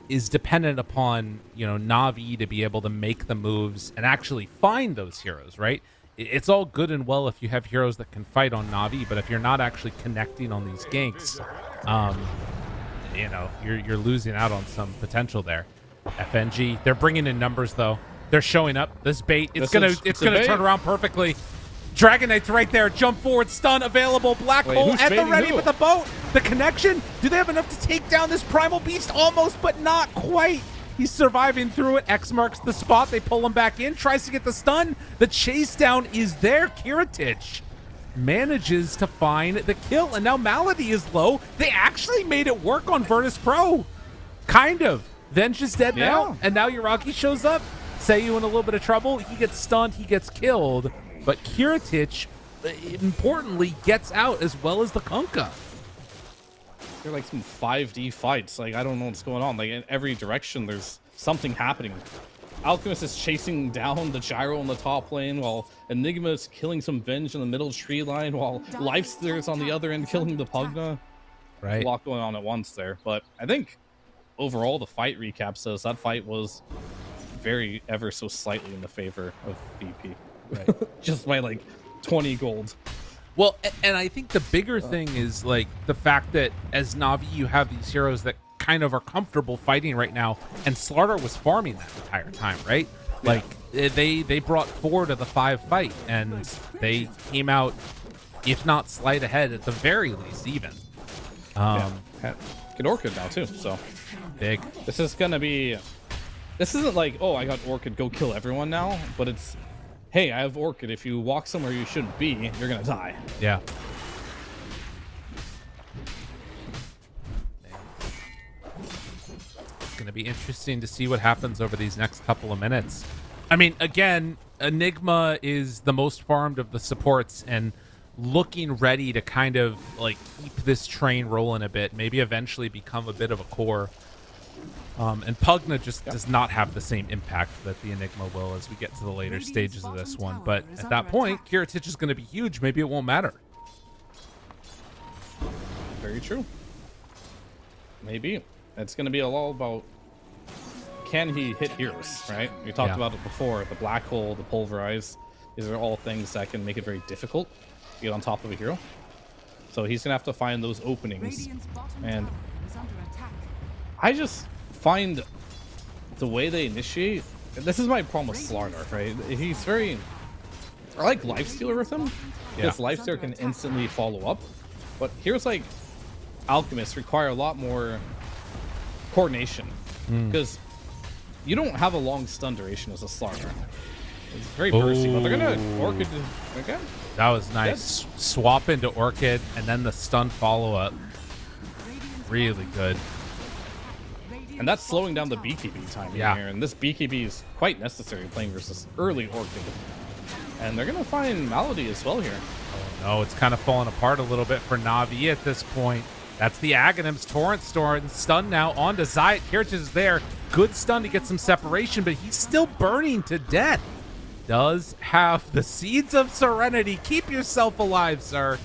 is dependent upon, you know, Na'Vi to be able to make the moves and actually find those heroes, right? It's all good and well if you have heroes that can fight on Na'Vi, but if you're not actually connecting on these ganks, you know, you're losing out on some potential there. FNG, they're bringing in numbers though. They're showing up. This bait, it's It's gonna a bait. turn around perfectly. Dragon Knight's right there. Jump forward, stun available. Black Wait, hole who's at the baiting ready who? with the boat. The connection. Do they have enough to take down this primal beast? Almost, but not quite. He's surviving through it. X marks the spot. They pull him back in. Tries to get the stun. The chase down is there. Kiritich manages to find the kill, and now Malady is low. They actually made it work on Virtus.pro. Kind of. Venge is dead now, and now Yuragi shows up. Seiyu in a little bit of trouble. He gets stunned. He gets killed. But Kiritich, importantly, gets out as well as the Kunkka. They're like some 5D fights. Like, I don't know what's going on. Like, in every direction, there's something happening. Alchemist is chasing down the gyro in the top lane, while Enigma is killing some Venge in the middle tree line, while Lifesteer's on the other end killing the Pugna. Right. A lot going on at once there. But I think overall, the fight recap says that fight was very ever so slightly in the favor of VP. Right. Just by like 20 gold. Well, and I think the bigger thing is like the fact that as Na'Vi, you have these heroes that kind of are comfortable fighting right now, and Slaughter was farming that entire time, right? Like they brought 4 to the 5 fight, and they came out, if not slight ahead, at the very least, even. Get Orchid now too, so Big. this is gonna be. This isn't like, oh, I got Orchid, go kill everyone now, but it's, hey, I have Orchid. If you walk somewhere you shouldn't be, you're gonna die. Yeah. It's going to be interesting to see what happens over these next couple of minutes. I mean, again, Enigma is the most farmed of the supports and looking ready to kind of like keep this train rolling a bit, maybe eventually become a bit of a core. And Pugna just does not have the same impact that the Enigma will as we get to the later stages of this one. But at that point, Kiritich is going to be huge. Maybe it won't matter. Very true. Maybe. It's going to be all about, can he hit heroes, right? We talked about it before. The black hole, the pulverize. These are all things that can make it very difficult to get on top of a hero. So he's going to have to find those openings. And I just find the way they initiate, this is my problem with Slarnar, right? He's very, I like Lifestealer with him, because Lifestealer can instantly follow up. But here's like Alchemists require a lot more coordination, because you don't have a long stun duration as a Slarnar. It's very bursty, but they're gonna Orchid again. That was nice. Swap into Orchid and then the stun follow-up. Really good. And that's slowing down the BKB time here, and this BKB is quite necessary playing versus early Orchid. And they're gonna find Malady as well here. Oh, it's kind of falling apart a little bit for Na'Vi at this point. That's the Aghanims. Torrent Store and stun now onto Zayat. Kiritich is there. Good stun to get some separation, but he's still burning to death. Does have the Seeds of Serenity. Keep yourself alive, sir.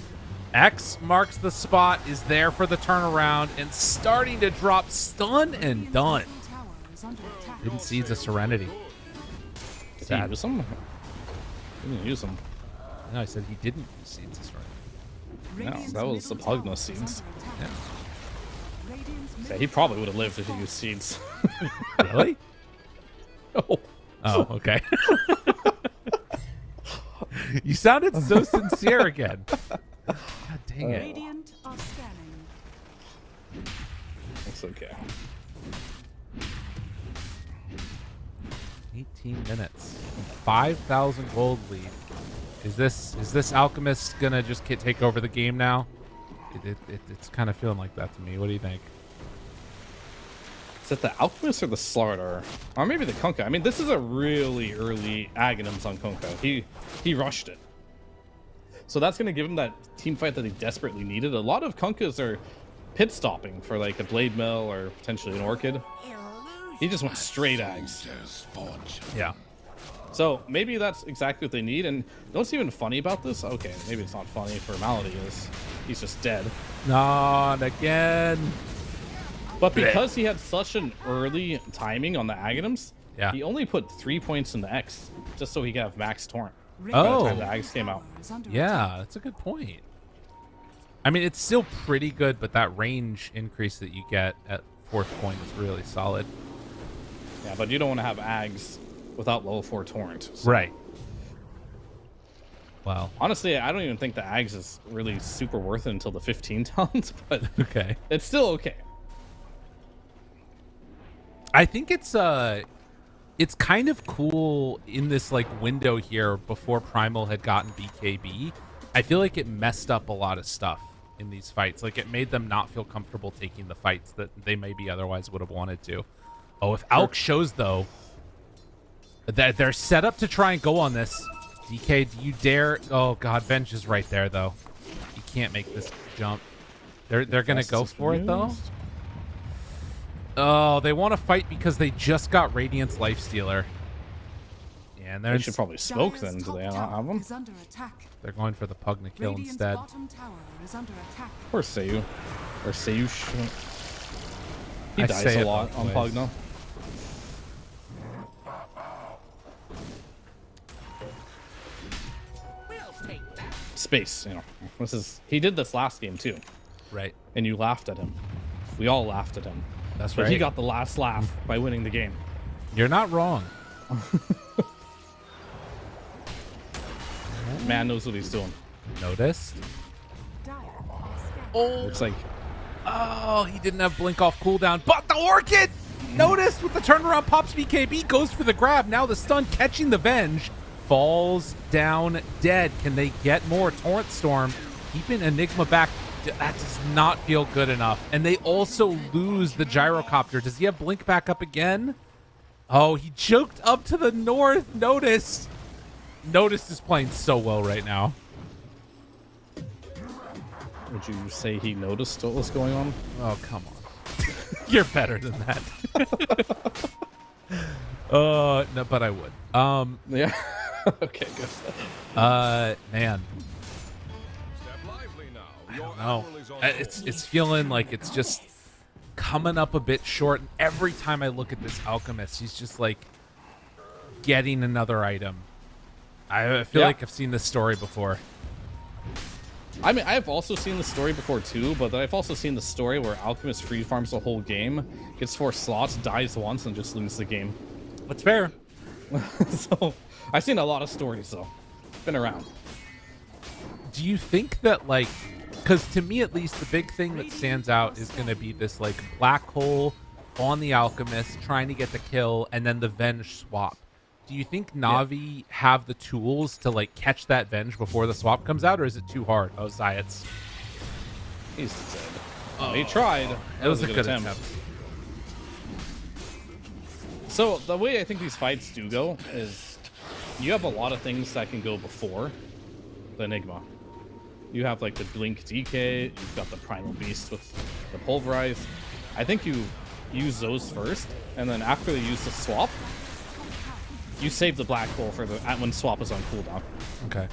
X marks the spot, is there for the turnaround, and starting to drop stun and done. Didn't Seeds of Serenity. Did he use them? He didn't use them. No, I said he didn't use Seeds of Serenity. No, that was the Pugna Seeds. Yeah. Yeah, he probably would have lived if he used Seeds. Really? Oh. Oh, okay. You sounded so sincere again. God dang it. Radiant are scanning. It's okay. 18 minutes. 5,000 gold lead. Is this Alchemist gonna just take over the game now? It's kind of feeling like that to me. What do you think? Is it the Alchemist or the Slardar? Or maybe the Kunkka. I mean, this is a really early Aghanims on Kunkka. He rushed it. So that's going to give him that team fight that he desperately needed. A lot of Kunkkas are pit stopping for like a Blade Mill or potentially an Orchid. He just went straight Ags. Yeah. So maybe that's exactly what they need. And you know what's even funny about this? Okay, maybe it's not funny for Malady, is he's just dead. Not again. But because he had such an early timing on the Aghanims, Yeah. he only put 3 points in the X just so he could have max Torrent. Oh. By the time the Ags came out. Yeah, that's a good point. I mean, it's still pretty good, but that range increase that you get at 4th point is really solid. Yeah, but you don't want to have Ags without level 4 torrent. So Right. Well, honestly, I don't even think the Ags is really super worth it until the 15 talents, but okay. it's still okay. I think it's kind of cool in this like window here before Primal had gotten BKB. I feel like it messed up a lot of stuff in these fights. Like it made them not feel comfortable taking the fights that they maybe otherwise would have wanted to. Oh, if Alk shows though that they're set up to try and go on this. DK, do you dare? Oh god, Venge is right there though. You can't make this jump. They're gonna go for it though. Oh, they want to fight because they just got Radiant's Lifestealer. Yeah, and They should probably smoke then. Dire's Do they top not tower have them? is under attack. they're going for the Pug to kill Radiant's instead. bottom tower is under attack. Or Seiyu. Or Seiyush. He I dies say a it lot both on ways. Pug now. Space, you know. He did this last game too, Right. and you laughed at him. We all laughed at him. That's But right. he got the last laugh by winning the game. You're not wrong. Man knows what he's doing. Noticed. Dire are scared. Oh, Looks like oh, he didn't have blink off cooldown, but the Orchid noticed with the turnaround pops BKB, goes for the grab. Now the stun catching the Venge. Falls down dead. Can they get more? Torrent Storm keeping Enigma back. That does not feel good enough. And they also lose the Gyrocopter. Does he have blink back up again? Oh, he choked up to the north. Noticed is playing so well right now. would you say he noticed what was going on? Oh, come on. You're better than that. No, but I would. Yeah. Okay, good. Man. I don't know. It's feeling like it's just coming up a bit short. And every time I look at this Alchemist, he's just like getting another item. I feel like I've seen this story before. I mean, I've also seen the story before too, but I've also seen the story where Alchemist free farms the whole game, gets 4 slots, dies once, and just loses the game. That's fair. So, I've seen a lot of stories, though. Been around. Do you think that, like, because to me at least, the big thing that stands out is going to be this, like, black hole on the Alchemist trying to get the kill and then the Venge swap. Do you think Na'Vi have the tools to, like, catch that Venge before the swap comes out, or is it too hard? Oh, Zayat's. He's dead. Oh, he tried. It was a good attempt. So, the way I think these fights do go is you have a lot of things that can go before the Enigma. You have, like, the Blink DK, you've got the Primal Beast with the Pulverize. I think you use those first, and then after they use the swap, you save the black hole for when swap is on cooldown. Okay.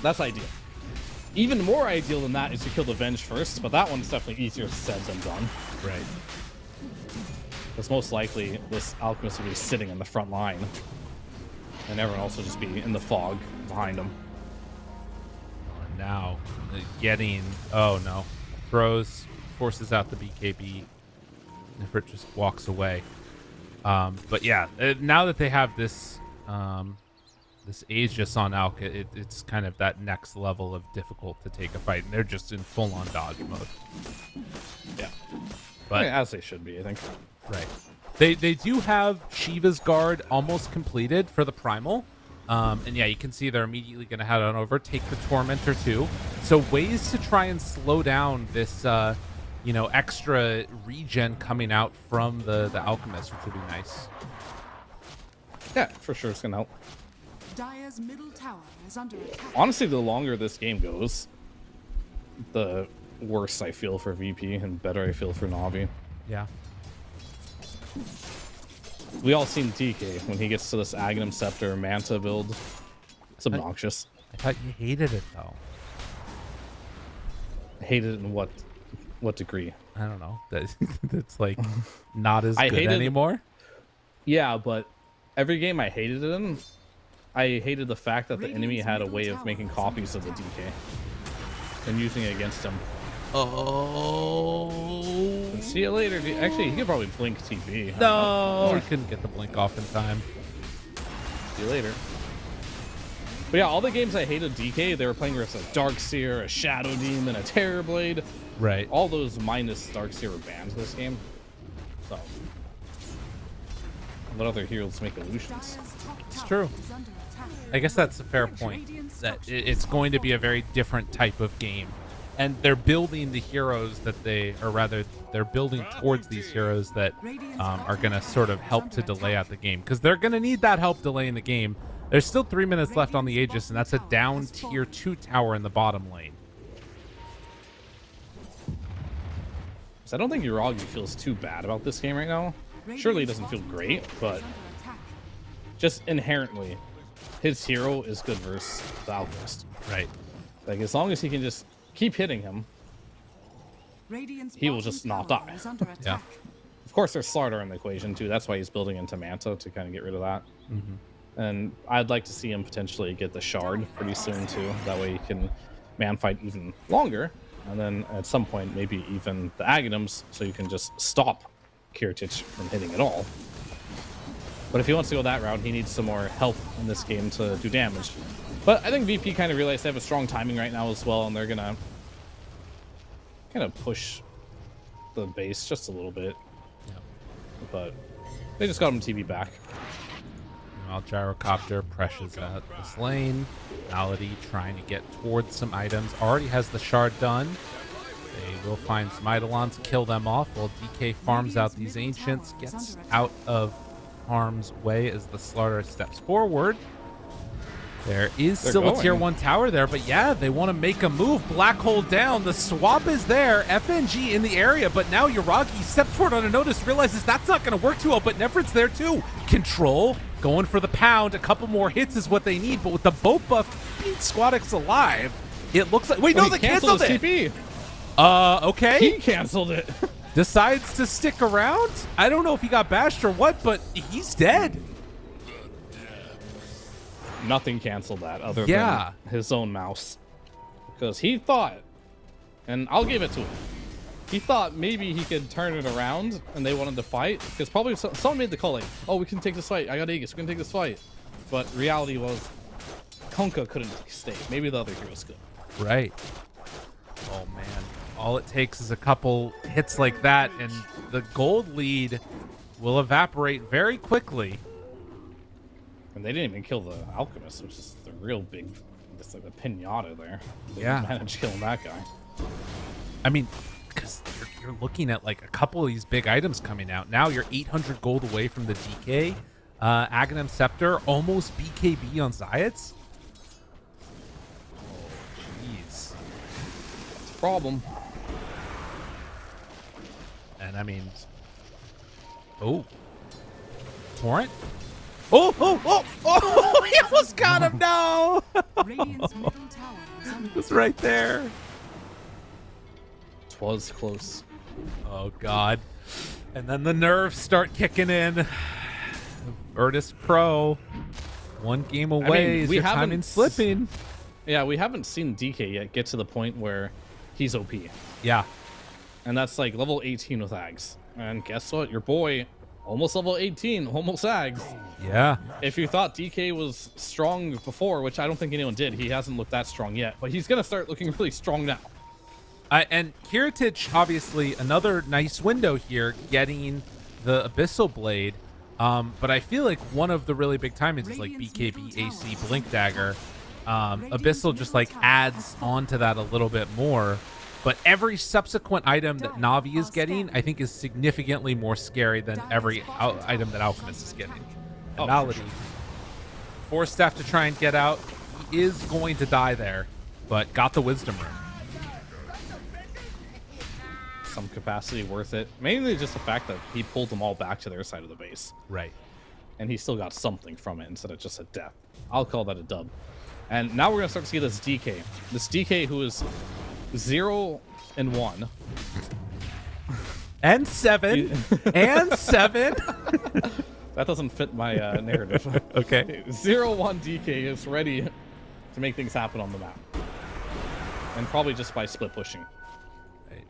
That's ideal. Even more ideal than that is to kill the Venge first, but that one's definitely easier said than done. Right. Because most likely this Alchemist will be sitting in the front line, and everyone else will just be in the fog behind him. Now, getting... Oh, no. Throws, forces out the BKB. Nifrit just walks away. But yeah, now that they have this this Aegis on Alk, it's kind of that next level of difficult to take a fight, and they're just in full-on dodge mode. Yeah. But As they should be, I think. right, they do have Shiva's guard almost completed for the Primal, and yeah, you can see they're immediately going to head on over, take the Tormentor too. So ways to try and slow down this extra regen coming out from the Alchemist, which would be nice. Yeah, for sure it's going to help. Dire's middle tower is under attack. Honestly, the longer this game goes, the worse I feel for VP and better I feel for Na'Vi. Yeah. We all seen DK when he gets to this Aghanim Scepter Manta build. It's obnoxious. I thought you hated it though. Hate it in what degree? I don't know. That's like not as I good hated- anymore. Yeah, but every game I hated it in, I hated the fact that the enemy had a way of making copies of the DK and using it against him. Oh. See you later. Actually, he could probably blink TP. No, he couldn't get the blink off in time. See you later. But yeah, all the games I hated DK, they were playing with a Darkseer, a Shadow Demon, a Terrorblade. Right. All those minus Darkseer were banned this game. So let other heroes make illusions. It's true. I guess that's a fair point. That it's going to be a very different type of game. And they're building the heroes that they're building towards these heroes that are going to sort of help to delay out the game. Because they're going to need that help delaying the game. There's still 3 minutes left on the Aegis, and that's a down tier 2 tower in the bottom lane. So I don't think Uragi feels too bad about this game right now. Surely he doesn't feel great, but just inherently, his hero is good versus the Alchemist. Right. Like, as long as he can just keep hitting him, he will just not die. Yeah. Of course, there's Slardar in the equation, too. That's why he's building into Manta to kind of get rid of that. Mm-hmm. And I'd like to see him potentially get the Shard pretty soon, too. That way he can man fight even longer. And then at some point, maybe even the Aghanims, so you can just stop Kiritich from hitting at all. But if he wants to go that route, he needs some more help in this game to do damage. But I think VP kind of realized they have a strong timing right now as well, and they're going to kind of push the base just a little bit. Yep. But they just got him TV back. While Gyrocopter pressures out this lane. Malady trying to get towards some items. Already has the shard done. They will find some Eidolons, kill them off while DK farms out these Ancients, gets out of harm's way as the Slardar steps forward. There is still a tier 1 tower there, but yeah, they want to make a move. Black hole down. The swap is there. FNG in the area, but now Uragi steps forward on a Natus, realizes that's not going to work too well, but Nefrit's there too. Control, going for the pound. A couple more hits is what they need, but with the boat buff, beat Squadix alive. It looks like... Wait, no, they canceled it! TP. Okay. He canceled it. Decides to stick around. I don't know if he got bashed or what, but he's dead. Nothing canceled that other than his own mouse. Because he thought, and I'll give it to him, he thought maybe he could turn it around and they wanted to fight. Because probably someone made the call like, oh, we can take this fight. I got Aegis. We can take this fight. But reality was, Konka couldn't stay. Maybe the other heroes could. Right. Oh, man. All it takes is a couple hits like that, and the gold lead will evaporate very quickly. And they didn't even kill the Alchemist, which is the real big, it's like a pinata there. They managed killing that guy. I mean, because you're looking at like a couple of these big items coming out. Now you're 800 gold away from the DK. Aghanim Scepter, almost BKB on Zayats. Jeez. It's a problem. And I mean, oh, Torrent. Oh, he almost got him. No. It's right there. Twas close. Oh, God. And then the nerves start kicking in. Virtus.pro. One game away. We haven't slipping. Yeah, we haven't seen DK yet get to the point where he's OP. Yeah. And that's like level 18 with Ags. And guess what? Your boy, almost level 18, almost Ags. Yeah. If you thought DK was strong before, which I don't think anyone did, he hasn't looked that strong yet. But he's going to start looking really strong now. And Kiritich, obviously, another nice window here, getting the Abyssal Blade. But I feel like one of the really big timings is like BKB, AC, Blink Dagger. Abyssal just like adds onto that a little bit more. But every subsequent item that Navi is getting, I think, is significantly more scary than every item that Alchemist is getting. And Malady, forced Staff to try and get out. He is going to die there, but got the Wisdom Ring. Some capacity worth it. Mainly just the fact that he pulled them all back to their side of the base. Right. And he still got something from it instead of just a death. I'll call that a dub. And now we're going to start to see this DK. This DK who is 0 and 1. And 7. And 7. That doesn't fit my narrative. Okay. 0-1 DK is ready to make things happen on the map. And probably just by split pushing. Right.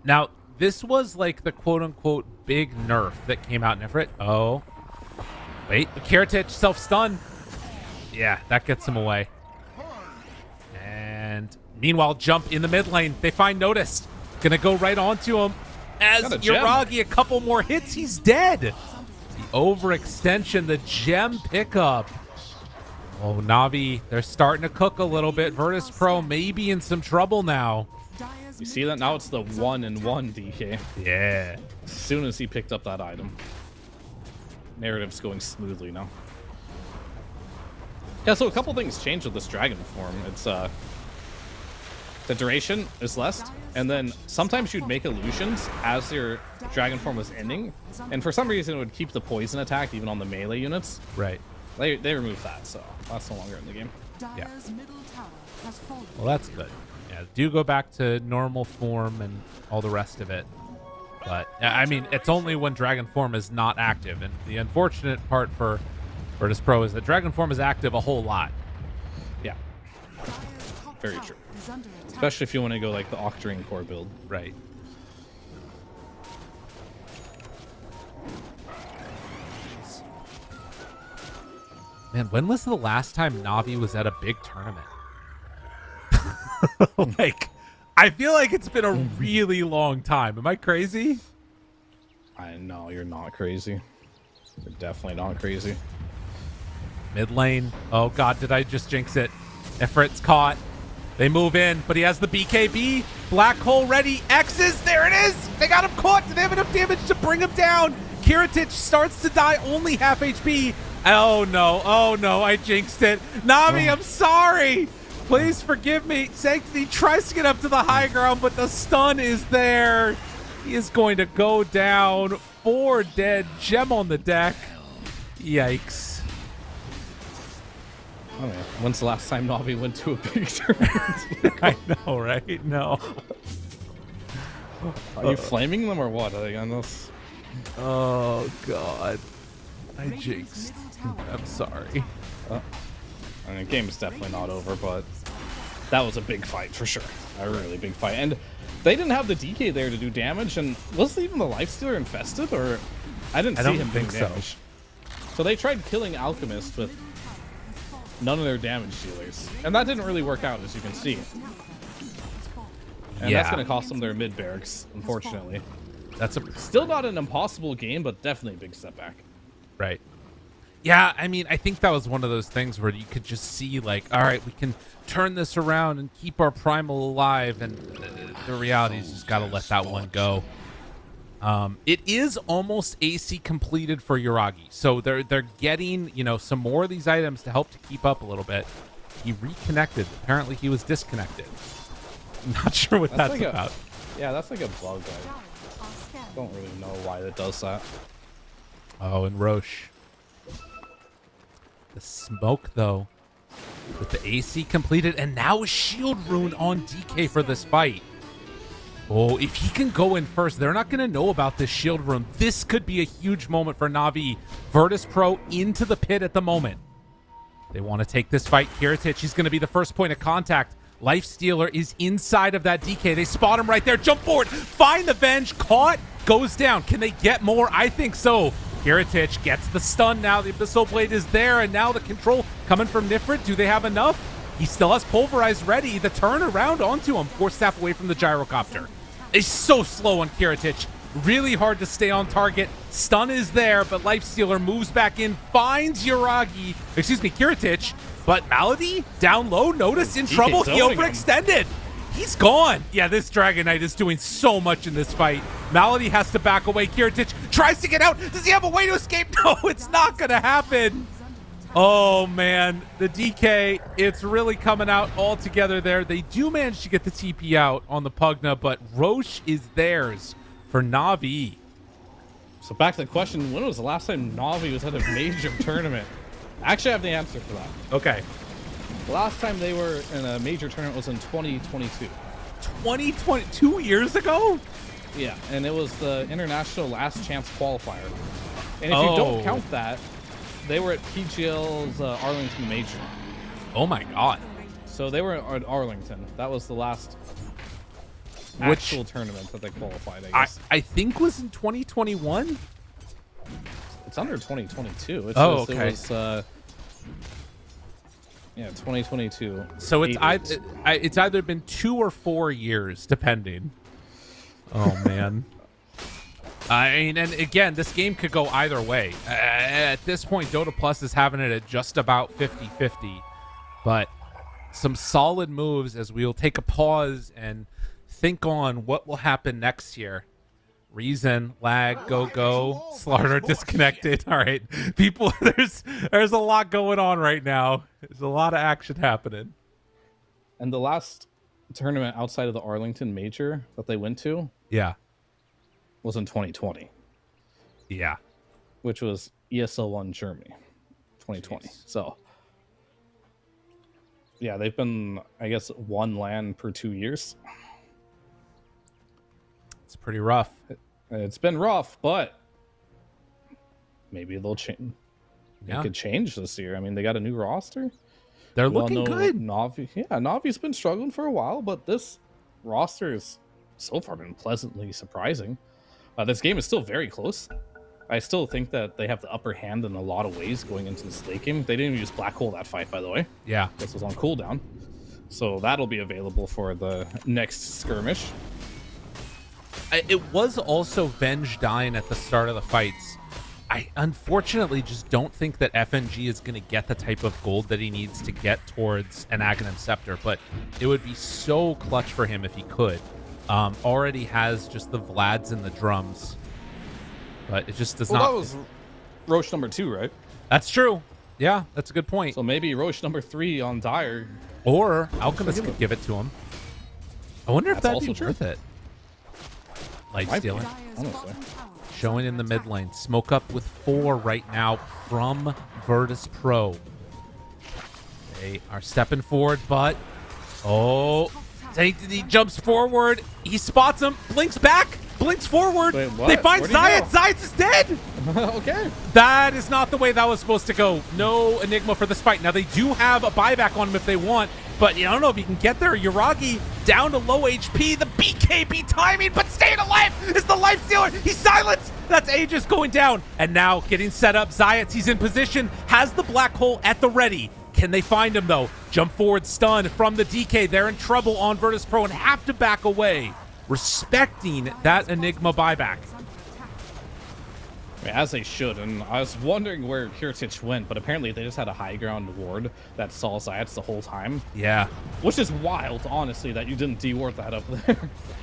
Now, this was like the quote-unquote big nerf that came out in Nefrit. Oh. Wait, Kiritich self-stun. Yeah, that gets him away. And meanwhile, jump in the mid lane. They find Natus. Gonna go right onto him. As Yuragi, a couple more hits, he's dead. The overextension, the gem pickup. Oh, Navi, they're starting to cook a little bit. Virtus.pro may be in some trouble now. You see that? Now it's the 1-1 DK. Yeah. As soon as he picked up that item. Narrative's going smoothly now. Yeah, so a couple things changed with this dragon form. It's the duration is less, and then sometimes you'd make illusions as your dragon form was ending, and for some reason it would keep the poison attack even on the melee units. Right. They removed that, so that's no longer in the game. Yeah. Middle tower has fallen. Well, that's good. Yeah, do go back to normal form and all the rest of it. But, I mean, it's only when dragon form is not active, and the unfortunate part for Virtus.pro is that dragon form is active a whole lot. Yeah. Dire's top Very tower true. is under attack. Especially if you want to go like the Octarine core build. Right. Man, when was the last time Navi was at a big tournament? Like, I feel like it's been a really long time. Am I crazy? I know, you're not crazy. You're definitely not crazy. Mid lane. Oh, God, did I just jinx it? Ifrit's caught. They move in, but he has the BKB. Black hole ready. X's. There it is. They got him caught. Do they have enough damage to bring him down? Kiritich starts to die, only half HP. Oh, no. Oh, no. I jinxed it. Navi, I'm sorry. Please forgive me. Sanctity tries to get up to the high ground, but the stun is there. He is going to go down. 4 dead. Gem on the deck. Yikes. Oh, man. When's the last time Navi went to a big tournament? I know, right? No. Are you flaming them or what? Are they on this? Oh, God. I Radiant's jinxed. middle tower I'm sorry. I mean, the game is definitely not over, but that was a big fight for sure. A really big fight. And they didn't have the DK there to do damage, and wasn't even the Lifestealer infested? Or I didn't see don't him think doing so. damage. So they tried killing Alchemist with none of their damage dealers. And that didn't really work out, as you can see. And that's Yeah. going to cost them their mid barracks, unfortunately. That's a Still not an impossible game, but definitely a big setback. right. Yeah, I mean, I think that was one of those things where you could just see, like, all right, we can turn this around and keep our primal alive, and the reality is just got to let that one go. It is almost AC completed for Yuragi, so they're getting, you know, some more of these items to help to keep up a little bit. He reconnected. Apparently, he was disconnected. I'm not sure what that's like about. Yeah, that's like a bug. I are scanned. don't really know why that does that. Oh, and Roche. The smoke, though, with the AC completed, and now a shield rune on DK for this fight. Oh, if he can go in first, they're not going to know about this shield rune. This could be a huge moment for Navi. Virtus.pro into the pit at the moment. They want to take this fight. Kiritich, he's going to be the first point of contact. Lifestealer is inside of that DK. They spot him right there. Jump forward. Find the Venge. Caught. Goes down. Can they get more? I think so. Kiritich gets the stun now. The Abyssal Blade is there, and now the control coming from Nifrit. Do they have enough? He still has Pulverize ready. The turn around onto him. Force staff away from the Gyrocopter. It's so slow on Kiritich. Really hard to stay on target. Stun is there, but Lifestealer moves back in, finds Kiritich, but Malady down low. Natus in trouble. He zoning him. overextended. He's gone. Yeah, this Dragon Knight is doing so much in this fight. Malady has to back away. Kiritich tries to get out. Does he have a way to escape? No, it's not going to happen. Oh, man. The DK, it's really coming out all together there. They do manage to get the TP out on the Pugna, but Roche is theirs for Navi. So back to the question, when was the last time Navi was at a major tournament? Actually, I have the answer for that. Okay. The last time they were in a major tournament was in 2022. 2020, 2 years ago? Yeah, and it was the International Last Chance Qualifier. And if you don't count that, they were at PGL's Arlington Major. Oh, my God. So they were at Arlington. That was the last actual tournament that they qualified, I guess. I think was in 2021. It's It's under 2022. It's Oh, just, okay. It was, yeah, 2022. So it's 8 weeks. it's either been 2 or 4 years, depending. Oh man. I mean, and again, this game could go either way. At this point, Dota Plus is having it at just about 50-50. But some solid moves as we'll take a pause and think on what will happen next year. Reason, lag, go, Slaughter disconnected. All right, people, there's a lot going on right now. There's a lot of action happening. And the last tournament outside of the Arlington Major that they went to Yeah, was in 2020, yeah. which was ESL 1 Germany, 2020. Jeez. So, yeah, they've been, I guess, 1 LAN per 2 years. It's pretty rough. It's been rough, but maybe they'll change. Yeah. It could change this year. I mean, they got a new roster. They're We all looking know good. Navi's been struggling for a while, but this roster has so far been pleasantly surprising. This game is still very close. I still think that they have the upper hand in a lot of ways going into this late game. They didn't even use Black Hole that fight, by the way. Yeah. This was on cooldown. So that'll be available for the next skirmish. It was also Venge dying at the start of the fights. I unfortunately just don't think that FNG is going to get the type of gold that he needs to get towards an Aghanim Scepter, but it would be so clutch for him if he could. Already has just the Vlads and the drums, but it just does not. That was Roche number 2, right? That's true. Yeah, that's a good point. So maybe Roche number 3 on Dire. Or Alchemist could give it to him. I wonder if That's that'd be also true. worth it. Light Might be. stealing. Dire's Honestly. bottom tower is Showing in the under mid attack. lane. Smoke up with 4 right now from Virtus.pro. They are stepping forward, but he jumps forward. He spots him, blinks back, blinks forward. Wait, what? They find Where'd he Zayat. go? Zayat is dead. Okay. That is not the way that was supposed to go. No Enigma for this fight. Now, they do have a buyback on him if they want, but I don't know if he can get there. Yuragi down to low HP. The BKB timing, but staying alive is the life stealer. He's silenced. That's Aegis going down. And now getting set up. Zayat, he's in position, has the black hole at the ready. Can they find him, though? Jump forward stun from the DK. They're in trouble on Virtus.pro and have to back away, respecting that Enigma buyback. I mean, as they should, and I was wondering where Kiritich went, but apparently they just had a high ground ward that saw Zayats the whole time, Yeah. which is wild, honestly, that you didn't de-ward that up there.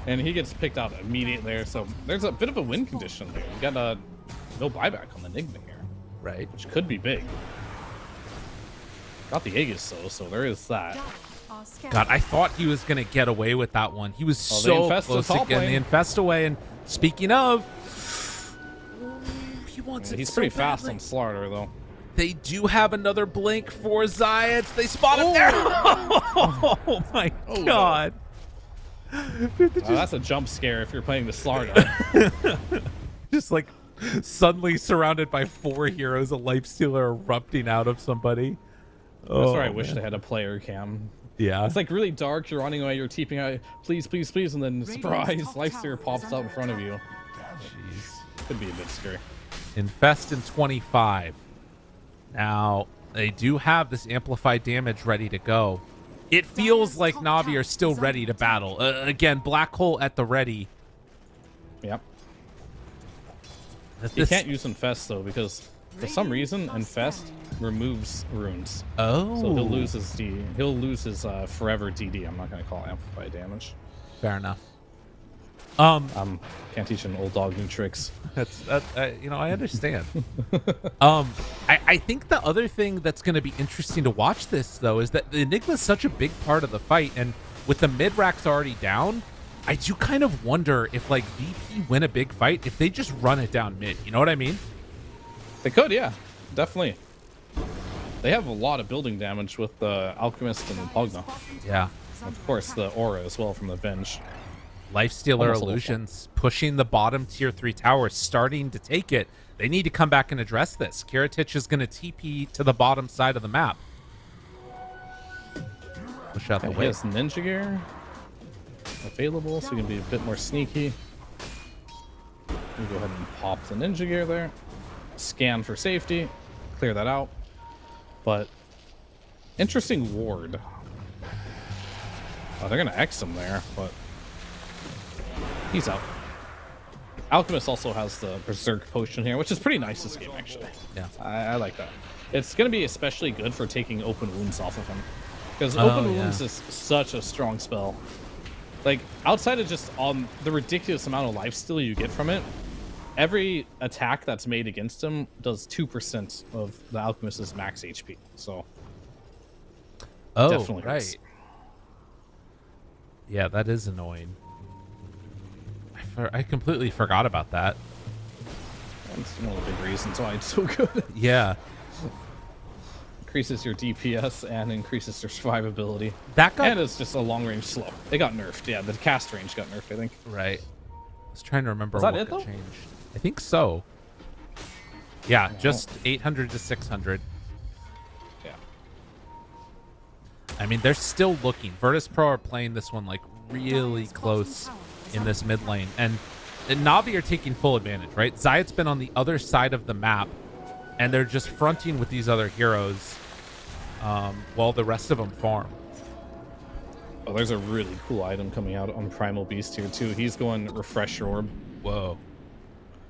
And he gets picked out immediately there, so there's a bit of a win condition there. You got no buyback on the Enigma here, Right. which could be big. Got the Aegis, though, so there is that. Dire are scared. God, I thought he was going to get away with that one. He was Oh, they so infest the close to top getting the lane. infest away. And speaking of, he wants it He's so pretty fast badly. on Slaughter, though. They do have another blink for Zayats. They spot him there. Oh my God. Dude, they That's a jump scare if you're playing the Slaughter. just like suddenly surrounded by 4 heroes, a life stealer erupting out of somebody. That's where I wish they had a player cam. Yeah. It's like really dark, you're running away, you're TPing out, please, please, please, and then surprise, top Lifesteer tower pops is out under in front of attack. you. Jeez. Could be a bit scary. Infest in 25. Now, they do have this amplified damage ready to go. It feels like Navi are still ready to battle. Again, Black Hole at the ready. Yep. That You this- can't use Infest, though, because for some reason, Infest removes runes. Oh. So he'll lose his he'll lose his forever DD. I'm not going to call it amplified damage. Fair enough. Can't teach an old dog new tricks. I understand. I think the other thing that's going to be interesting to watch this, though, is that the Enigma is such a big part of the fight, and with the mid racks already down, I do kind of wonder if, like, VP win a big fight, if they just run it down mid. You know what I mean? They could, yeah, definitely. They have a lot of building damage with the Alchemist and Pugna. Yeah. Of course, the aura as well from the Venge. Lifestealer Almost a Illusions pushing the bottom tier 3 tower, starting to take it. They need to come back and address this. Kiritich is going to TP to the bottom side of the map. Push out the He way. has Ninja Gear available, so he can be a bit more sneaky. We'll go ahead and pop the Ninja Gear there. scan for safety, clear that out. But interesting ward. Oh, they're gonna X him there, but he's out. Alchemist also has the Berserk potion here, which is pretty nice this game, actually. Yeah. I like that. It's going to be especially good for taking open wounds off of him. Because open wounds is such a strong spell. Like, outside of just the ridiculous amount of lifesteal you get from it, every attack that's made against him does 2% of the Alchemist's max HP. So, definitely right. hurts. Yeah, that is annoying. I completely forgot about that. That's one of the big reasons why it's so good. Yeah. Increases your DPS and increases your survivability. That got... And it's just a long range slow. It got nerfed. Yeah, the cast range got nerfed, I think. Right. I was trying to remember Was that what it, got though? changed. I think so. Yeah, just 800 to 600. Yeah. I mean, they're still looking. Virtus.pro are playing this one like really close in this mid lane, and Na'Vi are taking full advantage, right? Zayat's been on the other side of the map, and they're just fronting with these other heroes while the rest of them farm. Oh, there's a really cool item coming out on Primal Beast here too. He's going Refresh Orb, Whoa.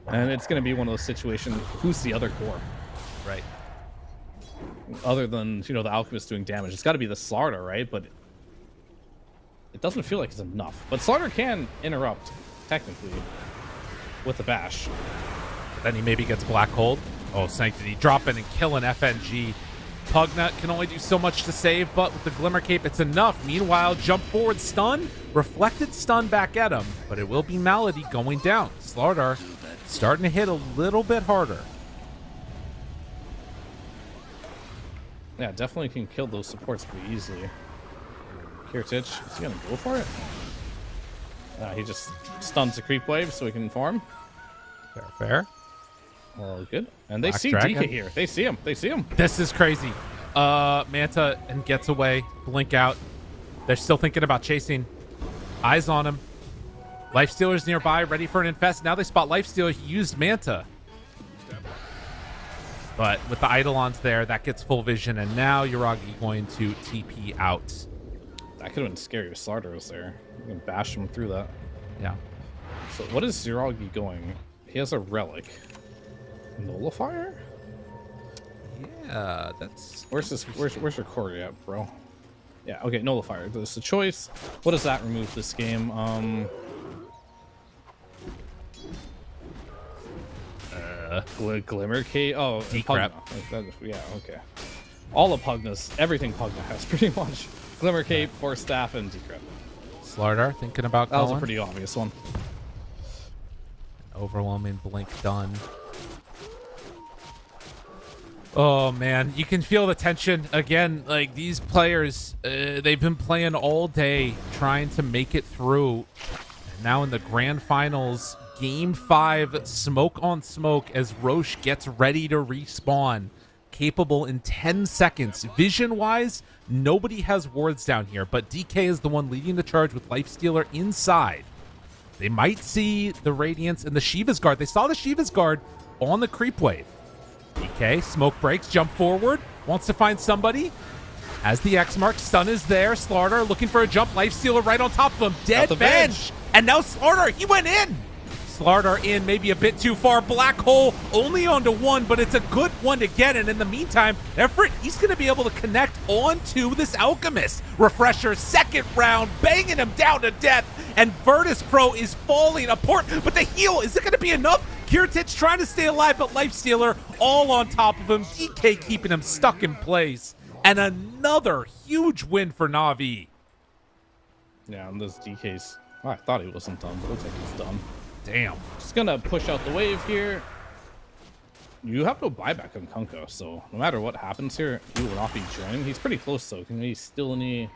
and it's going to be one of those situations. Who's the other core? Right. Other than, you know, the Alchemist doing damage, it's got to be the Slaughter, right? But it doesn't feel like it's enough. But Slaughter can interrupt, technically, with the bash. Then he maybe gets Black Hold. Oh, Sanctity dropping and killing FNG. Pugnut can only do so much to save, but with the Glimmer Cape, it's enough. Meanwhile, jump forward stun, reflected stun back at him, but it will be Malady going down. Slardar starting to hit a little bit harder. Yeah, definitely can kill those supports pretty easily. Kiritich, is he gonna go for it? He just stuns the creep wave so he can farm. Fair. All good. And they Black see Dragon. DK here. They see him. They see him. This is crazy. Manta and gets away. Blink out. They're still thinking about chasing. Eyes on him. Lifestealer's nearby, ready for an infest. Now they spot Lifestealer. He used Manta. But with the Eidolons there, that gets full vision. And now Yuragi going to TP out. That could have been scary if Slardar was there. You can bash him through that. Yeah. So what is Ziragi going? He has a relic. Nullifier? Yeah, that's... Where's your core at, bro? Yeah, okay, Nullifier. There's a choice. What does that remove this game? Glimmer Cape. Oh, Decrep. Pugna. Yeah, okay. All of Pugna's, everything Pugna has pretty much. Glimmer Cape, Force Staff, and Decrep. Slardar thinking about That was calling. a pretty obvious one. Overwhelming blink done. Oh man, you can feel the tension again. Like these players, they've been playing all day trying to make it through. And now in the grand finals, game 5, smoke on smoke as Roche gets ready to respawn. Capable in 10 seconds. Vision-wise, nobody has wards down here, but DK is the one leading the charge with Lifestealer inside. They might see the Radiance and the Shiva's Guard. They saw the Shiva's Guard on the creep wave. DK, smoke breaks, jump forward, wants to find somebody. Has the X mark, stun is there. Slardar looking for a jump, Lifestealer right on top of him. Dead the bench. And now Slardar, he went in. Slardar in, maybe a bit too far. Black hole only onto one, but it's a good one to get. And in the meantime, Everett, he's going to be able to connect onto this Alchemist. Refresher, second round, banging him down to death. And Virtus.pro is falling apart. But the heal, is it going to be enough? Kiritich trying to stay alive, but Lifestealer all on top of him. DK keeping him stuck in place. And another huge win for Na'Vi. Yeah, and this DK's... Oh, I thought he wasn't done, but it looks like he's done. Damn. Just gonna push out the wave here. You have no buyback on Kunko, so no matter what happens here, he will not be joining. He's pretty close though. Can he still any...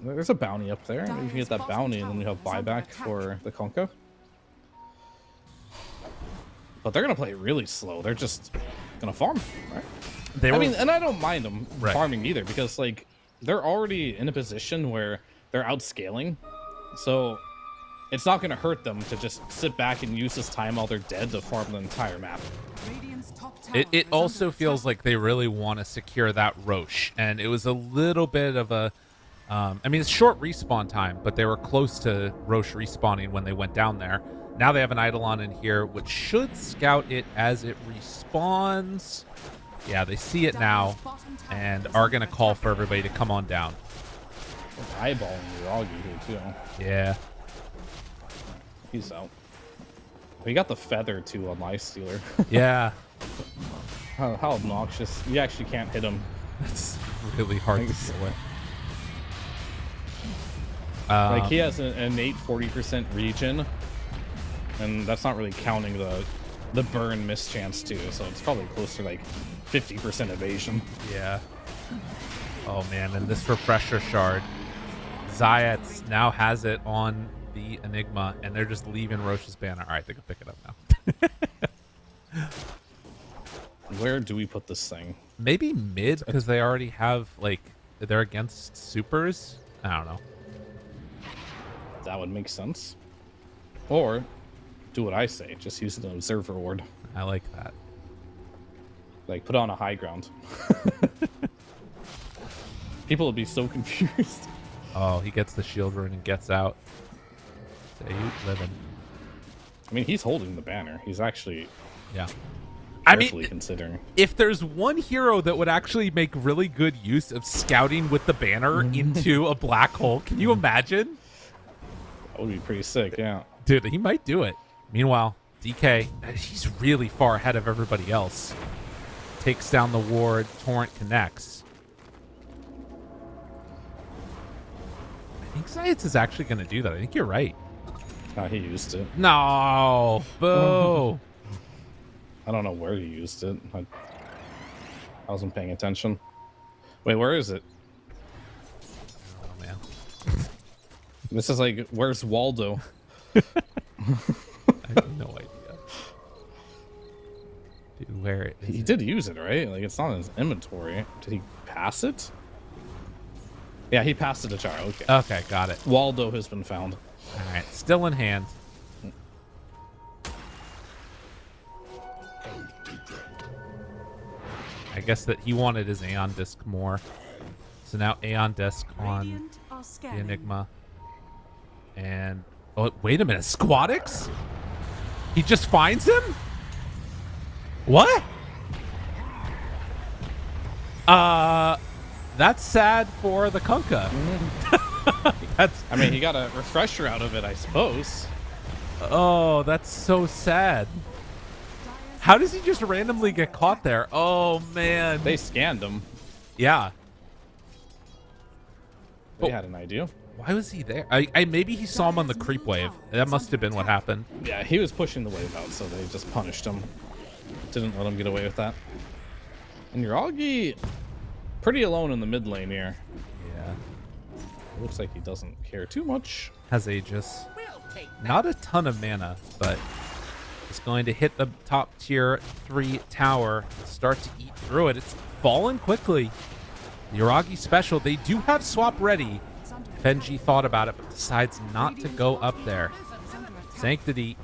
There's a bounty up there. Maybe you can get that bounty and then you have buyback for the Kunko. But they're gonna play really slow. They're just gonna farm, right? I mean, and I don't mind them farming either, because like they're already in a position where they're outscaling. So it's not going to hurt them to just sit back and use this time while they're dead to farm the entire map. Radiant's top tower It is also under feels attack. like they really want to secure that Roche, and it was a little bit of a I mean, it's short respawn time, but they were close to Roche respawning when they went down there. Now they have an Eidolon in here, which should scout it as it respawns. Yeah, they see it now and are going to call for everybody to come on down. Eyeballing Uragi here, too. Yeah. He's out. We got the feather, too, on Lifestealer. Yeah. How obnoxious. You actually can't hit him. That's really hard to deal with. Like, he has an innate 40% regen, and that's not really counting the burn miss chance, too, so it's probably close to, like, 50% evasion. Yeah. Oh, man, and this refresher shard. Zayats now has it on the Enigma, and they're just leaving Roche's banner. All right, they can pick it up now. Where do we put this thing? Maybe mid, because they already have, like, they're against supers. I don't know. That would make sense. Or do what I say, just use an observer ward. I like that. Like, put on a high ground. People would be so confused. Oh, he gets the shield rune and gets out. Say you living. I mean, he's holding the banner. He's actually Yeah. carefully considering. If there's one hero that would actually make really good use of scouting with the banner into a black hole, can you imagine? That would be pretty sick, yeah. Dude, he might do it. Meanwhile, DK, he's really far ahead of everybody else. Takes down the ward, Torrent connects. I think Zayats is actually going to do that. I think you're right. He used it. No, boo. I don't know where he used it. I wasn't paying attention. Wait, where is it? Oh, man. This is like, where's Waldo? I have no idea. Dude, where is He it? did use it, right? Like, it's not in his inventory. Did he pass it? Yeah, he passed it to Chara. Okay. Okay, got it. Waldo has been found. All right, still in hand. I guess that he wanted his Aeon Disc more. So now Aeon Disc on Radiant are the scanning. Enigma. And, oh, wait a minute, Squadix? He just finds him? What? That's sad for the Kunkka. That's, I mean, he got a refresher out of it, I suppose. oh, that's so sad. How does he just randomly get caught there? Oh, man. They scanned him. Yeah. They Oh. had an idea. Why was he there? I maybe he saw him on the creep wave. That must have been what happened. Yeah, he was pushing the wave out, so they just punished him. Didn't let him get away with that. And Uragi, pretty alone in the mid lane here. Yeah. It looks like he doesn't care too much. Has Aegis. Not a ton of mana, but it's going to hit the top tier 3 tower and start to eat through it. It's fallen quickly. The Uragi special, they do have swap ready. Fenji thought about it, but decides not to go up there. Sanctity,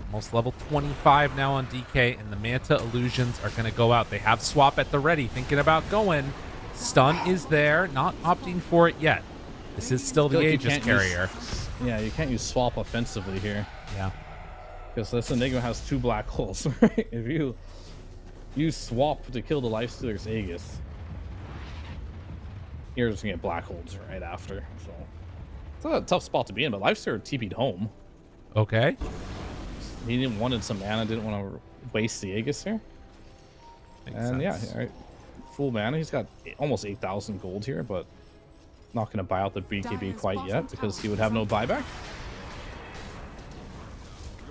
almost level 25 now on DK, and the Manta illusions are going to go out. They have swap at the ready, thinking about going. Stun is there, not opting for it yet. This is still the Feel like you Aegis can't carrier. Yeah, you can't use swap offensively here. Yeah. Because this Enigma has 2 black holes, right? If you use swap to kill the Lifestealer's Aegis, you're just gonna get black holes right after. So it's a tough spot to be in, but Lifestealer TP'd home. Okay. He didn't wanted some mana, didn't want to waste the Aegis here. Makes And yeah, sense. all right, full mana. He's got almost 8,000 gold here, but not going to buy out the BKB quite yet because he would have no buyback.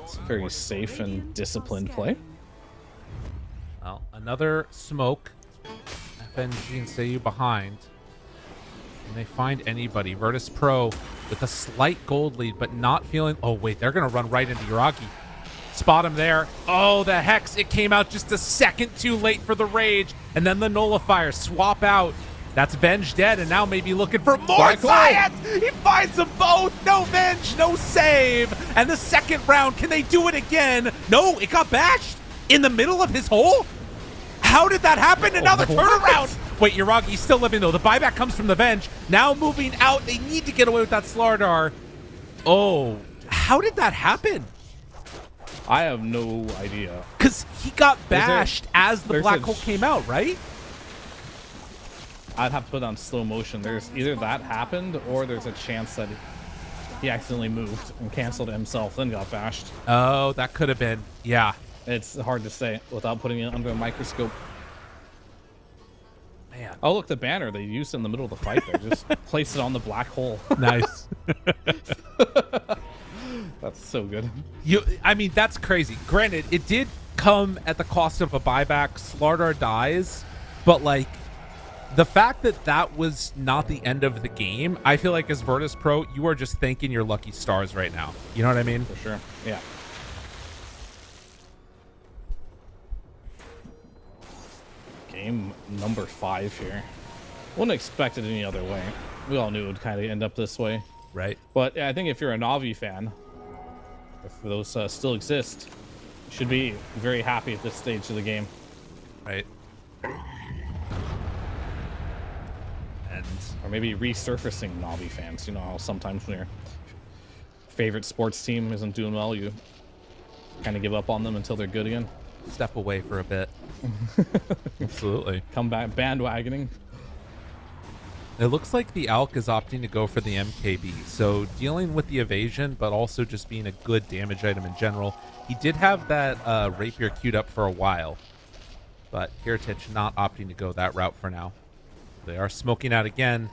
It's a very safe and disciplined play. Well, another smoke. FNG and Seiyu behind. Can they find anybody? Virtus.pro with a slight gold lead, but not feeling... Oh, wait, they're going to run right into Uragi. Spot him there. Oh, the Hex. It came out just a second too late for the Rage. And then the Nullifier. Swap out. That's Venge dead, and now maybe looking for more Black hole. science. He finds them both. No Venge, no save. And the second round, can they do it again? No, it got bashed in the middle of his hole. How did that happen? Another turnaround. Wait, Yuragi's still living though. The buyback comes from the Venge. Now moving out. They need to get away with that Slardar. Oh, how did that happen? I have no idea. Because he got bashed as the there's black a- hole came out, right? I'd have to put it on slow motion. There's either that happened or there's a chance that he accidentally moved and canceled it himself, then got bashed. Oh, that could have been. Yeah. It's hard to say without putting it under a microscope. Man. Oh, look, the banner they used in the middle of the fight there. Just place it on the black hole. Nice. That's so good. I mean, that's crazy. Granted, it did come at the cost of a buyback. Slardar dies, but like the fact that that was not the end of the game, I feel like as Virtus.pro, you are just thanking your lucky stars right now. You know what I mean? For sure. Yeah. Game number 5 here. Wouldn't expect it any other way. We all knew it would kind of end up this way. Right. But yeah, I think if you're a Navi fan, if those still exist, you should be very happy at this stage of the game. Right. And Or maybe resurfacing Navi fans. You know how sometimes when your favorite sports team isn't doing well, you kind of give up on them until they're good again. step away for a bit. Absolutely. Come back bandwagoning. It looks like the Alk is opting to go for the MKB, so dealing with the evasion, but also just being a good damage item in general. He did have that Rapier queued up for a while, but Heritage not opting to go that route for now. They are smoking out again.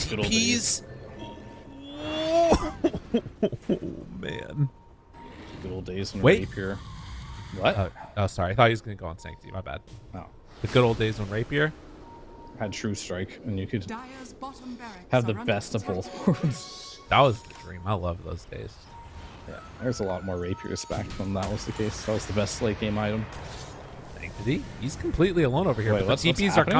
Good old days. TPs. Oh, man. Good old days when Wait. Rapier. What? Oh, sorry. I thought he was going to go on Sanctity. My bad. No. The good old days when Rapier. Had True Strike, and you could Dire's bottom barracks have the are under best of attack. both worlds. That was the dream. I love those days. Yeah, there's a lot more Rapiers back when that was the case. That was the best late game item. Sanctity. He's completely alone over here, Wait, but what's the TPs are happening?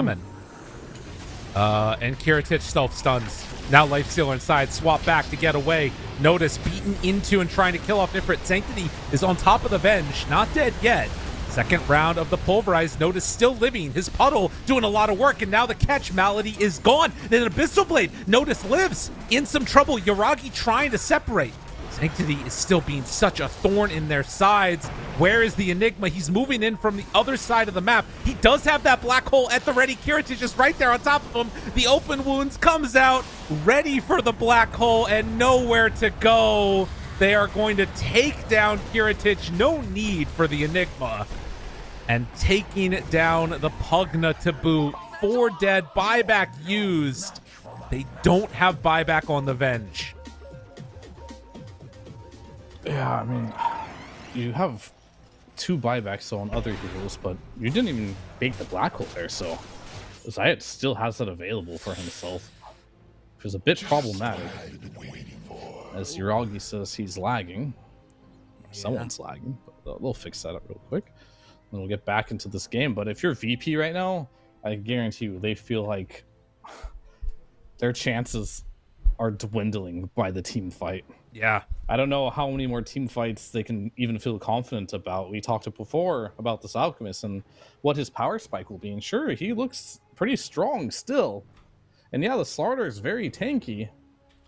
coming. And Kiritich self-stuns. Now Lifestealer inside. Swap back to get away. Natus beaten into and trying to kill off Nifrit. Sanctity is on top of the Venge. Not dead yet. Second round of the Pulverized. Natus still living. His puddle doing a lot of work, and now the catch. Malady is gone. Then Abyssal Blade. Natus lives. In some trouble. Yuragi trying to separate. Sanctity is still being such a thorn in their sides. Where is the Enigma? He's moving in from the other side of the map. He does have that black hole at the ready. Kiritich is right there on top of him. The open wounds comes out, ready for the black hole and nowhere to go. They are going to take down Kiritich. No need for the Enigma. And taking down the Pugna to boot. 4 dead, buyback used. They don't have buyback on the Venge. Yeah, I mean, you have 2 buybacks on other heroes, but you didn't even bake the black hole there, so Zayat still has that available for himself, which is a bit problematic. As Yuragi says, he's lagging. Someone's lagging, but they'll fix that up real quick. Then we'll get back into this game. But if you're VP right now, I guarantee you they feel like their chances are dwindling by the team fight. Yeah. I don't know how many more team fights they can even feel confident about. We talked before about this Alchemist and what his power spike will be. And sure, he looks pretty strong still. And yeah, the Slardar is very tanky,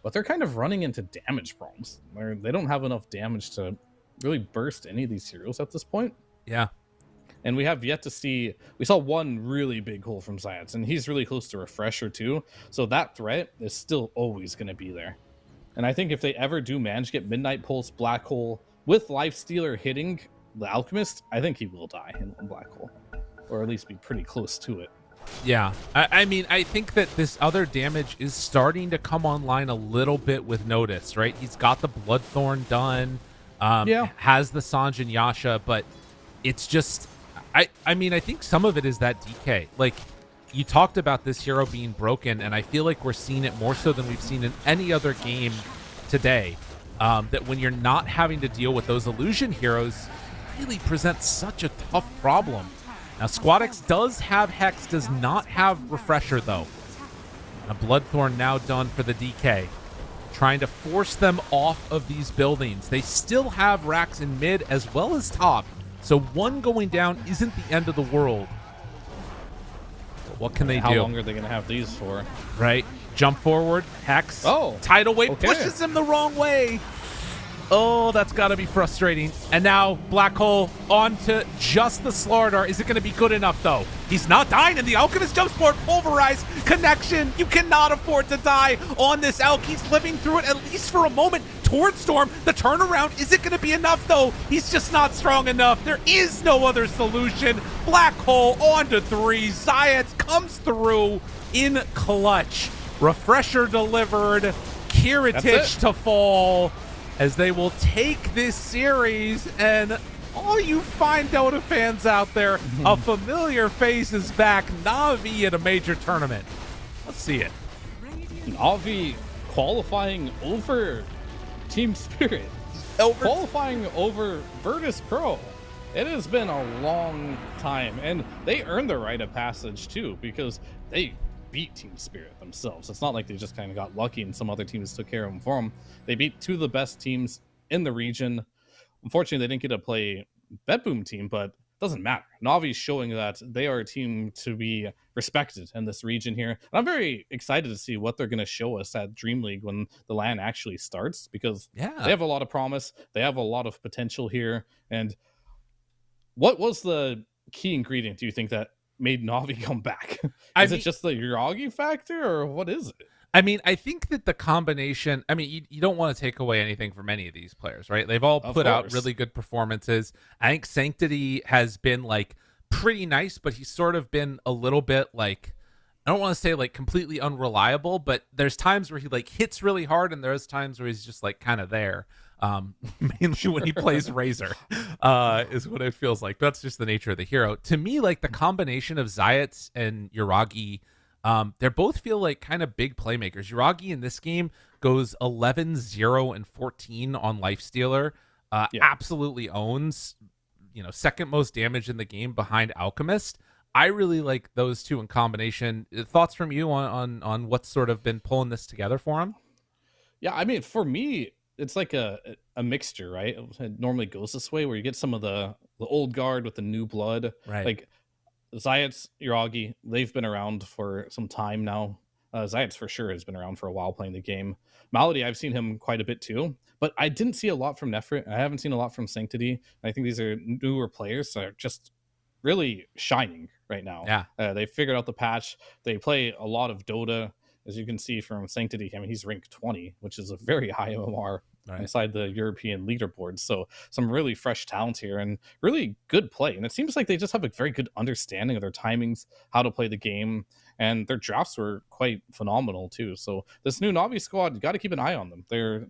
but they're kind of running into damage problems. They don't have enough damage to really burst any of these heroes at this point. Yeah. And we have yet to see, we saw one really big hole from Zayats, and he's really close to Refresher too. So that threat is still always going to be there. And I think if they ever do manage to get Midnight Pulse, Black Hole, with Lifestealer hitting the Alchemist, I think he will die in one Black Hole. Or at least be pretty close to it. Yeah. I mean, I think that this other damage is starting to come online a little bit with Natus, right? He's got the Bloodthorn done. Has the Sanj and Yasha, but it's just... I mean, I think some of it is that DK. Like, you talked about this hero being broken, and I feel like we're seeing it more so than we've seen in any other game today. That when you're not having to deal with those illusion heroes, it really presents such a tough problem. Now, Squadix does have Hex, does not have Refresher, though. A Bloodthorn now done for the DK. Trying to force them off of these buildings. They still have racks in mid as well as top. So one going down isn't the end of the world. But what can they do? How long are they going to have these for? Right. Jump forward. Hex. Oh. Tidal wave Okay. pushes him the wrong way. Oh, that's got to be frustrating. And now Black Hole onto just the Slardar. Is it going to be good enough, though? He's not dying in the Alchemist jump sport. Pulverize connection. You cannot afford to die on this Elk. He's living through it at least for a moment. Towards Storm, the turnaround. Is it going to be enough, though? He's just not strong enough. There is no other solution. Black Hole onto 3. Zayat comes through in clutch. Refresher delivered. Kiritich to fall, as they will take this series. And all you fine Dota fans out there, a familiar face is back. Na'Vi at a major tournament. Let's see it. Na'Vi qualifying over Team Spirit. Qualifying over Virtus.pro. It has been a long time, and they earned the rite of passage too, because they beat Team Spirit themselves. It's not like they just kind of got lucky and some other teams took care of them for them. They beat two of the best teams in the region. Unfortunately, they didn't get to play Betboom team, but it doesn't matter. Navi's showing that they are a team to be respected in this region here. And I'm very excited to see what they're going to show us at DreamLeague when the LAN actually starts, because they have a lot of promise. They have a lot of potential here. And what was the key ingredient, do you think, that made Na'Vi come back? Is it just the Yuragi factor, or what is it? I mean, I think that the combination, I mean, you don't want to take away anything from any of these players, right? They've all put out really good performances. I think Sanctity has been like pretty nice, but he's sort of been a little bit like, I don't want to say like completely unreliable, but there's times where he like hits really hard, and there's times where he's just like kind of there. Mainly when he plays Razor, is what it feels like. That's just the nature of the hero. To me, like the combination of Zayat and Yuragi, they both feel like kind of big playmakers. Yuragi in this game goes 11, 0, and 14 on Lifestealer. Absolutely owns, second most damage in the game behind Alchemist. I really like those two in combination. Thoughts from you on what's sort of been pulling this together for him? Yeah, I mean, for me, it's like a mixture, right? It normally goes this way, where you get some of the old guard with the new blood. Right. Like Zayat's, Yuragi, they've been around for some time now. Zayat's for sure has been around for a while playing the game. Malady, I've seen him quite a bit too, but I didn't see a lot from Nefrit. I haven't seen a lot from Sanctity. I think these are newer players that are just really shining right now. Yeah. They figured out the patch. They play a lot of Dota. As you can see from Sanctity, I mean, he's ranked 20, which is a very high MMR inside the European leaderboard. So some really fresh talent here and really good play. And it seems like they just have a very good understanding of their timings, how to play the game, and their drafts were quite phenomenal too. So this new Na'Vi squad, you got to keep an eye on them. They're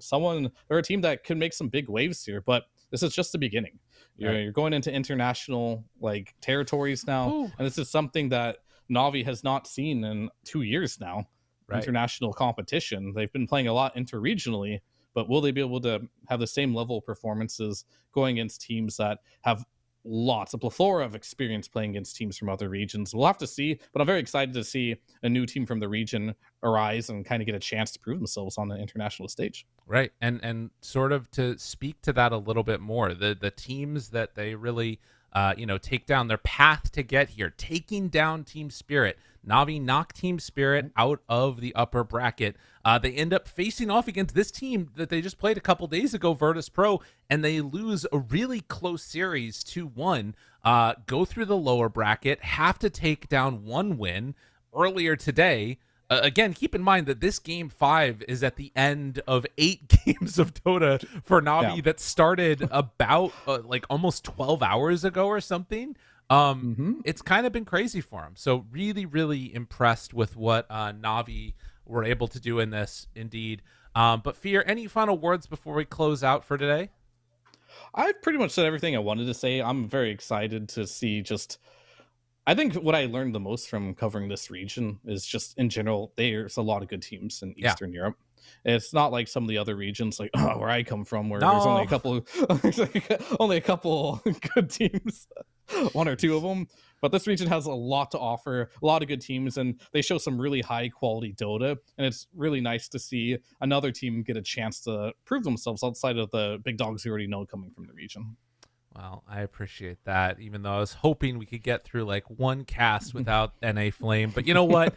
a team that could make some big waves here, but this is just the beginning. You're going into international like territories now. Ooh. And this is something that Na'Vi has not seen in 2 years now. International competition. They've been playing a lot interregionally, but will they be able to have the same level of performances going against teams that have a plethora of experience playing against teams from other regions? We'll have to see, but I'm very excited to see a new team from the region arise and kind of get a chance to prove themselves on the international stage. Right. And sort of to speak to that a little bit more, the teams that they really take down, their path to get here, taking down Team Spirit. Na'Vi knock Team Spirit out of the upper bracket. They end up facing off against this team that they just played a couple days ago, Virtus.pro, and they lose a really close series 2-1. Go through the lower bracket, have to take down one win earlier today. Again, keep in mind that this game 5 is at the end of 8 games of Dota for Na'Vi that started about like almost 12 hours ago or something. It's kind of been crazy for him. So really, really impressed with what Na'Vi were able to do in this, indeed. But Fear, any final words before we close out for today? I've pretty much said everything I wanted to say. I'm very excited to see I think what I learned the most from covering this region is just in general, there's a lot of good teams in Eastern Europe. It's not like some of the other regions, like where I come from, where there's only a couple good teams, one or two of them. But this region has a lot to offer, a lot of good teams, and they show some really high quality Dota. And it's really nice to see another team get a chance to prove themselves outside of the big dogs you already know coming from the region. Well, I appreciate that, even though I was hoping we could get through like one cast without NA Flame. But you know what?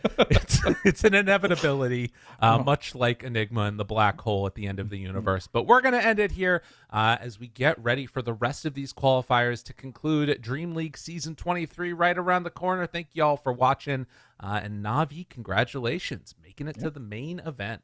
It's an inevitability, much like Enigma and the black hole at the end of the universe. But we're going to end it here as we get ready for the rest of these qualifiers to conclude Dream League Season 23 right around the corner. Thank you all for watching. And Navi, congratulations, making it to the main event.